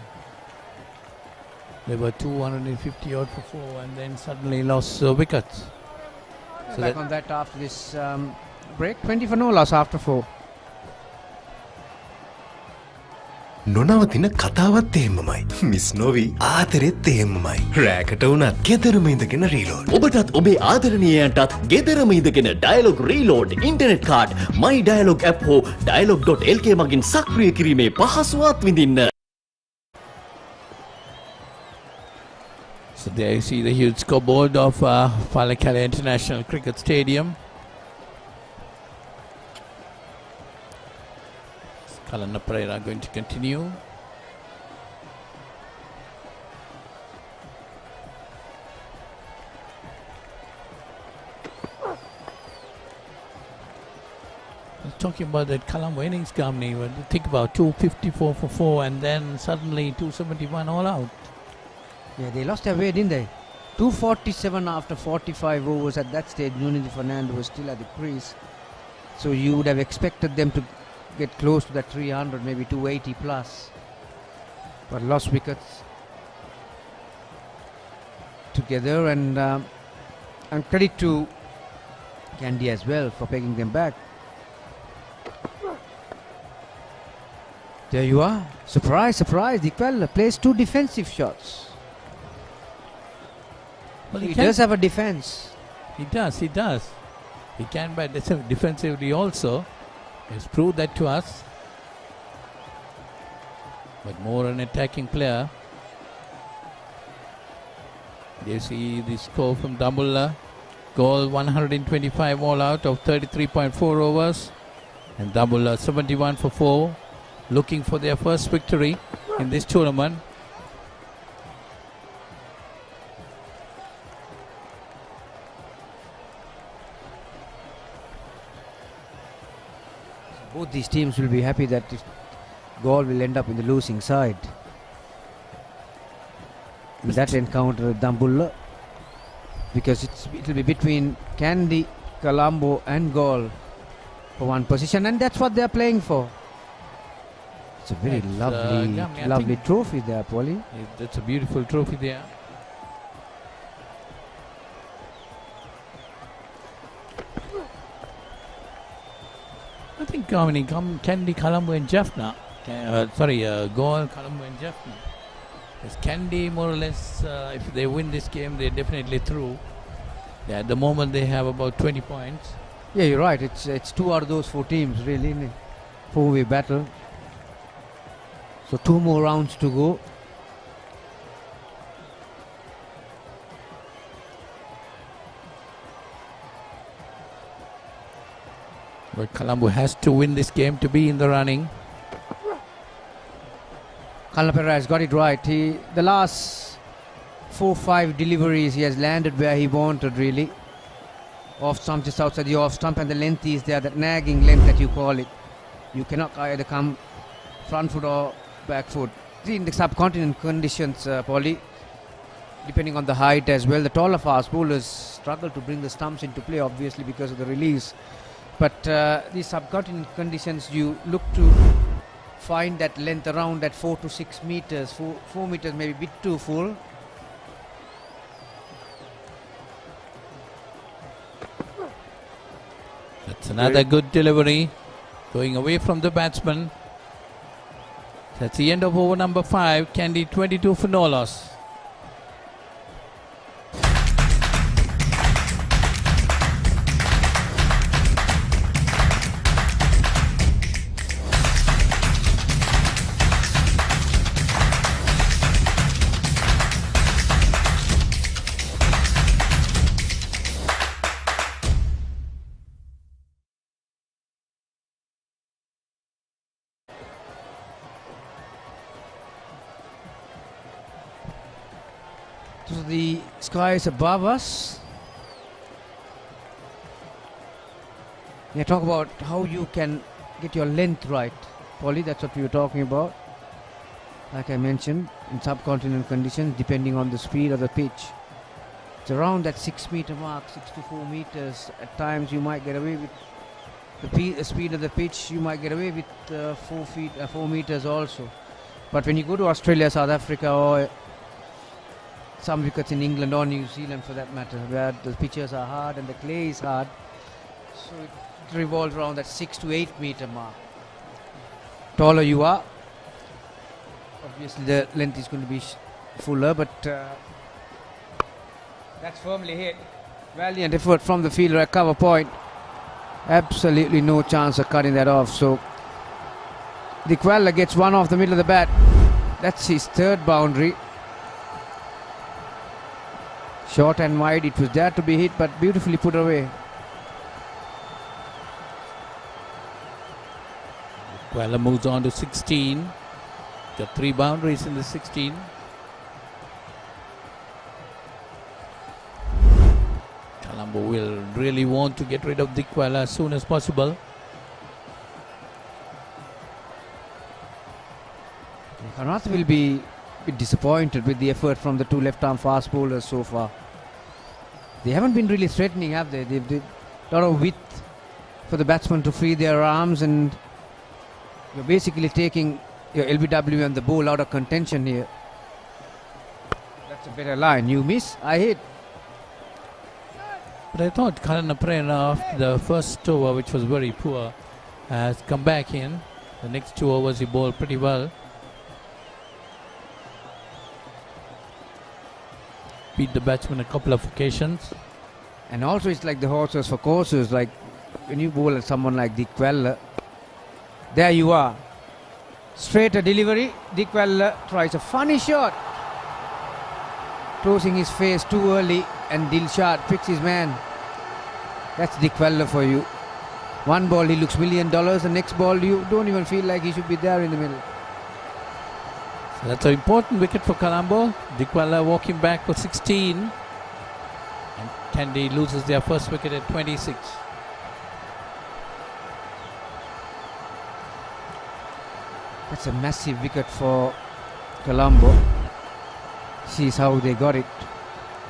[SPEAKER 10] They were 250 odd for 4 and then suddenly lost wickets.
[SPEAKER 2] So back on that after this break. 20 for no loss after 4.
[SPEAKER 4] නොනවතින කතාවත් එහෙමමයි. Miss නොවි ආතරෙත් එහෙමමයි. රෑකට වුණත් ගෙදරම ඉඳගෙන reload.
[SPEAKER 5] ඔබටත් ඔබේ ආදරණීයයන්ටත් ගෙදරම ඉඳගෙන Dialog reload internet card My Dialog app හෝ dialog.lk මගින් සක්‍රිය කිරීමේ පහසුවත් විඳින්න.
[SPEAKER 10] So there you see the huge scoreboard of Palakkale International Cricket Stadium. Kalana Pereira going to continue. Talking about that Colombo innings, Gamni, when you think about 254 for 4 and then suddenly 271 all out.
[SPEAKER 2] Yeah, they lost their way, didn't they? 247 after 45 overs. At that stage, Nunes Fernando was still at the crease. So you would have expected them to get close to that 300, maybe 280 plus. But lost wickets together, and credit to Kandy as well for pegging them back. There you are. Surprise, surprise. Dikwal plays 2 defensive shots.
[SPEAKER 10] Well,
[SPEAKER 2] he does have a defense.
[SPEAKER 10] He does. He can bat defensively also. He's proved that to us. But more an attacking player. You see the score from Dambulla. Goal 125 all out of 33.4 overs. And Dambulla 71 for 4. Looking for their first victory in this tournament.
[SPEAKER 2] Both these teams will be happy that this goal will end up in the losing side. In that encounter with Dambulla, because it will be between Kandy, Colombo and Gaul for one position, and that's what they are playing for. It's a very lovely trophy there, Polly.
[SPEAKER 10] That's a beautiful trophy there. I think Kandy, Colombo and Jaffna. Gaul, Colombo and Jaffna. Because Kandy, more or less, if they win this game, they're definitely through. At the moment, they have about 20 points.
[SPEAKER 2] Yeah, you're right. It's 2 out of those 4 teams, really, in a 4-way battle. So 2 more rounds to go.
[SPEAKER 10] But Colombo has to win this game to be in the running.
[SPEAKER 2] Kalna has got it right. The last 4-5 deliveries he has landed where he wanted, really. Off stump, just outside the off stump, and the length is there, that nagging length that you call it. You cannot either come front foot or back foot. See, in the subcontinent conditions, Polly, depending on the height as well, the taller fast bowlers struggle to bring the stumps into play, obviously, because of the release. But these subcontinent conditions, you look to find that length around that 4 to 6 meters. 4 meters maybe a bit too full.
[SPEAKER 10] That's another good delivery, going away from the batsman. That's the end of over number 5. Kandy 22 for no loss.
[SPEAKER 2] So the sky is above us. Yeah, talk about how you can get your length right, Polly. That's what we were talking about. Like I mentioned, in subcontinental conditions, depending on the speed of the pitch, it's around that 6 meter mark, 6 to 4 meters. At times, you might get away with the speed of the pitch. You might get away with 4 meters also. But when you go to Australia, South Africa, or some wickets in England or New Zealand for that matter, where the pitches are hard and the clay is hard, so it revolves around that 6 to 8 meter mark. Taller you are, obviously the length is going to be fuller, but that's firmly hit. Valiant effort from the fielder at cover point. Absolutely no chance of cutting that off. So De Queller gets one off the middle of the bat. That's his 3rd boundary. Short and wide, it was there to be hit, but beautifully put away.
[SPEAKER 10] Queller moves on to 16. Got 3 boundaries in the 16. Colombo will really want to get rid of De Queller as soon as possible.
[SPEAKER 2] Karnataka will be a bit disappointed with the effort from the 2 left-arm fast bowlers so far. They haven't been really threatening, have they? They've a lot of width for the batsmen to free their arms, and you're basically taking your LBW and the bowl out of contention here. That's a better line. You miss, I hit.
[SPEAKER 10] But I thought Karna Prerna, after the first over, which was very poor, has come back in. The next 2 overs he bowled pretty well. Beat the batsman a couple of occasions.
[SPEAKER 2] And also it's like the horses for courses, like when you bowl at someone like De Queller, there you are. Straight a delivery, De Queller tries a funny shot. closing his face too early, and Dilshad picks his man. That's Dick Weller for you. One ball he looks $1 million, the next ball you don't even feel like he should be there in the middle.
[SPEAKER 10] So that's an important wicket for Colombo. Dick Weller walking back for 16. And Kandy loses their first wicket at 26.
[SPEAKER 2] That's a massive wicket for Colombo. Sees how they got it.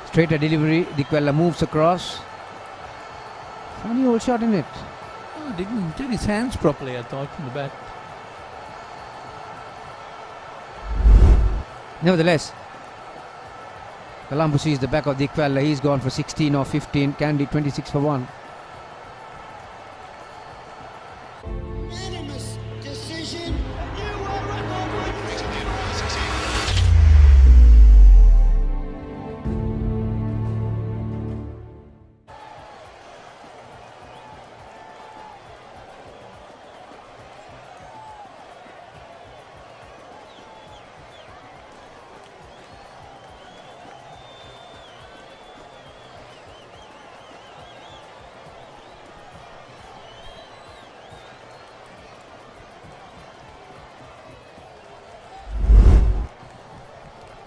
[SPEAKER 2] Straight a delivery. Dick Weller moves across. Funny old shot in it.
[SPEAKER 10] Oh, didn't get his hands properly, I thought, from the bat.
[SPEAKER 2] Nevertheless, Colombo sees the back of Dick Weller. He's gone for 16 or 15. Kandy 26 for 1.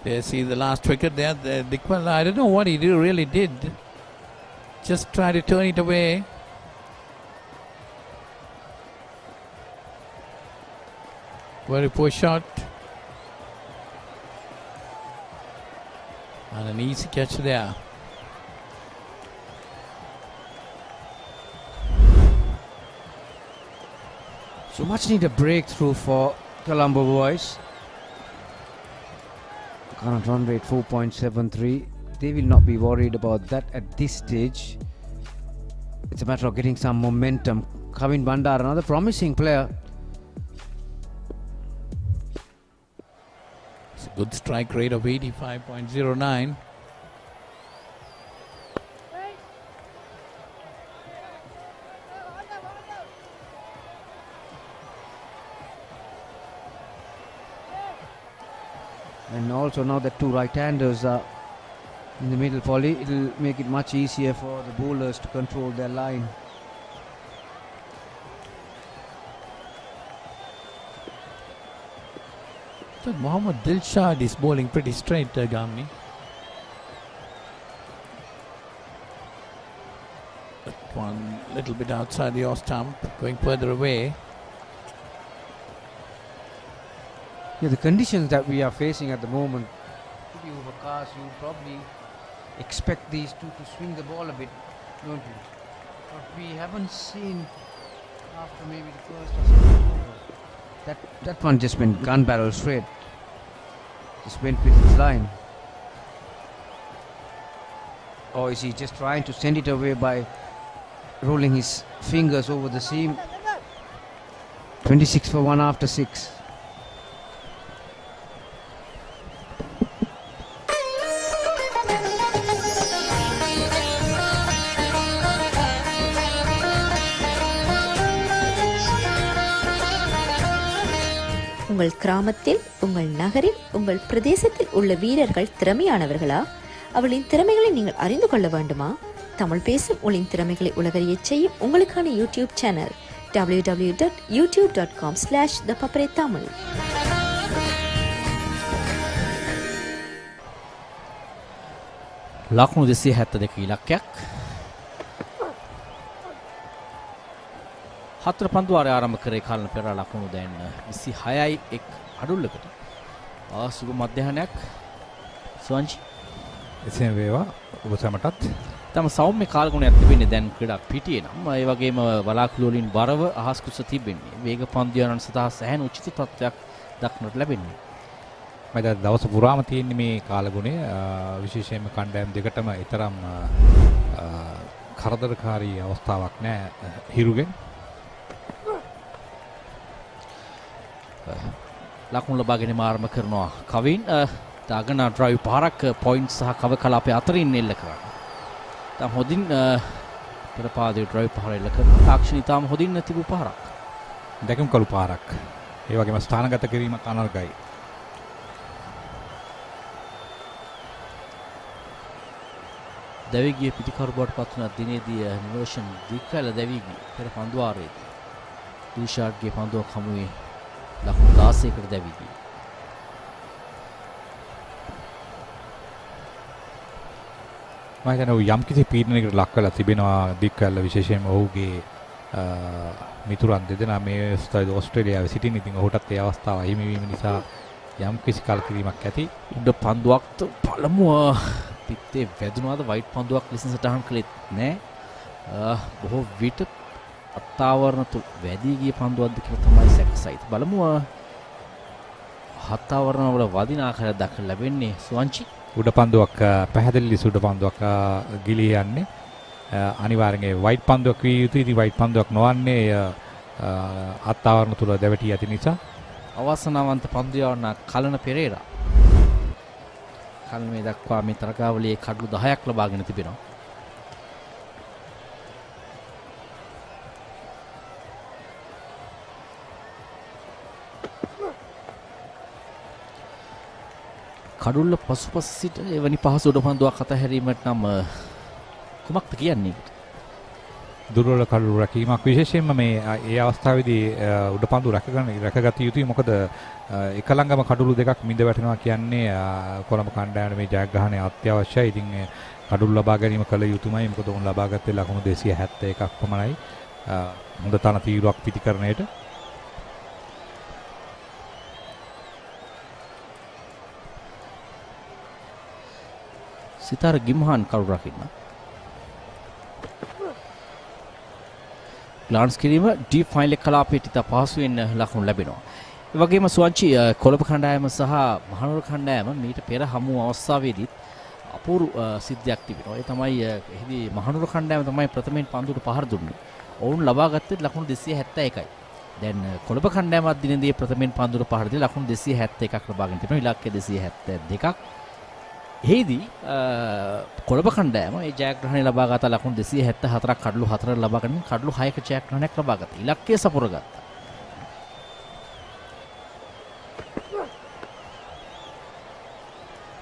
[SPEAKER 10] There, see the last wicket there. Dick Weller, I don't know what he really did. Just try to turn it away. Very poor shot. And an easy catch there.
[SPEAKER 2] So much need a breakthrough for Colombo boys. Current run rate 4.73. They will not be worried about that at this stage. It's a matter of getting some momentum. Kavin Bandar, another promising player.
[SPEAKER 10] It's a good strike rate of 85.09.
[SPEAKER 2] And also now that two right-handers are in the middle volley, it'll make it much easier for the bowlers to control their line.
[SPEAKER 10] So Mohammad Dilshad is bowling pretty straight, Gamni. But one little bit outside the off stump, going further away.
[SPEAKER 2] Yeah, the conditions that we are facing at the moment, pretty overcast. You probably expect these two to swing the ball a bit, don't you? But we haven't seen after maybe the first or second over. That one just went gun barrel straight. Just went with its line. Or is he just trying to send it away by rolling his fingers over the seam? 26 for 1 after 6.
[SPEAKER 11] உங்கள் கிராமத்தில், உங்கள் நகரில், உங்கள் பிரதேசத்தில் உள்ள வீரர்கள் திறமையானவர்களா? அவளின் திறமைகளை நீங்கள் அறிந்து கொள்ள வேண்டுமா? தமிழ் பேசும் ஒளின் திறமைகளை உலகறியச் செய்யும் உங்களுக்கான யூடியூப் சேனல் www.youtube.com/thepaparetamil.
[SPEAKER 7] ලකුණු 272 ඉලක්කයක්. හතර පන්දුවාරය ආරම්භ කරේ කලින් පෙර ලකුණු දැන් 26යි එක් අඩුල්ලකට. සුබ මධ්‍යහනයක් සුවංජි.
[SPEAKER 8] එසේම වේවා ඔබ සැමටත්.
[SPEAKER 7] තම සෞම්‍ය කාලගුණයක් තිබෙන්නේ දැන් ක්‍රීඩා පිටියේ නම් ඒ වගේම බලාකුළු වලින් බරව අහස් කුස තිබෙන්නේ. වේග පන්දුයන් සතහ සෑහෙන උචිත තත්ත්වයක් දක්නට ලැබෙන්නේ.
[SPEAKER 8] මම දවස පුරාම තියෙන්නේ මේ කාලගුණය විශේෂයෙන්ම කණ්ඩායම් දෙකටම ඊතරම් කරදරකාරී අවස්ථාවක් නැහැ හිරුගෙන්.
[SPEAKER 7] ලකුණු ලබා ගැනීම ආරම්භ කරනවා කවින් දාගන ඩ්‍රයිව් පහරක් පොයින්ට් සහ කව කලාපයේ අතරින් එල්ල කරනවා. තම හොදින් පෙර පාදයේ ඩ්‍රයිව් පහර එල්ල කරනවා. තාක්ෂණී තාම හොදින් තිබු පහරක්.
[SPEAKER 8] දැකම් කළු පහරක්. ඒ වගේම ස්ථානගත කිරීමත් අනර්ගයි.
[SPEAKER 7] දැවි ගිය පිටිකරු බවට පත් වුණ දිනේදී නිරෝෂන් දික්කල දැවි ගිය පෙර පන්දුවාරයේදී ඩිෂාර්ඩ්ගේ පන්දුවක් හමුවේ ලකුණු 16කට දැවි ගිය.
[SPEAKER 8] මම හිතනවා යම් කිසි පීඩනයකට ලක් වෙලා තිබෙනවා දික්කල විශේෂයෙන්ම ඔහුගේ මිතුරන් දෙදෙනා මේ ස්ථායද ඕස්ට්‍රේලියාවේ සිටින. ඉතින් ඔහුටත් ඒ අවස්ථාව අහිමි වීම නිසා යම් කිසි කලකිරීමක් ඇති.
[SPEAKER 7] උඩ පන්දුවක් පළමුව පිත්තේ වැදුනාද වයිට් පන්දුවක් ලෙස සටහන් කළෙත් නෑ. බොහෝ විට අත්තාවරණ තුල වැදී ගිය පන්දුවක්ද කියලා තමයි සැකසයිත්. බලමු හත්තාවරණ වල වදින ආකාරය දක්වලා ලැබෙන්නේ සුවංචි.
[SPEAKER 8] උඩ පන්දුවක් පැහැදිලි සුඩ පන්දුවක් ගිලී යන්නේ. අනිවාර්යයෙන් වයිට් පන්දුවක් විය යුතුයි. ඉතින් වයිට් පන්දුවක් නොවන්නේ අත්තාවරණ තුල දැවටි ඇති නිසා.
[SPEAKER 7] අවසනාවන්ත පන්දු යවන කලන පෙරේරා. කලන මේ දක්වා මේ තරගාවලියේ කඩලු 10ක් ලබාගෙන තිබෙනවා. කඩුල්ල පසුපස සිට එවැනි පහසු උඩ පන්දුවක් අතහැරීමට නම් කුමක්ද කියන්නේ?
[SPEAKER 8] දුර්වල කඩුළු රැකීමක් විශේෂයෙන්ම මේ ඒ අවස්ථාවේදී උඩ පන්දු රැකගත යුතුයි. මොකද එක ළඟම කඩුළු දෙකක් මිද වැටෙනවා කියන්නේ කොළඹ කණ්ඩායමේ මේ ජයග්‍රහණය අත්‍යවශ්‍යයි. ඉතින් කඩුළු ලබා ගැනීම කළ යුතුමයි. මොකද උන් ලබාගත්තේ ලකුණු 271ක් පමණයි. හොඳ තන තීරුවක් පිටිකරණයට.
[SPEAKER 7] සිතාර ගිම්හාන් කඩුළු රකින්න. ග්ලාන්ස් කිරීම ඩීප් ෆයිනල් එක කලාපයට ඉතා පහසුවෙන් ලකුණු ලැබෙනවා. ඒ වගේම සුවංචි කොළඹ කණ්ඩායම සහ මහනුවර කණ්ඩායම මීට පෙර හමු අවස්ථාවේදීත් අපූර්ව සිද්ධියක් තිබෙනවා. ඒ තමයි එහිදී මහනුවර කණ්ඩායම තමයි ප්‍රථමයෙන් පන්දුවට පහර දුන්නේ. ඔවුන් ලබා ගත්තේ ලකුණු 271යි. දැන් කොළඹ කණ්ඩායම අදිනදී ප්‍රථමයෙන් පන්දුවට පහර දී ලකුණු 271ක් ලබාගෙන තිබෙනවා. ඉලක්කය 272ක්. එහිදී කොළඹ කණ්ඩායම මේ ජයග්‍රහණය ලබා ගත ලකුණු 274ක් කඩලු 4ක් ලබා ගැනීම කඩලු 6ක ජයග්‍රහණයක් ලබා ගත්තා. ඉලක්කය සපුරගත්තා.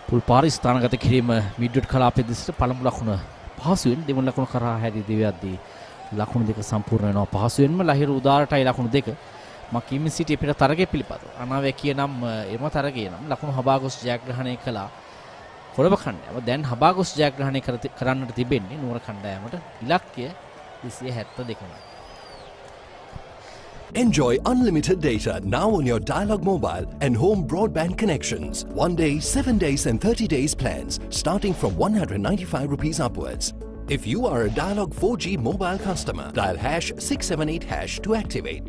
[SPEAKER 7] පුල් පාරි ස්ථානගත කිරීම මිඩ්විඩ් කලාපයේ දිසට පළමු ලකුණ පහසුවෙන් දෙවන ලකුණ කරා හැරී දෙවියද්දී ලකුණු දෙක සම්පූර්ණ වෙනවා. පහසුවෙන්ම ලහිරු උදාරටයි ලකුණු දෙක. මකිමින් සිටි පෙර තරගයේ පිළිපදව. අනාවැකිය නම් එම තරගයේ නම් ලකුණු හබාගොස් ජයග්‍රහණය කළා. කොළඹ කණ්ඩායම දැන් හබාගොස් ජයග්‍රහණය කරන්නට තිබෙන්නේ නුවර කණ්ඩායමට ඉලක්කය 272යි.
[SPEAKER 9] Enjoy unlimited data now on your Dialog mobile and home broadband connections. 1 day, 7 days and 30 days plans starting from 195 rupees upwards. If you are a Dialog 4G mobile customer, dial #678# to activate.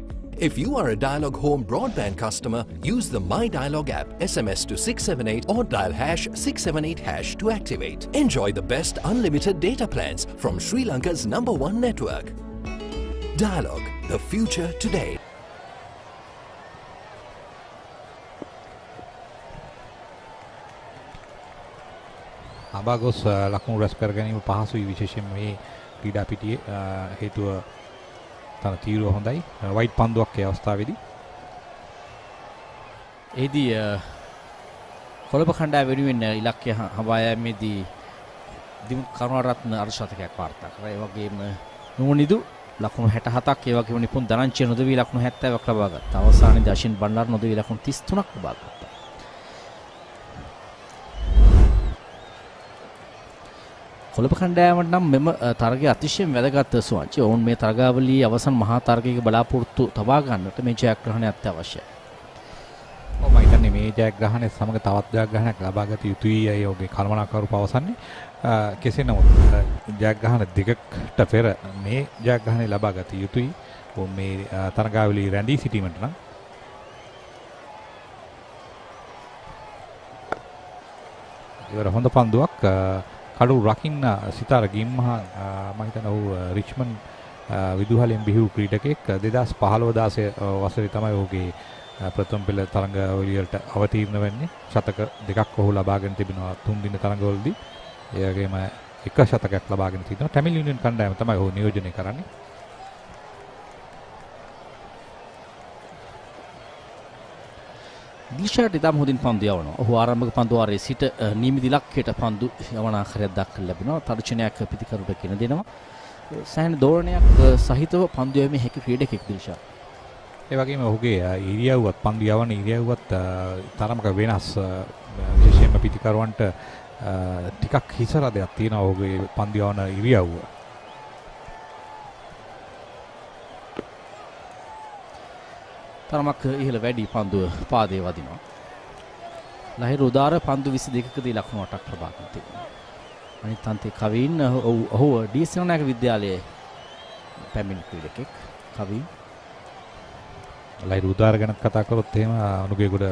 [SPEAKER 9] If you are a Dialog Home broadband customer, use the My Dialog app, SMS to 678 or dial #678# to activate. Enjoy the best unlimited data plans from Sri Lanka's #1 network. Dialog, the future today.
[SPEAKER 8] අබාගොස් ලකුණු රැස් කර ගැනීම පහසුයි විශේෂයෙන් මේ ක්‍රීඩා පිටියේ හේතුව තන තීරුව හොඳයි. වයිට් පන්දුවක් ඒ අවස්ථාවේදී.
[SPEAKER 7] එහිදී කොළඹ කණ්ඩායම වෙනුවෙන් ඉලක්කය හඹා යෑමේදී දිමුත් කරුණාරත්න අර්ශතකයක් වාර්තා කරා. ඒ වගේම නුවණිදු ලකුණු 67ක්, ඒ වගේම නිපුන් දනංචිය නොදවි ලකුණු 70ක් ලබා ගත්තා. අවසානයේදී අශින් බණ්ඩාර නොදවි ලකුණු 33ක් ලබා ගත්තා. කොළඹ කණ්ඩායමට නම් මෙම තරගය අතිශයින් වැදගත් සුවංචි. ඔවුන් මේ තරගාවලියේ අවසන් මහා තරගයක බලාපොරොත්තු තබා ගන්නට මේ ජයග්‍රහණය අත්‍යවශ්‍යයි.
[SPEAKER 8] මම හිතන්නේ මේ ජයග්‍රහණය සමග තවත් ජයග්‍රහණයක් ලබා ගත යුතුයි අය ඔහුගේ කළමනාකරු පවසන්නේ. කෙසේ නමුත් ජයග්‍රහණ දෙකකට පෙර මේ ජයග්‍රහණය ලබා ගත යුතුයි. ඔවුන් මේ තරගාවලියේ රැඳී සිටීමට නම් ඉවර හොඳ පන්දුවක් කඩු රකින්න සිතාර ගිම්මහා මම හිතන්නේ ඔහු රිච්මන්ඩ් විදුහලෙන් බිහිවූ ක්‍රීඩකෙක් 2015 වසරේ තමයි ඔහුගේ ප්‍රථම පෙළ තරඟවලට අවතීර්ණ වෙන්නේ. ශතක දෙකක් ඔහු ලබාගෙන තිබෙනවා 3 දින තරඟවලදී. ඒ වගේම එක ශතකයක් ලබාගෙන තිබෙනවා. ටැමිල් යුනියන් කණ්ඩායම තමයි ඔහු නියෝජනය කරන්නේ.
[SPEAKER 7] දිල්ෂාට ඉතාම හොඳින් පන්දු යවනවා. ඔහු ආරම්භක පන්දු වාරයේ සිට නියමිත ඉලක්කයට පන්දු යවන ආකාරයක් දක්වලා ලැබෙනවා. තර්ජනයක් පිටිකරුට කියන දෙනවා. සෑහෙන දෝරණයක් සහිතව පන්දු යවීමේ හැකි ක්‍රීඩකෙක් දිල්ෂා.
[SPEAKER 8] ඒ වගේම ඔහුගේ ඉරියව්වත් පන්දු යවන ඉරියව්වත් තරමක වෙනස්. විශේෂයෙන්ම පිටිකරුවන්ට ටිකක් හිසරදයක් තියෙනවා ඔහුගේ පන්දු යවන ඉරියව්ව.
[SPEAKER 7] තරමක් ඉහළ වැඩි පන්දුව පාදයේ වදිනවා. ලහිරු උදාර පන්දු 22කදී ලකුණු 8ක් ලබා ගන්න තිබෙනවා. අනිත් අන්තේ කවින් ඔහු ඩී.එස්. නායක විද්‍යාලයේ පැමිණි ක්‍රීඩකෙක්. කවින්
[SPEAKER 8] ලහිරු උදාර ගැන කතා කරොත් එහෙම අනුගේගොඩ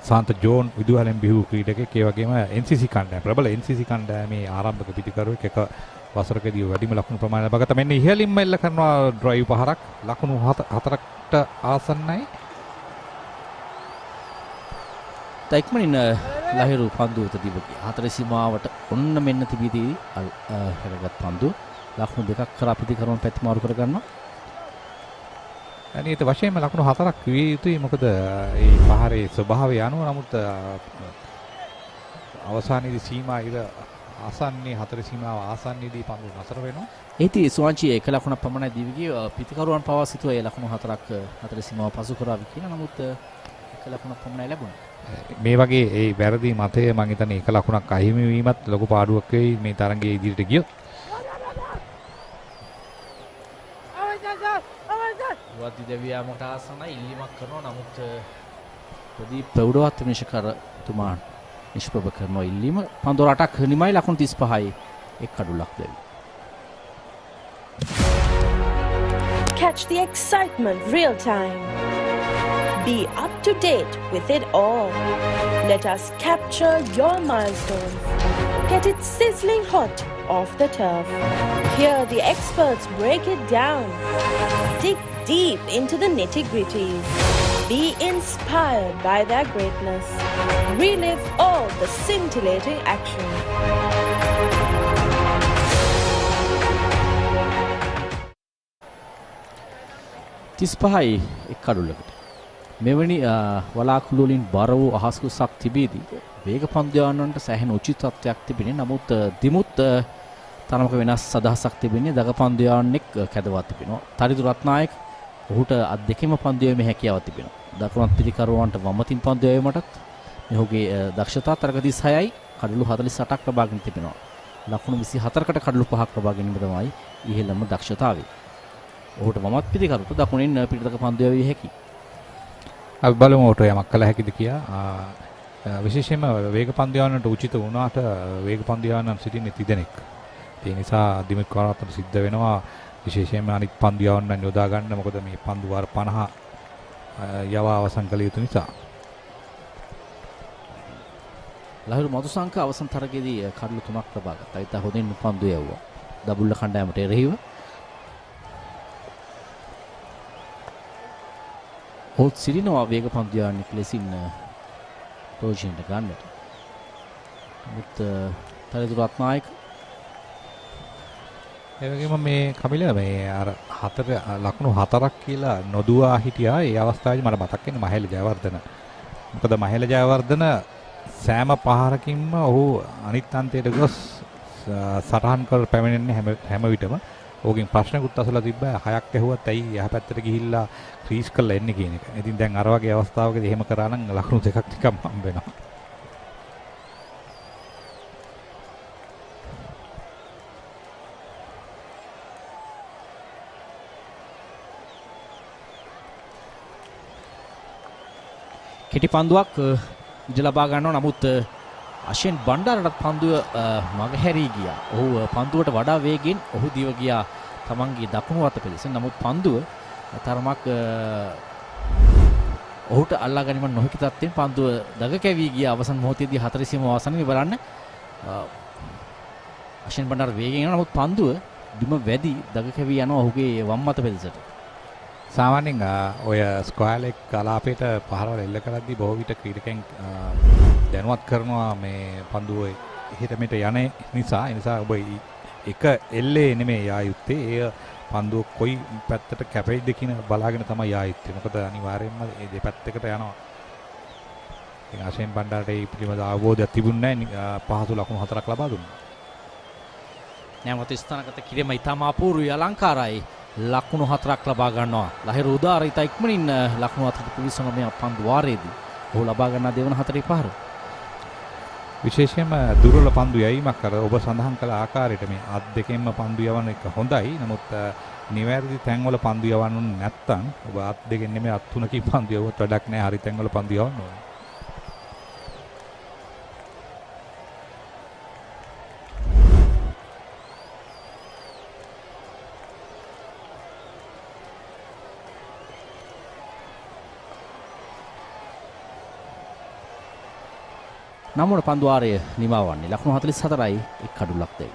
[SPEAKER 8] සාන්ත ජෝන් විදුහලෙන් බිහි ක්‍රීඩකෙක්. ඒ වගේම NCC කණ්ඩායම ප්‍රබල NCC කණ්ඩායමේ ආරම්භක පිටිකරුවෙක්. එක වසරකදී වැඩිම ලකුණු ප්‍රමාණය ලබාගත්තා. මෙන්න ඉහළින්ම එල්ල කරනවා ඩ්‍රයිව් පහරක්. ලකුණු 4කට ආසන්නයි.
[SPEAKER 7] තයික්මනින් ලහිරු පන්දු වෙත දිවකි. හතර සීමාවට ඔන්න මෙන්න තිබීදී හැරගත් පන්දු ලකුණු දෙකක් කරා පිටිකරුවන් පැති මාරු කර ගන්නවා.
[SPEAKER 8] අනිත් වශයෙන්ම ලකුණු 4ක් විය යුතුයි. මොකද මේ පහරේ ස්වභාවය අනුව නමුත් අවසානයේදී සීමා ඉර ආසන්නයේ හතර සීමාව ආසන්නයේදී පන්දු නතර වෙනවා.
[SPEAKER 7] ඒති සුවංචි එක ලකුණක් පමණයි දිවිගිය පිටිකරුවන් පවා සිතුවා ඒ ලකුණු 4ක් හතර සීමාව පසු කරાવી කියලා. නමුත් එක ලකුණක් පමණයි ලැබුණේ.
[SPEAKER 8] මේ වගේ ඒ වැරදි මතය මම හිතන්නේ එක ලකුණක් අහිමි වීමත් ලොකු පාඩුවක් වෙයි මේ තරඟයේ ඉදිරියට ගියොත්.
[SPEAKER 7] වදි දෙවියාමට ආසනයි ඉල්ලීමක් කරනවා. නමුත් ප්‍රදීප් ප්‍රෞಢවත් විනිශ්චයකතුමා නිෂ්ප්‍රභ කරනවා ඉල්ලීම. පන්දු 8ක් නිමයි ලකුණු 35යි එක් කඩුලක් දෙවි.
[SPEAKER 3] Catch the excitement real time. Be up to date with it all. Let us capture your milestones. Get it sizzling hot off the turf. Hear the experts break it down. Dig deep into the nitty-gritties. Be inspired by their greatness. Relive all the scintillating action.
[SPEAKER 7] තිස්පහයි එක් කඩුලකට මෙවැනි වලාකුළු වලින් බර වූ අහස්කුසක් තිබීදී වේග පන්දු යවන්නන්ට සෑහෙන උචිතත්වයක් තිබෙන්නේ. නමුත් දිමුත් තරමක වෙනස් අදහසක් තිබෙන්නේ. දග පන්දු යවන්නෙක් කැදවත් තිබෙනවා. තරිදු රත්නායක ඔහුට අත් දෙකෙම පන්දු යවීමේ හැකියාවක් තිබෙනවා. දකුණත් පිටිකරුවන්ට වමතින් පන්දු යවීමටත් මෙහුගේ දක්ෂතා තරග 36යි කඩලු 48ක් ලබා ගෙන තිබෙනවා. ලකුණු 24කට කඩලු 5ක් ලබා ගැනීම තමයි ඉහළම දක්ෂතාවය. ඔහුට වමත් පිටිකරුට දකුණින් පිටතක පන්දු යවිය හැකියි.
[SPEAKER 8] අපි බලමු ඔහුට යමක් කළ හැකිද කියලා. විශේෂයෙන්ම වේග පන්දු යවන්නට උචිත වුණාට වේග පන්දු යවන්න සිටින්නේ තිදෙනෙක්. ඒ නිසා දිමුත් කරවන්නට සිද්ධ වෙනවා විශේෂයෙන්ම අනිත් පන්දු යවන්න යොදා ගන්න. මොකද මේ පන්දු වාර 50 යවා අවසන් කළ යුතු නිසා.
[SPEAKER 7] ලහිරු මදුසංක අවසන් තරගයේදී කඩලු 3ක් ලබා ගත්තා. ඉතින් හොඳින් පන්දු යවුවා. දබුල්ල කණ්ඩායමට එරෙහිව. ඔහුත් සිටිනවා වේග පන්දු යවන්නේ ලෙසින් ප්‍රෝජනට ගන්නට. නමුත් තරිදු රත්නායක
[SPEAKER 8] ඒ වගේම මේ කමිල මේ අර ලකුණු 4ක් කියලා නොදුවා හිටියා. ඒ අවස්ථාවේදී මට මතක් වෙන්නේ මහේල ජයවර්ධන. මොකද මහේල ජයවර්ධන සෑම පහරකින්ම ඔහු අනිත් අන්තයට ගොස් සටහන් කර පැමිණෙන්නේ හැම විටම. ඕකෙන් ප්‍රශ්නකුත් අසලා තිබ්බා. 6ක් ඇහුවත් ඇයි එහා පැත්තට ගිහිල්ලා ක්‍රීස් කරලා එන්නේ කියන එක. ඉතින් දැන් අර වගේ අවස්ථාවකදී එහෙම කරා නම් ලකුණු 2ක් ටිකක් හම්බ වෙනවා.
[SPEAKER 7] කෙටි පන්දුවක් ඉඩ ලබා ගන්නවා. නමුත් අශෙන් බණ්ඩාරටත් පන්දුව මගහැරී ගියා. ඔහු පන්දුවට වඩා වේගෙන් ඔහු දිව ගියා තමන්ගේ දකුණු අත පෙළෙසෙන්. නමුත් පන්දුව තරමක් ඔහුට අල්ලා ගැනීම නොහැකි තත්ත්වෙන් පන්දුව දග කැවී ගියා. අවසන් මොහොතේදී 40 අවසන්යේ බලන්න අශෙන් බණ්ඩාර වේගෙන් යනවා. නමුත් පන්දුව බිම වැදි දග කැවී යනවා ඔහුගේ වම් අත පෙළෙසට.
[SPEAKER 8] සාමාන්‍යයෙන් ඔය ස්ක්වයර් එක කලාපයට පහරවල් එල්ල කරද්දී බොහෝ විට ක්‍රීඩකයන් දැනුවත් කරනවා මේ පන්දුව එහෙට මෙට යන නිසා. ඒ නිසා ඔබ එක එල්ලේ නෙමෙයි යා යුත්තේ. ඒ පන්දුව කොයි පැත්තට කැපෙයිද කියන බලාගෙන තමයි යා යුත්තේ. මොකද අනිවාර්යයෙන්ම මේ දෙපැත්තකට යනවා. ඉතින් ආශෙන් බණ්ඩාරට ඒ පිළිබඳ අවබෝධයක් තිබුණේ නැහැ. පහසු ලකුණු 4ක් ලබා දුන්නා.
[SPEAKER 7] නැවත ස්ථානගත කිරීම ඉතාම අපූර්වයි අලංකාරයි. ලකුණු 4ක් ලබා ගන්නවා. ලහිරු උදාර ඉතා ඉක්මනින් ලකුණු 4ට පිවිසන මේ පන්දු වාරයේදී ඔහු ලබා ගන්නා දෙවන 4 පහර.
[SPEAKER 8] විශේෂයෙන්ම දුර්වල පන්දු යැවීමක් කර ඔබ සඳහන් කළ ආකාරයට මේ අත් දෙකෙන්ම පන්දු යවන එක හොඳයි. නමුත් නිවැරදි තැන්වල පන්දු යවන්න නැත්නම් ඔබ අත් දෙකෙන් නෙමෙයි අත් තුනකින් පන්දු යවුවොත් වැඩක් නැහැ. හරි තැන්වල පන්දු යවන්න ඕනේ.
[SPEAKER 7] නමුත් පන්දුවාරය නිමා වන්නේ ලකුණු 44යි එක් කඩුලක් දෙයි.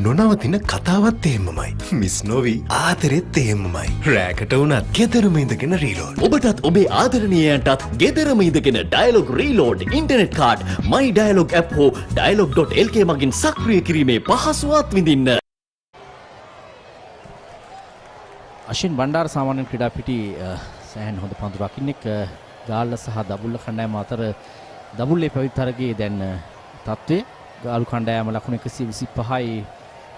[SPEAKER 4] නොනවතින කතාවත් එහෙමමයි. මිස් නොවි ආදරෙත් එහෙමමයි. රෑකට වුණත් ගෙදරම ඉඳගෙන රීලෝඩ්.
[SPEAKER 5] ඔබටත් ඔබේ ආදරණීයයන්ටත් ගෙදරම ඉඳගෙන Dialog reload internet card my dialog app හෝ dialog.lk මගින් සක්‍රිය කිරීමේ පහසුවත් විඳින්න.
[SPEAKER 7] අශින් බණ්ඩාර සාමාන්‍ය ක්‍රීඩා පිටි සෑහෙන හොඳ පන්දු රකින්නෙක්. ගාල්ල සහ දබුල්ල කණ්ඩායම අතර දබුල්ලේ පැවිතරගේ දැන් තත්ත්වය ගාලු කණ්ඩායම ලකුණු 125යි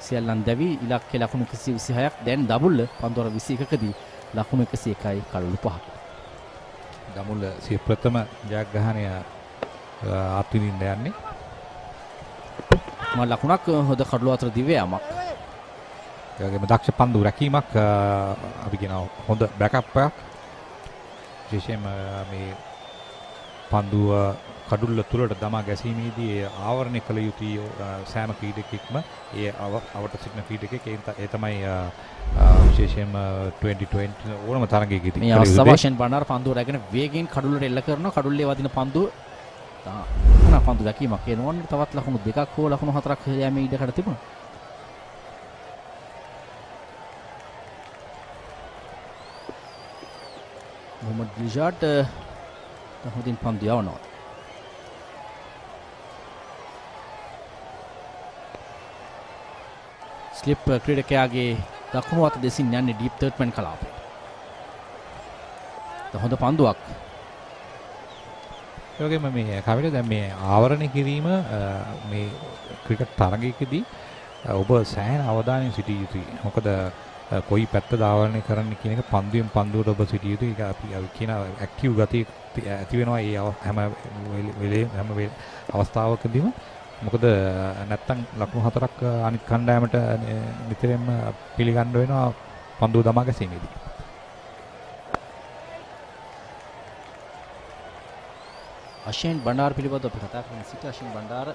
[SPEAKER 7] සියල්ලන් දැවි ඉලක්කේ ලකුණු 126ක්. දැන් දබුල්ල පන්දුවර 21කදී ලකුණු 101යි කඩලු 5ක්.
[SPEAKER 8] දමුල්ල සිය ප්‍රථම ජයග්‍රහණය අත්විඳින්න යන්නේ.
[SPEAKER 7] මා ලකුණක් හොඳ කඩලු අතර දිව්‍යයක්.
[SPEAKER 8] ඒ වගේම දක්ෂ පන්දු රැකීමක් අපි කියනවා හොඳ බෑකප් එකක්. විශේෂයෙන්ම මේ පන්දුව කඩුල්ල තුලට දමා ගැසීමේදී ආවරණය කළ යුතුයි සෑම ක්‍රීඩකෙක්ම. ඒ අවට සිටින ක්‍රීඩකෙක් ඒ තමයි විශේෂයෙන්ම 2020 ඕනම තරගයකදී
[SPEAKER 7] මේ අවස්ථාවෙන් බණ්ඩාර පන්දුව රැගෙන වේගයෙන් කඩුල්ලට එල්ල කරනවා. කඩුල්ලේ වදින පන්දුව පුනා පන්දු රැකීමක් වෙනවා. තවත් ලකුණු 2ක් හෝ ලකුණු 4ක් යෑමේ ඉඩකඩ තිබුණා. මොහමඩ් ගිජාට් හොඳින් පන්දු යවනවා. ස්ලිප් ක්‍රීඩකයාගේ දකුණු අත දෙසින් යන්නේ ඩීප් තර්ඩ්මන් කලාපේ. හොඳ පන්දුවක්.
[SPEAKER 8] ඒ වගේම මේ කවිල දැන් මේ ආවරණය කිරීම මේ ක්‍රිකට් තරගයකදී ඔබ සෑහෙන අවධානයෙන් සිටිය යුතුයි. මොකද කොයි පැත්තද ආවරණය කරන්න කියන එක පන්දුවෙන් පන්දුවට ඔබ සිටිය යුතුයි. ඒක අපි කියන ඇක්ටිව් ගතිය ඇති වෙනවා ඒ හැම අවස්ථාවකදීම. මොකද නැත්තම් ලකුණු 4ක් අනිත් කණ්ඩායමට නිතරම පිළිගන්න වෙනවා පන්දුව දමා ගැසීමේදී.
[SPEAKER 7] අශේන් බණ්ඩාර පිළිබඳව අපි කතා කරන සිට අශේන් බණ්ඩාර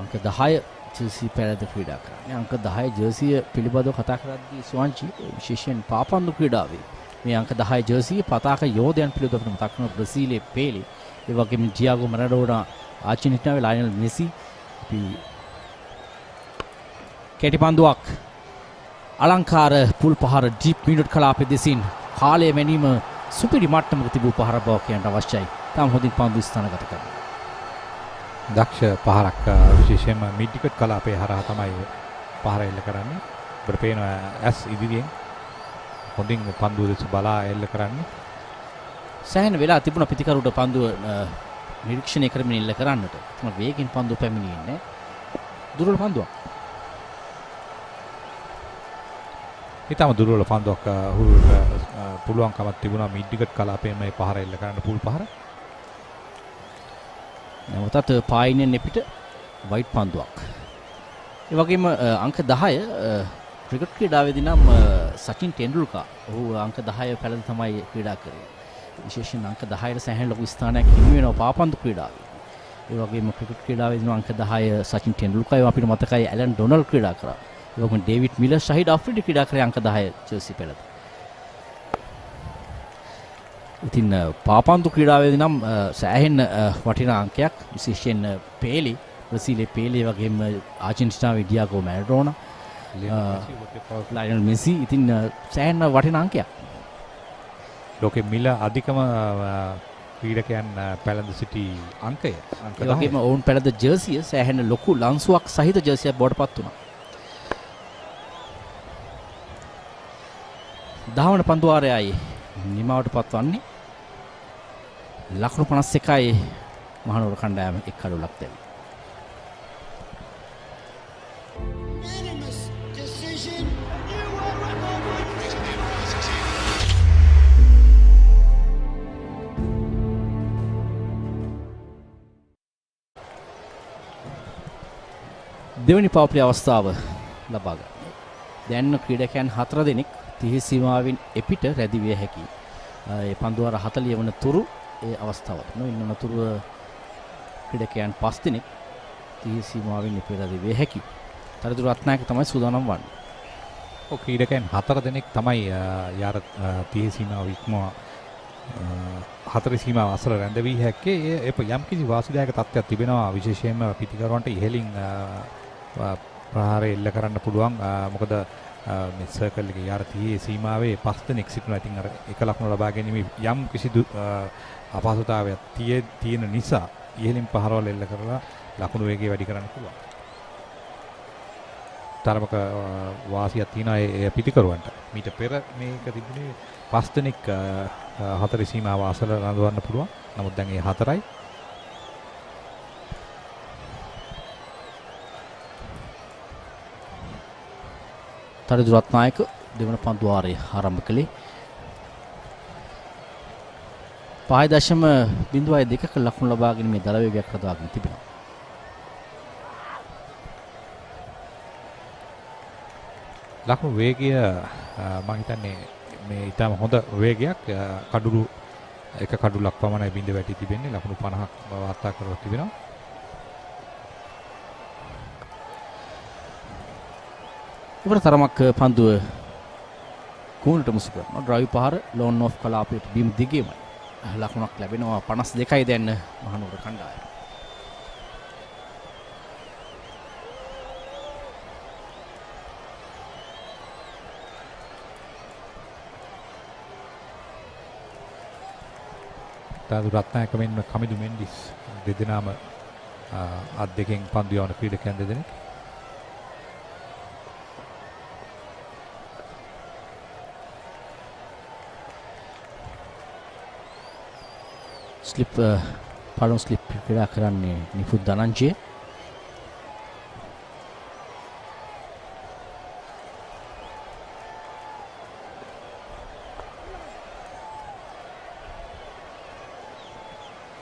[SPEAKER 7] අංක 10 ජර්සි පැරද ක්‍රීඩා කරන්නේ. අංක 10 ජර්සිය පිළිබඳව කතා කරද්දී ස්වාංචි විශේෂයෙන් පාපන්දු ක්‍රීඩාවේ මේ අංක 10 ජර්සිය පතාක යෝධයන් පිළිබඳව මතක් කරන බ්‍රසීලයේ පේලි, ඒ වගේම ඩියාගෝ මැරඩෝනා, ආචිනිටාවේ ලයනල් මෙසි කෙටි පන්දුවක් අලංකාර පුල් පහර ඩීප් මිනිට් කලාපෙ දෙසින් කාලය මැනීම සුපිරි මට්ටමක තිබූ පහර බව කියන්න අවශ්‍යයි. තාම හොඳින් පන්දු ස්ථානගත කරනවා.
[SPEAKER 8] දක්ෂ පහරක් විශේෂයෙන්ම මිඩ් විකට් කලාපේ හරහා තමයි පහර එල්ල කරන්නේ. අපිට පේනවා ඇස් ඉදිරියෙන් හොඳින් පන්දුව දෙස බලා එල්ල කරන්නේ.
[SPEAKER 7] සෑහෙන වෙලා තිබුණා පිටිකරුට පන්දුව නිරීක්ෂණය කරමින් එල්ල කරන්නට. තම වේගින් පන්දුව පැමිණෙන්නේ දුර්වල පන්දුවක්.
[SPEAKER 8] ඊටම දුර්වල පන්දුවක් පුළුවන්කමක් තිබුණා මිඩ් විකට් කලාපේ මේ පහර එල්ල කරන්න පුල් පහර.
[SPEAKER 7] නැවතත් පායිනෙන් එපිට වයිට් පන්දුවක්. ඒ වගේම අංක 10 ක්‍රිකට් ක්‍රීඩාවේදී නම් සචින් ටෙන්ඩුල්කර් ඔහු අංක 10 පැලඳ තමයි ක්‍රීඩා කරේ. විශේෂයෙන් අංක 10ට සෑහෙන ලොකු ස්ථානයක් හිමි වෙනවා පාපන්දු ක්‍රීඩාවේ. ඒ වගේම ක්‍රිකට් ක්‍රීඩාවේදී අංක 10 සචින් ටෙන්ඩුල්කර් අපිට මතකයි ඇලන් ඩොනල්ඩ් ක්‍රීඩා කරා. ඒ වගේම ඩේවිඩ් මිලර් ෂහීද් අෆ්රිඩි ක්‍රීඩා කරේ අංක 10 ජර්සි පැලඳ. ඉතින් පාපන්දු ක්‍රීඩාවේදී නම් සෑහෙන වටිනා අංකයක් විශේෂයෙන් පේලි බ්‍රසීලයේ පේලි වගේම ආර්ජෙන්ටිනාවේ ඩියාගෝ මැරඩෝනා ලයනල් මෙසි ඉතින් සෑහෙන වටිනා අංකයක්.
[SPEAKER 8] ලෝකෙ මිල අධිකම ක්‍රීඩකයන් පැලඳ සිටි අංකය.
[SPEAKER 7] ඒ වගේම ඔවුන් පැලඳ ජර්සිය සෑහෙන ලොකු ලන්සුවක් සහිත ජර්සියක් බවට පත් වුණා. දහවන පන්දුවාරයයි නිමාවට පත්වන්නේ ලකුණු 51යි මහනුවර කණ්ඩායම එක් කඩුලක් දෙන්න. දෙවැනි පවර් ප්ලේ අවස්ථාව ලබා ගන්න. දැන් ක්‍රීඩකයන් 4 දෙනෙක් 30 සීමාවෙන් එපිට රැඳී විය හැකි. ඒ පන්දු වාර 40 වන තුරු ඒ අවස්ථාව. ඉන්න තුරු ක්‍රීඩකයන් 5 දෙනෙක් 30 සීමාවෙන් එපිට රැඳී විය හැකි. තරතුරු රත්නායක තමයි සූදානම් වන්නේ.
[SPEAKER 8] ඔව් ක්‍රීඩකයන් 4 දෙනෙක් තමයි යාර 30 සීමාව ඉක්මවා 4 සීමාව අසල රැඳවී හැක්කේ. ඒ යම් කිසි වාසිදායක තත්ත්වයක් තිබෙනවා විශේෂයෙන්ම පිටිකරුවන්ට ඉහළින් ප්‍රහාරය එල්ල කරන්න පුළුවන්. මොකද මේ සර්කල් එකේ යාර 30 සීමාවේ 5 දෙනෙක් සිටිනවා. ඉතින් අර එක ලකුණ ලබා ගැනීම යම් කිසි අපහසුතාවයක් තියෙන නිසා ඉහළින් පහරවල් එල්ල කරලා ලකුණු වේගය වැඩි කරන්න පුළුවන්. තරමක වාසියක් තියෙනවා ඒ පිටිකරුවන්ට. මීට පෙර මේක තිබුණේ 5 දෙනෙක් 4 සීමාව අසල රඳවන්න පුළුවන්. නමුත් දැන් ඒ 4යි.
[SPEAKER 7] තරතුරු රත්නායක දෙවන පන්දු වාරය ආරම්භ කළේ 5.02ක ලකුණු ලබාගෙන මේ දල වේගයක් හදාගෙන තිබෙනවා.
[SPEAKER 8] ලකුණු වේගය මම හිතන්නේ මේ ඊටම හොඳ වේගයක්. කඩුළු එක කඩුලක් පමණයි බිඳ වැටි තිබෙන්නේ. ලකුණු 50ක් වාර්තා කරලා තිබෙනවා.
[SPEAKER 7] ඉවර තරමක් පන්දුව කෝනට මුසු කරනවා. ඩ්‍රයිව් පහර ලෝන් ඔෆ් කලාපයට බීම් දිගේමයි. ලකුණක් ලැබෙනවා 52යි දැන් මහනුවර කණ්ඩායම.
[SPEAKER 8] තාදු රත්නායක මෙන්න කමිදු මෙන්ඩිස් දෙදෙනාම අත් දෙකෙන් පන්දු යවන ක්‍රීඩකයන් දෙදෙනෙක්.
[SPEAKER 7] ස්ලිප් පළමු ස්ලිප් ක්‍රීඩා කරන්නේ නිකුත් ධනංජය.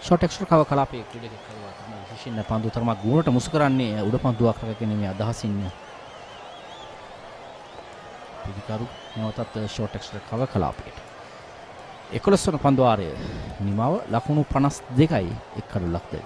[SPEAKER 7] ෂොට් එක්ස්ට්‍රා කව කලාපයේ ක්‍රීඩකයෙක් කරුවා තමයි විශේෂයෙන් පන්දු තරමක් ගුණට මුසු කරන්නේ උඩ පන්දුවක් රැගෙන මේ අදහසින් පිළිකරු නැවතත් ෂොට් එක්ස්ට්‍රා කව කලාපයට 11 වන පන්දු වාරය නිමව ලකුණු 52යි එක් කඩුලක් දෙයි.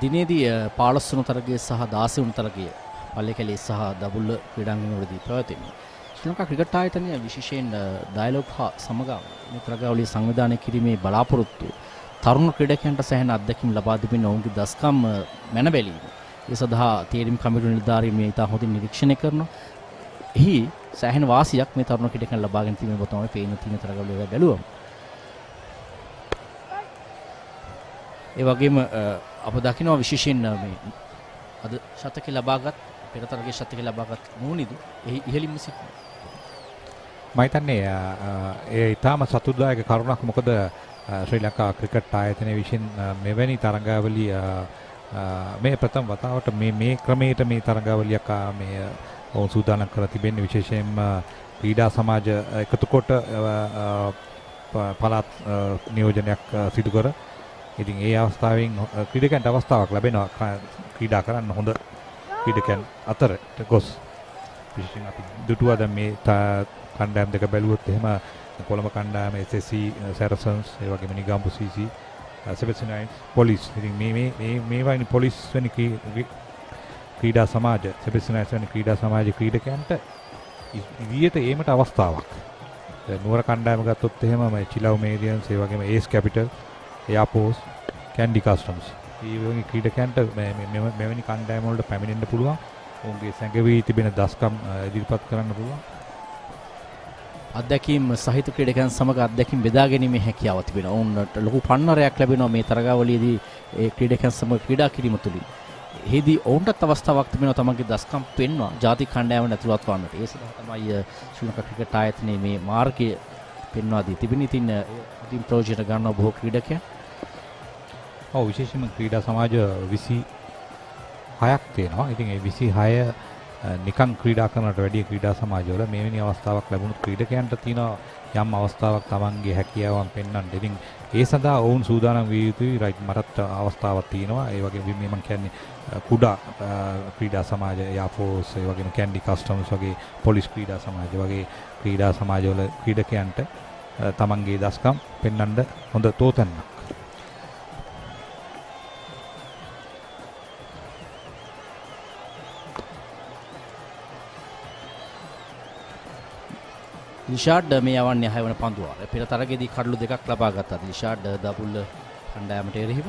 [SPEAKER 7] දිනේදී 15 වන තරගය සහ 16 වන තරගය පල්ලේකැලේ සහ දබුල්ල ක්‍රීඩාංගණවලදී පැවැත්වෙනවා. ශ්‍රී ලංකා ක්‍රිකට් ආයතනය විශේෂයෙන් ඩයලොග් හා සමගාම මේ තරගාවලිය සංවිධානය කිරීමේ බලාපොරොත්තු තරුණ ක්‍රීඩකයන්ට සෑහෙන අත්දැකීම් ලබා දෙමින් ඔවුන්ගේ දස්කම් මැන බැලීම. ඒ සඳහා තේරීම් කමිටු නිලධාරීන් මේ ඉතා හොඳින් නිරීක්ෂණය කරනවා. එහි සෑහෙන වාසියක් මේ තරුණ ක්‍රීඩකයන් ලබාගෙන තිබෙන බව තමයි පේන තියෙන තරගාවලිය බැලුවම. ඒ වගේම අප දකිනවා විශේෂයෙන් මේ අද ශතකේ ලබාගත් පෙර තරගයේ ශතකේ ලබාගත් නෝනිදු එහි ඉහළින්ම සිටිනවා.
[SPEAKER 8] මම හිතන්නේ ඒ ඊටාම සතුටුදායක කරුණක්. මොකද ශ්‍රී ලංකා ක්‍රිකට් ආයතනයේ විසින් මෙවැනි තරගාවලිය මේ ප්‍රථම වතාවට මේ ක්‍රමයට මේ තරගාවලියක් මේ ඔවුන් සූදානම් කරලා තිබෙන්නේ. විශේෂයෙන්ම ක්‍රීඩා සමාජ එකතු කොට පළාත් නියෝජනයක් සිදු කර ඉතින් ඒ අවස්ථාවෙන් ක්‍රීඩකයන්ට අවස්ථාවක් ලැබෙනවා ක්‍රීඩා කරන්න හොඳ ක්‍රීඩකයන් අතරට ගොස්. විශේෂයෙන් අපි දුටුවා දැන් මේ කණ්ඩායම් දෙක බැලුවොත් එහෙම කොළඹ කණ්ඩායම SSC සැරසන්ස් ඒ වගේම නිගම්බු CC සෙබස්ටියන්ස් පොලිස්. ඉතින් මේ වයින් පොලිස් වෙන ක්‍රීඩා සමාජ සෙබස්ටියන්ස් වෙන ක්‍රීඩා සමාජ ක්‍රීඩකයන්ට ඉදිරියට ඒමට අවස්ථාවක්. නුවර කණ්ඩායම ගත්තොත් එහෙම මේ චිලව් මේරියන්ස් ඒ වගේම ඒස් කැපිටල් එයාපෝස් කැන්ඩි කස්ටම්ස් ඒ වගේ ක්‍රීඩකයන්ට මෙවැනි කණ්ඩායම් වලට පැමිණෙන්න පුළුවන්. ඔවුන්ගේ සැඟවී තිබෙන දස්කම් ඉදිරිපත් කරන්න පුළුවන්.
[SPEAKER 7] අත්දැකීම් සහිත ක්‍රීඩකයන් සමග අත්දැකීම් බෙදා ගැනීමේ හැකියාව තිබෙනවා. ඔවුන්ට ලොකු පන්නරයක් ලැබෙනවා මේ තරගාවලියේදී ඒ ක්‍රීඩකයන් සමග ක්‍රීඩා කිරීම තුළින්. එහිදී ඔවුන්ටත් අවස්ථාවක් තිබෙනවා තමන්ගේ දස්කම් පෙන්වනවා ජාතික කණ්ඩායමට ඇතුළත් වන්නට. ඒ සඳහා තමයි ශ්‍රී ලංකා ක්‍රිකට් ආයතනයේ මේ මාර්ගය පෙන්වා දී තිබෙන. ඉතින් ඉතින් ප්‍රයෝජන ගන්නවා බොහෝ ක්‍රීඩකයන්.
[SPEAKER 8] ඔව් විශේෂයෙන්ම ක්‍රීඩා සමාජ 26ක් තියෙනවා. ඉතින් ඒ 26 නිකන් ක්‍රීඩා කරනට වැඩිය ක්‍රීඩා සමාජවල මෙවැනි අවස්ථාවක් ලැබුණොත් ක්‍රීඩකයන්ට තියෙන යම් අවස්ථාවක් තමන්ගේ හැකියාවන් පෙන්වන්න. ඉතින් ඒ සඳහා ඔවුන් සූදානම් විය යුතුයි. රයිට් මටත් අවස්ථාවක් තියෙනවා. ඒ වගේම මම කියන්නේ කුඩා ක්‍රීඩා සමාජ යාපෝස් ඒ වගේම කැන්ඩි කස්ටම්ස් වගේ පොලිස් ක්‍රීඩා සමාජ වගේ ක්‍රීඩා සමාජවල ක්‍රීඩකයන්ට තමන්ගේ දස්කම් පෙන්වන්න හොඳ තෝතැන්නක්.
[SPEAKER 7] ලිෂාඩ් මේ යවන්නේ 6 වන පන්දුවාර. පෙර තරගයේදී කඩලු දෙකක් ලබා ගත්තා. ලිෂාඩ් දබුල් කණ්ඩායමට එරෙහිව.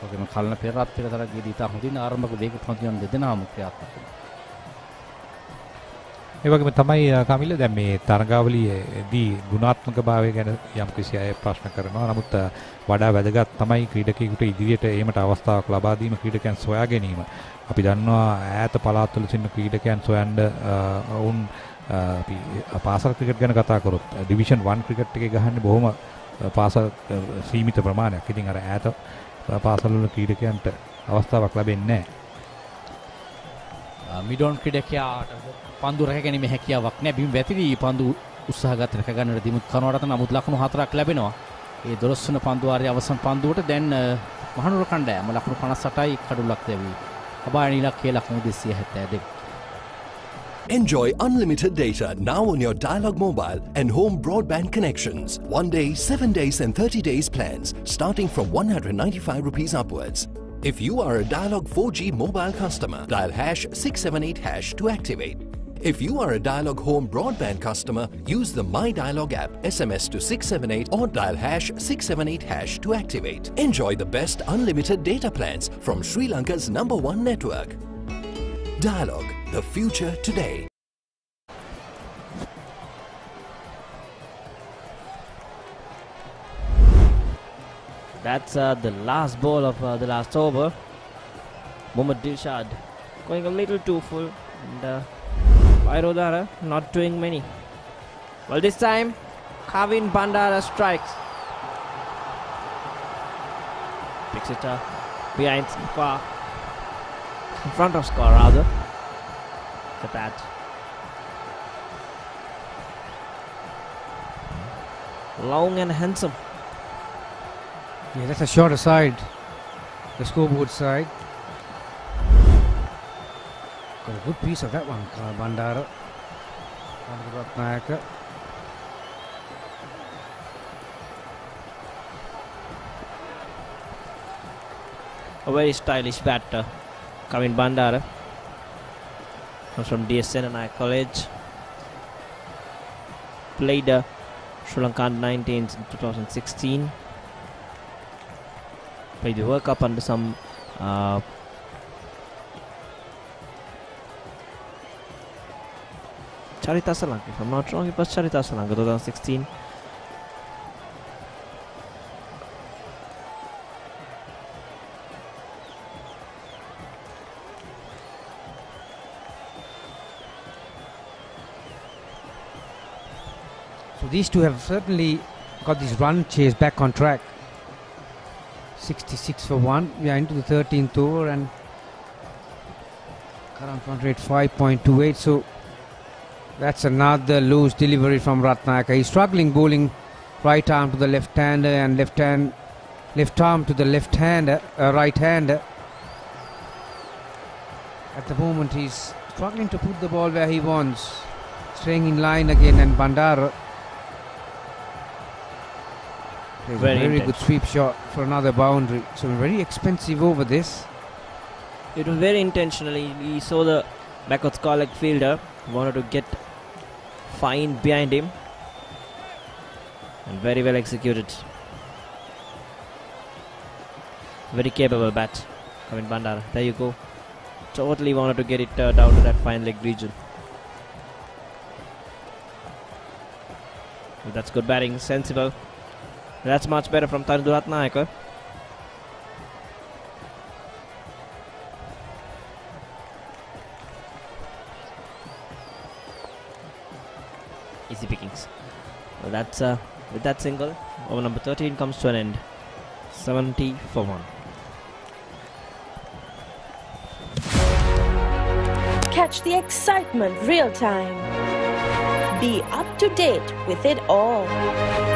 [SPEAKER 7] ඔකෙම කලන පෙරත් පෙර තරගයේදී තා හොඳින් ආරම්භක වේග පන්දුයන් දෙදෙනාම ක්‍රියාත්මක වුණා.
[SPEAKER 8] ඒ වගේම තමයි කමිල දැන් මේ තරගාවලියේදී ගුණාත්මක භාවය ගැන යම් කිසි අය ප්‍රශ්න කරනවා. නමුත් වඩා වැදගත් තමයි ක්‍රීඩකයෙකුට ඉදිරියට ඒමට අවස්ථාවක් ලබා දීම, ක්‍රීඩකයන් සොයා ගැනීම. අපි දන්නවා ඈත පළාත්වල සිටින ක්‍රීඩකයන් සොයන්න වුන් අපි පාසල් ක්‍රිකට් ගැන කතා කරොත් ඩිවිෂන් 1 ක්‍රිකට් එකේ ගහන්නේ බොහොම පාසල් සීමිත ප්‍රමාණයක්. ඉතින් අර ඈත පාසල් වල ක්‍රීඩකයන්ට අවස්ථාවක් ලැබෙන්නේ නැහැ.
[SPEAKER 7] මිඩෝන් ක්‍රීඩකයාට පන්දු රැක ගැනීමේ හැකියාවක් නැහැ. බිම් වැතිරි පන්දු උත්සාහගත රැක ගන්නට දිමුත් කරනවට නමුත් ලකුණු 4ක් ලැබෙනවා. ඒ 12 වන පන්දු වාරයේ අවසන් පන්දුවට දැන් මහනුවර කණ්ඩායම ලකුණු 58යි කඩුලක් දැවි. අබායන ඉලක්කයේ ලකුණු 272.
[SPEAKER 9] Enjoy unlimited data now on your Dialog mobile and home broadband connections. 1 day, 7 days and 30 days plans starting from 195 rupees upwards. If you are a Dialog 4G mobile customer, dial #678# to activate. If you are a Dialog home broadband customer, use the My Dialog app, SMS to 678 or dial #678# to activate. Enjoy the best unlimited data plans from Sri Lanka's #1 network. Dialog, the future today.
[SPEAKER 1] That's the last ball of the last over. Mohammad Dilshad going a little too full, and Vairodara not doing many. Well, this time Kavin Bandara strikes. Picks it behind square. In front of score rather. Look at that. Long and handsome.
[SPEAKER 2] Yeah, that's a shorter side. The scoreboard side. Got a good piece of that one, Bandara. Ratnayaka.
[SPEAKER 1] A very stylish batter. Kavin Bandara comes from DSNI College. Played Sri Lanka 19s in 2016. Played the World Cup under some Charita Salanka. If I'm not wrong, it was Charita Salanka 2016.
[SPEAKER 2] So these two have certainly got this run chase back on track. 66 for 1. We are into the 13th over and current run rate 5.28. So that's another loose delivery from Ratnayaka. He's struggling bowling right arm to the left-hander and left arm to the left-hander, right-hander. At the moment he's struggling to put the ball where he wants. Staying in line again, and Bandara. Very good sweep shot for another boundary. So very expensive over this.
[SPEAKER 1] It was very intentionally. He saw the backwards collect fielder, wanted to get fine behind him, and very well executed. Very capable bat. Kavin Bandara. There you go. Totally wanted to get it down to that fine leg region. But that's good batting, sensible. That's much better from Tandu Ratnayaka. Easy pickings. Well, that's with that single, over number 13 comes to an end. 70 for 1.
[SPEAKER 3] Catch the excitement real time. Be up to date with it all.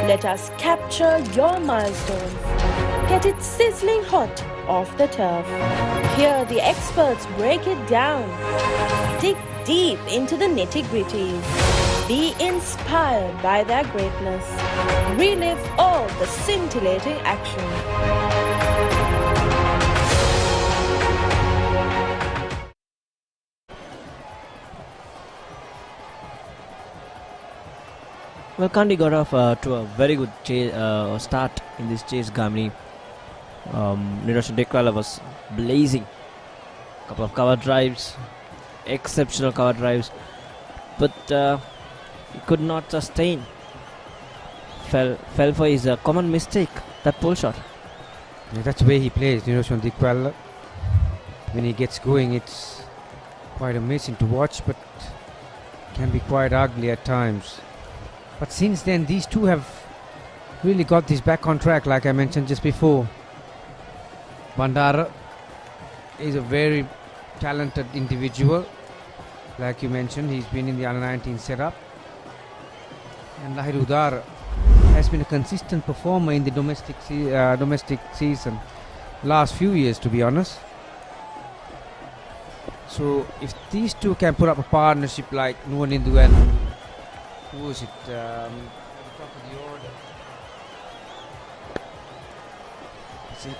[SPEAKER 3] Let us capture your milestones. Get it sizzling hot off the turf. Hear the experts break it down. Dig deep into the nitty-gritties. Be inspired by their greatness. Relive all the scintillating action.
[SPEAKER 1] Well, Kandy got off to a very good start in this chase, Gamni. Niroshan Dekwala was blazing. Couple of cover drives, exceptional cover drives, but he could not sustain. Fell for his common mistake, that pull shot.
[SPEAKER 2] Yeah, that's the way he plays, Niroshan Dekwala. When he gets going, it's quite amazing to watch, but can be quite ugly at times. But since then, these two have really got this back on track, like I mentioned just before. Bandara is a very talented individual. Like you mentioned, he's been in the under-19 setup. And Lahir Udar has been a consistent performer in the domestic season last few years, to be honest. So if these two can put up a partnership like Nuwanindu and who is it? At the top of the order.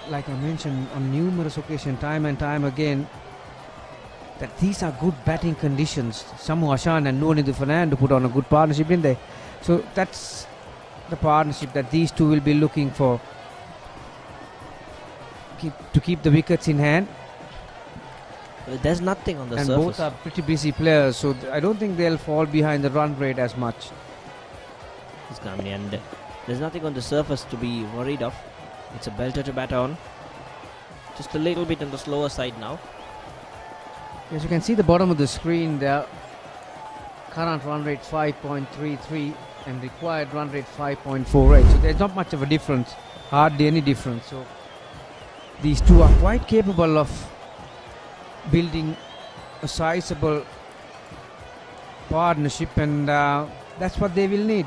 [SPEAKER 2] Like I mentioned on numerous occasions, time and time again, that these are good batting conditions. Samu Hashan and Nuwanindu Fernando put on a good partnership, didn't they? So that's the partnership that these two will be looking for. To keep the wickets in hand.
[SPEAKER 1] Well, there's nothing on the
[SPEAKER 2] and
[SPEAKER 1] surface.
[SPEAKER 2] Both are pretty busy players, so I don't think they'll fall behind the run rate as much.
[SPEAKER 1] It's coming, and there's nothing on the surface to be worried of. It's a belter to bat on. Just a little bit on the slower side now.
[SPEAKER 2] As you can see the bottom of the screen there, current run rate 5.33 and required run rate 5.48. So there's not much of a difference, hardly any difference. So these two are quite capable of building a sizable partnership, and that's what they will need.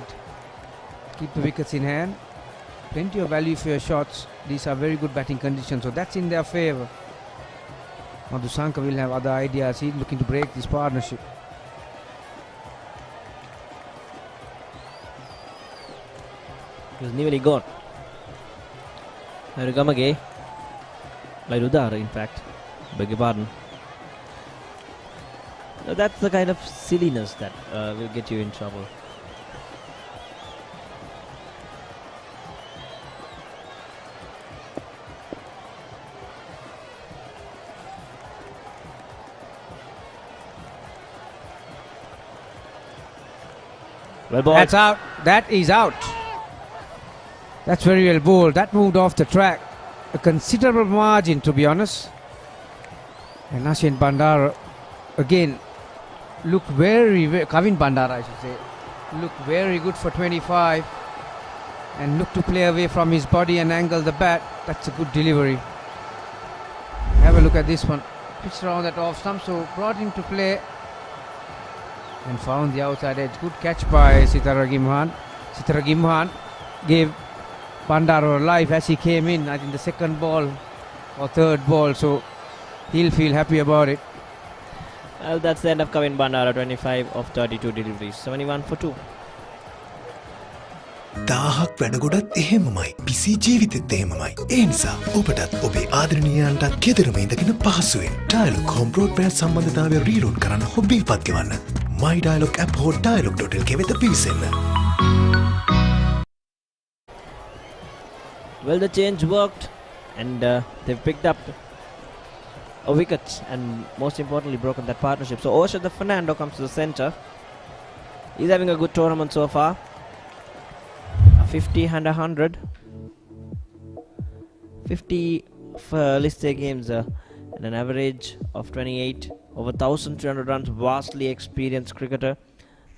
[SPEAKER 2] Keep the wickets in hand, plenty of value for your shots. These are very good batting conditions, so that's in their favour. Madhusanka will have other ideas. He's looking to break this partnership.
[SPEAKER 1] He was nearly gone. Narugamage, Lairudara, in fact. Beg your pardon. That's the kind of silliness that will get you in trouble. Well bowled.
[SPEAKER 2] That's out. That is out. That's very well bowled. That moved off the track. A considerable margin, to be honest. And Kavin Bandara again looked Kavin Bandara, I should say, looked very good for 25 and looked to play away from his body and angle the bat. That's a good delivery. Have a look at this one. Pitched around that off stump, so brought him to play and found the outside edge. Good catch by Sitara Gimhan. Sitara Gimhan gave Bandara life as he came in, I think the second ball or third ball, so he'll feel happy about it.
[SPEAKER 1] Well, that's the end of Kavin Bandara, 25 of 32 deliveries, 71 for 2.
[SPEAKER 4] දාහක් වැඩගොඩත් එහෙමමයි පිසි ජීවිතෙත් එහෙමමයි ඒ නිසා ඔබටත් ඔබේ ආදරණීයයන්ටත් ගෙදරම ඉඳගෙන පහසුවෙන් dialogue home broadband සම්බන්ධතාවය reload කරන්න හොබ් ඉල්පත් ගෙවන්න my dialog app හෝ dialog.lk වෙත පිවිසෙන්න.
[SPEAKER 1] Well, the change worked and they've picked up a wicket and most importantly broken that partnership. So Oshada Fernando comes to the centre. He's having a good tournament so far. A 50 and 100. 50 for list A games and an average of 28. Over 1,300 runs. Vastly experienced cricketer.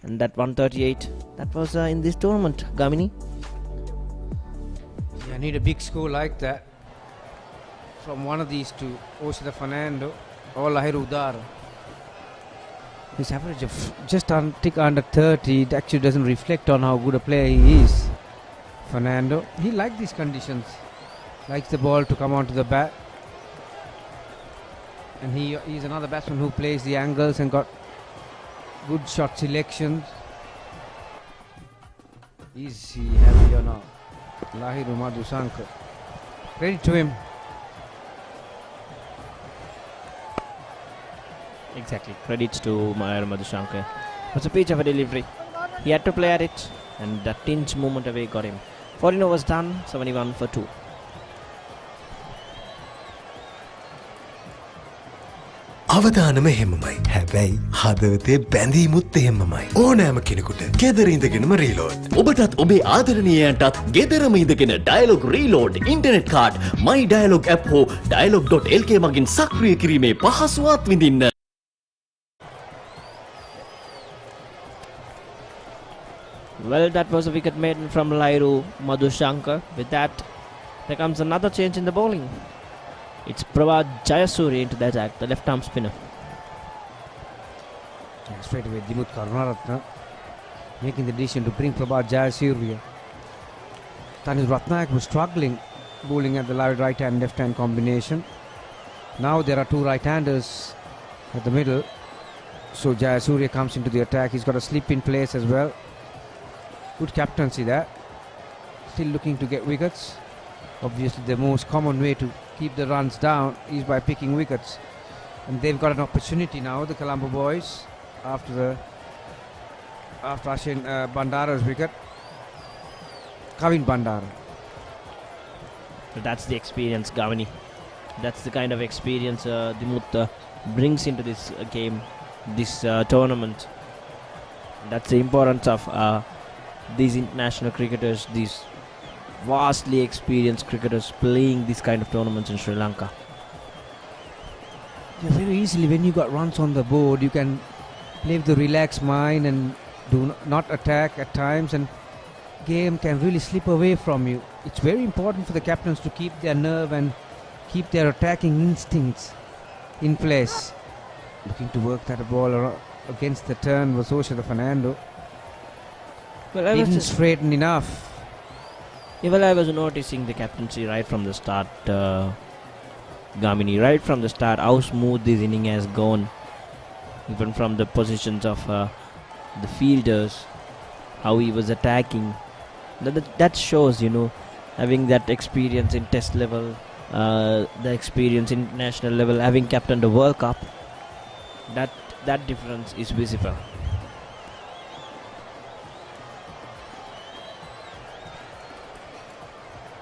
[SPEAKER 1] And that 138, that was in this tournament, Gamini.
[SPEAKER 2] Yeah, I need a big score like that from one of these two, Oshada Fernando or Lahiru Udara. His average of just tick under 30, it actually doesn't reflect on how good a player he is. Fernando, he likes these conditions, likes the ball to come onto the bat, and he's another batsman who plays the angles and got good shot selections. Is he happy or not? Lahiru Madhusankar. Credit to him.
[SPEAKER 1] Exactly. Credits to Lahiru Madhusankar. It was a pitch of a delivery. He had to play at it, and that tinge movement away got him. 14 overs done, 71 for 2.
[SPEAKER 4] අවදානම එහෙමමයි. හැබැයි හදවතේ බැඳීමුත් එහෙමමයි. ඕනෑම කෙනෙකුට ගෙදර ඉඳගෙනම reload.
[SPEAKER 5] ඔබටත් ඔබේ ආදරණීයයන්ටත් ගෙදරම ඉඳගෙන Dialog reload internet card My Dialog app හෝ dialog.lk මගින් සක්‍රිය කිරීමේ පහසුවත් විඳින්න.
[SPEAKER 1] Well, that was a wicket made from Lahiru Madhusankar. With that, there comes another change in the bowling. It's Pravard Jayasuriya into the attack, the left arm spinner.
[SPEAKER 2] Yeah, straight away, Dimut Karunaratne making the decision to bring Pravard Jayasuriya. Tanis Ratnayak was struggling bowling at the right hand left hand combination. Now there are two right-handers at the middle. So Jayasuriya comes into the attack. He's got a slip in place as well. Good captaincy there. Still looking to get wickets. Obviously the most common way to keep the runs down is by picking wickets, and they've got an opportunity now, the Colombo boys, after Ashin Bandara's wicket. Kavin Bandara.
[SPEAKER 1] That's the experience, Gavani. That's the kind of experience Dimut brings into this game, this tournament. That's the importance of these international cricketers, these vastly experienced cricketers playing this kind of tournaments in Sri Lanka.
[SPEAKER 2] Yeah, very easily when you got runs on the board, you can play with the relaxed mind and do not attack at times, and game can really slip away from you. It's very important for the captains to keep their nerve and keep their attacking instincts in place. Looking to work that ball against the turn was Oshada Fernando.
[SPEAKER 1] Well,
[SPEAKER 2] didn't straighten enough.
[SPEAKER 1] Yeah, well, I was noticing the captaincy right from the start, Gamini, right from the start, how smooth this inning has gone. Even from the positions of the fielders, how he was attacking. That shows, having that experience in test level, the experience in national level, having captained the World Cup, that difference is visible.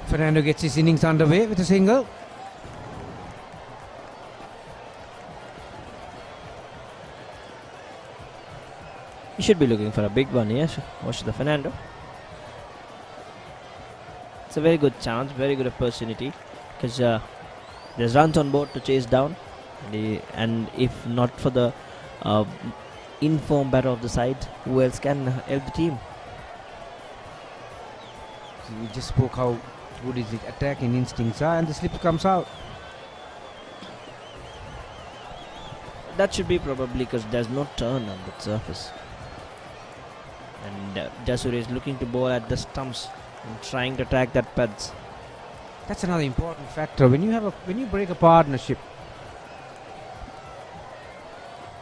[SPEAKER 2] Fernando gets his innings underway with a single.
[SPEAKER 1] He should be looking for a big one, yes. Watch the Fernando. It's a very good chance, very good opportunity, because there's runs on board to chase down, and if not for the informed batter of the side, who else can help the team?
[SPEAKER 2] We just spoke how good his attacking instincts are, and the slip comes out.
[SPEAKER 1] That should be probably because there's no turn on that surface. And Jayasuriya is looking to bowl at the stumps and trying to attack that pads.
[SPEAKER 2] That's another important factor. When you break a partnership,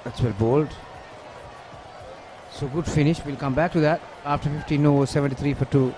[SPEAKER 2] that's well bowled. So good finish. We'll come back to that after 15 overs, 73 for 2.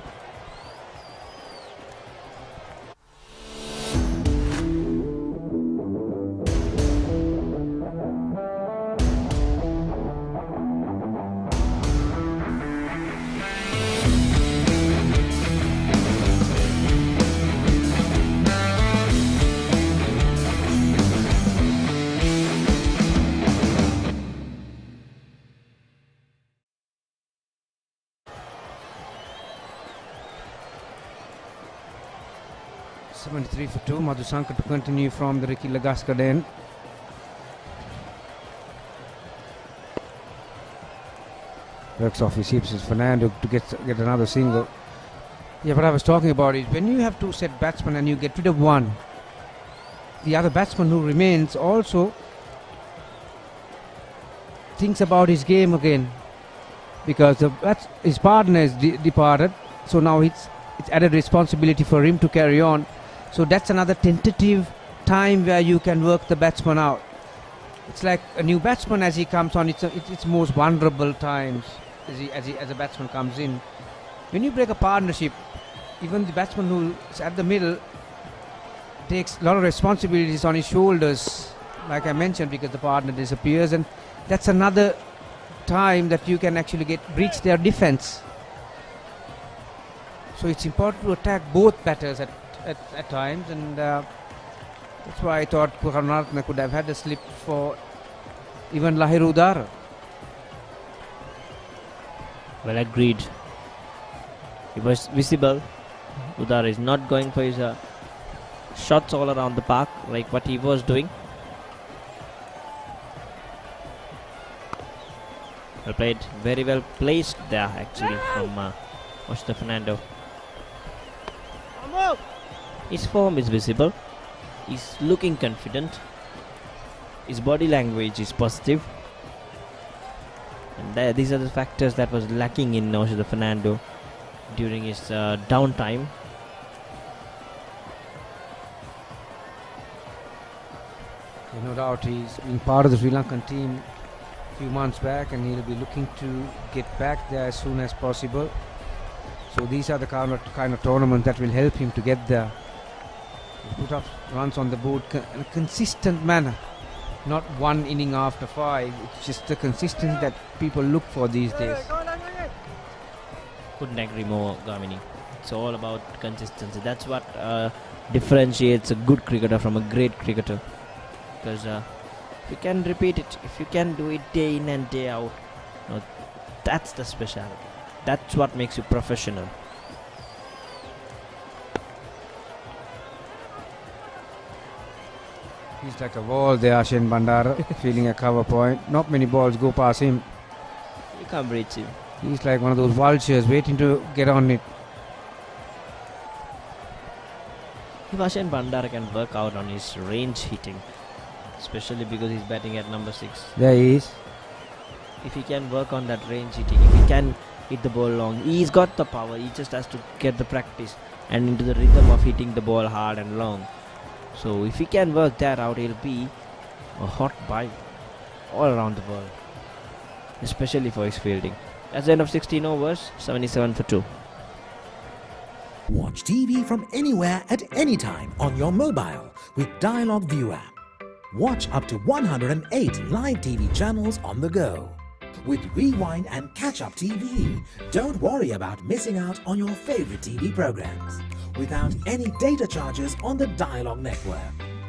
[SPEAKER 2] 23 for 2. Madhusanka to continue from the Ricky Lagaskar end. Works off his hips is Fernando to get another single. Yeah, what I was talking about is when you have two set batsmen and you get rid of one, the other batsman who remains also thinks about his game again, because his partner is departed, so now it's added responsibility for him to carry on. So that's another tentative time where you can work the batsman out. It's like a new batsman as he comes on. It's most vulnerable times as a batsman comes in. When you break a partnership, even the batsman who is at the middle takes a lot of responsibilities on his shoulders, like I mentioned, because the partner disappears, and that's another time that you can actually breach their defense. So it's important to attack both batters at times, and that's why I thought Karunaratne could have had a slip for even Lahiru Udara.
[SPEAKER 1] Well agreed. It was visible. Udara is not going for his shots all around the park like what he was doing. Well played, very well placed there actually from Mr. Fernando. His form is visible. He's looking confident. His body language is positive. And these are the factors that was lacking in Mr. Fernando during his downtime.
[SPEAKER 2] No doubt he's been part of the Sri Lankan team a few months back, and he'll be looking to get back there as soon as possible. So these are the kind of tournaments that will help him to get there. Put up runs on the board in a consistent manner, not one inning after 5. It's just the consistency that people look for these days.
[SPEAKER 1] Couldn't agree more, Gamini. It's all about consistency. That's what differentiates a good cricketer from a great cricketer. Because if you can repeat it, if you can do it day in and day out, that's the speciality. That's what makes you professional.
[SPEAKER 2] He's like a wall there, Ashen Bandara, feeling a cover point. Not many balls go past him.
[SPEAKER 1] You can't reach him.
[SPEAKER 2] He's like one of those vultures waiting to get on it.
[SPEAKER 1] If Ashen Bandara can work out on his range hitting, especially because he's batting at number 6.
[SPEAKER 2] There he is.
[SPEAKER 1] If he can work on that range hitting, if he can hit the ball long, he's got the power. He just has to get the practice and into the rhythm of hitting the ball hard and long. So if he can work that out, he'll be a hot buy all around the world, especially for his fielding. That's the end of 16 overs, 77 for 2.
[SPEAKER 6] Watch TV from anywhere at any time on your mobile with Dialog View app. Watch up to 108 live TV channels on the go. With Rewind and Catch Up TV, don't worry about missing out on your favorite TV programs without any data charges on the Dialog network.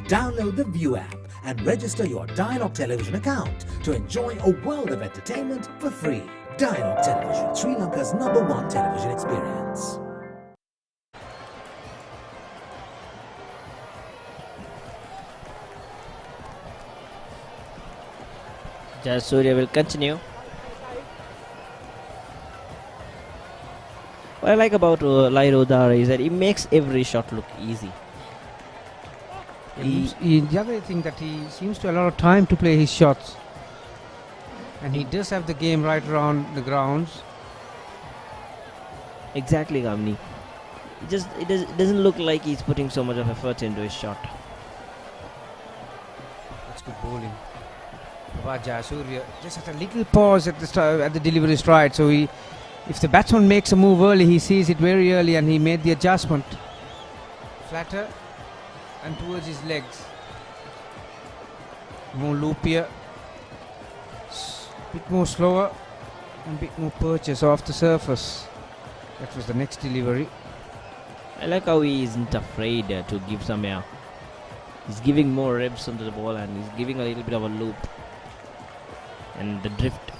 [SPEAKER 6] Download the View app and register your Dialog television account to enjoy a world of entertainment for free. Dialog Television, Sri Lanka's #1 television experience.
[SPEAKER 1] Surya will continue. What I like about Lahiru Udara is that he makes every shot look easy.
[SPEAKER 2] The other thing that he seems to have a lot of time to play his shots, and he does have the game right around the grounds.
[SPEAKER 1] Exactly, Gamni. It doesn't look like he's putting so much of effort into his shot.
[SPEAKER 2] That's good bowling. Surya just had a little pause at the delivery stride, so if the batsman makes a move early, he sees it very early and he made the adjustment. Flatter and towards his legs. More loopier, bit more slower, and bit more purchase off the surface. That was the next delivery.
[SPEAKER 1] I like how he isn't afraid to give some air. He's giving more revs onto the ball and he's giving a little bit of a loop. And the drift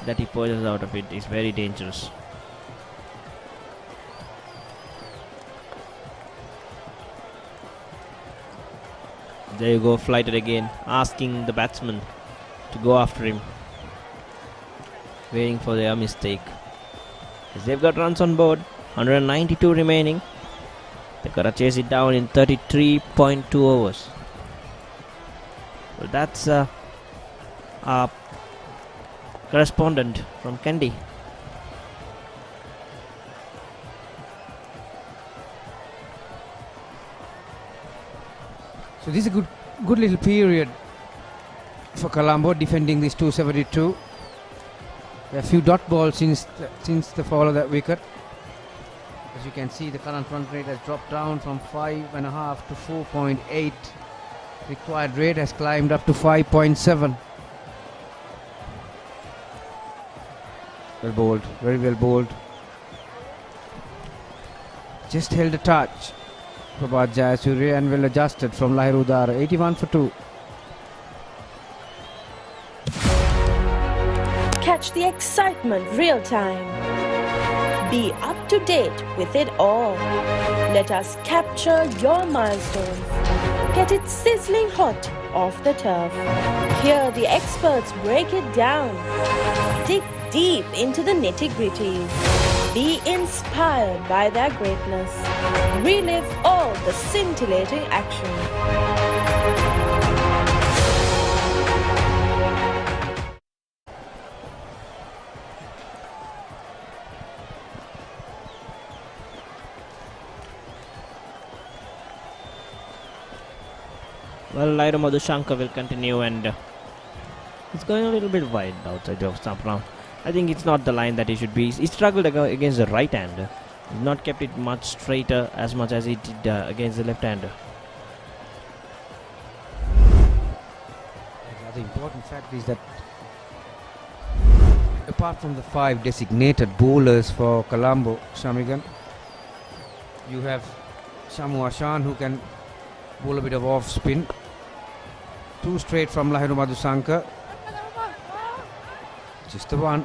[SPEAKER 1] that he pulls out of it is very dangerous. There you go, flighted again, asking the batsman to go after him, waiting for their mistake. As they've got runs on board, 192 remaining. They've got to chase it down in 33.2 overs. Well, that's our correspondent from Kandy.
[SPEAKER 2] So this is a good little period for Colombo defending this 272. There are a few dot balls since the fall of that wicket. As you can see, the current run rate has dropped down from 5.5 to 4.8. Required rate has climbed up to 5.7. Well bowled, very well bowled. Just held a touch. Prabhat Jayasuriya and well adjusted from Lahir Udara. 81 for 2.
[SPEAKER 3] Catch the excitement real time. Be up to date with it all. Let us capture your milestones. Get it sizzling hot off the turf. Hear the experts break it down. Dig deep into the nitty-gritties. Be inspired by their greatness. Relive all the scintillating action.
[SPEAKER 1] Well, Lyra Madhushankar will continue, and it's going a little bit wide outside of stump round. I think it's not the line that he should be. He struggled against the right hander. He's not kept it much straighter as much as he did against the left hander.
[SPEAKER 2] The important fact is that apart from the 5 designated bowlers for Colombo, Shamigan, you have Shamu Ashan who can bowl a bit of off spin. 2 straight from Lahiru Madhushankar. Just the one.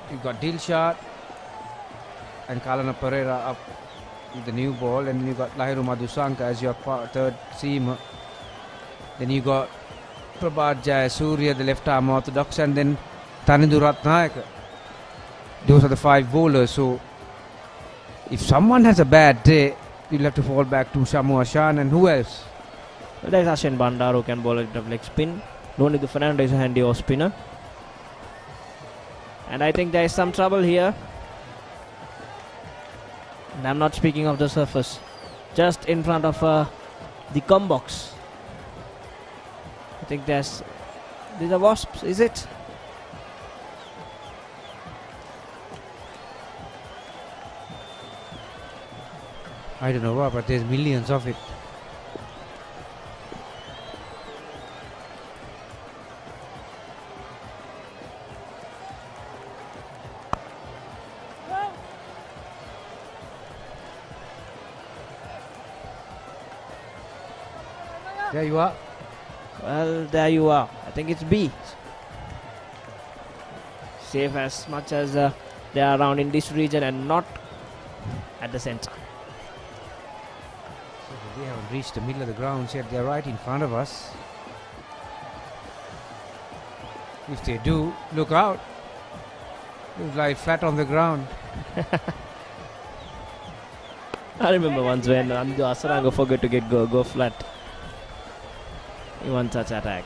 [SPEAKER 2] You've got Dilshad and Kalana Pereira up with the new ball, and then you've got Lahiru Madhushankar as your third seamer. Then you got Prabhat Jayasuriya, the left arm orthodox, and then Tanindu Ratnayaka. Those are the 5 bowlers. So if someone has a bad day, you'll have to fall back to Shamu Ashan, and who else?
[SPEAKER 1] Well, there's Ashin Bandar who can bowl a bit of leg spin. Dhoni the Fernando is a handy off spinner. And I think there is some trouble here. And I'm not speaking of the surface. Just in front of the com box. I think these are wasps, is it?
[SPEAKER 2] I don't know, but there's millions of it. There you are.
[SPEAKER 1] Well, there you are. I think it's B. Safe as much as they are around in this region and not at the center.
[SPEAKER 2] They haven't reached the middle of the grounds yet. They're right in front of us. If they do, look out. They'll lie flat on the ground.
[SPEAKER 1] I remember once when Andu Asaranga forgot to go flat in one such attack.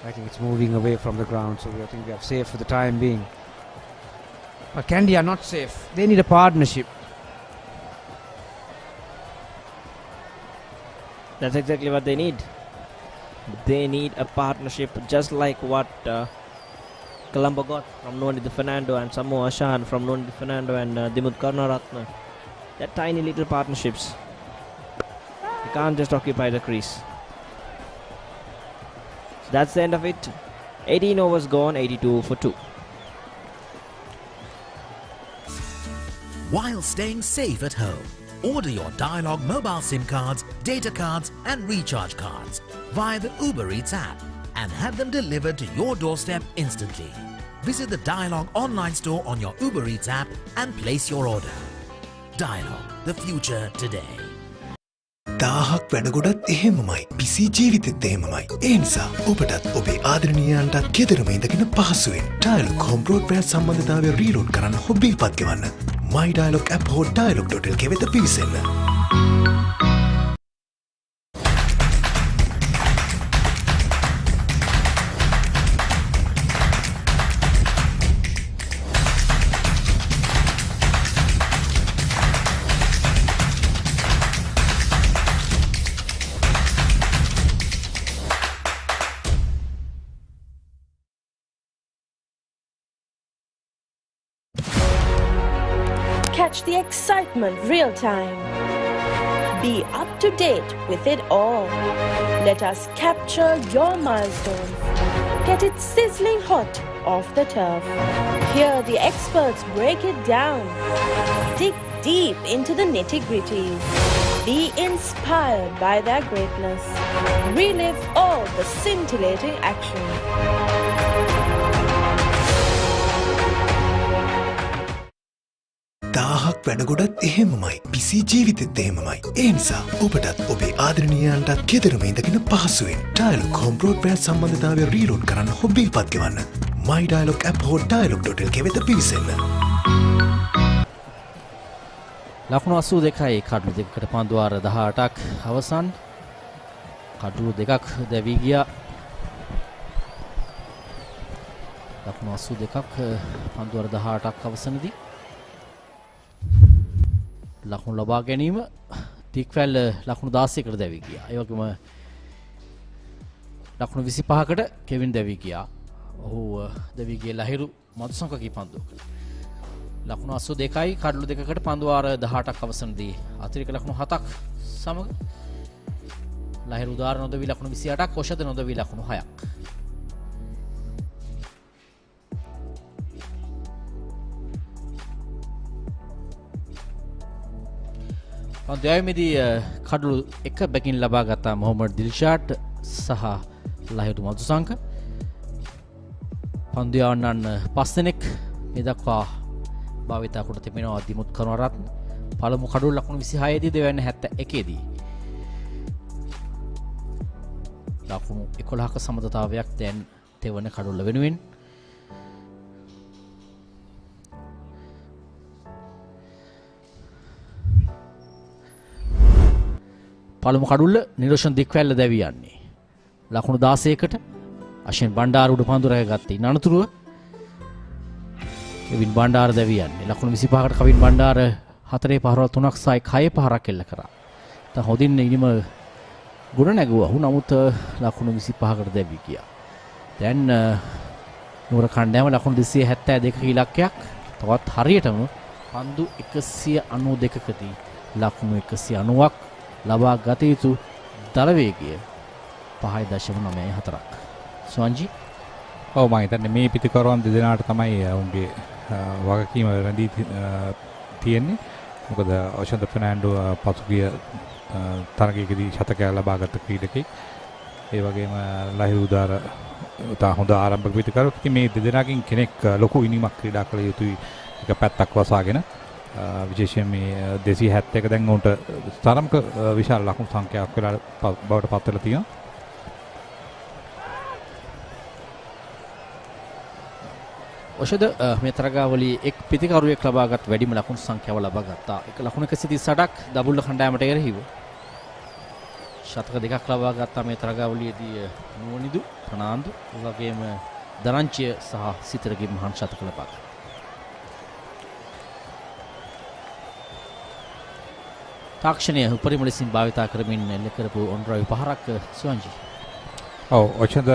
[SPEAKER 2] I think it's moving away from the ground, so I think we are safe for the time being. But Kandy are not safe. They need a partnership.
[SPEAKER 1] That's exactly what they need. They need a partnership, just like what Colombo got from Noni the Fernando and Samu Ashan from Noni the Fernando and Dimut Karnaratna. They're tiny little partnerships. You can't just occupy the crease. So that's the end of it. 18 overs gone, 82 for 2.
[SPEAKER 6] While staying safe at home, order your Dialog mobile SIM cards, data cards and recharge cards via the Uber Eats app and have them delivered to your doorstep instantly. Visit the Dialogue online store on your Uber Eats app and place your order. Dialogue, the future today.
[SPEAKER 4] දාහක් වැඩගොඩත් එහෙමමයි පිසි ජීවිතෙත් එහෙමමයි ඒ නිසා ඔබටත් ඔබේ ආදරණීයයන්ටත් ගෙදරම ඉඳගෙන පහසුවෙන් dialogue home broadband සම්බන්ධතාවය reload කරන්න හෝ බිල් පත් ගෙවන්න My Dialogue app හෝ dialog.lk වෙත පිවිසෙන්න.
[SPEAKER 3] Catch the excitement real time. Be up to date with it all. Let us capture your milestones. Get it sizzling hot off the turf. Hear the experts break it down. Dig deep into the nitty-gritties. Be inspired by their greatness. Relive all the scintillating action.
[SPEAKER 4] දාහක් වැඩගොඩත් එහෙමමයි පිසි ජීවිතෙත් එහෙමමයි ඒ නිසා ඔබටත් ඔබේ ආදරණීයයන්ටත් ගෙදරම ඉඳගෙන පහසුවෙන් dialogue home broadband සම්බන්ධතාවය reload කරන්න හෝ බිල් පත් ගෙවන්න My Dialogue app හෝ dialog.lk වෙත පිවිසෙන්න.
[SPEAKER 7] ලකුණු 82යි කඩලු දෙකකට පන්දුවාර 18ක් අවසන්. කඩලු දෙකක් දැවි ගියා. ලකුණු 82ක් පන්දුවාර 18ක් අවසනදී ලකුණු ලබා ගැනීම තික්වැල් ලකුණු 16කට දැවි ගියා. ඒ වගේම ලකුණු 25කට කෙවින් දැවි ගියා. ඔහු දැවි ගියේ ලහිරු මදුසංකකී පන්දුවකට. ලකුණු 82යි කඩලු දෙකකට පන්දුවාර 18ක් අවසනදී අතිරික ලකුණු 7ක් සමග ලහිරු උදාර නොදවි ලකුණු 28ක් ඔෂද නොදවි ලකුණු 6ක්. පන්දුවේදී කඩලු එක බැකින් ලබා ගත්තා මොහමඩ් දිල්ෂාඩ් සහ ලහිරු මදුසංක. පන්දුවන්නන් 5 දෙනෙක් මේ දක්වා භාවිතා කොට තිබෙනවා දිමුත් කරුණාරත්න. පළමු කඩුව ලකුණු 26 දී දෙවැන්න 71 දී ලකුණු 11ක සමතතාවයක් දැන් තෙවන කඩුව වෙනුවෙන්. පළමු කඩුල්ල නිරෝෂන් දික්වැල්ල දැවී යන්නේ ලකුණු 16කට අශෙන් බණ්ඩාර උඩ පන්දු රැකගත්තේ ඉන් අනතුරුව කෙවින් බණ්ඩාර දැවී යන්නේ ලකුණු 25කට කවින් බණ්ඩාර 4 පහරවල් 3ක් සායි 6 පහරක් එල්ල කරා. තව හොදින් ඉනිම ගුණ නැගුවා. ඔහු නමුත් ලකුණු 25කට දැවී ගියා. දැන් නුවර කණ්ඩායම ලකුණු 272ක ඉලක්කයක් තවත් හරියටම පන්දු 192කදී ලකුණු 190ක් ලබා ගත යුතු දල වේගය 5.94ක්. සුවන්ජි
[SPEAKER 8] ඔව් මම හිතන්නේ මේ පිටිකරුවන් දෙදෙනාට තමයි ඔවුන්ගේ වගකීම රැඳී තියෙන්නේ. මොකද ඔෂන්ත ෆර්නෑන්ඩෝ පසුගිය තරගයකදී ශතකයක් ලබාගත් ක්‍රීඩකෙක්. ඒ වගේම ලහිරු උදාර තා හොඳ ආරම්භක පිටිකරුවෙක්. ඉතින් මේ දෙදෙනාගෙන් කෙනෙක් ලොකු ඉනිමක් ක්‍රීඩා කළ යුතුයි එක පැත්තක් වසාගෙන. විශේෂයෙන් මේ 271 දැන් උන්ට තරමක විශාල ලකුණු සංඛ්‍යාවක් වෙලා බවට පත් වෙලා තියෙනවා.
[SPEAKER 7] ඔෂද මේ තරගාවලියේ එක් පිටිකරුවෙක් ලබාගත් වැඩිම ලකුණු සංඛ්‍යාව ලබා ගත්තා. එක ලකුණු 138ක් දබුල්ල කණ්ඩායමට එරෙහිව. ශතක දෙකක් ලබා ගත්තා මේ තරගාවලියේදී නුවණිදු ප්‍රනාන්දු ඒ වගේම දරංචිය සහ සිතරගේ මහන් ශතක ලබා ගත්තා. තාක්ෂණය උපරිම ලෙසින් භාවිතා කරමින් එල්ල කරපු ඔන්රාවි පහරක් සුවන්ජි.
[SPEAKER 8] ඔව් ඔච්චද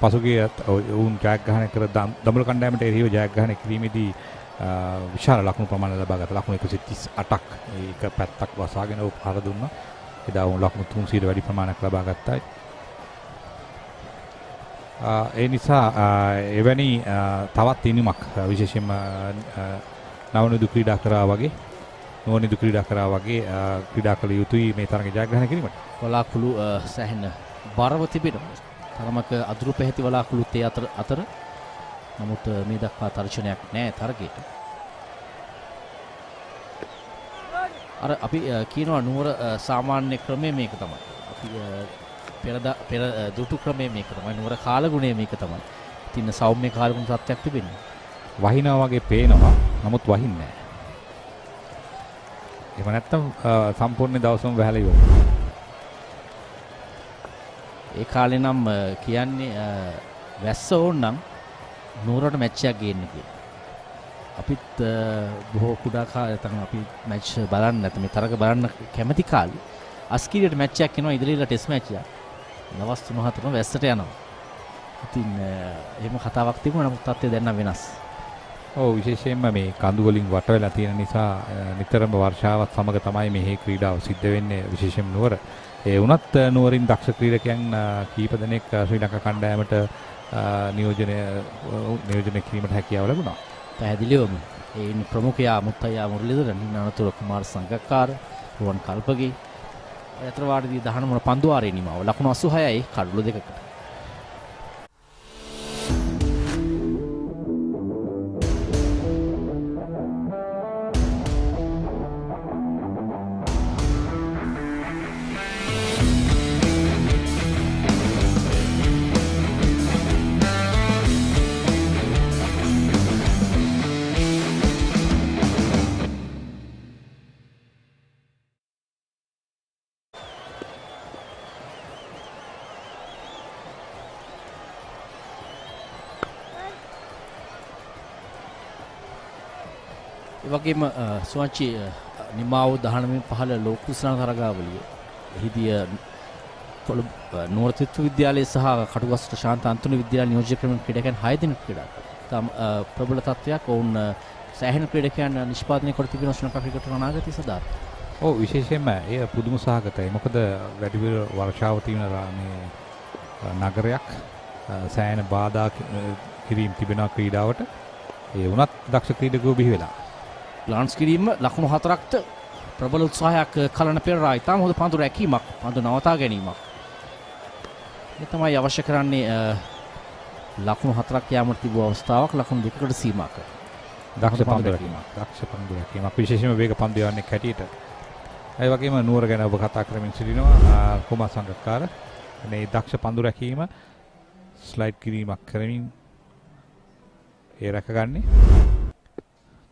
[SPEAKER 8] පසුගිය වුන් ජයග්‍රහණය කර දඹුල්ල කණ්ඩායමට එරෙහිව ජයග්‍රහණය කිරීමේදී විශාල ලකුණු ප්‍රමාණයක් ලබා ගත්තා. ලකුණු 138ක් ඒක පැත්තක් වසාගෙන ඔව් පහර දුන්නා. එදා වුන් ලකුණු 300 වැඩි ප්‍රමාණයක් ලබා ගත්තා. ඒ නිසා එවැනි තවත් ඉනිමක් විශේෂයෙන්ම නවනිදු ක්‍රීඩා කරා වගේ නෝනිදු ක්‍රීඩා කරා වගේ ක්‍රීඩා කළ යුතුයි මේ තරගය ජයග්‍රහණය කිරීමට.
[SPEAKER 7] වලාකුළු සැහෙන බරව තිබෙනවා. තරමක අදුරු පැහැති වලාකුළුත් ඒ අතර නමුත් මේ දක්වා තර්ජනයක් නැහැ තරගයට. අර අපි කියනවා නුවර සාමාන්‍ය ක්‍රමය මේක තමයි. අපි පෙර දුටු ක්‍රමය මේක තමයි. නුවර කාලගුණය මේක තමයි. තින්න සෞම්‍ය කාලගුණ තත්ත්වයක් තිබෙනවා.
[SPEAKER 8] වහිනවා වගේ පේනවා. නමුත් වහින්නේ නැහැ. එහෙම නැත්තම් සම්පූර්ණ දවසම වැහලා ඉවරයි.
[SPEAKER 7] ඒ කාලේ නම් කියන්නේ වැස්ස ඕනනම් නුවරට මැච් එකක් ගේන්න කියලා. අපිත් බොහෝ කුඩා කාලේ තමයි අපි මැච් බලන්න නැත්නම් මේ තරග බලන්න කැමති කාලේ අස්කිරියට මැච් එකක් එනවා ඉදිරියට ටෙස්ට් මැච් එකක්. දවස් 3-4ම වැස්සට යනවා. ඉතින් එහෙම කතාවක් තිබුණා නමුත් තත්ත්වය දැන් නම් වෙනස්.
[SPEAKER 8] ඔව් විශේෂයෙන්ම මේ කඳු වලින් වට වෙලා තියෙන නිසා නිතරම වර්ෂාවත් සමග තමයි මේ ක්‍රීඩාව සිද්ධ වෙන්නේ විශේෂයෙන්ම නුවර. ඒ වුණත් නුවරින් දක්ෂ ක්‍රීඩකයන් කීප දෙනෙක් ශ්‍රී ලංකා කණ්ඩායමට නියෝජනය කිරීමට හැකියාව ලැබුණා.
[SPEAKER 7] පැහැදිලිවම ඒ ප්‍රමුඛයා මුත්තයා මුරලිදරන් නනතුර කුමාර සංගක්කාර රුවන් කල්පගේ අතර වාර්ඩිදී 19 පන්දු වාරේ නිමාව ලකුණු 86යි කඩුළු දෙකකට. වගේම සුවංචි නිමාව 19-15 ලෝක කුසලාන තරගාවලිය. එහිදී නුවර ත්‍රිත්ව විද්‍යාලය සහ කටුගස්ට ශාන්ත අන්තෝනි විද්‍යාලය නියෝජ්‍ය ක්‍රමයෙන් ක්‍රීඩකයන් 6 දෙනෙක් ක්‍රීඩා කළා. ප්‍රබල තත්ත්වයක් ඔවුන් සෑහෙන ක්‍රීඩකයන් නිෂ්පාදනය කර තිබෙන ශ්‍රී ලංකා ක්‍රිකට් අනාගතය සඳහා.
[SPEAKER 8] ඔව් විශේෂයෙන්ම ඒ පුදුම සහගතයි. මොකද වැඩිපුර වර්ෂාව තියෙන මේ නගරයක් සෑහෙන බාධා කිරීම තිබෙන ක්‍රීඩාවට ඒ වුණත් දක්ෂ ක්‍රීඩකයෝ බිහි වෙලා
[SPEAKER 7] ලාන්ස් කිරීම ලකුණු 4ක්ට ප්‍රබල උත්සාහයක් කලන පෙරරා ඉතාම හොඳ පන්දු රැකීමක් පන්දු නවතා ගැනීමක්. ඒ තමයි අවශ්‍ය කරන්නේ ලකුණු 4ක් යාමට තිබූ අවස්ථාවක් ලකුණු 2කට සීමා කර.
[SPEAKER 8] දක්ෂ පන්දු රැකීමක් විශේෂයෙන්ම වේග පන්දු යවන්නේ කැටියට. ඒ වගේම නුවර ගැන ඔබ කතා කරමින් සිටිනවා කුමාර සංගක්කාර. මේ දක්ෂ පන්දු රැකීම ස්ලයිඩ් කිරීමක් කරමින් ඒ රැකගන්නේ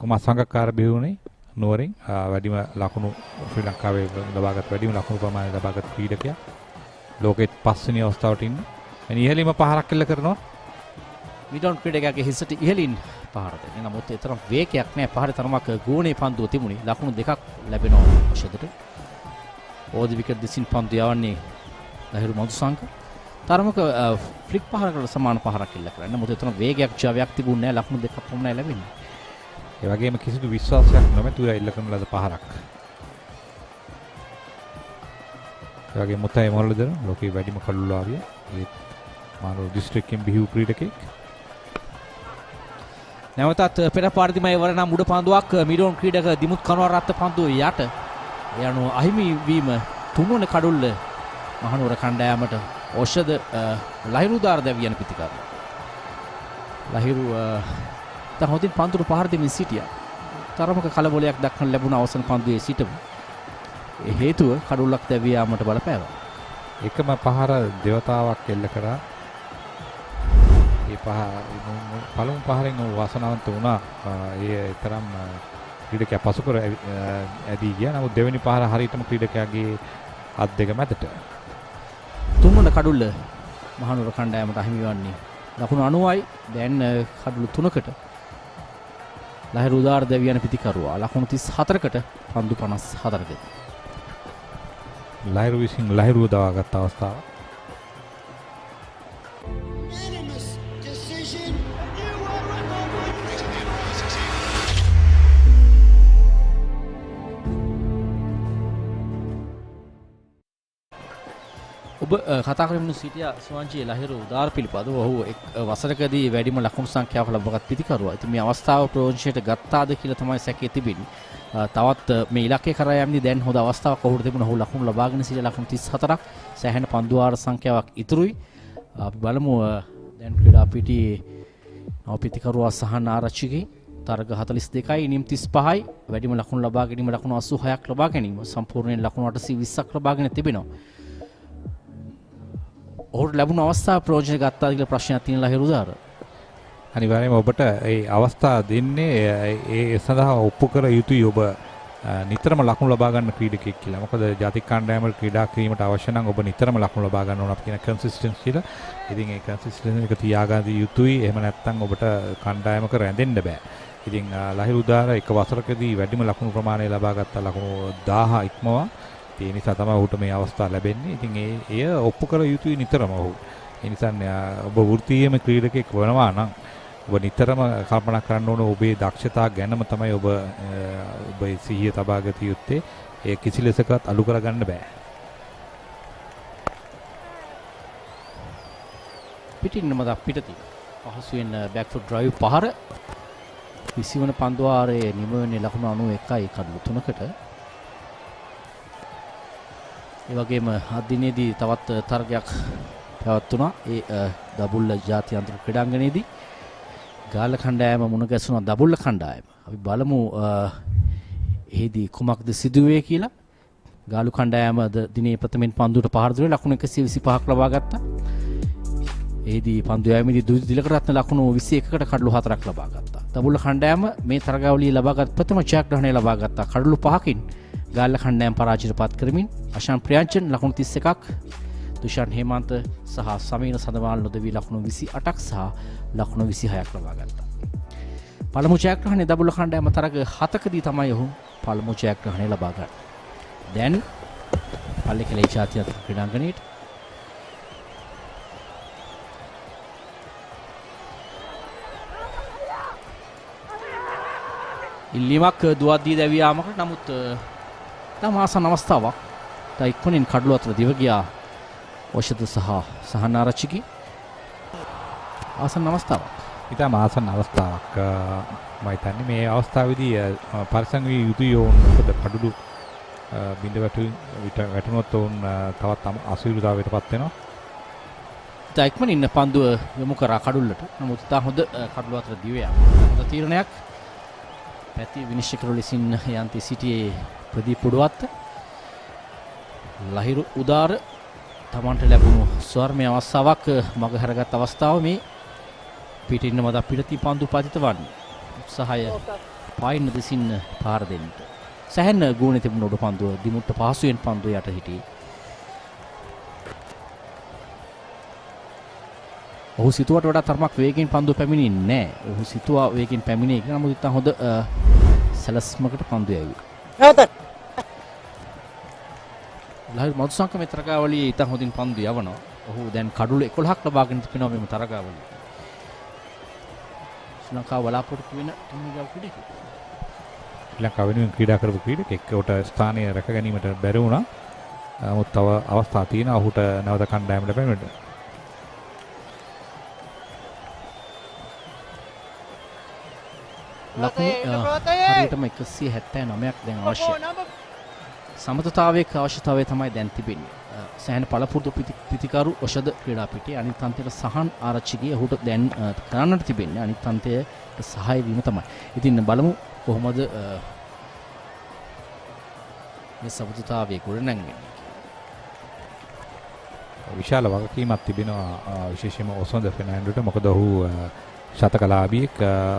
[SPEAKER 8] කුමාර සංගක්කාර බිහුනේ නුවරින් වැඩිම ලකුණු ශ්‍රී ලංකාවේ ලබාගත් වැඩිම ලකුණු ප්‍රමාණය ලබාගත් ක්‍රීඩකයා. ලෝකෙත් 5 වෙනි අවස්ථාවට ඉන්න. එනි ඉහළින්ම පහරක් එල්ල කරනවා.
[SPEAKER 7] මිඩොන් ක්‍රීඩකයාගේ හිසට ඉහළින් පහර දෙන්නේ. නමුත් ඒ තරම් වේගයක් නැහැ. පහරේ තරමක් ගෝණේ පන්දුව තිබුණේ. ලකුණු 2ක් ලැබෙනවා අවශ්‍යදට. ඕදි විකට් දෙසින් පන්දු යවන්නේ ලහිරු මදුසංක. තරමක ෆ්ලික් පහරකට සමාන පහරක් එල්ල කරන්නේ. නමුත් ඒ තරම් වේගයක් ජවයක් තිබුණේ නැහැ. ලකුණු 2ක් පමණයි ලැබෙන්නේ.
[SPEAKER 8] ඒ වගේම කිසිදු විශ්වාසයක් නොමැතිව එල්ල කරන ලද පහරක්. ඒ වගේම මුත්තයි මොරළදර ලෝකයේ වැඩිම කළුලාවිය. ඒ මානව දිස්ත්‍රික්කයෙන් බිහි වූ ක්‍රීඩකෙක්.
[SPEAKER 7] නැවතත් පෙර පාරදිමයි වරනම් උඩ පන්දුවක් මිඩෝන් ක්‍රීඩක දිමුත් කනවරත්ත පන්දුව යට. ඒ අනුව අහිමි වීම තුන්වන කඩුල්ල මහනුවර කණ්ඩායමට ඖෂධ ලහිරු දාර දැවියන පිතිකාර. ලහිරු දැන් හොඳින් පන්දුර පහර දෙමින් සිටියා. තරමක කලබලයක් දක්වන්න ලැබුණ අවසන් පන්දුවේ සිටම. ඒ හේතුව කඩුල්ලක් දැවී යාමට බලපෑවා.
[SPEAKER 8] එකම පහර දෙවතාවක් එල්ල කරා. ඒ පළමු පහරෙන් වාසනාවන්ත වුණා. ඒ තරම් ක්‍රීඩකයා පසු කර ඇදී ගියා. නමුත් දෙවෙනි පහර හරියටම ක්‍රීඩකයාගේ අත් දෙක මැදට.
[SPEAKER 7] තුන්වන කඩුල්ල මහනුවර කණ්ඩායමට අහිමි වන්නේ ලකුණු 90යි. දැන් කඩුළු 3කට ලහිරු උදාර දෙවියන් පිතිකරුවා ලකුණු 34කට පන්දු 54ක.
[SPEAKER 8] ලහිරු විසින් ලහිරුව දාගත් අවස්ථාව.
[SPEAKER 7] ඔබ කතා කරමින් සිටියා සුවංචි ලහිරු උදාර පිළිපදව. ඔහු එක් වසරකදී වැඩිම ලකුණු සංඛ්‍යාවක් ලබාගත් පිතිකරුවා. ඉතින් මේ අවස්ථාව ප්‍රයෝජනයට ගත්තාද කියලා තමයි සැකේ තිබෙන්නේ. තවත් මේ ඉලක්කය කරා යන්නේ දැන් හොඳ අවස්ථාවක් ඔහුට තිබුණා. ඔහු ලකුණු ලබාගෙන සිටිය ලකුණු 34ක් සෑහෙන පන්දු වාර සංඛ්‍යාවක් ඉතුරුයි. අපි බලමු දැන් ක්‍රීඩා පිටියේ නවපිතිකරුවා සහන් ආරච්චිගේ තරග 42යි ඉනිම් 35යි වැඩිම ලකුණු ලබා ගැනීම ලකුණු 86ක් ලබා ගැනීම සම්පූර්ණයෙන් ලකුණු 820ක් ලබාගෙන තිබෙනවා. ඔහුට ලැබුණු අවස්ථාව ප්‍රයෝජන ගත්තාද කියලා ප්‍රශ්නයක් තියෙනවා හිරුදාර.
[SPEAKER 8] අනිවාර්යයෙන්ම ඔබට ඒ අවස්ථා දෙන්නේ ඒ සඳහා ඔප්පු කර යුතුයි ඔබ නිතරම ලකුණු ලබා ගන්න ක්‍රීඩකෙක් කියලා. මොකද ජාතික කණ්ඩායමට ක්‍රීඩා කිරීමට අවශ්‍ය නම් ඔබ නිතරම ලකුණු ලබා ගන්න ඕන අපි කියන කන්සිස්ටන්සි කියලා. ඉතින් ඒ කන්සිස්ටන්සි එක තියාගන්න යුතුයි. එහෙම නැත්නම් ඔබට කණ්ඩායමක රැඳෙන්න බෑ. ඉතින් ලහිරු උදාර එක වසරකදී වැඩිම ලකුණු ප්‍රමාණය ලබා ගත්ත ලකුණු 1000 ඉක්මවා. ඒ නිසා තමයි ඔහුට මේ අවස්ථාව ලැබෙන්නේ. ඉතින් එය ඔප්පු කර යුතුයි නිතරම ඔහු. ඒ නිසා ඔබ වෘත්තීයම ක්‍රීඩකෙක් වෙනවා නම් ඔබ නිතරම කල්පනා කරන්න ඕන ඔබේ දක්ෂතා ගැනම තමයි ඔබ සිහිය තබා ගත යුත්තේ. ඒ කිසි ලෙසකවත් අලු කරගන්න බෑ.
[SPEAKER 7] පිටින් මත පිටති. පහසුවෙන් බෑක් ෆුට් ඩ්‍රයිව් පහර විසිවන පන්දුවාරයේ නිම වෙන්නේ ලකුණු 91යි කඩලු 3කට. ඒ වගේම අද දිනේදී තවත් තරගයක් පැවැත්වුණා. ඒ දබුල්ල ජාත්‍යන්තර ක්‍රීඩාංගණයේදී ගාල්ල කණ්ඩායම මුණ ගැසුණා දබුල්ල කණ්ඩායම. අපි බලමු එහිදී කුමක්ද සිදුවේ කියලා. ගාලු කණ්ඩායම අද දිනේ ප්‍රථමයෙන් පන්දුවට පහර දුන්නේ ලකුණු 125ක් ලබා ගත්තා. එහිදී පන්දු යෑමේදී දුදු දිලකරත්න ලකුණු 21කට කඩලු 4ක් ලබා ගත්තා. දබුල්ල කණ්ඩායම මේ තරගාවලියේ ලබාගත් ප්‍රථම ජයග්‍රහණය ලබා ගත්තා. කඩලු 5කින් ගාල්ල කණ්ඩායම පරාජයටපත් කරමින් අශාන් ප්‍රියංචන් ලකුණු 31ක්, දුෂාන් හේමන්ත සහ සමීර සඳමාල් නොදවි ලකුණු 28ක් සහ ලකුණු 26ක් ලබා ගත්තා. පළමු ජයග්‍රහණය දබුල්ල කණ්ඩායම තරග 7කදී තමයි ඔහු පළමු ජයග්‍රහණය ලබා ගන්නේ. දැන් පල්ලේකැලේ ජාත්‍යන්තර ක්‍රීඩාංගණයට ඉල්ලීමක් දුවද්දී දැවී යාමකට නමුත් තම ආසන්න අවස්ථාවක් ඉක්මනින් කඩලු අතර දිව ගියා ඖෂධ සහ සහන ආරච්චිගේ ආසන්න අවස්ථාවක්.
[SPEAKER 8] ඉතාම ආසන්න අවස්ථාවක් මම හිතන්නේ මේ අවස්ථාවේදී පරිසං විය යුතුයි ඕන මොකද කඩලු බිඳ වැටුනොත් උන් තවත් අසීරුතාවයටපත් වෙනවා.
[SPEAKER 7] ඉක්මනින් පන්දුව යොමු කරා කඩුල්ලට. නමුත් තා හොඳ කඩලු අතර දිව යාම. හොඳ තීරණයක්. පැති විනිශ්චයකරු ලෙසින් යන්ති සිටියේ ප්‍රදීප් පුඩුවත්ත. ලහිරු උදාර තමන්ට ලැබුණු ස්වර්ණමය අවස්ථාවක් මග හැරගත් අවස්ථාව මේ පිටින්න මත පිටති පන්දු පතිත වන්නේ. උත්සාහය පායින්න දෙසින් පාර දෙන්න. සැහැන්න ගුණේ තිබුණ උඩ පන්දුව දිමුට්ට පහසුවෙන් පන්දුව යට හිටියේ. ඔහු සිතුවට වඩා තරමක් වේගෙන් පන්දුව පැමිණෙන්නේ නැහැ. ඔහු සිතුවා වේගෙන් පැමිණේ කියලා. නමුත් ඉතින් හොඳ සැලස්මකට පන්දුව ඇව්වේ. නැවත ලහිරු මදුසංක මේ තරගාවලියේ ඉතින් හොඳින් පන්දු යවනවා. ඔහු දැන් කඩුළු 11ක් ලබාගෙන තිබෙනවා මේ තරගාවලියේ. ශ්‍රී ලංකාව බලාපොරොත්තු වෙන තුන්වෙනි ක්‍රීඩකයෙක්.
[SPEAKER 8] ශ්‍රී ලංකාව වෙනුවෙන් ක්‍රීඩා කරපු ක්‍රීඩකෙක්ට ස්ථානය රැක ගැනීමට බැරි වුණා. නමුත් තව අවස්ථා තියෙනවා ඔහුට නැවත කණ්ඩායමට පැමිණෙන්න. හරියටම 179ක් දැන් අවශ්‍යයි. සමතතාවයක අවශ්‍යතාවය තමයි දැන් තිබෙන්නේ. සෑහෙන පළපුරුදු පිතිකරු ඖෂධ ක්‍රීඩා පිටියේ අනිත් අන්තයට සහන් ආරච්චිගේ ඔහුට දැන් කරන්නට තිබෙන්නේ අනිත් අන්තයට සහාය වීම තමයි. ඉතින් බලමු කොහොමද මේ සමතතාවයේ ගොඩනැගෙන්නේ. විශාල වගකීමක් තිබෙනවා විශේෂයෙන්ම ඔසොන්ද ෆෙර්නැන්ඩෝට. මොකද ඔහු ශතකලාභියෙක්.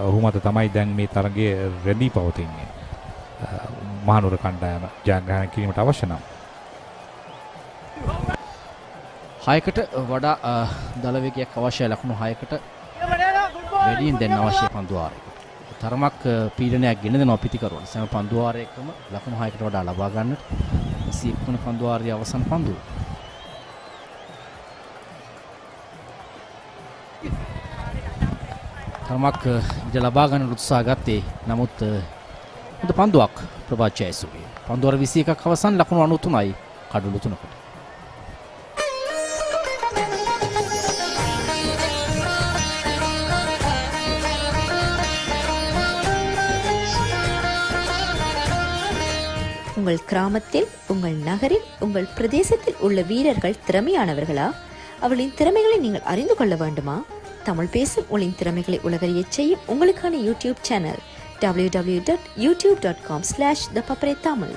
[SPEAKER 8] ඔහු මත තමයි දැන් මේ තරගයේ රැඳී පවතින්නේ. මහනුවර කණ්ඩායම ජයග්‍රහණය කිරීමට අවශ්‍ය නම්
[SPEAKER 7] 6කට වඩා දල වේගයක් අවශ්‍යයි. ලකුණු 6කට වැඩියෙන් දැන් අවශ්‍ය පන්දුවාරයකට. තරමක් පීඩනයක් ගෙන දෙනවා පිතිකරුවන්. සෑම පන්දුවාරයකම ලකුණු 6කට වඩා ලබා ගන්නට 21 වන පන්දුවාරයේ අවසන් පන්දුව. තරමක් ඉඩ ලබා ගන්න උත්සාහ ගත්තේ. නමුත් හොඳ පන්දුවක් ප්‍රභාත් ජයසූරිය. පන්දුවර 21ක් අවසන් ලකුණු 93යි කඩලු 3කට.
[SPEAKER 11] உங்கள் கிராமத்தில், உங்கள் நகரில், உங்கள் பிரதேசத்தில் உள்ள வீரர்கள் திறமையானவர்களா? அவர்களின் திறமைகளை நீங்கள் அறிந்து கொள்ள வேண்டுமா? தமிழ் பேசும் ஒளியின் திறமைகளை உலகறியச் செய்யும் உங்களுக்கான யூடியூப் சேனல் www.youtube.com/thepaparetamil.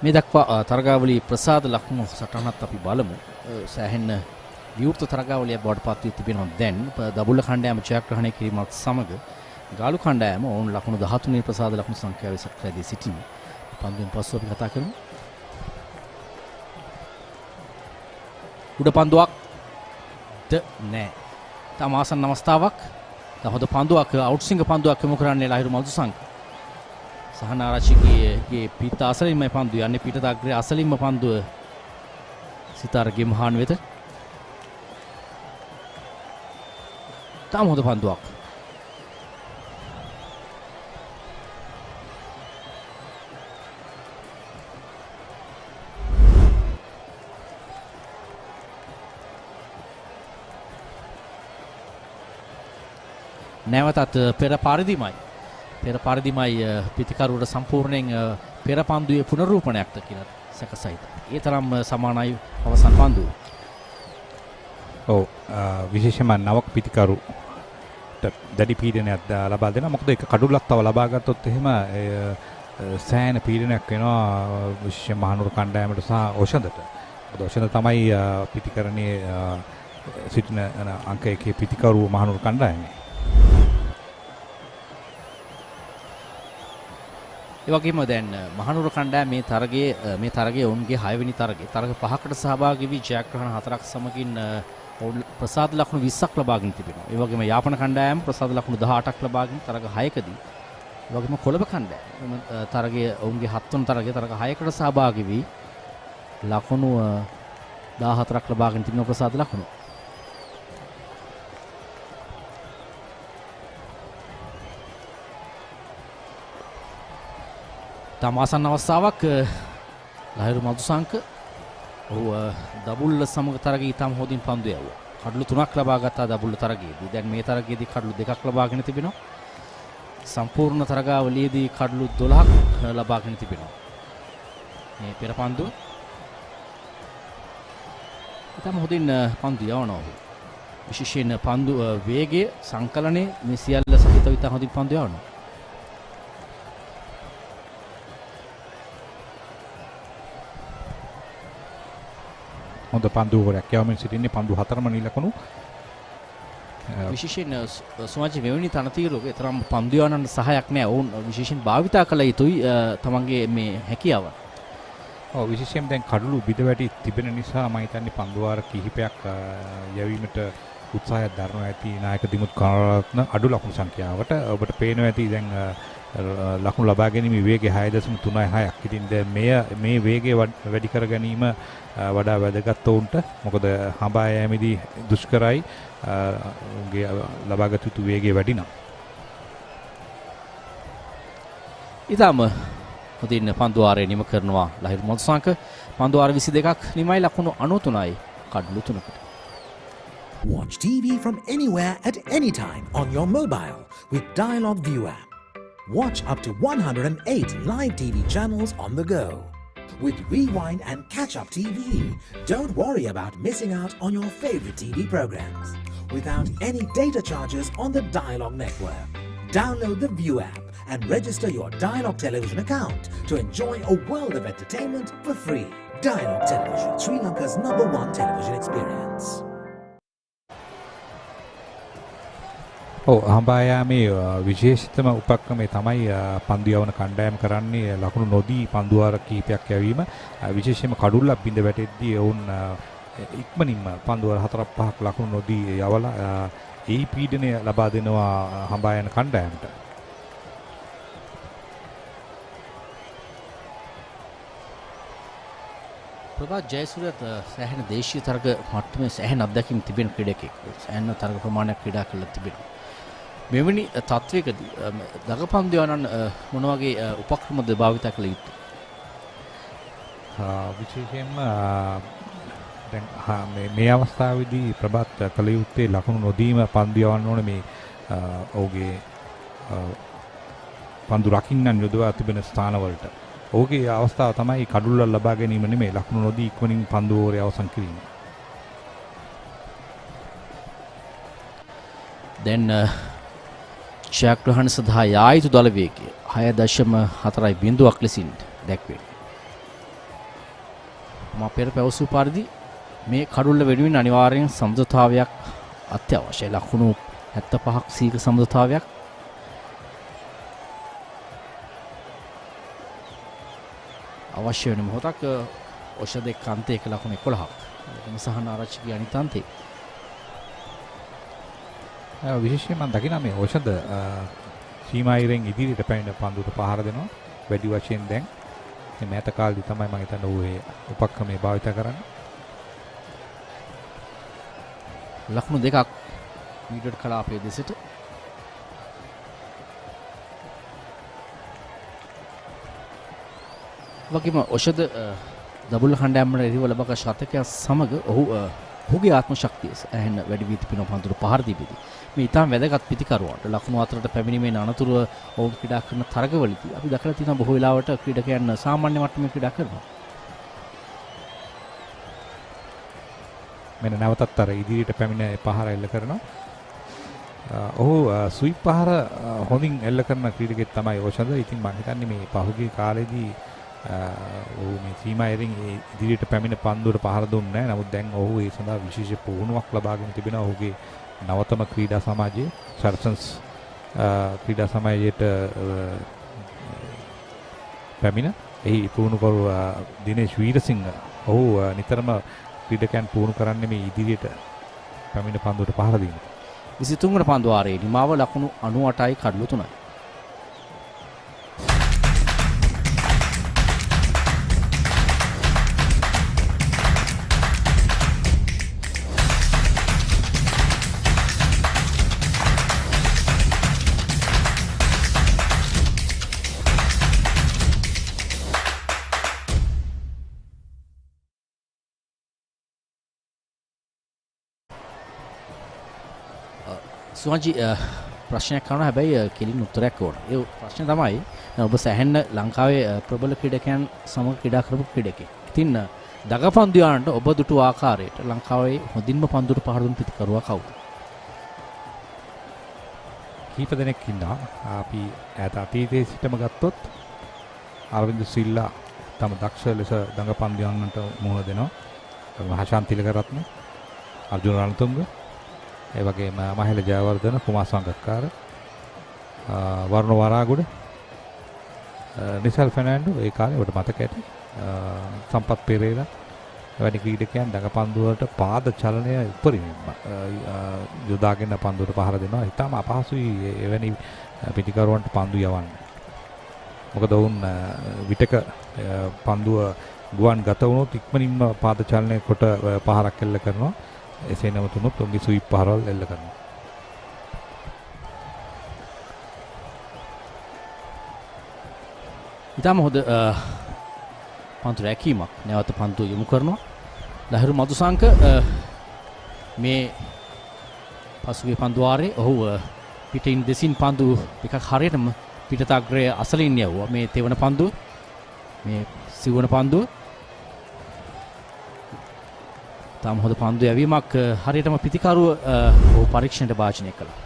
[SPEAKER 7] මේ දක්වා තරගාවලියේ ප්‍රසාද ලකුණු සටහනත් අපි බලමු. සෑහෙන විවෘත තරගාවලියක් බවට පත් වී තිබෙනවා. දැන් දබුල්ල කණ්ඩායම ජයග්‍රහණය කිරීමත් සමග ගාලු කණ්ඩායම ඔවුන් ලකුණු 13 ප්‍රසාද ලකුණු සංඛ්‍යාවේ සටනදී සිටින. පන්දුවෙන් පස්සෙ අපි කතා කරමු. උඩ පන්දුවක් නෑ. තම ආසන්න අවස්ථාවක්. තහොද පන්දුවක් අවුට්සිංග පන්දුවක් යොමු කරන්නේ ලහිරු මල්දුසංග. සහන ආරච්චිගේ පිට අසලින්ම පන්දුව යන්නේ පිටත අග්‍රයේ අසලින්ම පන්දුව සිතාරගේ මහාන් වෙත. තාම හොඳ පන්දුවක්. නැවතත් පෙර පරිදිමයි පිතිකරුවට සම්පූර්ණයෙන් පෙර පන්දුවේ පුනරූපණයක්ද කියලා සැකසයිද. ඒ තරම් සමානයි අවසන් පන්දුව.
[SPEAKER 8] ඔව් විශේෂයෙන්ම නවක පිතිකරු දැඩි පීඩනයක් ලබා දෙනවා. මොකද ඒක කඩුලක් තව ලබා ගත්තොත් එහෙම සෑහෙන පීඩනයක් වෙනවා විශේෂයෙන් මහනුවර කණ්ඩායමට සහ ඔෂන්දට. මොකද ඔෂන්ද තමයි පිතිකරණයේ සිටින අංක 1 පිතිකරු මහනුවර කණ්ඩායමේ. ඒ වගේම දැන් මහනුවර කණ්ඩායම මේ තරගයේ ඔවුන්ගේ 6 වෙනි තරග 5කට සහභාගී වී ජයග්‍රහණ 4ක් සමගින් ඔවුන් ප්‍රසාද ලකුණු 20ක් ලබාගෙන තිබෙනවා. ඒ වගේම යාපන කණ්ඩායම ප්‍රසාද ලකුණු 18ක් ලබාගෙන තරග 6කදී. ඒ වගේම කොළඹ කණ්ඩායම තරගයේ ඔවුන්ගේ 7 වන තරගයේ තරග 6කට සහභාගී වී ලකුණු 14ක් ලබාගෙන තිබෙනවා ප්‍රසාද ලකුණු. තමාසන්න අවස්ථාවක් ලහිරු මදුසංක ඔහු දබුල්ල සමග තරගයේ ඉතාම හොඳින් පන්දු යවුවා. කඩලු 3ක් ලබා ගත්තා දබුල්ල තරගයේදී. දැන් මේ තරගයේදී කඩලු 2ක් ලබාගෙන තිබෙනවා. සම්පූර්ණ තරගාවලියේදී කඩලු 12ක් ලබාගෙන තිබෙනවා. මේ පෙර පන්දුව ඉතාම හොඳින් පන්දු යවනවා ඔහු. විශේෂයෙන් පන්දු වේගය සංකලනයේ මේ සියල්ල සහිතව ඉතාම හොඳින් පන්දු යවනවා. හොඳ පන්දුවරයක් යවමින් සිටින්නේ පන්දු 4ම නිලකුණු.
[SPEAKER 7] විශේෂයෙන් සමාජයේ මෙවැනි තනතිරුවක තරම් පන්දු යවන්න සහයක් නැහැ. ඔවුන් විශේෂයෙන් භාවිතා කළ යුතුයි තමන්ගේ මේ හැකියාව.
[SPEAKER 8] ඔව් විශේෂයෙන් දැන් කඩළු බිඳ වැටි තිබෙන නිසා මම හිතන්නේ පන්දු වාර කිහිපයක් යැවීමට උත්සාහයක් දරනවා ඇති නායක දිමුත් කරුණාරත්න අඩු ලකුණු සංඛ්‍යාවට. ඔබට පේනවා ඇති දැන් ලකුණු ලබා ගැනීම වේගය 6.36ක්. ඉතින් දැන් මේ වේගය වැඩි කර ගැනීම වඩා වැදගත් වුන්ට. මොකද හඹා යෑමේදී දුෂ්කරයි උන්ගේ ලබාගත යුතු වේගය වැඩි නම්.
[SPEAKER 7] ඊටම හොඳින් පන්දුවාරය නිම කරනවා ලහිරු මල්සංක. පන්දුවාර 22ක් නිමයි ලකුණු 93යි කඩලු 3කට.
[SPEAKER 6] Watch TV from anywhere at any time on your mobile with Dialog View app. Watch up to 108 live TV channels on the go. With Rewind and Catch Up TV, don't worry about missing out on your favorite TV programs without any data charges on the Dialog network. Download the View app and register your Dialog television account to enjoy a world of entertainment for free. Dialog Television, Sri Lanka's #1 television experience.
[SPEAKER 8] හඹා යාමේ විශේෂිතම උපක්‍රමය තමයි පන්දු යවන කණ්ඩායම කරන්නේ ලකුණු නොදී පන්දුවාර කීපයක් යැවීම. විශේෂයෙන්ම කඩුල්ලක් බිඳ වැටෙද්දී ඔවුන් ඉක්මනින්ම පන්දුවාර 4-5ක් ලකුණු නොදී යවලා ඒ පීඩනය ලබා දෙනවා හඹා යන කණ්ඩායමට.
[SPEAKER 7] ප්‍රභාත් ජයසූරියත් සෑහෙන දේශීය තරග මට්ටමේ සෑහෙන අත්දැකීම් තිබෙන ක්‍රීඩකෙක්. සෑහෙන තරග ප්‍රමාණයක් ක්‍රීඩා කළා තිබෙනවා. මෙවැනි තත්වයකදී දගපන්දු යනන් මොන වගේ උපක්‍රමද භාවිත කළ යුතුද?
[SPEAKER 8] විශේෂයෙන්ම දැන් මේ අවස්ථාවේදී ප්‍රභාත් කළ යුත්තේ ලකුණු නොදීම පන්දු යවන්න ඕනේ මේ ඔහුගේ පන්දු රකින්නන් යොදවා තිබෙන ස්ථානවලට. ඔහුගේ අවස්ථාව තමයි කඩුල්ල ලබා ගැනීම නෙමෙයි ලකුණු නොදී ඉක්මනින් පන්දු ඕරේ අවසන් කිරීම.
[SPEAKER 7] දැන් ජයග්‍රහණ සඳහා යා යුතු දල වේගය 6.4 ලෙසින් දැක්වේ. මා පෙර පැවසූ පරිදි මේ කඩුල්ල වෙනුවෙන් අනිවාර්යෙන් සමතුලිතතාවයක් අත්‍යවශ්‍යයි. ලකුණු 75ක් සීක සමතුලිතතාවයක් අවශ්‍ය වෙන මොහොතක් ඔෂද එක් අන්තයක ලකුණු 11ක්. එතන සහන ආරච්චිගේ අනිත් අන්තේ.
[SPEAKER 8] විශේෂයෙන් මම දකිනවා මේ ඔෂද සීමායිරෙන් ඉදිරියට පැමිණ පන්දුට පහර දෙනවා. වැඩි වශයෙන් දැන් මේ මෑත කාලෙදි තමයි මම හිතන්නේ ඌ ඒ උපක්‍රමයේ භාවිත කරන්නේ.
[SPEAKER 7] ලකුණු දෙකක් මීටර් කලාපයේ දෙසට වගේම ඔෂද දබුල්ල කණ්ඩායමට එරෙහිව ලබා ශතකයක් සමග ඔහුගේ ආත්ම ශක්තිය ඇහෙන වැඩි වී තිබෙන පන්දුර පහර දීපෙදී මේ ඉතාම වැදගත් පිතිකරුවාට ලකුණු අතරට පැමිණීමේ අනතුරුව ඔවුන් ක්‍රීඩා කරන තරගවලදී අපි දැකලා තියෙනවා බොහෝ වෙලාවට ක්‍රීඩකයන් සාමාන්‍ය මට්ටමේ ක්‍රීඩා කරනවා.
[SPEAKER 8] මෙන්න නැවතත් අර ඉදිරියට පැමිණ පහර එල්ල කරනවා. ඔහු ස්විප් පහර හොඳින් එල්ල කරන ක්‍රීඩකෙක් තමයි ඔෂද. ඉතින් මම හිතන්නේ මේ පහුගිය කාලෙදී ඔහු මේ සීමාවෙන් ඉදිරියට පැමිණ පන්දුවට පහර දුන්නේ නැහැ. නමුත් දැන් ඔහු ඒ සඳහා විශේෂ පුහුණුවක් ලබාගෙන තිබෙනවා. ඔහුගේ නවතම ක්‍රීඩා සමාජයේ සර්සන්ස් ක්‍රීඩා සමාජයට පැමිණ එහි පුහුණුකරු දිනේෂ් වීරසිංහ ඔහු නිතරම ක්‍රීඩකයන් පුහුණු කරන්නේ මේ ඉදිරියට පැමිණ පන්දුවට පහර දීම.
[SPEAKER 7] 23 වන පන්දු වාරයේ නිමාව ලකුණු 98යි කඩලු 3යි. සුවන්ජි ප්‍රශ්නයක් කරනවා හැබැයි කෙලින් උත්තරයක් ඕන. ඒ ප්‍රශ්නේ තමයි ඔබ සැහෙන්න ලංකාවේ ප්‍රබල ක්‍රීඩකයන් සමග ක්‍රීඩා කරපු ක්‍රීඩකෙක්. ඉතින් දගපන්දු යානට ඔබ දුටු ආකාරයට ලංකාවේ හොඳින්ම පන්දුට පහර දුන් පිතිකරුවා කවුද?
[SPEAKER 8] කීප දෙනෙක් ඉන්නවා. අපි ඈත අතීතයේ සිටම ගත්තොත් අරවින්ද සිල්ලා තම දක්ෂ ලෙස දඟපන්දු යානට මුහුණ දෙනවා. මහාශාන්ත තිලකරත්න, අර්ජුන රණතුංග, ඒ වගේම මහේල ජයවර්ධන, කුමාර සංගක්කාර, වරුණ වරාගොඩ, නිසල් ෆර්නෑන්ඩෝ ඒ කාලේ ඔබට මතක ඇති, සම්පත් පෙරේරා වැනි ක්‍රීඩකයන් දඟපන්දු වලට පාද චලනය උපරිමයෙන්ම යොදාගෙන පන්දුවට පහර දෙනවා. ඉතාම අපහසුයි එවැනි පිටිකරුවන්ට පන්දු යවන්න. මොකද ඔවුන් විටක පන්දුව ගුවන් ගත වුණොත් ඉක්මනින්ම පාද චලනය කොට පහරක් එල්ල කරනවා. එසේ නමුත් ඔවුන්ගේ ස්විප් පහරවල් එල්ල කරනවා.
[SPEAKER 7] ඉතාම හොඳ පන්දු රැකීමක් නැවත පන්දු යොමු කරනවා. ලහිරු මදුසංක මේ පසුගිය පන්දු වාරයේ ඔහු පිටින් දෙසින් පන්දු එකක් හරියටම පිටත අග්‍රයේ අසලින් යවුවා. මේ තෙවන පන්දුව, මේ සිවන පන්දුව තාම හොඳ පන්දු යැවීමක් හරියටම පිතිකරුව ඔහු පරීක්ෂණයට භාජනය කළා.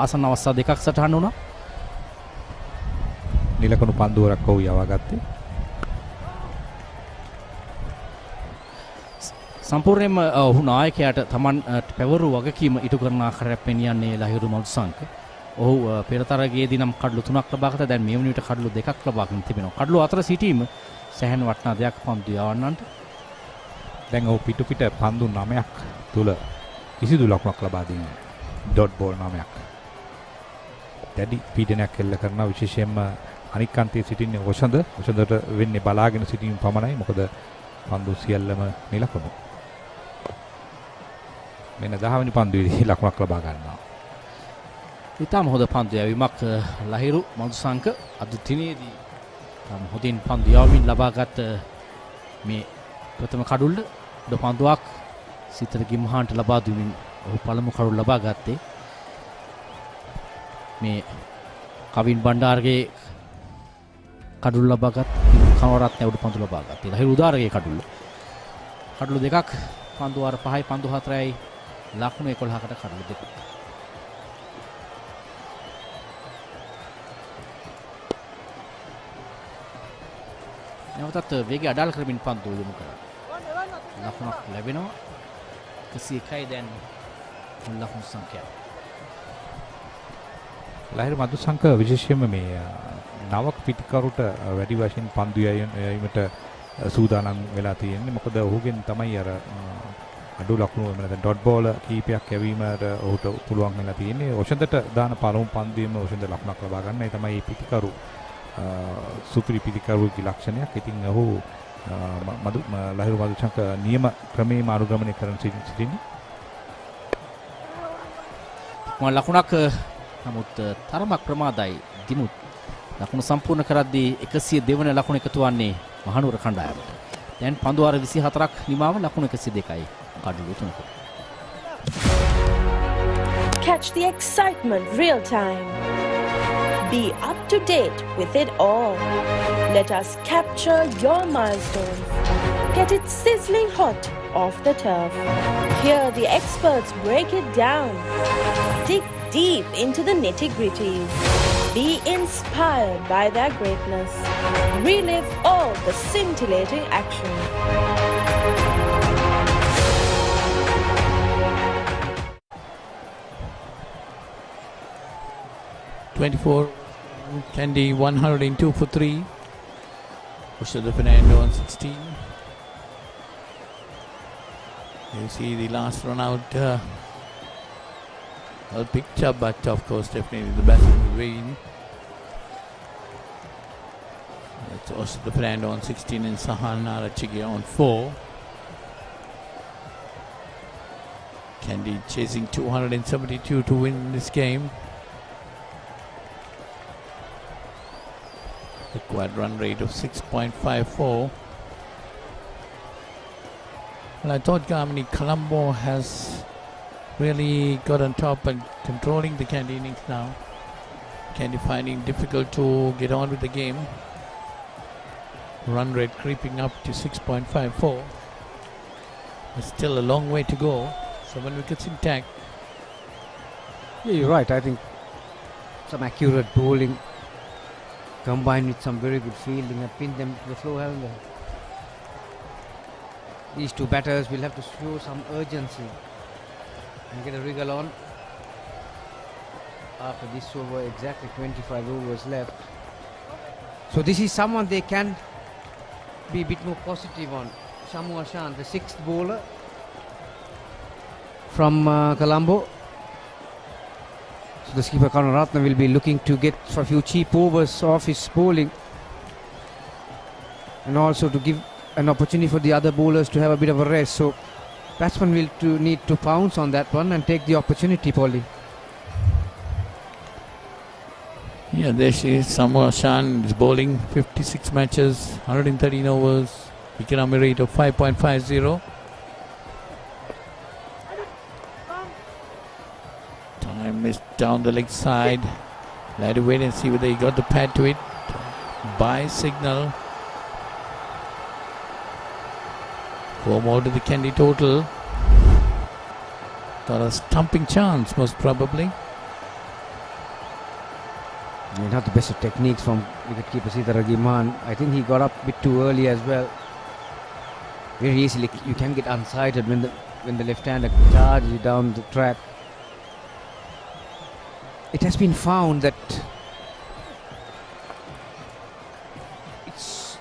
[SPEAKER 7] ආසන්න අවස්ථා දෙකක් සටහන් වුණා.
[SPEAKER 8] නිලකණු පන්දුවරක් ඔහු යවා ගත්තේ.
[SPEAKER 7] සම්පූර්ණයෙන්ම ඔහු නායකයාට Taman පැවරු වගකීම ඉටු කරන ආකාරයක් පෙනියන්නේ ලහිරු මදුසංක. ඔහු පෙරතරගයේදී නම් කඩලු 3ක් ලබා ගත්තා. දැන් මේ වුණිට කඩලු 2ක් ලබාගෙන තිබෙනවා. කඩලු 4 සිටීම සැහැණ වටනා දෙයක් පන්දු යවන්නන්ට.
[SPEAKER 8] දැන් ඔහු පිටු පිට පන්දු 9ක් තුල කිසිදු ලකුණක් ලබා දෙන්නේ. ඩොට් බෝල් 9ක්. දැඩි පීඩනයක් එල්ල කරන විශේෂයෙන්ම අනික් අන්තයේ සිටින්නේ ඔෂඳට වෙන්නේ බලාගෙන සිටීම පමණයි. මොකද පන්දු සියල්ලම නිලකුණු. මෙන්න 10 වෙනි පන්දුවේදී ලකුණක් ලබා ගන්නවා.
[SPEAKER 7] ඉතාම හොඳ පන්දු යැවීමක් ලහිරු මදුසංක අද දිනේදී තම හොඳින් පන්දු යවමින් ලබාගත් මේ ප්‍රථම කඩුල්ල ද පන්දුවක් සිතර ගිම්හාන්ට ලබා දුමින් ඔහු පළමු කඩුල්ල ලබා ගත්තේ. මේ කවින් බණ්ඩාරගේ කඩුල්ල ලබාගත් කනවරත්නය උඩ පන්දු ලබාගත්. ලහිරු උදාරගේ කඩුල්ල. කඩුළු දෙකක් පන්දු වාර 5යි පන්දු 4යි ලකුණු 11කට කඩුළු දෙකක්. නැවතත් වේගය අඩාල කරමින් පන්දු යොමු කරා. ලකුණක් ලැබෙනවා. 101යි දැන් ලකුණු සංඛ්‍යාව.
[SPEAKER 8] ලහිරු මදුසංක විශේෂයෙන්ම මේ නවක පිටිකරුට වැඩි වශයෙන් පන්දු යැවීමට සූදානම් වෙලා තියෙන්නේ. මොකද ඔහුගෙන් තමයි අර අඩු ලකුණු එමෙ නැත්නම් ඩොට් බෝල කීපයක් යැවීමට ඔහුට පුළුවන් වෙලා තියෙන්නේ. ඔෂන්දට දාන පළමු පන්දුවේම ඔෂන්ද ලකුණක් ලබා ගන්න. ඒ තමයි පිටිකරු සුපිරි පිටිකරුගේ ලක්ෂණයක්. ඉතින් ඔහු ලහිරු මදුසංක නියම ක්‍රමයේම අනුගමනය කරන සිටින්නේ.
[SPEAKER 7] ලකුණක් නමුත් තරමක් ප්‍රමාදයි දිමුත්. ලකුණු සම්පූර්ණ කරද්දී 102 වන ලකුණ එකතු වන්නේ මහනුවර කණ්ඩායමට. දැන් පන්දු වාර 24ක් නිමාව ලකුණු 102යි කඩුළු 3ක.
[SPEAKER 3] Catch the excitement real time. Be up to date with it all. Let us capture your milestones. Get it sizzling hot off the turf. Hear the experts break it down. Dig deep into the nitty-gritties. Be inspired by their greatness. Relive all the scintillating action.
[SPEAKER 10] Kandy 102 for 3. Ushada Fernando on 16. You see the last run out. Well picked up, but of course definitely the best will win. That's Ushada Fernando on 16 and Sahan Arachigi on 4. Kandy chasing 272 to win this game. Required run rate of 6.54. Well, I thought Colombo has really got on top and controlling the Kandy innings now. Kandy finding difficult to get on with the game. Run rate creeping up to 6.54. There's still a long way to go. 7 wickets intact.
[SPEAKER 2] Yeah, you're right. I think some accurate bowling combined with some very good fielding have pinned them to the floor, haven't they? These two batters will have to show some urgency and get a wriggle on after this over. Exactly 25 overs left. So this is someone they can be a bit more positive on. Shamu Ashan, the 6th bowler from Colombo. So the skipper Karunaratne will be looking to get for a few cheap overs off his bowling, and also to give an opportunity for the other bowlers to have a bit of a rest. So batsman will need to pounce on that one and take the opportunity, Polly.
[SPEAKER 10] Yeah, there she is. Samoa Shan is bowling 56 matches, 113 overs, economic rate of 5.50. Time is down the leg side. Let us wait and see whether he got the pad to it. By signal. 4 more to the Kandy total. Got a stumping chance, most probably.
[SPEAKER 2] Yeah, not the best of techniques from wicketkeeper Sita Ragiman. I think he got up a bit too early as well. Very easily you can get unsighted when the left-hander charges you down the track. It has been found that it's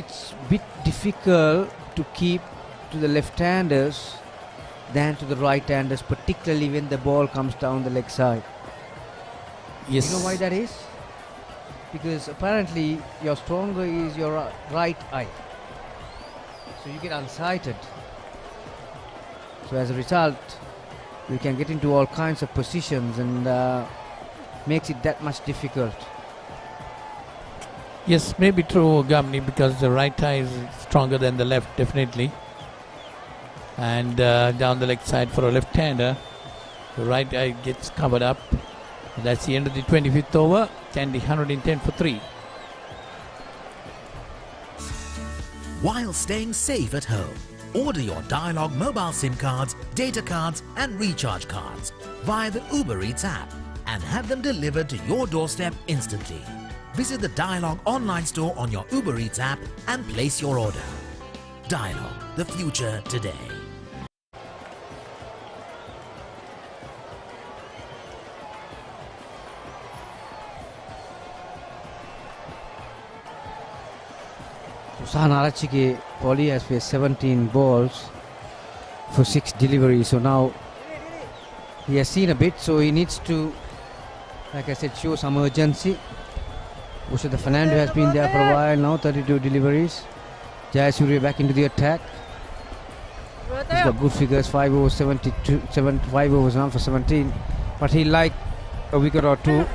[SPEAKER 2] a bit difficult to keep to the left-handers than to the right-handers, particularly when the ball comes down the leg side.
[SPEAKER 10] Yes.
[SPEAKER 2] You know why that is? Because apparently your stronger is your right eye. So you get unsighted. So as a result, you can get into all kinds of positions and makes it that much difficult.
[SPEAKER 10] Yes, maybe true, Gamni, because the right eye is stronger than the left, definitely. And down the leg side for a left-hander, the right eye gets covered up. And that's the end of the 25th over. Kandy 110 for 3.
[SPEAKER 6] while staying safe at home. Order your Dialog mobile SIM cards, data cards and recharge cards via the Uber Eats app and have them delivered to your doorstep instantly. Visit the Dialog online store on your Uber Eats app and place your order. Dialog, the future today.
[SPEAKER 2] Susan Arachike Poli has faced 17 balls for 6 deliveries. So now he has seen a bit, so he needs to, like I said, show some urgency. Ushada Fernando has been there for a while now, 32 deliveries. Jayasuriya back into the attack. He's got good figures, 5 overs, 5 overs now for 17. But he like a wicket or two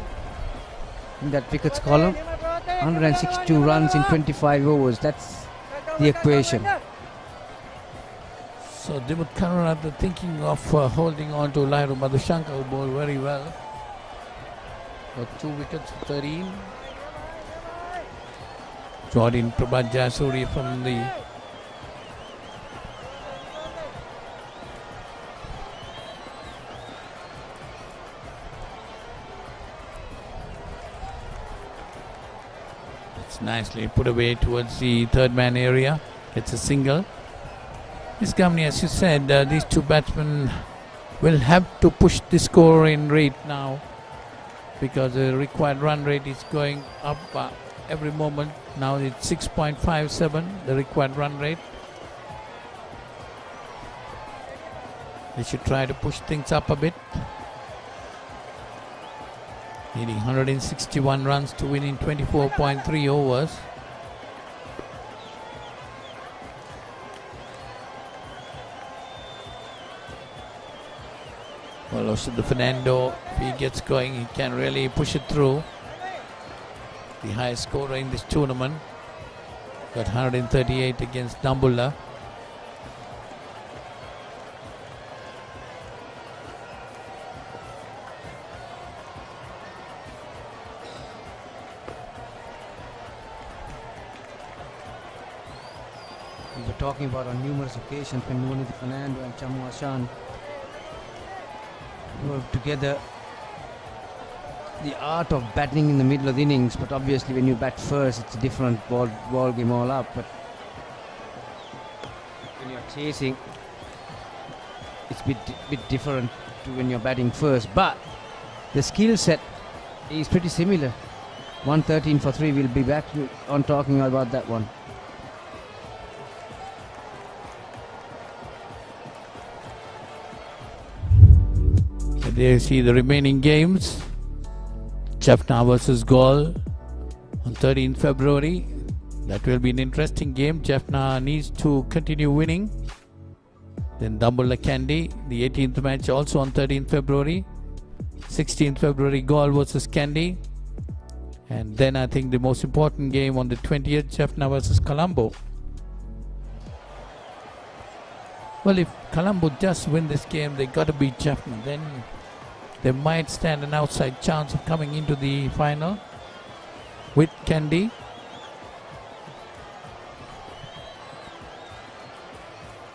[SPEAKER 2] in that wickets column. 162 runs in 25 overs. That's the equation.
[SPEAKER 10] So Dimut Karunaratne thinking of holding on to Lairu Madhushankar, who bowled very well. Got 2 wickets for 13. Jordan Prabhat Jayasuriya from the nicely put away towards the third man area. It's a single. This company, as you said, these two batsmen will have to push the score in rate now because the required run rate is going up every moment. Now it's 6.57, the required run rate. They should try to push things up a bit. Needing 161 runs to win in 24.3 overs. Well, also the Fernando, if he gets going, he can really push it through. The highest scorer in this tournament. Got 138 against Dambulla.
[SPEAKER 2] We were talking about on numerous occasions when Nuwanitha Fernando and Chamu Ashan worked together. The art of batting in the middle of the innings, but obviously when you bat first, it's a different ball game all up. But when you're chasing, it's a bit different to when you're batting first. But the skill set is pretty similar. 113 for 3. We'll be back on talking about that one.
[SPEAKER 10] There you see the remaining games. Jaffna versus Gaul on 13th February. That will be an interesting game. Jaffna needs to continue winning. Then Dambulla Kandy, the 18th match also on 13th February. 16th February, Gaul versus Kandy. And then I think the most important game on the 20th, Jaffna versus Colombo. Well, if Colombo just win this game, they got to beat Jaffna. Then they might stand an outside chance of coming into the final with Kandy.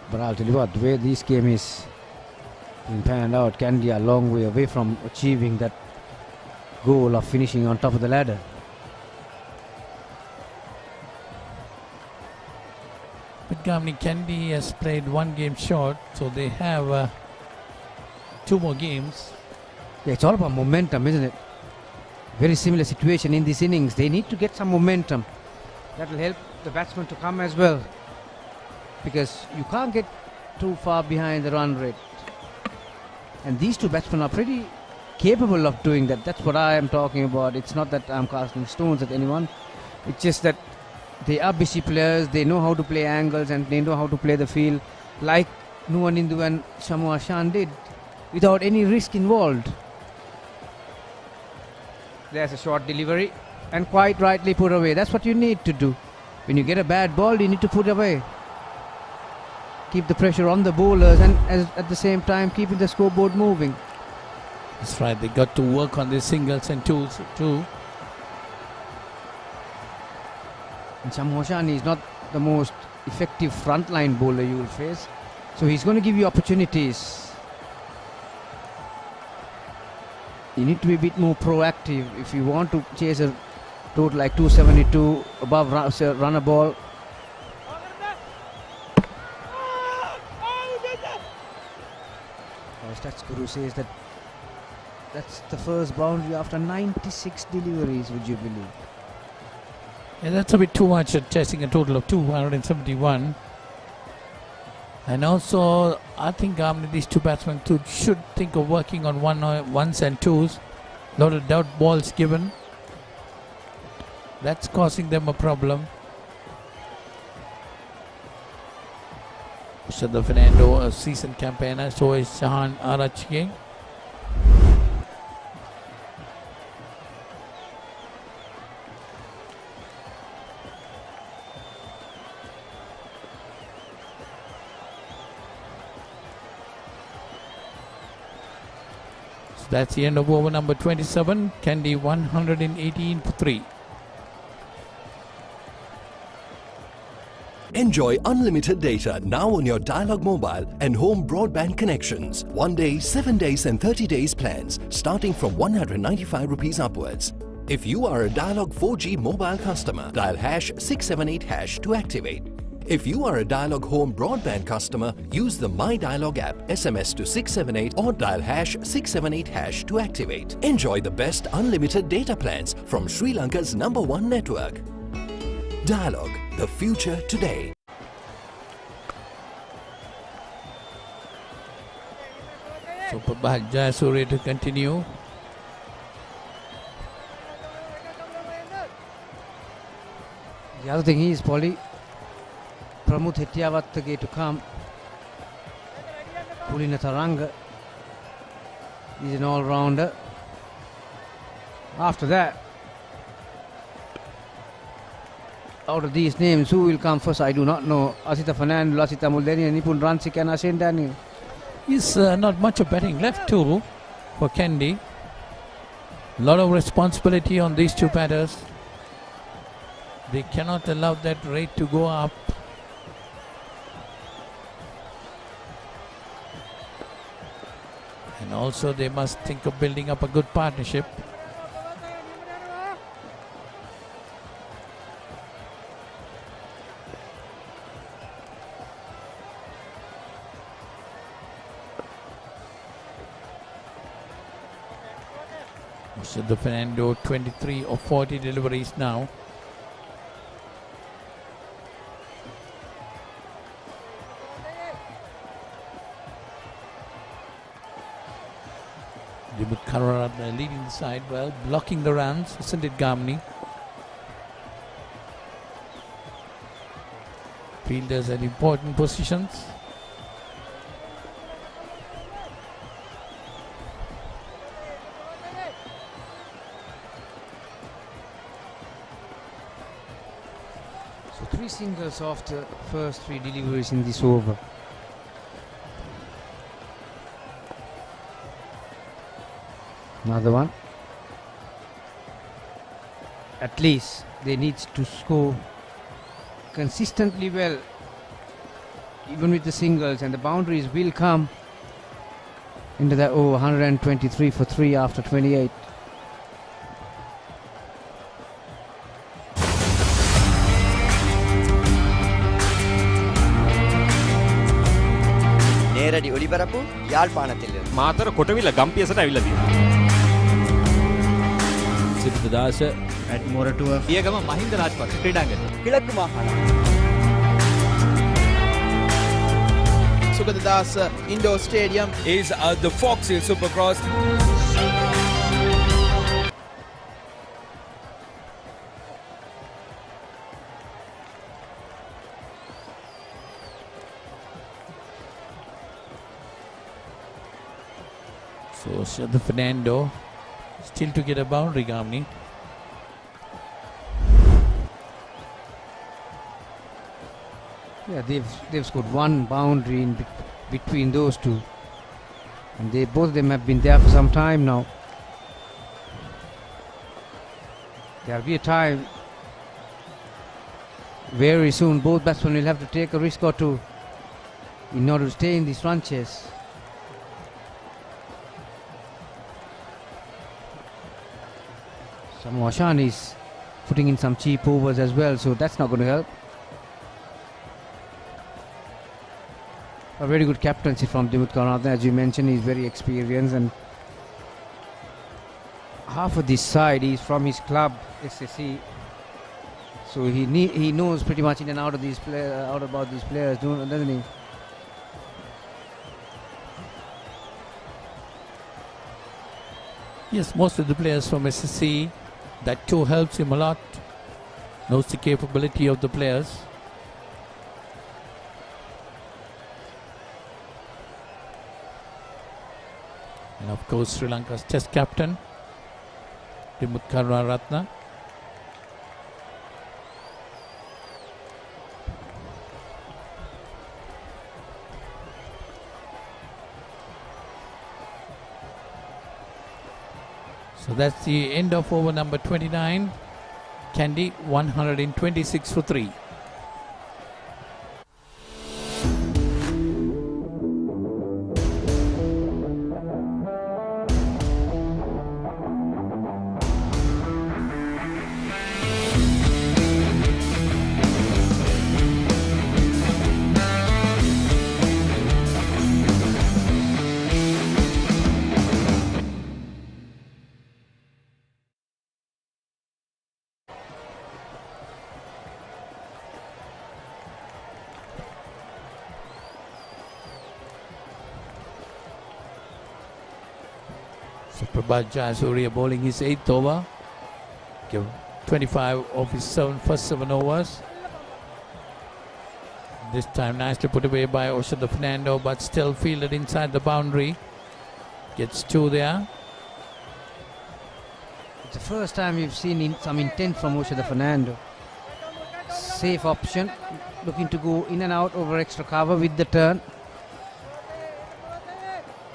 [SPEAKER 2] But I'll tell you what, the way this game is being panned out, Kandy a long way away from achieving that goal of finishing on top of the ladder.
[SPEAKER 10] But Gamni, Kandy has played 1 game short, so they have 2 more games.
[SPEAKER 2] Yeah, it's all about momentum, isn't it? Very similar situation in this innings. They need to get some momentum. That will help the batsman to come as well. Because you can't get too far behind the run rate. And these two batsmen are pretty capable of doing that. That's what I am talking about. It's not that I'm casting stones at anyone. It's just that they are busy players. They know how to play angles and they know how to play the field like Nuwanitha and Chamu Ashan did without any risk involved. There's a short delivery and quite rightly put away. That's what you need to do. When you get a bad ball, you need to put away. Keep the pressure on the bowlers and at the same time keeping the scoreboard moving.
[SPEAKER 10] That's right, they got to work on their singles and twos too.
[SPEAKER 2] And Chamu Ashan is not the most effective frontline bowler you will face. So he's going to give you opportunities. You need to be a bit more proactive if you want to chase a total like 272 above run a ball. Stats Guru says that that's the first boundary after 96 deliveries, would you believe?
[SPEAKER 10] Yeah, that's a bit too much at chasing a total of 271. And also, I think these two batsmen should think of working on ones and twos. Lot of doubt balls given. That's causing them a problem. Shada Fernando, a seasoned campaigner, so is Shahan Arachke. So that's the end of over number 27. Kandy 118 for 3.
[SPEAKER 9] Enjoy unlimited data now on your Dialog mobile and home broadband connections. 1 day, 7 days and 30 days plans starting from 195 rupees upwards. If you are a Dialog 4G mobile customer, dial #678# to activate. If you are a Dialog home broadband customer, use the My Dialog app, SMS to 678 or dial #678# to activate. Enjoy the best unlimited data plans from Sri Lanka's #1 network. Dialog, the future today.
[SPEAKER 10] Super Bahag Jayasuriya to continue.
[SPEAKER 2] The other thing is, Polly, Pramud Hettiawattage to come. Pulina Taranga is an all-rounder. After that, out of these names, who will come first? I do not know. Asita Fernando, Lasita Muldeni, Nipun Ransik and Ashane Daniel.
[SPEAKER 10] Is not much of batting left too for Kandy. A lot of responsibility on these two batters. They cannot allow that rate to go up. And also they must think of building up a good partnership. Mr. Fernando, 23 or 40 deliveries now. Dimut Karara leading the side well, blocking the runs, isn't it, Gamni? Fielders at important positions.
[SPEAKER 2] So 3 singles after first 3 deliveries in this over. Another one. At least they need to score consistently well, even with the singles, and the boundaries will come into that 123 for 3 after 28.
[SPEAKER 12] நேரடி ஒளிபரப்பு யாழ்ப்பாணத்தில்
[SPEAKER 13] මාතර කොටවිල ගම්පියසට ඇවිල්ලා තියෙනවා.
[SPEAKER 14] සිද්ධදාස
[SPEAKER 13] at Moratuwa පියගම Mahinda Rajapaksa ක්‍රීඩාංගණය.
[SPEAKER 12] கிழக்கு மாகாணம்.
[SPEAKER 15] Sugadadasa Indoor Stadium
[SPEAKER 14] is the Fox Hill Supercross.
[SPEAKER 10] So Shada Fernando still to get a boundary, Gamni.
[SPEAKER 2] Yeah, they've scored 1 boundary in between those two, and both of them have been there for some time now. There'll be a time very soon both batsmen will have to take a risk or two in order to stay in this run chase. Samuashan is putting in some cheap overs as well, so that's not going to help. A very good captaincy from Dimut Karanathan, as you mentioned. He's very experienced, and half of this side is from his club SSC, so he knows pretty much in and out of these out about these players, doesn't he?
[SPEAKER 10] Yes, most of the players from SSC, that too helps him a lot. Knows the capability of the players. And of course, Sri Lanka's Test captain, Dimut Karunaratne. So that's the end of over number 29. Kandy 126 for 3. Prabhat Jayasuriya bowling his 8th over. Give 25 of his first 7 overs. This time nicely put away by Oshada Fernando, but still fielded inside the boundary. Gets 2 there.
[SPEAKER 2] It's the first time we've seen some intent from Oshada Fernando. Safe option, looking to go in and out over extra cover with the turn.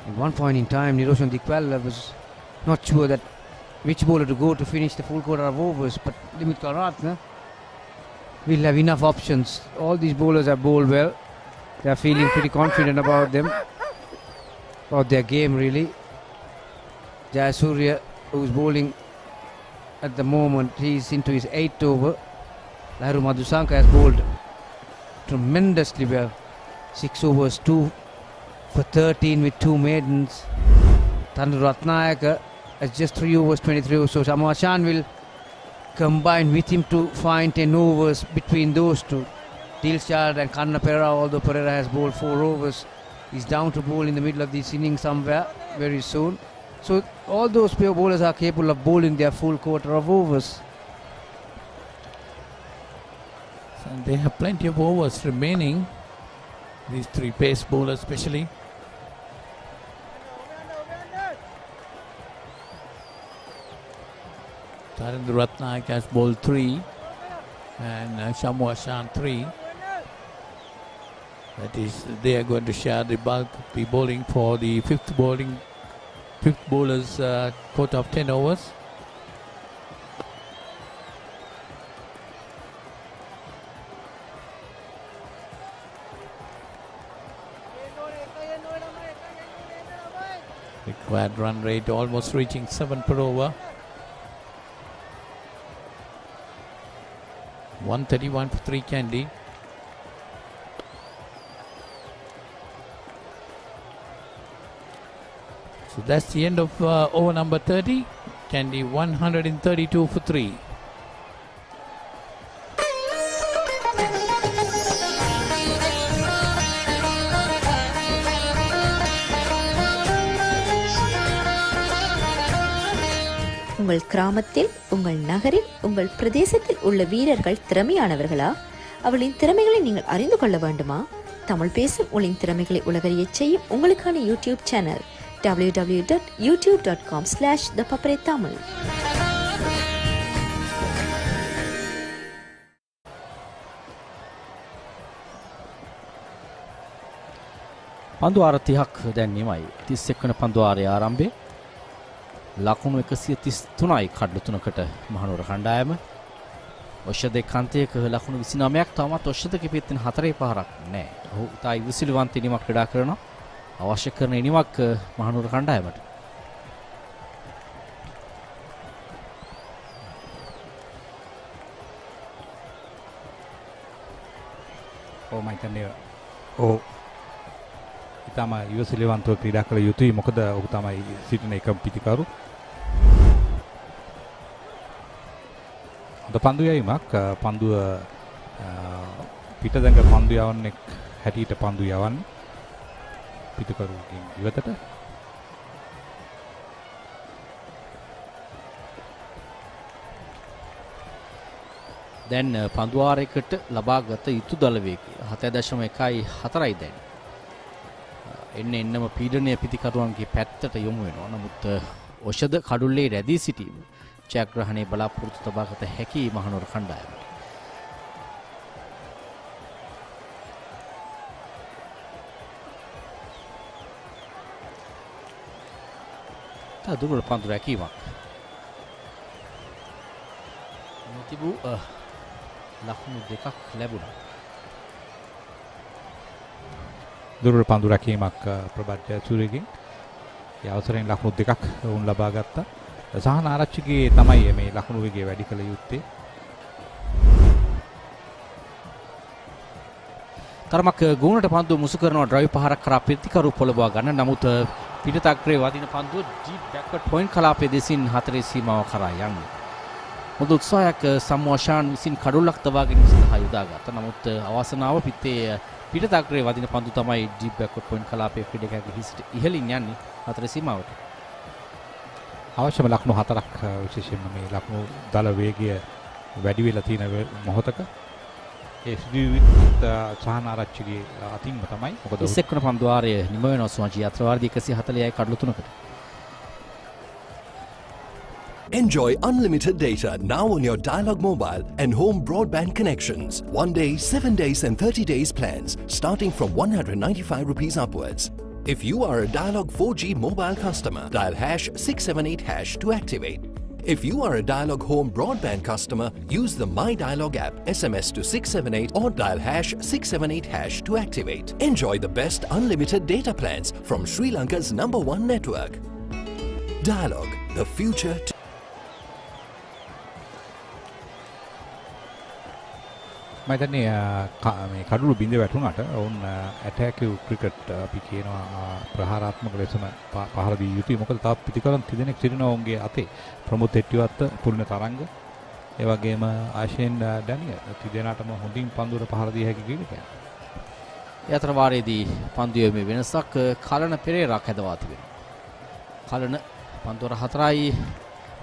[SPEAKER 2] At one point in time, Niroshan Dikwala was not sure that which bowler to go to finish the full quarter of overs, but Dimut Karunaratne will have enough options. All these bowlers have bowled well. They are feeling pretty confident about them, about their game really. Jayasuriya, who's bowling at the moment, he's into his 8th over. Lahiru Madhusanka has bowled tremendously well. 6 overs, 2 for 13 with 2 maidens. Thandu Ratnayaka has just 3 overs, 23 overs. So Samuashan will combine with him to find 10 overs between those two. Dilshad and Kanna Pereira, although Pereira has bowled 4 overs, he's down to bowl in the middle of this inning somewhere very soon. So all those bowlers are capable of bowling their full quarter of overs.
[SPEAKER 10] So they have plenty of overs remaining. These 3 pace bowlers especially. Tarendra Ratnaik has bowled 3 and Samuashan 3. That is, they are going to share the bulk of the bowling for the fifth bowlers quota of 10 overs. Required run rate almost reaching 7 per over. 131 for 3 Kandy. So that's the end of over number 30. Kandy 132 for 3.
[SPEAKER 11] உங்கள் கிராமத்தில், உங்கள் நகரில், உங்கள் பிரதேசத்தில் உள்ள வீரர்கள் திறமையானவர்களா? அவளின் திறமைகளை நீங்கள் அறிந்து கொள்ள வேண்டுமா? தமிழ் பேசும் உங்களின் திறமைகளை உலகறியச் செய்யும் உங்களுக்கான யூடியூப் சேனல் www.youtube.com/thepaparetamil.
[SPEAKER 7] පන්දු වාර 30ක් දැන් නිමයි. 31 වන පන්දු වාරයේ ආරම්භය. ලකුණු 133යි කඩලු 3කට මහනුවර කණ්ඩායම. ඔෂදේ කන්තයක ලකුණු 29ක් තවමත් ඔෂදගේ පිටින් 4 පහරක් නැහැ. ඔහු තායි විසිලවන්ත ඉනිමක් ක්‍රීඩා කරනවා. අවශ්‍ය කරන ඉනිමක් මහනුවර කණ්ඩායමට.
[SPEAKER 8] මම හිතන්නේ ඊටම යුවසිලවන්තව ක්‍රීඩා කළ යුතුයි. මොකද ඔහු තමයි සිටින එකම පිටිකරු. ද පන්දු යීමක් පන්දුව පිටදඟ පන්දු යවන්නේ හැටියට පන්දු යවන්නේ පිටකරුගෙන් ඉවතට.
[SPEAKER 7] දැන් පන්දුවාරයකට ලබාගත යුතු දල වේගය 7.14යි දැන්. එන්නම පීඩනය පිටිකරුවන්ගේ පැත්තට යොමු වෙනවා. නමුත් ඔෂද කඩුල්ලේ රැඳී සිටීම ජයග්‍රහණය බලාපොරොත්තු තබාගත හැකි මහනුවර කණ්ඩායමට. දුර්වල පන්දු රැකීමක්. තිබූ ලකුණු දෙකක් ලැබුණා.
[SPEAKER 8] දුර්වල පන්දු රැකීමක් ප්‍රබද්ධ සූරියගෙන්. ඒ අවසරයෙන් ලකුණු දෙකක් වුන් ලබා ගත්තා. සහන ආරච්චිගේ තමයි මේ ලකුණු වේගය වැඩි කළ යුත්තේ.
[SPEAKER 7] තරමක් ගුණට පන්දුව මුසු කරනවා ඩ්‍රයිව් පහරක් කරා ප්‍රතිකරු පොළඹවා ගන්න. නමුත් පිටතක්‍රේ වදින පන්දුව ඩීප් බැක්වර්ඩ් පොයින්ට් කලාපයේ දෙසින් 4 සීමාව කරා යන්නේ. මුදු උත්සාහයක් සම්මෝෂාන් විසින් කඩුල්ලක් තබා ගැනීම සඳහා යොදාගත්තා. නමුත් අවසනාව පිටේ පිටතක්‍රේ වදින පන්දුව තමයි ඩීප් බැක්වර්ඩ් පොයින්ට් කලාපයේ ක්‍රීඩකයාගේ හිසට ඉහළින් යන්නේ 4 සීමාවට.
[SPEAKER 8] අවශ්‍යම ලකුණු 4ක් විශේෂයෙන්ම මේ ලකුණු දල වේගය වැඩි වෙලා තියෙන මොහොතක ඒ සිදුවිත් සහන ආරච්චිගේ අතින්ම තමයි. මොකද
[SPEAKER 7] 21 වන පන්දුවාරය නිම වෙනවා සුවංචි යාත්‍රාවාරදී 140යි කඩලු 3කට.
[SPEAKER 9] Enjoy unlimited data now on your Dialog mobile and home broadband connections. 1 day, 7 days and 30 days plans starting from 195 rupees upwards. If you are a Dialog 4G mobile customer, dial #678# to activate. If you are a Dialog home broadband customer, use the My Dialog app, SMS to 678 or dial #678# to activate. Enjoy the best unlimited data plans from Sri Lanka's #1 network. Dialog, the future.
[SPEAKER 8] මම හිතන්නේ මේ කඩුළු බිඳ වැටුණාට ඔවුන් ඇටැකිව් cricket අපි කියනවා ප්‍රහාරාත්මක ලෙසම පහර දී යුතුයි. මොකද තාත් පිටිකරන් තිදෙනෙක් සිටිනවා ඔවුන්ගේ අතේ. ප්‍රමුත් හෙට්ටිවත්ත, පුරුණ තරංග, ඒ වගේම ආශෙන් ඩැනියල් තිදෙනාටම හොඳින් පන්දුවට පහර දී හැකි ක්‍රීඩකයන්.
[SPEAKER 7] ඒ අතර වාරයේදී පන්දුවේ මේ වෙනසක් කලන පෙරේරාක් හැදවා තිබෙනවා. කලන පන්දුවර 4යි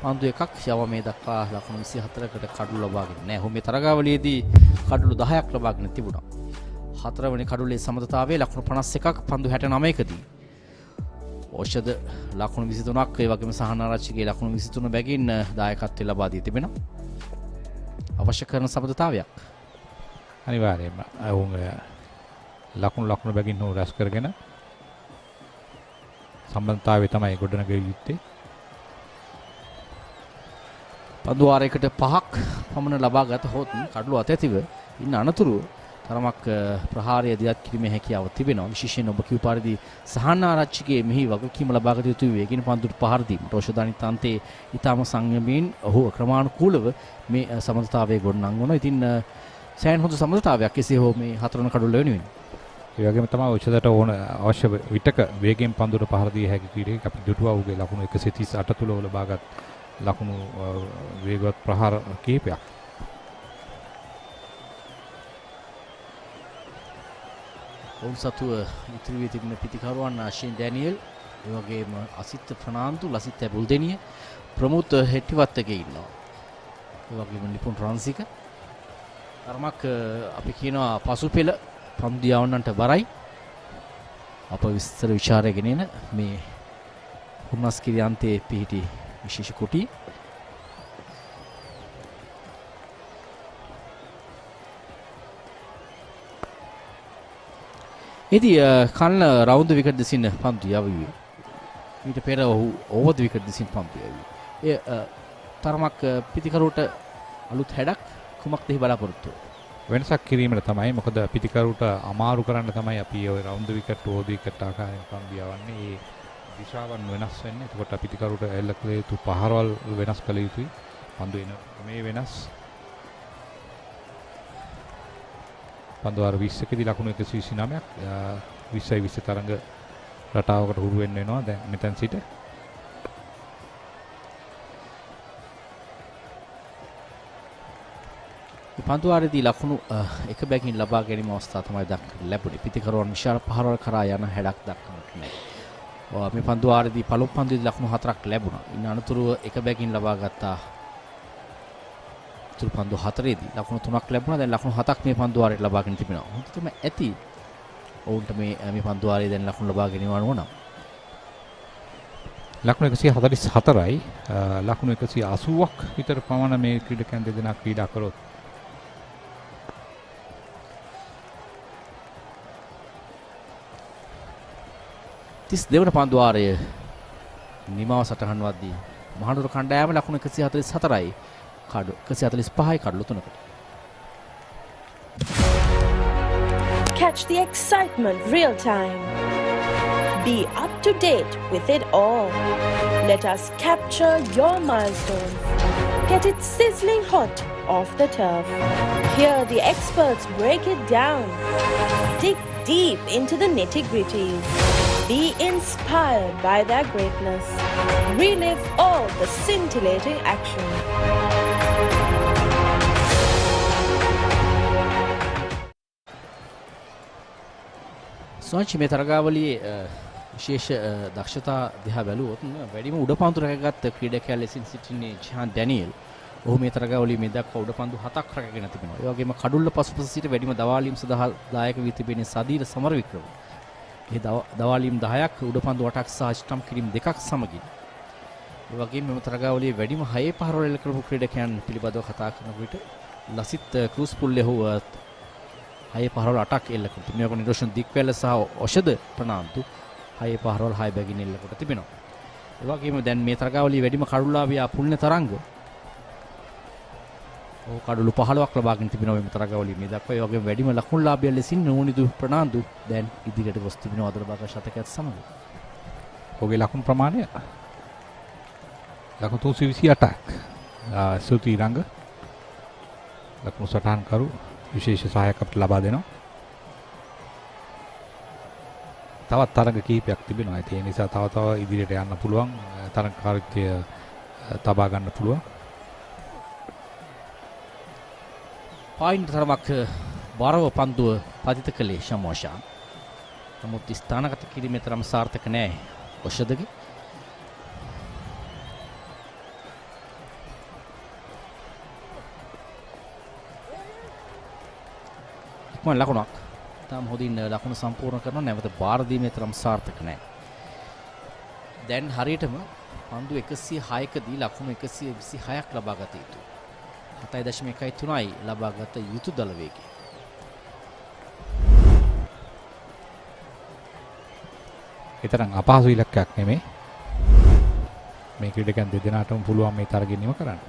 [SPEAKER 7] පන්දු එකක් යව මේ දක්වා ලකුණු 24කට කඩලු ලබාගෙන නැහැ. ඔහු මේ තරගාවලියේදී කඩලු 10ක් ලබාගෙන තිබුණා. 4 වෙනි කඩලුවේ සමතතාවයේ ලකුණු 51ක් පන්දු 69කදී. ඖෂධ ලකුණු 23ක් ඒ වගේම සහන ආරච්චිගේ ලකුණු 23 බැගින් දායකත්වය ලබා දී තිබෙනවා. අවශ්‍ය කරන සමතතාවයක්.
[SPEAKER 8] අනිවාර්යයෙන්ම ඔවුන් ලකුණු බැගින් හෝ රැස් කරගෙන සම්බන්ධතාවය තමයි ගොඩනගිය යුත්තේ.
[SPEAKER 7] පන්දුවාරයකට 5ක් පමණ ලබා ගත හොත් කඩලු අතැතිව ඉන්න අනතුරු තරමක් ප්‍රහාරය දියත් කිරීමේ හැකියාව තිබෙනවා. විශේෂයෙන් ඔබ කිව් පරිදි සහන ආරච්චිගේ මෙහි වගකීම ලබා ගත යුතු වේගින පන්දුට පහර දීමට ඖෂධානිත් අන්තයේ ඊටම සංයමයෙන් ඔහු ක්‍රමානුකූලව මේ සමතතාවයේ ගොඩනංවනවා. ඉතින් සෑහෙන හොඳ සමතතාවයක් කෙසේ හෝ මේ 4 වන කඩුල්ල වෙනුවෙන්.
[SPEAKER 8] ඒ වගේම තමයි ඖෂධයට ඕන අවශ්‍ය විටක වේගයෙන් පන්දුට පහර දී හැකි ක්‍රීඩකයෙක් අපි දුටුවාගේ ලකුණු 138 තුල ලබාගත් ලකුණු වේගවත් ප්‍රහාර කිහිපයක්.
[SPEAKER 7] ඔවුන් සතුව ඉතිරි වී තිබෙන පිටිකරුවන් ආශින් ඩැනියල්, ඒ වගේම අසිත් ප්‍රනාන්දු, ලසිත් බුල්දෙනිය, ප්‍රමුත් හෙට්ටිවත්තගේ ඉන්නවා. ඒ වගේම නිපුන් රන්සික. තරමක් අපි කියනවා පසුපෙළ පන්දු යවන්නන්ට බරයි. අප විස්තර විචාරය ගෙනෙන මේ හුම්නස්කිරි අන්තයේ පිහිටි විශේෂ කුටි. ඉතින් කන්න රවුන්ඩ් විකට් දෙසින් පන්දු යවුවේ. ඊට පෙර ඔහු ඕවර් විකට් දෙසින් පන්දු යවුවේ. ඒ තරමක් පිටිකරුවට අලුත් හැඩක් කුමක්ද එහි බලාපොරොත්තු?
[SPEAKER 8] වෙනසක් කිරීමට තමයි. මොකද පිටිකරුට අමාරු කරන්න තමයි අපි ওই රවුන්ඩ් විකට් ඕඩ් විකට් ආකාරයෙන් පන්දු යවන්නේ. ඒ දිශාවන් වෙනස් වෙන්නේ. එතකොට පිටිකරුට එල්ල කළ යුතු පහරවල් වෙනස් කළ යුතුයි. පන්දු එන මේ වෙනස් පන්දු අර 20 කදී ලකුණු 129ක් 20 තරඟ රටාවකට හුරු වෙන්න වෙනවා දැන් මෙතන සිට.
[SPEAKER 7] පන්දුවාරයේදී ලකුණු එක බැගින් ලබා ගැනීම අවස්ථා තමයි ලැබුණේ. පිටිකරුවන් විශාල පහරවල් කරා යන හැඩක් දක්වන්නට නැහැ. මේ පන්දුවාරයේදී පළමු පන්දුවේදී ලකුණු 4ක් ලැබුණා. ඉන් අනතුරුව එක බැගින් ලබා ගත්තා. තුරු පන්දු 4ේදී ලකුණු 3ක් ලැබුණා. දැන් ලකුණු 7ක් මේ පන්දුවාරයට ලබාගෙන තිබෙනවා. හොඳටම ඇති. ඔවුන්ට මේ පන්දුවාරයේ දැන් ලකුණු ලබා ගැනීම ඕන.
[SPEAKER 8] ලකුණු 144යි. ලකුණු 180ක් විතර පමණ මේ ක්‍රීඩකයන් දෙදෙනා ක්‍රීඩා කරොත්
[SPEAKER 7] දෙවන පන්දුවාරය නිමාව සටහන් වද්දී මහනුවර කණ්ඩායම ලකුණු 144යි කඩු 145යි කඩලු 3කට.
[SPEAKER 3] Catch the excitement real time. Be up to date with it all. Let us capture your milestones. Get it sizzling hot off the turf. Hear the experts break it down. Dig deep into the nitty-gritties. Be inspired by their greatness. Relive all the scintillating action.
[SPEAKER 7] සෝංචි මේ තරගාවලියේ විශේෂ දක්ෂතා දිහා බැලුවොත් වැඩිම උඩපන්දු රැකගත් ක්‍රීඩකයා ලෙසින් සිටින්නේ ජහන් Daniel. ඔහු මේ තරගාවලියේ මේ දක්වා උඩපන්දු 7ක් රැකගෙන තිබෙනවා. ඒ වගේම කඩුල්ල පසුපස සිට වැඩිම දවාලීම් සඳහා දායක වී තිබෙන්නේ සදීර සමරවික්‍රම. ඒ දවාලීම් 10ක් උඩපන්දු 8ක් සහ ස්ටම්ප් කිරීම් 2ක් සමගින්. ඒ වගේම මෙම තරගාවලියේ වැඩිම 6 පහරවල් එල්ල කරපු ක්‍රීඩකයන් පිළිබඳව කතා කරන විට ලසිත් ක්‍රූස් පුල්ලේ ඔහු 6 පහරවල් 8ක් එල්ල කරා. මේ වගේ නිරෝෂන් දික්වැල සහ ඔෂද ප්‍රනාන්දු 6 පහරවල් 6 බැගින් එල්ල කොට තිබෙනවා. ඒ වගේම දැන් මේ තරගාවලියේ වැඩිම කඩුල්ලාවියා පුල්නේ තරංග ඔහු කඩලු 15ක් ලබාගෙන තිබෙනවා මේ තරගාවලියේ මේ දක්වා. ඒ වගේම වැඩිම ලකුණුලාභිය ලෙසින් නෝනිදු ප්‍රනාන්දු දැන් ඉදිරියට ගොස් තිබෙනවා අදර භාග ශතකයත් සමග.
[SPEAKER 8] ඔහුගේ ලකුණු ප්‍රමාණය ලකුණු 328ක්. සුති රංග ලකුණු සටහන් කරු විශේෂ සහායක් අපිට ලබා දෙනවා. තවත් තරඟ කිහිපයක් තිබෙනවා. ඒ නිසා තව ඉදිරියට යන්න පුළුවන්. තරඟකාරීත්වය තබා ගන්න පුළුවන්. පායින්ට් තරමක් බරව පන්දුව පතිත කළේ ශමෝෂා. නමුත් ස්ථානගත කිරීමේ තරම සාර්ථක නැහැ ඔෂදගේ. ඉක්මන් ලකුණක්. තාම හොඳින් ලකුණු සම්පූර්ණ කරනවා. නැවත බාර දීමේ තරම් සාර්ථක නැහැ. දැන් හරියටම පන්දු 106කදී ලකුණු 126ක් ලබා ගත යුතුයි. 7.1.3යි ලබාගත යුතු දල වේගය. ඒතරම් අපහසු ඉලක්කයක් නෙමෙයි. මේ ක්‍රීඩකයන් දෙදෙනාටම පුළුවන් මේ තරගෙ නිම කරන්න.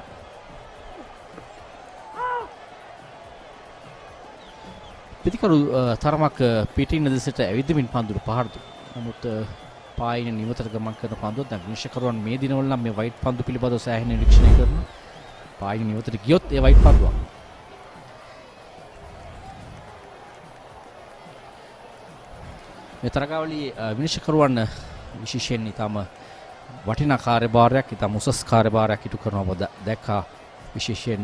[SPEAKER 7] පිටිකරු තරමක් පිටින් දෙසට ඇවිදමින් පන්දුර පහර දුන්නා. නමුත් පායින නිවතට ගමන් කරන පන්දුව දැන් විනිශ්චයකරුවන් මේ දිනවල නම් මේ වයිට් පන්දු පිළිබඳව සෑහෙන නිරීක්ෂණය කරනවා. පායින නිවතට ගියොත් ඒ වයිට් පන්දුවක්. මේ තරගාවලියේ විනිශ්චයකරුවන් විශේෂයෙන් ඊටම වටිනා කාර්යභාරයක් ඊටම උසස් කාර්යභාරයක් ඉටු කරනවා බව දැක්කා. විශේෂයෙන්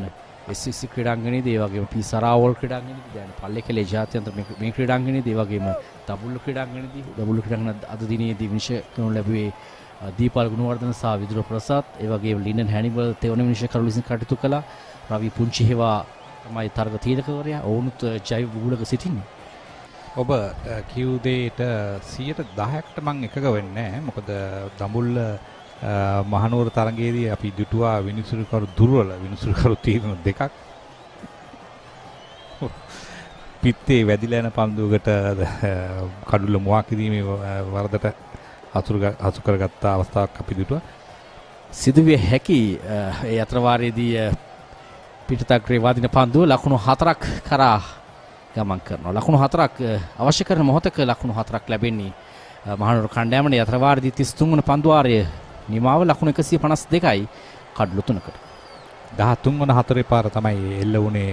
[SPEAKER 7] SCC ක්‍රීඩාංගණයේදී ඒ වගේම පී සරාවල් ක්‍රීඩාංගණයේදී දැන් පල්ලේකලේ ජාත්‍යන්තර මේ ක්‍රීඩාංගණයේදී ඒ වගේම දබුල්ල ක්‍රීඩාංගණයේදී දබුල්ල ක්‍රීඩාංගණ අද දිනේදී විනිශ්චය කරනු ලැබුවේ දීපල් ගුණවර්ධන සහ විදුර ප්‍රසාද් ඒ වගේම ලින්ඩන් හැනිබල් තෙවන විනිශ්චයකරු ලෙසින් කටයුතු කළා. රවි පුංචිහෙවා තමයි තරග තීරකවරයා. ඔවුනුත් ජෛව බුලක සිටින්නේ.
[SPEAKER 8] ඔබ කිව් දෙයට 10%කට මම එකග වෙන්නේ නැහැ. මොකද දඹුල්ල මහනුවර තරගයේදී අපි දුටුවා විනිසුරුකරු දුර්වල විනිසුරුකරු තීරණ දෙකක්. පිත්තේ වැදිලා යන පන්දුවකට කඩුල්ල මුවා කිරීමේ වරදට හසු කරගත්ත අවස්ථාවක් අපි දුටුවා.
[SPEAKER 7] සිදුවිය හැකි ඒ අතරවාරයේදී පිටතග්‍රේ වදින පන්දුව ලකුණු 4ක් කරා ගමන් කරනවා. ලකුණු 4ක් අවශ්‍ය කරන මොහොතක ලකුණු 4ක් ලැබෙන්නේ මහනුවර කණ්ඩායමේ යතර වාරදී 33 වන පන්දු වාරය නිමාව ලකුණු 152යි කඩලු 3කට.
[SPEAKER 8] 13 වන හතරේ පාර තමයි එල්ල වුණේ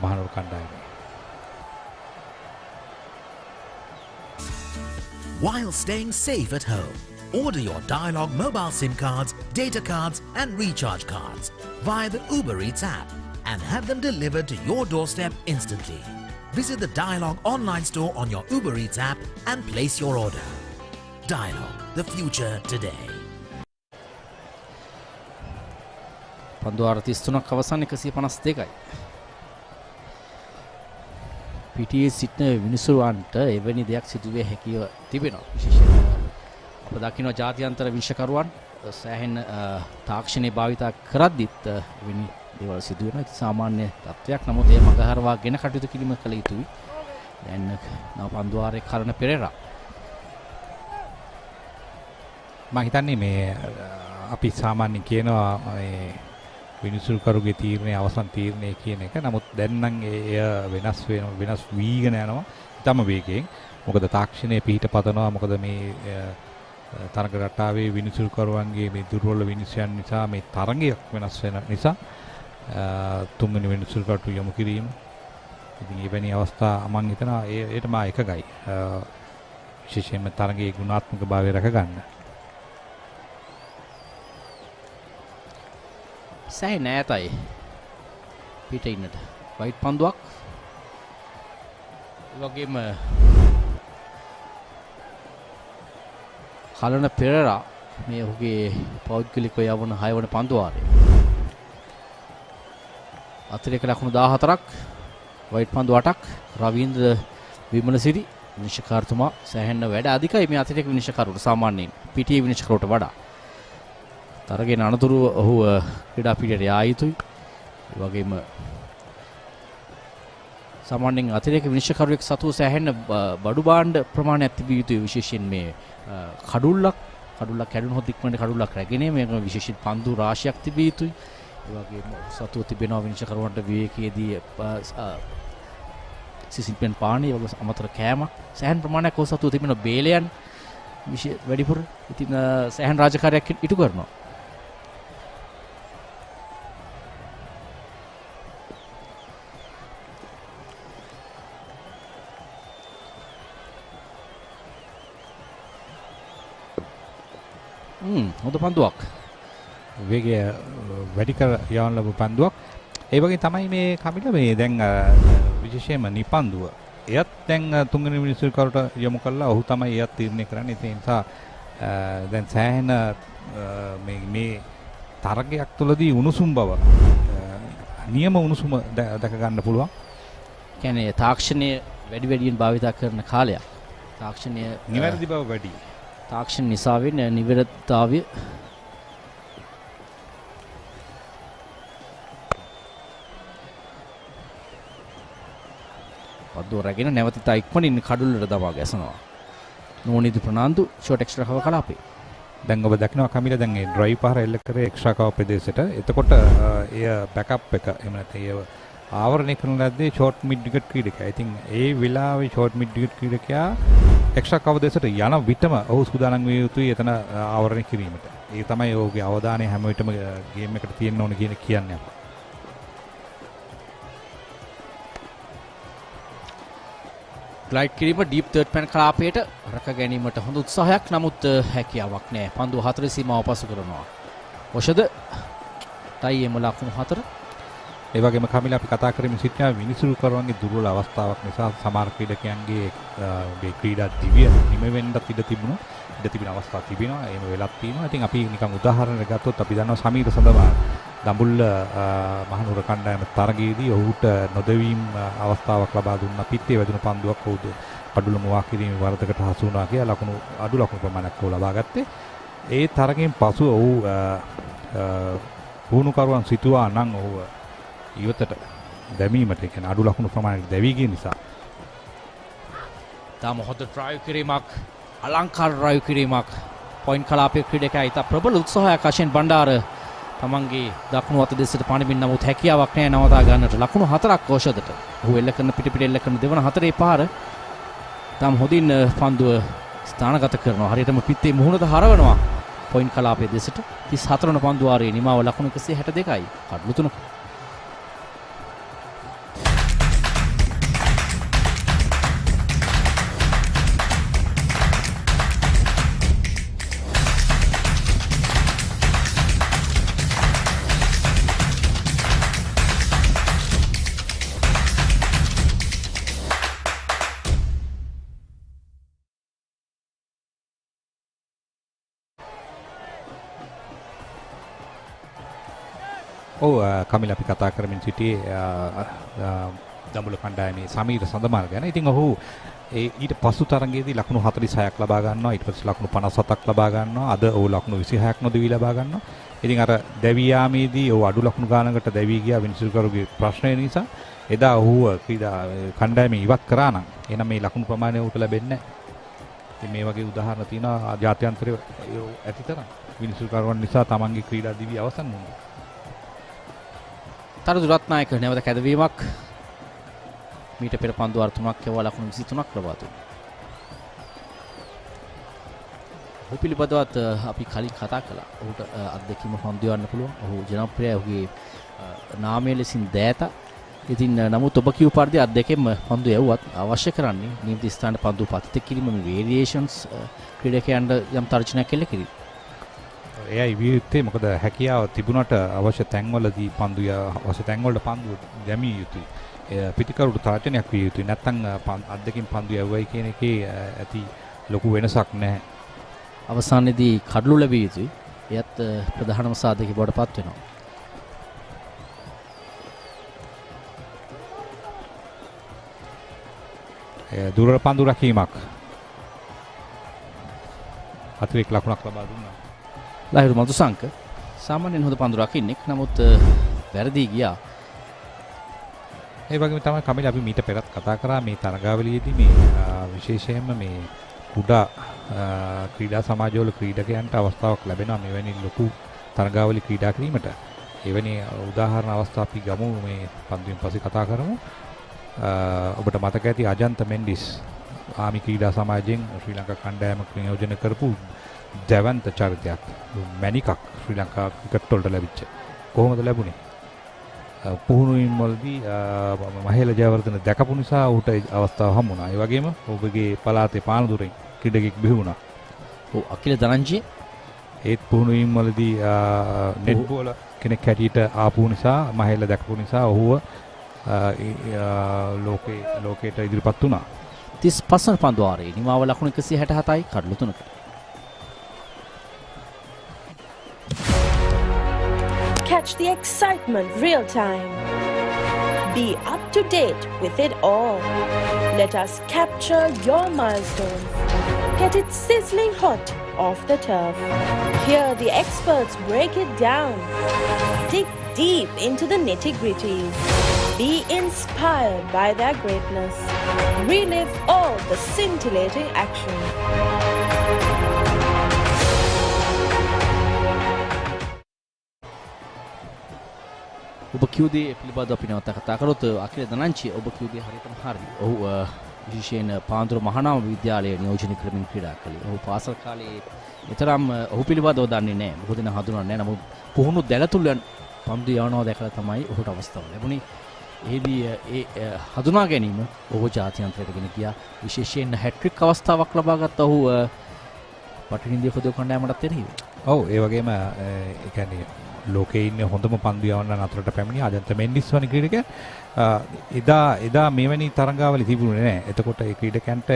[SPEAKER 8] මහනුවර කණ්ඩායමේ.
[SPEAKER 6] While staying safe at home, order your Dialog mobile SIM cards, data cards and recharge cards via the Uber Eats app and have them delivered to your doorstep instantly. Visit the Dialog online store on your Uber Eats app and place your order. Dialog, the future today.
[SPEAKER 7] පන්දු වාර 33ක් අවසන් 152යි. පිටියේ සිටින විනිසුරුවන්ට එවැනි දෙයක් සිදුවේ හැකිව තිබෙනවා. විශේෂයෙන් අප දකින්න ජාත්‍යන්තර විනිශ්චයකරුවන් සෑහෙන තාක්ෂණයේ භාවිතා කරද්දිත් එවැනි දේවල් සිදු වෙනවා. ඒක සාමාන්‍ය තත්ත්වයක්. නමුත් ඒ මගහරවාගෙන කටයුතු කිරීම කළ යුතුයි. දැන් නව පන්දු වාරයේ කරන පෙරේරා
[SPEAKER 8] මම හිතන්නේ මේ අපි සාමාන්‍යයෙන් කියනවා මේ විනිසුරුකරුගේ තීරණය අවසන් තීරණය කියන එක. නමුත් දැන් නම් එය වෙනස් වීගෙන යනවා ඊටම වේගයෙන්. මොකද තාක්ෂණයේ පිහිට පතනවා. මොකද මේ තරඟ රටාවේ විනිසුරුකරුවන්ගේ මේ දුර්වල විනිශ්චයන් නිසා මේ තරඟයක් වෙනස් වෙන නිසා තුන්වෙනි විනිසුරුකරුට යොමු කිරීම. ඉතින් එවැනි අවස්ථා මම හිතනවා ඒට මා එකගයි. විශේෂයෙන්ම තරඟයේ ගුණාත්මක භාවය රැක ගන්න.
[SPEAKER 7] සෑහෙන ඈතයි පිට ඉන්නට වයිට් පන්දුවක් ඒ වගේම කලන පෙරේරා මේ ඔහුගේ පෞද්ගලිකව යවන 6 වන පන්දු වාරය අතිරේක ලකුණු 14ක් වයිට් පන්දු 8ක් රවීන්ද්‍ර විමලසිරි විනිශ්චයකාරතුමා සෑහෙන වැඩ අධිකයි මේ අතිරේක විනිශ්චයකරුට සාමාන්‍යයෙන් පිටියේ විනිශ්චයකරුට වඩා තරගෙන අනතුරු ඔහු ක්‍රීඩා පිටියට යා යුතුයි. ඒ වගේම සාමාන්‍යයෙන් අතිරේක විනිශ්චයකරුවෙක් සතුව සෑහෙන බඩු භාණ්ඩ ප්‍රමාණයක් තිබිය යුතුයි. විශේෂයෙන් මේ කඩුල්ලක් කැඩුණොත් ඉක්මනට කඩුල්ලක් රැගෙන මේක විශේෂිත පන්දු රාශියක් තිබිය යුතුයි. ඒ වගේම සතුව තිබෙනවා විනිශ්චයකරුවන්ට විවේකයේදී සිසිල් පෙන් පාන ඒ වගේ අමතර කෑම සෑහෙන ප්‍රමාණයක් ඔහු සතුව තිබෙන බේලයන් වැඩිපුර ඉතින් සෑහෙන රාජකාරියක් ඉටු කරනවා.
[SPEAKER 8] හොඳ පන්දුවක්. වේගය වැඩි කර යවන ලබු පන්දුවක්. ඒ වගේ තමයි මේ කමිල මේ දැන් විශේෂයෙන්ම නිපන්දුව. එයත් දැන් තුන්වෙනි විනිසුරුකරුට යොමු කළා. ඔහු තමයි එයත් තීරණය කරන්නේ. ඒ නිසා දැන් සෑහෙන මේ තරගයක් තුළදී උණුසුම් බව නියම උණුසුම දැක ගන්න පුළුවන්.
[SPEAKER 7] කියන්නේ තාක්ෂණය වැඩියෙන් භාවිතා කරන කාලයක්. තාක්ෂණය
[SPEAKER 8] නිවැරදි බව වැඩි.
[SPEAKER 7] තාක්ෂණ නිසා වෙන නිවැරදිතාවය පද්දෝ රැගෙන නැවත ඉක්මනින් කඩුල්ලට දමා ගැසෙනවා. නෝනිදු ප්‍රනාන්දු ෂෝට් එක්ස්ට්‍රා කව කලාපේ.
[SPEAKER 8] දැන් ඔබ දකිනවා කමිල දැන් ඒ ඩ්‍රයිව් පාර එල්ල කරේ එක්ස්ට්‍රා කව ප්‍රදේශයට. එතකොට එය බෑකප් එක එහෙම නැත්නම් එය ආවරණය කරන ලද්දේ ෂෝට් මිඩ් විකට් ක්‍රීඩකයා. ඉතින් ඒ වෙලාවේ ෂෝට් මිඩ් විකට් ක්‍රීඩකයා එක්ස්ට්‍රා කව දෙසට යන විටම ඔහු සූදානම් විය යුතුයි එතන ආවරණය කිරීමට. ඒ තමයි ඔහුගේ අවධානය හැම විටම ගේම් එකට තියෙන්න ඕන කියන්නේ.
[SPEAKER 7] ග්ලයිඩ් කිරීම ඩීප් තර්ඩ් පැන් කලාපයට රැක ගැනීමට හොඳ උත්සාහයක්. නමුත් හැකියාවක් නැහැ. පන්දු 4 සීමාව පසු කරනවා. ඔෂද ටයි එම ලකුණු 4.
[SPEAKER 8] ඒ වගේම කමිල අපි කතා කරමින් සිටිනා විනිසුරුකරුවන්ගේ දුර්වල අවස්ථාවක් නිසා සමහර ක්‍රීඩකයන්ගේ ක්‍රීඩා දිවිය නිම වෙන්නත් ඉඩ තිබෙන අවස්ථා තිබෙනවා. එහෙම වෙලක් තියෙනවා. ඉතින් අපි නිකන් උදාහරණයක් ගත්තොත් අපි දන්නවා සමීර සඳමා දඹුල්ල මහනුවර කණ්ඩායම තරගයේදී ඔහුට නොදවීම් අවස්ථාවක් ලබා දුන්නා. පිටේ වැදුණු පන්දුවක් ඔහුද කඩුල මුවා කිරීමේ වරදකට හසු වුණා කියලා අඩු ලකුණු ප්‍රමාණයක් ඔහු ලබා ගත්තේ. ඒ තරගෙන් පසු ඔහු පුහුණුකරුවන් සිටුවා නම් ඔහු ඉවතට දැමීමට කියන අඩු ලකුණු ප්‍රමාණයක් දැවී ගිය නිසා
[SPEAKER 7] තාම හොඳ ඩ්‍රයිව් කිරීමක් අලංකාර ඩ්‍රයිව් කිරීමක් පොයින්ට් කලාපයේ ක්‍රීඩකයා ඉතා ප්‍රබල උත්සාහයක් වශයෙන් බණ්ඩාර තමන්ගේ දකුණු අත දෙසට පණිමින් නමුත් හැකියාවක් නැහැ නවතා ගන්නට. ලකුණු 4ක් ඖෂධට. ඔහු එල්ල කරන පිට එල්ල කරන දෙවන හතරේ පාර තම හොදින් පන්දුව ස්ථානගත කරනවා. හරියටම පිත්තේ මුහුණට හරවනවා. පොයින්ට් කලාපයේ දෙසට 34 වන පන්දු වාරයේ නිමාව ලකුණු 162යි. කඩලු 3.
[SPEAKER 8] කමිල අපි කතා කරමින් සිටියේ දඹුල්ල කණ්ඩායමේ සමීර සඳමාල් ගැන. ඉතින් ඔහු ඊට පසු තරගයේදී ලකුණු 46ක් ලබා ගන්නවා. ඊට පස්සේ ලකුණු 57ක් ලබා ගන්නවා. අද ඔහු ලකුණු 26ක් නොදෙවි ලබා ගන්නවා. ඉතින් අර දැවී යාමේදී ඔහු අඩු ලකුණු ගානකට දැවී ගියා විනිසුරුකරුගේ ප්‍රශ්නය නිසා. එදා ඔහුව ක්‍රීඩා කණ්ඩායමේ ඉවත් කරා නම් එහෙනම් මේ ලකුණු ප්‍රමාණය ඔහුට ලැබෙන්නේ නැහැ. ඉතින් මේ වගේ උදාහරණ තියෙනවා ජාත්‍යන්තරයේ ඇති තරම්. විනිසුරුකරුවන් නිසා තමන්ගේ ක්‍රීඩා දිවිය අවසන් වුණා.
[SPEAKER 7] තරුදු රත්නායක නැවත කැදවීමක් මීට පෙර පන්දු වාර 3ක් යවලා ලකුණු 23ක් ලබා දුන්නා. ඔහු පිළිබඳවත් අපි කලින් කතා කළා. ඔහුට අත්දැකීම පන්දු යවන්න පුළුවන්. ඔහු ජනප්‍රියයි. ඔහුගේ නාමය ලෙසින් දෑත. ඉතින් නමුත් ඔබ කියු පරිදි අත්දැකීම පන්දු යවුවත් අවශ්‍ය කරන්නේ නියමිත ස්ථානට පන්දු පතිත කිරීම මේ වේරියේෂන්ස් ක්‍රීඩකයන්ට යම් තර්ජනයක් එල්ල කිරීම.
[SPEAKER 8] එයයි විය යුත්තේ. මොකද හැකියාව තිබුණට අවශ්‍ය තැන්වලදී පන්දු අවශ්‍ය තැන්වලට පන්දු දැමිය යුතුයි. පිටිකරුට තාර්ජනයක් විය යුතුයි. නැත්නම් අද්දකින් පන්දු යවුවයි කියන එකේ ඇති ලොකු වෙනසක් නැහැ.
[SPEAKER 7] අවසානයේදී කඩලු ලැබිය යුතුයි. එයත් ප්‍රධානම සාධකයක් බවට පත් වෙනවා.
[SPEAKER 8] දුර පන්දු රැකීමක් අතිරේක ලකුණක් ලබා දුන්නා.
[SPEAKER 7] ලහිරු මදුසංක සාමාන්‍යයෙන් හොඳ පන්දු රකින්නෙක්. නමුත් වැරදි ගියා.
[SPEAKER 8] ඒ වගේම තමයි කමිල අපි මීට පෙරත් කතා කරා මේ තරගාවලියේදී මේ විශේෂයෙන්ම මේ කුඩා ක්‍රීඩා සමාජවල ක්‍රීඩකයන්ට අවස්ථාවක් ලැබෙනවා මෙවැනි ලොකු තරගාවලි ක්‍රීඩා කිරීමට. එවැනි උදාහරණ අවස්ථා අපි ගමු මේ පන්දුවෙන් පස්සේ කතා කරමු. ඔබට මතක ඇති අජන්ත මෙන්ඩිස් ආමි ක්‍රීඩා සමාජයෙන් ශ්‍රී ලංකා කණ්ඩායමක් නියෝජනය කරපු දැවන්ත චරිතයක්. මැනිකක් ශ්‍රී ලංකා ක්‍රිකට් වලට ලැබිච්ච. කොහොමද ලැබුණේ? පුහුණුවීම් වලදී මහේල ජයවර්ධන දැකපු නිසා ඌට අවස්ථාව හම්බුණා. ඒ වගේම ඔබගේ පළාතේ පානදුරෙන් ක්‍රීඩකෙක් බිහි වුණා.
[SPEAKER 7] ඔව් අකිල ධනංජය
[SPEAKER 8] ඒත් පුහුණුවීම් වලදී නෙට් බෝල කෙනෙක් හැටියට ආපු නිසා මහේල දැකපු නිසා ඔහුව ලෝකයට ඉදිරිපත් වුණා.
[SPEAKER 7] 35 වන පන්දු වාරයේ නිමාව ලකුණු 167යි කඩලු 3කට.
[SPEAKER 3] Catch the excitement real time. Be up to date with it all. Let us capture your milestones. Get it sizzling hot off the turf. Hear the experts break it down. Dig deep into the nitty-gritties. Be inspired by their greatness. Relive all the scintillating action.
[SPEAKER 7] ඔබ කියුදේ පිළිබඳව අපි නැවත කතා කරොත් අකිල ධනංචි ඔබ කියුදේ හරියටම හරි. ඔහු විශේෂයෙන් පාන්දුර මහානාම විද්‍යාලයේ නියෝජනය කරමින් ක්‍රීඩා කළේ. ඔහු පාසල් කාලේ ඊතරම් ඔහු පිළිබඳව දන්නේ නැහැ. මොකද න හඳුනන්නේ නැහැ. නමුත් පුහුණු දැලතුල්යන් පන්දු යවනවා දැකලා තමයි ඔහුට අවස්ථාව ලැබුණේ. එහිදී ඒ හඳුනා ගැනීම ඔහු ජාත්‍යන්තරයට ගෙන ගියා. විශේෂයෙන් හැට්‍රික් අවස්ථාවක් ලබා ගත්ත ඔහු පටිහින්දිය පොදු කණ්ඩායමටත් එරෙහිව.
[SPEAKER 8] ඔව් ඒ වගේම ඒ කියන්නේ ලෝකයේ ඉන්න හොඳම පන්දු යවන්න අතරට පැමිණි අජන්ත මෙන්ඩිස් වැනි ක්‍රීඩකයන් එදා මෙවැනි තරඟාවල තිබුණේ නැහැ. එතකොට ඒ ක්‍රීඩකයන්ට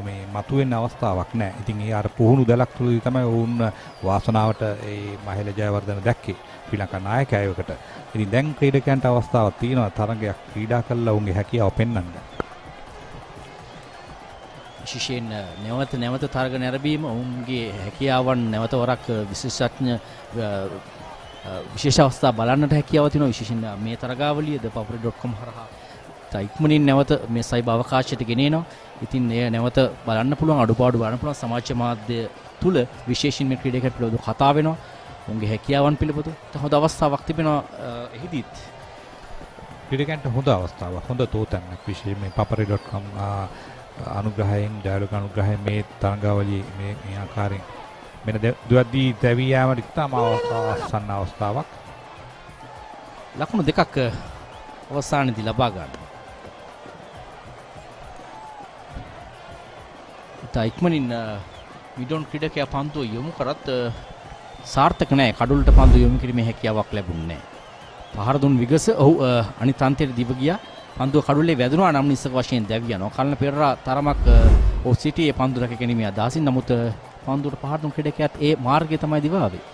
[SPEAKER 8] මේ මතුවෙන්න අවස්ථාවක් නැහැ. ඉතින් ඒ අර පුහුණු දැලක් තුලදී තමයි වුන් වාසනාවට ඒ මහේල ජයවර්ධන දැක්කේ ශ්‍රී ලංකා නායකයෙකුට. ඉතින් දැන් ක්‍රීඩකයන්ට අවස්ථාවක් තියෙනවා තරඟයක් ක්‍රීඩා කරලා උන්ගේ හැකියාව පෙන්වන්න.
[SPEAKER 7] විශේෂයෙන් නැවත තරග නැරඹීම ඔවුන්ගේ හැකියාවන් නැවත වරක් විශේෂඥ විශේෂ අවස්ථා බලන්නට හැකියාව තියෙනවා. විශේෂයෙන් මේ තරගාවලිය thepapuri.com හරහා ඉක්මනින් නැවත මේ සයිබ අවකාශයට ගෙනෙනවා. ඉතින් එය නැවත බලන්න පුළුවන්, අඩුපාඩු බලන්න පුළුවන්. සමාජ මාධ්‍ය තුල විශේෂයෙන් මේ ක්‍රීඩකයන්ට පිළිබඳව කතා වෙනවා. උන්ගේ හැකියාවන් පිළිබඳව හොඳ අවස්ථාවක් තිබෙනවා එහිදීත්.
[SPEAKER 8] ක්‍රීඩකයන්ට හොඳ අවස්ථාවක්, හොඳ තෝතැන්නක් විශේෂයෙන් මේ papari.com අනුග්‍රහයෙන්, ඩයලොග් අනුග්‍රහයෙන් මේ තරඟාවලියේ මේ ආකාරයෙන් මෙන්න දුවද්දී දැවී යාමට ඉතාම ආසන්න අවස්ථාවක්.
[SPEAKER 7] ලකුණු දෙකක් අවසානයේදී ලබා ගන්නවා. ඉතා ඉක්මනින් මිඩොන් ක්‍රීඩකයා පන්දුව යොමු කරත් සාර්ථක නැහැ. කඩුල්ට පන්දු යොමු කිරීමේ හැකියාවක් ලැබුණේ නැහැ. පහර දුන් විගස ඔහු අනිත් අන්තයට දිව ගියා. පන්දුව කඩුල්ලේ වැදුනා නම් නිස්සක වශයෙන් දැවි යනවා. කල්න පෙරරා තරමක් ඔහු සිටියේ පන්දු රැක ගැනීමේ අදහසින්. නමුත් පන්දුවට පහර දුන් ක්‍රීඩකයාත් ඒ මාර්ගය තමයි දිවාවේ.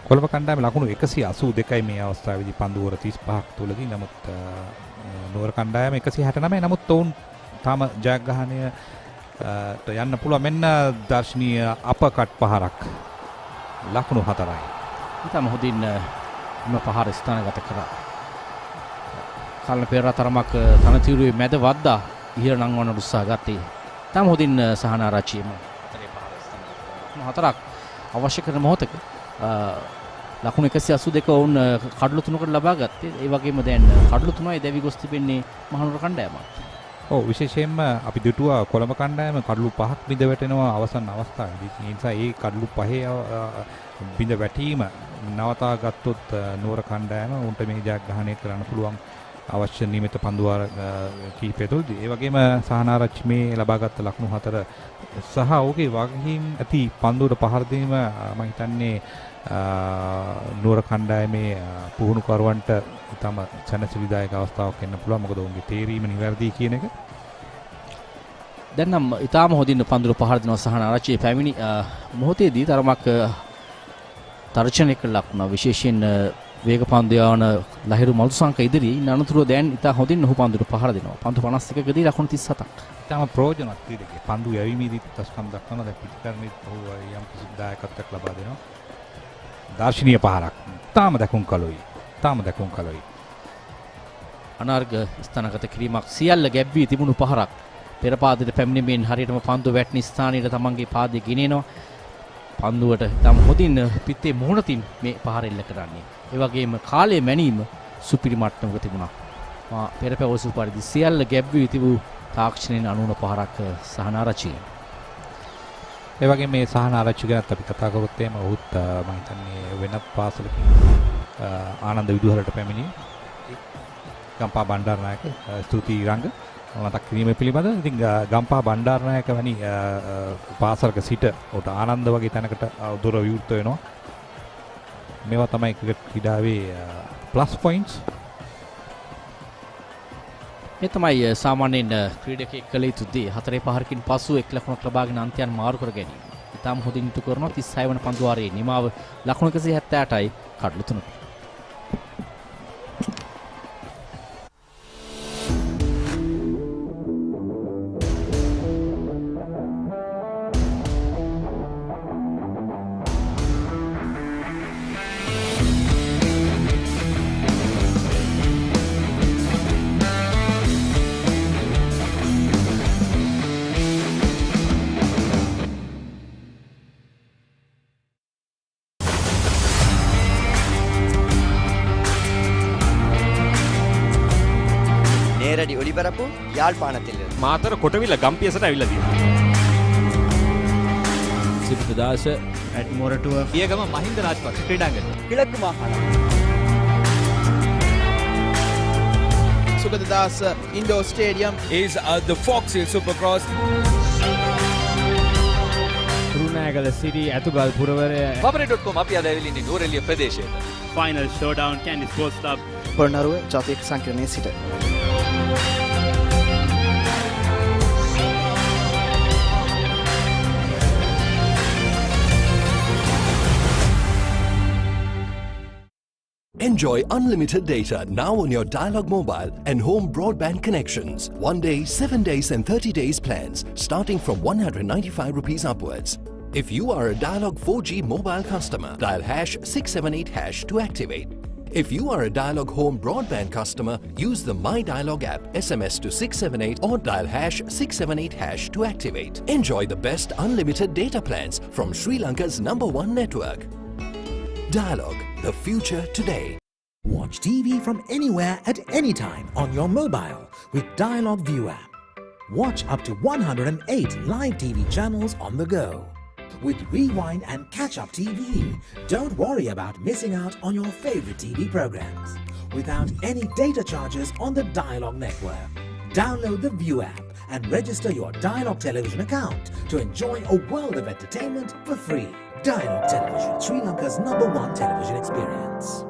[SPEAKER 8] කොළඹ කණ්ඩායම ලකුණු 182යි මේ අවස්ථාවේදී පන්දු වර 35ක් තුලදී. නමුත් නුවර කණ්ඩායම 169. නමුත් ඔවුන් තාම ජයග්‍රහණය යන්න පුළුවන්. මෙන්න දර්ශනීය අපකට් පහරක් ලකුණු 4යි.
[SPEAKER 7] ඉතාම හොඳින් එම පහර ස්ථානගත කරා. කල්න පෙරරා තරමක් තනතිරුවේ මැද වද්දා ඉහළ නංවන්න උත්සාහ ගත්තේ. ඉතාම හොඳින් සහනාරච්චියම අතරේ පහර ස්ථානගත කරා. 4ක් අවශ්‍ය කරන මොහොතක ලකුණු 182 වුන් කඩළු 3කට ලබා ගත්තේ. ඒ වගේම දැන් කඩළු 3යි දැවි ගොස් තිබෙන්නේ මහනුවර කණ්ඩායමත්.
[SPEAKER 8] ඔව් විශේෂයෙන්ම අපි දුටුවා කොළඹ කණ්ඩායම කඩළු 5ක් බිඳ වැටෙනවා අවසන් අවස්ථාවේදී. ඒ නිසා ඒ කඩළු 5 බිඳ වැටීම නවතා ගත්තොත් නුවර කණ්ඩායම උන්ට මේ ජයග්‍රහණය කරන්න පුළුවන් අවශ්‍ය නියමිත පන්දුවාර කීපය තුළදී. ඒ වගේම සහනාරච්චි මේ ලබාගත් ලකුණු 4 සහ ඔහුගේ වගකීම් ඇති පන්දුවට පහර දීම මම හිතන්නේ නුවර කණ්ඩායමේ පුහුණුකරුවන්ට ඉතාම සැනසිලිදායක අවස්ථාවක් වෙන්න පුළුවන්. මොකද ඔවුන්ගේ තේරීම නිවැරදි කියන එක.
[SPEAKER 7] දැන් නම් ඉතාම හොඳින් පන්දුවට පහර දෙනවා සහනාරච්චි. පැමිණි මොහොතේදී තරමක් තර්ජනයක ලකුණ විශේෂයෙන් වේග පන්දු යවන ලහිරු මල්තුසංක ඉදිරියේ ඉන්න අනතුරුව දැන් ඉතා හොඳින් ඔහු පන්දුවට පහර දෙනවා. පන්දු 51කදී ලකුණු 37ක්.
[SPEAKER 8] ඉතාම ප්‍රයෝජනවත් ක්‍රීඩකයෙක්. පන්දු යැවීමේදී දස්කම් දක්වන දැන් පිටිකරණයේ ඔහු යම් කිසි දායකත්වයක් ලබා දෙනවා. දර්ශනීය පහරක්. තාම දකුම් කලොයි.
[SPEAKER 7] අනාර්ග ස්ථානගත කිරීමක් සියල්ල ගැබ්වී තිබුණු පහරක්. පෙර පාදයට පැමිණීමෙන් හරියටම පන්දු වැටෙන ස්ථානයට තමන්ගේ පාදය ගෙනියනවා. පන්දුවට තම හොඳින් පිත්තේ මුහුණතින් මේ පහර එල්ල කරන්නේ. ඒ වගේම කාලය මැනීම සුපිරි මට්ටමක තිබුණා. පෙර පැවසු පරිදි සියල්ල ගැබ්වී තිබූ තාක්ෂණයෙන් අනුන පහරක් සහනාරච්චි.
[SPEAKER 8] ඒ වගේ මේ සහනාරච්චි ගැනත් අපි කතා කරොත් එහෙම ඔහුත් මම හිතන්නේ වෙනත් පාසලකින් ආනන්ද විදුහලට පැමිණි ගම්පා බණ්ඩාරනායක ස්තුතියි රංග මතක් කිරීම පිළිබඳ. ඉතින් ගම්පා බණ්ඩාරනායක වැනි පාසලක සිට ඔහුට ආනන්ද වගේ තැනකට දොර විවෘත වෙනවා. මේවා තමයි ක්‍රිකට් ක්‍රීඩාවේ ප්ලස් පොයින්ට්ස්.
[SPEAKER 7] මේ තමයි සාමාන්‍යයෙන් ක්‍රීඩකයෙක් කළ යුතු දේ. 4 පහරකින් පසු 1 ලකුණක් ලබාගෙන අන්තයන් මාරු කර ගැනීම. ඉතාම හොඳින් ඉටු කරනවා. 36 වන පන්දුවාරයේ නිමාව ලකුණු 178යි කඩළු 3.
[SPEAKER 12] நேரடி ஒளிபரப்பு யாழ்ப்பாணத்திலிருந்து
[SPEAKER 13] මාතර කොටවිල ගම්පියසට ඇවිල්ලා තියෙනවා.
[SPEAKER 14] සිරිතදාස
[SPEAKER 13] ඇට්මෝරටුව පියගම මහින්ද රාජපක්ෂ ක්‍රීඩාංගණය.
[SPEAKER 12] கிழக்கு மாகாணம்
[SPEAKER 15] Sugadadasa Indoor Stadium
[SPEAKER 14] is the Fox Hill Supercross.
[SPEAKER 1] රුණෑගල සිටි ඇතුගල් පුරවරය
[SPEAKER 13] papari.com අපි අද ඇවිල්ලා ඉන්නේ නුවරඑළිය ප්‍රදේශයට.
[SPEAKER 1] Final showdown Kandy sports club
[SPEAKER 18] Polonnaruwa ජාතික සංකීර්ණයේ සිට
[SPEAKER 9] Enjoy unlimited data now on your Dialog mobile and home broadband connections. 1 day, 7 days and 30 days plans starting from 195 rupees upwards. If you are a Dialog 4G mobile customer, dial #678# to activate. If you are a Dialog home broadband customer, use the My Dialog app, SMS to 678 or dial #678# to activate. Enjoy the best unlimited data plans from Sri Lanka's #1 network. Dialogue, the future today.
[SPEAKER 6] Watch TV from anywhere at any time on your mobile with Dialogue View app. Watch up to 108 live TV channels on the go. With Rewind and Catch Up TV, don't worry about missing out on your favorite TV programs without any data charges on the Dialogue network. Download the View app and register your Dialogue television account to enjoy a world of entertainment for free. Dialogue Television, Sri Lanka's #1 television experience.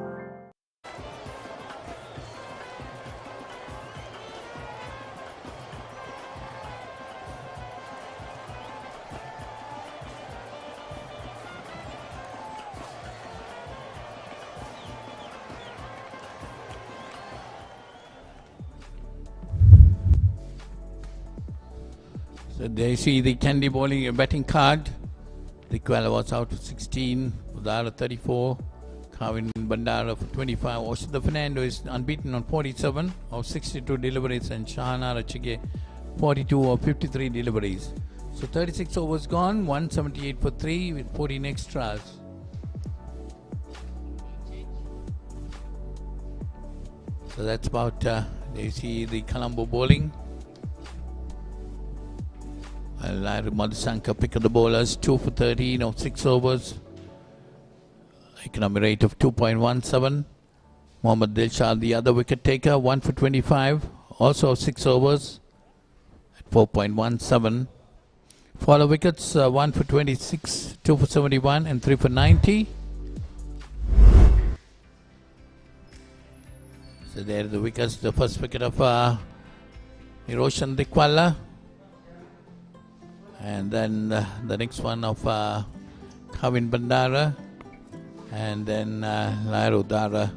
[SPEAKER 10] So there you see the Kandy bowling batting card. Dikwala was out for 16, Udara 34, Kavin Bandara for 25. Oshida Fernando is unbeaten on 47 of 62 deliveries, and Shahana Rachige 42 of 53 deliveries. So 36 overs gone, 178 for 3 with 14 extras. So that's about, there you see the Colombo bowling. Madhusankar pick of the bowlers, 2 for 13 of 6 overs. Economy rate of 2.17. Mohammad Dilshad, the other wicket taker, 1 for 25, also of 6 overs at 4.17. Follow wickets, 1 for 26, 2 for 71 and 3 for 90. So there are the wickets. The first wicket of Hiroshan Dikwala. And then the next one of Kavin Bandara, and then Lairo Dara.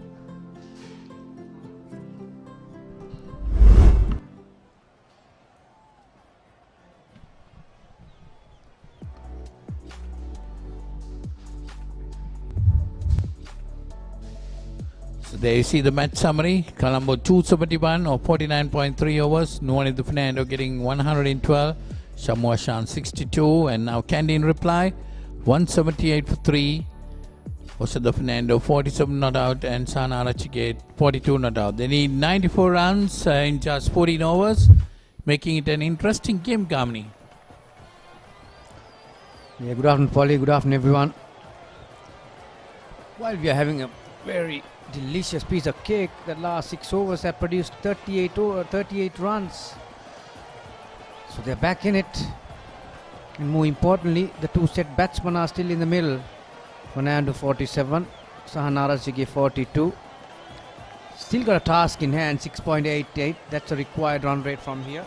[SPEAKER 10] So there you see the match summary. Colombo 271 or 49.3 overs. Nuwani Fernando getting 112. Shamu Ashan 62, and now Kandy in reply, 178 for 3. Oshida Fernando 47 not out, and Sana Arachige 42 not out. They need 94 runs in just 14 overs, making it an interesting game, Gamini.
[SPEAKER 2] Yeah, good afternoon, Polly. Good afternoon, everyone. While we are having a very delicious piece of cake, the last 6 overs have produced 38 runs. So they're back in it, and more importantly, the two set batsmen are still in the middle. Fernando 47, Sahana Rachige 42. Still got a task in hand, 6.88. That's a required run rate from here.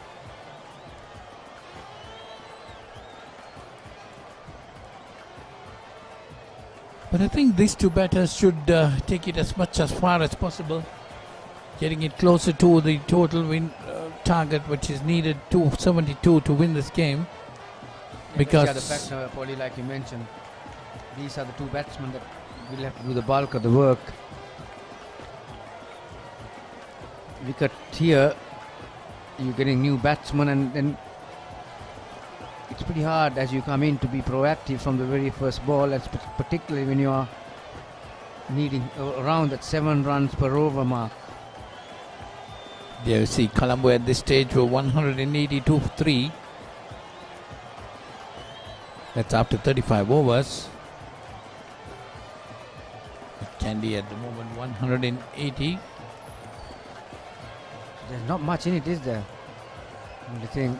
[SPEAKER 10] But I think these two batters should take it as much as far as possible, getting it closer to the total win target, which is needed 272 to win this game.
[SPEAKER 2] Yeah,
[SPEAKER 10] because
[SPEAKER 2] the factor, Polly, like you mentioned, these are the two batsmen that will have to do the bulk of the work. Wicket here, you're getting new batsmen, and then it's pretty hard as you come in to be proactive from the very first ball, and particularly when you are needing around that 7 runs per over mark.
[SPEAKER 10] There you see Colombo at this stage were 182 for 3. That's after 35 overs. Kandy at the moment 180.
[SPEAKER 2] There's not much in it, is there? Only thing,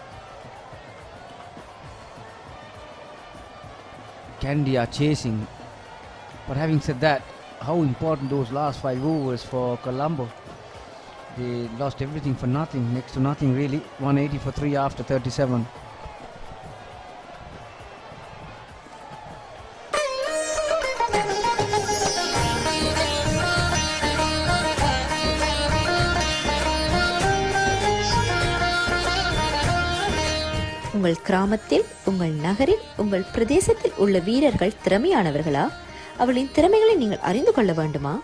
[SPEAKER 2] Kandy are chasing. But having said that, how important those last 5 overs for Colombo. They lost everything for nothing, next to nothing really. 180 for 3 after 37.
[SPEAKER 11] உங்கள் கிராமத்தில், உங்கள் நகரில், உங்கள் பிரதேசத்தில் உள்ள வீரர்கள் திறமையானவர்களா? அவர்களின் திறமைகளை நீங்கள் அறிந்து கொள்ள வேண்டுமா?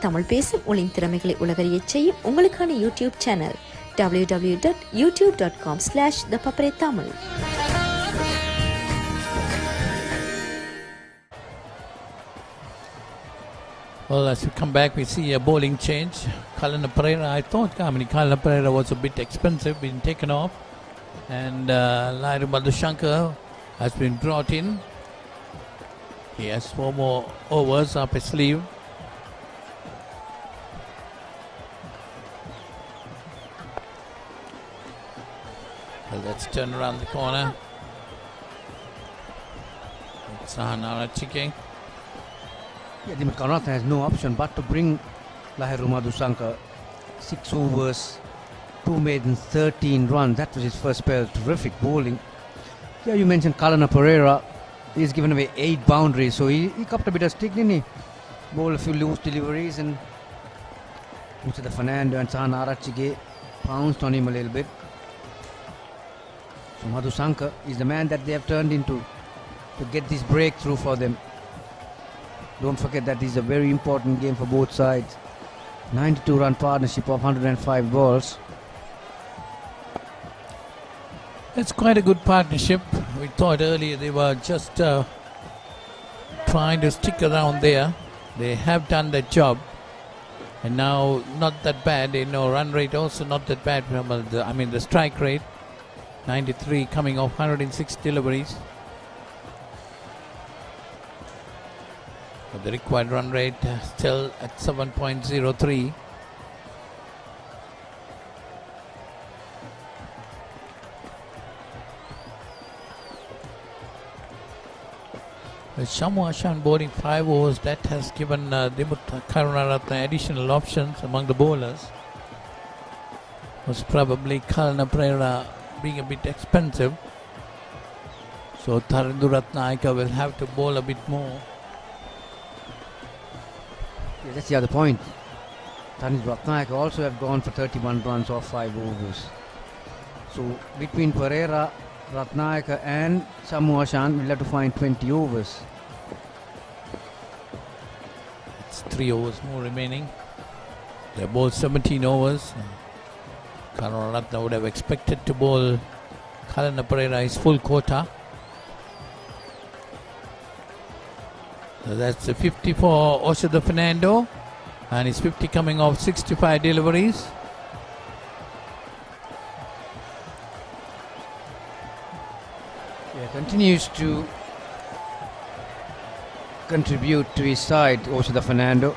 [SPEAKER 11] தமிழ் பேசும் உங்களின் திறமைகளை உலகறியச் செய்யும் உங்களுக்கான YouTube channel www.youtube.com/thepaparetamil.
[SPEAKER 10] Well, as we come back, we see a bowling change. Kalana Pereira, I thought Kalana Pereira was a bit expensive, been taken off. And Lairu Madhushankar has been brought in. He has 4 more overs up his sleeve. Well, let's turn around the corner. It's Arachike.
[SPEAKER 2] Yeah, the Karnataka has no option but to bring Lahiru Madhushankar 6 overs, 2 maidens, 13 runs. That was his first spell. Terrific bowling. Yeah, you mentioned Kalana Pereira. He's given away 8 boundaries, so he copped a bit of stick, didn't he? Bowled a few loose deliveries, and Uchida Fernando and Sahan Arachige pounced on him a little bit. So Madhushankar is the man that they have turned into to get this breakthrough for them. Don't forget that this is a very important game for both sides. 92-run partnership of 105 balls.
[SPEAKER 10] It's quite a good partnership. We thought earlier they were just trying to stick around there. They have done that job. And now, not that bad. Run rate also not that bad. The strike rate, 93 coming off 106 deliveries. But the required run rate still at 7.03. With Shamu Ashan boarding 5 overs, that has given Dimut Karunaratne additional options among the bowlers. Was probably Kalana Pereira being a bit expensive. So Tharindu Ratnayaka will have to bowl a bit more.
[SPEAKER 2] Yeah, that's the other point. Tharindu Ratnayaka also have gone for 31 runs off 5 overs. So between Pereira, Ratnayaka and Shamu Ashan will have to find 20 overs.
[SPEAKER 10] It's 3 overs more remaining. They bowled 17 overs. Karunaratne would have expected to bowl Kalana Pereira his full quota. So that's the 50 for Oshada Fernando, and his 50 coming off 65 deliveries.
[SPEAKER 2] Yeah, continues to contribute to his side, Oshada Fernando.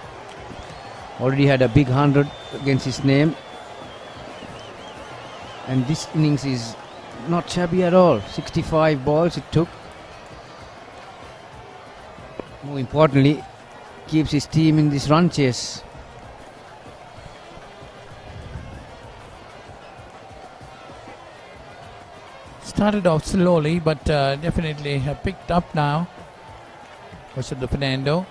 [SPEAKER 2] Already had a big 100 against his name. And this innings is not shabby at all. 65 balls it took. More importantly, keeps his team in this run chase.
[SPEAKER 10] Started off slowly, but definitely have picked up now. Oshada Fernando.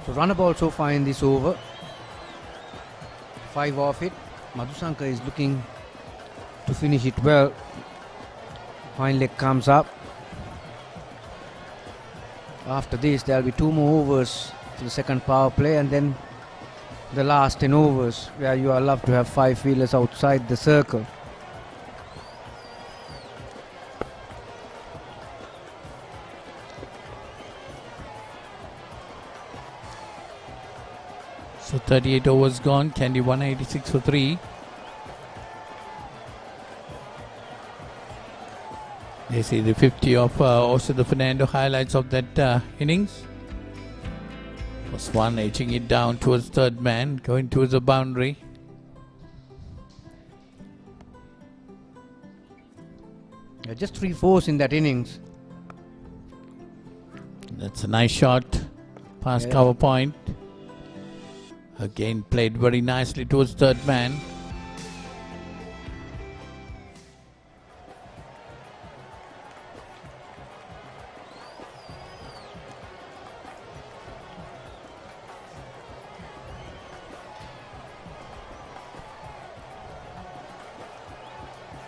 [SPEAKER 2] So run ball so far in this over. 5 off it. Madhushankar is looking to finish it well. Hind leg comes up. After this there will be 2 more overs to the second power play, and then the last 10 overs where you are allowed to have 5 fielders outside the circle.
[SPEAKER 10] So 38 overs gone. Kandy 186 for 3. They see the 50 of Oshada Fernando, highlights of that innings. Was one edging it down towards third man, going towards the boundary.
[SPEAKER 2] Yeah, just 3 fours in that innings.
[SPEAKER 10] That's a nice shot past cover point. Again played very nicely towards third man.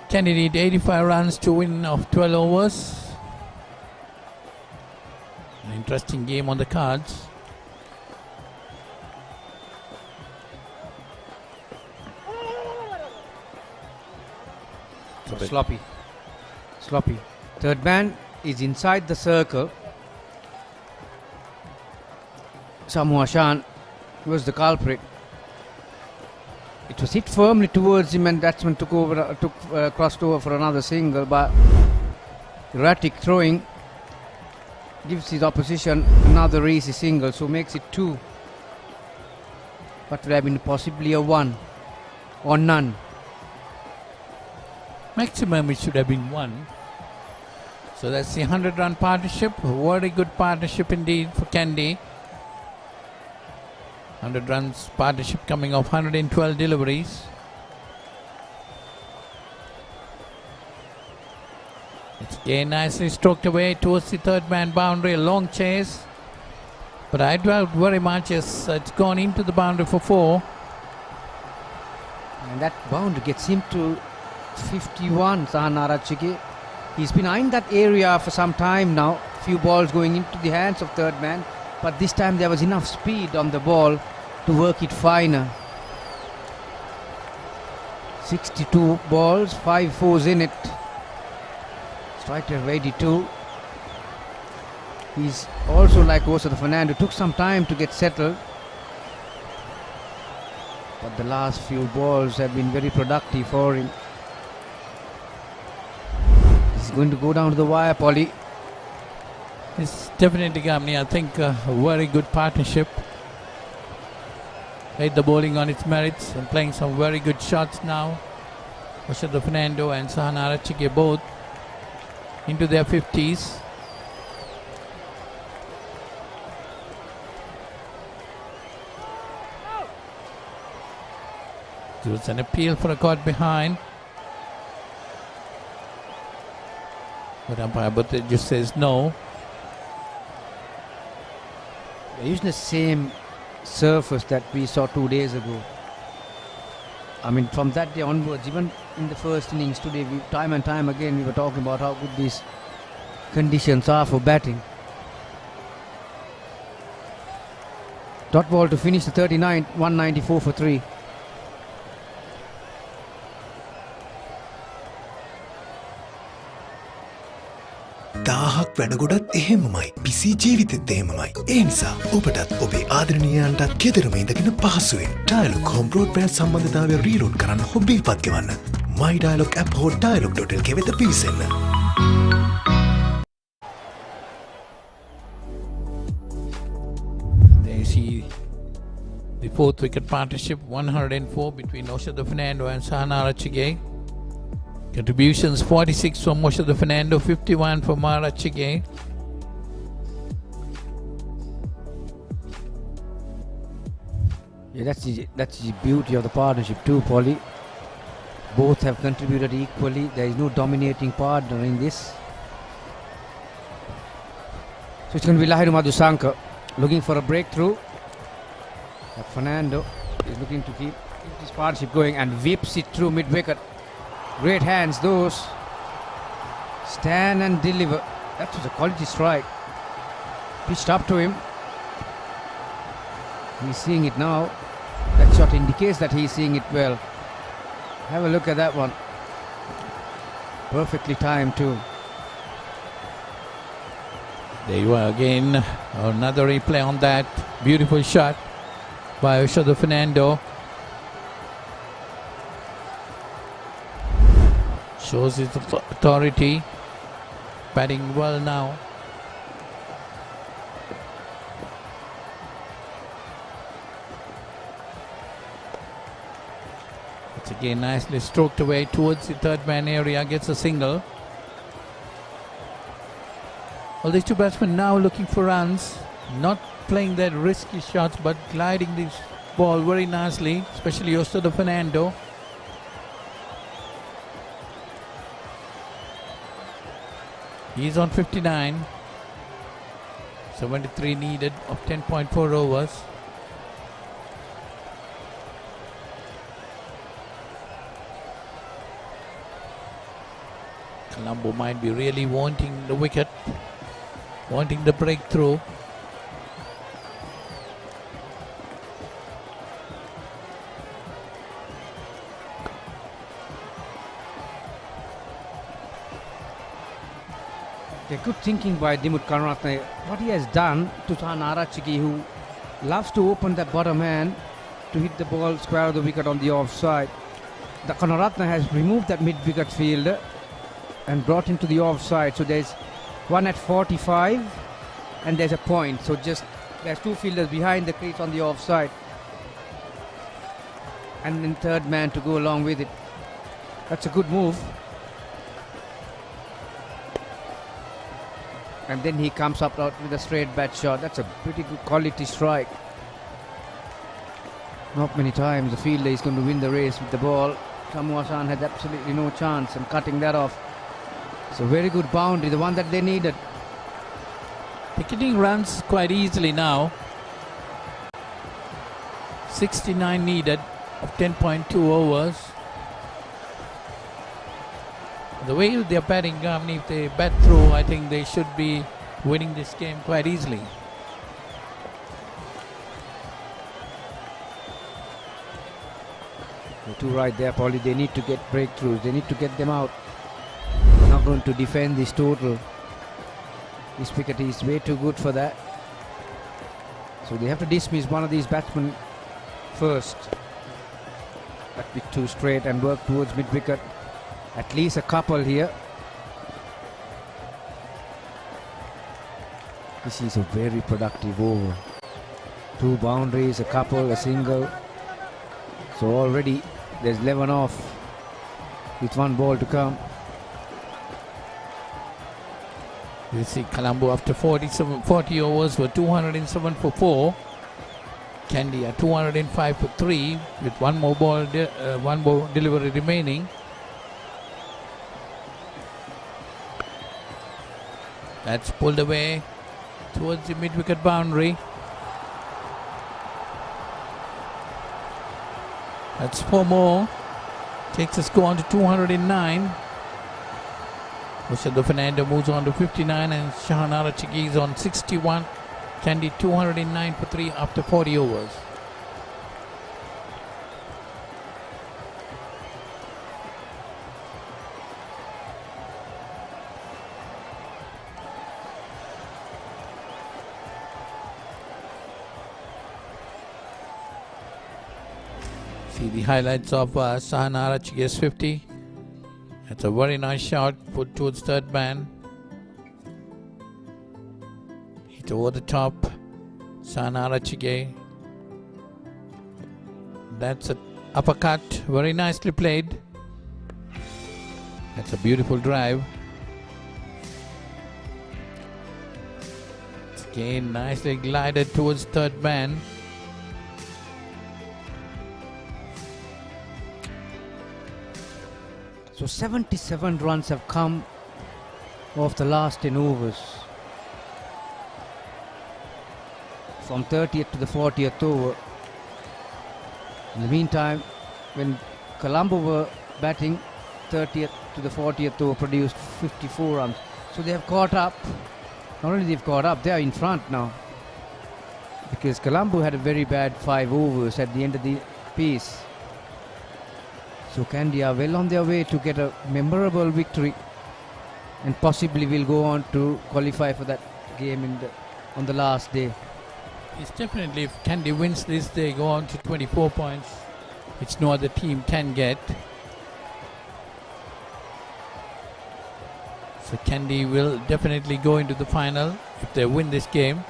[SPEAKER 10] Kandy need 85 runs to win of 12 overs. An interesting game on the cards.
[SPEAKER 2] Sloppy. Third man is inside the circle. Samoa Shan was the culprit. It was hit firmly towards him, and batsman crossed over for another single, but erratic throwing gives his opposition another easy single, so makes it 2. But would have been possibly a 1 or none.
[SPEAKER 10] Maximum it should have been 1. So that's the 100-run partnership. A very good partnership indeed for Kandy. 100 runs partnership coming off 112 deliveries. It's again nicely stroked away towards the third man boundary. A long chase. But I doubt very much as it's gone into the boundary for 4.
[SPEAKER 2] And that boundary gets him to 51, Sahanarachige. He's been eyeing that area for some time now. Few balls going into the hands of third man, but this time there was enough speed on the ball to work it finer. 62 balls, 5 fours in it. Strike rate of 82. He's also like Osada Fernando, took some time to get settled. But the last few balls have been very productive for him. He's going to go down to the wire, Polly.
[SPEAKER 10] It's definitely Gamni, I think a very good partnership. Laid the bowling on its merits and playing some very good shots now. Osada Fernando and Sahanarachige both into their 50s. There was an appeal for a caught behind. But umpire Buttigieg just says no.
[SPEAKER 2] They're using the same surface that we saw 2 days ago. I mean, from that day onwards, even in the first innings today, time and time again, we were talking about how good these conditions are for batting. Dot ball to finish the 39, 194 for 3.
[SPEAKER 4] දාහක් වැඩගොඩත් එහෙමමයි පිසි ජීවිතෙත් එහෙමමයි ඒ නිසා ඔබටත් ඔබේ ආදරණීයයන්ටත් ගෙදරම ඉඳගෙන පහසුවෙන් dialogue home broadband සම්බන්ධතාවය reload කරන්න හොබ් බිල්පත් ගෙවන්න my dialog app හෝ dialog.lk වෙත පිවිසෙන්න.
[SPEAKER 10] There you see the 4th wicket partnership, 104 between Osada Fernando and Sahanarachige. Contributions 46 from Osada Fernando, 51 from Marachige.
[SPEAKER 2] Yeah, that's the beauty of the partnership too, Polly. Both have contributed equally. There is no dominating partner in this. So it's going to be Lahiru Madhusankar looking for a breakthrough. Fernando is looking to keep this partnership going and whips it through mid-wicket. Great hands those. Stand and deliver. That was a quality strike. Pitched up to him. He's seeing it now. That shot indicates that he's seeing it well. Have a look at that one. Perfectly timed too.
[SPEAKER 10] There you are again. Another replay on that. Beautiful shot by Osada Fernando. Shows his authority. Batting well now. It's again nicely stroked away towards the third man area. Gets a single. Well, these two batsmen now looking for runs. Not playing that risky shots, but gliding this ball very nicely. Especially Osada Fernando. He's on 59. 73 needed of 10.4 overs. Colombo might be really wanting the wicket. wanting the breakthrough.
[SPEAKER 2] Good thinking by Dimut Karunaratne. What he has done to Sahanarachigi, who loves to open that bottom hand to hit the ball square of the wicket on the offside. The Karunaratne has removed that mid-wicket fielder and brought him to the offside. So there's one at 45 and there's a point. So just there's two fielders behind the crease on the offside. And then third man to go along with it. That's a good move. And then he comes up out with a straight bat shot. That's a pretty good quality strike. Not many times the fielder is going to win the race with the ball. Samuasan had absolutely no chance and cutting that off. So very good boundary, the one that they needed.
[SPEAKER 10] Picketing runs quite easily now. 69 needed of 10.2 overs. The way they're batting, if they bat through, I think they should be winning this game quite easily.
[SPEAKER 2] You're too right there, Polly. They need to get breakthroughs. They need to get them out. They're not going to defend this total. This wicket is way too good for that. So they have to dismiss one of these batsmen first. That bit too straight and work towards mid-wicket. At least a couple here. This is a very productive over. Two boundaries, a couple, a single. So already there's 11 off with one ball to come.
[SPEAKER 10] You see Colombo after 40 overs were 207 for 4. Kandy at 205 for 3 with one more delivery remaining. That's pulled away towards the mid-wicket boundary. That's 4 more. Takes the score on to 209. Osado Fernando moves on to 59 and Sahanarachigi is on 61. Kandy 209 for 3 after 40 overs. See the highlights of Sahanarachigi's 50. That's a very nice shot put towards third man. Hit over the top. Sahanarachigi. That's an uppercut. Very nicely played. That's a beautiful drive. Again, nicely glided towards third man.
[SPEAKER 2] So 77 runs have come off the last 10 overs. From 30th to the 40th over. In the meantime, when Colombo were batting, 30th to the 40th over produced 54 runs. So they have caught up. Not only they've caught up, they are in front now. Because Colombo had a very bad 5 overs at the end of the piece. So Kandy are well on their way to get a memorable victory and possibly will go on to qualify for that game on the last day.
[SPEAKER 10] It's definitely, if Kandy wins this, they go on to 24 points, which no other team can get. So Kandy will definitely go into the final if they win this game.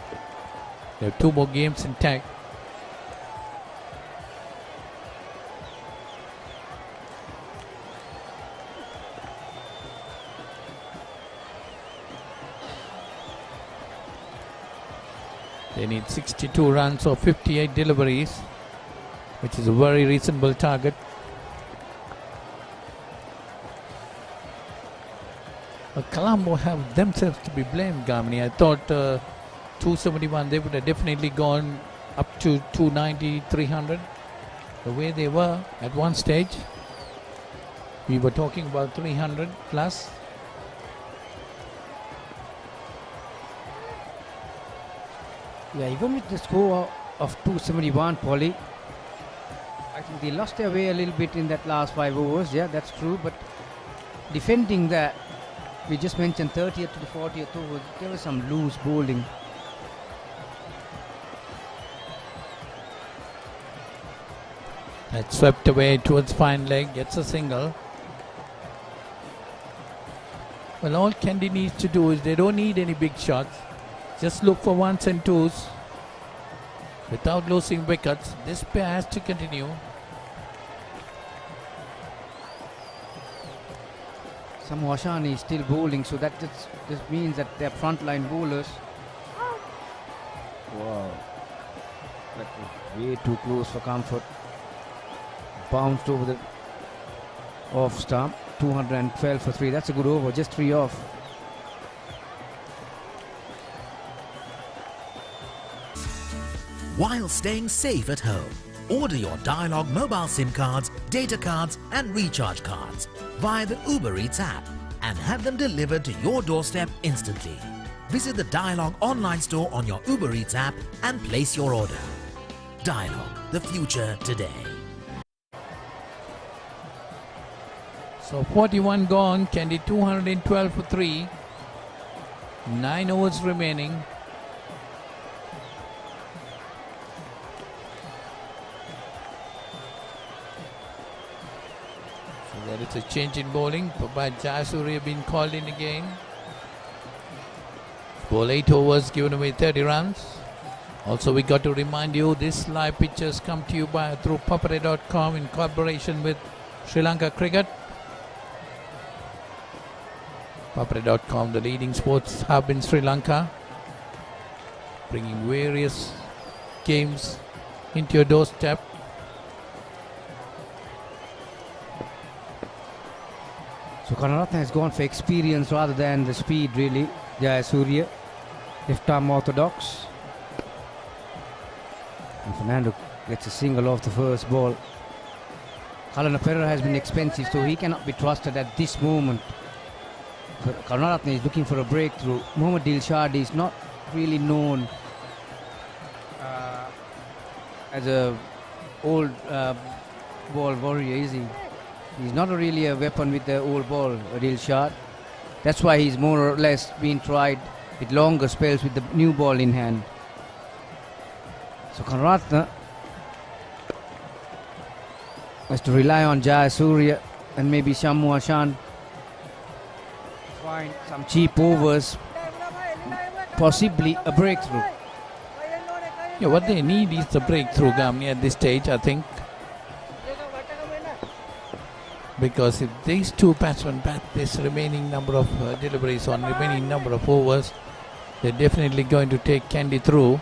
[SPEAKER 10] They have 2 more games intact. They need 62 runs or 58 deliveries, which is a very reasonable target. Colombo have themselves to be blamed, Gamini. I thought 271, they would have definitely gone up to 290, 300. The way they were at one stage, we were talking about 300 plus.
[SPEAKER 2] Yeah, even with the score of 271, Polly, I think they lost their way a little bit in that last 5 overs. Yeah, that's true. But defending that, we just mentioned 30th to the 40th over, there was some loose bowling.
[SPEAKER 10] That swept away towards fine leg, gets a single. Well, all Kandy needs to do is they don't need any big shots. Just look for ones and twos. Without losing wickets, this pair has to continue.
[SPEAKER 2] Samu Ashani is still bowling, so that just means that their frontline bowlers. Wow, that was way too close for comfort. Bounced over the off stump. 212 for 3. That's a good over, just 3 off.
[SPEAKER 6] While staying safe at home, order your Dialog mobile SIM cards, data cards and recharge cards via the Uber Eats app and have them delivered to your doorstep instantly. Visit the Dialog online store on your Uber Eats app and place your order. Dialog, the future today.
[SPEAKER 10] So 41 gone, Kandy 212 for 3. 9 overs remaining. So there is a change in bowling, but Jayasuriya being called in again. Bowl 8 overs, given away 30 runs. Also, we got to remind you, this live pictures come to you through papare.com in collaboration with Sri Lanka Cricket. Papare.com, the leading sports hub in Sri Lanka, bringing various games into your doorstep.
[SPEAKER 2] So Karunaratne has gone for experience rather than the speed, really. Jayasuriya, left arm orthodox. And Fernando gets a single off the first ball. Kalana Perera has been expensive, so he cannot be trusted at this moment. Karunaratne is looking for a breakthrough. Mohammad Dilshad is not really known as a old ball warrior, is he? He's not really a weapon with the old ball, Dilshad. That's why he's more or less been tried with longer spells with the new ball in hand. So Karunaratne has to rely on Jayasuriya and maybe Samu Ashan. Find some cheap overs, possibly a breakthrough.
[SPEAKER 10] Yeah, what they need is the breakthrough, Gamni, at this stage, I think. Because if these two batsmen bat this remaining number of deliveries on remaining number of overs, they're definitely going to take Kandy through.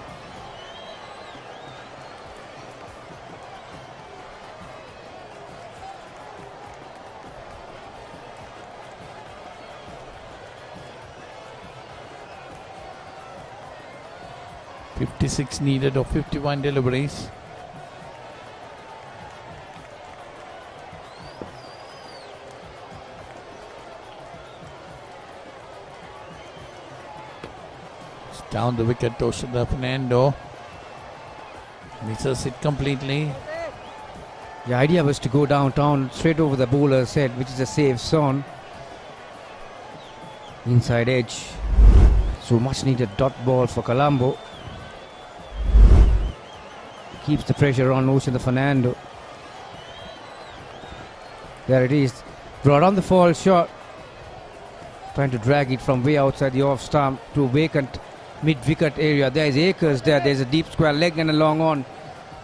[SPEAKER 10] .56 needed of 51 deliveries. It's down the wicket to Fernando. Misses it completely.
[SPEAKER 2] The idea was to go downtown straight over the bowler's head, which is a safe zone. Inside edge. So much needed dot ball for Colombo. Keeps the pressure on Ocean Fernando. There it is. Brought on the fall shot. Trying to drag it from way outside the off stump to vacant mid-wicket area. There is Akers there. There's a deep square leg and a long on.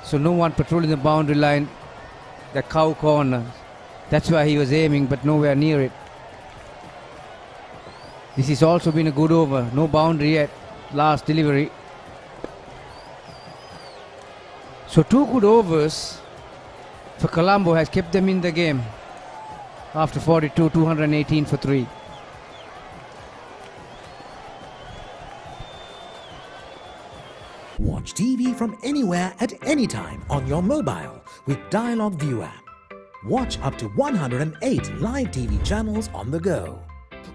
[SPEAKER 2] So no one patrolling the boundary line. The cow corner. That's why he was aiming, but nowhere near it. This has also been a good over. No boundary yet. Last delivery. So 2 good overs for Colombo has kept them in the game. After 42, 218 for 3.
[SPEAKER 6] Watch TV from anywhere at any time on your mobile with Dialog View app. Watch up to 108 live TV channels on the go.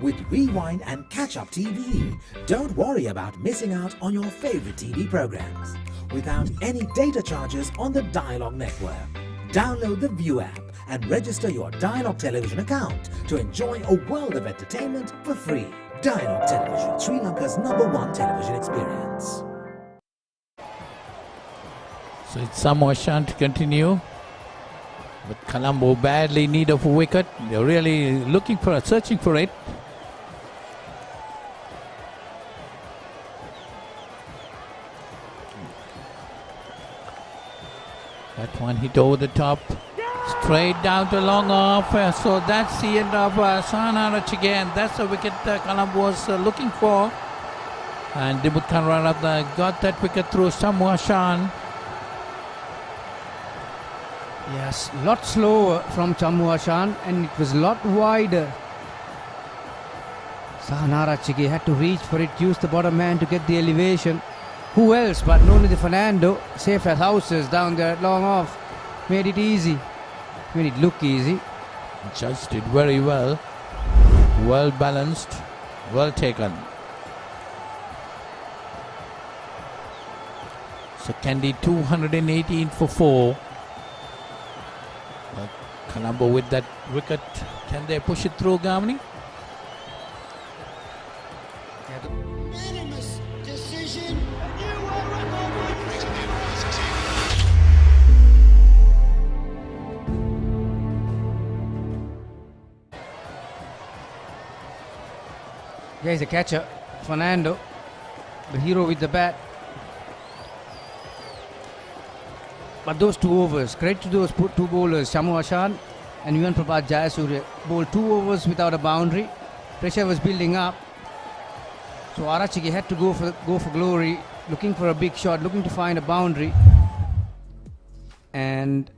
[SPEAKER 6] with Rewind and Catch Up TV. Don't worry about missing out on your favorite TV programs without any data charges on the Dialogue network. Download the View app and register your Dialogue television account to enjoy a world of entertainment for free. Dialogue Television, Sri Lanka's #1 television experience.
[SPEAKER 10] So it's Samoa Shan to continue. But Colombo badly in need of a wicket. They're really searching for it. That one hit over the top. Straight down to long off. So that's the end of Sahanarach again. That's the wicket Colombo was looking for. And Dimut Kanwaratne got that wicket through Samoa Shan.
[SPEAKER 2] Yes, lot slower from Chamuashan and it was a lot wider. Sahanarachige had to reach for it, use the bottom man to get the elevation. Who else but only the Fernando, safe as houses down there at long off. Made it easy, made it look easy.
[SPEAKER 10] Judged it very well. Well balanced, well taken. So Kandy 218 for 4. Colombo with that wicket. Can they push it through, Gamini?
[SPEAKER 16] Unanimous decision. A new world record.
[SPEAKER 2] There is the catcher, Fernando, the hero with the bat. But those 2 overs, credit to those 2 bowlers, Chamuashan and Yuan Prabhat Jayasuriya, bowled 2 overs without a boundary. Pressure was building up. So Arachige had to go for glory, looking for a big shot, looking to find a boundary. And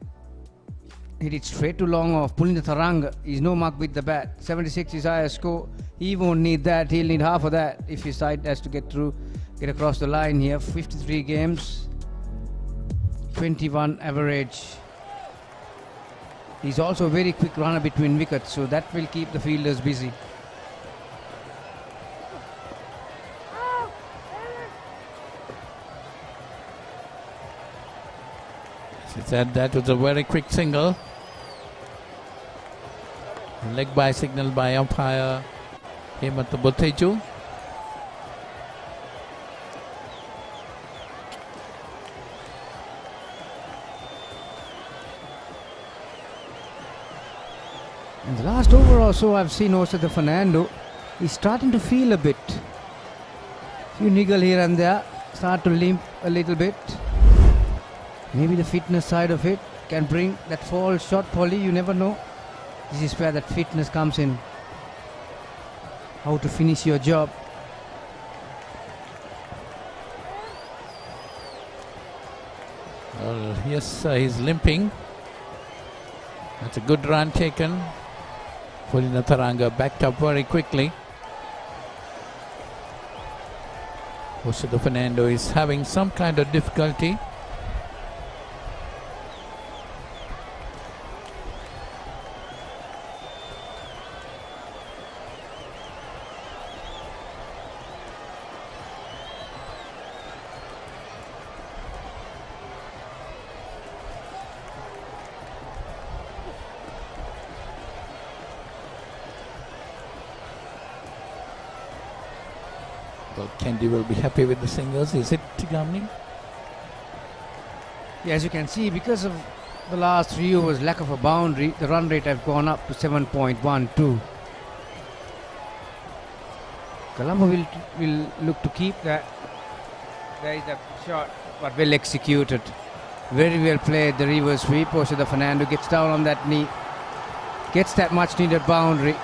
[SPEAKER 2] hit it straight to long off, pulling the Taranga. He's no mark with the bat. 76 is highest score. He won't need that. He'll need half of that if his side has to get across the line here. 53 games. 21 average. He's also a very quick runner between wickets, so that will keep the fielders busy.
[SPEAKER 10] She said that was a very quick single. Leg by signal by umpire Hemant Boteju.
[SPEAKER 2] In the last over or so, I've seen also the Fernando. He's starting to feel a bit. Few niggle here and there, start to limp a little bit. Maybe the fitness side of it can bring that fall shot volley, you never know. This is where that fitness comes in. How to finish your job.
[SPEAKER 10] Well, yes, he's limping. That's a good run taken. Pulling Taranga backed up very quickly. Also, the Fernando is having some kind of difficulty. Well, Kandy will be happy with the singles, is it, Gamni?
[SPEAKER 2] Yeah, as you can see, because of the last 3 overs, lack of a boundary, the run rate has gone up to 7.12. Colombo will look to keep that. There is a shot, but well executed. Very well played, the reverse sweep. Also, the Fernando gets down on that knee, gets that much needed boundary.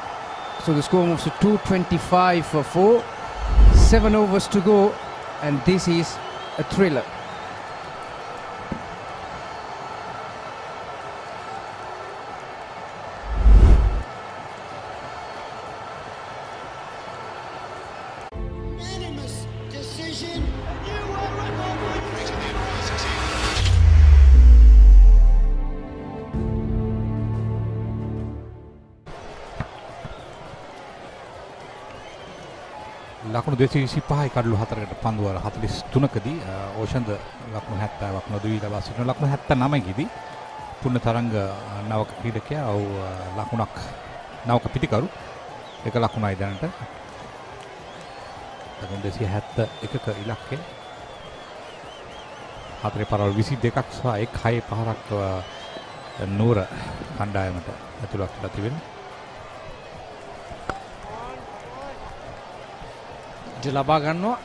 [SPEAKER 2] So the score moves to 225 for 4. 7 overs to go, and this is a thriller.
[SPEAKER 16] Unanimous decision. A new world record.
[SPEAKER 8] ලකුණු 225යි කඩලු 4කට පන්දුවර 43කදී ඕෂන්ද ලකුණු 70ක් නොදී ලබා සිටින ලකුණු 79කදී පුන්න තරංග නවක ක්‍රීඩකයා ඔව් ලකුණක් නවක පිටිකරු එක ලකුණයි දැනට ලකුණු 271ක ඉලක්කය 4 පරවල් 22ක් සහ 1-6 පහරක් නූර කණ්ඩායමට ඇතුළත් වෙලා තිබෙනවා.
[SPEAKER 7] ලබා ගන්නවා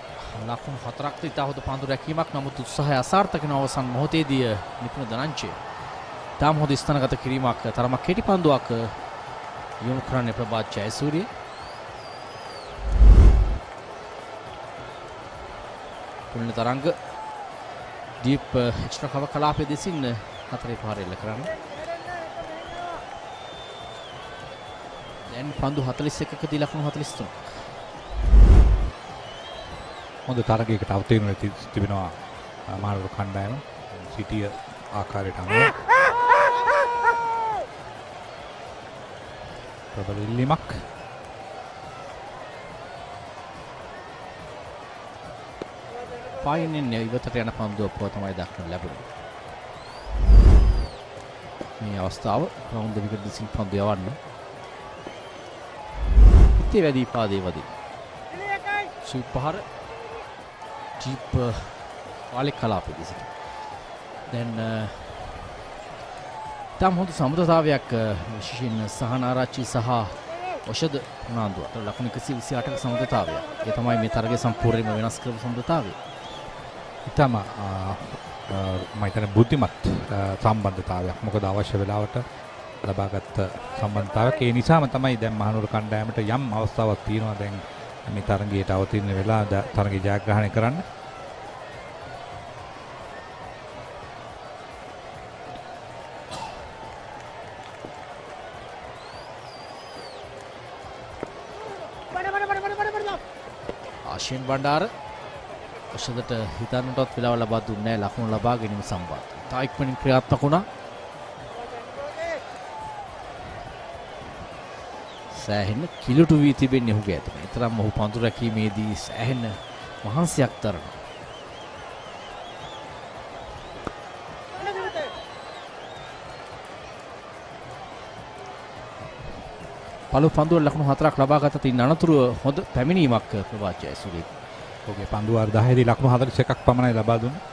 [SPEAKER 7] ලකුණු 4ක් ඉතා හොඳ පන්දු රැකීමක්. නමුත් උත්සාහය අසාර්ථක වෙන අවසන් මොහොතේදී නිපුණ දනංචය තාම හොඳ ස්ථානගත කිරීමක් තරමක් කෙටි පන්දුවක් යොමු කරන්නේ ප්‍රභාත් ජයසූරිය. පුල්න තරංග දීප් එක්ස්ට්‍රා කව කලාපයේ දෙසින් 4 පහර එල්ල කරන්නේ. දැන් පන්දු 41කදී ලකුණු 43.
[SPEAKER 8] හොඳ තරගයකට අවතීර්ණ වෙ තිබෙනවා මහනුවර කණ්ඩායම සිටිය ආකාරයට අනුව ප්‍රබල ඉල්ලීමක්
[SPEAKER 7] පායින්නේ ඉවතට යන පන්දුවක් තමයි දක්වන්න ලැබුණේ. මේ අවස්ථාව රවුන්ඩ් විකට් දිසින් පන්දු යවන්න ඉතේ වැඩි පාදේ වදී සුයි පහර ජීප් පාලේ කලාපේ දිසින් දැන් තම හොඳ සමුදතාවයක් විශේෂයෙන් සහනාරච්චි සහ ඔෂද උනාන්දුව ලකුණු 128ක සමුදතාවය. ඒ තමයි මේ තරගය සම්පූර්ණයෙන්ම වෙනස් කරපු සමුදතාවය.
[SPEAKER 8] ඊටම මම හිතන්නේ බුද්ධිමත් සම්බන්ධතාවයක්. මොකද අවශ්‍ය වෙලාවට ලබාගත් සම්බන්ධතාවයක්. ඒ නිසාම තමයි දැන් මහනුවර කණ්ඩායමට යම් අවස්ථාවක් තියෙනවා දැන් මේ තරගයට අවතීර්ණ වෙලා තරගය ජයග්‍රහණය කරන්න.
[SPEAKER 7] ආශින් බණ්ඩාර ඔෂදට හිතන්නටවත් වෙලාව ලබා දුන්නේ නැහැ ලකුණු ලබා ගැනීම සම්බන්ධ. තායික්මනින් ක්‍රියාත්මක වුණා. සෑහෙන කිලුටු වී තිබෙන්නේ ඔහුගේ ඇතුළේ. ඒ තරම් ඔහු පන්දු රැකීමේදී සෑහෙන මහන්සියක් දරනවා. පළමු පන්දුව ලකුණු 4ක් ලබා ගත තින් අනතුරුව හොඳ පැමිණීමක් ප්‍රභාත් ජයසූරිය.
[SPEAKER 8] ඔහුගේ පන්දු වාර 10 දී ලකුණු 41ක් පමණයි ලබා දුන්නේ.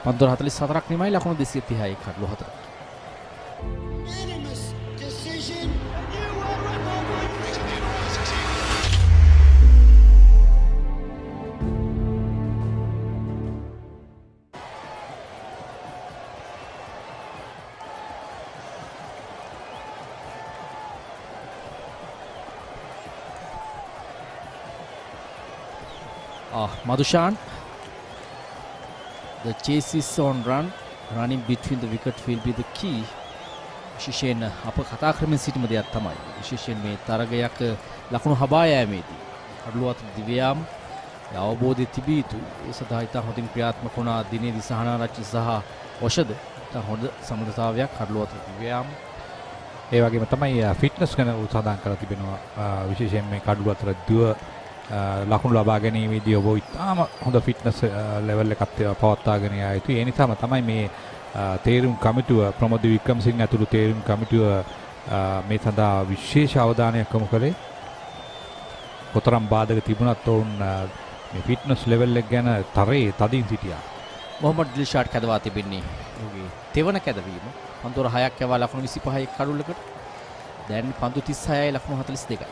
[SPEAKER 7] පන්දු 44ක් නිමයි ලකුණු 230යි කඩලු 4ක්. Madhushan, the chase is on run, running between the wicket will be the key. විශේෂයෙන් අප කතා කරමින් සිටින දෙයක් තමයි. විශේෂයෙන් මේ තරගයක් ලකුණු හබා යෑමේදී අඩලුවත් දිව්‍යාම් අවබෝධය තිබිය යුතුයි. ඒ සඳහා ඉතා හොඳින් ක්‍රියාත්මක වුණා දිනේදී සහනාරච්චි සහ ඔෂද. ඉතා හොඳ සම්බන්ධතාවයක් අඩලුවත් දිව්‍යාම්.
[SPEAKER 8] ඒ වගේම තමයි ෆිට්නස් ගැන උත්සාහ කරලා තිබෙනවා. විශේෂයෙන් මේ කඩුව අතර දුව ලකුණු ලබා ගැනීමේදී ඔබ ඉතාම හොඳ ෆිට්නස් ලෙවල් එකක් පවත්වාගෙන යා යුතුයි. ඒ නිසාම තමයි මේ තේරුම් කමිටුව ප්‍රමෝද වික්‍රමසිංහ ඇතුළු තේරුම් කමිටුව මේ සඳහා විශේෂ අවධානයක් යොමු කළේ. කොතරම් බාධක තිබුණත් ඔවුන් මේ ෆිට්නස් ලෙවල් එක ගැන තරයේ තදින් සිටියා.
[SPEAKER 7] මොහමඩ් දිල්ෂාඩ් කැදවා තිබෙන්නේ ඔහුගේ තෙවන කැදවීම. පන්දුර 6ක් යවා ලකුණු 25යි කඩුල්ලකට. දැන් පන්දු 36යි ලකුණු 42යි.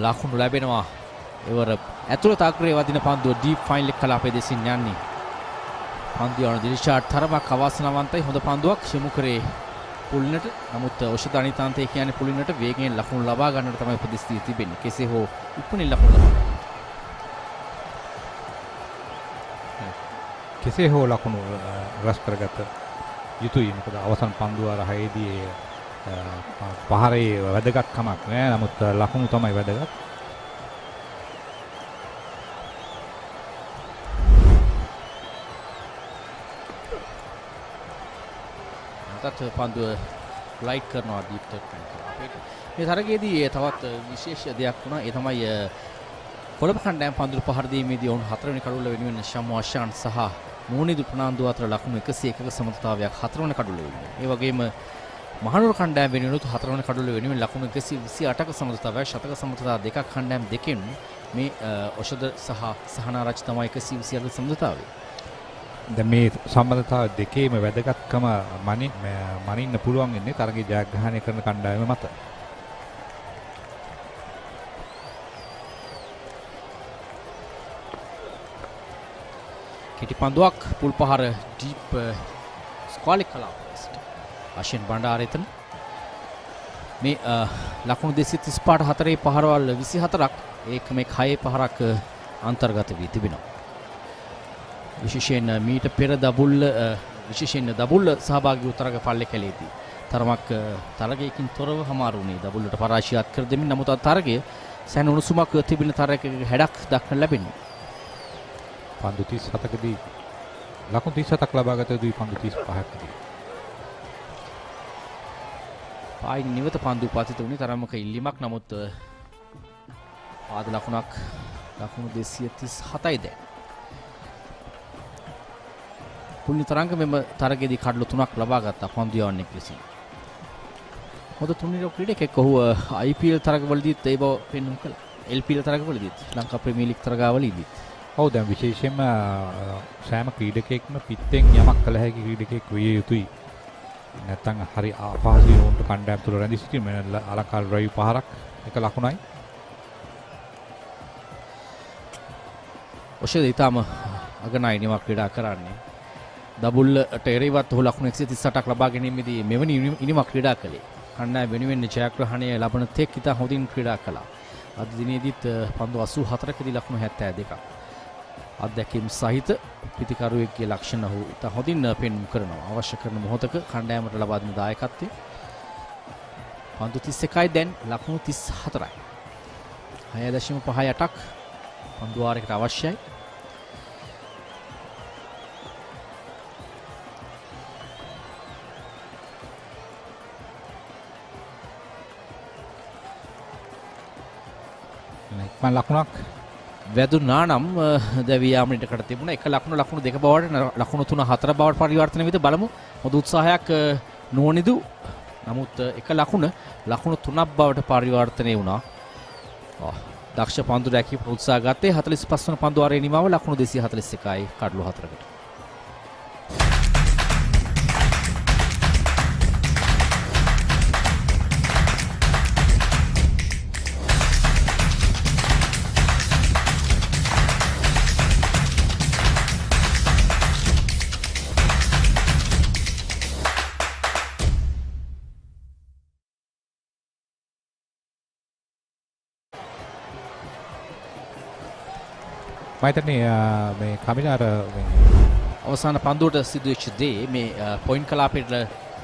[SPEAKER 7] ලකුණු ලැබෙනවා. එවර ඇතුළත අග්‍රයේ වදින පන්දුව ඩීප් ෆයිනල් එක කලාපයේ දෙසින් යන්නේ. පන්දු යන දිල්ෂාඩ් තරමක් අවාසනාවන්තයි. හොඳ පන්දුවක් යොමු කරේ පුලිනට. නමුත් ඔෂද අනිතාන්තේ කියන්නේ පුලිනට වේගයෙන් ලකුණු ලබා ගන්නට තමයි උපදෙස් දී තිබෙන්නේ. කෙසේ හෝ ඉක්මනින් ලකුණු ලබා ගන්න.
[SPEAKER 8] කෙසේ හෝ ලකුණු රැස් කරගත යුතුයි. මොකද අවසන් පන්දු වාර 6 දී පහරේ වැදගත්කමක් නෑ. නමුත් ලකුණු තමයි වැදගත්.
[SPEAKER 7] අතත් පන්දුව ග්ලයිඩ් කරනවා ඩීප් ටර්න් කරනවා. මේ තරගයේදී තවත් විශේෂ දෙයක් වුණා. ඒ තමයි කොළඹ කණ්ඩායම පන්දුරු පහර දීමේදී ඔවුන් 4 වෙනි කඩුල්ල වෙනුවෙන් ශම්මු අෂාන් සහ නෝනිදු ප්‍රනාන්දු අතර ලකුණු 101ක සමතාවයක් 4 වෙනි කඩුල්ල වෙනුවෙන්. ඒ වගේම මහනුවර කණ්ඩායම වෙනුවෙන් 4 වෙනි කඩුල්ල වෙනුවෙන් ලකුණු 128ක සමතාවයක් ශතක සමතාව දෙකක් කණ්ඩායම් දෙකෙන් මේ ඔෂද සහ සහනාරාජ් තමයි 128ක සමතාවය.
[SPEAKER 8] දැන් මේ සම්බන්ධතාව දෙකේම වැදගත්කම මනින්න පුළුවන් වෙන්නේ තරගයේ ජයග්‍රහණය කරන කණ්ඩායම මත.
[SPEAKER 7] කෙටි පන්දුවක් පුල් පහර ඩීප් ස්ක්වාලික් කලාපස්ට ආශෙන් බණ්ඩාරෙතන මේ ලකුණු 235 4 පහරවල් 24ක් ඒකම 6 පහරක් අන්තර්ගත වී තිබෙනවා. විශේෂයෙන් මීට පෙර විශේෂයෙන් දබුල්ල සහභාගී වූ තරග පල්ලේ කැලේදී තරමක් තරගයකින් තොරව හමාරුනේ දබුල්ලට පරාජයත් කර දෙමින්. නමුත් අද තරගය සෑහෙන උණුසුමක් තිබෙන තරගයක හැඩක් දක්නට ලැබෙනවා.
[SPEAKER 8] පන්දු 37කදී ලකුණු 37ක් ලබාගත යුතුයි පන්දු 35කදී. පායින් නිවත පන්දු පතිත වුණේ තරමක ඉල්ලීමක්. නමුත් ආද ලකුණක් ලකුණු 237යි දැන්. පුල්නි තරංග මෙම තරගයේදී කඩලු 3ක් ලබා ගත්තා පන්දු යවන්නෙක් ලෙසින්. මොකද තුන්වෙනි ක්‍රීඩකෙක් ඔහු IPL තරගවලදීත් ඒ බව පෙන්වුම් කළා. LPL තරගවලදීත් ලංකා ප්‍රීමියර් ලීග් තරගවලදීත්. ඔව් දැන් විශේෂයෙන්ම සෑම ක්‍රීඩකයෙක්ම පිටෙන් යමක් කළ හැකි ක්‍රීඩකයෙක් විය යුතුයි. නැත්නම් හරි අපහසුයි වුන්ට කණ්ඩායම තුල රැඳී සිටීම. අලංකාර ඩ්‍රයිව් පහරක් එක ලකුණයි. ඔෂේ ඊටම අගනයි නිමක් ක්‍රීඩා කරන්නේ. දබුල්ලට එරෙහිවත් ඔහු ලකුණු 138ක් ලබා ගැනීමේදී මෙවැනි ඉනිමක් ක්‍රීඩා කළේ. කණ්ඩායම වෙනුවෙන් ජයග්‍රහණය ලබන තෙක් ඉතා හොඳින් ක්‍රීඩා කළා. අද දිනේදීත් පන්දු 84කදී ලකුණු 72ක්. අත්දැකීම් සහිත පිතිකරුවෙක්ගේ ලක්ෂණ ඔහු ඉතා හොඳින් පෙන්වු කරනවා. අවශ්‍ය කරන මොහොතක කණ්ඩායමට ලබා දෙන දායකත්වය. පන්දු 31යි දැන් ලකුණු 34යි. 6.58ක් පන්දු වාරයකට අවශ්‍යයි. මම ලකුණක් වැදුනා නම් දැවී යාමට කඩ තිබුණා. එක ලකුණු දෙක බවට ලකුණු 3 4 බවට පරිවර්තන වෙද බලමු. හොඳ උත්සාහයක් නෝනිදු. නමුත් එක ලකුණු 3ක් බවට පරිවර්තනය වුණා. දක්ෂ පන්දු රැකීම උත්සාහ ගත්තේ 45 වන පන්දු වාරයේ නිමාව ලකුණු 241යි කඩලු 4කට. මේ කමිලාර අවසාන පන්දුවට සිදුවෙච්ච දේ මේ පොයින්ට් කලාපයට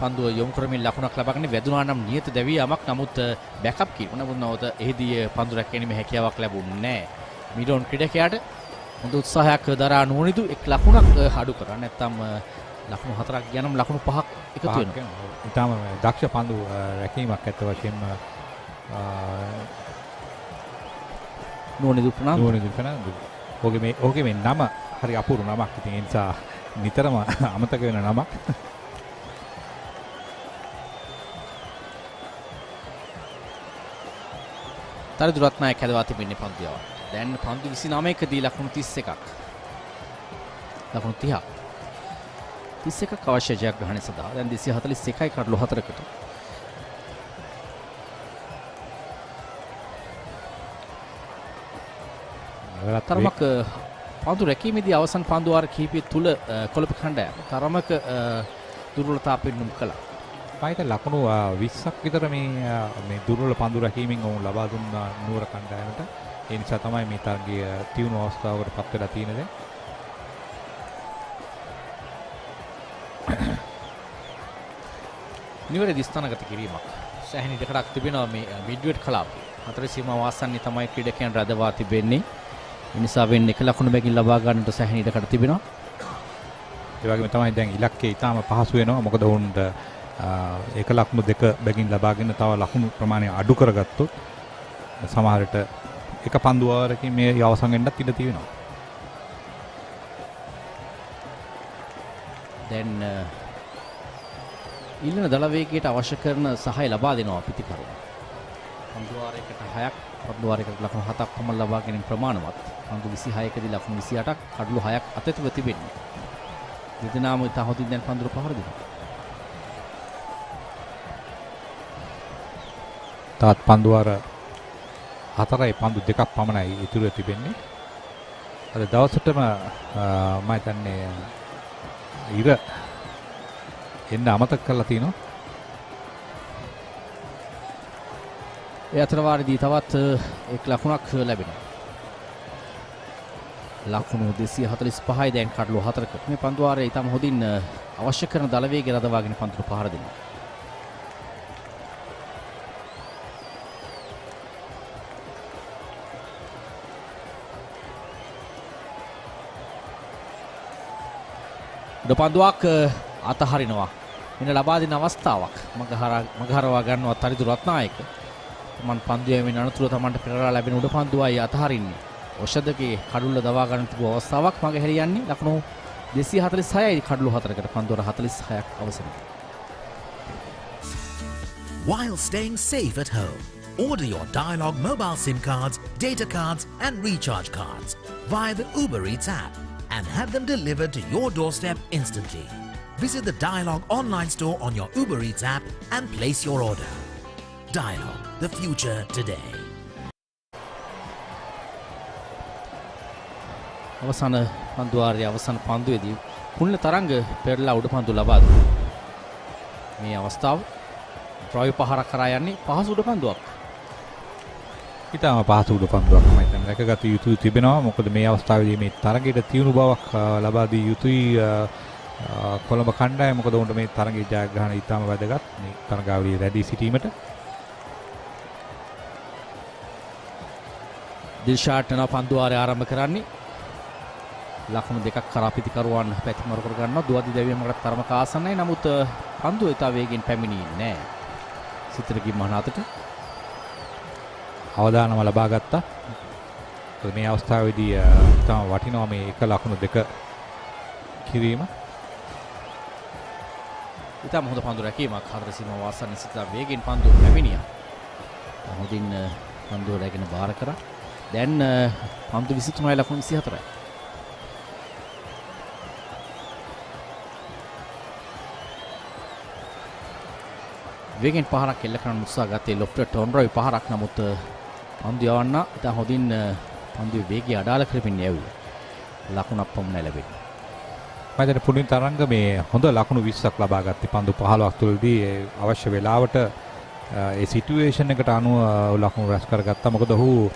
[SPEAKER 8] පන්දුව යොමු කරමින් ලකුණක් ලබාගෙන වැදුනා නම් නියත දැවියාමක්. නමුත් බෑකප් කීප නමුත් එහිදී පන්දු රැකගැනීමේ හැකියාවක් ලැබුණේ නැහැ. මිඩෝන් ක්‍රීඩකයාට හොඳ උත්සාහයක් දරා නෝනිදු එක් ලකුණක් අඩු කරා. නැත්නම් ලකුණු 4ක් ගියානම් ලකුණු 5ක් එකතු වෙනවා. ඊටම දක්ෂ පන්දු රැකීමක් ඇත්ත වශයෙන්ම නෝනිදු ප්‍රනාන්දු ඕකේ මේ නම හරි අපූර්ව නමක්. ඉතින් ඒ නිසා නිතරම අමතක වෙන නමක්. තරදුරත් නායක හැදවා තිබෙන්නේ පන්දුව. දැන් පන්දු 29කදී ලකුණු 31ක්. ලකුණු 30ක්. 31ක් අවශ්‍ය ජයග්‍රහණය සඳහා. දැන් 241යි කඩලු 4කට. තරමක පන්දු රැකීමේදී අවසන් පන්දු වාර කිහිපය තුල කොළඹ කණ්ඩායම තරමක දුර්වලතා පෙන්නුම් කළා. පායිට ලකුණු 20ක් විතර මේ දුර්වල පන්දු රැකීමෙන් ඔවුන් ලබා දුන්න නුවර කණ්ඩායමට. ඒ නිසා තමයි මේ තරගයේ තියුණු අවස්ථාවකට පත් වෙලා තියෙන්නේ. නිවැරදි ස්ථානගත කිරීමක් සෑහෙන ඉඩකඩක් තිබෙනවා මේ මිඩ්වෙට් කලාපයේ. හතර සීමාව ආසන්නයේ තමයි ක්‍රීඩකයන් රැඳවා තිබෙන්නේ. ඒ නිසා වෙන්නේ එක ලකුණු බැගින් ලබා ගන්නට සෑහෙන ඉඩකඩ තිබෙනවා. ඒ වගේම තමයි දැන් ඉලක්කය ඊටාම පහසු වෙනවා. මොකද වුන්ට ඒක ලකුණු දෙක බැගින් ලබාගෙන තව ලකුණු ප්‍රමාණය අඩු කරගත්තොත් සමහරට එක පන්දුවාරකින් මේ අවසන් වෙන්නත් ඉඩ තියෙනවා.
[SPEAKER 7] දැන් ඊළඟ දල වේගයට අවශ්‍ය කරන සහාය ලබා දෙනවා පිටිකරු. පන්දුවාරයකට 6ක් පන්දුවාරයකට ලකුණු 7ක් පමණ ලබා ගැනීම ප්‍රමාණවත්. පන්දු 26කදී ලකුණු 28ක් කඩලු 6ක් අතැතිව තිබෙන්නේ. දෙදෙනාම ඉතා හොඳින් දැන් පන්දුර පහර දෙනවා.
[SPEAKER 8] තාත් පන්දුවාර 4යි පන්දු 2ක් පමණයි ඉතුරු තිබෙන්නේ. අද දවසටම මම හිතන්නේ ඉර එන්න අමතක කරලා තිනවා.
[SPEAKER 7] ඒ අතර වාරදී තවත් එක් ලකුණක් ලැබෙනවා. ලකුණු 245යි දැන් කඩලු 4ක. මේ පන්දුවාරයේ ඊටම හොඳින් අවශ්‍ය කරන දල වේගය රඳවාගෙන පන්දුර පහර දෙනවා. පන්දුවක් අතහරිනවා. මෙන්න ලබා දෙන අවස්ථාවක්. මගහරවා ගන්නවා තරිදු රත්නායක. තමන් පන්දුවේමින් අනතුරු තමන්ට පෙරලා ලැබෙන උඩ පන්දුවයි අතහරින්නේ. ඔෂදගේ කඩුල්ල දවා ගන්න තිබු අවස්ථාවක් මග හැරියන්නේ ලකුණු 246යි කඩලු 4කට පන්දුවර 46ක් අවසන්.
[SPEAKER 6] While staying safe at home, order your Dialog mobile SIM cards, data cards and recharge cards via the Uber Eats app and have them delivered to your doorstep instantly. Visit the Dialog online store on your Uber Eats app and place your order. Dialog, the future today.
[SPEAKER 7] අවසාන පන්දුවාරයේ අවසාන පන්දුවේදී කුණ්ල තරංග පෙරලා උඩ පන්දු ලබා දුන්නා. මේ අවස්ථාව ඩ්‍රයිව් පහරක් කරා යන්නේ පහසු උඩ පන්දුවක්.
[SPEAKER 8] ඊටම පහසු උඩ පන්දුවක් තමයි දැන් රැකගත යුතු තිබෙනවා. මොකද මේ අවස්ථාවේදී මේ තරගයට තියුණු බවක් ලබා දී යුතුයි කොළඹ කණ්ඩායම. මොකද උන්ට මේ තරගයේ ජයග්‍රහණය ඉතාම වැදගත් මේ තරගාවලියේ රැඳී සිටීමට.
[SPEAKER 7] දිල්ෂාට් යන පන්දුවාරය ආරම්භ කරන්නේ ලකුණු දෙකක් කරා පිටිකරුවන් පැතිමරු කර ගන්නවා. දුවදි දැවීමකට තරමක ආසන්නයි. නමුත් පන්දුව ඉතා වේගෙන් පැමිණෙන්නේ නැහැ. සිතරගේ මහානාතට
[SPEAKER 8] අවදානම ලබා ගත්තා. මේ අවස්ථාවේදී තම වටිනවා මේ එක ලකුණු දෙක කිරීම.
[SPEAKER 7] ඉතාම හොඳ පන්දු රැකීමක්. හතර සීමාව වාසන සිතා වේගෙන් පන්දු පැමිණියා. හොඳින් පන්දුව රැගෙන බාර කරා. දැන් පන්දු 23යි ලකුණු 24යි. වේගෙන් පහරක් එල්ල කරන්න උත්සාහ ගත්තේ ලොෆ්ටර් ටොන්රොයි පහරක්. නමුත් පන්දු යවන්න ඉතා හොඳින් පන්දුවේ වේගය අඩාල කරමින් යැවුවා. ලකුණක් පමණ ලැබෙන්නේ.
[SPEAKER 8] මම දැන් පුණින් තරංග මේ හොඳ ලකුණු 20ක් ලබා ගත්තේ පන්දු 15ක් තුළදී අවශ්‍ය වෙලාවට ඒ සිටුේෂන් එකට අනුව ලකුණු රැස් කරගත්තා. මොකද ඔහු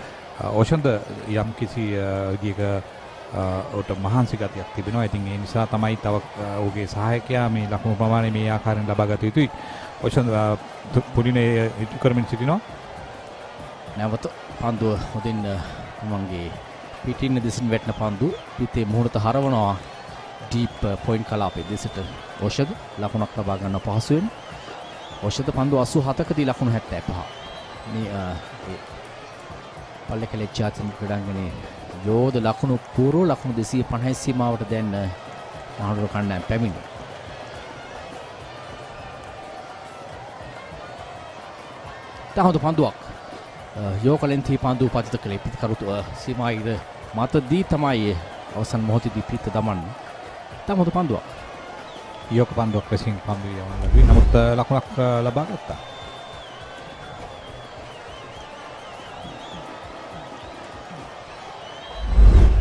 [SPEAKER 8] ඕෂන්ද යම් කිසි විදියක ඔහුට මහන්සි ගතියක් තිබෙනවා. ඉතින් ඒ නිසා තමයි තව ඔහුගේ සහායකයා මේ ලකුණු ප්‍රමාණය මේ ආකාරයෙන් ලබා ගත යුතුයි. ඕෂන්ද පුණිනේ ඉටු කරමින් සිටිනවා.
[SPEAKER 7] නැවත පන්දුව හොඳින් මමගේ පිටින් දෙසින් වැටෙන පන්දු පිටේ මුහුණට හරවනවා. ඩීප් පොයින්ට් කලාපයේ දෙසට ඕෂද ලකුණක් ලබා ගන්න පහසුවෙන්. ඕෂද පන්දු 87කදී ලකුණු 75. මේ පල්ලේකලේ ජාතික ක්‍රීඩාංගණයේ යෝධ ලකුණු පූර්ව ලකුණු 250 සීමාවට දැන් මහනුවර කණ්ඩායම පැමිණි. තහොඳ පන්දුවක් යෝකලෙන්ති පන්දු පතිත කළේ පිටිකරු සීමායිද මතදී තමයි අවසන් මොහොතේදී පිට දමන්නේ. තහොඳ පන්දුවක්
[SPEAKER 8] යෝක පන්දුවක් ලෙසින් පන්දු යවන්න ලැබුණේ. නමුත් ලකුණක් ලබා ගත්තා.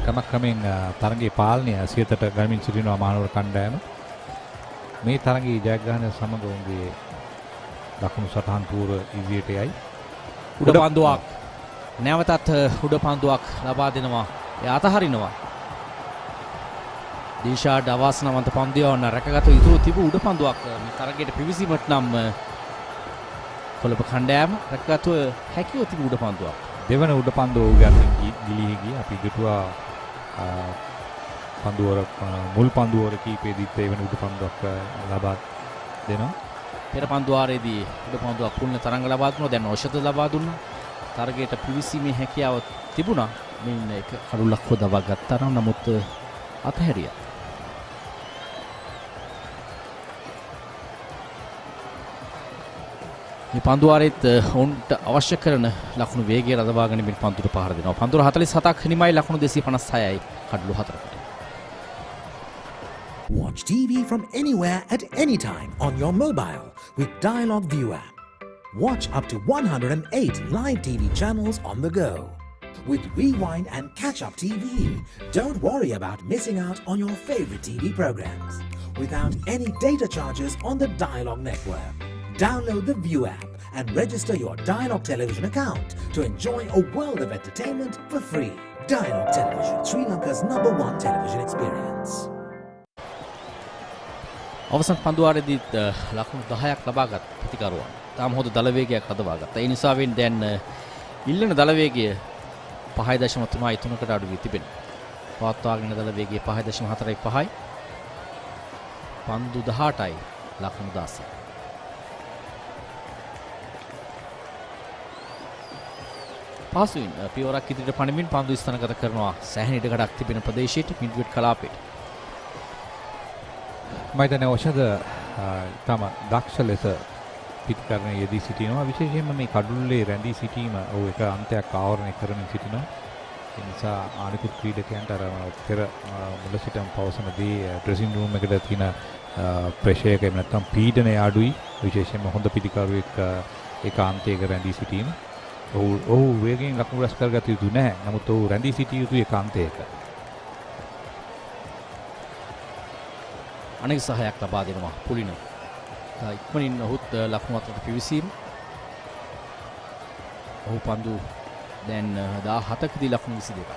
[SPEAKER 8] ක්‍රමක්‍රමයෙන් තරගයේ පාලනය සියතට ගනිමින් සිටිනවා මහනුවර කණ්ඩායම. මේ තරගයේ ජයග්‍රහණය සමග උන්ගේ ලකුණු සටහන් පූර්ව ඉදිරියට යයි.
[SPEAKER 7] උඩ පන්දුවක් නැවතත් උඩ පන්දුවක් ලබා දෙනවා. ඒ අතහරිනවා. දීෂාඩ් අවාසනාවන්ත පන්දු යවන්න රැකගත යුතු තිබු උඩ පන්දුවක් මේ තරගයට පිවිසීමට නම් කොළඹ කණ්ඩායම රැකගත හැකිව තිබු උඩ පන්දුවක්.
[SPEAKER 8] දෙවන උඩ පන්දුව ගන්න ගිලී ගියා. අපි දුටුවා පන්දුවර මුල් පන්දුවර කීපෙදිත් එවන උඩ පන්දුවක් ලබා දෙනවා.
[SPEAKER 7] පෙර පන්දුවාරයේදී උඩ පන්දුවක් කුල්න තරංග ලබා දුන්නා. දැන් ඖෂධ ලබා දුන්නා. තරගයට පිවිසීමේ හැකියාව තිබුණා. මෙන්න එක කඩුලක් හොදවා ගත්තා නම් නමුත් අතහැරියා. මේ පන්දුවාරෙත් ඔවුන්ට අවශ්‍ය කරන ලකුණු වේගය රඳවාගෙන මේ පන්දුට පහර දෙනවා. පන්දුර 47ක් හිමිමයි ලකුණු 256යි කඩලු 4කට.
[SPEAKER 6] Watch TV from anywhere at any time on your mobile with Dialog View app. Watch up to 108 live TV channels on the go. With Rewind and Catch Up TV, don't worry about missing out on your favorite TV programs without any data charges on the Dialog network. Download the View app and register your Dialog television account to enjoy a world of entertainment for free. Dialog Television, Sri Lanka's #1 television experience.
[SPEAKER 7] අවසන් පන්දුවාරයේදීත් ලකුණු 10ක් ලබාගත් ප්‍රතිකරුවන් තාම හොඳ දල වේගයක් හදවා ගත්තා. ඒ නිසාවෙන් දැන් ඉල්ලන දල වේගය 5.3කට අඩු වී තිබෙනවා. පවත්වාගෙන දල වේගය 5.45යි. පන්දු 18යි ලකුණු 16. පාසුවෙන් පියවරක් ඉදිරියට පණමින් පන්දු ස්ථානගත කරනවා සෑහෙන ඉඩකඩක් තිබෙන ප්‍රදේශයට මිඩ්විඩ් කලාපයට.
[SPEAKER 8] මම හිතන්නේ ඖෂධ තම දක්ෂ ලෙස පිටකරන යෙදී සිටිනවා. විශේෂයෙන්ම මේ කඩුල්ලේ රැඳී සිටීම එක අන්තයක් ආවරණය කරමින් සිටිනවා. ඒ නිසා ආනිකුත් ක්‍රීඩකයන්ට අර පෙර මුල සිටම පවසන දේ ඩ්‍රෙසින් රූම් එකට තියෙන ප්‍රෙෂර් එක එහෙම නැත්නම් පීඩනය අඩුයි. විශේෂයෙන්ම හොඳ පිටිකරුවෙක් ඒක අන්තයක රැඳී සිටීම. ඔහු වේගයෙන් ලකුණු රැස් කරගත යුතු නැහැ. නමුත් ඔහු රැඳී සිටිය යුතු එක අන්තයක.
[SPEAKER 7] අනෙක් සහයක් ලබා දෙනවා පුලින. ඉක්මනින් ඔහුත් ලකුණු අතරට පිවිසීම. ඔහු පන්දු දැන් 17කදී ලකුණු 22ක්.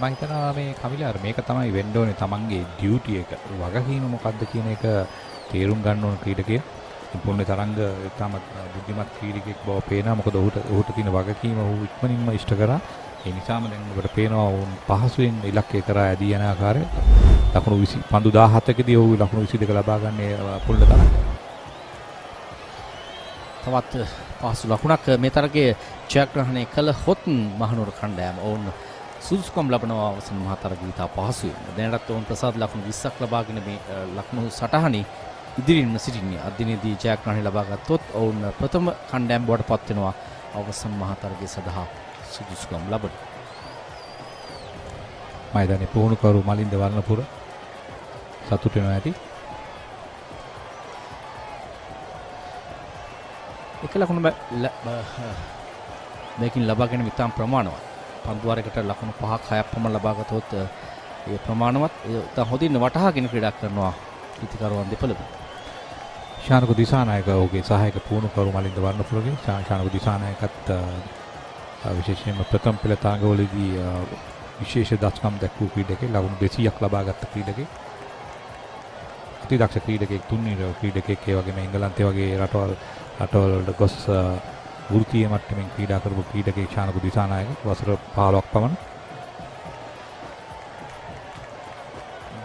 [SPEAKER 8] මම හිතනවා මේ කමිලාර මේක තමයි වෙන්න ඕනේ තමන්ගේ ඩියුටි එක. වගකීම මොකක්ද කියන එක තේරුම් ගන්න ඕන ක්‍රීඩකයා. පුන්නේ තරංග තම බුද්ධිමත් ක්‍රීඩකෙක් බව පේනවා. මොකද ඔහුට තියෙන වගකීම ඔහු ඉක්මනින්ම ඉෂ්ට කරා. ඒ නිසාම දැන් ඔබට පේනවා වුන් පහසුවෙන් ඉලක්කය කරා ඇදී යන ආකාරය. ලකුණු 20 පන්දු 17කදී ඔහු ලකුණු 22 ලබා ගන්නේ පුල්ල තරංග.
[SPEAKER 7] තවත් පහසු ලකුණක් මේ තරගයේ ජයග්‍රහණය කළ හොත් මහනුවර කණ්ඩායම ඔවුන් සුදුසුකම් ලබනවා අවසන් මහ තරගයේ තා පහසුවෙන්. දැනටත් ඔවුන් ප්‍රසාද ලකුණු 20ක් ලබාගෙන මේ ලකුණු සටහනේ ඉදිරියෙන්ම සිටින්නේ. අදිනේදී ජයග්‍රහණය ලබා ගත්තොත් ඔවුන් ප්‍රථම කණ්ඩායම් බවට පත් වෙනවා අවසන් මහ තරගය සඳහා සුදුසුකම් ලබන.
[SPEAKER 8] මයිදානේ පුහුණුකරු මලින්ද වර්ණපුර සතුට වෙනවා ඇති.
[SPEAKER 7] එක ලකුණු මේකින් ලබා ගැනීම ඉතාම ප්‍රමාණවත්. පන්දුවාරයකට ලකුණු 5ක් 6ක් පමණ ලබා ගතොත් ඒ ප්‍රමාණවත් ඒ හොඳින් වටහාගෙන ක්‍රීඩා කරනවා පිටිකරුවන් දෙපළම.
[SPEAKER 8] ශානක දිසානායක ඔහුගේ සහායක පුහුණුකරු මලින්ද වර්ණපුරගේ ශානක දිසානායකත් විශේෂයෙන්ම ප්‍රථම පෙළ තරගවලදී විශේෂ දක්ෂකම් දැක්වූ ක්‍රීඩකෙක්. ලකුණු 200ක් ලබාගත් ක්‍රීඩකෙක්. අතිදක්ෂ ක්‍රීඩකෙක්, තුන්නිර ක්‍රීඩකෙක්. ඒ වගේම එංගලන්තය වගේ රටවල් වලට ගොස් වෘත්තීය මට්ටමින් ක්‍රීඩා කරපු ක්‍රීඩකෙක් ශානක දිසානායක. වසර 15ක් පමණ.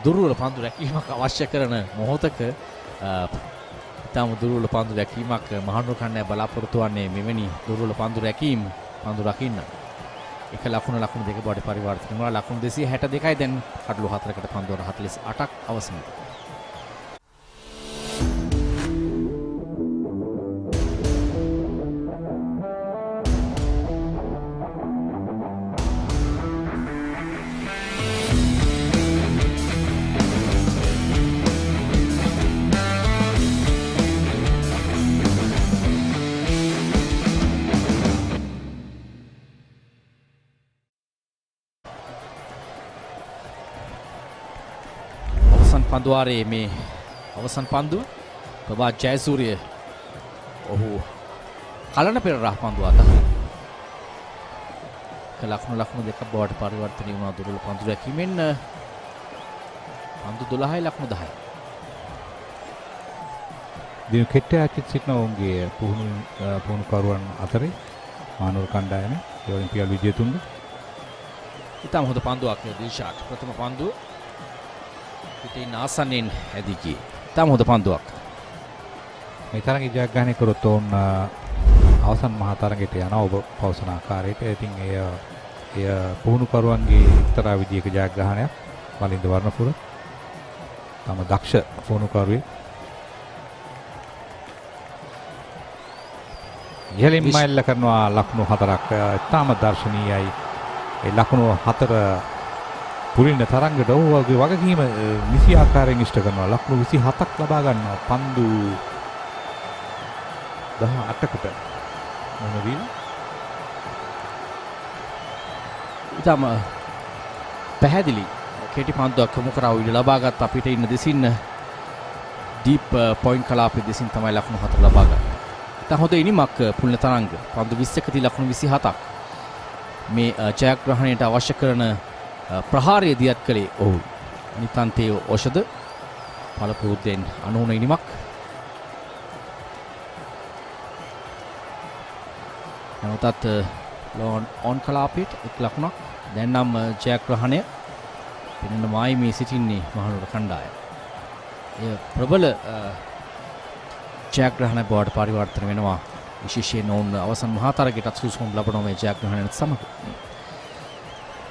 [SPEAKER 7] දුර්වල පන්දු රැකීමක් අවශ්‍ය කරන මොහොතක ඉතාම දුර්වල පන්දු රැකීමක් මහනුවර කණ්ඩායම බලාපොරොත්තු වන්නේ මෙවැනි දුර්වල පන්දු රැකීම පන්දු රකින්න. එක ලකුණු දෙක බවට පරිවර්තන වුණා. ලකුණු 262යි දැන් කඩලු 4කට පන්දුවර 48ක් අවසන්. පන්දුවාරයේ මේ අවසන් පන්දුව ප්‍රභා ජයසූරිය ඔහු කලන පෙරරා පන්දුව අතහරින. ලකුණු දෙකක් බවට පරිවර්තනය වුණා දුර්වල පන්දු රැකීමෙන්. පන්දු 12යි ලකුණු 10යි.
[SPEAKER 8] දිනු කෙට්ටයක්ත් සිටින ඔවුන්ගේ පුහුණුකරුවන් අතරේ මහනුවර කණ්ඩායමේ ඔලිම්පියාඩු විජේතුන්ද.
[SPEAKER 7] ඉතාම හොඳ පන්දුවක් දිල්ෂාට් ප්‍රථම පන්දුව පිටින් ආසන්නෙන් ඇදී ගියේ. ඉතාම හොඳ පන්දුවක්.
[SPEAKER 8] මේ තරගේ ජයග්‍රහණය කරොත් ඔවුන් අවසන් මහා තරගයට යනවා ඔබ පවසන ආකාරයට. ඉතින් එය පුහුණුකරුවන්ගේ එක්තරා විදියක ජයග්‍රහණයක්. මලින්ද වර්ණපුර තම දක්ෂ පුහුණුකරුවෙක්. ඉහළින් මයිල් කරනවා ලකුණු 4ක්. තාම දර්ශනීයයි. ඒ ලකුණු 4 පුරින්න තරංගට ඔහුගේ වගකීම නිසි ආකාරයෙන් ඉෂ්ට කරනවා. ලකුණු 27ක් ලබා ගන්නවා. පන්දු 18කට මොනවිල්
[SPEAKER 7] ඊටම පැහැදිලි කෙටි පන්දුවක් යොමු කරා උඩ ලබාගත් අපිට ඉන්න දෙසින් ඩීප් පොයින්ට් කලාපයේ දෙසින් තමයි ලකුණු 4 ලබා ගන්නේ. ඉතින් හොඳ ඉනිමක් පුල්න තරංග පන්දු 20කදී ලකුණු 27ක් මේ ජයග්‍රහණයට අවශ්‍ය කරන ප්‍රහාරය දියත් කළේ ඔහු. නිතන්තේ ඖෂධ පළපුරුද්දෙන් අනුන ඉනිමක්. නමුත් ලෝන් ඔන් කලාපයට එක් ලකුණක්. දැන් නම් ජයග්‍රහණය පින්නන මායි මේ සිටින්නේ මහනුවර කණ්ඩායම. එය ප්‍රබල ජයග්‍රහණ බවට පරිවර්තන වෙනවා. විශේෂයෙන් ඔවුන් අවසන් මහා තරගයටත් සුසුම් ලබන මේ ජයග්‍රහණයත් සමග.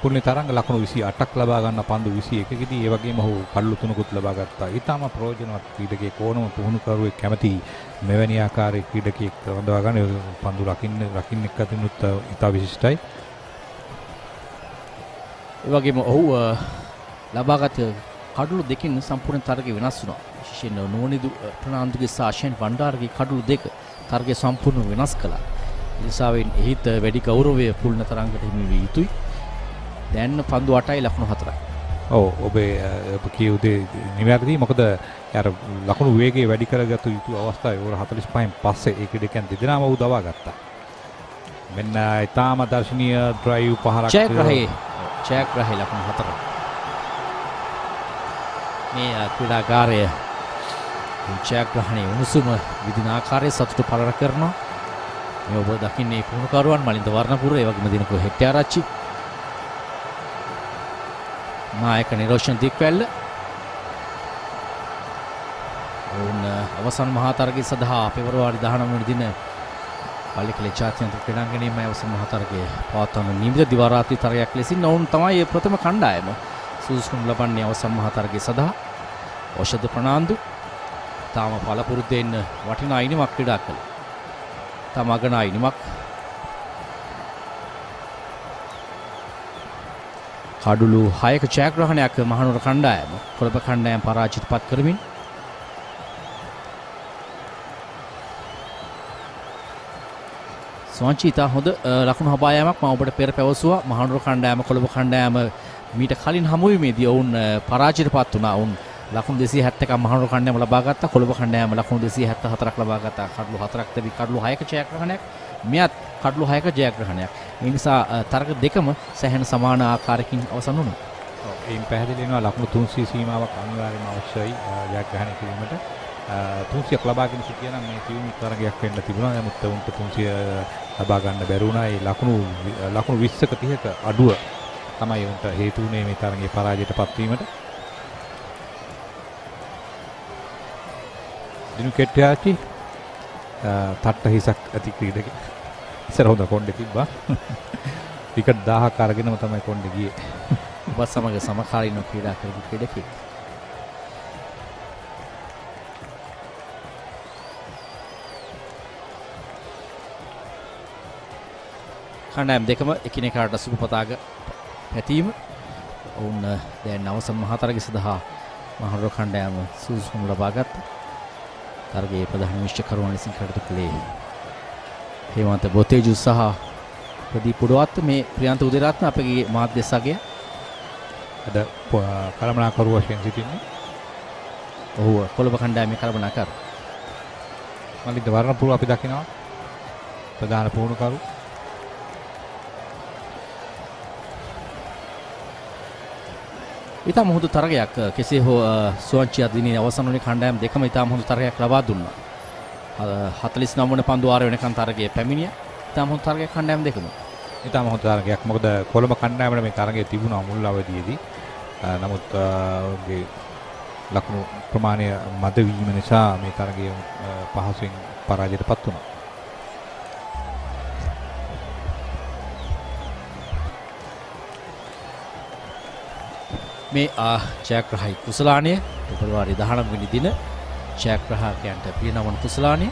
[SPEAKER 8] පුල්නේ තරංග ලකුණු 28ක් ලබා ගන්න පන්දු 21කදී ඒ වගේම ඔහු කඩලු 3කුත් ලබා ගත්තා. ඊටම ප්‍රයෝජනවත් ක්‍රීඩකයෙක් ඕනම පුහුණුකරුවෙක් කැමති මෙවැනි ආකාරයේ ක්‍රීඩකයෙක් රඳවා ගන්න පන්දු රකින්න එක්ක තිනුත් ඉතා විශිෂ්ටයි.
[SPEAKER 7] ඒ වගේම ඔහු ලබාගත් කඩලු දෙකෙන් සම්පූර්ණ තරගය වෙනස් වුණා. විශේෂයෙන් නෝනිදු ප්‍රනාන්දුගේ සාෂෙන් වණ්ඩාරගේ කඩලු දෙක තරගය සම්පූර්ණ වෙනස් කළා. ඒ නිසාවෙන් එහිත් වැඩි ගෞරවය පුල්න තරංගට හිමි විය යුතුයි. දැන් පන්දු 8යි ලකුණු 4යි.
[SPEAKER 8] ඔව් ඔබේ ඔබ කියු දේ නිවැරදි. මොකද අර ලකුණු වේගය වැඩි කරගත්තු යුතු අවස්ථාවේ ඕවර් 45න් පස්සේ ඒ ක්‍රීඩකයන් දෙදෙනාම ඔහු දවා ගත්තා. මෙන්න ඊටාම දර්ශනීය ඩ්‍රයිව් පහරක්
[SPEAKER 7] ජයග්‍රහණය ලකුණු 4. මේ ක්‍රීඩාකාරය ජයග්‍රහණයේ උණුසුම විදින ආකාරයේ සතුට පළර කරනවා. මේ ඔබ දකින්නේ පුහුණුකරුවන් මලින්ද වර්ණපුර ඒ වගේම දිනකෝ හෙට්ටිආරච්චි නායක නිරෝෂන් දික්වැල්ල ඔවුන් අවසන් මහා තරගය සඳහා පෙබරවාරි 19 වෙනි දින පල්ලිකල ජාත්‍යන්තර ක්‍රීඩාංගණයේ අවසන් මහා තරගය පවත්වන නියමිත දිවා රාත්‍රී තරගයක් ලෙසින් ඔවුන් තමයි ප්‍රථම කණ්ඩායම සුදුසුකම් ලබන්නේ අවසන් මහා තරගය සඳහා. ඖෂධ ප්‍රනාන්දු තාම පළපුරුද්දෙන් වටිනා ඉනිමක් ක්‍රීඩා කළා. තාම අගනා ඉනිමක් කඩුළු 6ක ජයග්‍රහණයක් මහනුවර කණ්ඩායම කොළඹ කණ්ඩායම පරාජයට පත් කරමින් ස්වංචිතා හොඳ ලකුණු හබා යාමක් මම ඔබට පෙර පැවසුවා. මහනුවර කණ්ඩායම කොළඹ කණ්ඩායම මීට කලින් හමුවීමේදී ඔවුන් පරාජයට පත් වුණා. ඔවුන් ලකුණු 271ක් මහනුවර කණ්ඩායම ලබා ගත්තා. කොළඹ කණ්ඩායම ලකුණු 274ක් ලබා ගත්තා. කඩලු 4ක් තිබි කඩලු 6ක ජයග්‍රහණයක්. මෙයත් කඩලු 6ක ජයග්‍රහණයක්. ඒ නිසා තරග දෙකම සැහැණ සමාන ආකාරයකින් අවසන් වුණා.
[SPEAKER 8] එයින් පැහැදිලි වෙනවා ලකුණු 300 සීමාවක් අනිවාර්යයෙන්ම අවශ්‍යයි ජයග්‍රහණය කිරීමට. 300ක් ලබාගෙන සිටියා නම් මේ තියුණු තරගයක් වෙන්න තිබුණා. නමුත් උන්ට 300 ලබා ගන්න බැරි වුණා. ඒ ලකුණු 20ක 30ක අඩුව තමයි උන්ට හේතු වුණේ මේ තරගයේ පරාජයටපත් වීමට. දිනු කෙට්ටිආච්චි තට්ට හිසක් ඇති ක්‍රීඩකෙක්. ඉස්සර හොඳ කොණ්ඩේ තිබ්බා. විකට් 1000ක් අරගෙනම තමයි කොණ්ඩේ ගියේ.
[SPEAKER 7] ඔබ සමග සමකාලීනව ක්‍රීඩා කරපු ක්‍රීඩකෙක්. කණ්ඩායම් දෙකම එකිනෙකාට සුබ පතාක පැතීම. ඔවුන් දැන් අවසන් මහා තරගය සඳහා මහනුවර කණ්ඩායම සුදුසුකම් ලබා ගත්තා. තරගයේ ප්‍රධාන විශ්වකරුවන් ලෙසින් කටයුතු කළේ හේමන්ත බොතේජු සහ ප්‍රදීප් පුඩුවත්ත. මේ ප්‍රියන්ත උදේරත්න අපගේ මාධ්‍ය සගය
[SPEAKER 8] අද කළමනාකරු වශයෙන් සිටින්නේ.
[SPEAKER 7] ඔහු කොළඹ කණ්ඩායමේ කළමනාකරු.
[SPEAKER 8] මලින්ද වර්ණපුර අපි දකිනවා ප්‍රධාන පුහුණුකරු.
[SPEAKER 7] ඉතාම හොඳ තරගයක්. කෙසේ හෝ සුවංචියා දිනේ අවසන් වන කණ්ඩායම් දෙකම ඉතාම හොඳ තරගයක් ලබා දුන්නා. 49 වන පන්දු වාරය වෙනකන් තරගයේ පැමිණියා. ඉතාම හොඳ තරගයක් කණ්ඩායම් දෙකම.
[SPEAKER 8] ඉතාම හොඳ තරගයක්. මොකද කොළඹ කණ්ඩායමට මේ තරගයේ තිබුණා මුල් අවධියේදී. නමුත් ඔහුගේ ලකුණු ප්‍රමාණය මද වීම නිසා මේ තරගය පහසුවෙන් පරාජයටපත් වුණා.
[SPEAKER 7] මේ ජයග්‍රහයි කුසලානය පෙබරවාරි 19 වෙනි දින ජයග්‍රහකයන්ට පිරිනමන කුසලානය.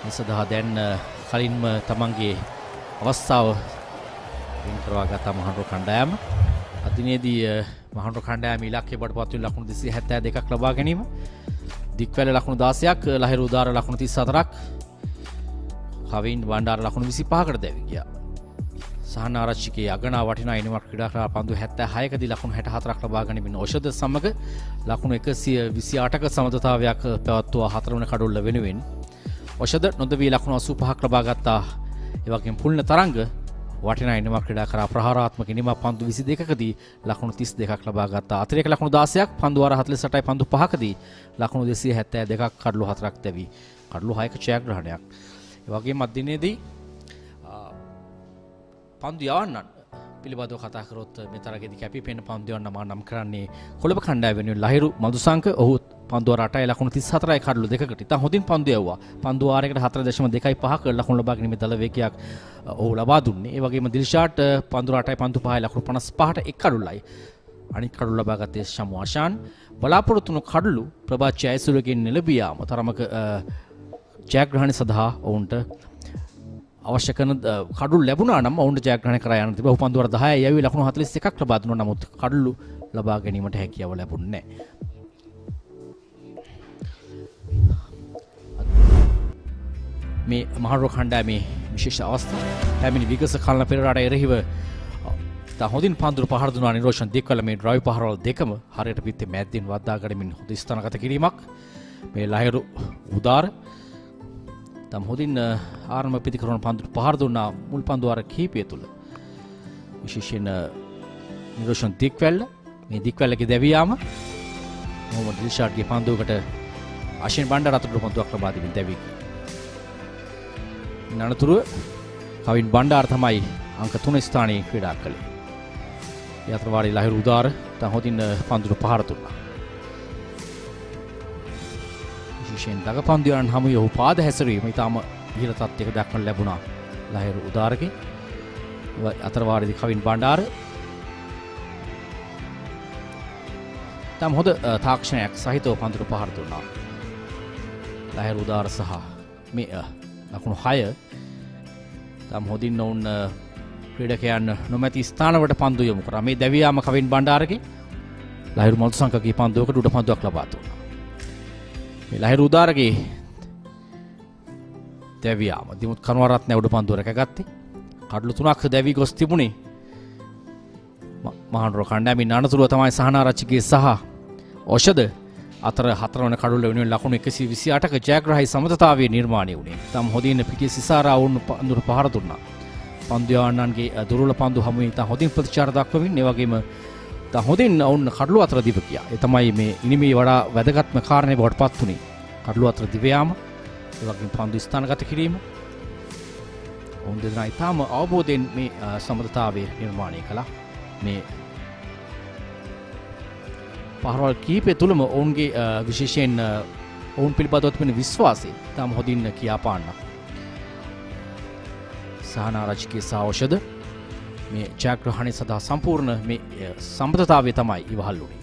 [SPEAKER 7] මේ සඳහා දැන් කලින්ම තමන්ගේ අවස්ථාව වෙන් කරවා ගත මහනුවර කණ්ඩායම අදිනේදී මහනුවර කණ්ඩායම ඉලක්කය බඩපත් වූ ලකුණු 272ක් ලබා ගැනීම. දික්වැල ලකුණු 16ක්, ලහිරු උදාර ලකුණු 34ක්, කවින් බණ්ඩාර ලකුණු 25කට දැවි ගියා. සහන ආරච්චිගේ අගනා වටිනා ඉනිමක් ක්‍රීඩා පන්දු 76කදී ලකුණු 64ක් ලබා ගැනීමෙන් ඖෂධ සමග ලකුණු 128ක සමතතාවයක් පැවැත්වුවා 4 වන කඩොල්ල වෙනුවෙන්. ඖෂධ නොදවී ලකුණු 85ක් ලබා ගත්තා. ඒ වගේම පුල්න තරංග වටිනා ඉනිමක් ක්‍රීඩා කරා ප්‍රහාරාත්මක ඉනිමක් පන්දු 22කදී ලකුණු 32ක් ලබා ගත්තා. අතිරේක ලකුණු 16ක් පන්දු වාර 48යි පන්දු 5කදී ලකුණු 272ක් කඩලු 4ක් දැවි කඩලු 6ක ජයග්‍රහණයක්. ඒ වගේම අදිනේදී පන්දු යවන්නන් පිළිබඳව කතා කරොත් මේ තරගයේදී කැපිපෙන පන්දු යවන්න මා නම් කරන්නේ කොළඹ කණ්ඩායම වෙනුවෙන් ලහිරු මදුසංක. ඔහු පන්දු වාර 8යි ලකුණු 34යි කඩලු 2කට. ඉතින් හොඳින් පන්දු යවුවා. පන්දු වාරයකට 4.25ක ලකුණු ලබා ගැනීමේ දල වේගයක් ඔහු ලබා දුන්නේ. ඒ වගේම දිල්ෂාට් පන්දු 8යි පන්දු 5යි ලකුණු 55ට එක් කඩුල්ලයි. අනිත් කඩුල්ල ලබා ගත්තේ ශමු ආශාන්. බලාපොරොත්තු වුණු කඩුළු ප්‍රභාත් ජයසූරියගෙන් නෙළබියාම තරමක ජයග්‍රහණය සඳහා ඔවුන්ට අවශ්‍ය කරන කඩුළු ලැබුණා නම් ඔවුන්ට ජයග්‍රහණය කරා යන්න තිබුණා. ඔහු පන්දු වාර 10යි යවි ලකුණු 41ක් ලබා දුන්නා. නමුත් කඩුළු ලබා ගැනීමට හැකියාව ලැබුණේ නැහැ. මේ මහනුවර කණ්ඩායමේ විශේෂ අවස්ථා පැමිණි විගස කලන පෙරරට එරෙහිව හොඳින් පන්දුර පහර දුන්නා නිරෝෂන් දික්වල මේ ඩ්‍රයිව් පහරවල් දෙකම හරියට පිටේ මැද්දෙන් වද්දා ගනිමින් හොඳ ස්ථානගත කිරීමක්. මේ ලහිරු උදාර තම හොඳින් ආරම්භ පිටිකරන පන්දුර පහර දුන්නා මුල් පන්දු වාර කිහිපය තුල. විශේෂයෙන් නිරෝෂන් දික්වල මේ දික්වලගේ දැවියාම මොහොමඩ් දිල්ෂාඩ්ගේ පන්දුවකට ආශින් බණ්ඩාර අතුරු පන්දුවක් ලබා දෙමින් දැවි. නනතුරුව කවින් බණ්ඩාර තමයි අංක 3 ස්ථානයේ ක්‍රීඩා කළේ. ඒ අතර වාරි ලහිරු උදාර තම හොඳින් පන්දුර පහර දුන්නා. විශේෂයෙන් දගපන්දුයන් හමුවේ ඔහු පාද හැසිරීම ඉතාම ඉහළ තත්ත්වයක දක්වන්න ලැබුණා ලහිරු උදාරගේ. අතර වාරයේදී කවින් බණ්ඩාර තම හොඳ තාක්ෂණයක් සහිතව පන්දුර පහර දුන්නා. ලහිරු උදාර සහ මේ ලකුණු 6 තම හොඳින් ඔවුන් ක්‍රීඩකයන් නොමැති ස්ථානවලට පන්දු යොමු කරා. මේ දැවියාම කවින් බණ්ඩාරගේ ලහිරු මල්සංකගේ පන්දුවකට උඩ පන්දුවක් ලබා දුන්නා. මේ ලහිරු උදාරගේ දැවියාම දිමුත් කනුවරත්න උඩ පන්දුව රැකගත්තේ. කඩලු 3ක් දැවි ගොස් තිබුණේ. මහනුවර කණ්ඩායමින් අනතුරුව තමයි සහනාරච්චිගේ සහ ඖෂධ අතර 4 වන කඩුල්ල වෙනුවෙන් ලකුණු 128ක ජයග්‍රහයි සමතතාවයේ නිර්මාණය වුණේ. තම හොඳින් පිටිය සිසාරා වුණු පන්දුර පහර දුන්නා. පන්දු යවන්නන්ගේ දුර්වල පන්දු හමුවේ තම හොඳින් ප්‍රතිචාර දක්වමින් ඒ වගේම තම හොඳින් ඔවුන් කඩලු අතර දිව ගියා. ඒ තමයි මේ ඉනිමේ වඩා වැදගත්ම කාරණේ බවට පත් වුණේ. කඩලු අතර දිව යාම, ඒ වගේම පන්දු ස්ථානගත කිරීම. ඔවුන් දෙදෙනා ඊටම අවබෝධයෙන් මේ සමතතාවය නිර්මාණය කළා. මේ පහරවල් කීපය තුළම ඔවුන්ගේ විශේෂයෙන් ඔවුන් පිළිබඳව තිබෙන විශ්වාසය තාම හොඳින් කියාපාන්න. සහනාරච්චිගේ සහ ඖෂධ මේ ජයග්‍රහණය සඳහා සම්පූර්ණ මේ සම්බන්ධතාවය තමයි ඉවහල් වුණේ.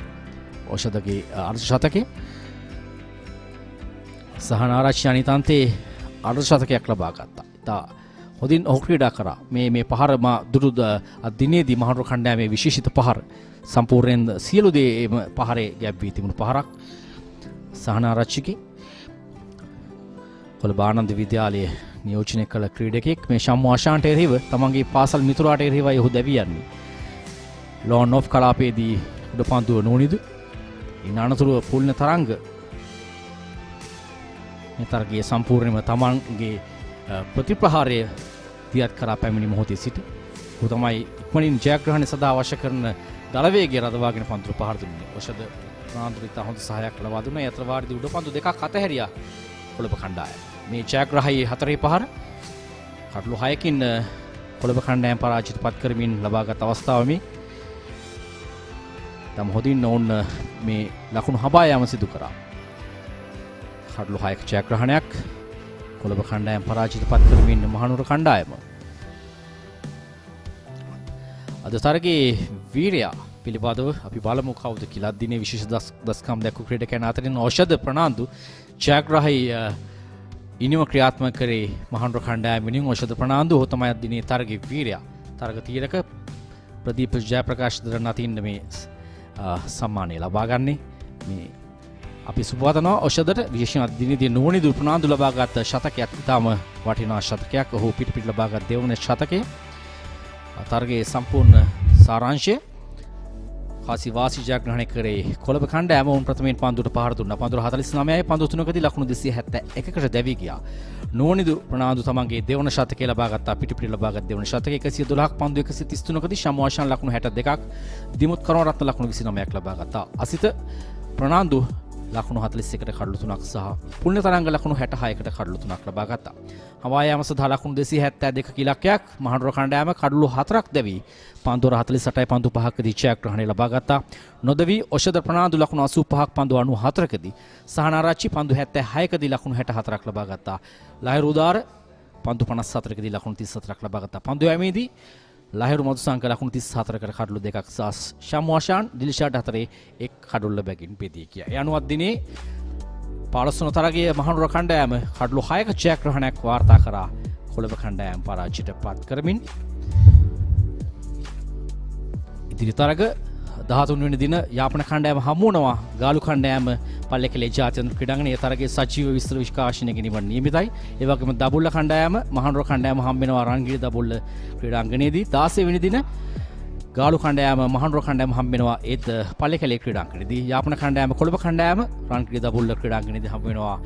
[SPEAKER 7] ඖෂධගේ අර්ධ ශතකයේ සහනාරච්චි අනිතාන්තේ අර්ධ ශතකයක් ලබා ගත්තා. ඉතා හොඳින් ඔහු ක්‍රීඩා කරා. මේ පහර දුරු දිනේදී මහනුවර කණ්ඩායමේ විශේෂිත පහර සම්පූර්ණයෙන් සියලු දේ පහරේ ගැබ් වී තිබුණු පහරක්. සහනාරච්චිගේ කොළඹ ආනන්ද විද්‍යාලයේ නියෝජනය කළ ක්‍රීඩකෙක් මේ ශම්මු ආශාන්ට එරෙහිව තමන්ගේ පාසල් මිතුරාට එරෙහිවයි ඔහු දැවී යන්නේ. ලෝන් ඔෆ් කලාපයේදී උඩ පන්දුව නෝනිදු. ඉන් අනතුරුව පුල්න තරංග මේ තරගයේ සම්පූර්ණයෙන්ම තමන්ගේ ප්‍රතිප්‍රහාරය දියත් කරා පැමිණි මොහොතේ සිට ඔහු තමයි ඉක්මනින් ජයග්‍රහණය සඳහා අවශ්‍ය කරන දලවේගය රඳවාගෙන පන්දුර පහර දුන්නේ. ඖෂධ ප්‍රාන්තරිත හොඳ සහායක් ලබා දුන්නා. ඒ අතර වාරදී උඩ පන්දු දෙකක් අතහැරියා කොළඹ කණ්ඩායම. මේ ජයග්‍රහයි 4 පහර කඩලු 6කින් කොළඹ කණ්ඩායම පරාජිතපත් කරමින් ලබාගත් අවස්ථාව මේ තම හොඳින් ඔවුන් මේ ලකුණු හබා යාම සිදු කරා. කඩලු 6ක ජයග්‍රහණයක් කොළඹ කණ්ඩායම පරාජිත පත් කරමින් මහනුවර කණ්ඩායම. අද තරගයේ වීරයා පිළිබඳව අපි බලමු කවුද කියලා. දිනේ විශේෂ දස්කම් දැක්වූ ක්‍රීඩකයන් අතරින් ඖෂධ ප්‍රනාන්දු ජයග්‍රහී ඉනිම ක්‍රියාත්මක කරේ මහනුවර කණ්ඩායම වෙනුවෙන්. ඖෂධ ප්‍රනාන්දු ඔහු තමයි දිනේ තරගයේ වීරයා. තරග තීරක ප්‍රදීප ජයප්‍රකාශ දරන අතින් මේ සම්මානය ලබා ගන්නේ. මේ අපි සුබවතනවා ඖෂධට විශේෂයෙන් දිනේදී නුවණිදු ප්‍රනාන්දු ලබාගත් ශතකයක් ඉතාම වටිනා ශතකයක්. ඔහු පිට ලබාගත් දෙවන ශතකය. තරගයේ සම්පූර්ණ සාරාංශය කාසි වාසි ජයග්‍රහණය කරේ කොළඹ කණ්ඩායම. ඔවුන් ප්‍රථමයෙන් පන්දුවට පහර දුන්නා. පන්දුව 49යි පන්දු 3කදී ලකුණු 271කට දැවී ගියා. නුවණිදු ප්‍රනාන්දු තමන්ගේ දෙවන ශතකය ලබා ගත්තා. පිටිපිට ලබාගත් දෙවන ශතකය 112ක් පන්දු 133කදී ශම්වාෂාන් ලකුණු 62ක් දිමුත් කරුණාරත්න ලකුණු 29ක් ලබා ගත්තා. අසිත ප්‍රනාන්දු ලකුණු 41කට කඩලු 3ක් සහ පුණ්‍ය තරංග ලකුණු 66කට කඩලු 3ක් ලබා ගත්තා. හවායාම සඳහා ලකුණු 272ක ඉලක්කයක් මහනුවර කණ්ඩායම කඩලු 4ක් දැවී පන්දු 48යි පන්දු 5කදී ජයග්‍රහණය ලබා ගත්තා. නොදවි ඖෂධ ප්‍රනාන්දු ලකුණු 85ක් පන්දු 94කදී සහනාරච්චි පන්දු 76කදී ලකුණු 64ක් ලබා ගත්තා. ලහිරු උදාර පන්දු 54කදී ලකුණු 34ක් ලබා ගත්තා. පන්දු යැමේදී ලහිරු මදුසංක ලකුණු 34කට කඩලු 2ක් සහ ශම්වාෂාන් දිලිෂාට අතරේ එක් කඩුල්ල බැගින් බෙදී ගියා. ඒ අනුව දිනේ 15 වන තරගයේ මහනුවර කණ්ඩායම කඩලු 6ක ජයග්‍රහණයක් වාර්තා කරා කොළඹ කණ්ඩායම පරාජයට පත් කරමින්. ඉදිරි තරග 13 වෙනි දින යාපන කණ්ඩායම හමු වෙනවා ගාලු කණ්ඩායම පල්ලේකලේ ජාත්‍යන්තර ක්‍රීඩාංගණයේ. ඒ තරගයේ සජීව විස්තර විශ්කාශනය කිරීමට නියමිතයි. ඒ වගේම දබුල්ල කණ්ඩායම මහනුවර කණ්ඩායම හම් වෙනවා රන්ගිරි දබුල්ල ක්‍රීඩාංගණයේදී. 16 වෙනි දින ගාලු කණ්ඩායම මහනුවර කණ්ඩායම හම් වෙනවා ඒත් පල්ලේකලේ ක්‍රීඩාංගණයේදී. යාපන කණ්ඩායම කොළඹ කණ්ඩායම රන්ගිරි දබුල්ල ක්‍රීඩාංගණයේදී හම් වෙනවා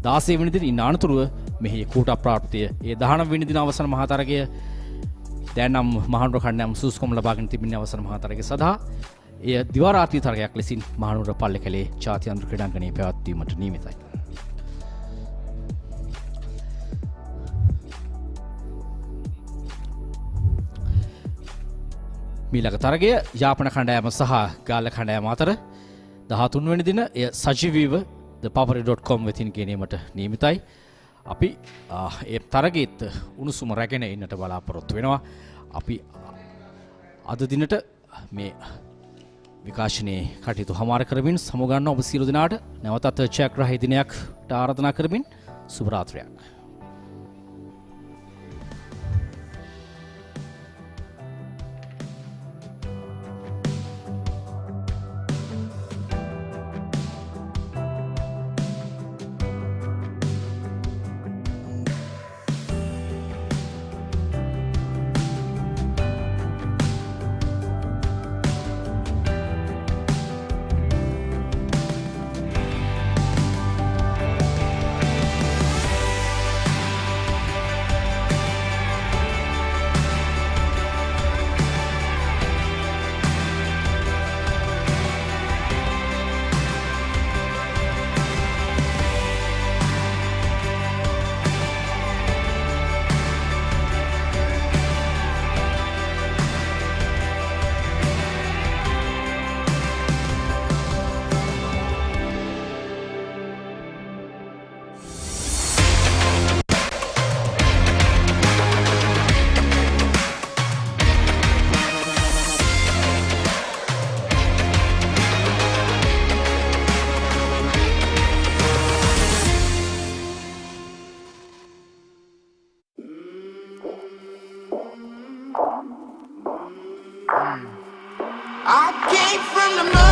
[SPEAKER 7] 16 වෙනි දින. ඉන් අනතුරුව මෙහි කූට අප්‍රාප්තිය ඒ 19 වෙනි දින අවසන් මහා තරගය දැන් නම් මහනුවර කණ්ඩායම සුසුකම් ලබාගෙන තිබෙන අවසන් මහා තරගය සඳහා එය දිවා රාත්‍රී තරගයක් ලෙසින් මහනුවර පල්ලේකලේ ජාත්‍යන්තර ක්‍රීඩාංගණයේ පැවැත්වීමට නියමිතයි. මීළඟ තරගය යාපන කණ්ඩායම සහ ගාල්ල කණ්ඩායම අතර 13 වෙනි දින එය සජීවීව thepapari.com වෙතින් ගෙනීමට නියමිතයි. අපි ඒ තරගෙත් උණුසුම රැගෙන ඉන්නට බලාපොරොත්තු වෙනවා. අපි අද දිනට මේ විකාශනයේ කටයුතු හමාර කරමින් සමුගන්න ඔබ සියලු දෙනාට නැවතත් ජයග්‍රහී දිනයකට ආරාධනා කරමින් සුබ රාත්‍රියක්.
[SPEAKER 19] I came from the